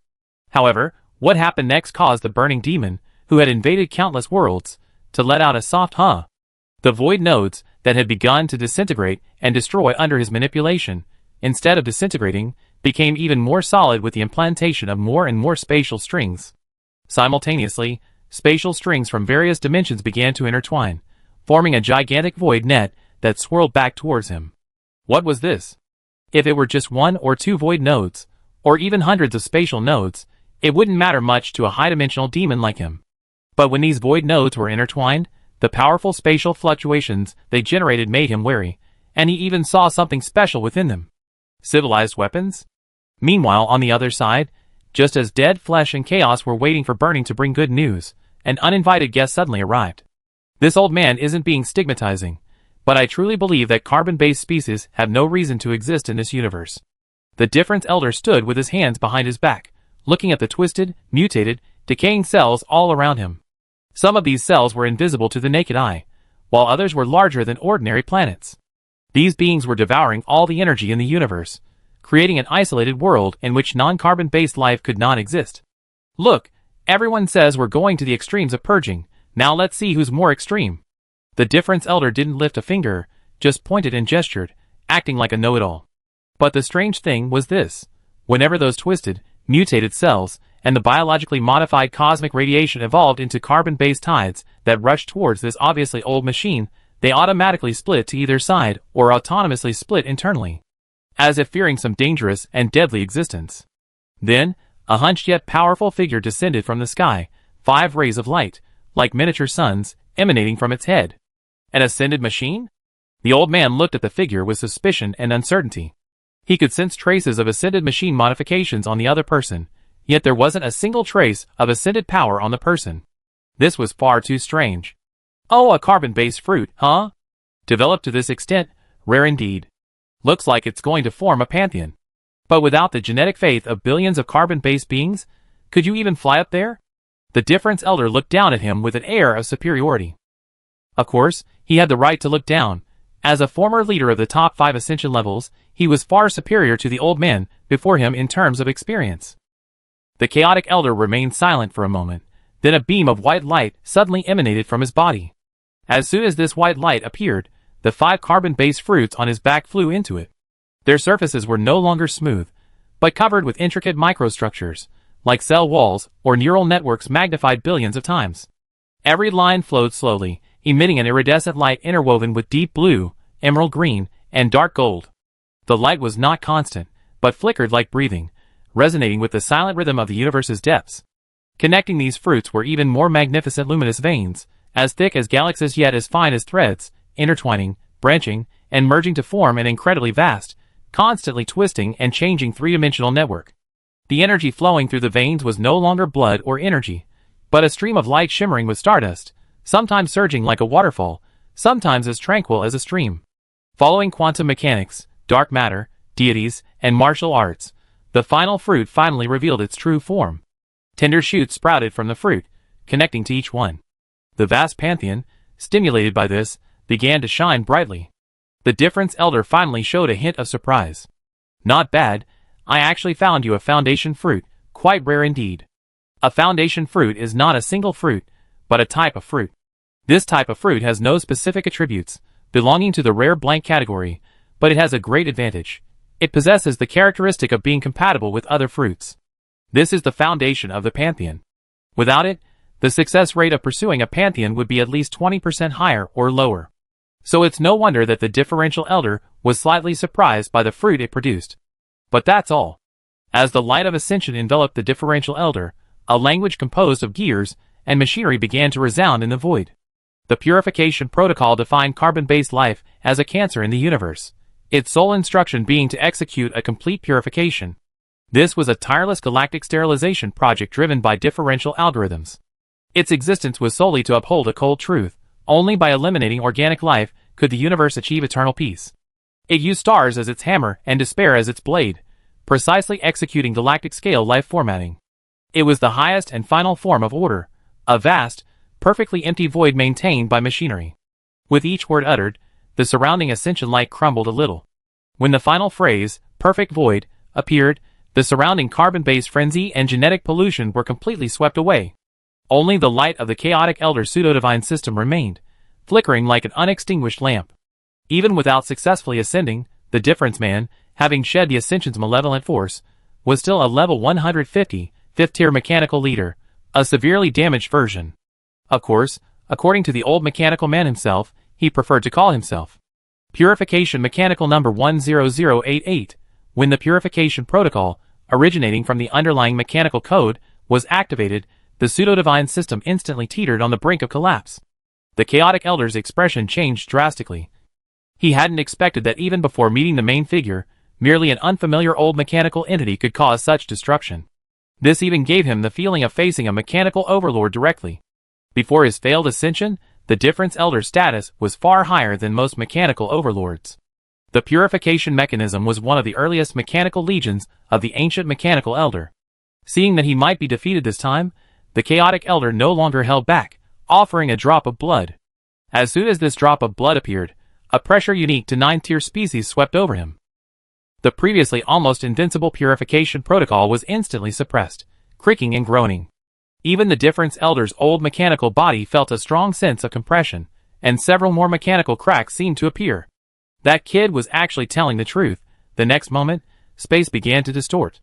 However, what happened next caused the burning demon, who had invaded countless worlds, to let out a soft huh. The void nodes that had begun to disintegrate and destroy under his manipulation, instead of disintegrating, became even more solid with the implantation of more and more spatial strings. Simultaneously, spatial strings from various dimensions began to intertwine, forming a gigantic void net that swirled back towards him. What was this? If it were just one or two void nodes, or even hundreds of spatial nodes, it wouldn't matter much to a high-dimensional demon like him. But when these void nodes were intertwined, the powerful spatial fluctuations they generated made him wary, and he even saw something special within them. Civilized weapons? Meanwhile, on the other side, just as dead flesh and chaos were waiting for Burning to bring good news, an uninvited guest suddenly arrived. This old man isn't being stigmatizing, but I truly believe that carbon-based species have no reason to exist in this universe. The Difference Elder stood with his hands behind his back, looking at the twisted, mutated, decaying cells all around him. Some of these cells were invisible to the naked eye, while others were larger than ordinary planets. These beings were devouring all the energy in the universe, creating an isolated world in which non-carbon-based life could not exist. Look, everyone says we're going to the extremes of purging, now let's see who's more extreme. The Difference Elder didn't lift a finger, just pointed and gestured, acting like a know-it-all. But the strange thing was this: whenever those twisted, mutated cells and the biologically modified cosmic radiation evolved into carbon-based tides that rushed towards this obviously old machine, they automatically split to either side or autonomously split internally, as if fearing some dangerous and deadly existence. Then, a hunched yet powerful figure descended from the sky, 5 rays of light, like miniature suns, emanating from its head. An ascended machine? The old man looked at the figure with suspicion and uncertainty. He could sense traces of ascended machine modifications on the other person, yet there wasn't a single trace of ascended power on the person. This was far too strange. Oh, a carbon-based fruit, huh? Developed to this extent, rare indeed. Looks like it's going to form a pantheon. But without the genetic faith of billions of carbon-based beings, could you even fly up there? The Difference Elder looked down at him with an air of superiority. Of course, he had the right to look down. As a former leader of the top 5 ascension levels, he was far superior to the old man before him in terms of experience. The chaotic elder remained silent for a moment, then a beam of white light suddenly emanated from his body. As soon as this white light appeared, the 5 carbon-based fruits on his back flew into it. Their surfaces were no longer smooth, but covered with intricate microstructures, like cell walls or neural networks magnified billions of times. Every line flowed slowly, emitting an iridescent light interwoven with deep blue, emerald green, and dark gold. The light was not constant, but flickered like breathing, resonating with the silent rhythm of the universe's depths. Connecting these fruits were even more magnificent luminous veins, as thick as galaxies yet as fine as threads, intertwining, branching, and merging to form an incredibly vast, constantly twisting and changing three-dimensional network. The energy flowing through the veins was no longer blood or energy, but a stream of light shimmering with stardust, sometimes surging like a waterfall, sometimes as tranquil as a stream. Following quantum mechanics, dark matter, deities, and martial arts, the final fruit finally revealed its true form. Tender shoots sprouted from the fruit, connecting to each one. The vast pantheon, stimulated by this, began to shine brightly. The Difference Elder finally showed a hint of surprise. Not bad, I actually found you a foundation fruit, quite rare indeed. A foundation fruit is not a single fruit, but a type of fruit. This type of fruit has no specific attributes, belonging to the rare blank category, but it has a great advantage. It possesses the characteristic of being compatible with other fruits. This is the foundation of the pantheon. Without it, the success rate of pursuing a pantheon would be at least 20% higher or lower. So it's no wonder that the Differential Elder was slightly surprised by the fruit it produced. But that's all. As the light of ascension enveloped the Differential Elder, a language composed of gears and machinery began to resound in the void. The purification protocol defined carbon-based life as a cancer in the universe, its sole instruction being to execute a complete purification. This was a tireless galactic sterilization project driven by differential algorithms. Its existence was solely to uphold a cold truth: only by eliminating organic life could the universe achieve eternal peace. It used stars as its hammer and despair as its blade, precisely executing galactic-scale life formatting. It was the highest and final form of order, a vast, perfectly empty void maintained by machinery. With each word uttered, the surrounding ascension light crumbled a little. When the final phrase, perfect void, appeared, the surrounding carbon-based frenzy and genetic pollution were completely swept away. Only the light of the chaotic elder pseudo-divine system remained, flickering like an unextinguished lamp. Even without successfully ascending, the difference man, having shed the ascension's malevolent force, was still a level 150, fifth-tier mechanical leader, a severely damaged version. Of course, according to the old mechanical man himself, he preferred to call himself Purification Mechanical Number 10088. When the purification protocol, originating from the underlying mechanical code, was activated, the pseudo-divine system instantly teetered on the brink of collapse. The chaotic elder's expression changed drastically. He hadn't expected that even before meeting the main figure, merely an unfamiliar old mechanical entity could cause such destruction. This even gave him the feeling of facing a mechanical overlord directly. Before his failed ascension, the difference elder's status was far higher than most mechanical overlords. The purification mechanism was one of the earliest mechanical legions of the ancient mechanical elder. Seeing that he might be defeated this time, the chaotic elder no longer held back, offering a drop of blood. As soon as this drop of blood appeared, a pressure unique to 9th-tier species swept over him. The previously almost invincible purification protocol was instantly suppressed, creaking and groaning. Even the difference elder's old mechanical body felt a strong sense of compression, and several more mechanical cracks seemed to appear. That kid was actually telling the truth. The next moment, space began to distort.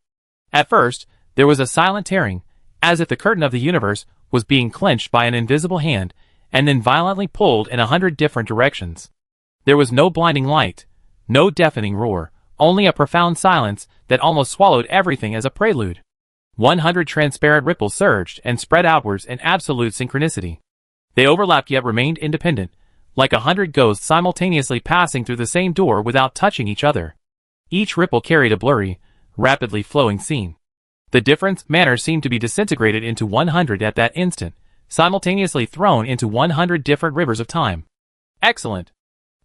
At first, there was a silent tearing, as if the curtain of the universe was being clenched by an invisible hand, and then violently pulled in 100 different directions. There was no blinding light, no deafening roar, only a profound silence that almost swallowed everything as a prelude. 100 transparent ripples surged and spread outwards in absolute synchronicity. They overlapped yet remained independent, like 100 ghosts simultaneously passing through the same door without touching each other. Each ripple carried a blurry, rapidly flowing scene. The difference manner seemed to be disintegrated into 100 at that instant, simultaneously thrown into 100 different rivers of time. Excellent!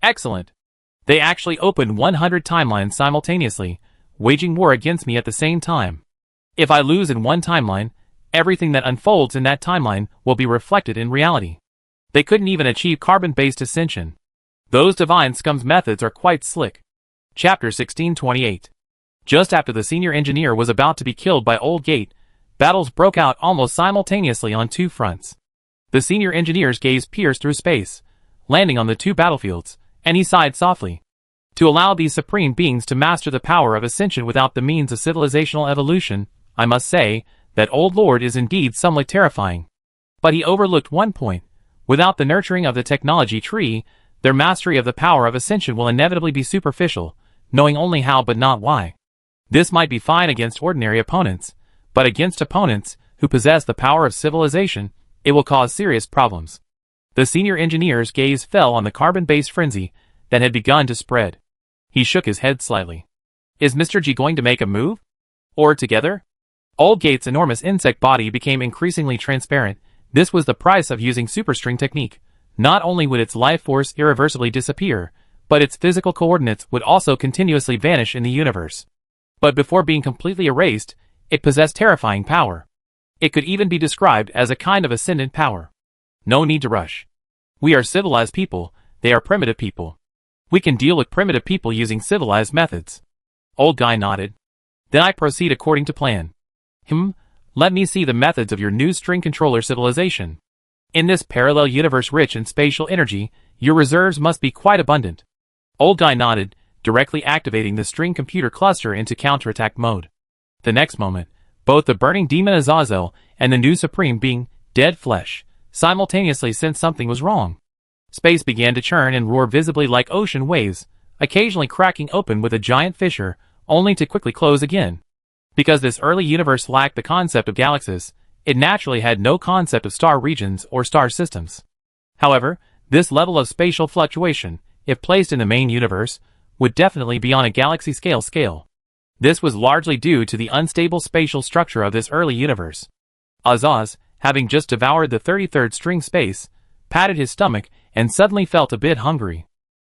Excellent! They actually opened 100 timelines simultaneously, waging war against me at the same time. If I lose in one timeline, everything that unfolds in that timeline will be reflected in reality. They couldn't even achieve carbon-based ascension. Those divine scum's methods are quite slick. Chapter 1628. Just after the senior engineer was about to be killed by Old Gate, battles broke out almost simultaneously on two fronts. The senior engineer's gaze pierced through space, landing on the two battlefields, and he sighed softly. To allow these supreme beings to master the power of ascension without the means of civilizational evolution, I must say that Old Lord is indeed somewhat terrifying. But he overlooked one point. Without the nurturing of the technology tree, their mastery of the power of ascension will inevitably be superficial, knowing only how but not why. This might be fine against ordinary opponents, but against opponents who possess the power of civilization, it will cause serious problems. The senior engineer's gaze fell on the carbon-based frenzy that had begun to spread. He shook his head slightly. Is Mr. G going to make a move? Or together? Old Gate's enormous insect body became increasingly transparent. This was the price of using superstring technique. Not only would its life force irreversibly disappear, but its physical coordinates would also continuously vanish in the universe. But before being completely erased, it possessed terrifying power. It could even be described as a kind of ascendant power. No need to rush. We are civilized people, they are primitive people. We can deal with primitive people using civilized methods. Old guy nodded. Then I proceed according to plan. Let me see the methods of your new string controller civilization. In this parallel universe rich in spatial energy, your reserves must be quite abundant. Old guy nodded, directly activating the string computer cluster into counterattack mode. The next moment, both the burning demon Azazel and the new supreme being, Dead Flesh, simultaneously sensed something was wrong. Space began to churn and roar visibly like ocean waves, occasionally cracking open with a giant fissure, only to quickly close again. Because this early universe lacked the concept of galaxies, it naturally had no concept of star regions or star systems. However, this level of spatial fluctuation, if placed in the main universe, would definitely be on a galaxy scale. This was largely due to the unstable spatial structure of this early universe. Azaz, having just devoured the 33rd string space, patted his stomach and suddenly felt a bit hungry.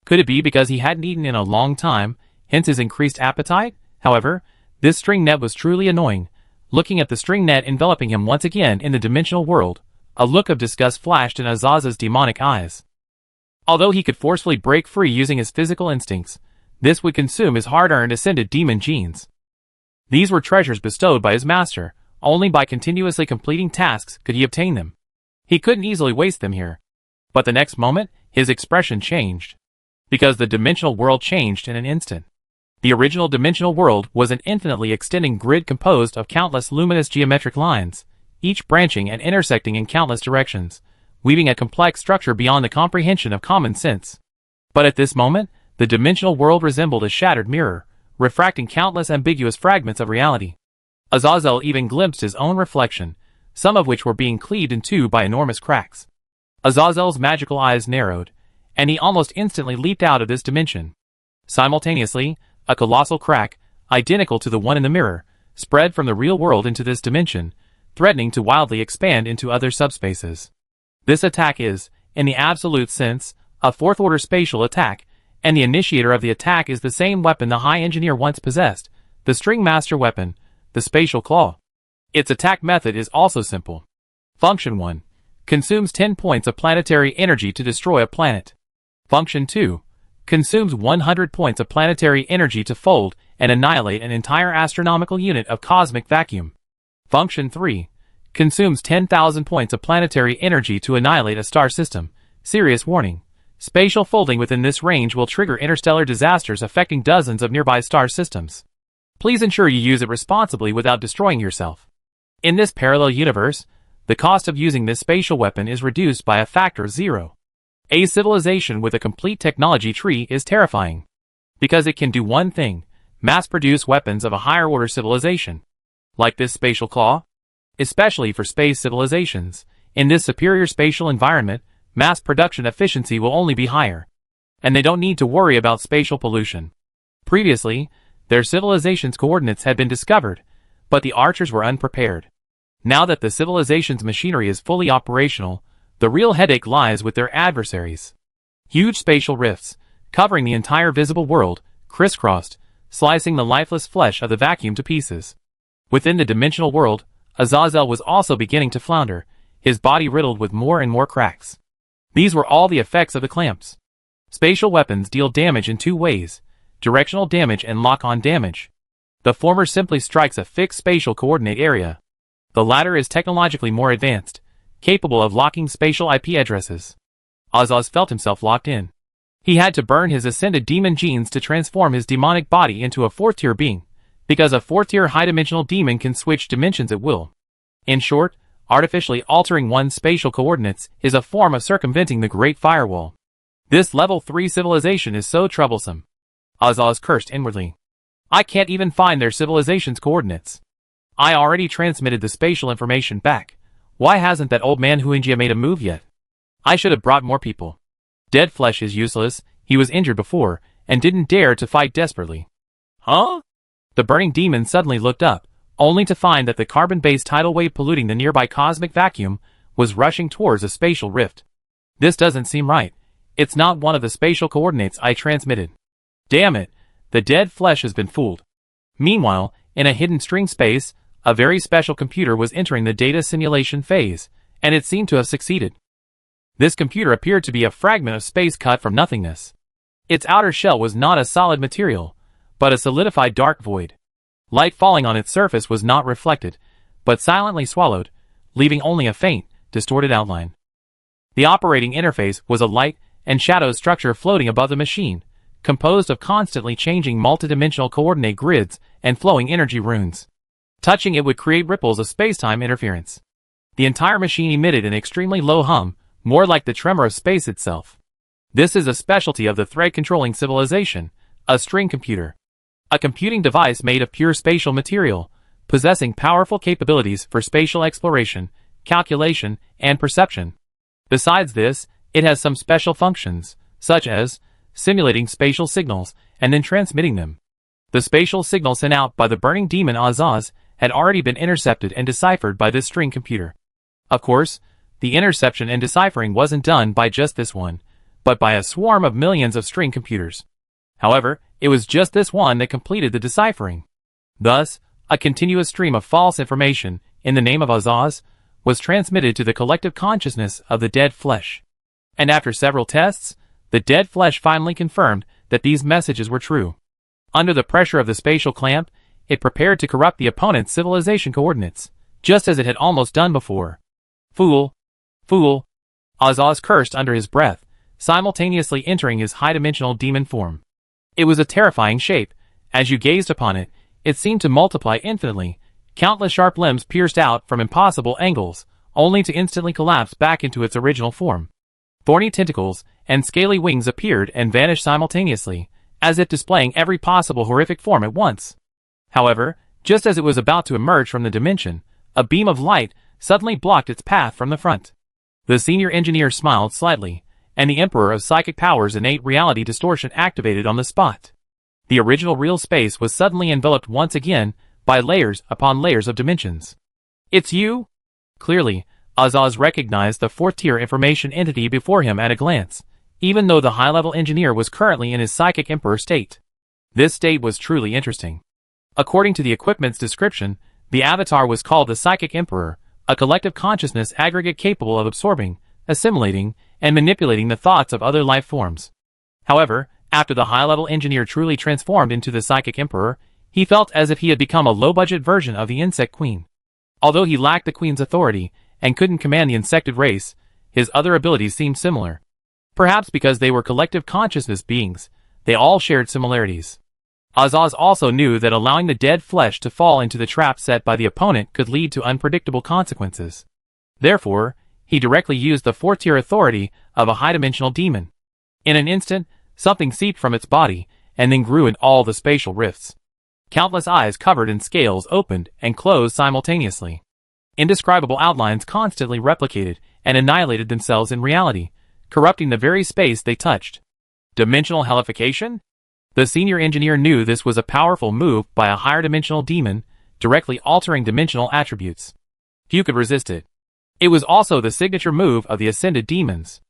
Could it be because he hadn't eaten in a long time, hence his increased appetite? However, This string net was truly annoying. Looking at the string net enveloping him once again in the dimensional world, a look of disgust flashed in Azaz's demonic eyes. Although he could forcefully break free using his physical instincts, this would consume his hard-earned ascended demon genes. These were treasures bestowed by his master. Only by continuously completing tasks could he obtain them. He couldn't easily waste them here. But the next moment, his expression changed. Because the dimensional world changed in an instant. The original dimensional world was an infinitely extending grid composed of countless luminous geometric lines, each branching and intersecting in countless directions, weaving a complex structure beyond the comprehension of common sense. But at this moment, the dimensional world resembled a shattered mirror, refracting countless ambiguous fragments of reality. Azazel even glimpsed his own reflection, some of which were being cleaved in two by enormous cracks. Azazel's magical eyes narrowed, and he almost instantly leaped out of this dimension. Simultaneously, a colossal crack, identical to the one in the mirror, spread from the real world into this dimension, threatening to wildly expand into other subspaces. This attack is, in the absolute sense, a fourth-order spatial attack, and the initiator of the attack is the same weapon the High Engineer once possessed, the String Master weapon, the Spatial Claw. Its attack method is also simple. Function 1. Consumes 10 points of planetary energy to destroy a planet. Function 2. Consumes 100 points of planetary energy to fold and annihilate an entire astronomical unit of cosmic vacuum. Function 3. Consumes 10,000 points of planetary energy to annihilate a star system. Serious warning. Spatial folding within this range will trigger interstellar disasters affecting dozens of nearby star systems. Please ensure you use it responsibly without destroying yourself. In this parallel universe, the cost of using this spatial weapon is reduced by a factor of 0. A civilization with a complete technology tree is terrifying. Because it can do one thing, mass-produce weapons of a higher-order civilization. Like this spatial claw? Especially for space civilizations, in this superior spatial environment, mass production efficiency will only be higher. And they don't need to worry about spatial pollution. Previously, their civilization's coordinates had been discovered, but the archers were unprepared. Now that the civilization's machinery is fully operational, the real headache lies with their adversaries. Huge spatial rifts, covering the entire visible world, crisscrossed, slicing the lifeless flesh of the vacuum to pieces. Within the dimensional world, Azazel was also beginning to flounder, his body riddled with more and more cracks. These were all the effects of the clamps. Spatial weapons deal damage in two ways: directional damage and lock-on damage. The former simply strikes a fixed spatial coordinate area. The latter is technologically more advanced, capable of locking spatial IP addresses. Azaz felt himself locked in. He had to burn his ascended demon genes to transform his demonic body into a fourth-tier being, because a fourth-tier high-dimensional demon can switch dimensions at will. In short, artificially altering one's spatial coordinates is a form of circumventing the Great Firewall. This level 3 civilization is so troublesome. Azaz cursed inwardly. I can't even find their civilization's coordinates. I already transmitted the spatial information back. Why hasn't that old man Huinjia made a move yet? I should have brought more people. Dead flesh is useless, he was injured before, and didn't dare to fight desperately. Huh? The burning demon suddenly looked up, only to find that the carbon-based tidal wave polluting the nearby cosmic vacuum was rushing towards a spatial rift. This doesn't seem right. It's not one of the spatial coordinates I transmitted. Damn it, the dead flesh has been fooled. Meanwhile, in a hidden string space, a very special computer was entering the data simulation phase, and it seemed to have succeeded. This computer appeared to be a fragment of space cut from nothingness. Its outer shell was not a solid material, but a solidified dark void. Light falling on its surface was not reflected, but silently swallowed, leaving only a faint, distorted outline. The operating interface was a light and shadow structure floating above the machine, composed of constantly changing multidimensional coordinate grids and flowing energy runes. Touching it would create ripples of space-time interference. The entire machine emitted an extremely low hum, more like the tremor of space itself. This is a specialty of the thread-controlling civilization, a string computer. A computing device made of pure spatial material, possessing powerful capabilities for spatial exploration, calculation, and perception. Besides this, it has some special functions, such as simulating spatial signals and then transmitting them. The spatial signal sent out by the burning demon Azaz had already been intercepted and deciphered by this string computer. Of course, the interception and deciphering wasn't done by just this one, but by a swarm of millions of string computers. However, it was just this one that completed the deciphering. Thus, a continuous stream of false information, in the name of Azaz, was transmitted to the collective consciousness of the dead flesh. And after several tests, the dead flesh finally confirmed that these messages were true. Under the pressure of the spatial clamp, it prepared to corrupt the opponent's civilization coordinates, just as it had almost done before. Fool! Fool! Azaz cursed under his breath, simultaneously entering his high-dimensional demon form. It was a terrifying shape. As you gazed upon it, it seemed to multiply infinitely. Countless sharp limbs pierced out from impossible angles, only to instantly collapse back into its original form. Thorny tentacles and scaly wings appeared and vanished simultaneously, as if displaying every possible horrific form at once. However, just as it was about to emerge from the dimension, a beam of light suddenly blocked its path from the front. The senior engineer smiled slightly, and the Emperor of Psychic Power's innate reality distortion activated on the spot. The original real space was suddenly enveloped once again by layers upon layers of dimensions. It's you? Clearly, Azaz recognized the fourth-tier information entity before him at a glance, even though the high-level engineer was currently in his Psychic Emperor state. This state was truly interesting. According to the equipment's description, the avatar was called the Psychic Emperor, a collective consciousness aggregate capable of absorbing, assimilating, and manipulating the thoughts of other life forms. However, after the high-level engineer truly transformed into the Psychic Emperor, he felt as if he had become a low-budget version of the Insect Queen. Although he lacked the Queen's authority and couldn't command the insected race, his other abilities seemed similar. Perhaps because they were collective consciousness beings, they all shared similarities. Azaz also knew that allowing the dead flesh to fall into the trap set by the opponent could lead to unpredictable consequences. Therefore, he directly used the fourth-tier authority of a high-dimensional demon. In an instant, something seeped from its body, and then grew in all the spatial rifts. Countless eyes covered in scales opened and closed simultaneously. Indescribable outlines constantly replicated and annihilated themselves in reality, corrupting the very space they touched. Dimensional hellification? The senior engineer knew this was a powerful move by a higher dimensional demon, directly altering dimensional attributes. Few could resist it. It was also the signature move of the ascended demons.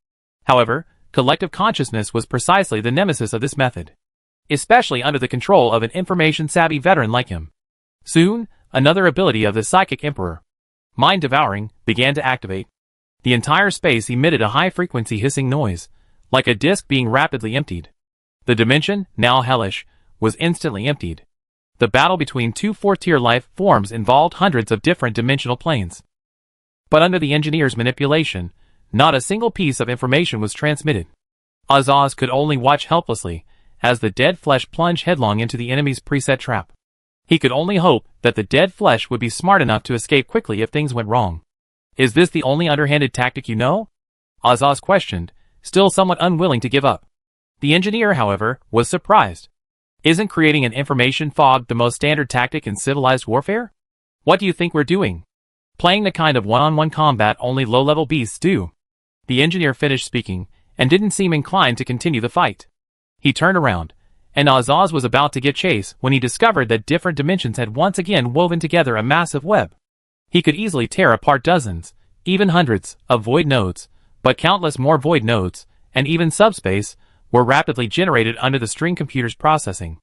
However, collective consciousness was precisely the nemesis of this method, especially under the control of an information-savvy veteran like him. Soon, another ability of the Psychic Emperor, Mind Devouring, began to activate. The entire space emitted a high-frequency hissing noise, like a disk being rapidly emptied. The dimension, now hellish, was instantly emptied. The battle between two fourth-tier life forms involved hundreds of different dimensional planes. But under the engineer's manipulation, not a single piece of information was transmitted. Azaz could only watch helplessly as the dead flesh plunged headlong into the enemy's preset trap. He could only hope that the dead flesh would be smart enough to escape quickly if things went wrong. Is this the only underhanded tactic you know? Azaz questioned, still somewhat unwilling to give up. The engineer, however, was surprised. Isn't creating an information fog the most standard tactic in civilized warfare? What do you think we're doing? Playing the kind of one-on-one combat only low-level beasts do. The engineer finished speaking, and didn't seem inclined to continue the fight. He turned around, and Azaz was about to give chase when he discovered that different dimensions had once again woven together a massive web. He could easily tear apart dozens, even hundreds, of void nodes, but countless more void nodes, and even subspace, were rapidly generated under the string computer's processing.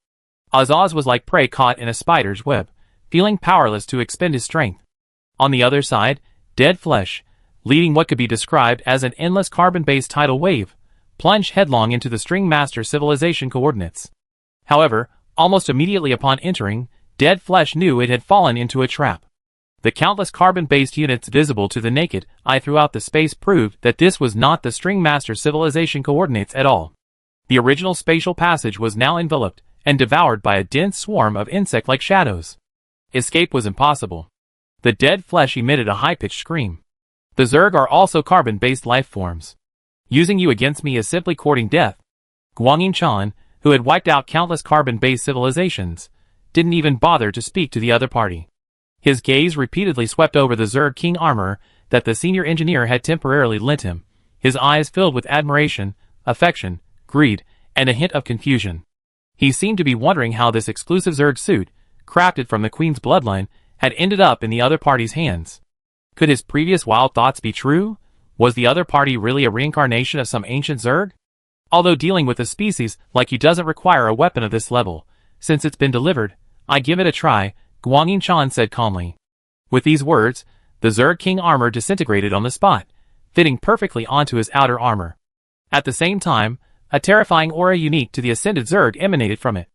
Azaz was like prey caught in a spider's web, feeling powerless to expend his strength. On the other side, dead flesh, leading what could be described as an endless carbon-based tidal wave, plunged headlong into the string master civilization coordinates. However, almost immediately upon entering, dead flesh knew it had fallen into a trap. The countless carbon-based units visible to the naked eye throughout the space proved that this was not the string master civilization coordinates at all. The original spatial passage was now enveloped and devoured by a dense swarm of insect-like shadows. Escape was impossible. The dead flesh emitted a high-pitched scream. The Zerg are also carbon-based life forms. Using you against me is simply courting death. Guanyin Chan, who had wiped out countless carbon-based civilizations, didn't even bother to speak to the other party. His gaze repeatedly swept over the Zerg King armor that the senior engineer had temporarily lent him, his eyes filled with admiration, affection, greed, and a hint of confusion. He seemed to be wondering how this exclusive Zerg suit, crafted from the Queen's bloodline, had ended up in the other party's hands. Could his previous wild thoughts be true? Was the other party really a reincarnation of some ancient Zerg? Although dealing with a species like you doesn't require a weapon of this level, since it's been delivered, I give it a try, Guanyin Chan said calmly. With these words, the Zerg King armor disintegrated on the spot, fitting perfectly onto his outer armor. At the same time, a terrifying aura unique to the ascended Zerg emanated from it.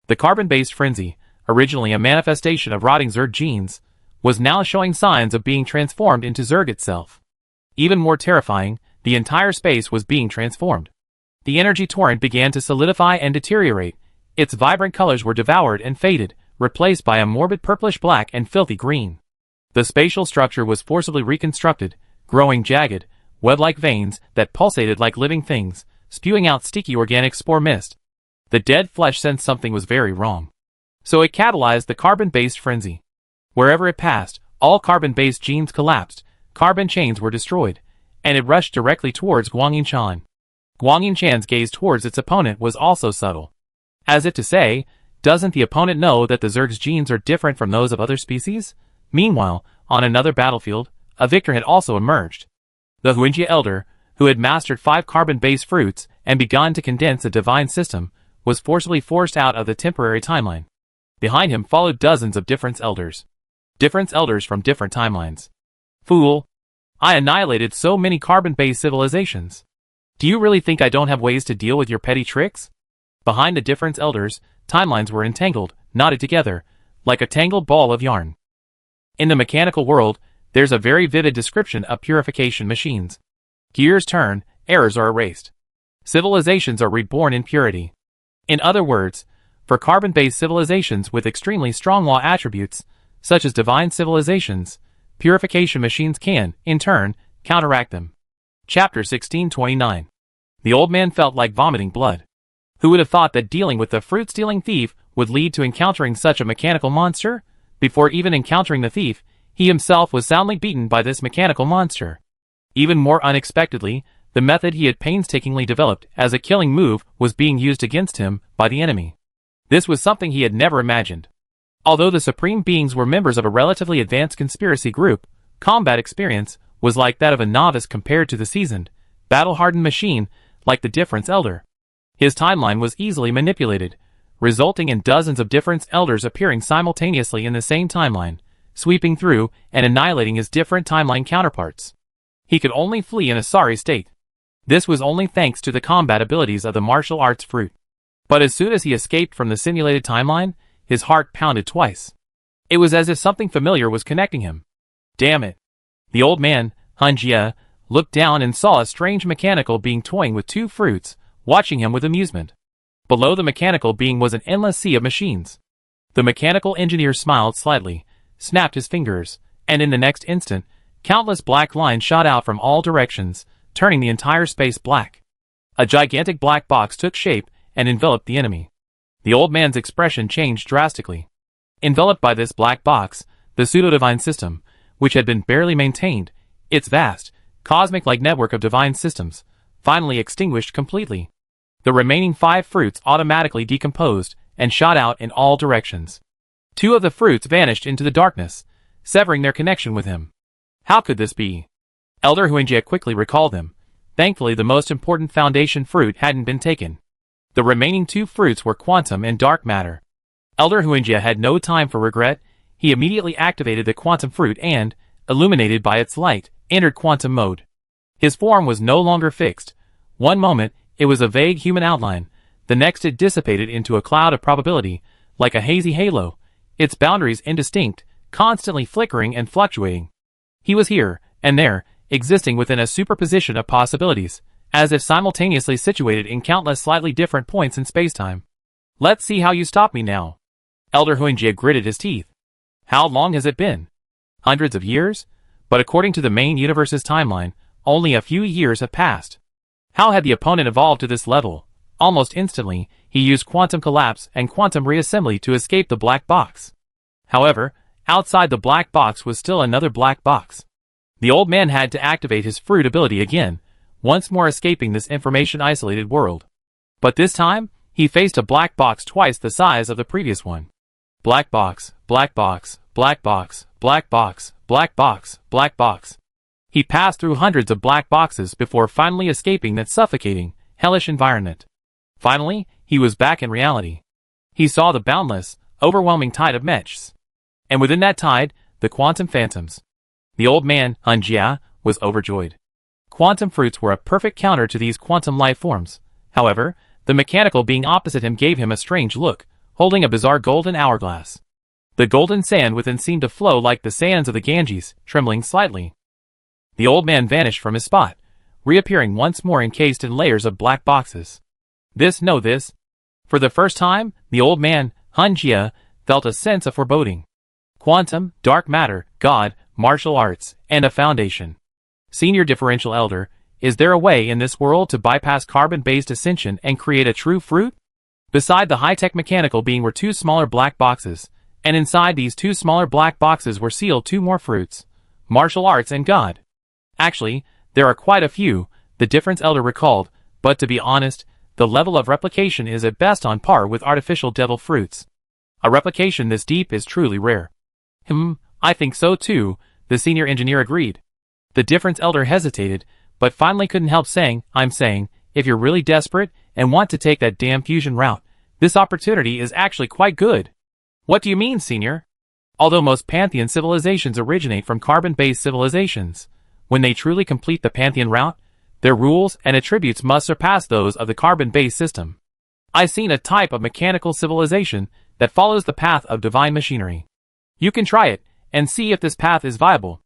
The carbon-based frenzy, originally a manifestation of rotting Zerg genes, was now showing signs of being transformed into Zerg itself. Even more terrifying, the entire space was being transformed. The energy torrent began to solidify and deteriorate. Its vibrant colors were devoured and faded, replaced by a morbid purplish black and filthy green. The spatial structure was forcibly reconstructed, growing jagged, web-like veins that pulsated like living things, spewing out sticky organic spore mist. The dead flesh sensed something was very wrong. So it catalyzed the carbon-based frenzy. Wherever it passed, all carbon-based genes collapsed, carbon chains were destroyed, and it rushed directly towards Guanyin Chan. Guanyin Chan's gaze towards its opponent was also subtle. As if to say, doesn't the opponent know that the Zerg's genes are different from those of other species? Meanwhile, on another battlefield, a victor had also emerged. The Huinjia Elder, who had mastered 5 carbon-based fruits and begun to condense a divine system, was forcibly forced out of the temporary timeline. Behind him followed dozens of different elders. Different elders from different timelines. Fool! I annihilated so many carbon-based civilizations. Do you really think I don't have ways to deal with your petty tricks? Behind the different elders, timelines were entangled, knotted together, like a tangled ball of yarn. In the mechanical world, there's a very vivid description of purification machines. Gears turn, errors are erased. Civilizations are reborn in purity. In other words, for carbon-based civilizations with extremely strong law attributes, such as divine civilizations, purification machines can, in turn, counteract them. Chapter 1629. The old man felt like vomiting blood. Who would have thought that dealing with the fruit-stealing thief would lead to encountering such a mechanical monster? Before even encountering the thief, he himself was soundly beaten by this mechanical monster. Even more unexpectedly, the method he had painstakingly developed as a killing move was being used against him by the enemy. This was something he had never imagined. Although the Supreme Beings were members of a relatively advanced conspiracy group, combat experience was like that of a novice compared to the seasoned, battle-hardened machine like the Difference Elder. His timeline was easily manipulated, resulting in dozens of different elders appearing simultaneously in the same timeline, sweeping through and annihilating his different timeline counterparts. He could only flee in a sorry state. This was only thanks to the combat abilities of the martial arts fruit. But as soon as he escaped from the simulated timeline, his heart pounded twice. It was as if something familiar was connecting him. Damn it. The old man, Hunjia, looked down and saw a strange mechanical being toying with 2 fruits, watching him with amusement. Below the mechanical being was an endless sea of machines. The mechanical engineer smiled slightly, snapped his fingers, and in the next instant, countless black lines shot out from all directions, turning the entire space black. A gigantic black box took shape and enveloped the enemy. The old man's expression changed drastically. Enveloped by this black box, the pseudo-divine system, which had been barely maintained, its vast, cosmic-like network of divine systems, finally extinguished completely. The remaining 5 fruits automatically decomposed and shot out in all directions. 2 of the fruits vanished into the darkness, severing their connection with him. How could this be? Elder Huinjia quickly recalled them. Thankfully, the most important foundation fruit hadn't been taken. The remaining 2 fruits were quantum and dark matter. Elder Huinjia had no time for regret. He immediately activated the quantum fruit and, illuminated by its light, entered quantum mode. His form was no longer fixed. One moment, it was a vague human outline. The next it dissipated into a cloud of probability, like a hazy halo, its boundaries indistinct, constantly flickering and fluctuating. He was here, and there, existing within a superposition of possibilities, as if simultaneously situated in countless slightly different points in spacetime. Let's see how you stop me now. Elder Huinjia gritted his teeth. How long has it been? Hundreds of years? But according to the main universe's timeline, only a few years have passed. How had the opponent evolved to this level? Almost instantly, he used quantum collapse and quantum reassembly to escape the black box. However, outside the black box was still another black box. The old man had to activate his fruit ability again, once more escaping this information-isolated world. But this time, he faced a black box twice the size of the previous one. Black box, black box, black box, black box, black box, black box. He passed through hundreds of black boxes before finally escaping that suffocating, hellish environment. Finally, he was back in reality. He saw the boundless, overwhelming tide of mechs. And within that tide, the quantum phantoms. The old man, Hunjia, was overjoyed. Quantum fruits were a perfect counter to these quantum life forms. However, the mechanical being opposite him gave him a strange look, holding a bizarre golden hourglass. The golden sand within seemed to flow like the sands of the Ganges, trembling slightly. The old man vanished from his spot, reappearing once more encased in layers of black boxes. This. For the first time, the old man, Hunjia, felt a sense of foreboding. Quantum, dark matter, God, martial arts, and a foundation. Senior Differential Elder, is there a way in this world to bypass carbon-based ascension and create a true fruit? Beside the high-tech mechanical being were two smaller black boxes, and inside these two smaller black boxes were sealed two more fruits, martial arts and God. Actually, there are quite a few, the Difference Elder recalled, but to be honest, the level of replication is at best on par with artificial devil fruits. A replication this deep is truly rare. I think so too, the senior engineer agreed. The Difference Elder hesitated, but finally couldn't help saying, I'm saying, if you're really desperate and want to take that damn fusion route, this opportunity is actually quite good. What do you mean, senior? Although most Pantheon civilizations originate from carbon-based civilizations, when they truly complete the Pantheon route, their rules and attributes must surpass those of the carbon-based system. I've seen a type of mechanical civilization that follows the path of divine machinery. You can try it, and see if this path is viable.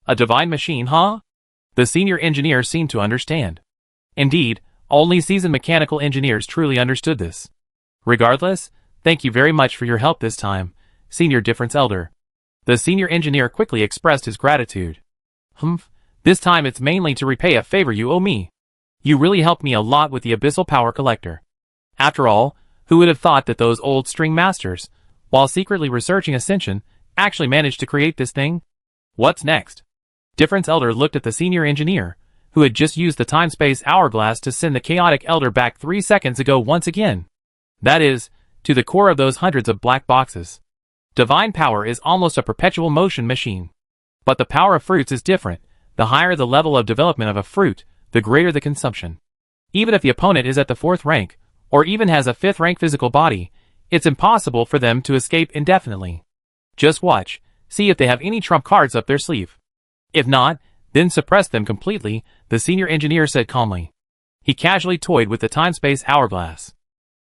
A divine machine, huh? The senior engineer seemed to understand. Indeed, only seasoned mechanical engineers truly understood this. Regardless, thank you very much for your help this time, Senior Difference Elder. The senior engineer quickly expressed his gratitude. This time it's mainly to repay a favor you owe me. You really helped me a lot with the Abyssal Power Collector. After all, who would have thought that those old string masters, while secretly researching Ascension, actually managed to create this thing? What's next? Difference Elder looked at the senior engineer, who had just used the time-space hourglass to send the chaotic elder back 3 seconds ago once again. That is, to the core of those hundreds of black boxes. Divine power is almost a perpetual motion machine. But the power of fruits is different. The higher the level of development of a fruit, the greater the consumption. Even if the opponent is at the 4th rank, or even has a 5th rank physical body, it's impossible for them to escape indefinitely. Just watch, see if they have any trump cards up their sleeve. If not, then suppress them completely, the senior engineer said calmly. He casually toyed with the time-space hourglass.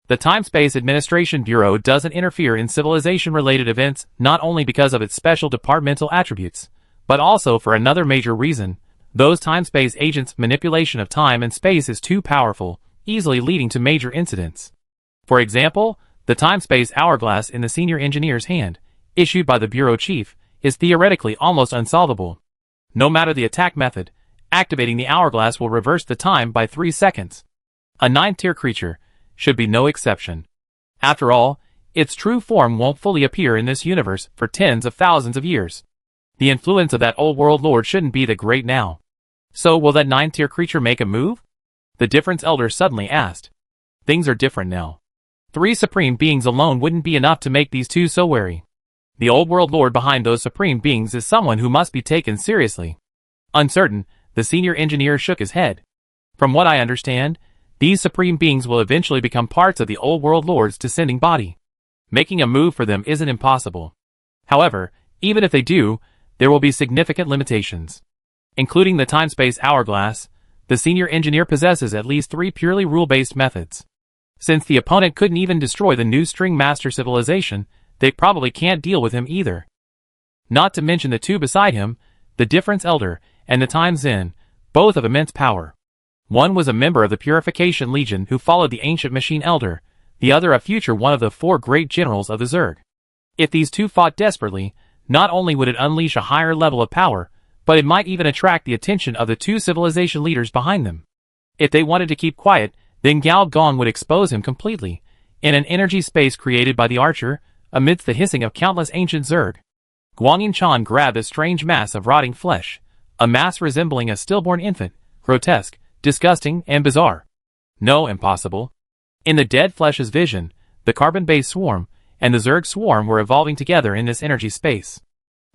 The Time-Space Administration Bureau doesn't interfere in civilization-related events not only because of its special departmental attributes, but also for another major reason. Those time-space agents' manipulation of time and space is too powerful, easily leading to major incidents. For example, the time-space hourglass in the senior engineer's hand, issued by the bureau chief, is theoretically almost unsolvable. No matter the attack method, activating the hourglass will reverse the time by 3 seconds. A 9th-tier creature should be no exception. After all, its true form won't fully appear in this universe for tens of thousands of years. The influence of that old world lord shouldn't be that great now. So will that 9th-tier creature make a move? The Difference Elder suddenly asked. Things are different now. 3 supreme beings alone wouldn't be enough to make these two so wary. The old world lord behind those supreme beings is someone who must be taken seriously. Uncertain, the senior engineer shook his head. From what I understand, these supreme beings will eventually become parts of the old world lord's descending body. Making a move for them isn't impossible. However, even if they do, there will be significant limitations. Including the time-space hourglass, the senior engineer possesses at least 3 purely rule-based methods. Since the opponent couldn't even destroy the new string master civilization, they probably can't deal with him either. Not to mention the two beside him, the Difference Elder and the Time Zen, both of immense power. One was a member of the Purification Legion who followed the ancient Machine Elder, the other a future one of the 4 great generals of the Zerg. If these two fought desperately, not only would it unleash a higher level of power, but it might even attract the attention of the 2 civilization leaders behind them. If they wanted to keep quiet, then Gao Gong would expose him completely, in an energy space created by the archer, amidst the hissing of countless ancient Zerg. Guanyin Chan grabbed a strange mass of rotting flesh, a mass resembling a stillborn infant, grotesque, disgusting, and bizarre. No, impossible. In the dead flesh's vision, the carbon-based swarm and the Zerg swarm were evolving together in this energy space.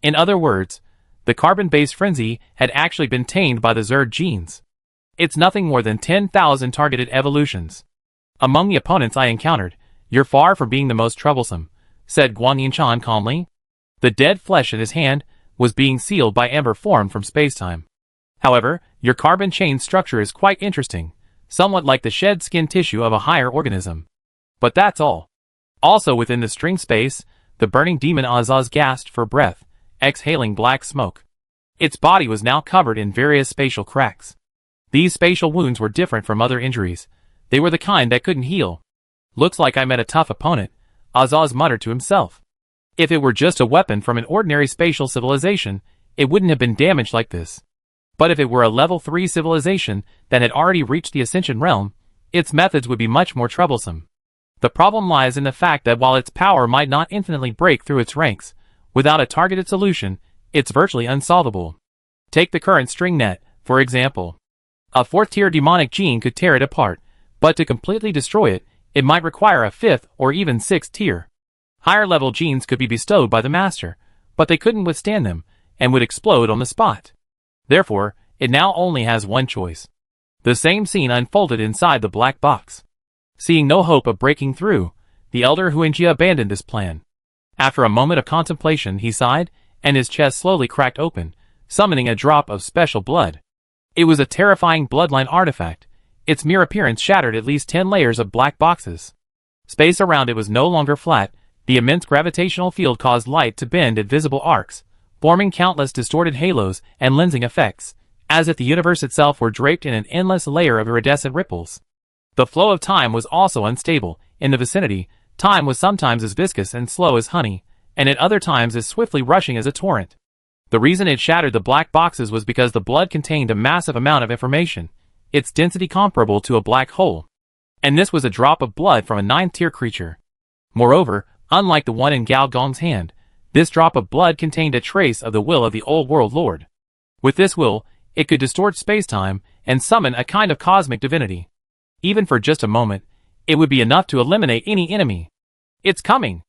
In other words, the carbon-based frenzy had actually been tamed by the Zerg genes. It's nothing more than 10,000 targeted evolutions. Among the opponents I encountered, you're far from being the most troublesome, said Guan Yinchan calmly. The dead flesh in his hand was being sealed by amber formed from spacetime. However, your carbon chain structure is quite interesting, somewhat like the shed skin tissue of a higher organism. But that's all. Also within the string space, the burning demon Azaz gasped for breath, exhaling black smoke. Its body was now covered in various spatial cracks. These spatial wounds were different from other injuries. They were the kind that couldn't heal. Looks like I met a tough opponent, Azaz muttered to himself. If it were just a weapon from an ordinary spatial civilization, it wouldn't have been damaged like this. But if it were a level 3 civilization that had already reached the Ascension realm, its methods would be much more troublesome. The problem lies in the fact that while its power might not infinitely break through its ranks, without a targeted solution, it's virtually unsolvable. Take the current string net, for example. A 4th-tier demonic gene could tear it apart, but to completely destroy it, it might require a 5th or even 6th tier. Higher-level genes could be bestowed by the master, but they couldn't withstand them, and would explode on the spot. Therefore, it now only has one choice. The same scene unfolded inside the black box. Seeing no hope of breaking through, the elder Huangjia abandoned this plan. After a moment of contemplation, he sighed, and his chest slowly cracked open, summoning a drop of special blood. It was a terrifying bloodline artifact. Its mere appearance shattered at least 10 layers of black boxes. Space around it was no longer flat. The immense gravitational field caused light to bend at visible arcs, forming countless distorted halos and lensing effects, as if the universe itself were draped in an endless layer of iridescent ripples. The flow of time was also unstable. In the vicinity, time was sometimes as viscous and slow as honey, and at other times as swiftly rushing as a torrent. The reason it shattered the black boxes was because the blood contained a massive amount of information, its density comparable to a black hole. And this was a drop of blood from a 9th-tier creature. Moreover, unlike the one in Gao Gong's hand, this drop of blood contained a trace of the will of the Old World Lord. With this will, it could distort spacetime and summon a kind of cosmic divinity. Even for just a moment, it would be enough to eliminate any enemy. It's coming!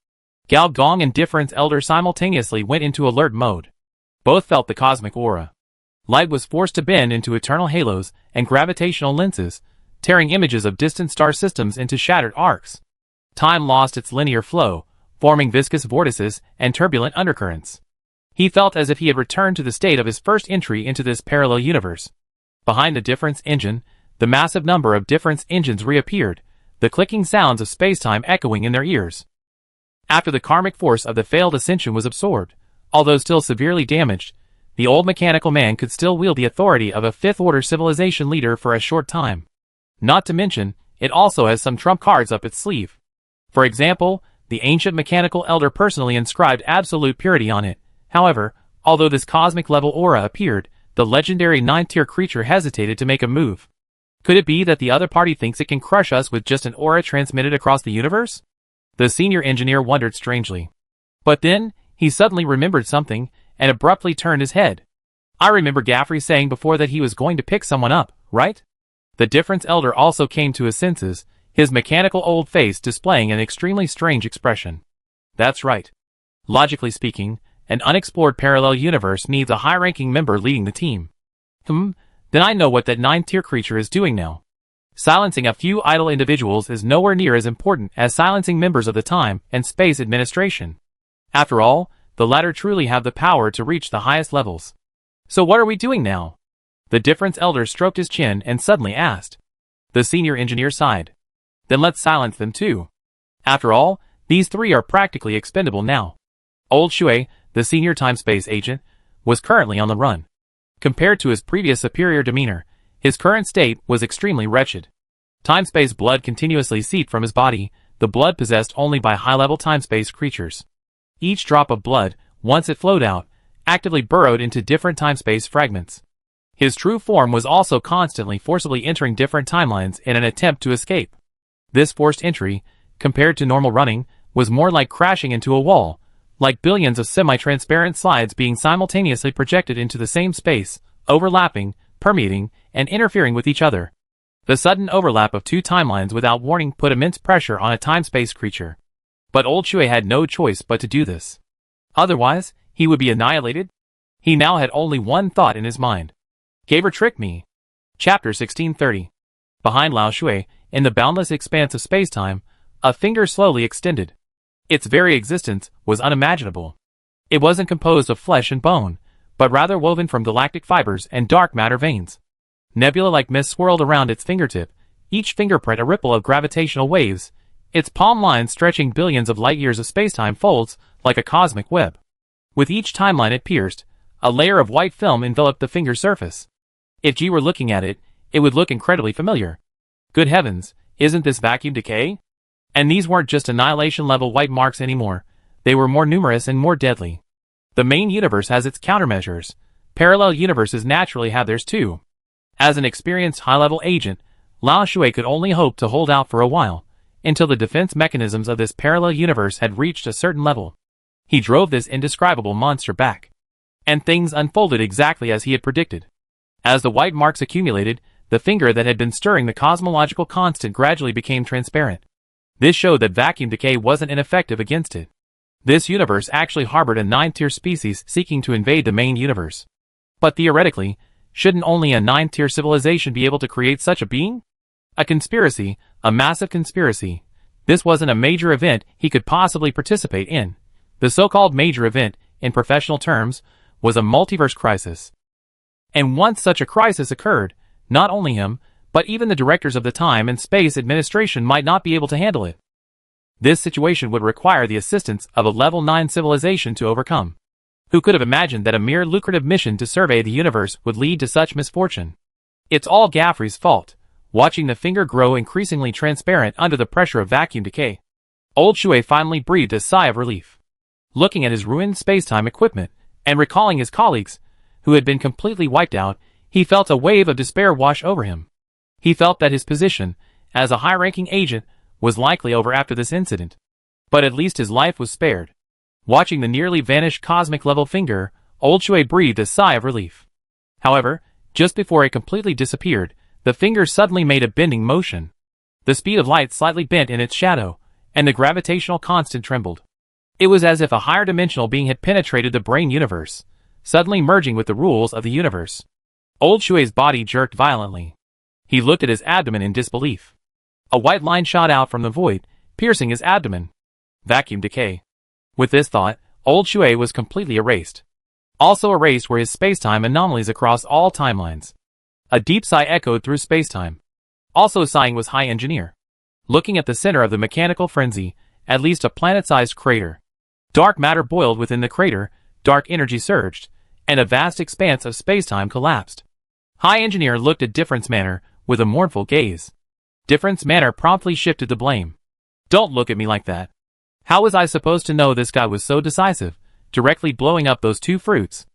Gao Gong and Difference Elder simultaneously went into alert mode. Both felt the cosmic aura. Light was forced to bend into eternal halos and gravitational lenses, tearing images of distant star systems into shattered arcs. Time lost its linear flow, forming viscous vortices and turbulent undercurrents. He felt as if he had returned to the state of his first entry into this parallel universe. Behind the Difference engine, the massive number of Difference engines reappeared, the clicking sounds of spacetime echoing in their ears. After the karmic force of the failed ascension was absorbed, although still severely damaged, the old mechanical man could still wield the authority of a 5th-order civilization leader for a short time. Not to mention, it also has some trump cards up its sleeve. For example, the ancient mechanical elder personally inscribed absolute purity on it. However, although this cosmic-level aura appeared, the legendary 9th-tier creature hesitated to make a move. Could it be that the other party thinks it can crush us with just an aura transmitted across the universe? The senior engineer wondered strangely. But then, he suddenly remembered something, and abruptly turned his head. I remember Gaffrey saying before that he was going to pick someone up, right? The Difference elder also came to his senses, his mechanical old face displaying an extremely strange expression. That's right. Logically speaking, an unexplored parallel universe needs a high-ranking member leading the team. Then I know what that 9th-tier creature is doing now. Silencing a few idle individuals is nowhere near as important as silencing members of the Time and Space Administration. After all, the latter truly have the power to reach the highest levels. So what are we doing now? The Difference elder stroked his chin and suddenly asked. The senior engineer sighed. Then let's silence them too. After all, these 3 are practically expendable now. Old Shui, the senior time-space agent, was currently on the run. Compared to his previous superior demeanor, his current state was extremely wretched. Time-space blood continuously seeped from his body, the blood possessed only by high-level time-space creatures. Each drop of blood, once it flowed out, actively burrowed into different time-space fragments. His true form was also constantly forcibly entering different timelines in an attempt to escape. This forced entry, compared to normal running, was more like crashing into a wall, like billions of semi-transparent slides being simultaneously projected into the same space, overlapping, permeating, and interfering with each other. The sudden overlap of 2 timelines without warning put immense pressure on a time-space creature. But Old Shui had no choice but to do this. Otherwise, he would be annihilated. He now had only one thought in his mind. Gave or tricked me. Chapter 1630. Behind Lao Shui, in the boundless expanse of spacetime, a finger slowly extended. Its very existence was unimaginable. It wasn't composed of flesh and bone, but rather woven from galactic fibers and dark matter veins. Nebula-like mist swirled around its fingertip, each fingerprint a ripple of gravitational waves, its palm lines stretching billions of light-years of spacetime folds like a cosmic web. With each timeline it pierced, a layer of white film enveloped the finger's surface. If G were looking at it, it would look incredibly familiar. Good heavens, isn't this vacuum decay? And these weren't just annihilation-level white marks anymore, they were more numerous and more deadly. The main universe has its countermeasures. Parallel universes naturally have theirs too. As an experienced high-level agent, Lao Shui could only hope to hold out for a while, until the defense mechanisms of this parallel universe had reached a certain level. He drove this indescribable monster back. And things unfolded exactly as he had predicted. As the white marks accumulated, the finger that had been stirring the cosmological constant gradually became transparent. This showed that vacuum decay wasn't ineffective against it. This universe actually harbored a 9th-tier species seeking to invade the main universe. But theoretically, shouldn't only a 9th-tier civilization be able to create such a being? A conspiracy, a massive conspiracy. This wasn't a major event he could possibly participate in. The so-called major event, in professional terms, was a multiverse crisis. And once such a crisis occurred, not only him, but even the directors of the Time and Space Administration might not be able to handle it. This situation would require the assistance of a level 9 civilization to overcome. Who could have imagined that a mere lucrative mission to survey the universe would lead to such misfortune? It's all Gaffrey's fault, watching the finger grow increasingly transparent under the pressure of vacuum decay. Old Shui finally breathed a sigh of relief. Looking at his ruined spacetime equipment, and recalling his colleagues, who had been completely wiped out, he felt a wave of despair wash over him. He felt that his position, as a high-ranking agent, was likely over after this incident. But at least his life was spared. Watching the nearly vanished cosmic-level finger, Old Shui breathed a sigh of relief. However, just before it completely disappeared, the finger suddenly made a bending motion. The speed of light slightly bent in its shadow, and the gravitational constant trembled. It was as if a higher dimensional being had penetrated the brain universe, suddenly merging with the rules of the universe. Old Shui's body jerked violently. He looked at his abdomen in disbelief. A white line shot out from the void, piercing his abdomen. Vacuum decay. With this thought, Old Shui was completely erased. Also erased were his spacetime anomalies across all timelines. A deep sigh echoed through spacetime. Also sighing was High Engineer. Looking at the center of the mechanical frenzy, at least a planet-sized crater. Dark matter boiled within the crater, dark energy surged, and a vast expanse of spacetime collapsed. High Engineer looked at Difference Manor with a mournful gaze. Difference Manor promptly shifted the blame. Don't look at me like that. How was I supposed to know this guy was so decisive, directly blowing up those 2 fruits?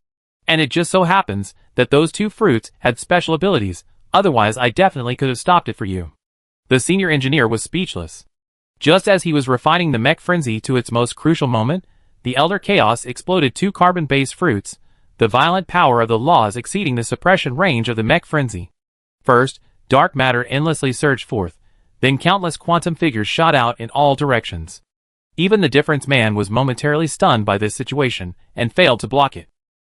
And it just so happens that those 2 fruits had special abilities, otherwise I definitely could have stopped it for you. The senior engineer was speechless. Just as he was refining the mech frenzy to its most crucial moment, the Elder Chaos exploded 2 carbon-based fruits, the violent power of the laws exceeding the suppression range of the mech frenzy. First, dark matter endlessly surged forth, then countless quantum figures shot out in all directions. Even the Difference Man was momentarily stunned by this situation, and failed to block it.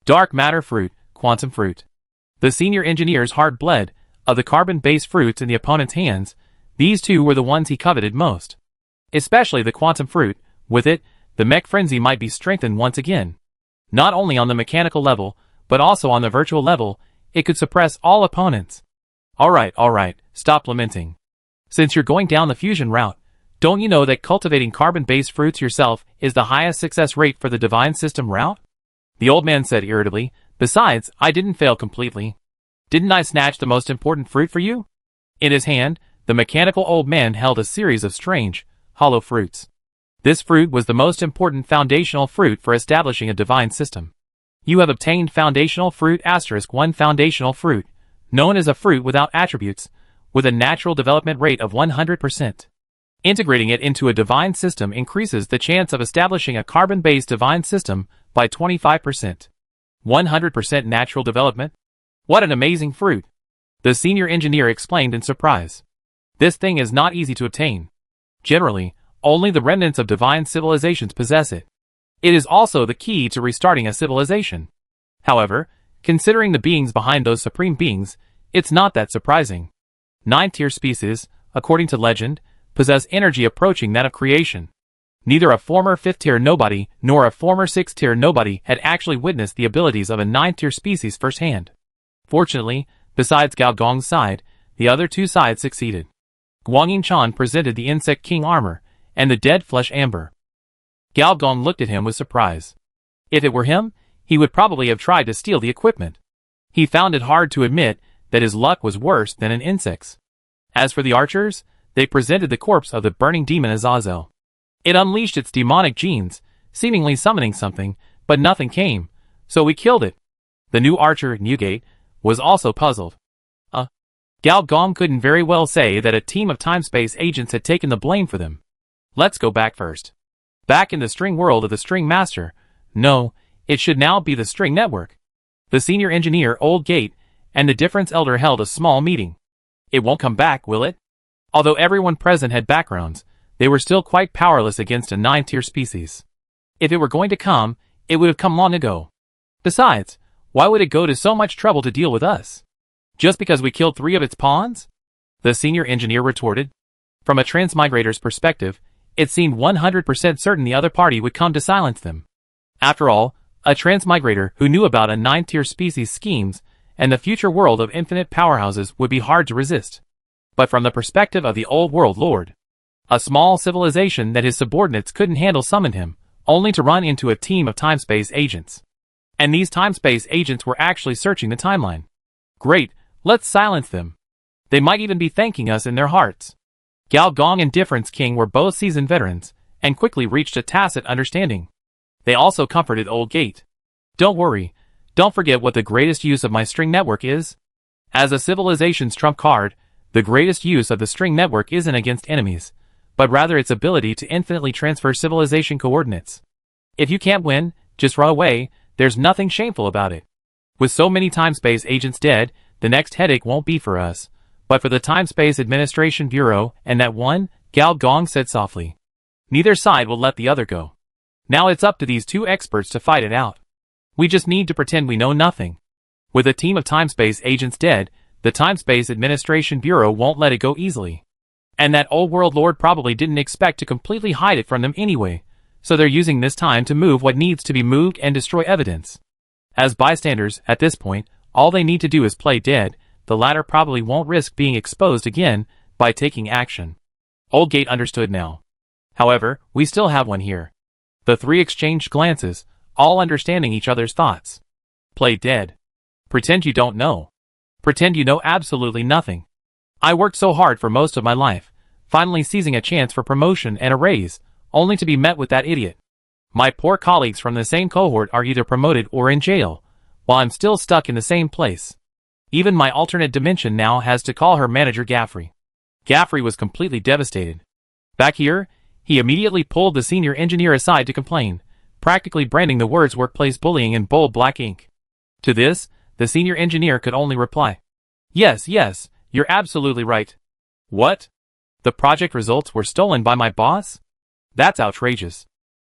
Dark matter fruit, quantum fruit. The senior engineer's heart bled. Of the carbon-based fruits in the opponent's hands, these 2 were the ones he coveted most. Especially the quantum fruit. With it, the mech frenzy might be strengthened once again. Not only on the mechanical level, but also on the virtual level, it could suppress all opponents. Alright, stop lamenting. Since you're going down the fusion route, don't you know that cultivating carbon-based fruits yourself is the highest success rate for the divine system route? The old man said irritably, besides, I didn't fail completely. Didn't I snatch the most important fruit for you? In his hand, the mechanical old man held a series of strange, hollow fruits. This fruit was the most important foundational fruit for establishing a divine system. You have obtained foundational fruit *1 foundational fruit, known as a fruit without attributes, with a natural development rate of 100%. Integrating it into a divine system increases the chance of establishing a carbon-based divine system by 25%. 100% natural development? What an amazing fruit! The senior engineer explained in surprise. This thing is not easy to obtain. Generally, only the remnants of divine civilizations possess it. It is also the key to restarting a civilization. However, considering the beings behind those supreme beings, it's not that surprising. 9th-tier species, according to legend, possess energy approaching that of creation. Neither a former 5th-tier nobody nor a former 6th-tier nobody had actually witnessed the abilities of a 9th-tier species firsthand. Fortunately, besides Gao Gong's side, the other two sides succeeded. Guanyin Chan presented the Insect King armor, and the Dead Flesh Amber. Gao Gong looked at him with surprise. If it were him, he would probably have tried to steal the equipment. He found it hard to admit that his luck was worse than an insect's. As for the archers, they presented the corpse of the burning demon Azazel. It unleashed its demonic genes, seemingly summoning something, but nothing came, so we killed it. The new archer, Newgate, was also puzzled. Gao Gong couldn't very well say that a team of time-space agents had taken the blame for them. Let's go back first. Back in the string world of the String Master. No, it should now be the String Network. The senior engineer, Old Gate, and the Difference Elder held a small meeting. It won't come back, will it? Although everyone present had backgrounds, they were still quite powerless against a 9th-tier species. If it were going to come, it would have come long ago. Besides, why would it go to so much trouble to deal with us? Just because we killed 3 of its pawns? The senior engineer retorted. From a transmigrator's perspective, it seemed 100% certain the other party would come to silence them. After all, a transmigrator who knew about a 9th-tier species' schemes and the future world of infinite powerhouses would be hard to resist. But from the perspective of the old world lord, a small civilization that his subordinates couldn't handle summoned him, only to run into a team of time-space agents. And these time-space agents were actually searching the timeline. Great, let's silence them. They might even be thanking us in their hearts. Gao Gong and Difference King were both seasoned veterans, and quickly reached a tacit understanding. They also comforted Old Gate. Don't worry, don't forget what the greatest use of my string network is. As a civilization's trump card, the greatest use of the string network isn't against enemies, but rather its ability to infinitely transfer civilization coordinates. If you can't win, just run away, there's nothing shameful about it. With so many time-space agents dead, the next headache won't be for us, but for the Time-Space Administration Bureau and that one, Gao Gong said softly. Neither side will let the other go. Now it's up to these 2 experts to fight it out. We just need to pretend we know nothing. With a team of time-space agents dead, the Time-Space Administration Bureau won't let it go easily. And that old world lord probably didn't expect to completely hide it from them anyway, so they're using this time to move what needs to be moved and destroy evidence. As bystanders, at this point, all they need to do is play dead. The latter probably won't risk being exposed again by taking action. Old Gate understood now. However, we still have one here. The 3 exchanged glances, all understanding each other's thoughts. Play dead. Pretend you don't know. Pretend you know absolutely nothing. I worked so hard for most of my life, finally seizing a chance for promotion and a raise, only to be met with that idiot. My poor colleagues from the same cohort are either promoted or in jail, while I'm still stuck in the same place. Even my alternate dimension now has to call her manager Gaffrey. Gaffrey was completely devastated. Back here, he immediately pulled the senior engineer aside to complain, practically branding the words workplace bullying in bold black ink. To this, the senior engineer could only reply, Yes, you're absolutely right. What? The project results were stolen by my boss? That's outrageous.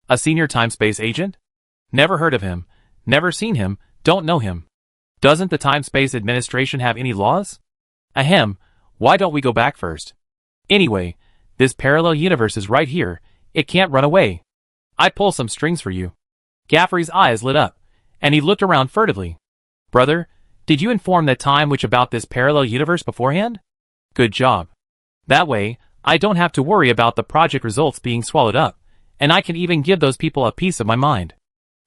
A senior time-space agent? Never heard of him, never seen him, don't know him. Doesn't the Time-Space Administration have any laws? Ahem, why don't we go back first? Anyway, this parallel universe is right here, it can't run away. I pull some strings for you. Gaffrey's eyes lit up, and he looked around furtively. Brother, did you inform that time witch about this parallel universe beforehand? Good job. That way, I don't have to worry about the project results being swallowed up, and I can even give those people a piece of my mind.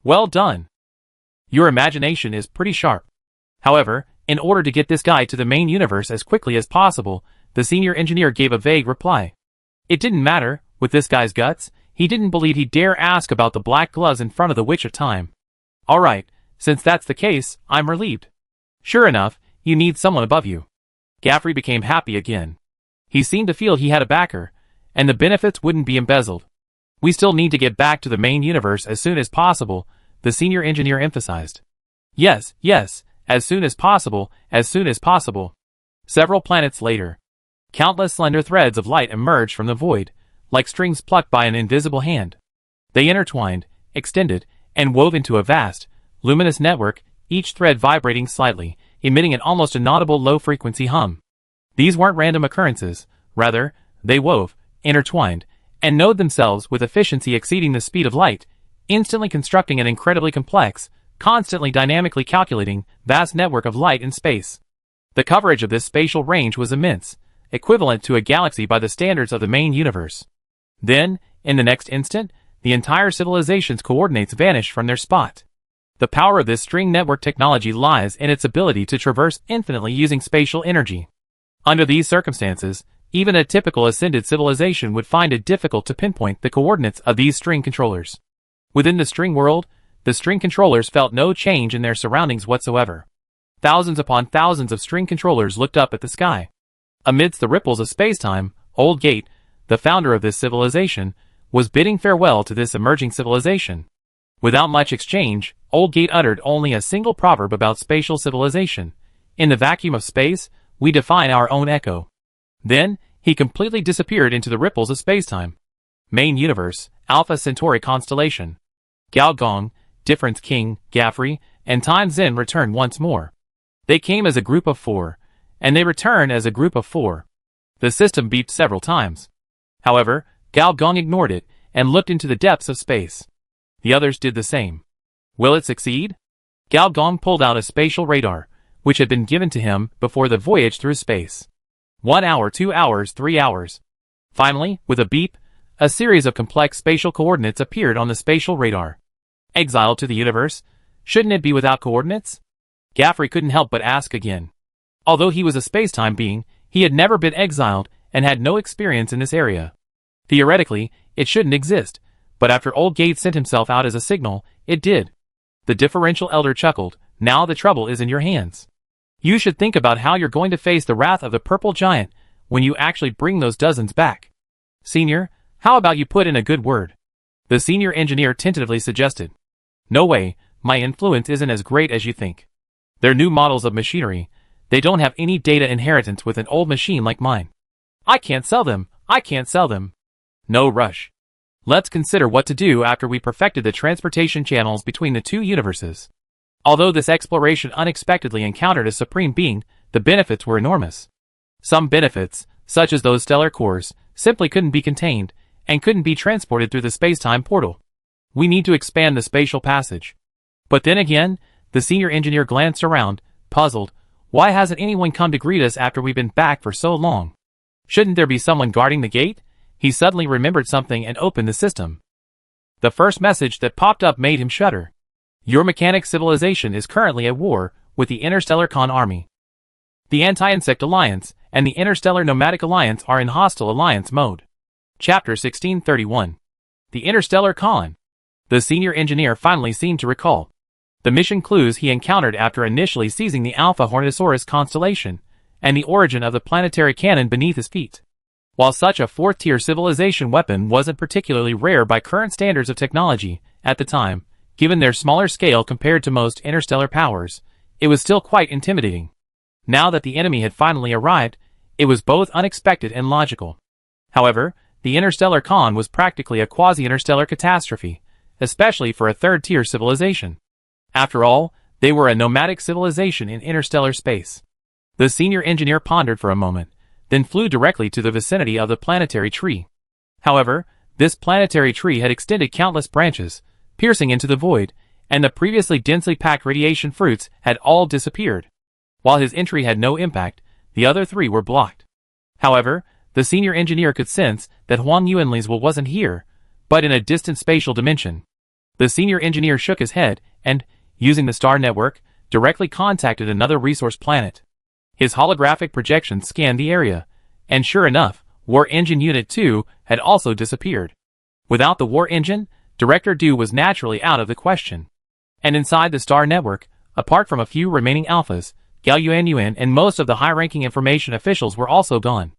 Well done. Your imagination is pretty sharp. However, in order to get this guy to the main universe as quickly as possible, the senior engineer gave a vague reply. It didn't matter, with this guy's guts, he didn't believe he'd dare ask about the black gloves in front of the Witch of Time. Alright, since that's the case, I'm relieved. Sure enough, you need someone above you. Gaffrey became happy again. He seemed to feel he had a backer, and the benefits wouldn't be embezzled. We still need to get back to the main universe as soon as possible, the senior engineer emphasized. Yes, as soon as possible, as soon as possible. Several planets later, countless slender threads of light emerged from the void, like strings plucked by an invisible hand. They intertwined, extended, and wove into a vast, luminous network, each thread vibrating slightly, emitting an almost inaudible low-frequency hum. These weren't random occurrences, rather, they wove, intertwined, and knowed themselves with efficiency exceeding the speed of light, instantly constructing an incredibly complex, constantly dynamically calculating, vast network of light in space. The coverage of this spatial range was immense, equivalent to a galaxy by the standards of the main universe. Then, in the next instant, the entire civilization's coordinates vanished from their spot. The power of this string network technology lies in its ability to traverse infinitely using spatial energy. Under these circumstances, even a typical ascended civilization would find it difficult to pinpoint the coordinates of these string controllers. Within the string world, the string controllers felt no change in their surroundings whatsoever. Thousands upon thousands of string controllers looked up at the sky. Amidst the ripples of spacetime, Old Gate, the founder of this civilization, was bidding farewell to this emerging civilization. Without much exchange, Old Gate uttered only a single proverb about spatial civilization. In the vacuum of space, we define our own echo. Then, he completely disappeared into the ripples of spacetime. Main universe, Alpha Centauri constellation. Gao Gong, Difference King, Gaffrey, and Time Zen returned once more. They came as a group of 4, and they return as a group of 4. The system beeped several times. However, Gao Gong ignored it and looked into the depths of space. The others did the same. Will it succeed? Gao Gong pulled out a spatial radar, which had been given to him before the voyage through space. 1 hour, 2 hours, 3 hours. Finally, with a beep, a series of complex spatial coordinates appeared on the spatial radar. Exiled to the universe? Shouldn't it be without coordinates? Gaffrey couldn't help but ask again. Although he was a spacetime being, he had never been exiled and had no experience in this area. Theoretically, it shouldn't exist, but after Old Gate sent himself out as a signal, it did. The differential elder chuckled, now the trouble is in your hands. You should think about how you're going to face the wrath of the purple giant when you actually bring those dozens back. Senior, how about you put in a good word? The senior engineer tentatively suggested. No way, my influence isn't as great as you think. They're new models of machinery. They don't have any data inheritance with an old machine like mine. I can't sell them. No rush. Let's consider what to do after we perfected the transportation channels between the two universes. Although this exploration unexpectedly encountered a supreme being, the benefits were enormous. Some benefits, such as those stellar cores, simply couldn't be contained, and couldn't be transported through the space-time portal. We need to expand the spatial passage. But then again, the senior engineer glanced around, puzzled. Why hasn't anyone come to greet us after we've been back for so long? Shouldn't there be someone guarding the gate? He suddenly remembered something and opened the system. The first message that popped up made him shudder. Your mechanic civilization is currently at war with the Interstellar Khan Army. The Anti-Insect Alliance and the Interstellar Nomadic Alliance are in hostile alliance mode. Chapter 1631. The Interstellar Khan. The senior engineer finally seemed to recall the mission clues he encountered after initially seizing the Alpha Hornosaurus constellation, and the origin of the planetary cannon beneath his feet. While such a fourth-tier civilization weapon wasn't particularly rare by current standards of technology at the time, given their smaller scale compared to most interstellar powers, it was still quite intimidating. Now that the enemy had finally arrived, it was both unexpected and logical. However, the Interstellar Khan was practically a quasi-interstellar catastrophe, especially for a third-tier civilization. After all, they were a nomadic civilization in interstellar space. The senior engineer pondered for a moment, then flew directly to the vicinity of the planetary tree. However, this planetary tree had extended countless branches, piercing into the void, and the previously densely packed radiation fruits had all disappeared. While his entry had no impact, the other 3 were blocked. However, the senior engineer could sense that Huang Yuanli's will wasn't here, but in a distant spatial dimension. The senior engineer shook his head and, using the star network, directly contacted another resource planet. His holographic projection scanned the area, and sure enough, War Engine Unit 2 had also disappeared. Without the War Engine, Director Du was naturally out of the question. And inside the star network, apart from a few remaining alphas, Gao Yuan and most of the high-ranking information officials were also gone.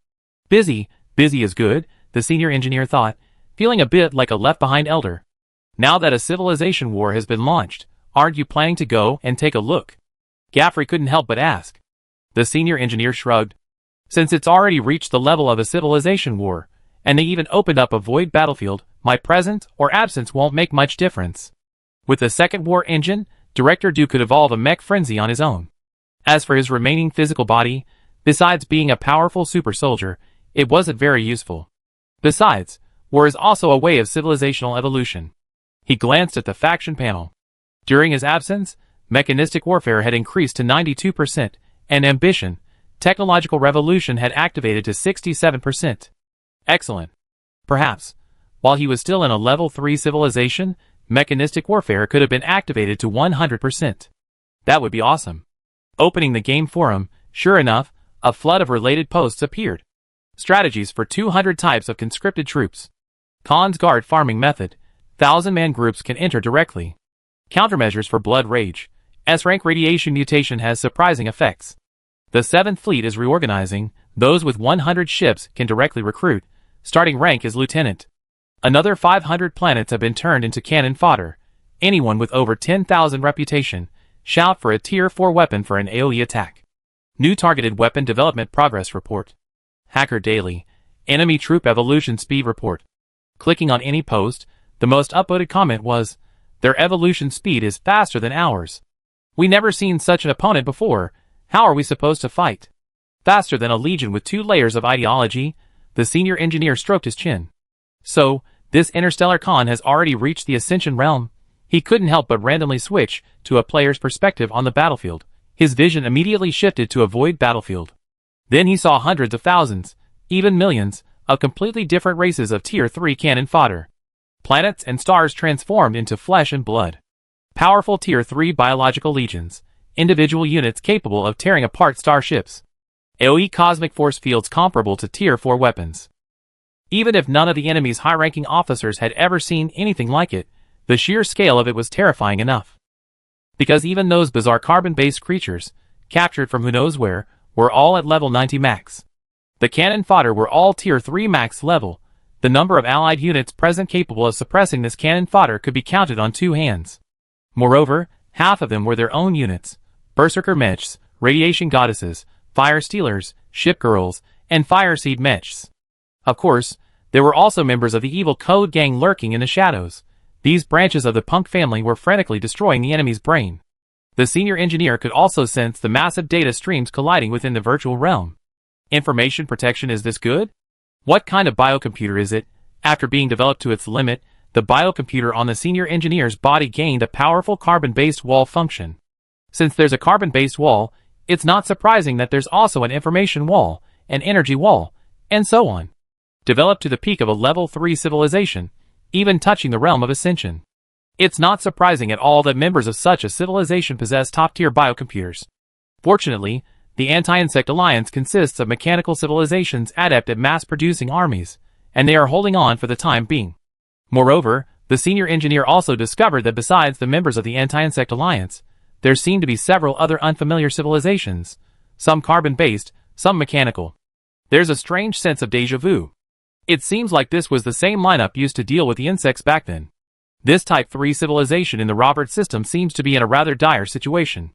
Busy is good, the senior engineer thought, feeling a bit like a left-behind elder. Now that a civilization war has been launched, aren't you planning to go and take a look? Gaffrey couldn't help but ask. The senior engineer shrugged. Since it's already reached the level of a civilization war, and they even opened up a void battlefield, my presence or absence won't make much difference. With the second War Engine, Director Du could evolve a mech frenzy on his own. As for his remaining physical body, besides being a powerful super soldier, it wasn't very useful. Besides, war is also a way of civilizational evolution. He glanced at the faction panel. During his absence, mechanistic warfare had increased to 92%, and ambition, technological revolution had activated to 67%. Excellent. Perhaps, while he was still in a level 3 civilization, mechanistic warfare could have been activated to 100%. That would be awesome. Opening the game forum, sure enough, a flood of related posts appeared. Strategies for 200 types of conscripted troops. Khan's guard farming method. 1,000-man groups can enter directly. Countermeasures for blood rage. S-rank radiation mutation has surprising effects. The 7th Fleet is reorganizing. Those with 100 ships can directly recruit. Starting rank is lieutenant. Another 500 planets have been turned into cannon fodder. Anyone with over 10,000 reputation, shout for a Tier 4 weapon for an AoE attack. New targeted weapon development progress report. Hacker Daily. Enemy troop evolution speed report. Clicking on any post, the most upvoted comment was, "Their evolution speed is faster than ours. We never seen such an opponent before. How are we supposed to fight?" Faster than a legion with 2 layers of ideology, the senior engineer stroked his chin. So, this interstellar Khan has already reached the Ascension realm. He couldn't help but randomly switch to a player's perspective on the battlefield. His vision immediately shifted to a void battlefield. Then he saw hundreds of thousands, even millions, of completely different races of Tier 3 cannon fodder. Planets and stars transformed into flesh and blood. Powerful Tier 3 biological legions, individual units capable of tearing apart starships. AoE cosmic force fields comparable to Tier 4 weapons. Even if none of the enemy's high-ranking officers had ever seen anything like it, the sheer scale of it was terrifying enough. Because even those bizarre carbon-based creatures, captured from who knows where, were all at level 90 max. The cannon fodder were all Tier 3 max level. The number of allied units present capable of suppressing this cannon fodder could be counted on 2 hands. Moreover, half of them were their own units: berserker mechs, radiation goddesses, fire stealers, ship girls, and fire seed mechs. Of course, there were also members of the evil code gang lurking in the shadows. These branches of the punk family were frantically destroying the enemy's brain. The senior engineer could also sense the massive data streams colliding within the virtual realm. Information protection, is this good? What kind of biocomputer is it? After being developed to its limit, the biocomputer on the senior engineer's body gained a powerful carbon-based wall function. Since there's a carbon-based wall, it's not surprising that there's also an information wall, an energy wall, and so on. Developed to the peak of a level 3 civilization, even touching the realm of ascension. It's not surprising at all that members of such a civilization possess top-tier biocomputers. Fortunately, the Anti-Insect Alliance consists of mechanical civilizations adept at mass-producing armies, and they are holding on for the time being. Moreover, the senior engineer also discovered that besides the members of the Anti-Insect Alliance, there seem to be several other unfamiliar civilizations, some carbon-based, some mechanical. There's a strange sense of déjà vu. It seems like this was the same lineup used to deal with the insects back then. This Type 3 civilization in the Robert system seems to be in a rather dire situation.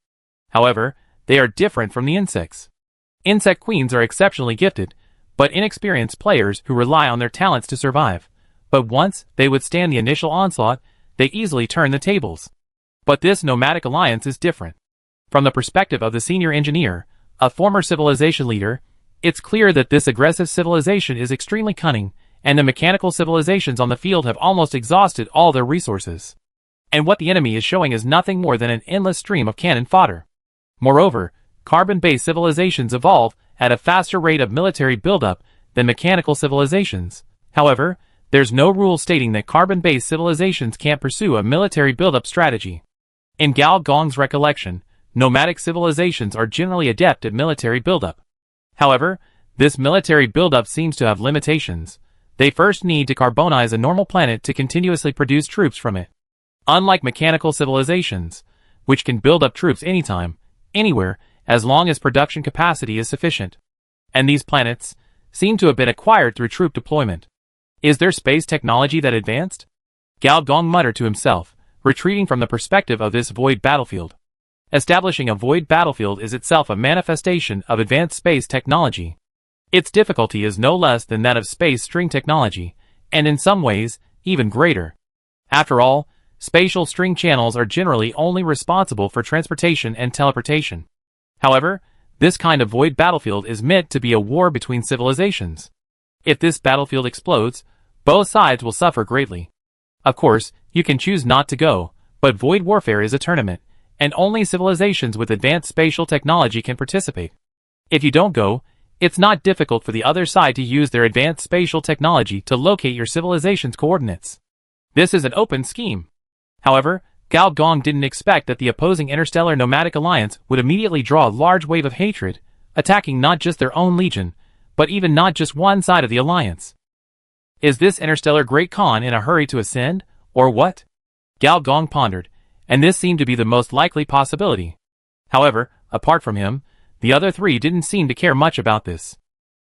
However, they are different from the insects. Insect queens are exceptionally gifted, but inexperienced players who rely on their talents to survive. But once they withstand the initial onslaught, they easily turn the tables. But this nomadic alliance is different. From the perspective of the senior engineer, a former civilization leader, it's clear that this aggressive civilization is extremely cunning, and the mechanical civilizations on the field have almost exhausted all their resources. And what the enemy is showing is nothing more than an endless stream of cannon fodder. Moreover, carbon-based civilizations evolve at a faster rate of military buildup than mechanical civilizations. However, there's no rule stating that carbon-based civilizations can't pursue a military buildup strategy. In Gao Gong's recollection, nomadic civilizations are generally adept at military buildup. However, this military buildup seems to have limitations. They first need to carbonize a normal planet to continuously produce troops from it. Unlike mechanical civilizations, which can build up troops anytime, anywhere, as long as production capacity is sufficient. And these planets seem to have been acquired through troop deployment. Is there space technology that advanced? Gao Gong muttered to himself, retreating from the perspective of this void battlefield. Establishing a void battlefield is itself a manifestation of advanced space technology. Its difficulty is no less than that of space string technology, and in some ways, even greater. After all, spatial string channels are generally only responsible for transportation and teleportation. However, this kind of void battlefield is meant to be a war between civilizations. If this battlefield explodes, Both sides will suffer greatly. Of course, you can choose not to go, but void warfare is a tournament, and only civilizations with advanced spatial technology can participate. If you don't go, it's not difficult for the other side to use their advanced spatial technology to locate your civilization's coordinates. This is an open scheme. However, Gao Gong didn't expect that the opposing interstellar nomadic alliance would immediately draw a large wave of hatred, attacking not just their own legion, but even not just one side of the alliance. Is this interstellar Great Khan in a hurry to ascend, or what? Gao Gong pondered, and this seemed to be the most likely possibility. However, apart from him, the other three didn't seem to care much about this.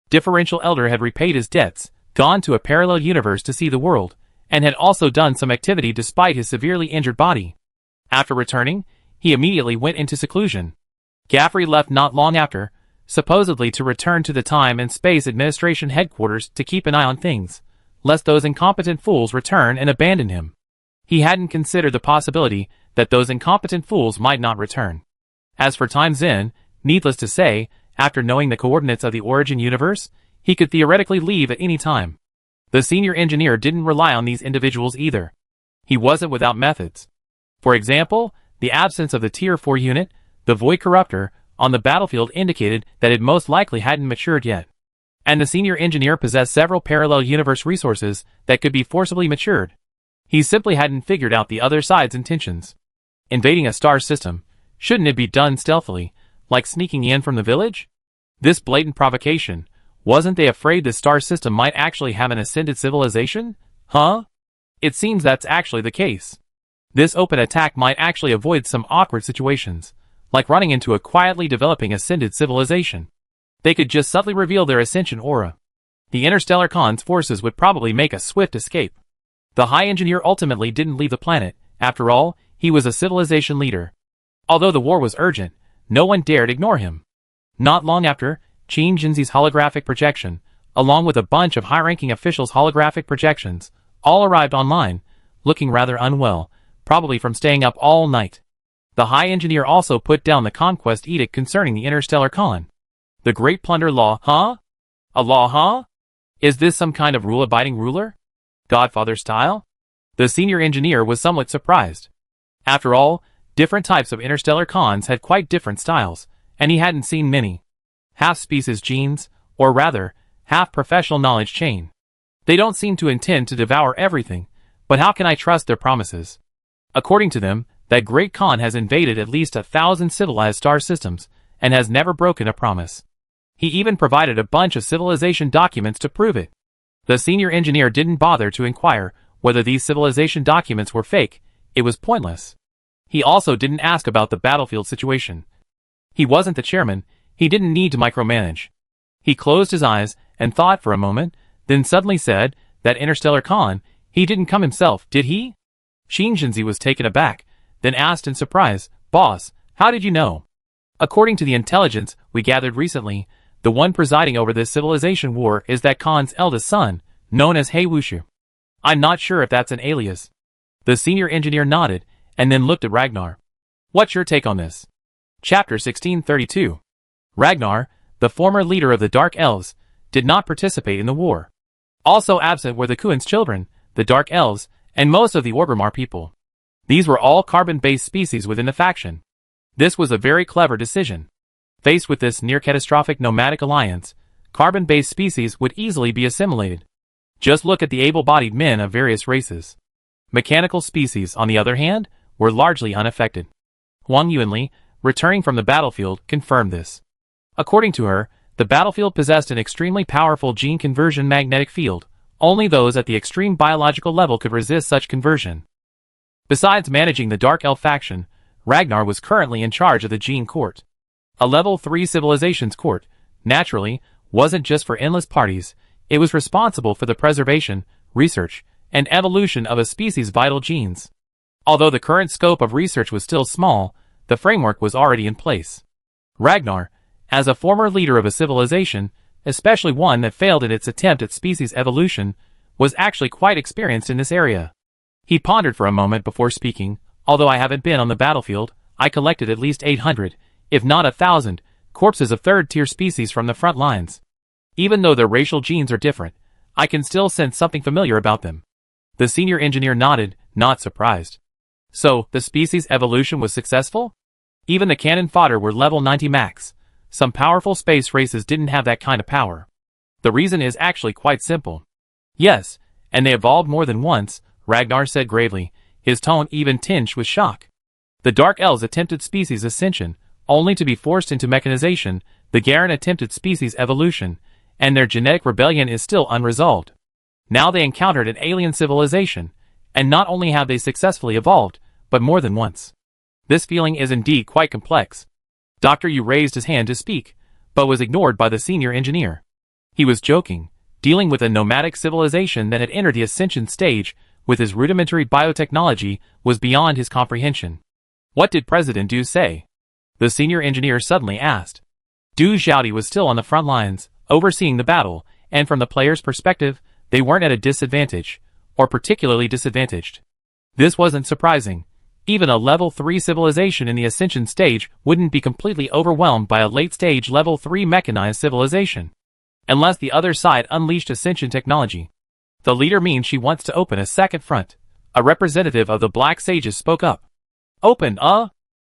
Differential Elder had repaid his debts, gone to a parallel universe to see the world, and had also done some activity despite his severely injured body. After returning, he immediately went into seclusion. Gaffrey left not long after, supposedly to return to the Time and Space Administration headquarters to keep an eye on things, lest those incompetent fools return and abandon him. He hadn't considered the possibility that those incompetent fools might not return. As for Time Zen, needless to say, after knowing the coordinates of the origin universe, he could theoretically leave at any time. The senior engineer didn't rely on these individuals either. He wasn't without methods. For example, the absence of the Tier 4 unit, the Void Corruptor, on the battlefield indicated that it most likely hadn't matured yet. And the senior engineer possessed several parallel universe resources that could be forcibly matured. He simply hadn't figured out the other side's intentions. Invading a star system, shouldn't it be done stealthily, like sneaking in from the village? This blatant provocation, wasn't they afraid the star system might actually have an ascended civilization? Huh? It seems that's actually the case. This open attack might actually avoid some awkward situations, like running into a quietly developing ascended civilization. They could just subtly reveal their ascension aura. The Interstellar Khan's forces would probably make a swift escape. The High Engineer ultimately didn't leave the planet. After all, he was a civilization leader. Although the war was urgent, no one dared ignore him. Not long after, Qin Jinzi's holographic projection, along with a bunch of high-ranking officials' holographic projections, all arrived online, looking rather unwell, probably from staying up all night. The High Engineer also put down the conquest edict concerning the Interstellar Khan. The Great Plunder Law, huh? A law, huh? Is this some kind of rule-abiding ruler? Godfather style? The senior engineer was somewhat surprised. After all, different types of interstellar Khans had quite different styles, and he hadn't seen many. Half-species genes, or rather, half-professional knowledge chain. They don't seem to intend to devour everything, but how can I trust their promises? According to them, that Great Khan has invaded at least 1,000 civilized star systems, and has never broken a promise. He even provided a bunch of civilization documents to prove it. The senior engineer didn't bother to inquire whether these civilization documents were fake. It was pointless. He also didn't ask about the battlefield situation. He wasn't the chairman. He didn't need to micromanage. He closed his eyes and thought for a moment, then suddenly said, "That Interstellar Khan, he didn't come himself, did he?" Shinjinzi was taken aback, then asked in surprise, "Boss, how did you know?" "According to the intelligence we gathered recently, the one presiding over this civilization war is that Khan's eldest son, known as He Wushu. I'm not sure if that's an alias." The senior engineer nodded, and then looked at Ragnar. "What's your take on this?" Chapter 1632. Ragnar, the former leader of the Dark Elves, did not participate in the war. Also absent were the Kuan's children, the Dark Elves, and most of the Orgrimmar people. These were all carbon-based species within the faction. This was a very clever decision. Faced with this near-catastrophic nomadic alliance, carbon-based species would easily be assimilated. Just look at the able-bodied men of various races. Mechanical species, on the other hand, were largely unaffected. Huang Yuanli, returning from the battlefield, confirmed this. According to her, the battlefield possessed an extremely powerful gene conversion magnetic field. Only those at the extreme biological level could resist such conversion. Besides managing the Dark Elf faction, Ragnar was currently in charge of the Gene Court. A level 3 civilizations court, naturally, wasn't just for endless parties. It was responsible for the preservation, research, and evolution of a species' vital genes. Although the current scope of research was still small, the framework was already in place. Ragnar, as a former leader of a civilization, especially one that failed in its attempt at species evolution, was actually quite experienced in this area. He pondered for a moment before speaking. "Although I haven't been on the battlefield, I collected at least 800, if not 1,000, corpses of third-tier species from the front lines. Even though their racial genes are different, I can still sense something familiar about them. The senior engineer nodded, not surprised. So, the species evolution was successful? Even the cannon fodder were level 90 max. Some powerful space races didn't have that kind of power. The reason is actually quite simple. Yes, and they evolved more than once, Ragnar said gravely, his tone even tinged with shock. The Dark Elves attempted species ascension, only to be forced into mechanization. The Garen attempted species evolution, and their genetic rebellion is still unresolved. Now they encountered an alien civilization, and not only have they successfully evolved, but more than once. This feeling is indeed quite complex. Dr. Yu raised his hand to speak, but was ignored by the senior engineer. He was joking, dealing with a nomadic civilization that had entered the ascension stage with his rudimentary biotechnology was beyond his comprehension. What did President Du say? The senior engineer suddenly asked. Du Xiaodi was still on the front lines, overseeing the battle, and from the player's perspective, they weren't at a disadvantage, or particularly disadvantaged. This wasn't surprising. Even a level 3 civilization in the ascension stage wouldn't be completely overwhelmed by a late-stage level 3 mechanized civilization. Unless the other side unleashed ascension technology. The leader means she wants to open a second front. A representative of the Black Sages spoke up. Open,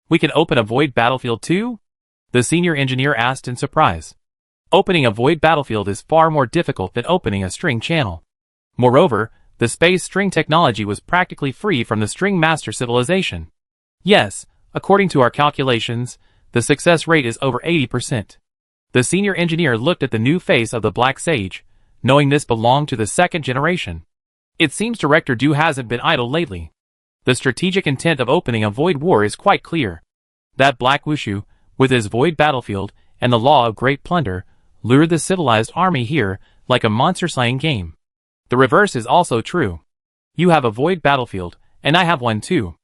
We can open a void battlefield too? The senior engineer asked in surprise. Opening a void battlefield is far more difficult than opening a string channel. Moreover, the space string technology was practically free from the string master civilization. Yes, according to our calculations, the success rate is over 80%. The senior engineer looked at the new face of the Black Sage, knowing this belonged to the second generation. It seems Director Du hasn't been idle lately. The strategic intent of opening a void war is quite clear. That Black Wushu, with his void battlefield and the law of great plunder, lured the civilized army here like a monster-slaying game. The reverse is also true. You have a void battlefield, and I have one too.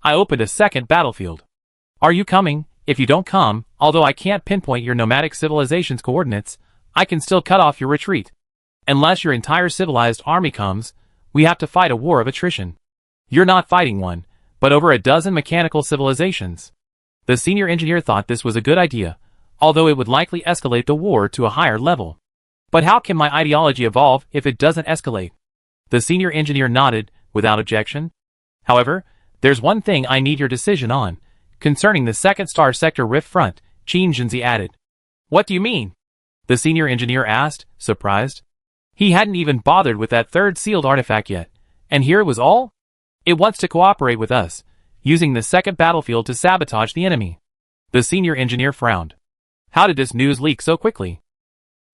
I opened a second battlefield. Are you coming? If you don't come, although I can't pinpoint your nomadic civilization's coordinates, I can still cut off your retreat. Unless your entire civilized army comes, we have to fight a war of attrition. You're not fighting one, but over a dozen mechanical civilizations. The senior engineer thought this was a good idea, although it would likely escalate the war to a higher level. But how can my ideology evolve if it doesn't escalate? The senior engineer nodded, without objection. However, there's one thing I need your decision on. Concerning the second star sector rift front, Qin Jinzi added. What do you mean? The senior engineer asked, surprised. He hadn't even bothered with that third sealed artifact yet, and here it was all? It wants to cooperate with us, using the second battlefield to sabotage the enemy. The senior engineer frowned. How did this news leak so quickly?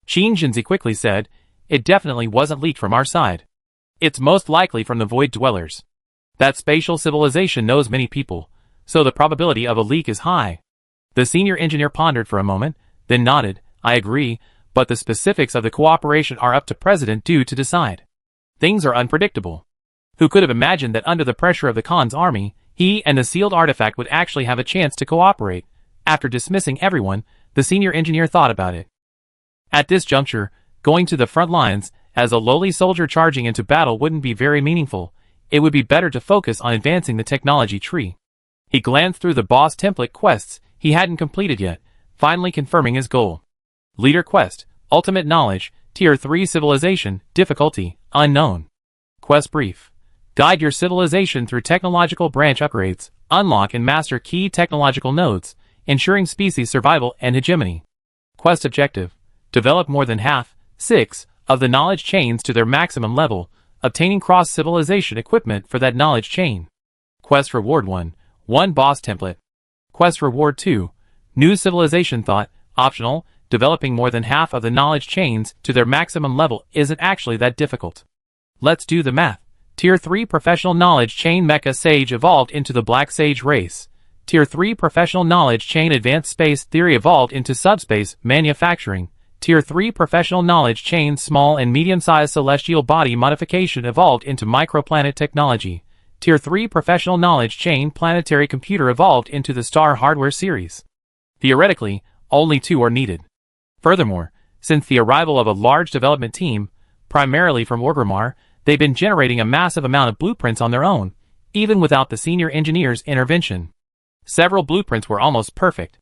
Qin Jinzi quickly said, it definitely wasn't leaked from our side. It's most likely from the Void Dwellers. That spatial civilization knows many people, so the probability of a leak is high. The senior engineer pondered for a moment, then nodded, I agree, but the specifics of the cooperation are up to President Du to decide. Things are unpredictable. Who could have imagined that under the pressure of the Khan's army, he and the sealed artifact would actually have a chance to cooperate? After dismissing everyone, the senior engineer thought about it. At this juncture, going to the front lines, as a lowly soldier charging into battle wouldn't be very meaningful. It would be better to focus on advancing the technology tree. He glanced through the boss template quests he hadn't completed yet, finally confirming his goal. Leader quest, Ultimate Knowledge, Tier 3 Civilization, Difficulty, Unknown. Quest brief. Guide your civilization through technological branch upgrades, unlock and master key technological nodes, ensuring species survival and hegemony. Quest objective. Develop more than half, 6, of the knowledge chains to their maximum level, obtaining cross-civilization equipment for that knowledge chain. Quest reward 1 boss template. Quest reward 2, new civilization thought, optional, developing more than half of the knowledge chains to their maximum level isn't actually that difficult. Let's do the math. Tier 3 Professional Knowledge Chain Mecha Sage evolved into the Black Sage race. Tier 3 Professional Knowledge Chain Advanced Space Theory evolved into Subspace Manufacturing. Tier 3 Professional Knowledge Chain Small and Medium-Sized Celestial Body Modification evolved into Microplanet Technology. Tier 3 Professional Knowledge Chain Planetary Computer evolved into the Star Hardware series. Theoretically, only 2 are needed. Furthermore, since the arrival of a large development team, primarily from Orgrimmar, they've been generating a massive amount of blueprints on their own, even without the senior engineer's intervention. Several blueprints were almost perfect.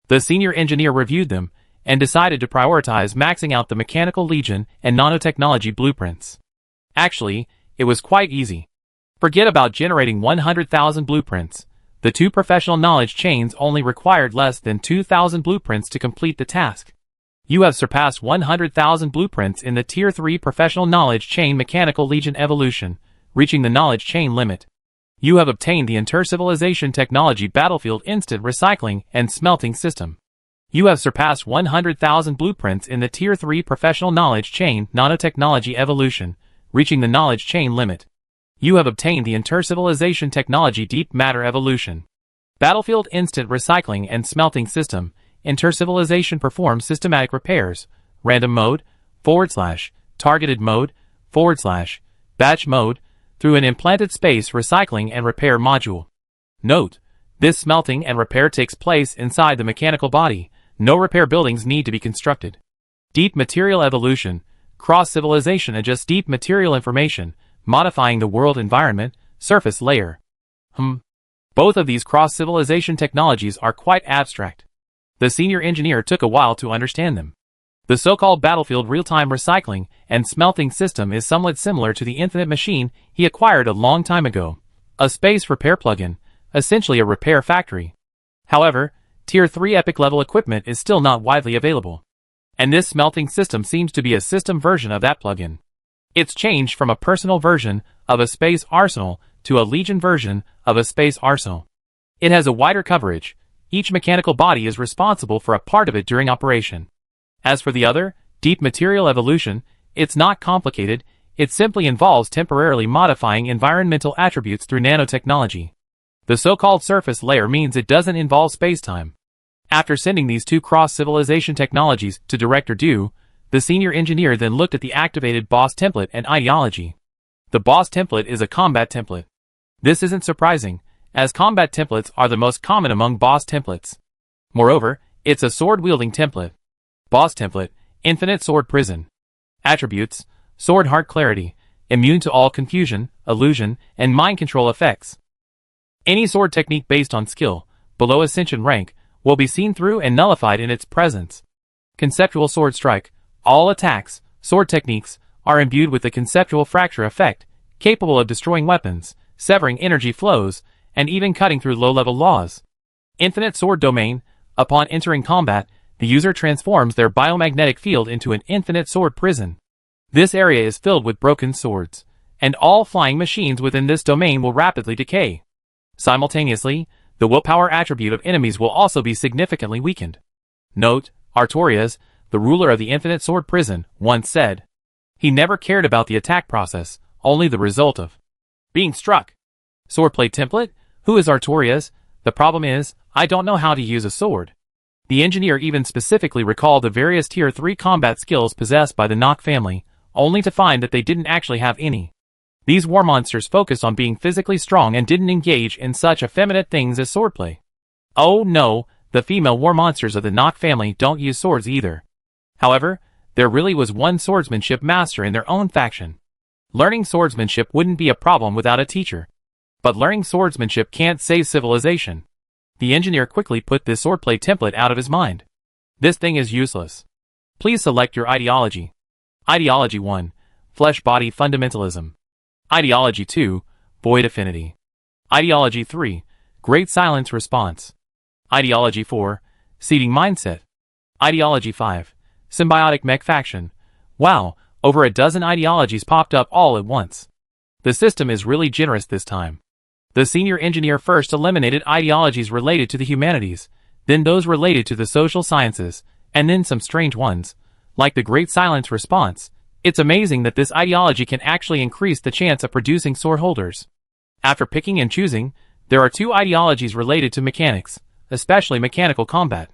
The senior engineer reviewed them, and decided to prioritize maxing out the Mechanical Legion and nanotechnology blueprints. Actually, it was quite easy. Forget about generating 100,000 blueprints. The two professional knowledge chains only required less than 2,000 blueprints to complete the task. You have surpassed 100,000 blueprints in the Tier 3 Professional Knowledge Chain Mechanical Legion evolution, reaching the knowledge chain limit. You have obtained the Inter-Civilization Technology Battlefield Instant Recycling and Smelting System. You have surpassed 100,000 blueprints in the Tier 3 Professional Knowledge Chain Nanotechnology evolution, reaching the knowledge chain limit. You have obtained the Inter-Civilization Technology Deep Matter Evolution. Battlefield Instant Recycling and Smelting System. Inter-Civilization performs systematic repairs. Random mode, / targeted mode, / batch mode, through an implanted space recycling and repair module. Note: this smelting and repair takes place inside the mechanical body. No repair buildings need to be constructed. Deep Material Evolution. Cross-civilization adjusts deep material information, modifying the world environment, surface layer. Both of these cross-civilization technologies are quite abstract. The senior engineer took a while to understand them. The so-called Battlefield Real-Time Recycling and Smelting System is somewhat similar to the Infinite Machine he acquired a long time ago, a space repair plugin, essentially a repair factory. However, Tier 3 Epic-level equipment is still not widely available, and this smelting system seems to be a system version of that plugin. It's changed from a personal version of a space arsenal to a Legion version of a space arsenal. It has a wider coverage. Each mechanical body is responsible for a part of it during operation. As for the other, Deep Material Evolution, it's not complicated. It simply involves temporarily modifying environmental attributes through nanotechnology. The so-called surface layer means it doesn't involve spacetime. After sending these two cross-civilization technologies to Director Du, the senior engineer then looked at the activated boss template and ideology. The boss template is a combat template. This isn't surprising, as combat templates are the most common among boss templates. Moreover, it's a sword-wielding template. Boss template, Infinite Sword Prison. Attributes: Sword Heart Clarity, immune to all confusion, illusion, and mind control effects. Any sword technique based on skill, below Ascension rank, will be seen through and nullified in its presence. Conceptual Sword Strike. All attacks, sword techniques, are imbued with the conceptual fracture effect, capable of destroying weapons, severing energy flows, and even cutting through low-level laws. Infinite Sword Domain. Upon entering combat, the user transforms their biomagnetic field into an infinite sword prison. This area is filled with broken swords, and all flying machines within this domain will rapidly decay. Simultaneously, the willpower attribute of enemies will also be significantly weakened. Note: Artorias, the ruler of the Infinite Sword Prison, once said, he never cared about the attack process, only the result of being struck. Swordplay template. Who is Artorias? The problem is, I don't know how to use a sword. The engineer even specifically recalled the various Tier 3 combat skills possessed by the Nock family, only to find that they didn't actually have any. These war monsters focused on being physically strong and didn't engage in such effeminate things as swordplay. Oh no, the female war monsters of the Nock family don't use swords either. However, there really was one swordsmanship master in their own faction. Learning swordsmanship wouldn't be a problem without a teacher. But learning swordsmanship can't save civilization. The engineer quickly put this swordplay template out of his mind. This thing is useless. Please select your ideology. Ideology 1. Flesh-body fundamentalism. Ideology 2. Void affinity. Ideology 3. Great silence response. Ideology 4. Seeding mindset. Ideology 5. Symbiotic mech faction. Wow, over a dozen ideologies popped up all at once. The system is really generous this time. The senior engineer first eliminated ideologies related to the humanities, then those related to the social sciences, and then some strange ones, like the Great Silence Response. It's amazing that this ideology can actually increase the chance of producing sword holders. After picking and choosing, there are two ideologies related to mechanics, especially mechanical combat.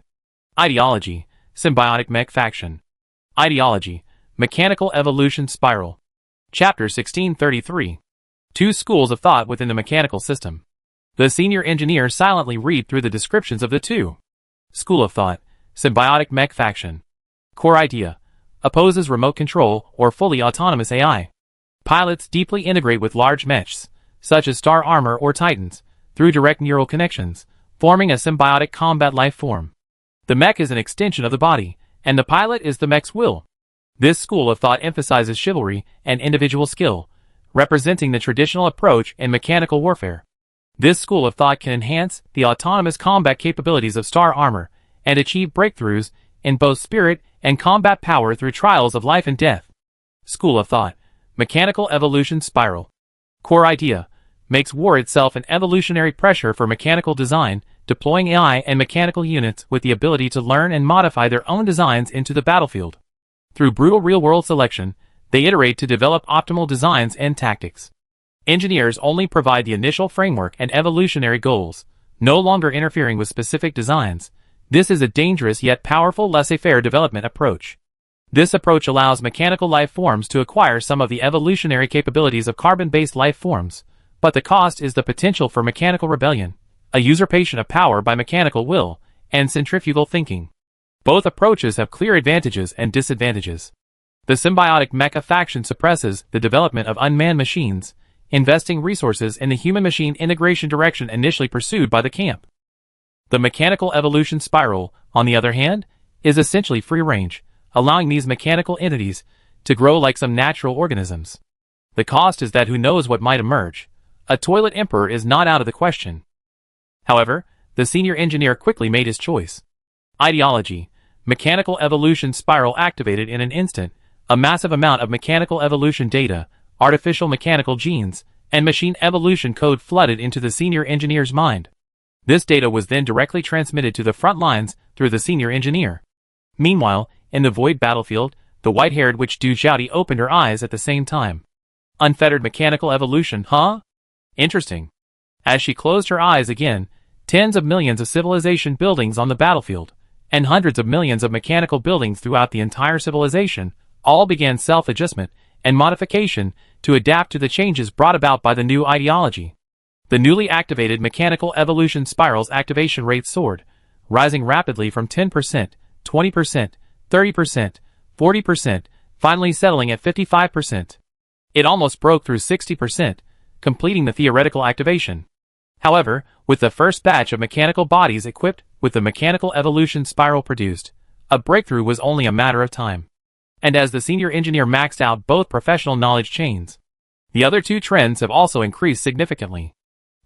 Ideology: Symbiotic Mech Faction. Ideology: Mechanical Evolution Spiral. Chapter 1633. Two schools of thought within the mechanical system. The senior engineer silently read through the descriptions of the two. School of thought: Symbiotic Mech Faction. Core idea: opposes remote control or fully autonomous AI. Pilots deeply integrate with large mechs, such as Star Armor or Titans, through direct neural connections, forming a symbiotic combat life form. The mech is an extension of the body, and the pilot is the mech's will. This school of thought emphasizes chivalry and individual skill, representing the traditional approach in mechanical warfare. This school of thought can enhance the autonomous combat capabilities of star armor and achieve breakthroughs in both spirit and combat power through trials of life and death. School of thought, mechanical evolution spiral. Core idea, makes war itself an evolutionary pressure for mechanical design, deploying AI and mechanical units with the ability to learn and modify their own designs into the battlefield. Through brutal real-world selection, they iterate to develop optimal designs and tactics. Engineers only provide the initial framework and evolutionary goals, no longer interfering with specific designs. This is a dangerous yet powerful laissez-faire development approach. This approach allows mechanical life forms to acquire some of the evolutionary capabilities of carbon-based life forms, but the cost is the potential for mechanical rebellion, a usurpation of power by mechanical will, and centrifugal thinking. Both approaches have clear advantages and disadvantages. The symbiotic mecha faction suppresses the development of unmanned machines, investing resources in the human-machine integration direction initially pursued by the camp. The mechanical evolution spiral, on the other hand, is essentially free-range, allowing these mechanical entities to grow like some natural organisms. The cost is that who knows what might emerge. A toilet emperor is not out of the question. However, the senior engineer quickly made his choice. Ideology. Mechanical evolution spiral activated in an instant. A massive amount of mechanical evolution data, artificial mechanical genes, and machine evolution code flooded into the senior engineer's mind. This data was then directly transmitted to the front lines through the senior engineer. Meanwhile, in the void battlefield, the white-haired witch Du Xiaodi opened her eyes at the same time. Unfettered mechanical evolution, huh? Interesting. As she closed her eyes again, tens of millions of civilization buildings on the battlefield, and hundreds of millions of mechanical buildings throughout the entire civilization, all began self-adjustment and modification to adapt to the changes brought about by the new ideology. The newly activated mechanical evolution spiral's activation rate soared, rising rapidly from 10%, 20%, 30%, 40%, finally settling at 55%. It almost broke through 60%, completing the theoretical activation. However, with the first batch of mechanical bodies equipped with the mechanical evolution spiral produced, a breakthrough was only a matter of time. And as the senior engineer maxed out both professional knowledge chains, the other two trends have also increased significantly.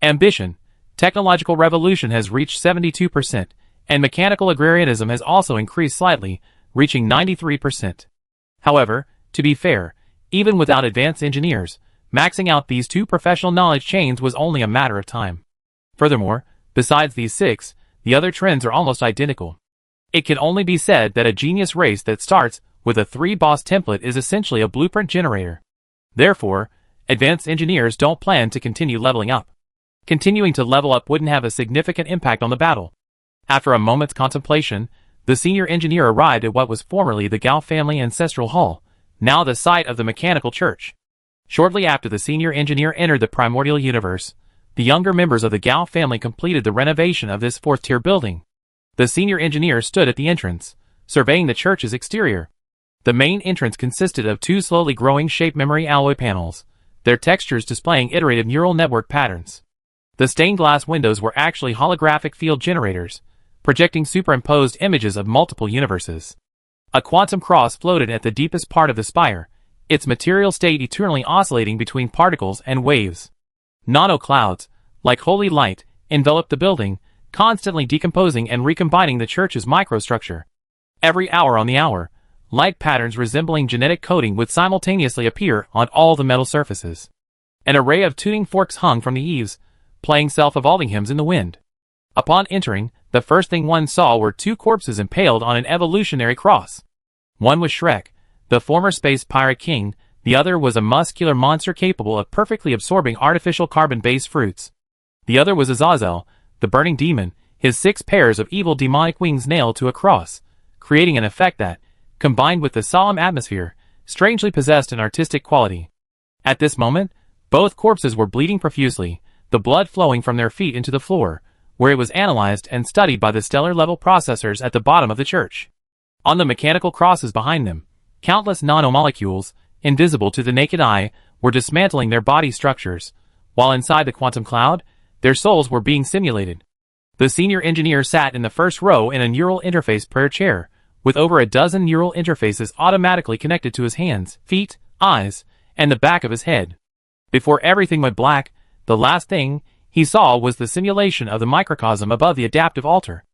Ambition. Technological revolution has reached 72%, and mechanical agrarianism has also increased slightly, reaching 93%. However, to be fair, even without advanced engineers, maxing out these two professional knowledge chains was only a matter of time. Furthermore, besides these six, the other trends are almost identical. It can only be said that a genius race that starts with a 3-boss template is essentially a blueprint generator. Therefore, advanced engineers don't plan to continue leveling up. Continuing to level up wouldn't have a significant impact on the battle. After a moment's contemplation, the senior engineer arrived at what was formerly the Gao family ancestral hall, now the site of the mechanical church. Shortly after the senior engineer entered the primordial universe, the younger members of the Gao family completed the renovation of this 4th-tier building. The senior engineer stood at the entrance, surveying the church's exterior. The main entrance consisted of 2 slowly growing shape memory alloy panels, their textures displaying iterative neural network patterns. The stained glass windows were actually holographic field generators, projecting superimposed images of multiple universes. A quantum cross floated at the deepest part of the spire, its material state eternally oscillating between particles and waves. Nano-clouds, like holy light, enveloped the building, constantly decomposing and recombining the church's microstructure. Every hour on the hour, light patterns resembling genetic coding would simultaneously appear on all the metal surfaces. An array of tuning forks hung from the eaves, playing self-evolving hymns in the wind. Upon entering, the first thing one saw were 2 corpses impaled on an evolutionary cross. One was Shrek, the former space pirate king, the other was a muscular monster capable of perfectly absorbing artificial carbon-based fruits. The other was Azazel, the burning demon, his 6 pairs of evil demonic wings nailed to a cross, creating an effect that, combined with the solemn atmosphere, strangely possessed an artistic quality. At this moment, both corpses were bleeding profusely, the blood flowing from their feet into the floor, where it was analyzed and studied by the stellar-level processors at the bottom of the church. On the mechanical crosses behind them, countless nanomolecules, invisible to the naked eye, were dismantling their body structures, while inside the quantum cloud, their souls were being simulated. The senior engineer sat in the first row in a neural interface prayer chair, with over a dozen neural interfaces automatically connected to his hands, feet, eyes, and the back of his head. Before everything went black, the last thing he saw was the simulation of the microcosm above the adaptive altar.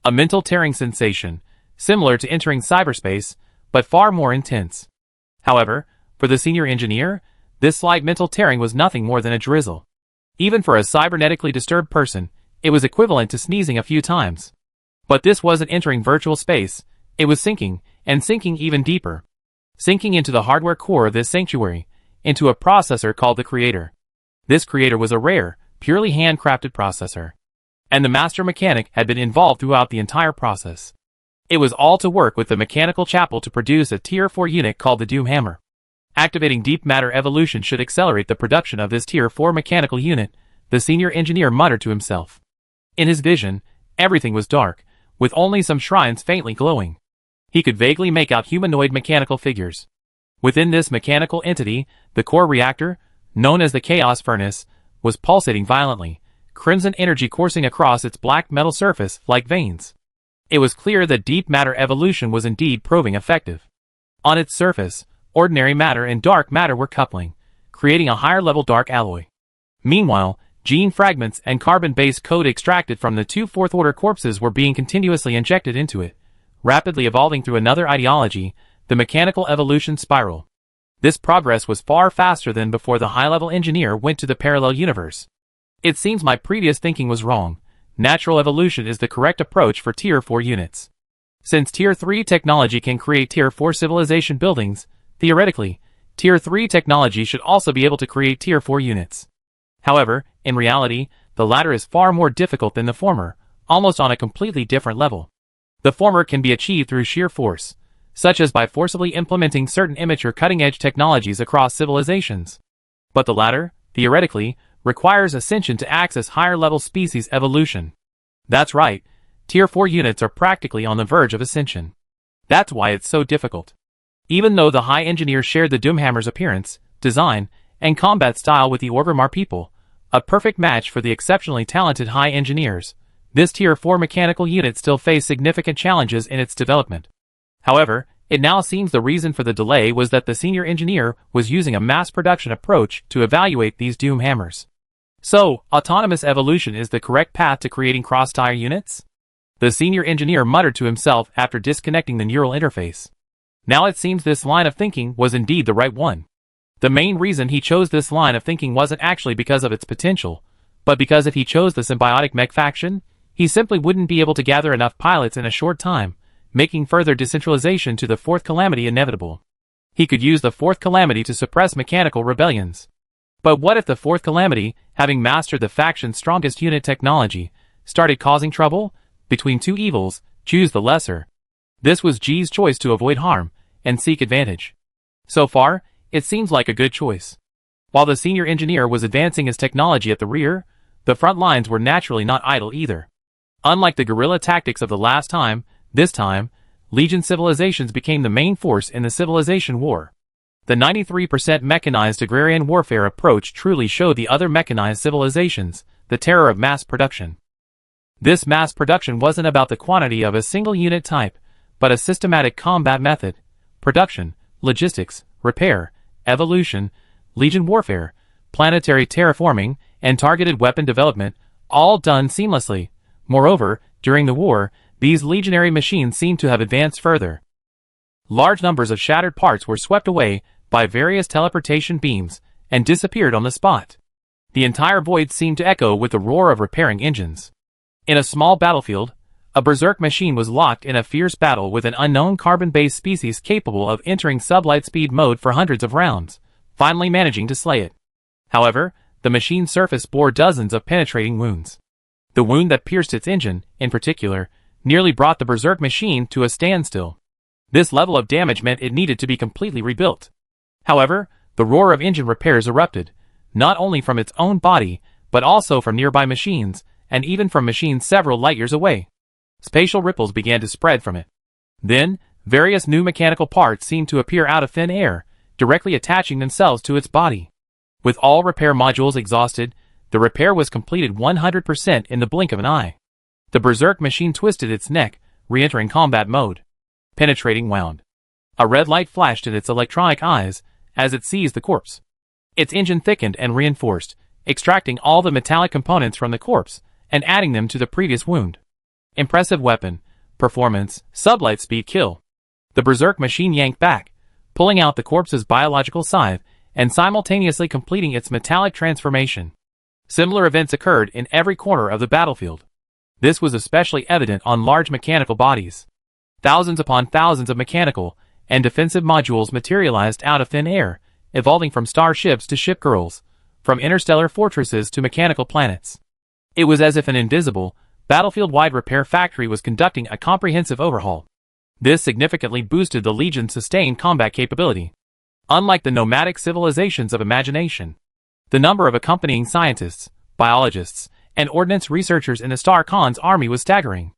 A mental tearing sensation, similar to entering cyberspace, but far more intense. However, for the senior engineer, this slight mental tearing was nothing more than a drizzle. Even for a cybernetically disturbed person, it was equivalent to sneezing a few times. But this wasn't entering virtual space, it was sinking, and sinking even deeper. Sinking into the hardware core of this sanctuary, into a processor called the Creator. This Creator was a rare, purely handcrafted processor. And the master mechanic had been involved throughout the entire process. It was all to work with the mechanical chapel to produce a Tier 4 unit called the Doom Hammer. Activating deep matter evolution should accelerate the production of this Tier 4 mechanical unit, the senior engineer muttered to himself. In his vision, everything was dark, with only some shrines faintly glowing. He could vaguely make out humanoid mechanical figures. Within this mechanical entity, the core reactor, known as the Chaos Furnace, was pulsating violently, crimson energy coursing across its black metal surface like veins. It was clear that deep matter evolution was indeed proving effective. On its surface, ordinary matter and dark matter were coupling, creating a higher-level dark alloy. Meanwhile, gene fragments and carbon-based code extracted from the two fourth-order corpses were being continuously injected into it, rapidly evolving through another ideology, the mechanical evolution spiral. This progress was far faster than before the high-level engineer went to the parallel universe. It seems my previous thinking was wrong. Natural evolution is the correct approach for Tier 4 units. Since Tier 3 technology can create Tier 4 civilization buildings, theoretically, Tier 3 technology should also be able to create Tier 4 units. However, in reality, the latter is far more difficult than the former, almost on a completely different level. The former can be achieved through sheer force, such as by forcibly implementing certain immature cutting-edge technologies across civilizations. But the latter, theoretically, requires ascension to access higher-level species evolution. That's right, Tier 4 units are practically on the verge of ascension. That's why it's so difficult. Even though the High Engineer shared the Doomhammer's appearance, design, and combat style with the Orgrimmar people, a perfect match for the exceptionally talented High Engineers, this Tier 4 mechanical unit still faced significant challenges in its development. However, it now seems the reason for the delay was that the senior engineer was using a mass production approach to evaluate these Doom Hammers. So, autonomous evolution is the correct path to creating cross-tier units? The senior engineer muttered to himself after disconnecting the neural interface. Now it seems this line of thinking was indeed the right one. The main reason he chose this line of thinking wasn't actually because of its potential, but because if he chose the symbiotic mech faction, he simply wouldn't be able to gather enough pilots in a short time, making further decentralization to the Fourth Calamity inevitable. He could use the Fourth Calamity to suppress mechanical rebellions. But what if the Fourth Calamity, having mastered the faction's strongest unit technology, started causing trouble? Between two evils, choose the lesser. This was G's choice to avoid harm and seek advantage. So far, it seems like a good choice. While the senior engineer was advancing his technology at the rear, the front lines were naturally not idle either. Unlike the guerrilla tactics of the last time, this time, Legion civilizations became the main force in the civilization war. The 93% mechanized agrarian warfare approach truly showed the other mechanized civilizations the terror of mass production. This mass production wasn't about the quantity of a single unit type, but a systematic combat method, production, logistics, repair, evolution, Legion warfare, planetary terraforming, and targeted weapon development, all done seamlessly. Moreover, during the war, these legionary machines seemed to have advanced further. Large numbers of shattered parts were swept away by various teleportation beams and disappeared on the spot. The entire void seemed to echo with the roar of repairing engines. In a small battlefield, a berserk machine was locked in a fierce battle with an unknown carbon-based species capable of entering sublight speed mode for hundreds of rounds, finally managing to slay it. However, the machine's surface bore dozens of penetrating wounds. The wound that pierced its engine, in particular, nearly brought the berserk machine to a standstill. This level of damage meant it needed to be completely rebuilt. However, the roar of engine repairs erupted, not only from its own body, but also from nearby machines, and even from machines several light years away. Spatial ripples began to spread from it. Then, various new mechanical parts seemed to appear out of thin air, directly attaching themselves to its body. With all repair modules exhausted, the repair was completed 100% in the blink of an eye. The berserk machine twisted its neck, re-entering combat mode. penetrating wound. A red light flashed in its electronic eyes as it seized the corpse. Its engine thickened and reinforced, extracting all the metallic components from the corpse and adding them to the previous wound. Impressive weapon, performance, sublight speed kill. The berserk machine yanked back, pulling out the corpse's biological scythe and simultaneously completing its metallic transformation. Similar events occurred in every corner of the battlefield. This was especially evident on large mechanical bodies. Thousands upon thousands of mechanical and defensive modules materialized out of thin air, evolving from starships to ship girls, from interstellar fortresses to mechanical planets. It was as if an invisible, battlefield-wide repair factory was conducting a comprehensive overhaul. This significantly boosted the Legion's sustained combat capability. Unlike the nomadic civilizations of imagination, the number of accompanying scientists, biologists, and ordnance researchers in the Star Khan's army was staggering.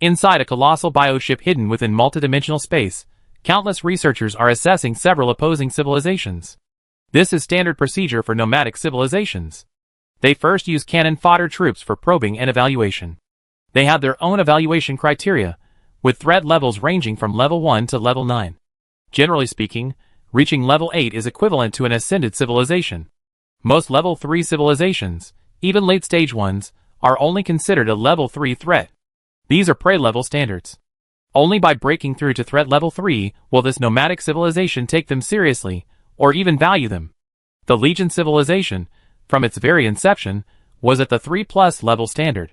Inside a colossal bioship hidden within multidimensional space, countless researchers are assessing several opposing civilizations. This is standard procedure for nomadic civilizations. They first use cannon fodder troops for probing and evaluation. They have their own evaluation criteria, with threat levels ranging from level 1 to level 9. Generally speaking, reaching level 8 is equivalent to an ascended civilization. Most level 3 civilizations, even late-stage ones, are only considered a level 3 threat. These are prey-level standards. Only by breaking through to threat level 3 will this nomadic civilization take them seriously, or even value them. The Legion civilization, from its very inception, was at the 3+ level standard.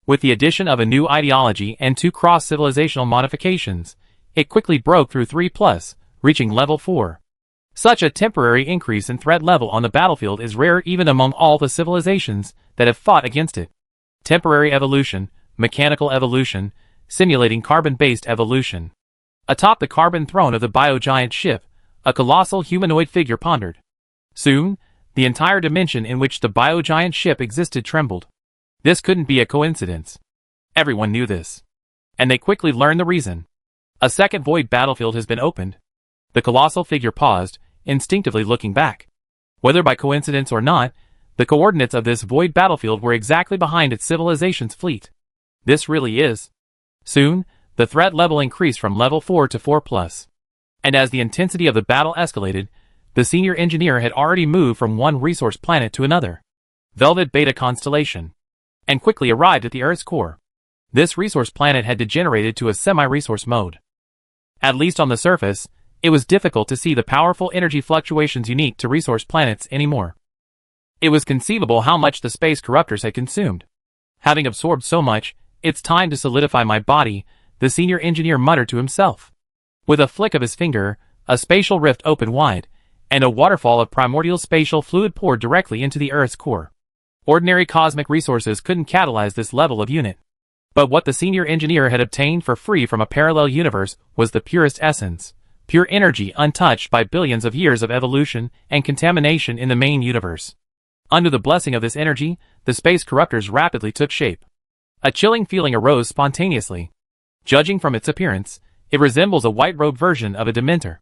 With the addition of a new ideology and 2 cross-civilizational modifications, it quickly broke through 3+, reaching level 4. Such a temporary increase in threat level on the battlefield is rare even among all the civilizations that have fought against it. Temporary evolution, mechanical evolution, simulating carbon-based evolution. Atop the carbon throne of the biogiant ship, a colossal humanoid figure pondered. Soon, the entire dimension in which the biogiant ship existed trembled. This couldn't be a coincidence. Everyone knew this. And they quickly learned the reason. A second void battlefield has been opened. The colossal figure paused, instinctively looking back. Whether by coincidence or not, the coordinates of this void battlefield were exactly behind its civilization's fleet. This really is. Soon, the threat level increased from level 4 to 4+. And as the intensity of the battle escalated, the senior engineer had already moved from one resource planet to another, Velvet Beta Constellation, and quickly arrived at the Earth's core. This resource planet had degenerated to a semi-resource mode. At least on the surface, it was difficult to see the powerful energy fluctuations unique to resource planets anymore. It was conceivable how much the space corruptors had consumed. Having absorbed so much, it's time to solidify my body, the senior engineer muttered to himself. With a flick of his finger, a spatial rift opened wide, and a waterfall of primordial spatial fluid poured directly into the Earth's core. Ordinary cosmic resources couldn't catalyze this level of unit. But what the senior engineer had obtained for free from a parallel universe was the purest essence, pure energy untouched by billions of years of evolution and contamination in the main universe. Under the blessing of this energy, the space corruptors rapidly took shape. A chilling feeling arose spontaneously. Judging from its appearance, it resembles a white-robed version of a Dementor.